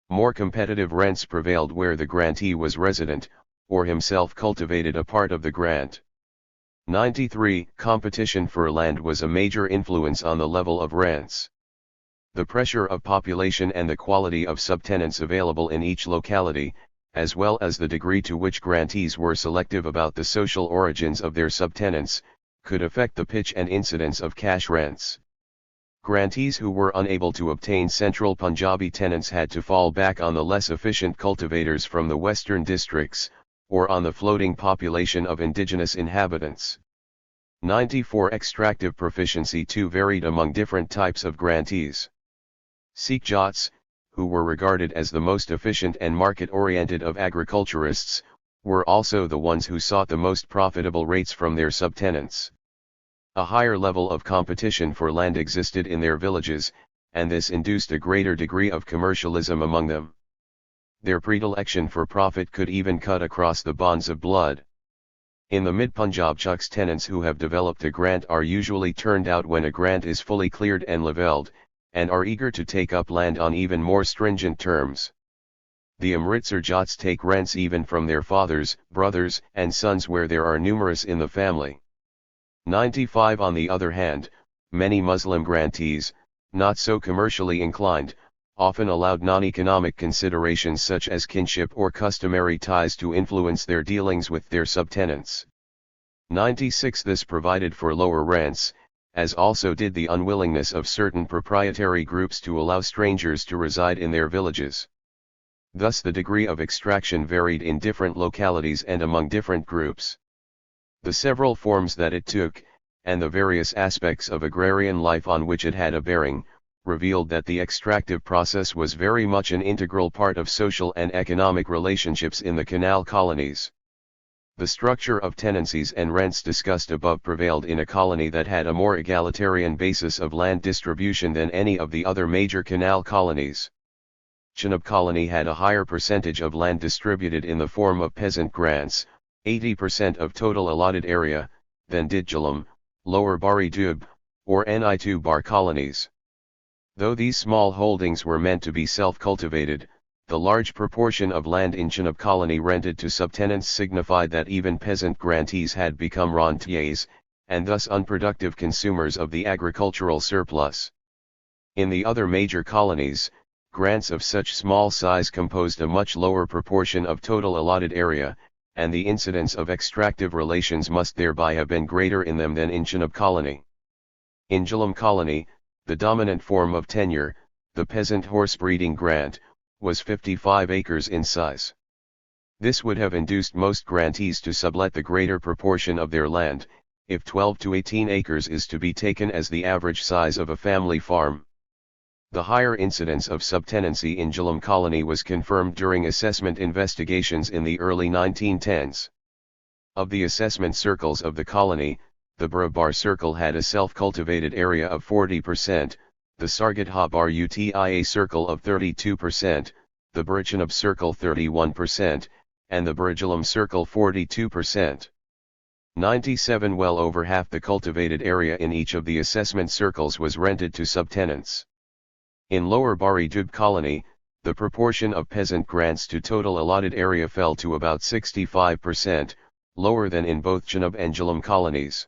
More competitive rents prevailed where the grantee was resident, or himself cultivated a part of the grant. 93. Competition for land was a major influence on the level of rents. The pressure of population and the quality of subtenants available in each locality, as well as the degree to which grantees were selective about the social origins of their subtenants, could affect the pitch and incidence of cash rents. Grantees who were unable to obtain central Punjabi tenants had to fall back on the less efficient cultivators from the western districts, or on the floating population of indigenous inhabitants. 94. Extractive proficiency too varied among different types of grantees. Sikh Jats, who were regarded as the most efficient and market-oriented of agriculturists, were also the ones who sought the most profitable rates from their subtenants. A higher level of competition for land existed in their villages, and this induced a greater degree of commercialism among them. Their predilection for profit could even cut across the bonds of blood. In the mid-Punjab, Chucks tenants who have developed a grant are usually turned out when a grant is fully cleared and levelled, and are eager to take up land on even more stringent terms. The Amritsar Jats take rents even from their fathers, brothers, and sons where there are numerous in the family. 95. On the other hand, many Muslim grantees, not so commercially inclined, often allowed non-economic considerations such as kinship or customary ties to influence their dealings with their subtenants. 96. This provided for lower rents, as also did the unwillingness of certain proprietary groups to allow strangers to reside in their villages. Thus the degree of extraction varied in different localities and among different groups. The several forms that it took, and the various aspects of agrarian life on which it had a bearing, revealed that the extractive process was very much an integral part of social and economic relationships in the canal colonies. The structure of tenancies and rents discussed above prevailed in a colony that had a more egalitarian basis of land distribution than any of the other major canal colonies. Chenab colony had a higher percentage of land distributed in the form of peasant grants, 80% of total allotted area, than did Jhelum, Lower Bari Dub, or Ni2 Bar colonies. Though these small holdings were meant to be self-cultivated, the large proportion of land in Chenab colony rented to subtenants signified that even peasant grantees had become rentiers, and thus unproductive consumers of the agricultural surplus. In the other major colonies, grants of such small size composed a much lower proportion of total allotted area, and the incidence of extractive relations must thereby have been greater in them than in Chenab colony. In Jhelum colony, the dominant form of tenure, the peasant horse breeding grant, was 55 acres in size. This would have induced most grantees to sublet the greater proportion of their land, if 12 to 18 acres is to be taken as the average size of a family farm. The higher incidence of subtenancy in Jhelum colony was confirmed during assessment investigations in the early 1910s. Of the assessment circles of the colony, the Barabar circle had a self-cultivated area of 40%, the Sargadha Barutia circle of 32%, the Birchanab circle 31%, and the Barigalam circle 42%. 97 Well over half the cultivated area in each of the assessment circles was rented to subtenants. In Lower Bari Dub colony, the proportion of peasant grants to total allotted area fell to about 65%, lower than in both Chenab and Jhelum colonies.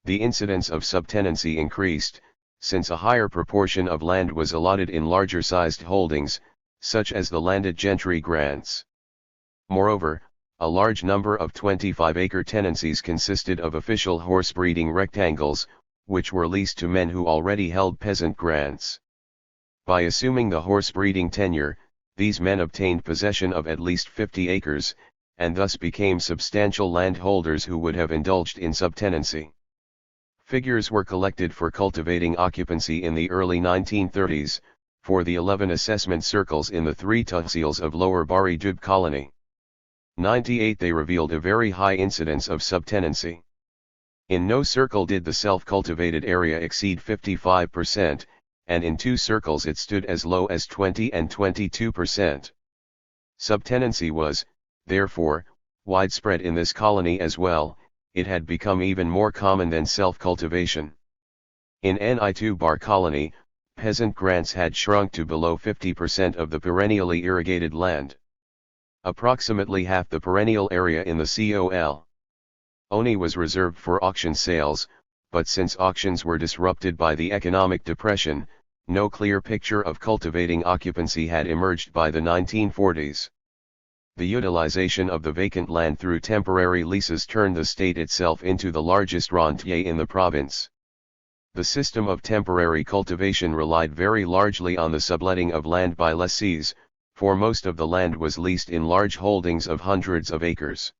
The incidence of subtenancy increased, since a higher proportion of land was allotted in larger-sized holdings, such as the landed gentry grants. Moreover, a large number of 25-acre tenancies consisted of official horse-breeding rectangles, which were leased to men who already held peasant grants. By assuming the horse-breeding tenure, these men obtained possession of at least 50 acres, and thus became substantial landholders who would have indulged in subtenancy. Figures were collected for cultivating occupancy in the early 1930s, for the 11 assessment circles in the 3 tahsils of Lower Bari Dub colony. 98 They revealed a very high incidence of subtenancy. In no circle did the self-cultivated area exceed 55%, and in 2 circles it stood as low as 20 and 22%. Subtenancy was, therefore, widespread in this colony as well. It had become even more common than self-cultivation. In Ni2 Bar colony, peasant grants had shrunk to below 50% of the perennially irrigated land. Approximately half the perennial area in the COL Oni was reserved for auction sales, but since auctions were disrupted by the economic depression, no clear picture of cultivating occupancy had emerged by the 1940s. The utilization of the vacant land through temporary leases turned the state itself into the largest rentier in the province. The system of temporary cultivation relied very largely on the subletting of land by lessees, for most of the land was leased in large holdings of hundreds of acres.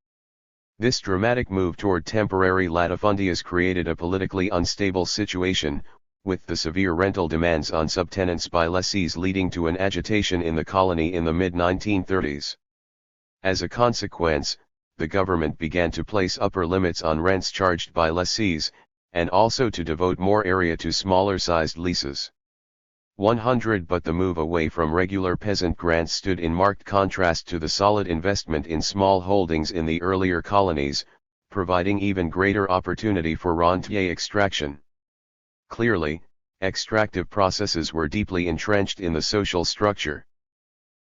This dramatic move toward temporary latifundias created a politically unstable situation, with the severe rental demands on subtenants by lessees leading to an agitation in the colony in the mid-1930s. As a consequence, the government began to place upper limits on rents charged by lessees, and also to devote more area to smaller-sized leases. 100 But the move away from regular peasant grants stood in marked contrast to the solid investment in small holdings in the earlier colonies, providing even greater opportunity for rentier extraction. Clearly, extractive processes were deeply entrenched in the social structure.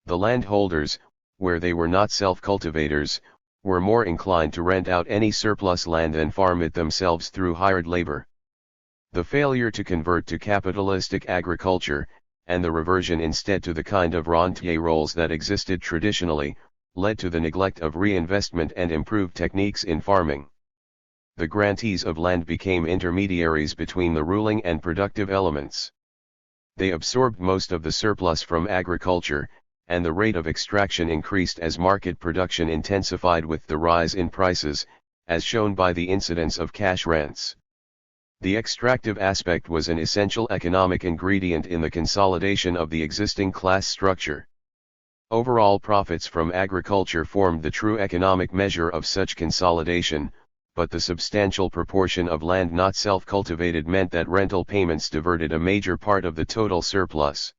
The landholders, where they were not self-cultivators, were more inclined to rent out any surplus land than farm it themselves through hired labor. The failure to convert to capitalistic agriculture, and the reversion instead to the kind of rentier roles that existed traditionally, led to the neglect of reinvestment and improved techniques in farming. The grantees of land became intermediaries between the ruling and productive elements. They absorbed most of the surplus from agriculture, and the rate of extraction increased as market production intensified with the rise in prices, as shown by the incidence of cash rents. The extractive aspect was an essential economic ingredient in the consolidation of the existing class structure. Overall profits from agriculture formed the true economic measure of such consolidation, but the substantial proportion of land not self-cultivated meant that rental payments diverted a major part of the total surplus.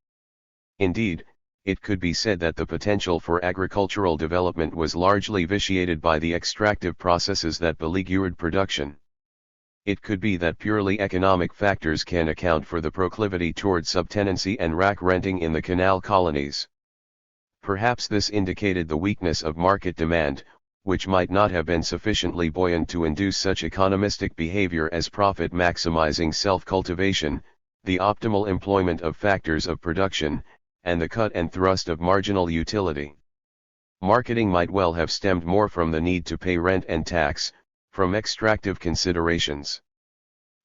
Indeed, it could be said that the potential for agricultural development was largely vitiated by the extractive processes that beleaguered production. It could be that purely economic factors can account for the proclivity toward subtenancy and rack renting in the canal colonies. Perhaps this indicated the weakness of market demand, which might not have been sufficiently buoyant to induce such economistic behavior as profit-maximizing self-cultivation, the optimal employment of factors of production, and the cut and thrust of marginal utility. Marketing might well have stemmed more from the need to pay rent and tax, from extractive considerations,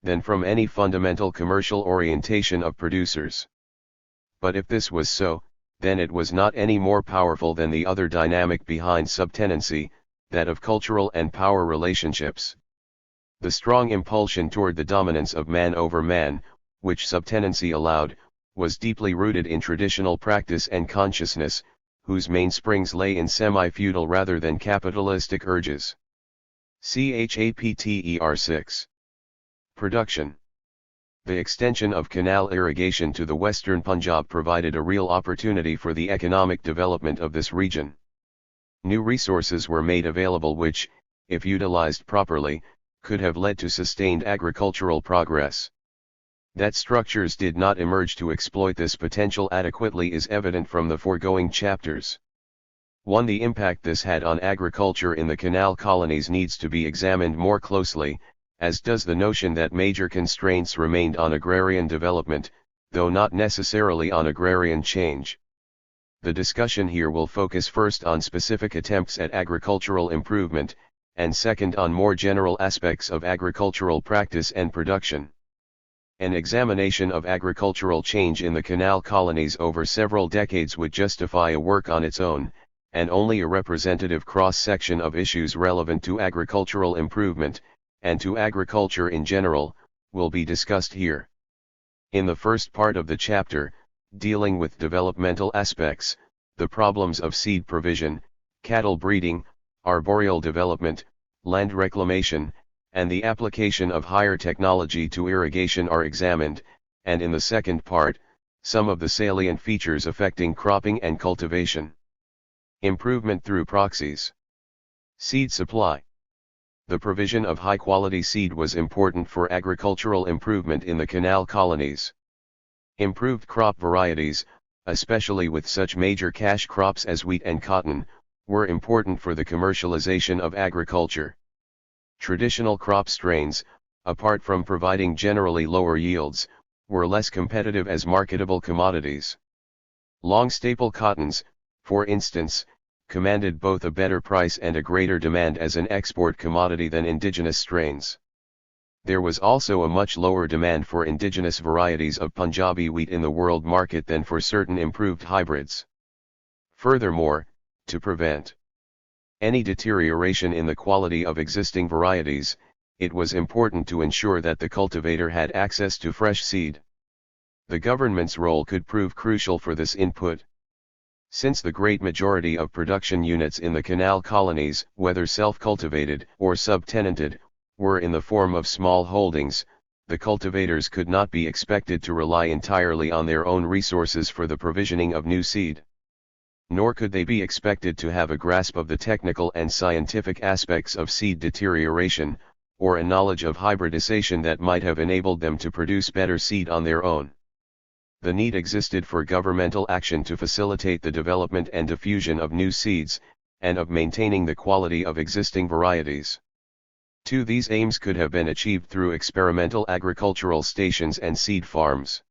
than from any fundamental commercial orientation of producers. But if this was so, then it was not any more powerful than the other dynamic behind subtenancy, that of cultural and power relationships. The strong impulsion toward the dominance of man over man, which subtenancy allowed, was deeply rooted in traditional practice and consciousness, whose mainsprings lay in semi-feudal rather than capitalistic urges. Chapter 6. Production. The extension of canal irrigation to the western Punjab provided a real opportunity for the economic development of this region. New resources were made available which, if utilized properly, could have led to sustained agricultural progress. That structures did not emerge to exploit this potential adequately is evident from the foregoing chapters. 1. The impact this had on agriculture in the canal colonies needs to be examined more closely, as does the notion that major constraints remained on agrarian development, though not necessarily on agrarian change. The discussion here will focus first on specific attempts at agricultural improvement, and second on more general aspects of agricultural practice and production. An examination of agricultural change in the canal colonies over several decades would justify a work on its own, and only a representative cross-section of issues relevant to agricultural improvement, and to agriculture in general, will be discussed here. In the first part of the chapter, dealing with developmental aspects, the problems of seed provision, cattle breeding, arboreal development, land reclamation, and the application of higher technology to irrigation are examined, and in the second part, some of the salient features affecting cropping and cultivation. Improvement through proxies. Seed supply. The provision of high-quality seed was important for agricultural improvement in the canal colonies. Improved crop varieties, especially with such major cash crops as wheat and cotton, were important for the commercialization of agriculture. Traditional crop strains, apart from providing generally lower yields, were less competitive as marketable commodities. Long staple cottons, for instance, commanded both a better price and a greater demand as an export commodity than indigenous strains. There was also a much lower demand for indigenous varieties of Punjabi wheat in the world market than for certain improved hybrids. Furthermore, to prevent any deterioration in the quality of existing varieties, it was important to ensure that the cultivator had access to fresh seed. The government's role could prove crucial for this input. Since the great majority of production units in the canal colonies, whether self-cultivated or subtenanted, were in the form of small holdings, the cultivators could not be expected to rely entirely on their own resources for the provisioning of new seed. Nor could they be expected to have a grasp of the technical and scientific aspects of seed deterioration, or a knowledge of hybridization that might have enabled them to produce better seed on their own. The need existed for governmental action to facilitate the development and diffusion of new seeds, and of maintaining the quality of existing varieties. 2. These aims could have been achieved through experimental agricultural stations and seed farms.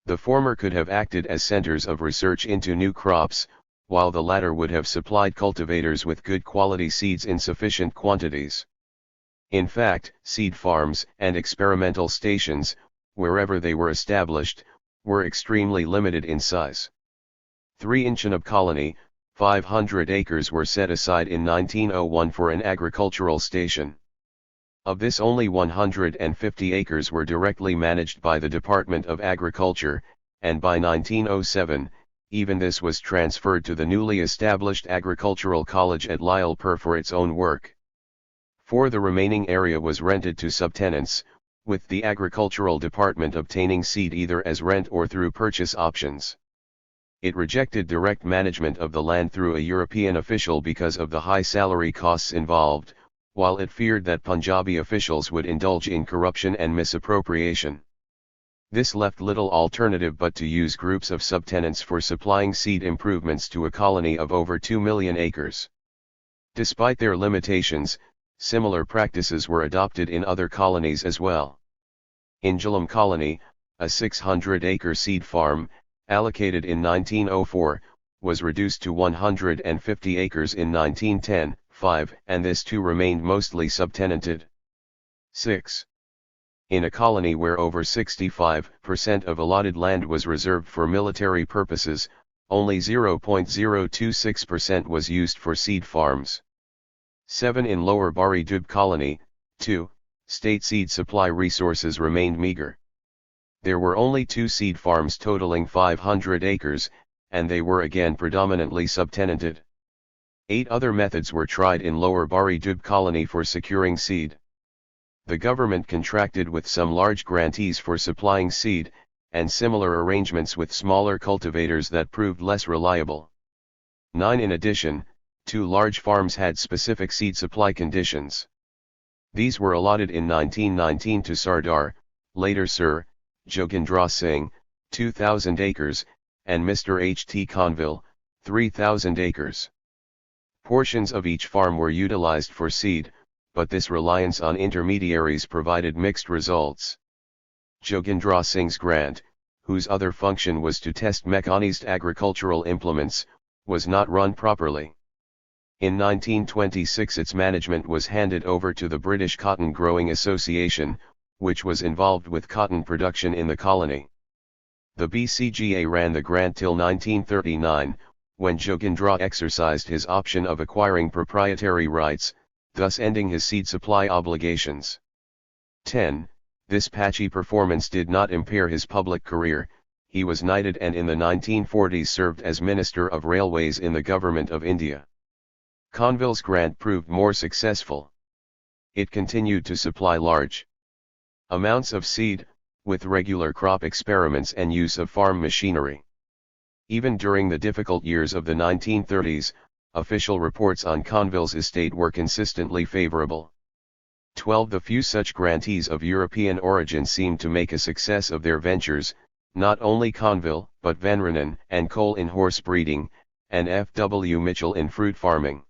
The former could have acted as centers of research into new crops, while the latter would have supplied cultivators with good quality seeds in sufficient quantities. In fact, seed farms and experimental stations, wherever they were established, were extremely limited in size. 3. In Chenab colony, 500 acres were set aside in 1901 for an agricultural station. Of this, only 150 acres were directly managed by the Department of Agriculture, and by 1907, even this was transferred to the newly established Agricultural College at Lyallpur for its own work. 4. The remaining area was rented to subtenants, with the Agricultural Department obtaining seed either as rent or through purchase options. It rejected direct management of the land through a European official because of the high salary costs involved, while it feared that Punjabi officials would indulge in corruption and misappropriation. This left little alternative but to use groups of subtenants for supplying seed improvements to a colony of over 2 million acres. Despite their limitations, similar practices were adopted in other colonies as well. In Jhelum colony, a 600-acre seed farm, allocated in 1904, was reduced to 150 acres in 1910-5, and this too remained mostly subtenanted. 6. In a colony where over 65% of allotted land was reserved for military purposes, only 0.026% was used for seed farms. 7. In Lower Bari Dub colony, 2, state seed supply resources remained meager. There were only 2 seed farms totaling 500 acres, and they were again predominantly subtenanted. 8. Other methods were tried in Lower Bari Dub colony for securing seed. The government contracted with some large grantees for supplying seed, and similar arrangements with smaller cultivators that proved less reliable. 9. In addition, 2 large farms had specific seed supply conditions. These were allotted in 1919 to Sardar, later Sir Jogendra Singh, 2,000 acres, and Mr. H. T. Conville, 3,000 acres. Portions of each farm were utilized for seed, but this reliance on intermediaries provided mixed results. Jogendra Singh's grant, whose other function was to test mechanized agricultural implements, was not run properly. In 1926 its management was handed over to the British Cotton Growing Association, which was involved with cotton production in the colony. The BCGA ran the grant till 1939, when Jogendra exercised his option of acquiring proprietary rights, thus ending his seed supply obligations. 10. This patchy performance did not impair his public career. He was knighted and in the 1940s served as Minister of Railways in the Government of India. Conville's grant proved more successful. It continued to supply large amounts of seed, with regular crop experiments and use of farm machinery. Even during the difficult years of the 1930s, official reports on Conville's estate were consistently favorable. 12. The few such grantees of European origin seemed to make a success of their ventures, not only Conville, but Venranen and Cole in horse breeding, and F. W. Mitchell in fruit farming.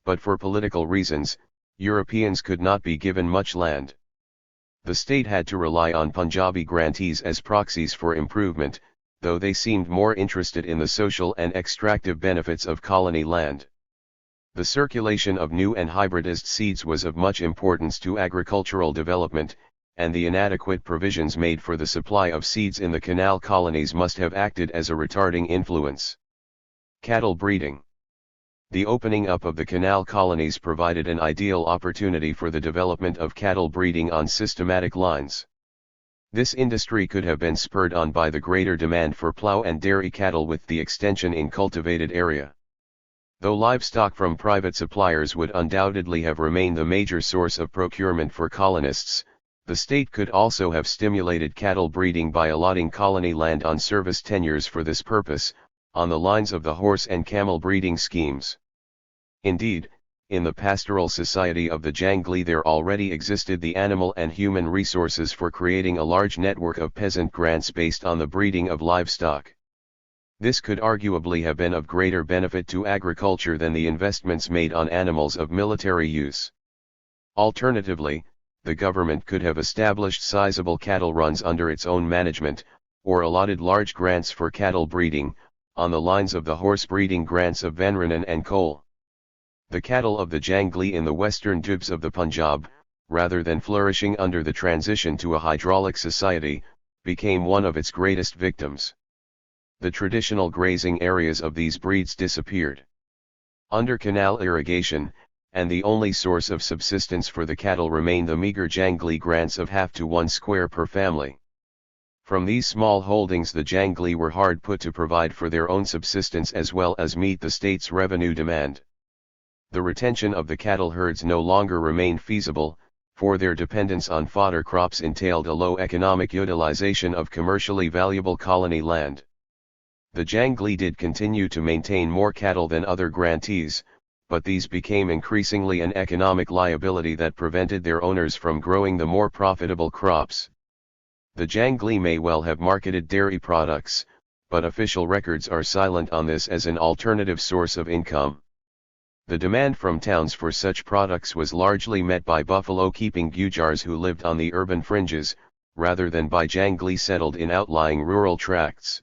But for political reasons, Europeans could not be given much land. The state had to rely on Punjabi grantees as proxies for improvement, though they seemed more interested in the social and extractive benefits of colony land. The circulation of new and hybridized seeds was of much importance to agricultural development, and the inadequate provisions made for the supply of seeds in the canal colonies must have acted as a retarding influence. Cattle breeding. The opening up of the canal colonies provided an ideal opportunity for the development of cattle breeding on systematic lines. This industry could have been spurred on by the greater demand for plough and dairy cattle with the extension in cultivated area. Though livestock from private suppliers would undoubtedly have remained the major source of procurement for colonists, the state could also have stimulated cattle breeding by allotting colony land on service tenures for this purpose, on the lines of the horse and camel breeding schemes. Indeed, in the pastoral society of the Jangli there already existed the animal and human resources for creating a large network of peasant grants based on the breeding of livestock. This could arguably have been of greater benefit to agriculture than the investments made on animals of military use. Alternatively, the government could have established sizable cattle runs under its own management, or allotted large grants for cattle breeding, on the lines of the horse breeding grants of Venranen and Cole. The cattle of the Jangli in the western Dubs of the Punjab, rather than flourishing under the transition to a hydraulic society, became one of its greatest victims. The traditional grazing areas of these breeds disappeared. Under canal irrigation, and the only source of subsistence for the cattle remained the meager Jangli grants of half to 1 square per family. From these small holdings the Jangli were hard put to provide for their own subsistence as well as meet the state's revenue demand. The retention of the cattle herds no longer remained feasible, for their dependence on fodder crops entailed a low economic utilization of commercially valuable colony land. The Jangli did continue to maintain more cattle than other grantees, but these became increasingly an economic liability that prevented their owners from growing the more profitable crops. The Jangli may well have marketed dairy products, but official records are silent on this as an alternative source of income. The demand from towns for such products was largely met by buffalo-keeping Gujars who lived on the urban fringes, rather than by Jangli settled in outlying rural tracts.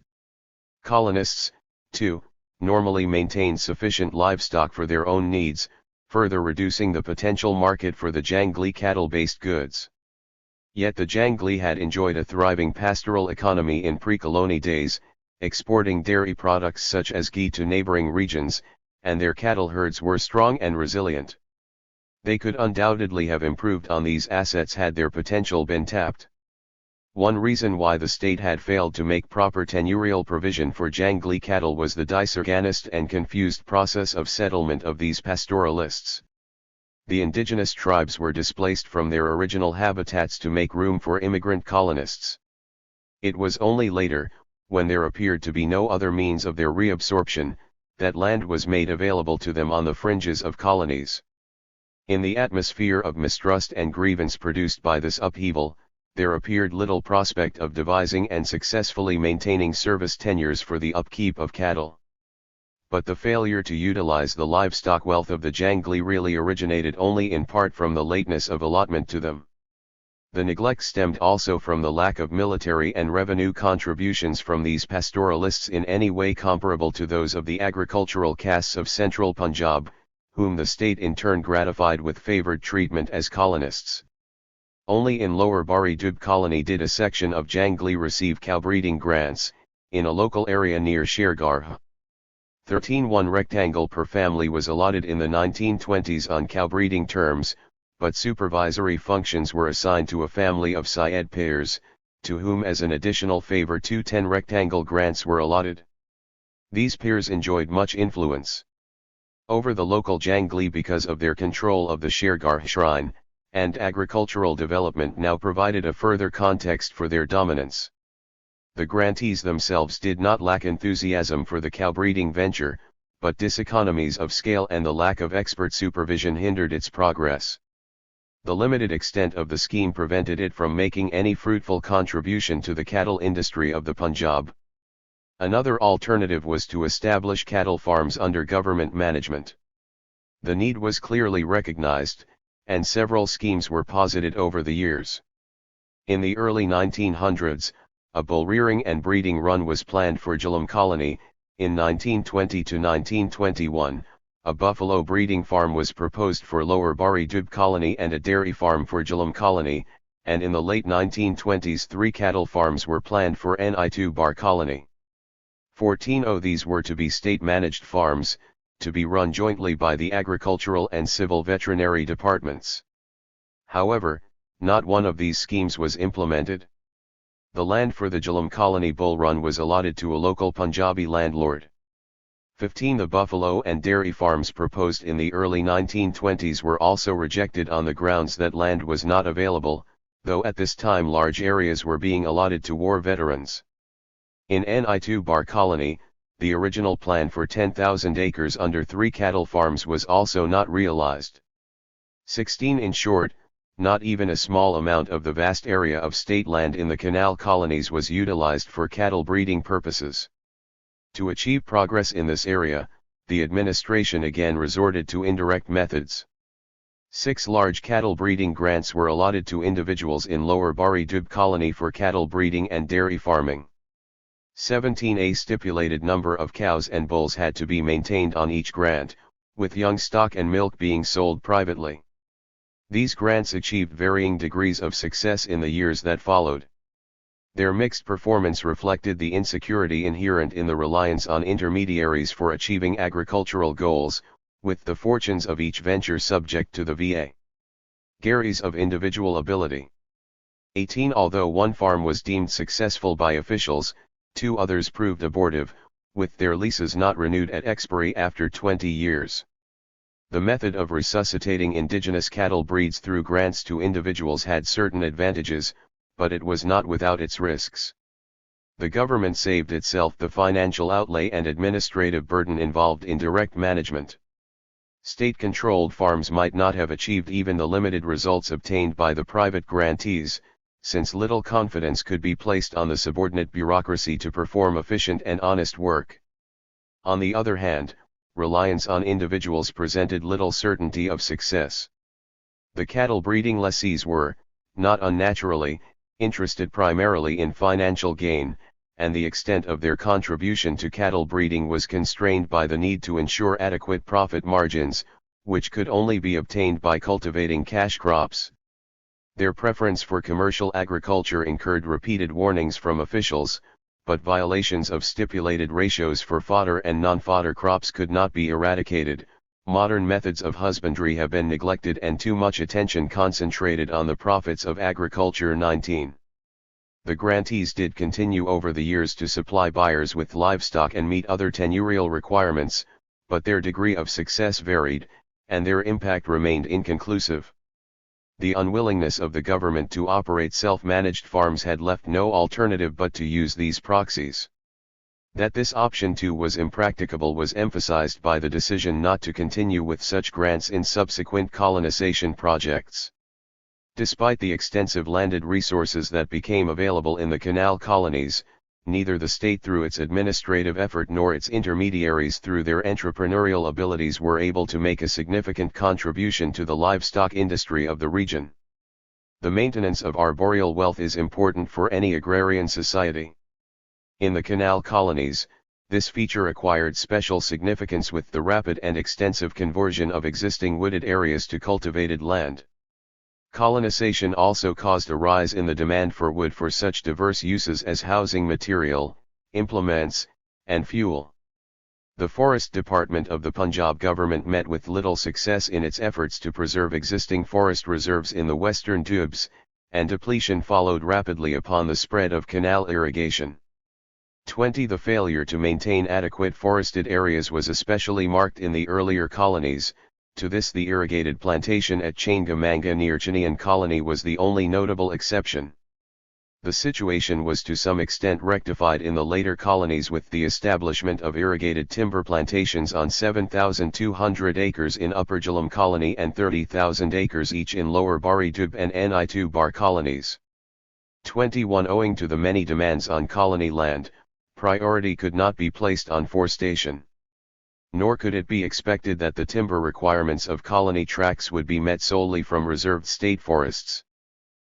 Colonists, too, normally maintained sufficient livestock for their own needs, further reducing the potential market for the Jangli cattle-based goods. Yet the Jangli had enjoyed a thriving pastoral economy in pre-colony days, exporting dairy products such as ghee to neighboring regions, and their cattle herds were strong and resilient. They could undoubtedly have improved on these assets had their potential been tapped. One reason why the state had failed to make proper tenurial provision for Jangli cattle was the disorganized and confused process of settlement of these pastoralists. The indigenous tribes were displaced from their original habitats to make room for immigrant colonists. It was only later, when there appeared to be no other means of their reabsorption, that land was made available to them on the fringes of colonies. In the atmosphere of mistrust and grievance produced by this upheaval, there appeared little prospect of devising and successfully maintaining service tenures for the upkeep of cattle. But the failure to utilize the livestock wealth of the Jangli really originated only in part from the lateness of allotment to them. The neglect stemmed also from the lack of military and revenue contributions from these pastoralists in any way comparable to those of the agricultural castes of central Punjab, whom the state in turn gratified with favored treatment as colonists. Only in Lower Bari Dub colony did a section of Jangli receive cow-breeding grants, in a local area near Shergarh. 13 rectangle per family was allotted in the 1920s on cow-breeding terms, but supervisory functions were assigned to a family of Syed pairs, to whom as an additional favor 10 rectangle grants were allotted. These pairs enjoyed much influence over the local Jangli because of their control of the Shergarh shrine, and agricultural development now provided a further context for their dominance. The grantees themselves did not lack enthusiasm for the cow-breeding venture, but diseconomies of scale and the lack of expert supervision hindered its progress. The limited extent of the scheme prevented it from making any fruitful contribution to the cattle industry of the Punjab. Another alternative was to establish cattle farms under government management. The need was clearly recognized, and several schemes were posited over the years. In the early 1900s, a bull rearing and breeding run was planned for Jhelum colony. In 1920 to 1921, a buffalo breeding farm was proposed for Lower Bari Dub colony and a dairy farm for Jhelum colony, and in the late 1920s 3 cattle farms were planned for Ni2 Bar colony. 14 of these were to be state-managed farms, to be run jointly by the agricultural and civil veterinary departments. However, not one of these schemes was implemented. The land for the Jhelum colony bull run was allotted to a local Punjabi landlord. 15 The buffalo and dairy farms proposed in the early 1920s were also rejected on the grounds that land was not available, though at this time large areas were being allotted to war veterans. In Ni2 Bar colony, the original plan for 10,000 acres under 3 cattle farms was also not realized. 16 In short, not even a small amount of the vast area of state land in the canal colonies was utilized for cattle breeding purposes. To achieve progress in this area, the administration again resorted to indirect methods. 6 large cattle breeding grants were allotted to individuals in Lower Bari Dub colony for cattle breeding and dairy farming. 17 A stipulated number of cows and bulls had to be maintained on each grant, with young stock and milk being sold privately. These grants achieved varying degrees of success in the years that followed. Their mixed performance reflected the insecurity inherent in the reliance on intermediaries for achieving agricultural goals, with the fortunes of each venture subject to the vagaries of individual ability. 18 Although one farm was deemed successful by officials, 2 others proved abortive, with their leases not renewed at expiry after 20 years. The method of resuscitating indigenous cattle breeds through grants to individuals had certain advantages, but it was not without its risks. The government saved itself the financial outlay and administrative burden involved in direct management. State-controlled farms might not have achieved even the limited results obtained by the private grantees, since little confidence could be placed on the subordinate bureaucracy to perform efficient and honest work. On the other hand, reliance on individuals presented little certainty of success. The cattle breeding lessees were, not unnaturally, interested primarily in financial gain, and the extent of their contribution to cattle breeding was constrained by the need to ensure adequate profit margins, which could only be obtained by cultivating cash crops. Their preference for commercial agriculture incurred repeated warnings from officials, but violations of stipulated ratios for fodder and non-fodder crops could not be eradicated. Modern methods of husbandry have been neglected and too much attention concentrated on the profits of agriculture. 19. The grantees did continue over the years to supply buyers with livestock and meet other tenurial requirements, but their degree of success varied, and their impact remained inconclusive. The unwillingness of the government to operate self-managed farms had left no alternative but to use these proxies. That this option too was impracticable was emphasized by the decision not to continue with such grants in subsequent colonization projects. Despite the extensive landed resources that became available in the canal colonies, neither the state through its administrative effort nor its intermediaries through their entrepreneurial abilities were able to make a significant contribution to the livestock industry of the region. The maintenance of arboreal wealth is important for any agrarian society. In the canal colonies, this feature acquired special significance with the rapid and extensive conversion of existing wooded areas to cultivated land. Colonization also caused a rise in the demand for wood for such diverse uses as housing material, implements, and fuel. The Forest Department of the Punjab government met with little success in its efforts to preserve existing forest reserves in the western Doabs, and depletion followed rapidly upon the spread of canal irrigation. 20. The failure to maintain adequate forested areas was especially marked in the earlier colonies. To this the irrigated plantation at Chaingamanga near Chinean colony was the only notable exception. The situation was to some extent rectified in the later colonies with the establishment of irrigated timber plantations on 7,200 acres in Upper Jhelum colony and 30,000 acres each in Lower Bari Dub and Ni2 Bar colonies. 21. Owing to the many demands on colony land, priority could not be placed on forestation. Nor could it be expected that the timber requirements of colony tracts would be met solely from reserved state forests.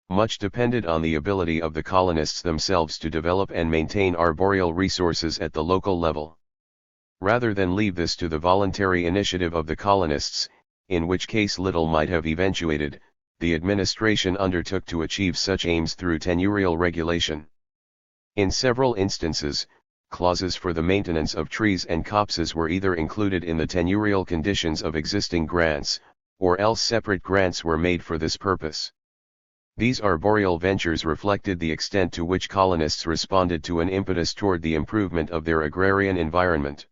Much depended on the ability of the colonists themselves to develop and maintain arboreal resources at the local level. Rather than leave this to the voluntary initiative of the colonists, in which case little might have eventuated, the administration undertook to achieve such aims through tenurial regulation. In several instances, clauses for the maintenance of trees and copses were either included in the tenurial conditions of existing grants, or else separate grants were made for this purpose. These arboreal ventures reflected the extent to which colonists responded to an impetus toward the improvement of their agrarian environment.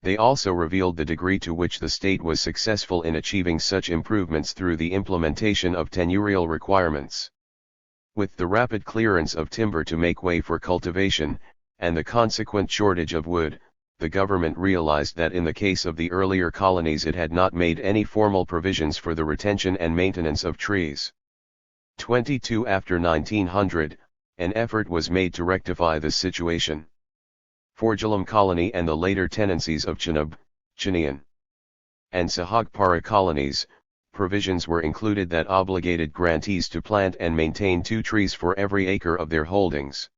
They also revealed the degree to which the state was successful in achieving such improvements through the implementation of tenurial requirements. With the rapid clearance of timber to make way for cultivation, and the consequent shortage of wood, the government realized that in the case of the earlier colonies it had not made any formal provisions for the retention and maintenance of trees. 22. After 1900, an effort was made to rectify this situation. For Jhelum colony and the later tenancies of Chenab, Chinean, and Sahagpara colonies, provisions were included that obligated grantees to plant and maintain 2 trees for every acre of their holdings.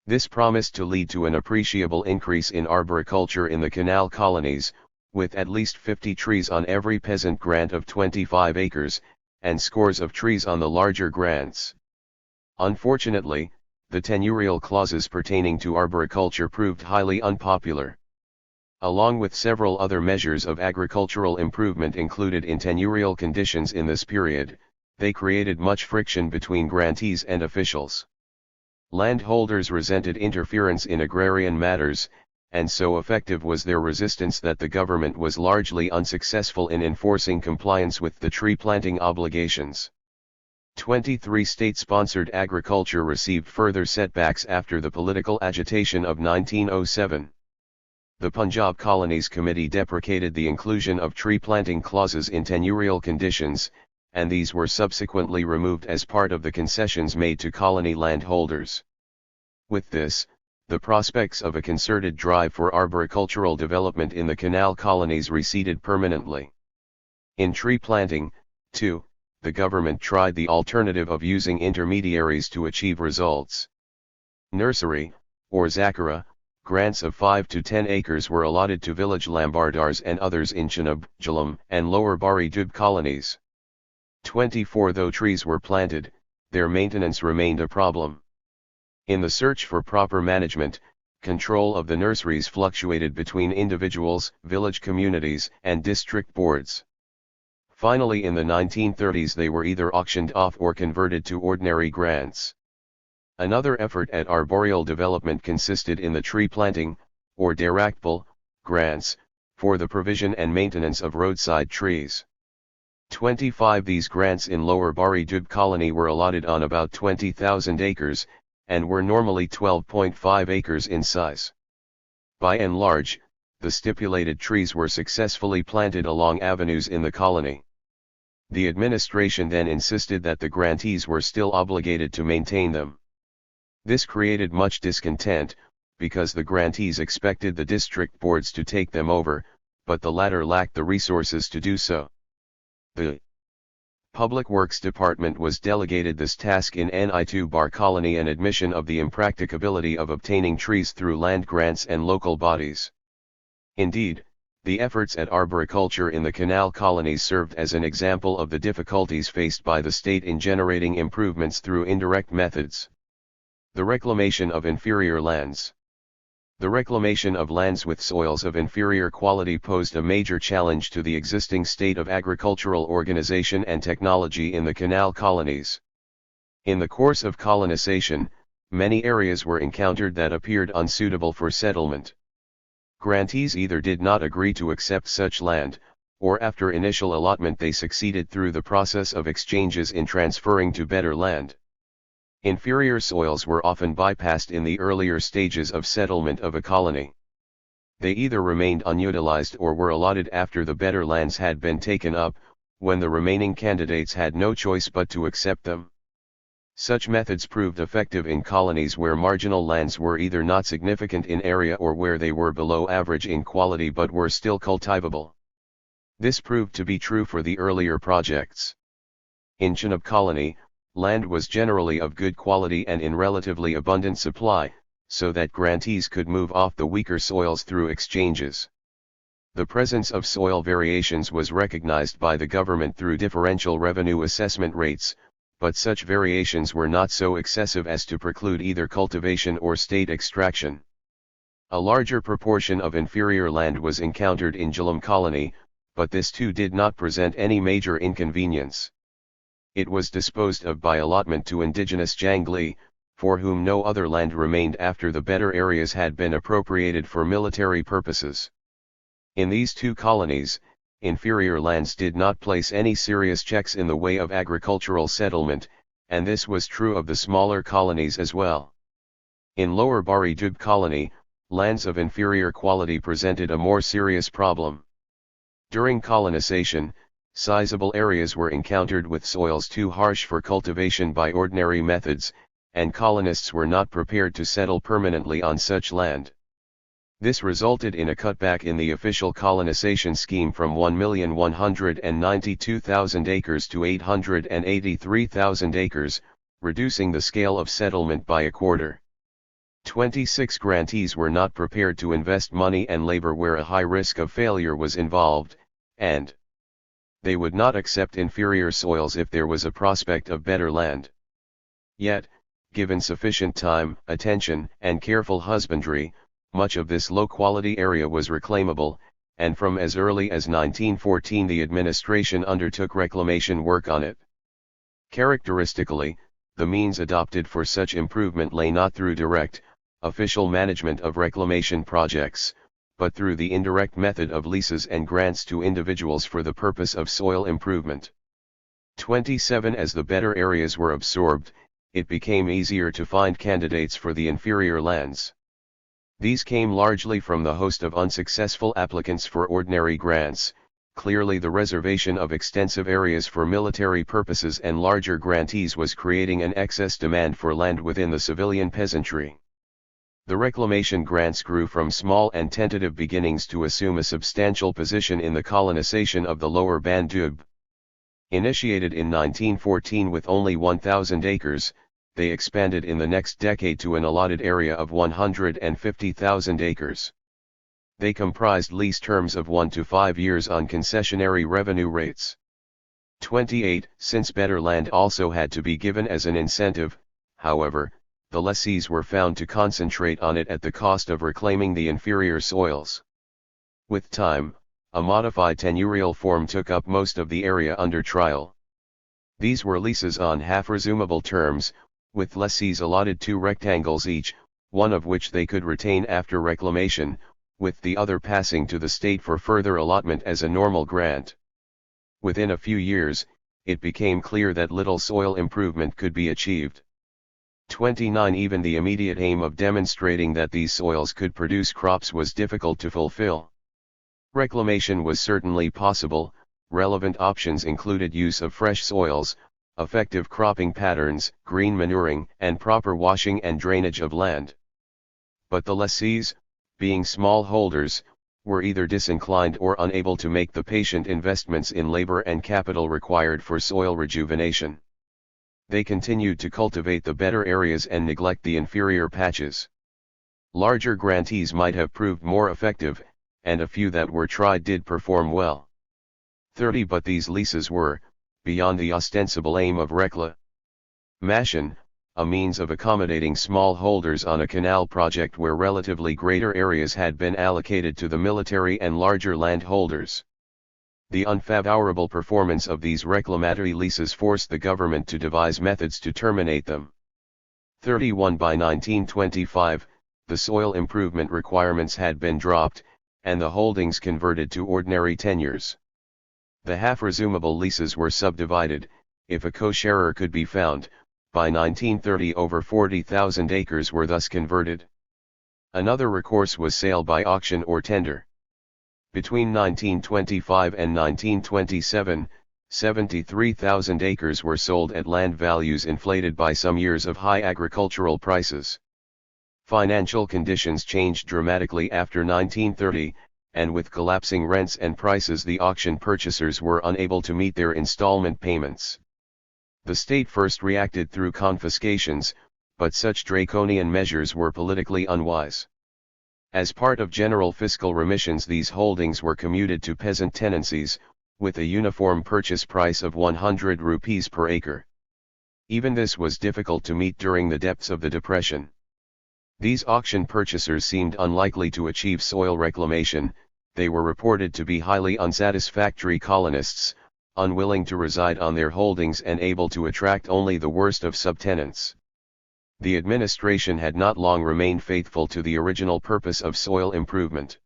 This promised to lead to an appreciable increase in arboriculture in the canal colonies, with at least 50 trees on every peasant grant of 25 acres, and scores of trees on the larger grants. Unfortunately, the tenurial clauses pertaining to arboriculture proved highly unpopular. Along with several other measures of agricultural improvement included in tenurial conditions in this period, they created much friction between grantees and officials. Landholders resented interference in agrarian matters, and so effective was their resistance that the government was largely unsuccessful in enforcing compliance with the tree planting obligations. 23. State-sponsored agriculture received further setbacks after the political agitation of 1907. The Punjab Colonies Committee deprecated the inclusion of tree planting clauses in tenurial conditions, and these were subsequently removed as part of the concessions made to colony landholders. With this, the prospects of a concerted drive for arboricultural development in the canal colonies receded permanently. In tree planting, too, the government tried the alternative of using intermediaries to achieve results. Nursery, or Zakara, grants of 5 to 10 acres were allotted to village lambardars and others in Chenab, Jhelum, and Lower Bari Dub colonies. 24. Though trees were planted, their maintenance remained a problem. In the search for proper management, control of the nurseries fluctuated between individuals, village communities, and district boards. Finally, in the 1930s they were either auctioned off or converted to ordinary grants. Another effort at arboreal development consisted in the tree planting, or Darakpal, grants, for the provision and maintenance of roadside trees. 25 These grants in Lower Bari Dub colony were allotted on about 20,000 acres, and were normally 12.5 acres in size. By and large, the stipulated trees were successfully planted along avenues in the colony. The administration then insisted that the grantees were still obligated to maintain them. This created much discontent, because the grantees expected the district boards to take them over, but the latter lacked the resources to do so. The Public Works Department was delegated this task in Ni2 Bar colony and admission of the impracticability of obtaining trees through land grants and local bodies. Indeed, the efforts at arboriculture in the canal colonies served as an example of the difficulties faced by the state in generating improvements through indirect methods. The reclamation of inferior lands. The reclamation of lands with soils of inferior quality posed a major challenge to the existing state of agricultural organization and technology in the canal colonies. In the course of colonization, many areas were encountered that appeared unsuitable for settlement. Grantees either did not agree to accept such land, or after initial allotment they succeeded through the process of exchanges in transferring to better land. Inferior soils were often bypassed in the earlier stages of settlement of a colony. They either remained unutilized or were allotted after the better lands had been taken up, when the remaining candidates had no choice but to accept them. Such methods proved effective in colonies where marginal lands were either not significant in area or where they were below average in quality but were still cultivable. This proved to be true for the earlier projects. In Chenab colony, land was generally of good quality and in relatively abundant supply, so that grantees could move off the weaker soils through exchanges. The presence of soil variations was recognized by the government through differential revenue assessment rates, but such variations were not so excessive as to preclude either cultivation or state extraction. A larger proportion of inferior land was encountered in Jalam colony, but this too did not present any major inconvenience. It was disposed of by allotment to indigenous Jangli, for whom no other land remained after the better areas had been appropriated for military purposes. In these two colonies, inferior lands did not place any serious checks in the way of agricultural settlement, and this was true of the smaller colonies as well. In Lower Bari Dub colony, lands of inferior quality presented a more serious problem. During colonization, sizable areas were encountered with soils too harsh for cultivation by ordinary methods, and colonists were not prepared to settle permanently on such land. This resulted in a cutback in the official colonization scheme from 1,192,000 acres to 883,000 acres, reducing the scale of settlement by a quarter. 26 grantees were not prepared to invest money and labor where a high risk of failure was involved, and they would not accept inferior soils if there was a prospect of better land. Yet, given sufficient time, attention, and careful husbandry, much of this low-quality area was reclaimable, and from as early as 1914 the administration undertook reclamation work on it. Characteristically, the means adopted for such improvement lay not through direct, official management of reclamation projects, but through the indirect method of leases and grants to individuals for the purpose of soil improvement. 27 As the better areas were absorbed, it became easier to find candidates for the inferior lands. These came largely from the host of unsuccessful applicants for ordinary grants. Clearly the reservation of extensive areas for military purposes and larger grantees was creating an excess demand for land within the civilian peasantry. The reclamation grants grew from small and tentative beginnings to assume a substantial position in the colonization of the lower Bandub. Initiated in 1914 with only 1,000 acres, they expanded in the next decade to an allotted area of 150,000 acres. They comprised lease terms of 1 to 5 years on concessionary revenue rates. 28 Since better land also had to be given as an incentive, however, the lessees were found to concentrate on it at the cost of reclaiming the inferior soils. With time, a modified tenurial form took up most of the area under trial. These were leases on half-resumable terms, with lessees allotted 2 rectangles each, one of which they could retain after reclamation, with the other passing to the state for further allotment as a normal grant. Within a few years, it became clear that little soil improvement could be achieved. 29 Even the immediate aim of demonstrating that these soils could produce crops was difficult to fulfill. Reclamation was certainly possible. Relevant options included use of fresh soils, effective cropping patterns, green manuring, and proper washing and drainage of land. But the lessees, being smallholders, were either disinclined or unable to make the patient investments in labor and capital required for soil rejuvenation. They continued to cultivate the better areas and neglect the inferior patches. Larger grantees might have proved more effective, and a few that were tried did perform well. 30 But these leases were, beyond the ostensible aim of reclamation, a means of accommodating smallholders on a canal project where relatively greater areas had been allocated to the military and larger landholders. The unfavorable performance of these reclamatory leases forced the government to devise methods to terminate them. 31 By 1925, the soil improvement requirements had been dropped, and the holdings converted to ordinary tenures. The half-resumable leases were subdivided, if a co-sharer could be found. By 1930 over 40,000 acres were thus converted. Another recourse was sale by auction or tender. Between 1925 and 1927, 73,000 acres were sold at land values inflated by some years of high agricultural prices. Financial conditions changed dramatically after 1930, and with collapsing rents and prices the auction purchasers were unable to meet their installment payments. The state first reacted through confiscations, but such draconian measures were politically unwise. As part of general fiscal remissions, these holdings were commuted to peasant tenancies, with a uniform purchase price of 100 rupees per acre. Even this was difficult to meet during the depths of the Depression. These auction purchasers seemed unlikely to achieve soil reclamation. They were reported to be highly unsatisfactory colonists, unwilling to reside on their holdings and able to attract only the worst of subtenants. The administration had not long remained faithful to the original purpose of soil improvement.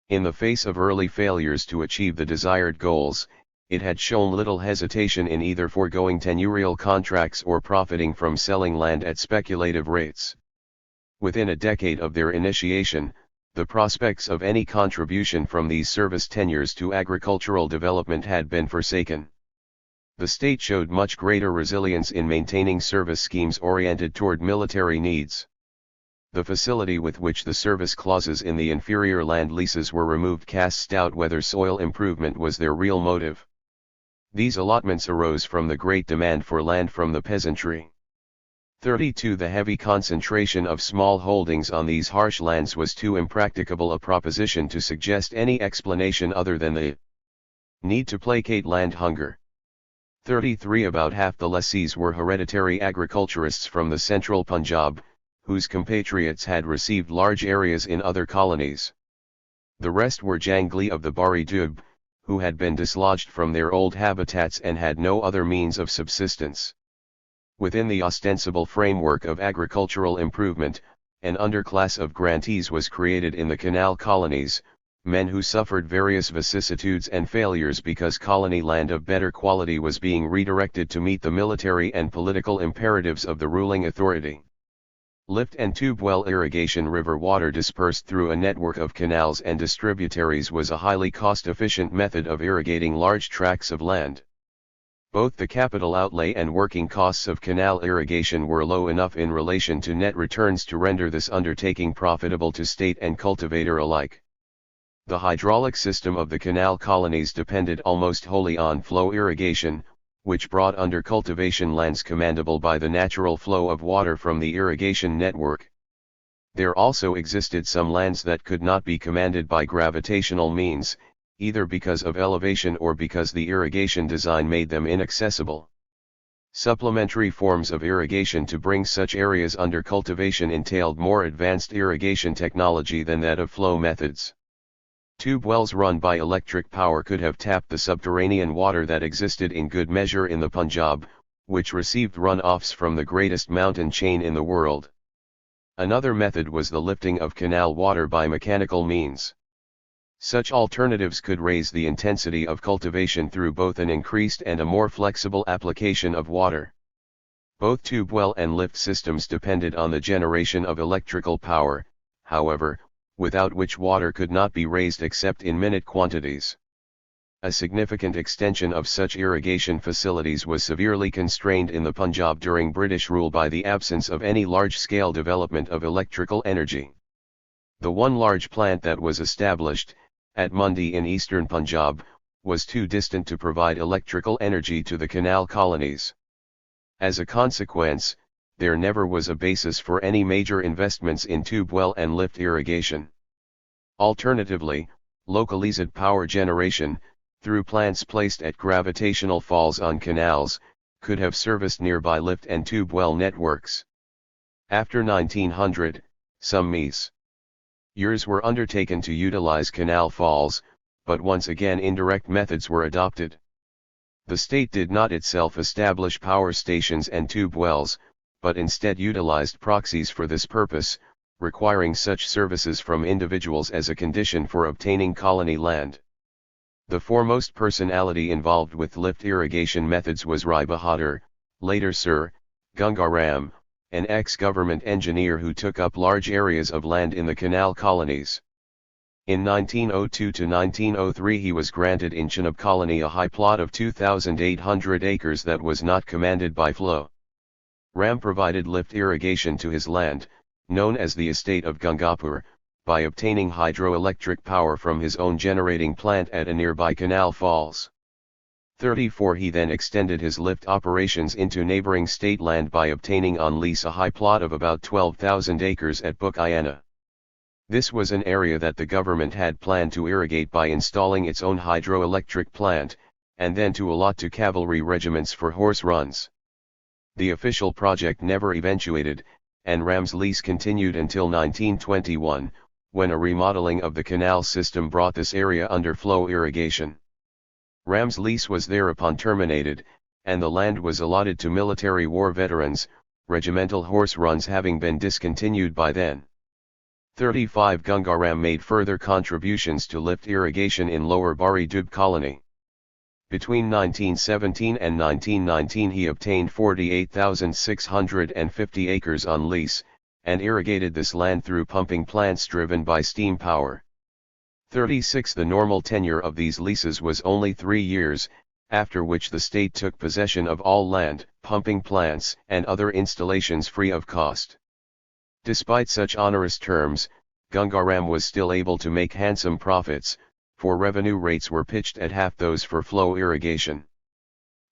In the face of early failures to achieve the desired goals, it had shown little hesitation in either foregoing tenurial contracts or profiting from selling land at speculative rates. Within a decade of their initiation, the prospects of any contribution from these service tenures to agricultural development had been forsaken. The state showed much greater resilience in maintaining service schemes oriented toward military needs. The facility with which the service clauses in the inferior land leases were removed casts doubt whether soil improvement was their real motive. These allotments arose from the great demand for land from the peasantry. 32 The heavy concentration of small holdings on these harsh lands was too impracticable a proposition to suggest any explanation other than the need to placate land hunger. 33 About half the lessees were hereditary agriculturists from the central Punjab, whose compatriots had received large areas in other colonies. The rest were jangli of the Bari Dub, who had been dislodged from their old habitats and had no other means of subsistence. Within the ostensible framework of agricultural improvement, an underclass of grantees was created in the canal colonies, men who suffered various vicissitudes and failures because colony land of better quality was being redirected to meet the military and political imperatives of the ruling authority. Lift and tube well irrigation, river water dispersed through a network of canals and distributaries, was a highly cost-efficient method of irrigating large tracts of land. Both the capital outlay and working costs of canal irrigation were low enough in relation to net returns to render this undertaking profitable to state and cultivator alike. The hydraulic system of the canal colonies depended almost wholly on flow irrigation, which brought under cultivation lands commandable by the natural flow of water from the irrigation network. There also existed some lands that could not be commanded by gravitational means, either because of elevation or because the irrigation design made them inaccessible. Supplementary forms of irrigation to bring such areas under cultivation entailed more advanced irrigation technology than that of flow methods. Tube wells run by electric power could have tapped the subterranean water that existed in good measure in the Punjab, which received runoffs from the greatest mountain chain in the world. Another method was the lifting of canal water by mechanical means. Such alternatives could raise the intensity of cultivation through both an increased and a more flexible application of water. Both tube well and lift systems depended on the generation of electrical power, however, without which water could not be raised except in minute quantities. A significant extension of such irrigation facilities was severely constrained in the Punjab during British rule by the absence of any large-scale development of electrical energy. The one large plant that was established, at Mundi in eastern Punjab, was too distant to provide electrical energy to the canal colonies. As a consequence, there never was a basis for any major investments in tube well and lift irrigation. Alternatively, localized power generation, through plants placed at gravitational falls on canals, could have serviced nearby lift and tube well networks. After 1900, some measures were undertaken to utilize canal falls, but once again indirect methods were adopted. The state did not itself establish power stations and tube wells, but instead utilized proxies for this purpose, requiring such services from individuals as a condition for obtaining colony land. The foremost personality involved with lift irrigation methods was Rai Bahadur, later Sir Gangaram, an ex-government engineer who took up large areas of land in the canal colonies. In 1902 to 1903 he was granted in Chenab colony a high plot of 2,800 acres that was not commanded by flow. Ram provided lift irrigation to his land, known as the estate of Gangapur, by obtaining hydroelectric power from his own generating plant at a nearby canal falls. 34 He then extended his lift operations into neighboring state land by obtaining on lease a high plot of about 12,000 acres at Bukayana. This was an area that the government had planned to irrigate by installing its own hydroelectric plant, and then to allot to cavalry regiments for horse runs. The official project never eventuated, and Ram's lease continued until 1921, when a remodeling of the canal system brought this area under flow irrigation. Ram's lease was thereupon terminated, and the land was allotted to military war veterans, regimental horse runs having been discontinued by then. 35 Gangaram made further contributions to lift irrigation in Lower Bari Dub colony. Between 1917 and 1919 he obtained 48,650 acres on lease, and irrigated this land through pumping plants driven by steam power. 36 The normal tenure of these leases was only 3 years, after which the state took possession of all land, pumping plants, and other installations free of cost. Despite such onerous terms, Gangaram was still able to make handsome profits, for revenue rates were pitched at half those for flow irrigation.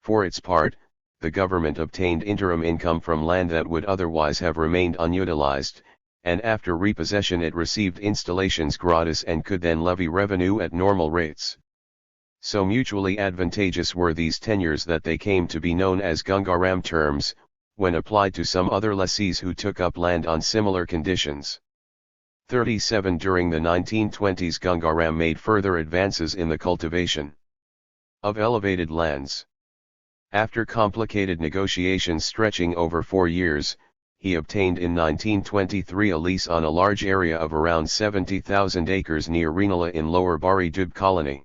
For its part, the government obtained interim income from land that would otherwise have remained unutilized, and after repossession it received installations gratis and could then levy revenue at normal rates. So mutually advantageous were these tenures that they came to be known as Gangaram terms, when applied to some other lessees who took up land on similar conditions. 37 During the 1920s Gangaram made further advances in the cultivation of elevated lands. After complicated negotiations stretching over 4 years, he obtained in 1923 a lease on a large area of around 70,000 acres near Reenala in Lower Bari Dub colony.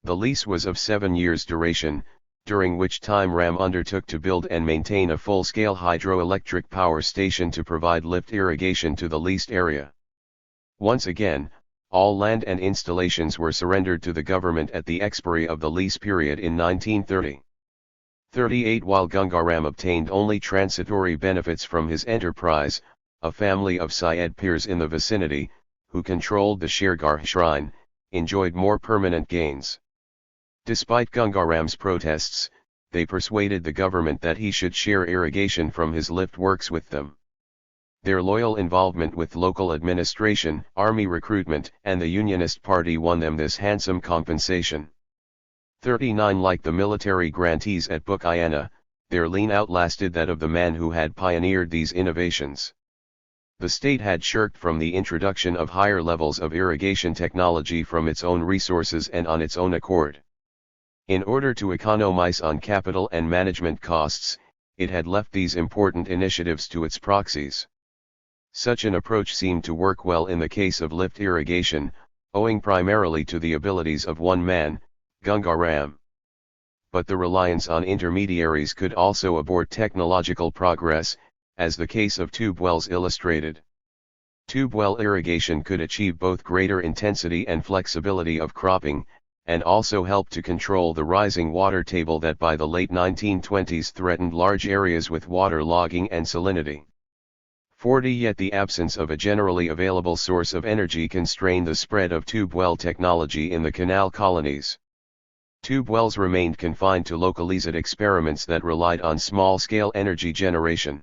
The lease was of 7 years' duration, during which time Ram undertook to build and maintain a full-scale hydroelectric power station to provide lift irrigation to the leased area. Once again, all land and installations were surrendered to the government at the expiry of the lease period in 1930. 38 While Gangaram obtained only transitory benefits from his enterprise, a family of Syed Pirs in the vicinity, who controlled the Shergarh shrine, enjoyed more permanent gains. Despite Gangaram's protests, they persuaded the government that he should share irrigation from his lift works with them. Their loyal involvement with local administration, army recruitment, and the Unionist Party won them this handsome compensation. 39 Like the military grantees at Bukayana, their lien outlasted that of the man who had pioneered these innovations. The state had shirked from the introduction of higher levels of irrigation technology from its own resources and on its own accord. In order to economize on capital and management costs, it had left these important initiatives to its proxies. Such an approach seemed to work well in the case of lift irrigation, owing primarily to the abilities of one man, Gangaram. But the reliance on intermediaries could also abort technological progress, as the case of tube wells illustrated. Tube well irrigation could achieve both greater intensity and flexibility of cropping, and also help to control the rising water table that by the late 1920s threatened large areas with water logging and salinity. 40 Yet the absence of a generally available source of energy constrained the spread of tube well technology in the canal colonies. Tube wells remained confined to localized experiments that relied on small-scale energy generation.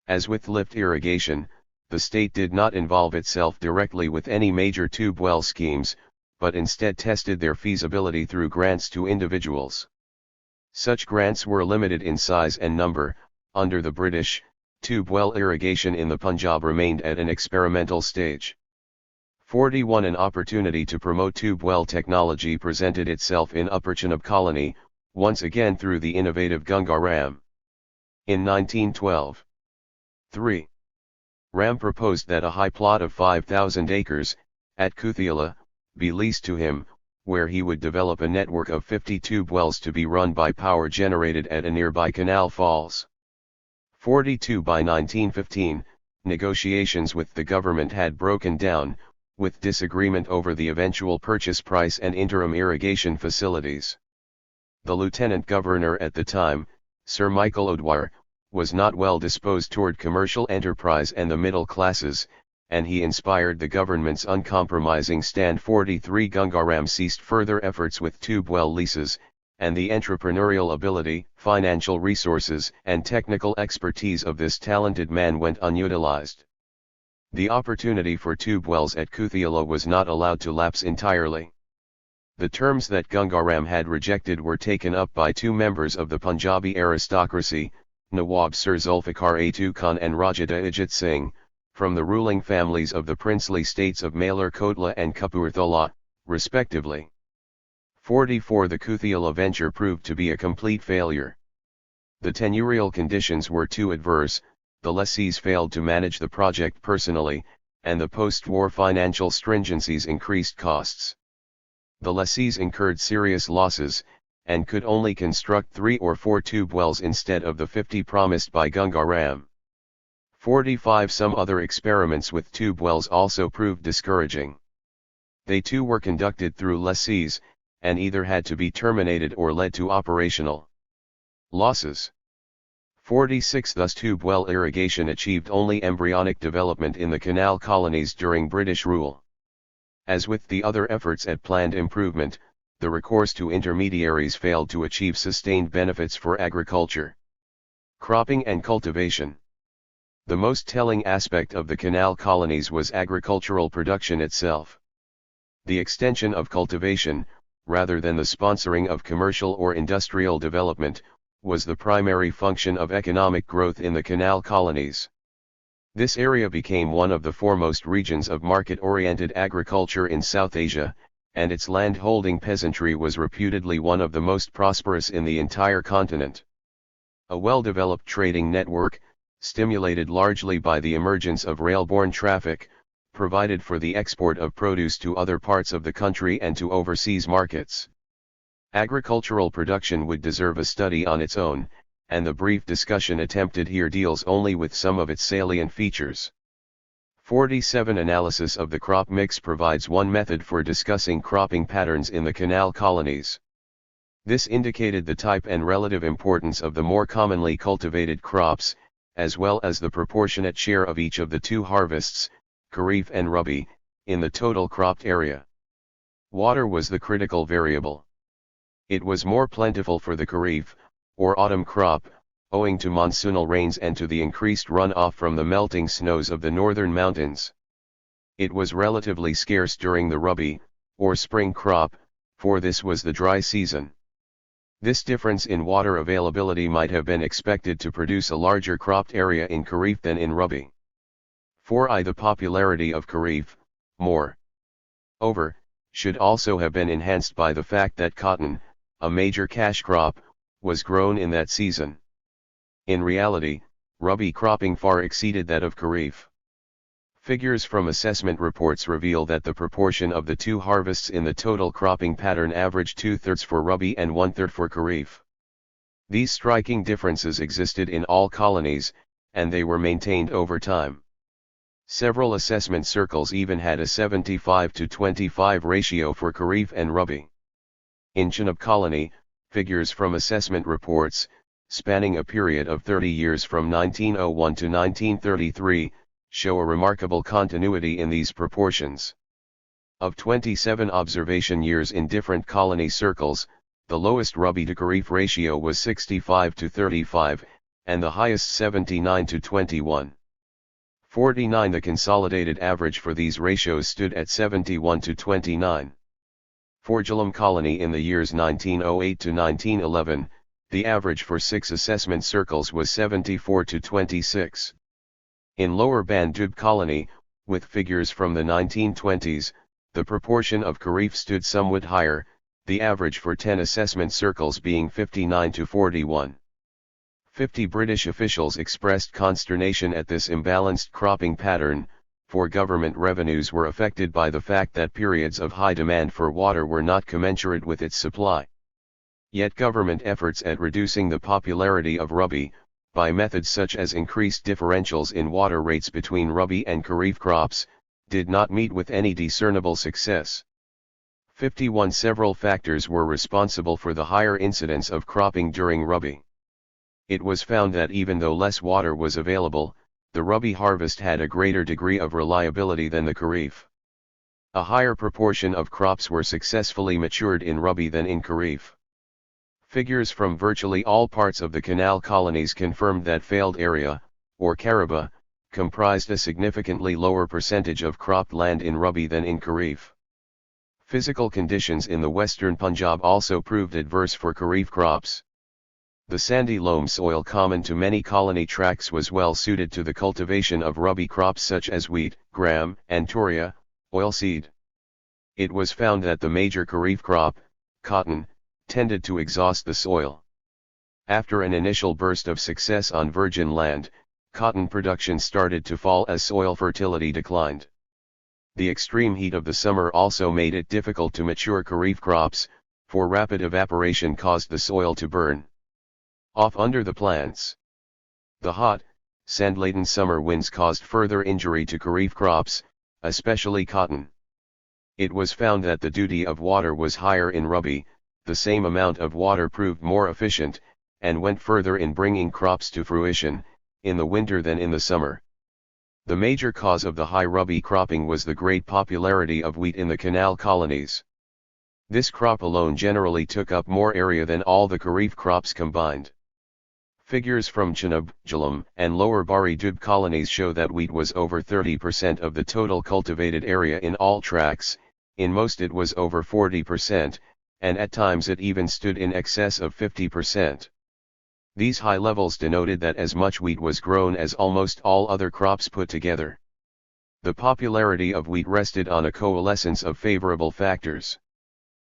As with lift irrigation, the state did not involve itself directly with any major tube well schemes, but instead tested their feasibility through grants to individuals. Such grants were limited in size and number. Under the British, tube well irrigation in the Punjab remained at an experimental stage. 41 An opportunity to promote tube well technology presented itself in Upper Chenab colony, once again through the innovative Gangaram. In 1912. 3. Ram proposed that a high plot of 5,000 acres, at Kuthiala, be leased to him, where he would develop a network of 50 tube wells to be run by power generated at a nearby canal falls. 42 By 1915, negotiations with the government had broken down, with disagreement over the eventual purchase price and interim irrigation facilities. The lieutenant governor at the time, Sir Michael O'Dwyer, was not well disposed toward commercial enterprise and the middle classes, and he inspired the government's uncompromising stand. 43 Gangaram ceased further efforts with tube well leases, and the entrepreneurial ability, financial resources, and technical expertise of this talented man went unutilized. The opportunity for tube wells at Kuthiala was not allowed to lapse entirely. The terms that Gangaram had rejected were taken up by two members of the Punjabi aristocracy, Nawab Sir Zulfikar Atu Khan and Rajada Ajit Singh, from the ruling families of the princely states of Malerkotla and Kapurthala, respectively. 44 The Kuthiala venture proved to be a complete failure. The tenurial conditions were too adverse, the lessees failed to manage the project personally, and the post-war financial stringencies increased costs. The lessees incurred serious losses, and could only construct 3 or 4 tube wells instead of the 50 promised by Gangaram. 45 Some other experiments with tube wells also proved discouraging. They too were conducted through lessees, and either had to be terminated or led to operational losses. 46 Thus tube well irrigation achieved only embryonic development in the canal colonies during British rule. As with the other efforts at planned improvement, the recourse to intermediaries failed to achieve sustained benefits for agriculture, cropping and cultivation. The most telling aspect of the canal colonies was agricultural production itself. The extension of cultivation, rather than the sponsoring of commercial or industrial development, was the primary function of economic growth in the canal colonies. This area became one of the foremost regions of market-oriented agriculture in South Asia, and its land-holding peasantry was reputedly one of the most prosperous in the entire continent. A well-developed trading network, stimulated largely by the emergence of rail-borne traffic, provided for the export of produce to other parts of the country and to overseas markets. Agricultural production would deserve a study on its own, and the brief discussion attempted here deals only with some of its salient features. 47 Analysis of the crop mix provides one method for discussing cropping patterns in the canal colonies. This indicated the type and relative importance of the more commonly cultivated crops, as well as the proportionate share of each of the two harvests, Kharif and Rabi, in the total cropped area. Water was the critical variable. It was more plentiful for the Kharif, or autumn crop, owing to monsoonal rains and to the increased runoff from the melting snows of the northern mountains. It was relatively scarce during the Rabi, or spring crop, for this was the dry season. This difference in water availability might have been expected to produce a larger cropped area in Kharif than in Rabi. 4. The popularity of Kharif, moreover, should also have been enhanced by the fact that cotton, a major cash crop, was grown in that season. In reality, Rabi cropping far exceeded that of Kharif. Figures from assessment reports reveal that the proportion of the two harvests in the total cropping pattern averaged 2/3 for Rabi and 1/3 for Kharif. These striking differences existed in all colonies, and they were maintained over time. Several assessment circles even had a 75-25 ratio for Kharif and Rabi. In Chenab colony, figures from assessment reports, spanning a period of 30 years from 1901 to 1933, show a remarkable continuity in these proportions. Of 27 observation years in different colony circles, the lowest Rabi to Kharif ratio was 65-35, and the highest 79-21. 49. The consolidated average for these ratios stood at 71-29. For Jhelum colony in the years 1908 to 1911, the average for 6 assessment circles was 74-26. In Lower Bandub colony, with figures from the 1920s, the proportion of Kharif stood somewhat higher, the average for 10 assessment circles being 59-41. 50 British officials expressed consternation at this imbalanced cropping pattern, for government revenues were affected by the fact that periods of high demand for water were not commensurate with its supply. Yet government efforts at reducing the popularity of Rabi, by methods such as increased differentials in water rates between Rabi and Kharif crops, did not meet with any discernible success. 51 Several factors were responsible for the higher incidence of cropping during Rabi. It was found that even though less water was available, the Rabi harvest had a greater degree of reliability than the Kharif. A higher proportion of crops were successfully matured in Rabi than in Kharif. Figures from virtually all parts of the canal colonies confirmed that failed area, or Karaba, comprised a significantly lower percentage of cropped land in Rabi than in Kharif. Physical conditions in the western Punjab also proved adverse for Kharif crops. The sandy loam soil common to many colony tracts was well suited to the cultivation of Rabi crops such as wheat, gram, and toria, oilseed. It was found that the major Kharif crop, cotton, tended to exhaust the soil. After an initial burst of success on virgin land, cotton production started to fall as soil fertility declined. The extreme heat of the summer also made it difficult to mature Kharif crops, for rapid evaporation caused the soil to burn off under the plants. The hot, sand-laden summer winds caused further injury to Kharif crops, especially cotton. It was found that the duty of water was higher in Rabi, the same amount of water proved more efficient, and went further in bringing crops to fruition, in the winter than in the summer. The major cause of the high Rabi cropping was the great popularity of wheat in the canal colonies. This crop alone generally took up more area than all the Kharif crops combined. Figures from Chenab, Jhelum, and Lower Bari Dub colonies show that wheat was over 30% of the total cultivated area in all tracts, in most it was over 40%, and at times it even stood in excess of 50%. These high levels denoted that as much wheat was grown as almost all other crops put together. The popularity of wheat rested on a coalescence of favorable factors.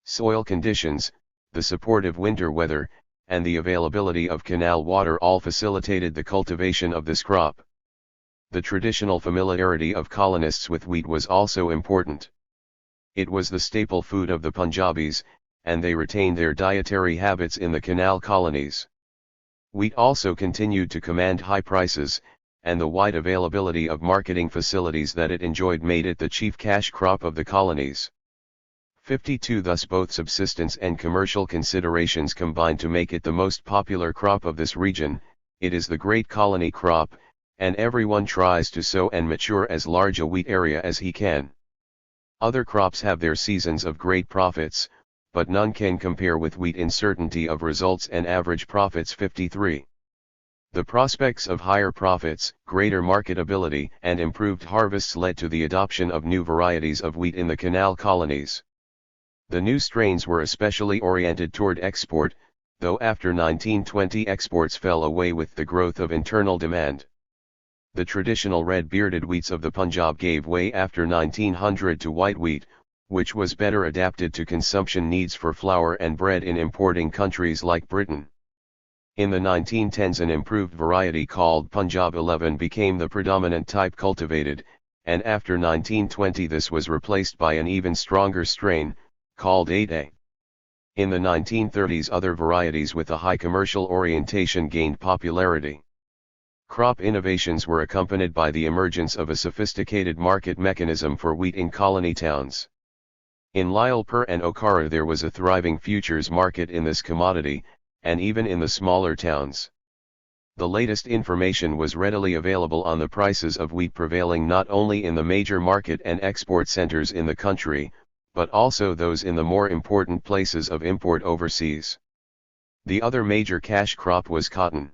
Soil conditions, the supportive winter weather, and the availability of canal water all facilitated the cultivation of this crop. The traditional familiarity of colonists with wheat was also important. It was the staple food of the Punjabis, and they retained their dietary habits in the canal colonies. Wheat also continued to command high prices, and the wide availability of marketing facilities that it enjoyed made it the chief cash crop of the colonies. 52 Thus both subsistence and commercial considerations combined to make it the most popular crop of this region. It is the great colony crop, and everyone tries to sow and mature as large a wheat area as he can. Other crops have their seasons of great profits, but none can compare with wheat in certainty of results and average profits. 53. The prospects of higher profits, greater marketability, and improved harvests led to the adoption of new varieties of wheat in the canal colonies. The new strains were especially oriented toward export, though after 1920 exports fell away with the growth of internal demand. The traditional red-bearded wheats of the Punjab gave way after 1900 to white wheat, which was better adapted to consumption needs for flour and bread in importing countries like Britain. In the 1910s an improved variety called Punjab 11 became the predominant type cultivated, and after 1920 this was replaced by an even stronger strain, called 8A. In the 1930s other varieties with a high commercial orientation gained popularity. Crop innovations were accompanied by the emergence of a sophisticated market mechanism for wheat in colony towns. In Lyallpur and Okara there was a thriving futures market in this commodity, and even in the smaller towns. The latest information was readily available on the prices of wheat prevailing not only in the major market and export centers in the country, but also those in the more important places of import overseas. The other major cash crop was cotton.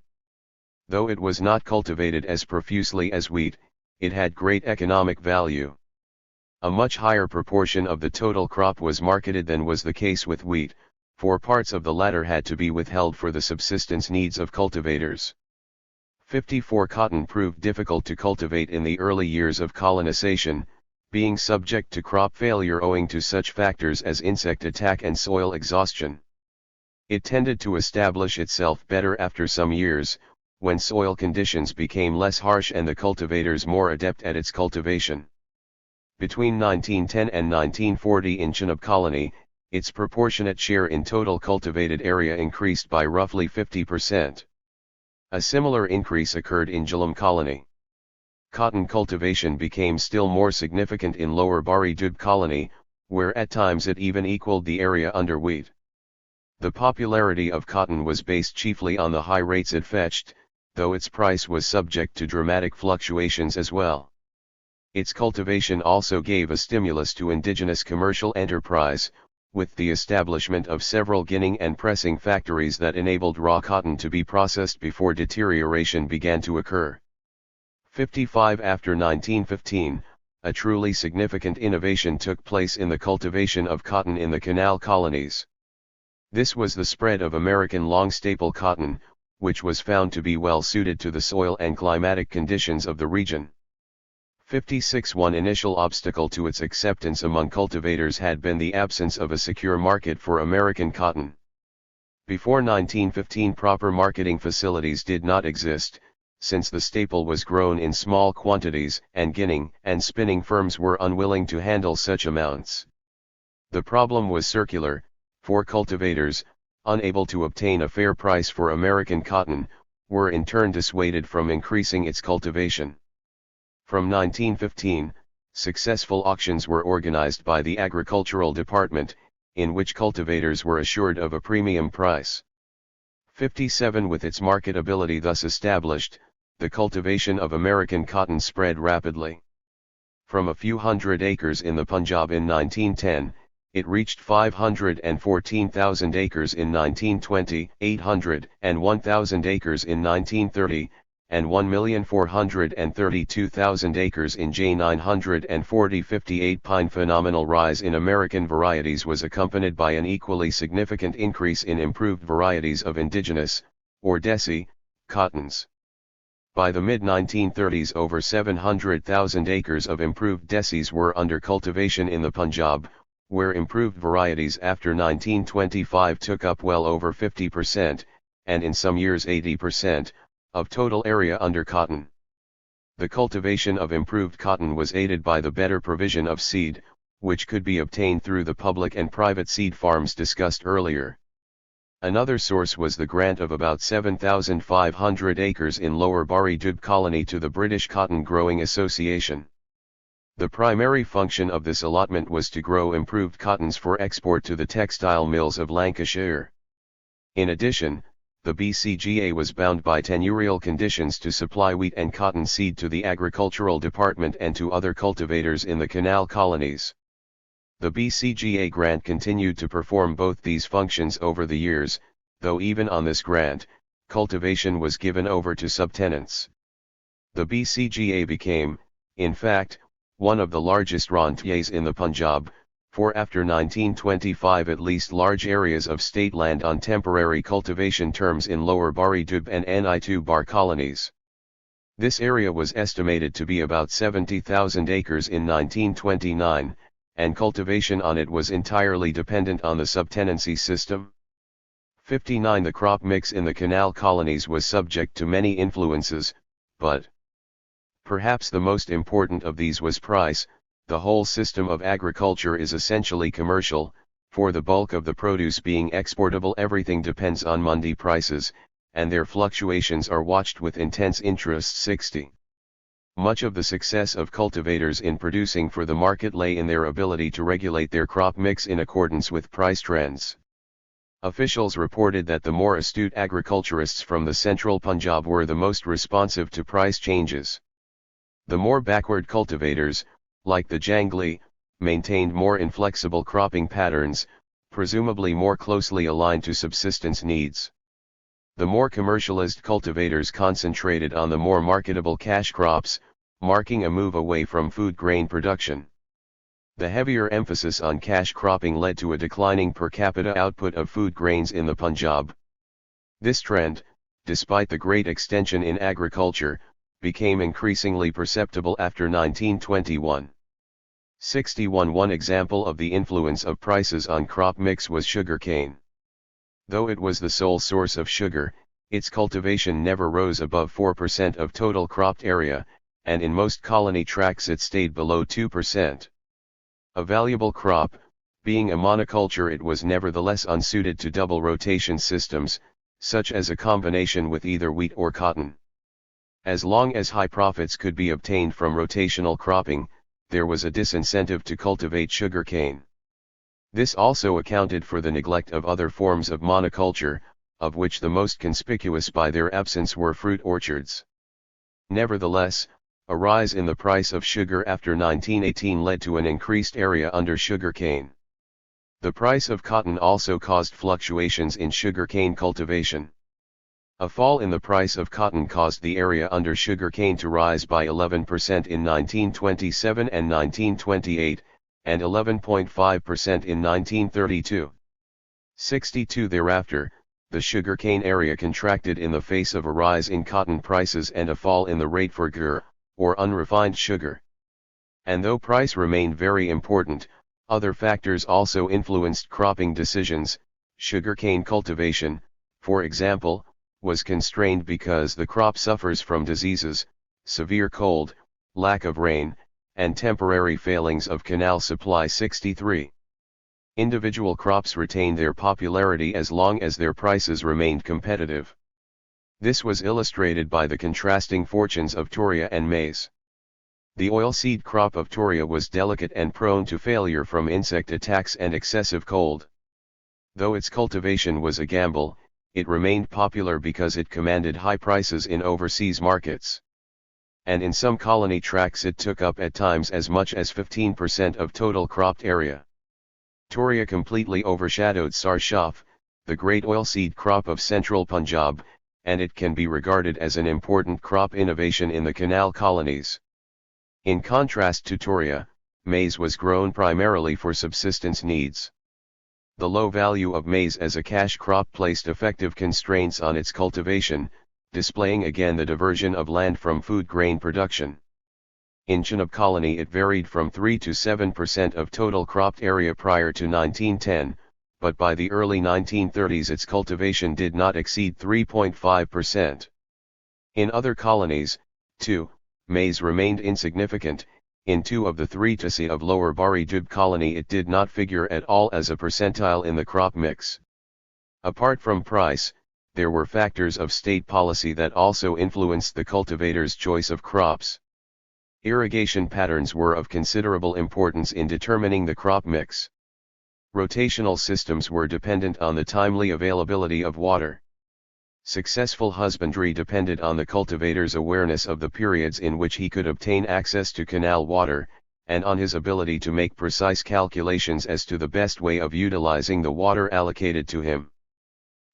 Though it was not cultivated as profusely as wheat, it had great economic value. A much higher proportion of the total crop was marketed than was the case with wheat, for parts of the latter had to be withheld for the subsistence needs of cultivators. 54 Cotton proved difficult to cultivate in the early years of colonization, being subject to crop failure owing to such factors as insect attack and soil exhaustion. It tended to establish itself better after some years, when soil conditions became less harsh and the cultivators more adept at its cultivation. Between 1910 and 1940 in Chenab colony, its proportionate share in total cultivated area increased by roughly 50%. A similar increase occurred in Jhelum colony. Cotton cultivation became still more significant in Lower Bari Dub colony, where at times it even equaled the area under wheat. The popularity of cotton was based chiefly on the high rates it fetched, though its price was subject to dramatic fluctuations as well. Its cultivation also gave a stimulus to indigenous commercial enterprise, with the establishment of several ginning and pressing factories that enabled raw cotton to be processed before deterioration began to occur. 55 After 1915, a truly significant innovation took place in the cultivation of cotton in the canal colonies. This was the spread of American long staple cotton, which was found to be well suited to the soil and climatic conditions of the region. 56 One initial obstacle to its acceptance among cultivators had been the absence of a secure market for American cotton. Before 1915 proper marketing facilities did not exist, since the staple was grown in small quantities and ginning and spinning firms were unwilling to handle such amounts. The problem was circular, for cultivators, unable to obtain a fair price for American cotton, were in turn dissuaded from increasing its cultivation. From 1915, successful auctions were organized by the Agricultural Department, in which cultivators were assured of a premium price. 57 With its marketability thus established, the cultivation of American cotton spread rapidly. From a few hundred acres in the Punjab in 1910, it reached 514,000 acres in 1920, 801,000 acres in 1930, and 1,432,000 acres in J940. 58 Pine phenomenal rise in American varieties was accompanied by an equally significant increase in improved varieties of indigenous, or desi, cottons. By the mid-1930s over 700,000 acres of improved desis were under cultivation in the Punjab, where improved varieties after 1925 took up well over 50%, and in some years 80%, of total area under cotton. The cultivation of improved cotton was aided by the better provision of seed, which could be obtained through the public and private seed farms discussed earlier. Another source was the grant of about 7,500 acres in Lower Bari Dub colony to the British Cotton Growing Association. The primary function of this allotment was to grow improved cottons for export to the textile mills of Lancashire. In addition, the BCGA was bound by tenurial conditions to supply wheat and cotton seed to the Agricultural Department and to other cultivators in the canal colonies. The BCGA grant continued to perform both these functions over the years, though even on this grant, cultivation was given over to subtenants. The BCGA became, in fact, one of the largest rentiers in the Punjab, for after 1925 at least large areas of state land on temporary cultivation terms in Lower Bari Dub and Ni2 Bar colonies. This area was estimated to be about 70,000 acres in 1929, and cultivation on it was entirely dependent on the subtenancy system. 59 The crop mix in the canal colonies was subject to many influences, but Perhaps the most important of these was price. The whole system of agriculture is essentially commercial, for the bulk of the produce being exportable everything depends on mandi prices, and their fluctuations are watched with intense interest. 60. Much of the success of cultivators in producing for the market lay in their ability to regulate their crop mix in accordance with price trends. Officials reported that the more astute agriculturists from the central Punjab were the most responsive to price changes. The more backward cultivators, like the Jangli, maintained more inflexible cropping patterns, presumably more closely aligned to subsistence needs. The more commercialized cultivators concentrated on the more marketable cash crops, marking a move away from food grain production. The heavier emphasis on cash cropping led to a declining per capita output of food grains in the Punjab. This trend, despite the great extension in agriculture, became increasingly perceptible after 1921. 61. One example of the influence of prices on crop mix was sugarcane. Though it was the sole source of sugar, its cultivation never rose above 4% of total cropped area, and in most colony tracts it stayed below 2%. A valuable crop, being a monoculture, it was nevertheless unsuited to double rotation systems, such as a combination with either wheat or cotton. As long as high profits could be obtained from rotational cropping, there was a disincentive to cultivate sugarcane. This also accounted for the neglect of other forms of monoculture, of which the most conspicuous by their absence were fruit orchards. Nevertheless, a rise in the price of sugar after 1918 led to an increased area under sugarcane. The price of cotton also caused fluctuations in sugarcane cultivation. A fall in the price of cotton caused the area under sugarcane to rise by 11% in 1927 and 1928, and 11.5% in 1932. 62. Thereafter, the sugarcane area contracted in the face of a rise in cotton prices and a fall in the rate for gur, or unrefined sugar. And though price remained very important, other factors also influenced cropping decisions. Sugarcane cultivation, for example, was constrained because the crop suffers from diseases, severe cold, lack of rain, and temporary failings of canal supply. 63. Individual crops retained their popularity as long as their prices remained competitive. This was illustrated by the contrasting fortunes of Toria and maize. The oilseed crop of Toria was delicate and prone to failure from insect attacks and excessive cold. Though its cultivation was a gamble, it remained popular because it commanded high prices in overseas markets. And in some colony tracts it took up at times as much as 15% of total cropped area. Toria completely overshadowed sarshaf, the great oilseed crop of central Punjab, and it can be regarded as an important crop innovation in the canal colonies. In contrast to Toria, maize was grown primarily for subsistence needs. The low value of maize as a cash crop placed effective constraints on its cultivation, displaying again the diversion of land from food grain production. In Chenab colony it varied from 3 to 7% of total cropped area prior to 1910, but by the early 1930s its cultivation did not exceed 3.5%. In other colonies, too, maize remained insignificant. In 2 of the 3 Tasi of Lower Bari Dub colony it did not figure at all as a percentile in the crop mix. Apart from price, there were factors of state policy that also influenced the cultivator's choice of crops. Irrigation patterns were of considerable importance in determining the crop mix. Rotational systems were dependent on the timely availability of water. Successful husbandry depended on the cultivator's awareness of the periods in which he could obtain access to canal water, and on his ability to make precise calculations as to the best way of utilizing the water allocated to him.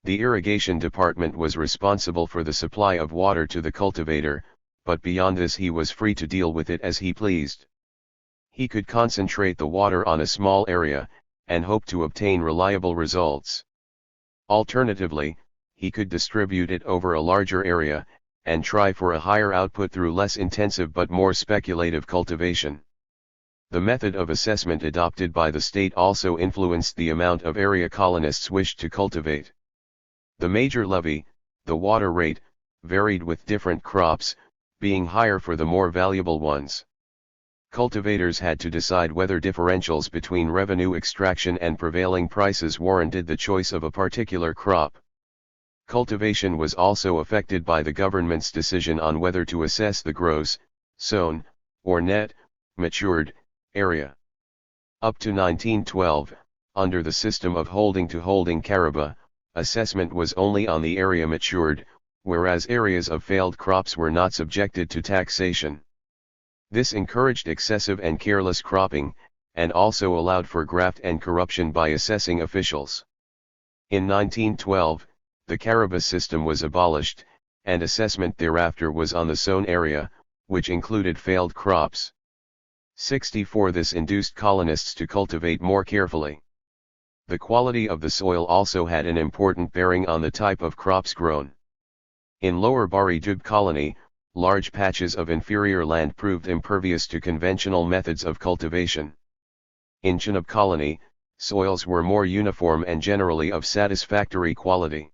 The irrigation department was responsible for the supply of water to the cultivator, but beyond this he was free to deal with it as he pleased. He could concentrate the water on a small area, and hope to obtain reliable results. Alternatively, he could distribute it over a larger area, and try for a higher output through less intensive but more speculative cultivation. The method of assessment adopted by the state also influenced the amount of area colonists wished to cultivate. The major levy, the water rate, varied with different crops, being higher for the more valuable ones. Cultivators had to decide whether differentials between revenue extraction and prevailing prices warranted the choice of a particular crop. Cultivation was also affected by the government's decision on whether to assess the gross, sown, or net, matured, area. Up to 1912, under the system of holding-to-holding Caraba, assessment was only on the area matured, whereas areas of failed crops were not subjected to taxation. This encouraged excessive and careless cropping, and also allowed for graft and corruption by assessing officials. In 1912, the Caraba system was abolished, and assessment thereafter was on the sown area, which included failed crops. 64 This induced colonists to cultivate more carefully. The quality of the soil also had an important bearing on the type of crops grown. In Lower Bari Dub colony, large patches of inferior land proved impervious to conventional methods of cultivation. In Chenab colony, soils were more uniform and generally of satisfactory quality.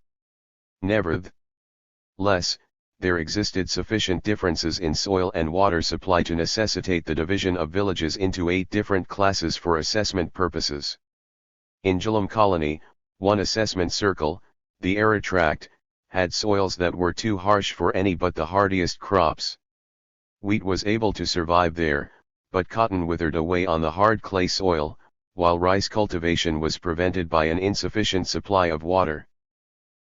Nevertheless, there existed sufficient differences in soil and water supply to necessitate the division of villages into 8 different classes for assessment purposes. In Jalam colony, one assessment circle, the arid tract, had soils that were too harsh for any but the hardiest crops. Wheat was able to survive there, but cotton withered away on the hard clay soil, while rice cultivation was prevented by an insufficient supply of water.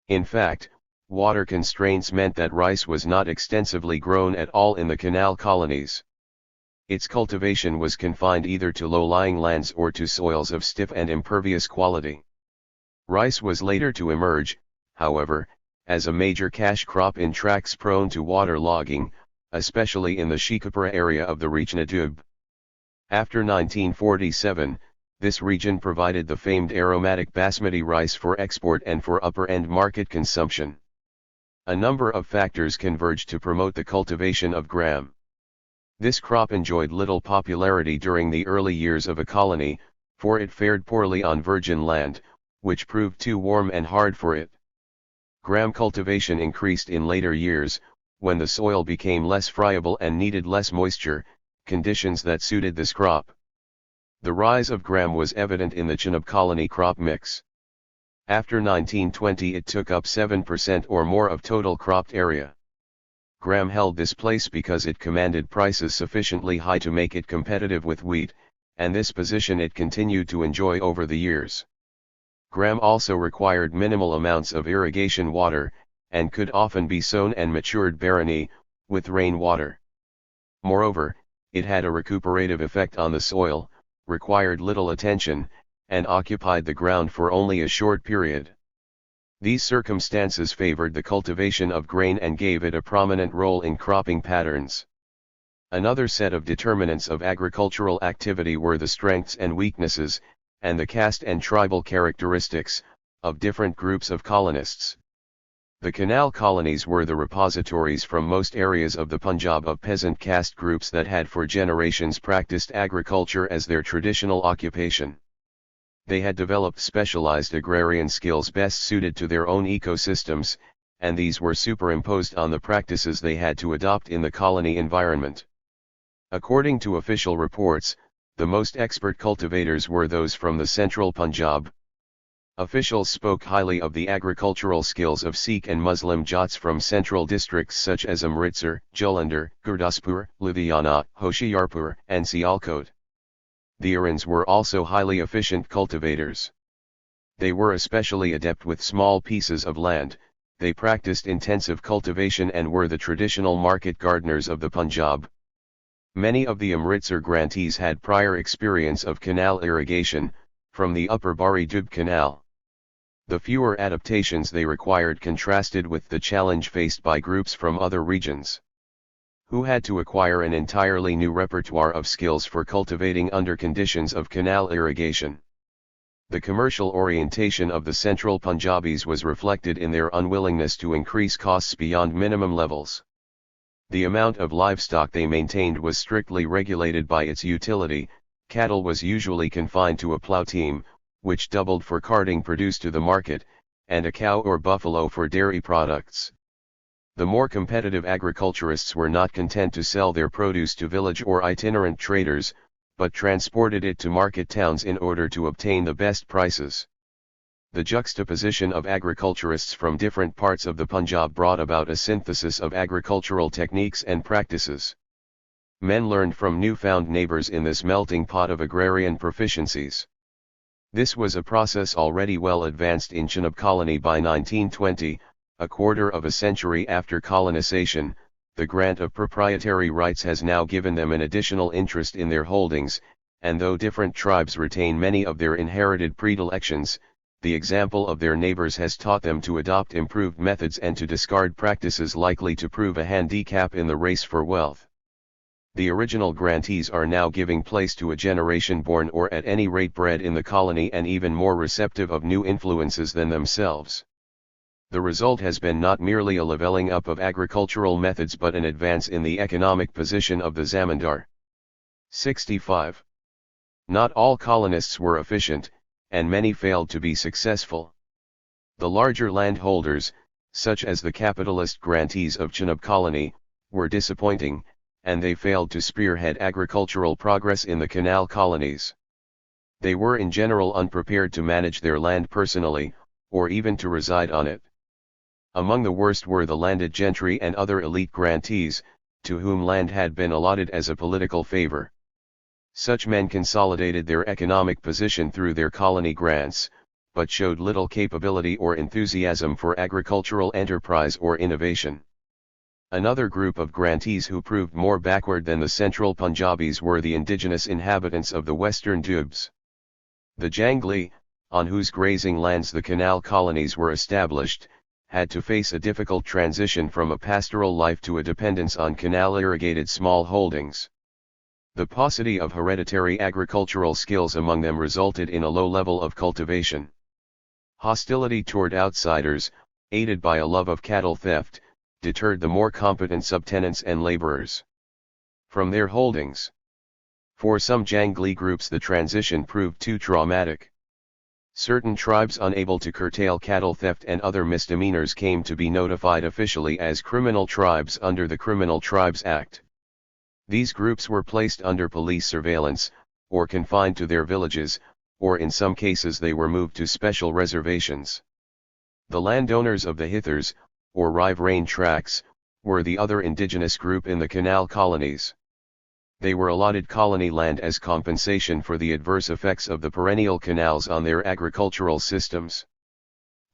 In fact, water constraints meant that rice was not extensively grown at all in the canal colonies. Its cultivation was confined either to low-lying lands or to soils of stiff and impervious quality. Rice was later to emerge, however, as a major cash crop in tracts prone to water logging, especially in the Shikapura area of the Rechnadub. After 1947, this region provided the famed aromatic basmati rice for export and for upper-end market consumption. A number of factors converged to promote the cultivation of gram. This crop enjoyed little popularity during the early years of a colony, for it fared poorly on virgin land, which proved too warm and hard for it. Gram cultivation increased in later years, when the soil became less friable and needed less moisture, conditions that suited this crop. The rise of gram was evident in the Chenab colony crop mix. After 1920 it took up 7% or more of total cropped area. Gram held this place because it commanded prices sufficiently high to make it competitive with wheat, and this position it continued to enjoy over the years. Gram also required minimal amounts of irrigation water, and could often be sown and matured barony, with rain water. Moreover, it had a recuperative effect on the soil, required little attention, and occupied the ground for only a short period. These circumstances favored the cultivation of grain and gave it a prominent role in cropping patterns. Another set of determinants of agricultural activity were the strengths and weaknesses, and the caste and tribal characteristics, of different groups of colonists. The canal colonies were the repositories from most areas of the Punjab of peasant caste groups that had for generations practiced agriculture as their traditional occupation. They had developed specialized agrarian skills best suited to their own ecosystems, and these were superimposed on the practices they had to adopt in the colony environment. According to official reports, the most expert cultivators were those from the central Punjab. Officials spoke highly of the agricultural skills of Sikh and Muslim Jats from central districts such as Amritsar, Jalandhar, Gurdaspur, Ludhiana, Hoshiarpur, and Sialkot. The Irans were also highly efficient cultivators. They were especially adept with small pieces of land, they practiced intensive cultivation and were the traditional market gardeners of the Punjab. Many of the Amritsar grantees had prior experience of canal irrigation, from the Upper Bari Dub Canal. The fewer adaptations they required contrasted with the challenge faced by groups from other regions, who had to acquire an entirely new repertoire of skills for cultivating under conditions of canal irrigation. The commercial orientation of the central Punjabis was reflected in their unwillingness to increase costs beyond minimum levels. The amount of livestock they maintained was strictly regulated by its utility. Cattle was usually confined to a plough team, which doubled for carting produce to the market, and a cow or buffalo for dairy products. The more competitive agriculturists were not content to sell their produce to village or itinerant traders, but transported it to market towns in order to obtain the best prices. The juxtaposition of agriculturists from different parts of the Punjab brought about a synthesis of agricultural techniques and practices. Men learned from newfound neighbors in this melting pot of agrarian proficiencies. This was a process already well advanced in Chenab colony by 1920, a quarter of a century after colonization. The grant of proprietary rights has now given them an additional interest in their holdings, and though different tribes retain many of their inherited predilections, the example of their neighbors has taught them to adopt improved methods and to discard practices likely to prove a handicap in the race for wealth. The original grantees are now giving place to a generation born or at any rate bred in the colony and even more receptive of new influences than themselves. The result has been not merely a leveling up of agricultural methods but an advance in the economic position of the zamindar. 65. Not all colonists were efficient, and many failed to be successful. The larger landholders, such as the capitalist grantees of Chenab colony, were disappointing, and they failed to spearhead agricultural progress in the canal colonies. They were in general unprepared to manage their land personally, or even to reside on it. Among the worst were the landed gentry and other elite grantees, to whom land had been allotted as a political favor. Such men consolidated their economic position through their colony grants, but showed little capability or enthusiasm for agricultural enterprise or innovation. Another group of grantees who proved more backward than the central Punjabis were the indigenous inhabitants of the western Doobs. The Jangli, on whose grazing lands the canal colonies were established, had to face a difficult transition from a pastoral life to a dependence on canal-irrigated small holdings. The paucity of hereditary agricultural skills among them resulted in a low level of cultivation. Hostility toward outsiders, aided by a love of cattle theft, deterred the more competent subtenants and laborers from their holdings. For some Jangli groups the transition proved too traumatic. Certain tribes unable to curtail cattle theft and other misdemeanors came to be notified officially as criminal tribes under the Criminal Tribes Act. These groups were placed under police surveillance, or confined to their villages, or in some cases they were moved to special reservations. The landowners of the Hithers, or riverain tracts, were the other indigenous group in the canal colonies. They were allotted colony land as compensation for the adverse effects of the perennial canals on their agricultural systems.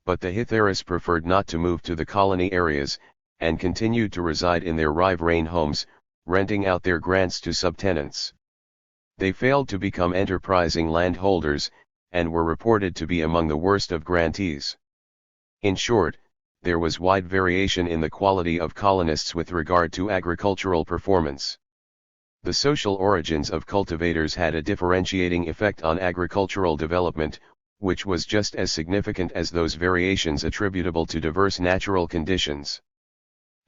But the Hitheris preferred not to move to the colony areas, and continued to reside in their riverain homes, renting out their grants to subtenants. They failed to become enterprising landholders, and were reported to be among the worst of grantees. In short, there was wide variation in the quality of colonists with regard to agricultural performance. The social origins of cultivators had a differentiating effect on agricultural development, which was just as significant as those variations attributable to diverse natural conditions.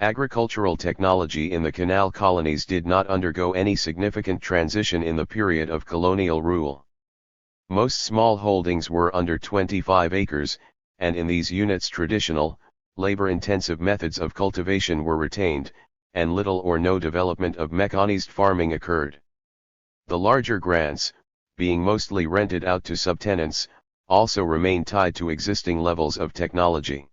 Agricultural technology in the canal colonies did not undergo any significant transition in the period of colonial rule. Most small holdings were under 25 acres, and in these units traditional, labor-intensive methods of cultivation were retained, and little or no development of mechanized farming occurred. The larger grants, being mostly rented out to subtenants, also remained tied to existing levels of technology.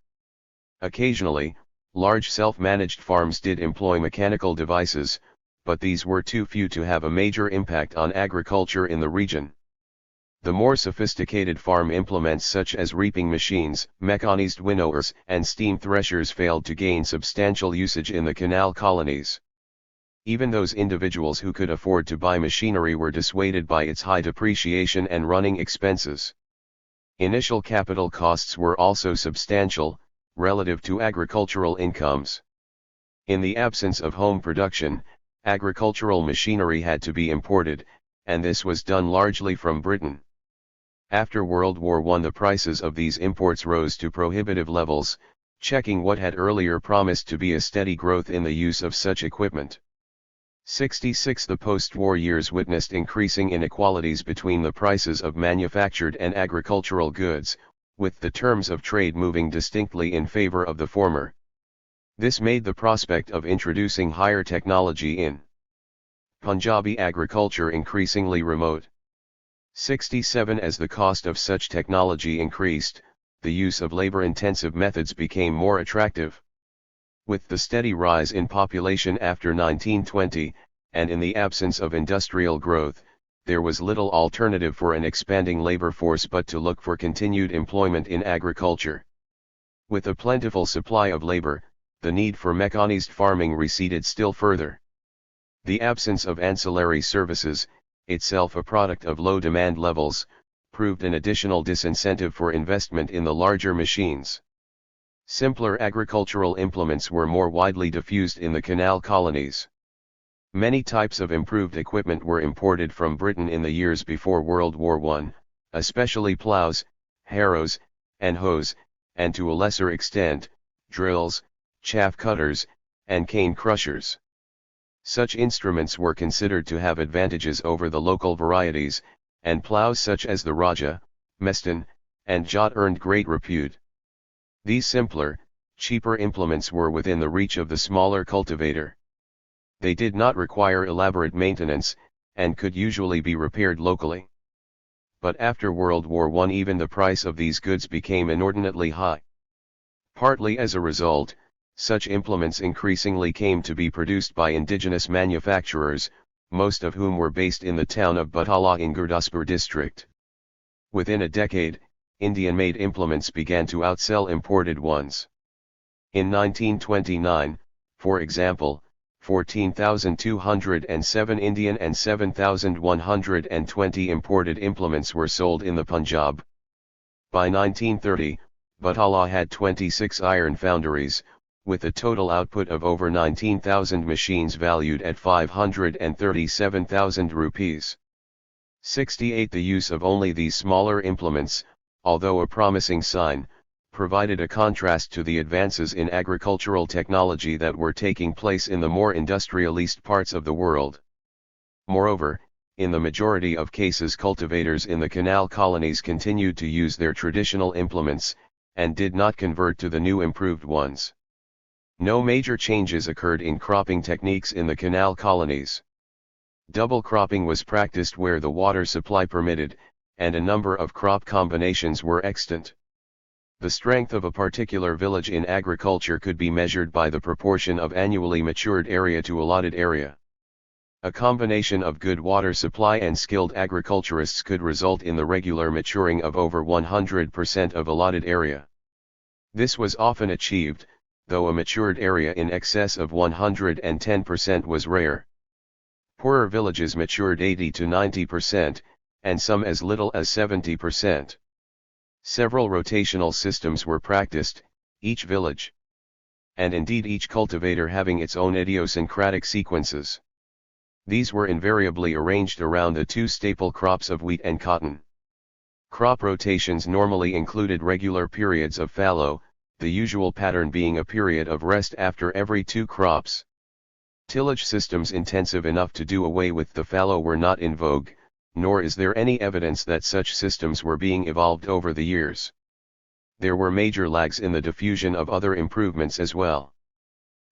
Occasionally, large self-managed farms did employ mechanical devices, but these were too few to have a major impact on agriculture in the region. The more sophisticated farm implements such as reaping machines, mechanized winnowers, and steam threshers failed to gain substantial usage in the canal colonies. Even those individuals who could afford to buy machinery were dissuaded by its high depreciation and running expenses. Initial capital costs were also substantial, relative to agricultural incomes. In the absence of home production, agricultural machinery had to be imported, and this was done largely from Britain. After World War I the prices of these imports rose to prohibitive levels, checking what had earlier promised to be a steady growth in the use of such equipment. 66 The post-war years witnessed increasing inequalities between the prices of manufactured and agricultural goods, with the terms of trade moving distinctly in favor of the former. This made the prospect of introducing higher technology in Punjabi agriculture increasingly remote. 67 As the cost of such technology increased, the use of labor-intensive methods became more attractive. With the steady rise in population after 1920, and in the absence of industrial growth, there was little alternative for an expanding labor force but to look for continued employment in agriculture. With a plentiful supply of labor, the need for mechanized farming receded still further. The absence of ancillary services, itself a product of low demand levels, proved an additional disincentive for investment in the larger machines. Simpler agricultural implements were more widely diffused in the canal colonies. Many types of improved equipment were imported from Britain in the years before World War I, especially plows, harrows, and hoes, and to a lesser extent, drills, chaff cutters, and cane crushers. Such instruments were considered to have advantages over the local varieties, and plows such as the Raja, Meston, and Jat earned great repute. These simpler, cheaper implements were within the reach of the smaller cultivator. They did not require elaborate maintenance, and could usually be repaired locally. But after World War I even the price of these goods became inordinately high. Partly as a result, such implements increasingly came to be produced by indigenous manufacturers, most of whom were based in the town of Batala in Gurdaspur district. Within a decade, Indian-made implements began to outsell imported ones. In 1929, for example, 14,207 Indian and 7,120 imported implements were sold in the Punjab. By 1930, Batala had 26 iron foundries, with a total output of over 19,000 machines valued at 537,000 rupees. 68 The use of only these smaller implements, although a promising sign, provided a contrast to the advances in agricultural technology that were taking place in the more industrialist parts of the world. Moreover, in the majority of cases cultivators in the canal colonies continued to use their traditional implements, and did not convert to the new improved ones. No major changes occurred in cropping techniques in the canal colonies. Double cropping was practiced where the water supply permitted, and a number of crop combinations were extant. The strength of a particular village in agriculture could be measured by the proportion of annually matured area to allotted area. A combination of good water supply and skilled agriculturists could result in the regular maturing of over 100% of allotted area. This was often achieved, though a matured area in excess of 110% was rare. Poorer villages matured 80 to 90%, and some as little as 70%. Several rotational systems were practiced, each village, and indeed each cultivator having its own idiosyncratic sequences. These were invariably arranged around the two staple crops of wheat and cotton. Crop rotations normally included regular periods of fallow, the usual pattern being a period of rest after every two crops. Tillage systems intensive enough to do away with the fallow were not in vogue, nor is there any evidence that such systems were being evolved over the years. There were major lags in the diffusion of other improvements as well.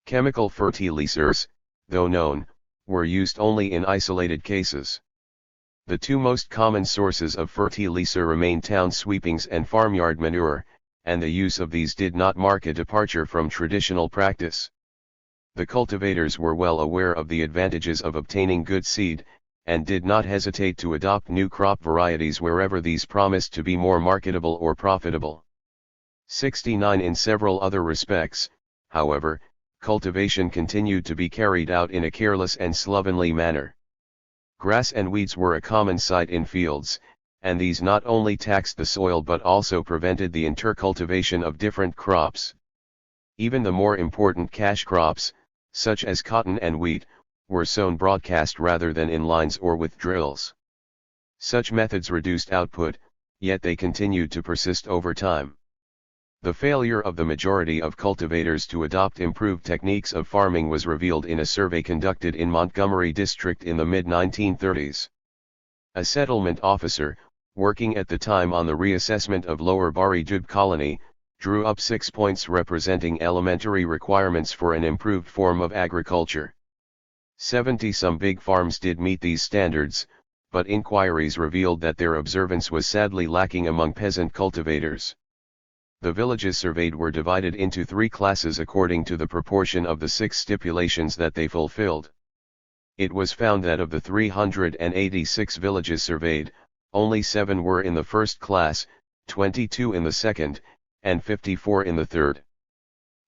Chemical fertilizers, though known, were used only in isolated cases. The two most common sources of fertilizer remain town sweepings and farmyard manure, and the use of these did not mark a departure from traditional practice. The cultivators were well aware of the advantages of obtaining good seed, and did not hesitate to adopt new crop varieties wherever these promised to be more marketable or profitable. 69 In several other respects, however, cultivation continued to be carried out in a careless and slovenly manner. Grass and weeds were a common sight in fields, and these not only taxed the soil but also prevented the intercultivation of different crops. Even the more important cash crops, such as cotton and wheat, were sown broadcast rather than in lines or with drills. Such methods reduced output, yet they continued to persist over time. The failure of the majority of cultivators to adopt improved techniques of farming was revealed in a survey conducted in Montgomery District in the mid-1930s. A settlement officer, working at the time on the reassessment of Lower Bari Dub colony, drew up 6 points representing elementary requirements for an improved form of agriculture. 70 Some big farms did meet these standards, but inquiries revealed that their observance was sadly lacking among peasant cultivators. The villages surveyed were divided into 3 classes according to the proportion of the 6 stipulations that they fulfilled. It was found that of the 386 villages surveyed, only 7 were in the first class, 22 in the second, and 54 in the third.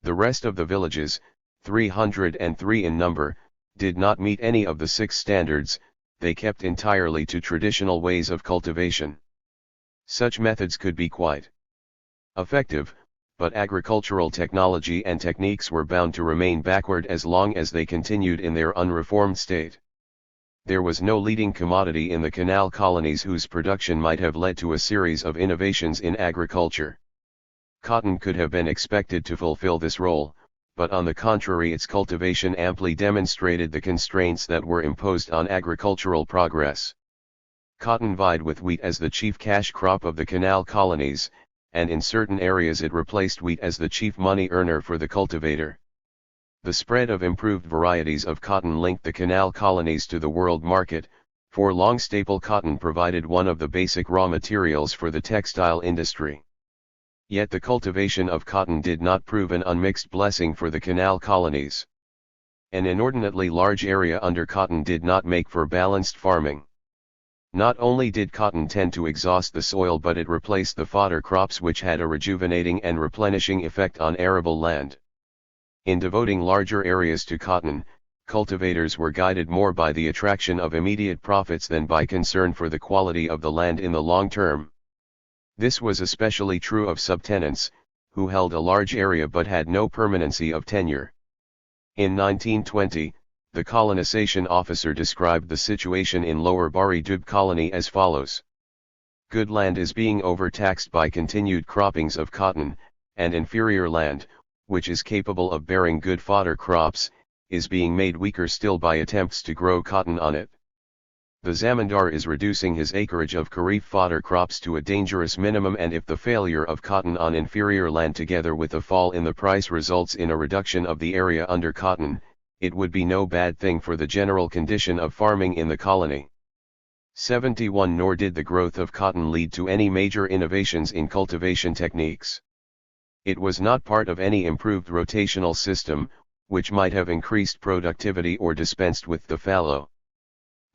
The rest of the villages, 303 in number, did not meet any of the 6 standards. They kept entirely to traditional ways of cultivation. Such methods could be quite effective, but agricultural technology and techniques were bound to remain backward as long as they continued in their unreformed state. There was no leading commodity in the canal colonies whose production might have led to a series of innovations in agriculture. Cotton could have been expected to fulfill this role, but on the contrary its cultivation amply demonstrated the constraints that were imposed on agricultural progress. Cotton vied with wheat as the chief cash crop of the canal colonies, and in certain areas it replaced wheat as the chief money earner for the cultivator. The spread of improved varieties of cotton linked the canal colonies to the world market, for long staple cotton provided one of the basic raw materials for the textile industry. Yet the cultivation of cotton did not prove an unmixed blessing for the canal colonies. An inordinately large area under cotton did not make for balanced farming. Not only did cotton tend to exhaust the soil, but it replaced the fodder crops, which had a rejuvenating and replenishing effect on arable land. In devoting larger areas to cotton, cultivators were guided more by the attraction of immediate profits than by concern for the quality of the land in the long term. This was especially true of subtenants, who held a large area but had no permanency of tenure. In 1920, the colonization officer described the situation in Lower Bari Dub colony as follows. Good land is being overtaxed by continued croppings of cotton, and inferior land, which is capable of bearing good fodder crops, is being made weaker still by attempts to grow cotton on it. The zamindar is reducing his acreage of kharif fodder crops to a dangerous minimum, and if the failure of cotton on inferior land together with a fall in the price results in a reduction of the area under cotton, it would be no bad thing for the general condition of farming in the colony. 71 Nor did the growth of cotton lead to any major innovations in cultivation techniques. It was not part of any improved rotational system, which might have increased productivity or dispensed with the fallow.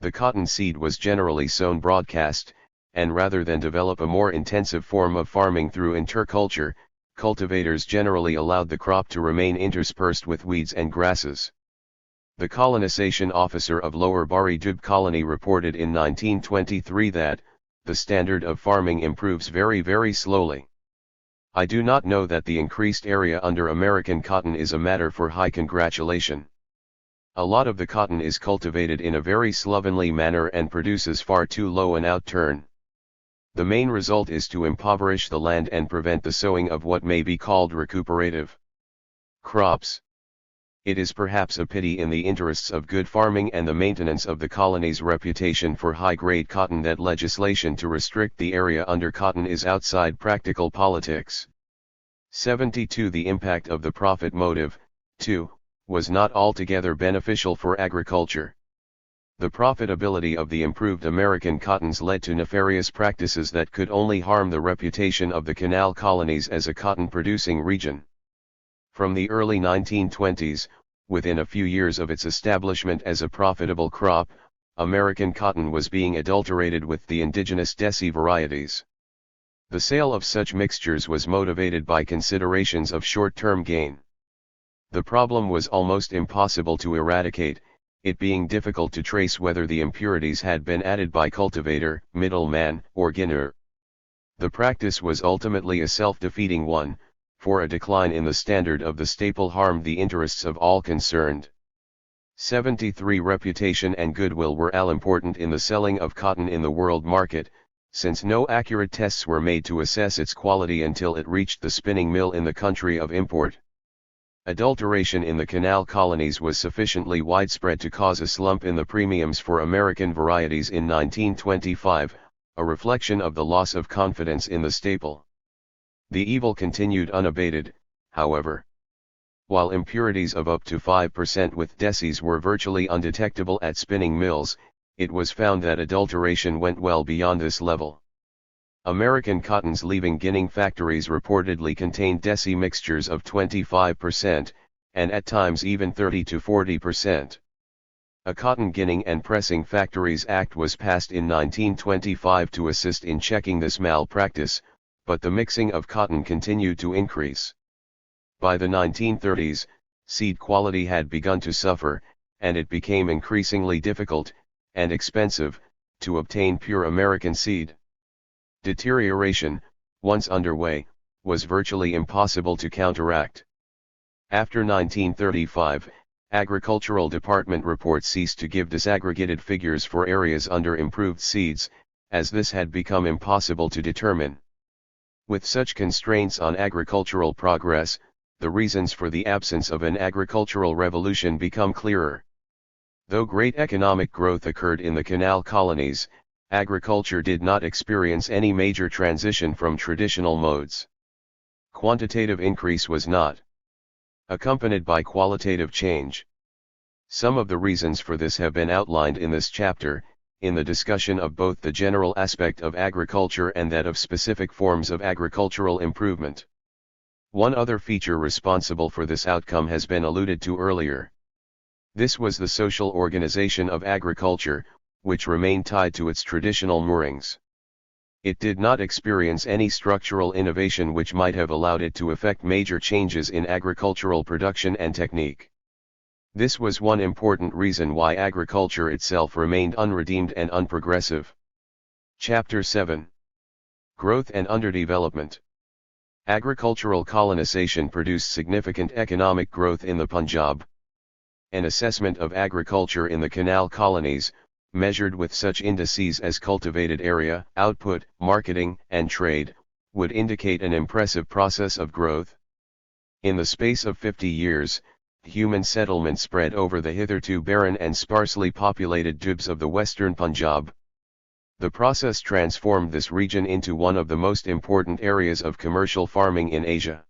The cotton seed was generally sown broadcast, and rather than develop a more intensive form of farming through interculture, cultivators generally allowed the crop to remain interspersed with weeds and grasses. The colonization officer of Lower Bari Dub colony reported in 1923 that, the standard of farming improves very, very slowly. I do not know that the increased area under American cotton is a matter for high congratulation. A lot of the cotton is cultivated in a very slovenly manner and produces far too low an outturn. The main result is to impoverish the land and prevent the sowing of what may be called recuperative crops. It is perhaps a pity in the interests of good farming and the maintenance of the colony's reputation for high-grade cotton that legislation to restrict the area under cotton is outside practical politics. 72 The impact of the profit motive, too, was not altogether beneficial for agriculture. The profitability of the improved American cottons led to nefarious practices that could only harm the reputation of the canal colonies as a cotton-producing region. From the early 1920s, within a few years of its establishment as a profitable crop, American cotton was being adulterated with the indigenous Desi varieties. The sale of such mixtures was motivated by considerations of short-term gain. The problem was almost impossible to eradicate, it being difficult to trace whether the impurities had been added by cultivator, middleman, or ginner. The practice was ultimately a self-defeating one, for a decline in the standard of the staple harmed the interests of all concerned. 73 Reputation and goodwill were all important in the selling of cotton in the world market, since no accurate tests were made to assess its quality until it reached the spinning mill in the country of import. Adulteration in the canal colonies was sufficiently widespread to cause a slump in the premiums for American varieties in 1925, a reflection of the loss of confidence in the staple. The evil continued unabated, however. While impurities of up to 5% with decis were virtually undetectable at spinning mills, it was found that adulteration went well beyond this level. American cottons leaving ginning factories reportedly contained deci mixtures of 25%, and at times even 30 to 40%. A Cotton Ginning and Pressing Factories Act was passed in 1925 to assist in checking this malpractice, but the mixing of cotton continued to increase. By the 1930s, seed quality had begun to suffer, and it became increasingly difficult, and expensive, to obtain pure American seed. Deterioration, once underway, was virtually impossible to counteract. After 1935, Agricultural Department reports ceased to give disaggregated figures for areas under improved seeds, as this had become impossible to determine. With such constraints on agricultural progress, the reasons for the absence of an agricultural revolution become clearer. Though great economic growth occurred in the canal colonies, agriculture did not experience any major transition from traditional modes. Quantitative increase was not accompanied by qualitative change. Some of the reasons for this have been outlined in this chapter, in the discussion of both the general aspect of agriculture and that of specific forms of agricultural improvement. One other feature responsible for this outcome has been alluded to earlier. This was the social organization of agriculture, which remained tied to its traditional moorings. It did not experience any structural innovation which might have allowed it to effect major changes in agricultural production and technique. This was one important reason why agriculture itself remained unredeemed and unprogressive. Chapter 7. Growth and Underdevelopment. Agricultural colonization produced significant economic growth in the Punjab. An assessment of agriculture in the canal colonies, measured with such indices as cultivated area, output, marketing, and trade, would indicate an impressive process of growth. In the space of 50 years, human settlement spread over the hitherto barren and sparsely populated dubs of the western Punjab. The process transformed this region into one of the most important areas of commercial farming in Asia.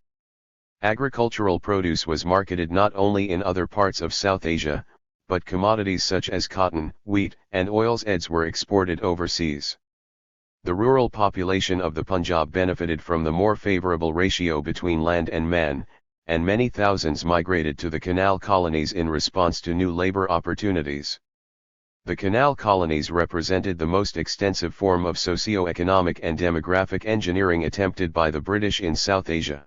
Agricultural produce was marketed not only in other parts of South Asia, but commodities such as cotton, wheat, and oilseeds were exported overseas. The rural population of the Punjab benefited from the more favorable ratio between land and man, and many thousands migrated to the canal colonies in response to new labor opportunities. The canal colonies represented the most extensive form of socio-economic and demographic engineering attempted by the British in South Asia.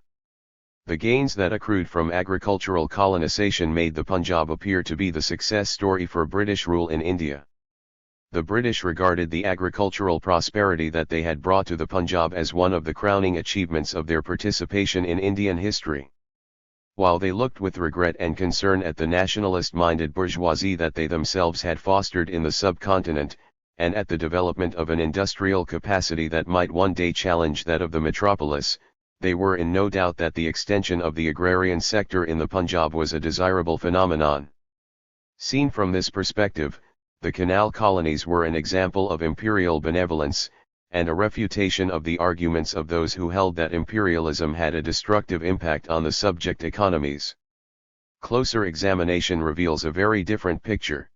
The gains that accrued from agricultural colonization made the Punjab appear to be the success story for British rule in India. The British regarded the agricultural prosperity that they had brought to the Punjab as one of the crowning achievements of their participation in Indian history. While they looked with regret and concern at the nationalist-minded bourgeoisie that they themselves had fostered in the subcontinent, and at the development of an industrial capacity that might one day challenge that of the metropolis, they were in no doubt that the extension of the agrarian sector in the Punjab was a desirable phenomenon. Seen from this perspective, the canal colonies were an example of imperial benevolence, and a refutation of the arguments of those who held that imperialism had a destructive impact on the subject economies. Closer examination reveals a very different picture.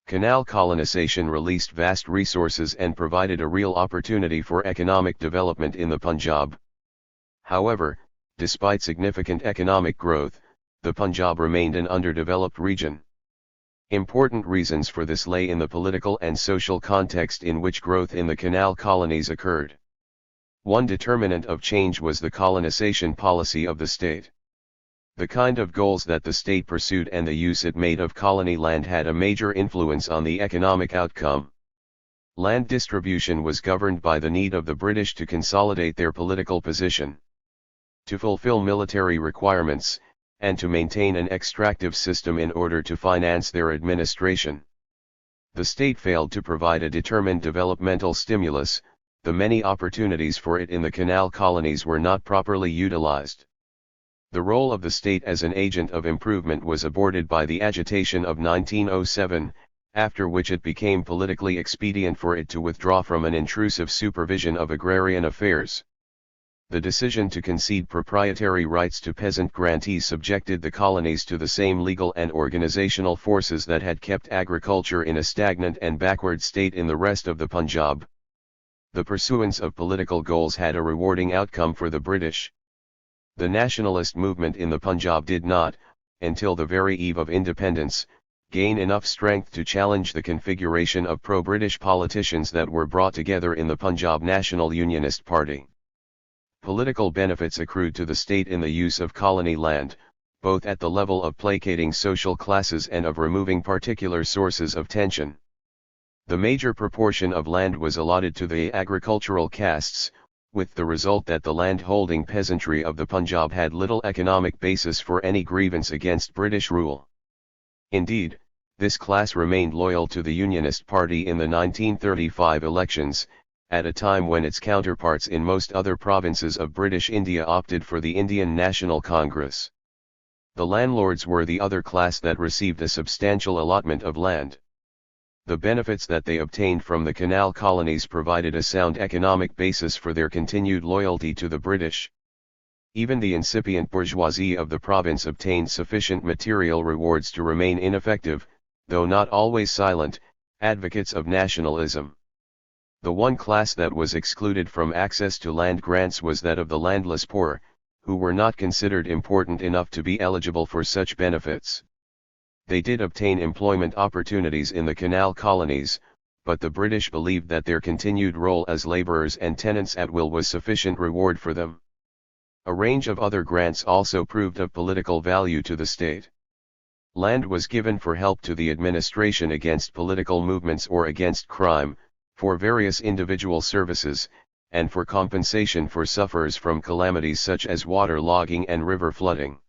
Canal colonization released vast resources and provided a real opportunity for economic development in the Punjab. However, despite significant economic growth, the Punjab remained an underdeveloped region. Important reasons for this lay in the political and social context in which growth in the canal colonies occurred. One determinant of change was the colonization policy of the state. The kind of goals that the state pursued and the use it made of colony land had a major influence on the economic outcome. Land distribution was governed by the need of the British to consolidate their political position, to fulfill military requirements, and to maintain an extractive system in order to finance their administration. The state failed to provide a determined developmental stimulus. The many opportunities for it in the canal colonies were not properly utilized. The role of the state as an agent of improvement was aborted by the agitation of 1907, after which it became politically expedient for it to withdraw from an intrusive supervision of agrarian affairs. The decision to concede proprietary rights to peasant grantees subjected the colonies to the same legal and organizational forces that had kept agriculture in a stagnant and backward state in the rest of the Punjab. The pursuance of political goals had a rewarding outcome for the British. The nationalist movement in the Punjab did not, until the very eve of independence, gain enough strength to challenge the configuration of pro-British politicians that were brought together in the Punjab National Unionist Party. Political benefits accrued to the state in the use of colony land, both at the level of placating social classes and of removing particular sources of tension. The major proportion of land was allotted to the agricultural castes, with the result that the land-holding peasantry of the Punjab had little economic basis for any grievance against British rule. Indeed, this class remained loyal to the Unionist Party in the 1935 elections, at a time when its counterparts in most other provinces of British India opted for the Indian National Congress. The landlords were the other class that received a substantial allotment of land. The benefits that they obtained from the canal colonies provided a sound economic basis for their continued loyalty to the British. Even the incipient bourgeoisie of the province obtained sufficient material rewards to remain ineffective, though not always silent, advocates of nationalism. The one class that was excluded from access to land grants was that of the landless poor, who were not considered important enough to be eligible for such benefits. They did obtain employment opportunities in the canal colonies, but the British believed that their continued role as labourers and tenants at will was sufficient reward for them. A range of other grants also proved of political value to the state. Land was given for help to the administration against political movements or against crime, for various individual services, and for compensation for sufferers from calamities such as water logging and river flooding.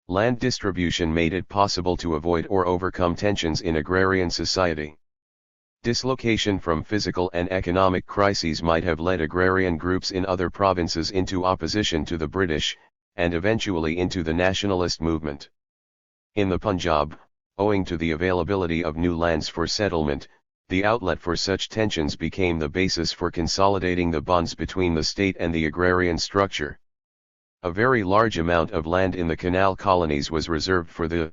Land distribution made it possible to avoid or overcome tensions in agrarian society. Dislocation from physical and economic crises might have led agrarian groups in other provinces into opposition to the British, and eventually into the nationalist movement. In the Punjab, owing to the availability of new lands for settlement, the outlet for such tensions became the basis for consolidating the bonds between the state and the agrarian structure. A very large amount of land in the canal colonies was reserved for the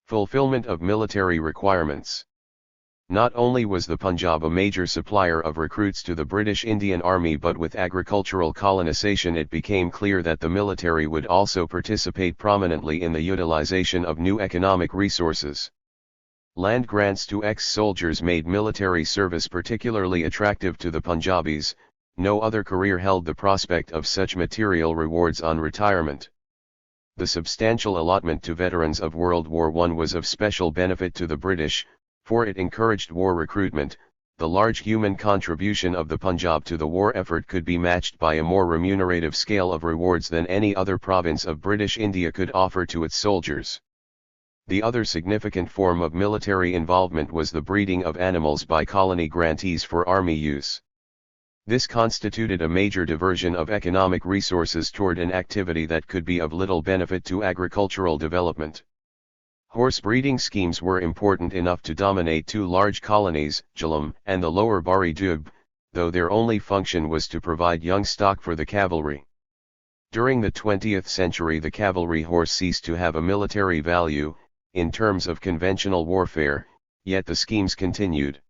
fulfillment of military requirements. Not only was the Punjab a major supplier of recruits to the British Indian Army, but with agricultural colonization it became clear that the military would also participate prominently in the utilization of new economic resources. Land grants to ex-soldiers made military service particularly attractive to the Punjabis. No other career held the prospect of such material rewards on retirement. The substantial allotment to veterans of World War I was of special benefit to the British, for it encouraged war recruitment. The large human contribution of the Punjab to the war effort could be matched by a more remunerative scale of rewards than any other province of British India could offer to its soldiers. The other significant form of military involvement was the breeding of animals by colony grantees for army use. This constituted a major diversion of economic resources toward an activity that could be of little benefit to agricultural development. Horse breeding schemes were important enough to dominate two large colonies, Jhelum and the Lower Bari Dub, though their only function was to provide young stock for the cavalry. During the 20th century the cavalry horse ceased to have a military value, in terms of conventional warfare, yet the schemes continued.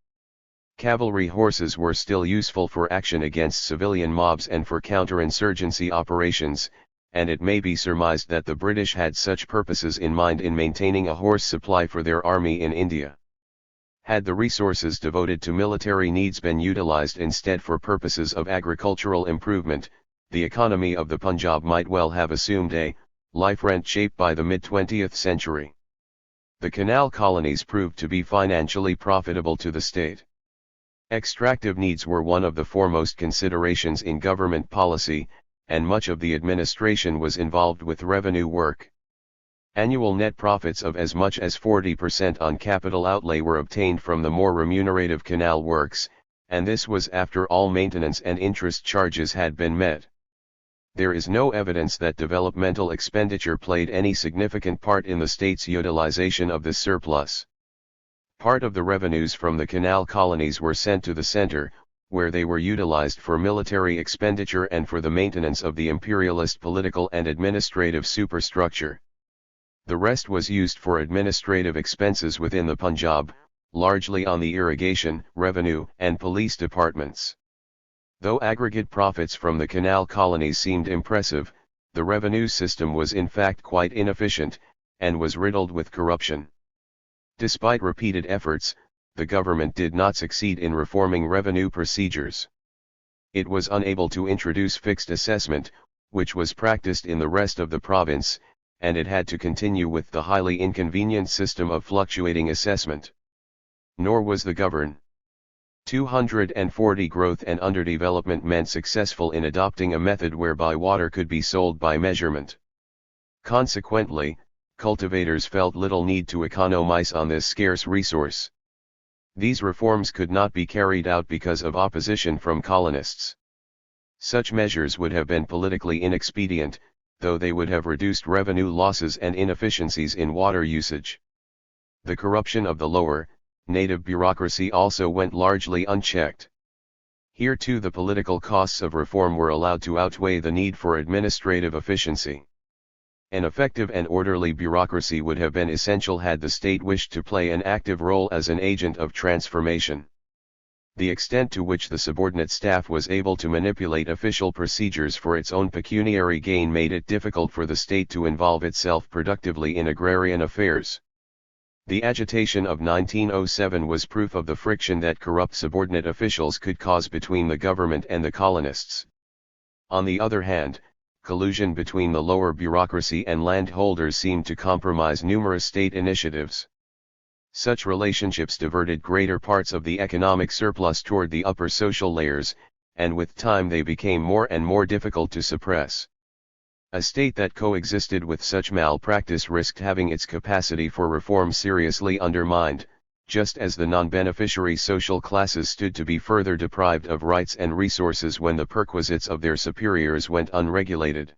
Cavalry horses were still useful for action against civilian mobs and for counterinsurgency operations, and it may be surmised that the British had such purposes in mind in maintaining a horse supply for their army in India. Had the resources devoted to military needs been utilized instead for purposes of agricultural improvement, the economy of the Punjab might well have assumed a life-rent shape by the mid-20th century. The canal colonies proved to be financially profitable to the state. Extractive needs were one of the foremost considerations in government policy, and much of the administration was involved with revenue work. Annual net profits of as much as 40% on capital outlay were obtained from the more remunerative canal works, and this was after all maintenance and interest charges had been met. There is no evidence that developmental expenditure played any significant part in the state's utilization of this surplus. Part of the revenues from the canal colonies were sent to the center, where they were utilized for military expenditure and for the maintenance of the imperialist political and administrative superstructure. The rest was used for administrative expenses within the Punjab, largely on the irrigation, revenue, and police departments. Though aggregate profits from the canal colonies seemed impressive, the revenue system was in fact quite inefficient, and was riddled with corruption. Despite repeated efforts, the government did not succeed in reforming revenue procedures. It was unable to introduce fixed assessment, which was practiced in the rest of the province, and it had to continue with the highly inconvenient system of fluctuating assessment. Nor was the govern. 240 growth and underdevelopment meant successful in adopting a method whereby water could be sold by measurement. Consequently, cultivators felt little need to economize on this scarce resource. These reforms could not be carried out because of opposition from colonists. Such measures would have been politically inexpedient, though they would have reduced revenue losses and inefficiencies in water usage. The corruption of the lower, native bureaucracy also went largely unchecked. Here too the political costs of reform were allowed to outweigh the need for administrative efficiency. An effective and orderly bureaucracy would have been essential had the state wished to play an active role as an agent of transformation. The extent to which the subordinate staff was able to manipulate official procedures for its own pecuniary gain made it difficult for the state to involve itself productively in agrarian affairs. The agitation of 1907 was proof of the friction that corrupt subordinate officials could cause between the government and the colonists. On the other hand, collusion between the lower bureaucracy and landholders seemed to compromise numerous state initiatives. Such relationships diverted greater parts of the economic surplus toward the upper social layers, and with time they became more and more difficult to suppress. A state that coexisted with such malpractice risked having its capacity for reform seriously undermined, just as the non-beneficiary social classes stood to be further deprived of rights and resources when the perquisites of their superiors went unregulated.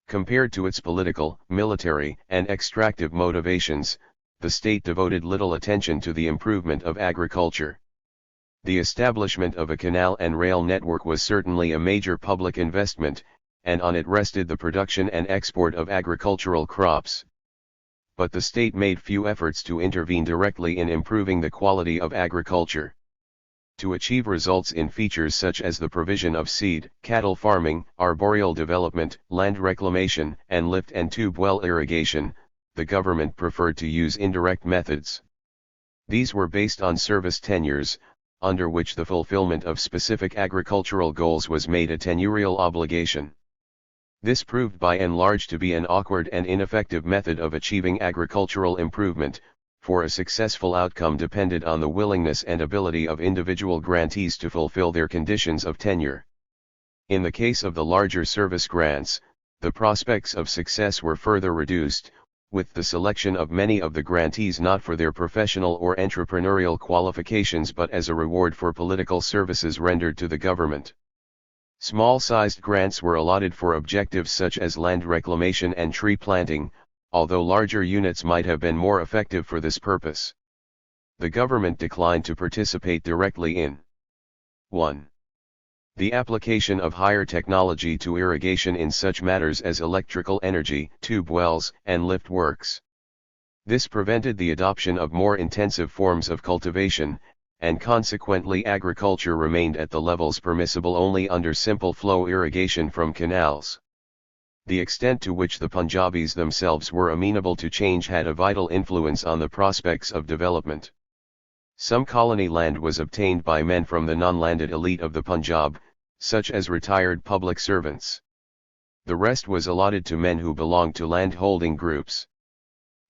Compared to its political, military, and extractive motivations, the state devoted little attention to the improvement of agriculture. The establishment of a canal and rail network was certainly a major public investment, and on it rested the production and export of agricultural crops. But the state made few efforts to intervene directly in improving the quality of agriculture. To achieve results in features such as the provision of seed, cattle farming, arboreal development, land reclamation, and lift and tube well irrigation, the government preferred to use indirect methods. These were based on service tenures, under which the fulfillment of specific agricultural goals was made a tenurial obligation. This proved by and large to be an awkward and ineffective method of achieving agricultural improvement, for a successful outcome depended on the willingness and ability of individual grantees to fulfill their conditions of tenure. In the case of the larger service grants, the prospects of success were further reduced, with the selection of many of the grantees not for their professional or entrepreneurial qualifications but as a reward for political services rendered to the government. Small-sized grants were allotted for objectives such as land reclamation and tree planting, although larger units might have been more effective for this purpose. The government declined to participate directly in 1. The application of higher technology to irrigation in such matters as electrical energy, tube wells, and lift works. This prevented the adoption of more intensive forms of cultivation, and consequently agriculture remained at the levels permissible only under simple flow irrigation from canals. The extent to which the Punjabis themselves were amenable to change had a vital influence on the prospects of development. Some colony land was obtained by men from the non-landed elite of the Punjab, such as retired public servants. The rest was allotted to men who belonged to land-holding groups.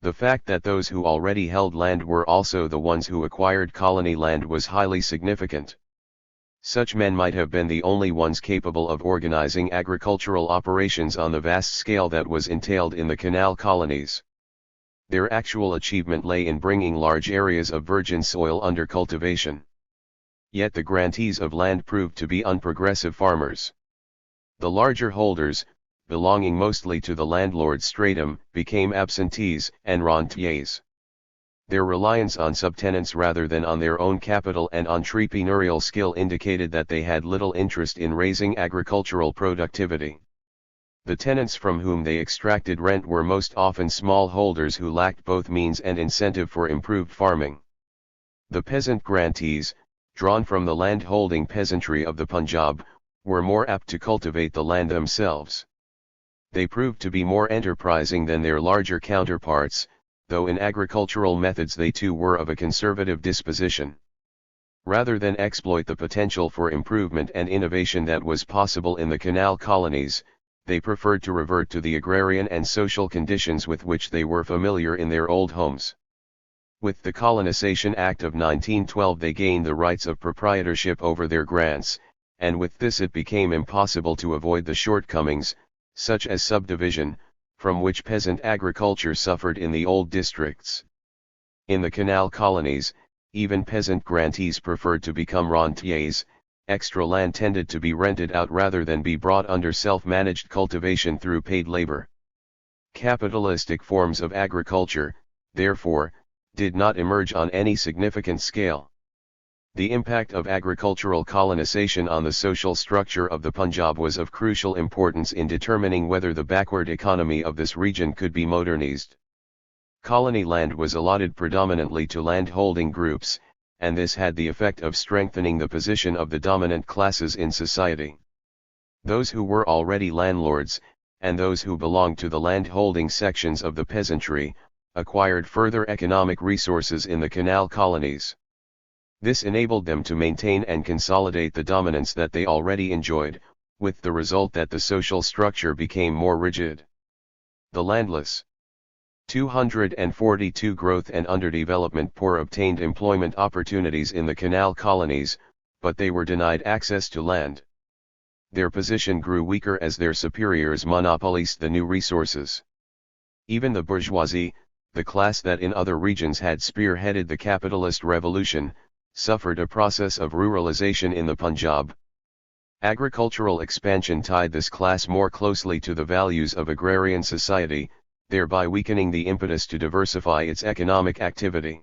The fact that those who already held land were also the ones who acquired colony land was highly significant. Such men might have been the only ones capable of organizing agricultural operations on the vast scale that was entailed in the canal colonies. Their actual achievement lay in bringing large areas of virgin soil under cultivation. Yet the grantees of land proved to be unprogressive farmers. The larger holders, belonging mostly to the landlord stratum, became absentees and rentiers. Their reliance on subtenants rather than on their own capital and entrepreneurial skill indicated that they had little interest in raising agricultural productivity. The tenants from whom they extracted rent were most often smallholders who lacked both means and incentive for improved farming. The peasant grantees, drawn from the land-holding peasantry of the Punjab, were more apt to cultivate the land themselves. They proved to be more enterprising than their larger counterparts, though in agricultural methods they too were of a conservative disposition. Rather than exploit the potential for improvement and innovation that was possible in the canal colonies, they preferred to revert to the agrarian and social conditions with which they were familiar in their old homes. With the Colonization Act of 1912 they gained the rights of proprietorship over their grants, and with this it became impossible to avoid the shortcomings, such as subdivision, from which peasant agriculture suffered in the old districts. In the canal colonies, even peasant grantees preferred to become rentiers. Extra land tended to be rented out rather than be brought under self-managed cultivation through paid labor. Capitalistic forms of agriculture, therefore, did not emerge on any significant scale. The impact of agricultural colonization on the social structure of the Punjab was of crucial importance in determining whether the backward economy of this region could be modernized. Colony land was allotted predominantly to land-holding groups, and this had the effect of strengthening the position of the dominant classes in society. Those who were already landlords, and those who belonged to the land-holding sections of the peasantry, acquired further economic resources in the canal colonies. This enabled them to maintain and consolidate the dominance that they already enjoyed, with the result that the social structure became more rigid. The landless. 242 Growth and underdevelopment poor obtained employment opportunities in the canal colonies, but they were denied access to land. Their position grew weaker as their superiors monopolized the new resources. Even the bourgeoisie, the class that in other regions had spearheaded the capitalist revolution, suffered a process of ruralization in the Punjab. Agricultural expansion tied this class more closely to the values of agrarian society, thereby weakening the impetus to diversify its economic activity.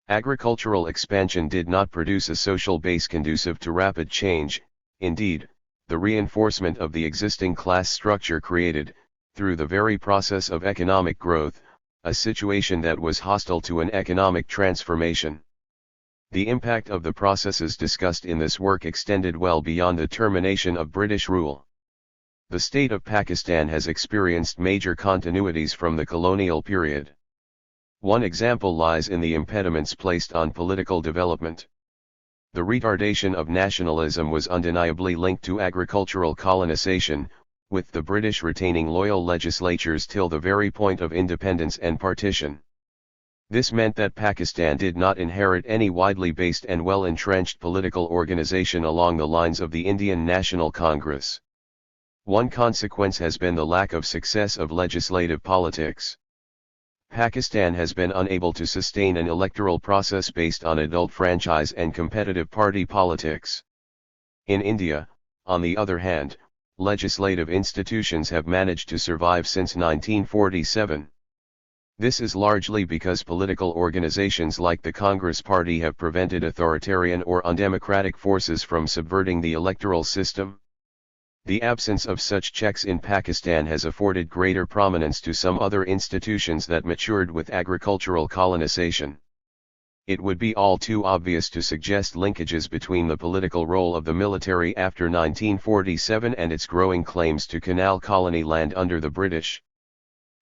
Agricultural expansion did not produce a social base conducive to rapid change. Indeed, the reinforcement of the existing class structure created, through the very process of economic growth, a situation that was hostile to an economic transformation. The impact of the processes discussed in this work extended well beyond the termination of British rule. The state of Pakistan has experienced major continuities from the colonial period. One example lies in the impediments placed on political development. The retardation of nationalism was undeniably linked to agricultural colonization, with the British retaining loyal legislatures till the very point of independence and partition. This meant that Pakistan did not inherit any widely based and well-entrenched political organization along the lines of the Indian National Congress. One consequence has been the lack of success of legislative politics. Pakistan has been unable to sustain an electoral process based on adult franchise and competitive party politics. In India, on the other hand, legislative institutions have managed to survive since 1947. This is largely because political organizations like the Congress Party have prevented authoritarian or undemocratic forces from subverting the electoral system. The absence of such checks in Pakistan has afforded greater prominence to some other institutions that matured with agricultural colonization. It would be all too obvious to suggest linkages between the political role of the military after 1947 and its growing claims to canal colony land under the British.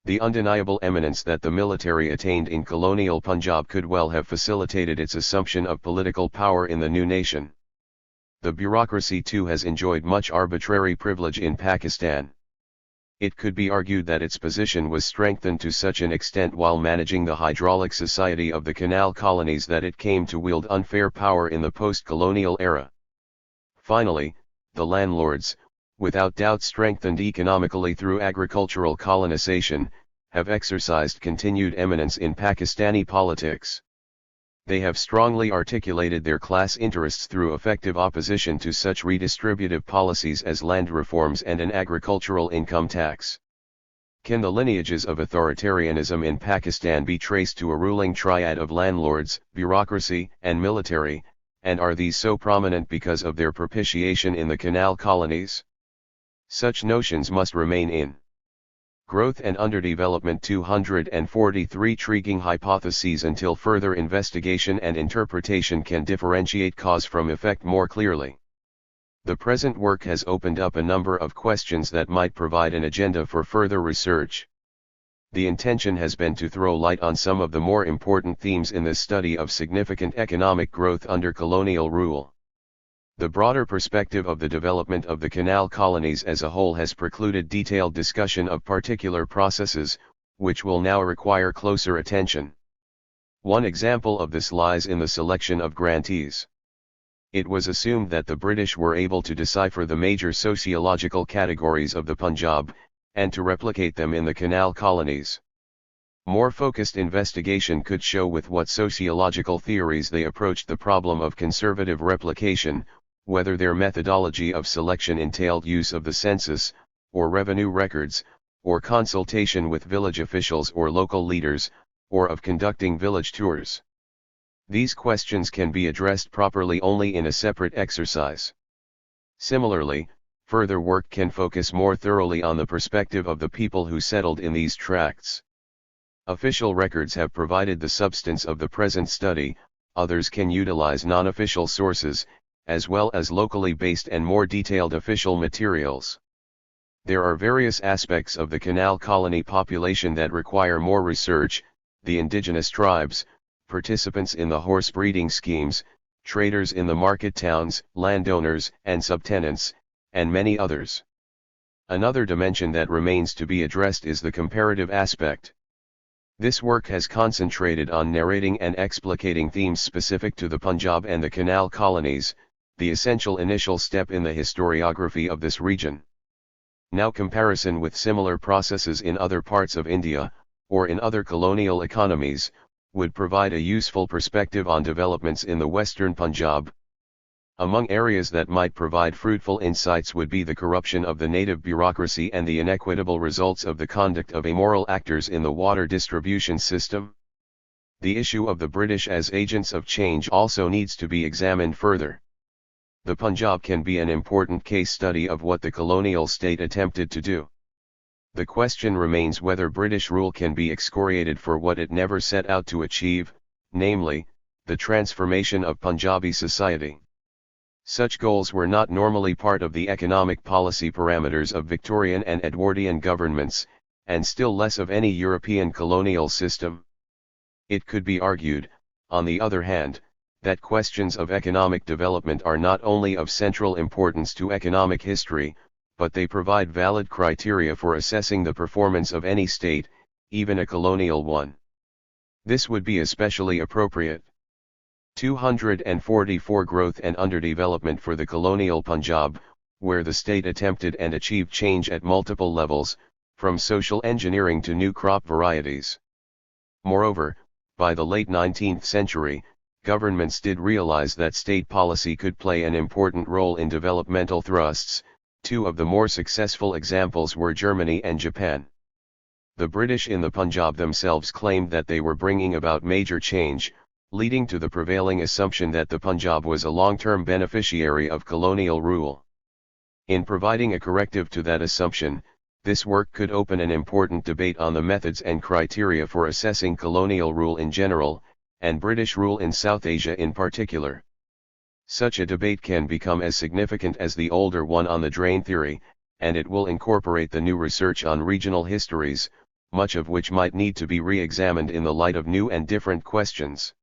The undeniable eminence that the military attained in colonial Punjab could well have facilitated its assumption of political power in the new nation. The bureaucracy too has enjoyed much arbitrary privilege in Pakistan. It could be argued that its position was strengthened to such an extent while managing the hydraulic society of the canal colonies that it came to wield unfair power in the post-colonial era. Finally, the landlords, without doubt strengthened economically through agricultural colonization, have exercised continued eminence in Pakistani politics. They have strongly articulated their class interests through effective opposition to such redistributive policies as land reforms and an agricultural income tax. Can the lineages of authoritarianism in Pakistan be traced to a ruling triad of landlords, bureaucracy, and military, and are these so prominent because of their propitiation in the canal colonies? Such notions must remain in Growth and Underdevelopment 243 intriguing hypotheses until further investigation and interpretation can differentiate cause from effect more clearly. The present work has opened up a number of questions that might provide an agenda for further research. The intention has been to throw light on some of the more important themes in the study of significant economic growth under colonial rule. The broader perspective of the development of the canal colonies as a whole has precluded detailed discussion of particular processes, which will now require closer attention. One example of this lies in the selection of grantees. It was assumed that the British were able to decipher the major sociological categories of the Punjab, and to replicate them in the canal colonies. More focused investigation could show with what sociological theories they approached the problem of conservative replication, whether their methodology of selection entailed use of the census, or revenue records, or consultation with village officials or local leaders, or of conducting village tours. These questions can be addressed properly only in a separate exercise. Similarly, further work can focus more thoroughly on the perspective of the people who settled in these tracts. Official records have provided the substance of the present study, others can utilize non-official sources, as well as locally based and more detailed official materials. There are various aspects of the canal colony population that require more research: the indigenous tribes, participants in the horse breeding schemes, traders in the market towns, landowners and subtenants, and many others. Another dimension that remains to be addressed is the comparative aspect. This work has concentrated on narrating and explicating themes specific to the Punjab and the canal colonies, the essential initial step in the historiography of this region. Now comparison with similar processes in other parts of India, or in other colonial economies, would provide a useful perspective on developments in the western Punjab. Among areas that might provide fruitful insights would be the corruption of the native bureaucracy and the inequitable results of the conduct of amoral actors in the water distribution system. The issue of the British as agents of change also needs to be examined further. The Punjab can be an important case study of what the colonial state attempted to do. The question remains whether British rule can be excoriated for what it never set out to achieve, namely, the transformation of Punjabi society. Such goals were not normally part of the economic policy parameters of Victorian and Edwardian governments, and still less of any European colonial system. It could be argued, on the other hand, that questions of economic development are not only of central importance to economic history, but they provide valid criteria for assessing the performance of any state, even a colonial one. This would be especially appropriate. 244 Growth and Underdevelopment for the colonial Punjab, where the state attempted and achieved change at multiple levels, from social engineering to new crop varieties. Moreover, by the late 19th century, governments did realize that state policy could play an important role in developmental thrusts. Two of the more successful examples were Germany and Japan. The British in the Punjab themselves claimed that they were bringing about major change, leading to the prevailing assumption that the Punjab was a long-term beneficiary of colonial rule. In providing a corrective to that assumption, this work could open an important debate on the methods and criteria for assessing colonial rule in general, and British rule in South Asia in particular. Such a debate can become as significant as the older one on the drain theory, and it will incorporate the new research on regional histories, much of which might need to be re-examined in the light of new and different questions.